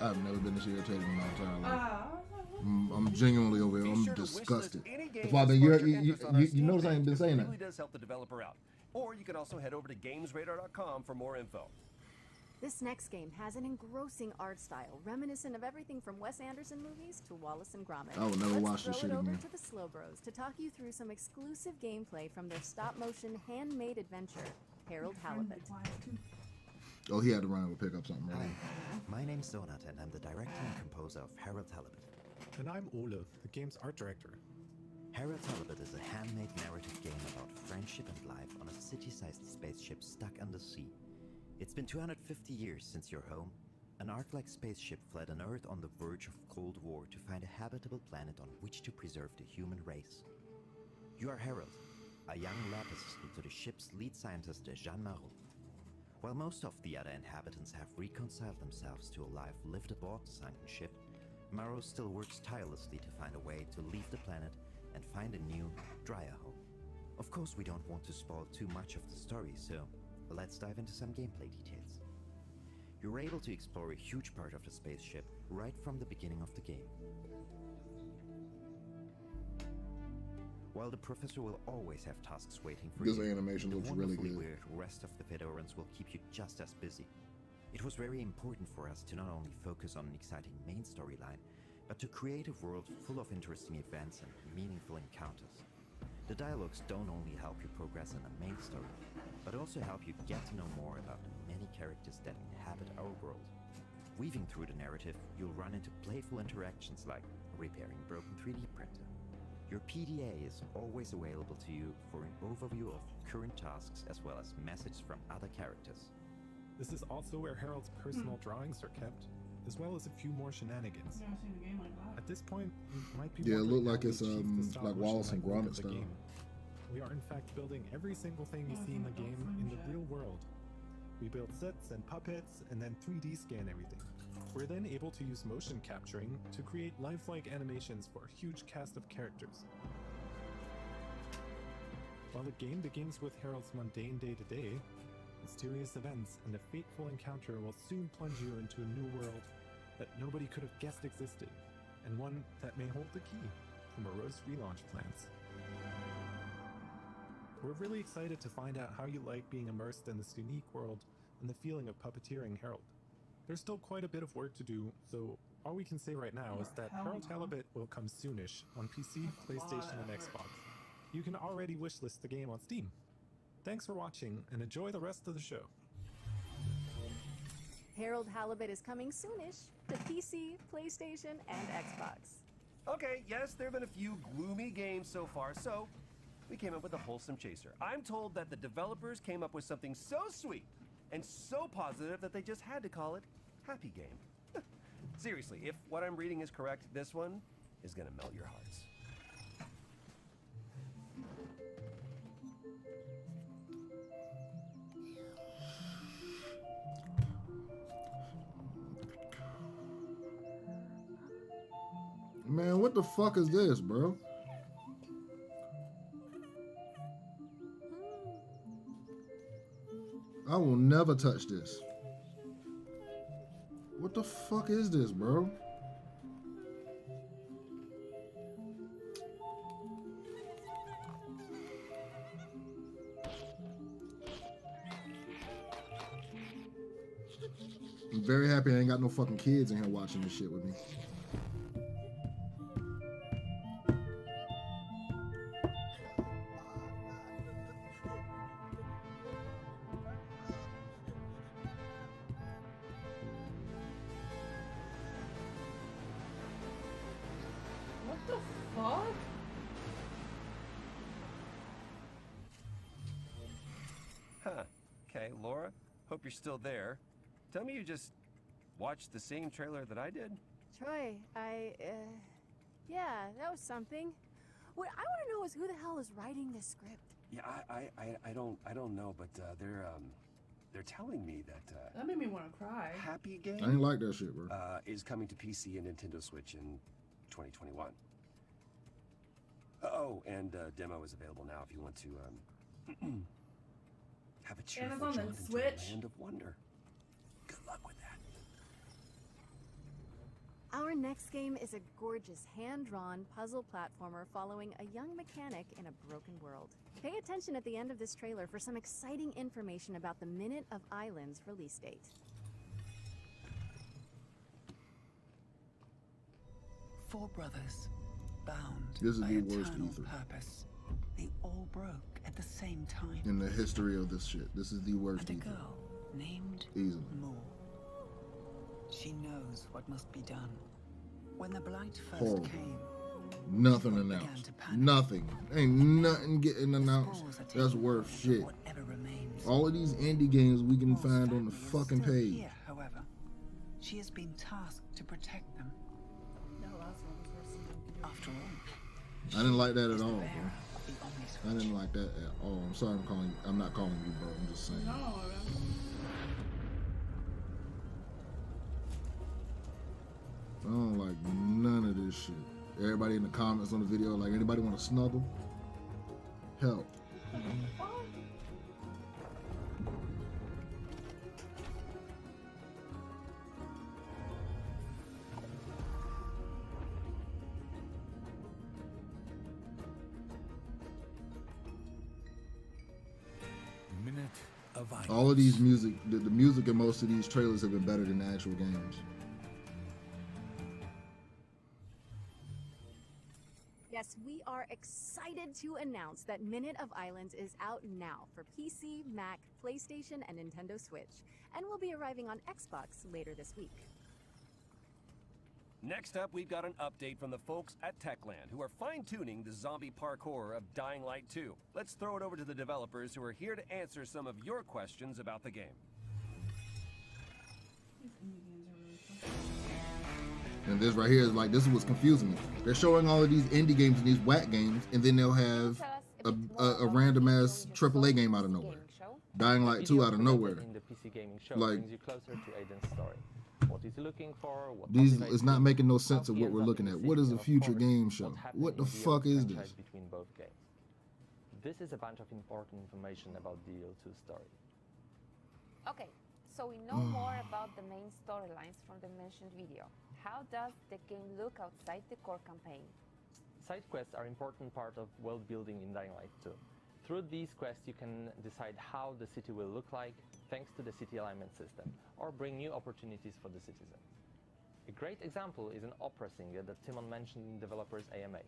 I've never been this irritated in my entire life. I'm genuinely over here. I'm disgusted. That's why you notice I ain't been saying that. It really does help the developer out. Or you can also head over to GamesRadar.com for more info. This next game has an engrossing art style, reminiscent of everything from Wes Anderson movies to Wallace and Gromit. I will never watch this shit Let's throw it over again. to the Slow Bros to talk you through some exclusive gameplay from their stop-motion handmade adventure, Harold Halibut. Oh, he had to run over pick up something, right? Hi, my name's Donut, and I'm the director and composer of Harold Halibut. And I'm Ole, the game's art director. Harold Halibut is a handmade narrative game about friendship and life on a city-sized spaceship stuck under sea. It's been 250 years since your home. An Ark-like spaceship fled an Earth on the verge of Cold War to find a habitable planet on which to preserve the human race. You are Harold, a young lab assistant to the ship's lead scientist, Jean Marot. While most of the other inhabitants have reconciled themselves to a life lived aboard the sunken ship, Maro still works tirelessly to find a way to leave the planet and find a new, drier home. Of course, we don't want to spoil too much of the story, so let's dive into some gameplay details. You're able to explore a huge part of the spaceship right from the beginning of the game. While the Professor will always have tasks waiting for This you, animation the looks really wonderfully good. weird rest of the Fedorans will keep you just as busy. It was very important for us to not only focus on an exciting main storyline, but to create a world full of interesting events and meaningful encounters. The dialogues don't only help you progress in the main story, but also help you get to know more about the many characters that inhabit our world. Weaving through the narrative, you'll run into playful interactions like repairing a broken 3D printer. Your PDA is always available to you for an overview of current tasks as well as messages from other characters. This is also where Harold's personal drawings are kept, as well as a few more shenanigans. At this point, you might be Yeah, it wondering looked like how we it's achieved the stop like motion Wallace and look of Gromit the style. game. We are in fact building every single thing you see in the game in the real world. We build sets and puppets and then 3D scan everything. We're then able to use motion capturing to create lifelike animations for a huge cast of characters. While the game begins with Harold's mundane day-to-day, mysterious events and a fateful encounter will soon plunge you into a new world that nobody could have guessed existed, and one that may hold the key to morose relaunch plans. We're really excited to find out how you like being immersed in this unique world and the feeling of puppeteering Harold. There's still quite a bit of work to do, so all we can say right now is that Harold Halibut will come soonish on PC, PlayStation, and Xbox. You can already wishlist the game on Steam. Thanks for watching, and enjoy the rest of the show. Harold Halibut is coming soonish to PC, PlayStation, and Xbox. Okay, yes, there have been a few gloomy games so far, so we came up with a wholesome chaser. I'm told that the developers came up with something so sweet and so positive that they just had to call it Happy Game. Seriously, if what I'm reading is correct, this one is gonna melt your hearts. Man, what the fuck is this, bro? I will never touch this. What the fuck is this, bro? I'm very happy I ain't got no fucking kids in here watching this shit with me. What the fuck? Huh. Okay, Laura, hope you're still there. Tell me you just watched the same trailer that I did? Troy, yeah, that was something. What I want to know is who the hell is writing this script? Yeah, I don't know, but they're telling me that That made me want to cry. Happy Game I ain't like that shit, bro. is coming to PC and Nintendo Switch in 2021. Oh, and demo is available now if you want to have a cheerful Amazon jump and into Switch. a land of wonder. Good luck with that. Our next game is a gorgeous hand-drawn puzzle platformer following a young mechanic in a broken world. Pay attention at the end of this trailer for some exciting information about the Minute of Islands release date. Four brothers, bound This is by the worst eternal E3 purpose. They all broke at the same time. in the history of this shit. This is the worst And a E3. girl named Easily. Moore. She knows what must be done. When the blight first Horrible. came, Nothing announced. Nothing. Ain't nothing getting announced. That's worth shit. whatever remains. All of these indie games we can find on the Family is fucking still page. Here, however, she has been tasked to protect them. After all, I didn't like that at is the all, bearer bro. of the Omnis I didn't like that at all. I'm sorry I'm not calling you bro. I'm just saying. I don't like this shit. Everybody in the comments on the video, like, anybody want to snuggle? Help. All of these music, the music in most of these trailers have been better than the actual games. Yes, we are excited to announce that Minute of Islands is out now for PC, Mac, PlayStation, and Nintendo Switch, and will be arriving on Xbox later this week. Next up, we've got an update from the folks at Techland, who are fine-tuning the zombie parkour of Dying Light 2. Let's throw it over to the developers, who are here to answer some of your questions about the game. And this right here is like, this is what's confusing me. They're showing all of these indie games and these whack games, and then they'll have a random ass AAA game out of nowhere. Dying Light 2 out of nowhere. The PC gaming show like, brings you closer to Aiden's story. What is he looking for? What it's not making no sense of what we're looking at. What is a future game show? What the fuck is this? Between both games. This is a bunch of important information about the DL2 story. Okay, so we know more about the main storylines from the mentioned video. How does the game look outside the core campaign? Side quests are an important part of world building in Dying Light 2. Through these quests, you can decide how the city will look like, thanks to the city alignment system, or bring new opportunities for the citizens. A great example is an opera singer that Timon mentioned in developers AMA.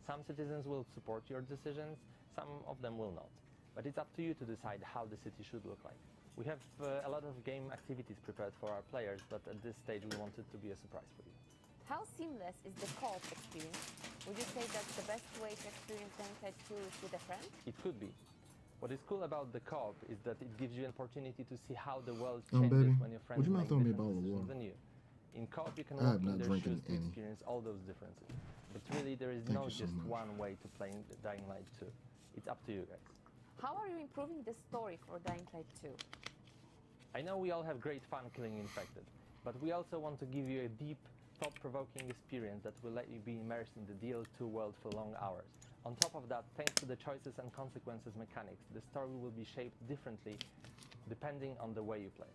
Some citizens will support your decisions, some of them will not. But it's up to you to decide how the city should look like. We have a lot of game activities prepared for our players, but at this stage we want it to be a surprise for you. How seamless is the co-op experience? Would you say that's the best way to experience Dying Light 2 is with a friend? It could be. What is cool about the co-op is that it gives you an opportunity to see how the world changes when your friends make different decisions than you. In co-op, you can walk in their shoes to experience all those differences. But really, there is no just one way to play Dying Light 2. It's up to you guys. How are you improving the story for Dying Light 2? I know we all have great fun killing infected, but we also want to give you a deep, thought-provoking experience that will let you be immersed in the DL2 world for long hours. On top of that, thanks to the choices and consequences mechanics, the story will be shaped differently depending on the way you play.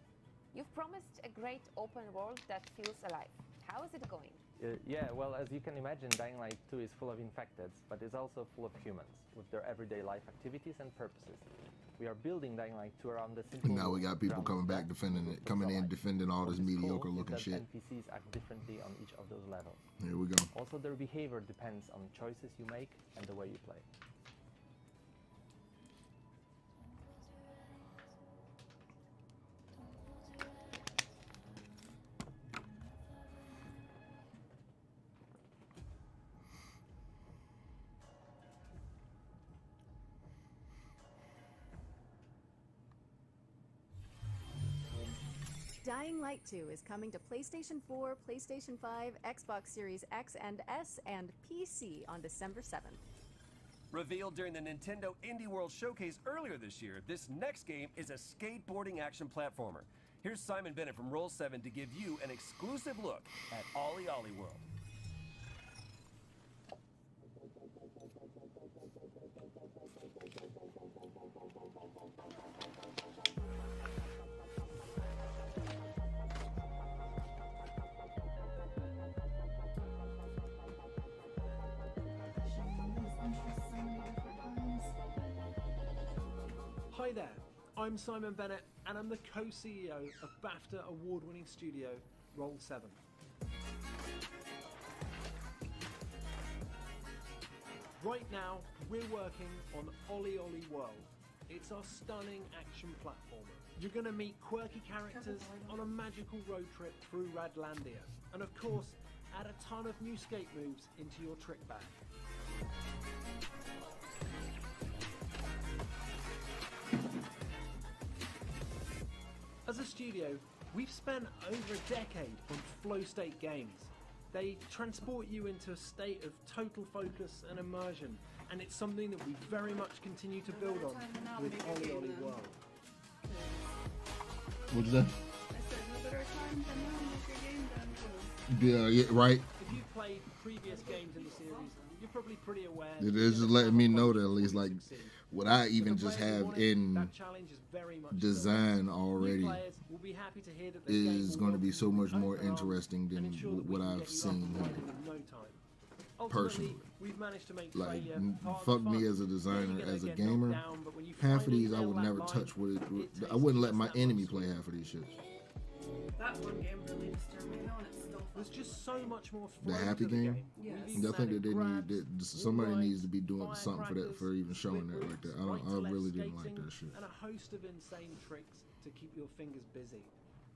You've promised a great open world that feels alive. How is it going? Yeah, well, as you can imagine, Dying Light 2 is full of infecteds, but it's also full of humans, with their everyday life activities and purposes. We are building Dying Light 2 around the simple... Now we got people coming back defending it, coming in defending all this mediocre looking shit. NPCs act differently on each of those levels. Here we go. Also, their behavior depends on choices you make and the way you play. Dying Light 2 is coming to PlayStation 4, PlayStation 5, Xbox Series X and S, and PC on December 7th. Revealed during the Nintendo Indie World Showcase earlier this year, this next game is a skateboarding action platformer. Here's Simon Bennett from Roll7 to give you an exclusive look at Ollie Ollie World. Hi there, I'm Simon Bennett and I'm the co-CEO of BAFTA award-winning studio Roll7. Right now, we're working on Ollie Ollie World. It's our stunning action platformer. You're going to meet quirky characters on a magical road trip through Radlandia. And of course, add a ton of new skate moves into your trick bag. As a studio, we've spent over a decade on flow state games. They transport you into a state of total focus and immersion, and it's something that we very much continue to build on with Ollie Ollie World. What's that? I said, no better time than now to make a game than Yeah, right. If you've played previous games in the series, you're probably pretty aware. It is just letting me know that at least like what I even just have in design already is going to be so much more interesting than what I've seen personally. Like, fuck me as a designer, as a gamer. Half of these I would never touch with it. I wouldn't let my enemy play half of these shits. That one game really disturbed me though, and it's still fun. There's just so much more The happy game. Yes. I think that they need somebody needs to be doing something for that, for even showing that like that. I really didn't like that shit. And a host of insane tricks to keep your fingers busy.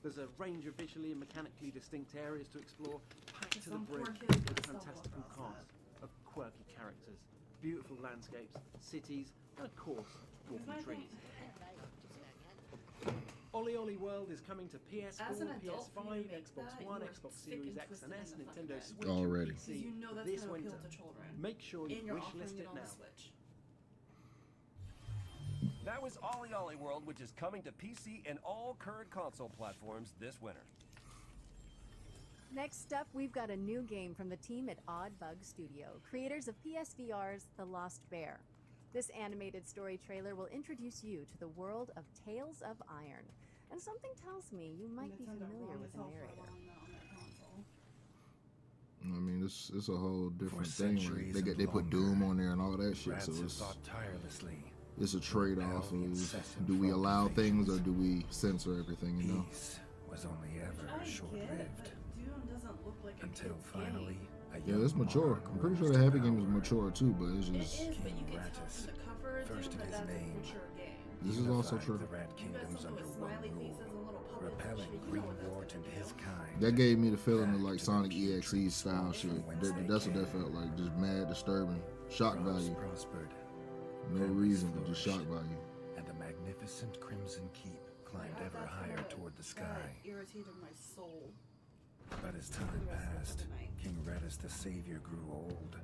There's a range of visually and mechanically distinct areas to explore, packed to the brim with a fantastical cast of quirky characters, beautiful landscapes, cities, and of course, walking trees. Ollie Ollie World is coming to PS4, PS5, Xbox One, Xbox Series X and S, Nintendo Switch, already. and PC this winter. Make sure you wishlist it now. That was Ollie Ollie World, which is coming to PC and all current console platforms this winter. Next up, we've got a new game from the team at Odd Bug Studio, creators of PSVR's The Lost Bear. This animated story trailer will introduce you to the world of Tales of Iron, and something tells me you might be familiar with the narrator. I mean, it's a whole different thing. Like, they put Doom on there and all that shit, so it's a trade-off of do we allow things or do we censor everything, you know? Was only ever short-lived. Until finally, yeah, it's mature. I'm pretty sure the Happy game is mature too, but it's just King Rattus, first of his name. This is also true. The Rat Kingdoms under one rule, repelling Greenwort and his kind. That gave me the feeling of like Sonic EXE style shit. That's what that felt like. Just mad, disturbing, shock value. Prospered. No reason, but just shock value. And the magnificent Crimson Keep climbed ever higher toward the sky. Irritated my soul. But as time passed, King Rattus the Savior grew old.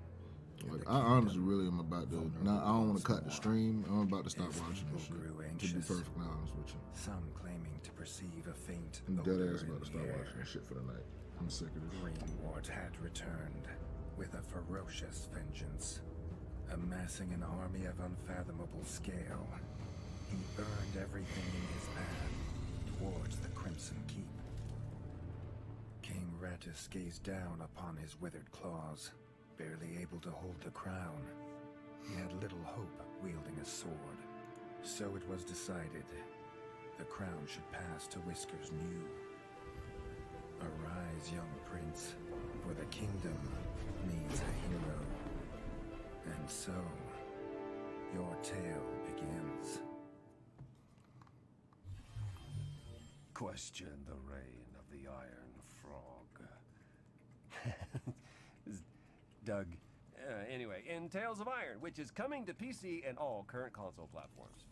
Like, I honestly really am about to. I don't want to cut the stream. I'm about to stop watching this shit. To be perfectly honest with you. Some claiming to perceive a faint I'm dead odor ass about to in stop the air. watching this shit for the night. I'm sick of this. Greenwort had returned with a ferocious vengeance, amassing an army of unfathomable scale. He burned everything in his path towards the Crimson Keep. King Rattus gazed down upon his withered claws, barely able to hold the crown. He had little hope wielding a sword. So it was decided the crown should pass to Whiskers New. Arise, young prince, for the kingdom needs a hero. And so, your tale begins. Question the reign of the Iron Frog. Doug. Anyway, in Tales of Iron, which is coming to PC and all current console platforms.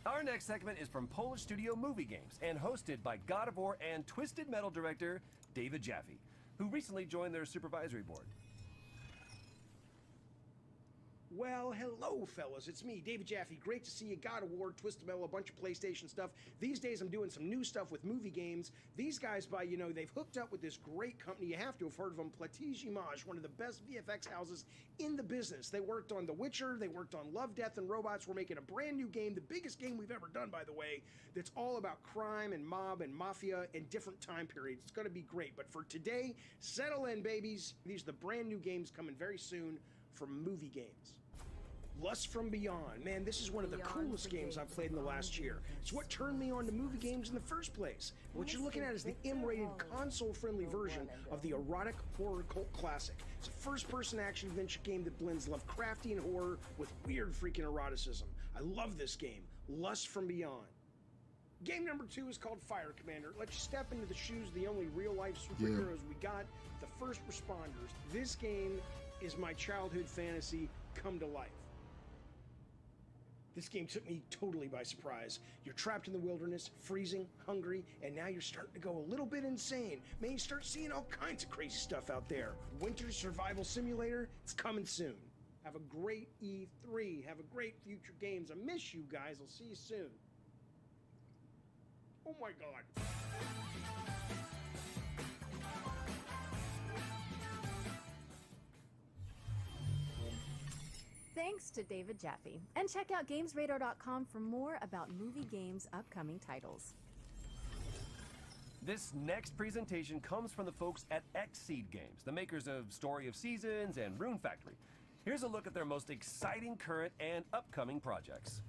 Our next segment is from Polish studio Movie Games and hosted by God of War and Twisted Metal director David Jaffe, who recently joined their supervisory board. Well, hello, fellas. It's me, David Jaffe. Great to see you. God of War, Twisted Metal, a bunch of PlayStation stuff. These days, I'm doing some new stuff with movie games. These guys, they've hooked up with this great company. You have to have heard of them, Platij Image, one of the best VFX houses in the business. They worked on The Witcher. They worked on Love, Death, and Robots. We're making a brand new game, the biggest game we've ever done, by the way, that's all about crime and mob and mafia and different time periods. It's going to be great. But for today, settle in, babies. These are the brand new games coming very soon from Movie Games. Lust from Beyond. Man, this is one of the coolest games I've played in the last year. It's what turned me on to movie games in the first place. What you're looking at is the M-rated, console-friendly version of the erotic horror cult classic. It's a first-person action-adventure game that blends Lovecraftian horror with weird freaking eroticism. I love this game, Lust from Beyond. Game number 2 is called Fire Commander. It lets you step into the shoes of the only real-life superheroes we got, the first responders. This game is my childhood fantasy come to life. This game took me totally by surprise. You're trapped in the wilderness, freezing, hungry, and now you're starting to go a little bit insane. Man, you start seeing all kinds of crazy stuff out there. Winter Survival Simulator, it's coming soon. Have a great E3. Have a great Future Games. I miss you guys. I'll see you soon. Oh my God. Thanks to David Jaffe. And check out GamesRadar.com for more about movie games' upcoming titles. This next presentation comes from the folks at Xseed Games, the makers of Story of Seasons and Rune Factory. Here's a look at their most exciting current and upcoming projects.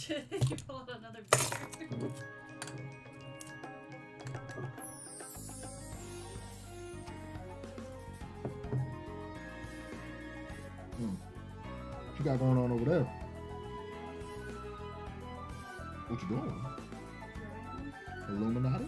You pull out another picture. What you got going on over there? What you doing? Illuminati?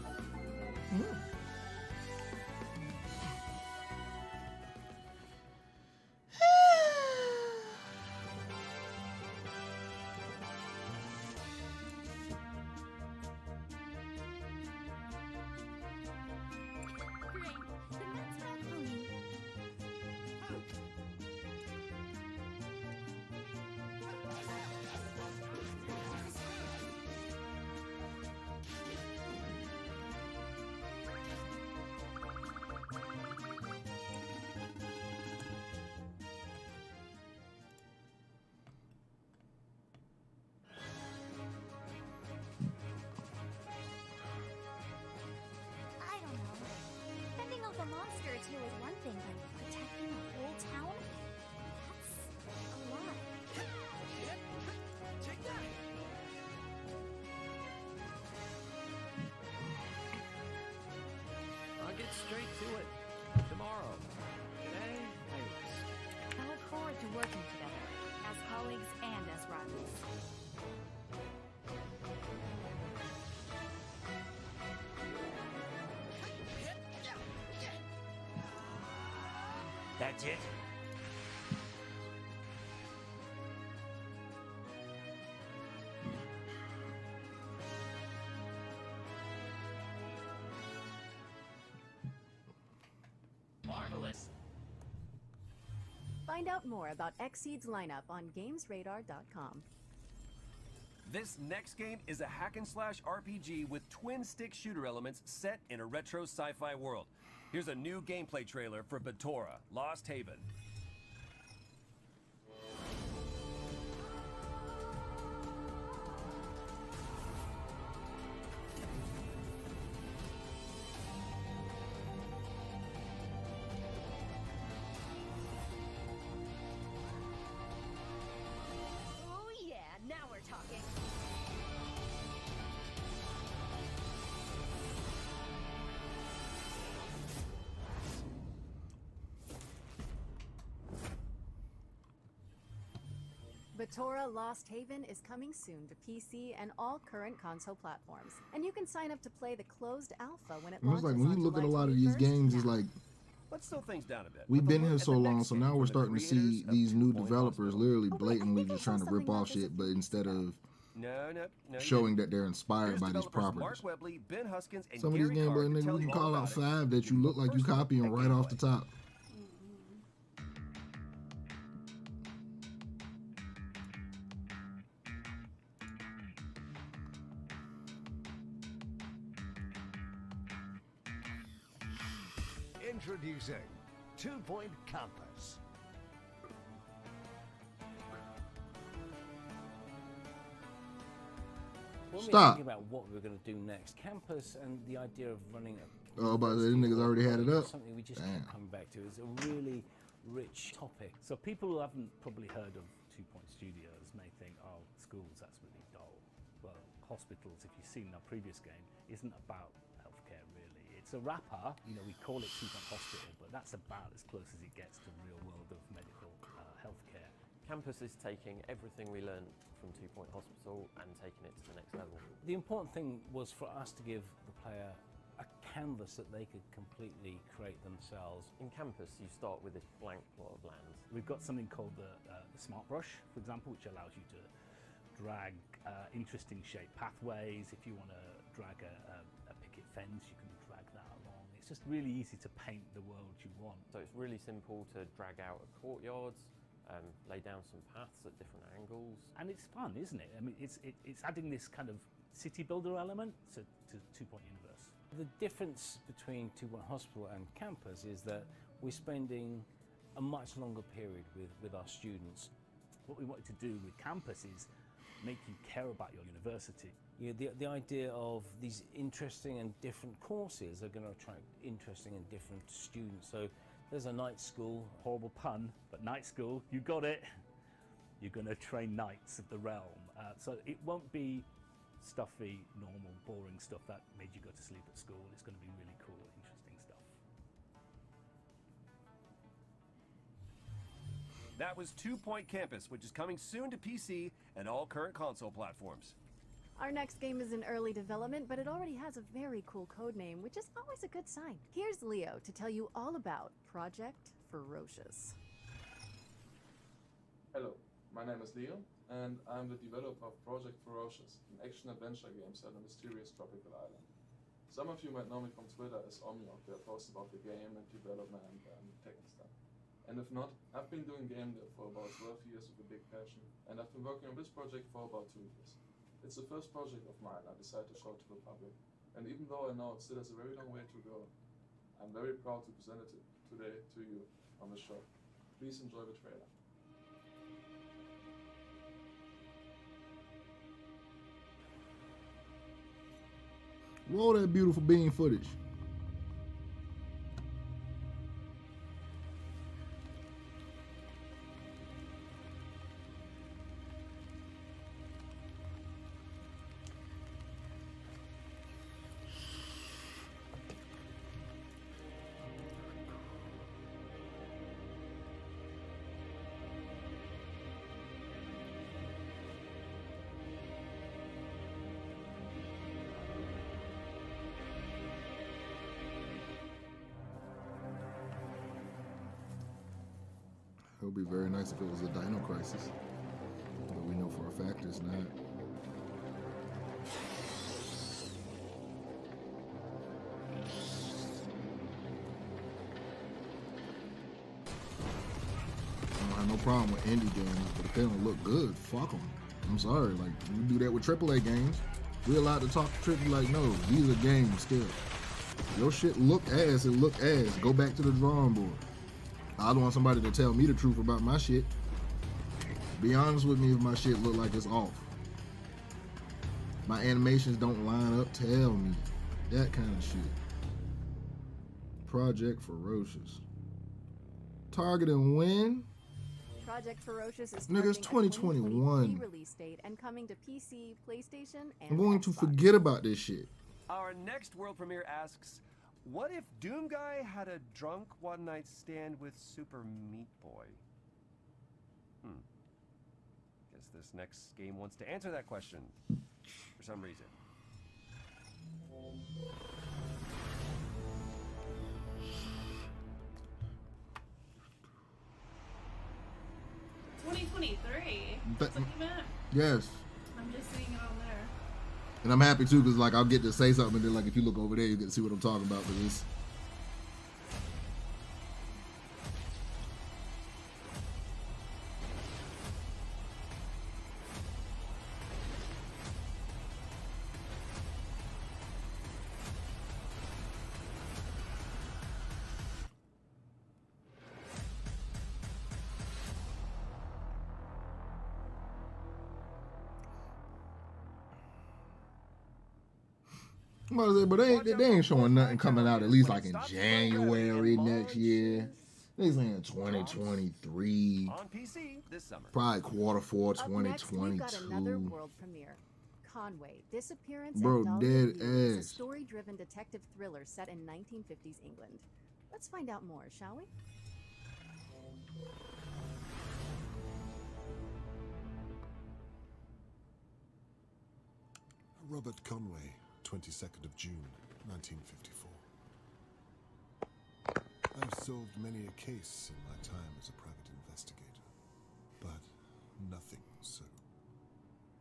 A monster or two is one thing, but protecting the whole town? That's a lot. Check that! I'll get straight to it. Tomorrow. Today, I rest. I look forward to working together, as colleagues and as rivals. That's it? Marvelous. Find out more about Xseed's lineup on GamesRadar.com. This next game is a hack-and-slash RPG with twin-stick shooter elements set in a retro sci-fi world. Here's a new gameplay trailer for Batora: Lost Haven. Oh yeah, now we're talking. Batora Lost Haven is coming soon to PC and all current console platforms. And you can sign up to play the closed alpha when it It's launches like when you on look at a July lot of these 21st. games, it's like Let's slow things down a bit. we've With a been look here at so the long, next so game now from we're the starting to see creators of these new 2.0 developers literally Hospital. blatantly just trying to rip off shit, but instead of No, you showing didn't. that they're inspired Here's by these developers properties. Mark Webley, Ben Huskins, and Some of these Gary gameplay Carr to niggas, tell we you can all call about out it. 5 that you look like you First look copying at right off the top. Introducing 2-Point Compass. When we were Stop. thinking about what we were going to do next, campus and the idea of running a Oh, but the niggas already had it up. something we just Damn. kept coming back to. It's a really rich topic. So people who haven't probably heard of 2 Point Studios may think, oh, schools, that's really dull. Well, hospitals, if you've seen our previous game, isn't about healthcare really. It's a wrapper, you know, we call it 2 Point Hospital, but that's about as close as it gets to the real world of medical healthcare. Campus is taking everything we learned from 2 Point Hospital and taking it to the next level. The important thing was for us to give the player a canvas that they could completely create themselves. In Campus, you start with this blank plot of land. We've got something called the Smart Brush, for example, which allows you to drag interesting shaped pathways. If you want to drag a picket fence, you can drag that along. It's just really easy to paint the world you want. So it's really simple to drag out courtyards, lay down some paths at different angles. And it's fun, isn't it? I mean, it's adding this kind of city builder element to 2 Point Universe. The difference between 2 Point Hospital and Campus is that we're spending a much longer period with our students. What we wanted to do with Campus is make you care about your university. Yeah, the idea of these interesting and different courses are going to attract interesting and different students. So there's a night school. Horrible pun, but night school, you got it. You're going to train knights of the realm. So it won't be stuffy, normal, boring stuff that made you go to sleep at school. It's going to be really cool, interesting stuff. That was 2 Point Campus, which is coming soon to PC and all current console platforms. Our next game is in early development, but it already has a very cool codename, which is always a good sign. Here's Leo to tell you all about Project Ferocious. Hello, my name is Leo, and I'm the developer of Project Ferocious, an action-adventure game set on a mysterious tropical island. Some of you might know me from Twitter as Omniok, where I post about the game and development and tech and stuff. And if not, I've been doing game dev for about 12 years with a big passion, and I've been working on this project for about 2 years. It's the first project of mine I decided to show to the public, and even though I know it still has a very long way to go, I'm very proud to present it today to you on the show. Please enjoy the trailer. Roll that beautiful bean footage. It would be very nice if it was a Dino Crisis, but we know for a fact it's not. I don't have no problem with indie games, but if they don't look good, fuck them. I'm sorry, like, you do that with AAA games. We're allowed to talk to AAA like, no, these are games still. Your shit look ass, it look ass. Go back to the drawing board. I don't want somebody to tell me the truth about my shit. Be honest with me if my shit look like it's off. My animations don't line up, tell me. That kind of shit. Project Ferocious. Targeting when? Project Ferocious is Nigga, it's 2021. release date and coming to PC, PlayStation, and I'm going to Xbox. forget about this shit. Our next world premiere asks, what if Doom Guy had a drunk one-night stand with Super Meat Boy? Guess this next game wants to answer that question for some reason. 2023. But- That's what you meant? Yes. I'm just seeing it on there. And I'm happy too, because like I'll get to say something, and then like if you look over there, you get to see what I'm talking about. But it's But they ain't showing nothing coming out at least like in January next year. They saying 2023. On PC this summer. Probably Q4 Up next, we've got another 2022. world premiere. Conway, Disappearance Bro, at Dahlia dead View is a ass. story-driven detective thriller set in 1950s England. Let's find out more, shall we? Robert Conway, 22nd of June, 1954. I've solved many a case in my time as a private investigator, but nothing so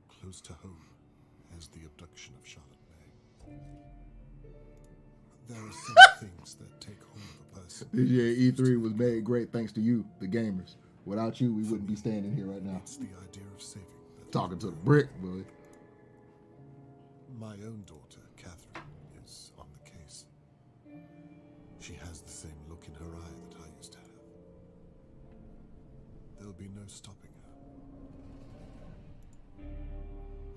close to home as the abduction of Charlotte May. There are some things that take hold of a person. This year E3 was made great thanks to you, the gamers. Without you, we wouldn't be standing here right now. It's the idea of saving Talking to the brick, boy. My own daughter, Catherine, is on the case. She has the same look in her eye that I used to have. There'll be no stopping her.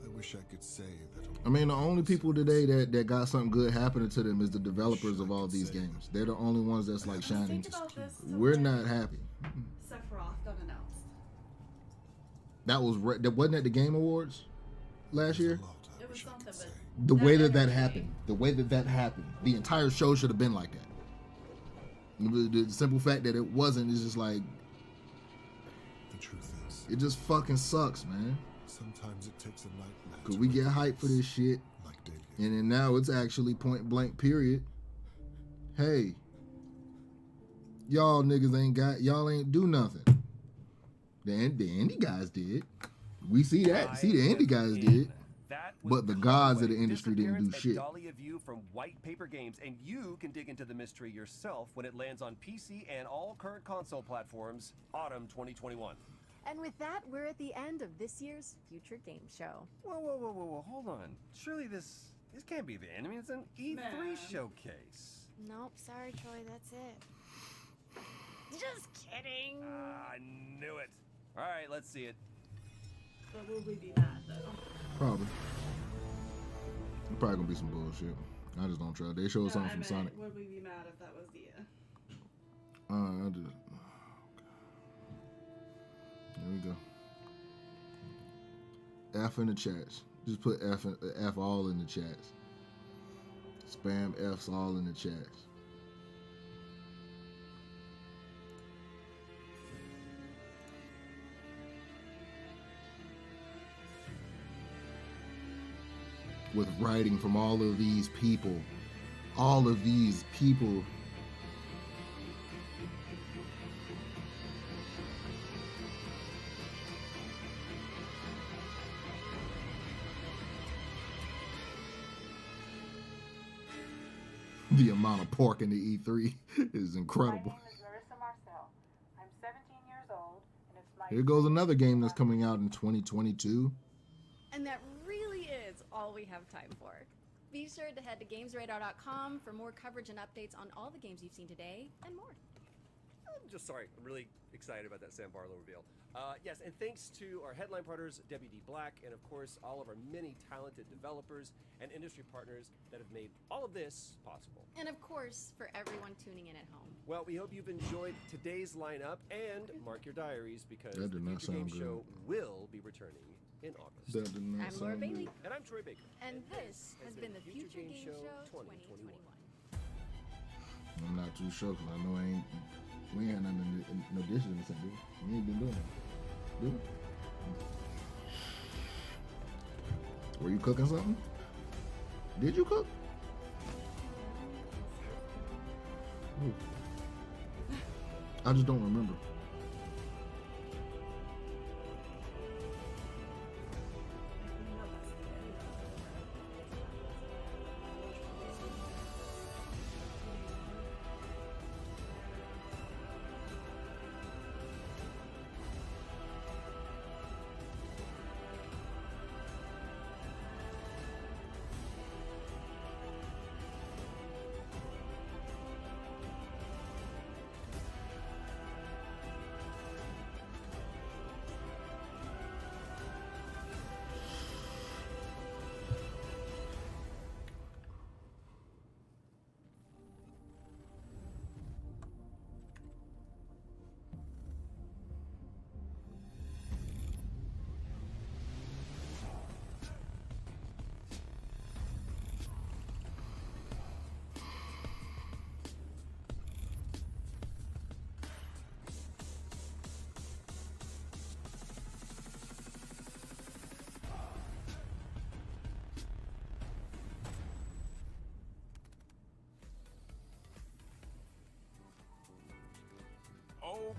I wish I could say that. I mean, the only people today that got something good happening to them is the developers of all these games. They're the only ones that's like shining. We're not happy. Sephiroth got announced. That was wasn't that the Game Awards last year? It was something, but The way that happened, the entire show should have been like that. The simple fact that it wasn't is just like, the truth is, it just fucking sucks, man. sometimes it takes a nightmare. Cause we get hyped for this shit, and then now it's actually point blank period. Hey, y'all niggas y'all ain't do nothing. The indie guys did. We see that. See, the indie guys did. But the gods of the industry didn't do shit. Dahlia View from White Paper Games, and you can dig into the mystery yourself when it lands on PC and all current console platforms, autumn 2021. And with that, we're at the end of this year's Future Game Show. Whoa, hold on. Surely this can't be the end. I mean, it's an E3 showcase. Nope, sorry, Troy, that's it. Just kidding. I knew it. All right, let's see it. but will we be mad though? Probably. It's probably gonna be some bullshit. I just don't try. They showed something from Sonic. Would we be mad if that was the I just. There we go. F in the chats. Just put F all in the chats. Spam F's all in the chats. With writing from all of these people. The amount of pork in the E3 is incredible. My name is Marissa Marcel. I'm 17 years old, and it's my Here goes another game that's coming out in 2022. And that really is all we have time for. Be sure to head to GamesRadar.com for more coverage and updates on all the games you've seen today and more. I'm really excited about that San Barlow reveal. Yes, and thanks to our headline partners, WD Black, and of course, all of our many talented developers and industry partners that have made all of this possible. And of course, for everyone tuning in at home. Well, we hope you've enjoyed today's lineup, and mark your diaries because That the did not Future Game sound Show will be returning in August. That did not I'm Laura sound Bailey. good. And I'm Troy Baker. And this has been the Future Game Show 2021. I'm not too sure because I know we ain't had nothing, no dishes in the sink, dude. We ain't been doing it. Dude. Were you cooking something? Did you cook? Ooh. I just don't remember. go.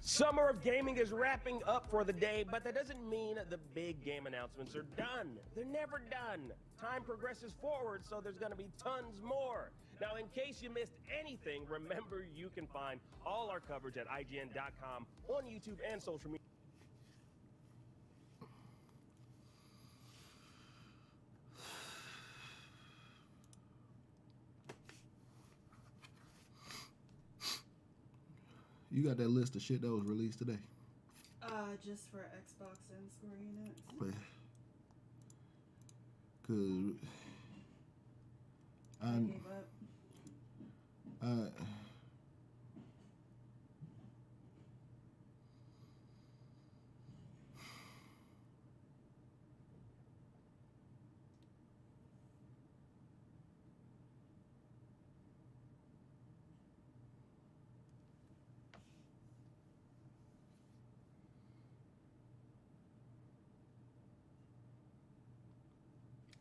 Summer of Gaming is wrapping up for the day, but that doesn't mean the big game announcements are done. They're never done. Time progresses forward, so there's going to be tons more. Now, in case you missed anything, remember you can find all our coverage at IGN.com, on YouTube, and social media. You got that list of shit that was released today? Just for Xbox and Square Enix. Cause I gave up.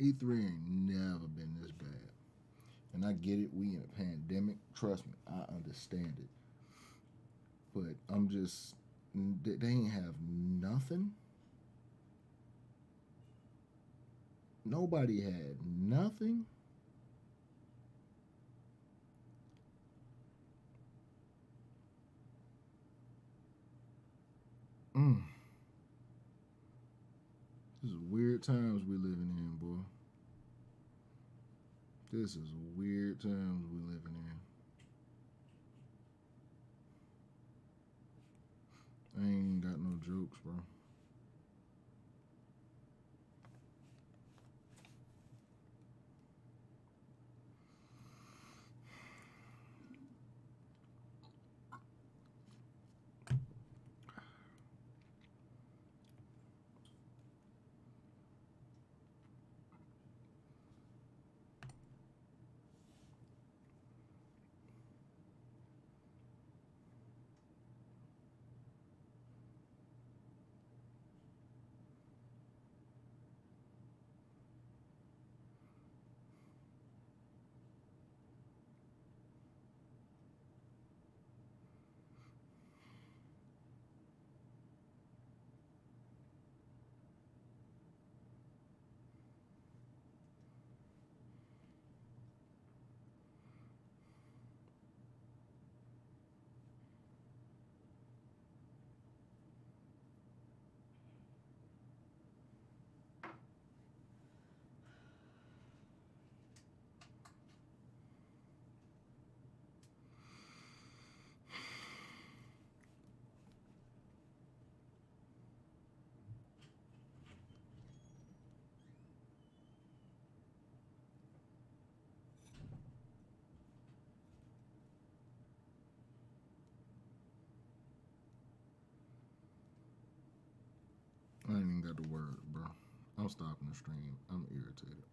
E3 ain't never been this bad. And I get it, we in a pandemic. Trust me, I understand it. But I'm just, they ain't have nothing. Nobody had nothing. This is weird times we living in, boy. This is weird times we living in. I ain't got no jokes, bro. I ain't even got the word, bro. I'm stopping the stream. I'm irritated.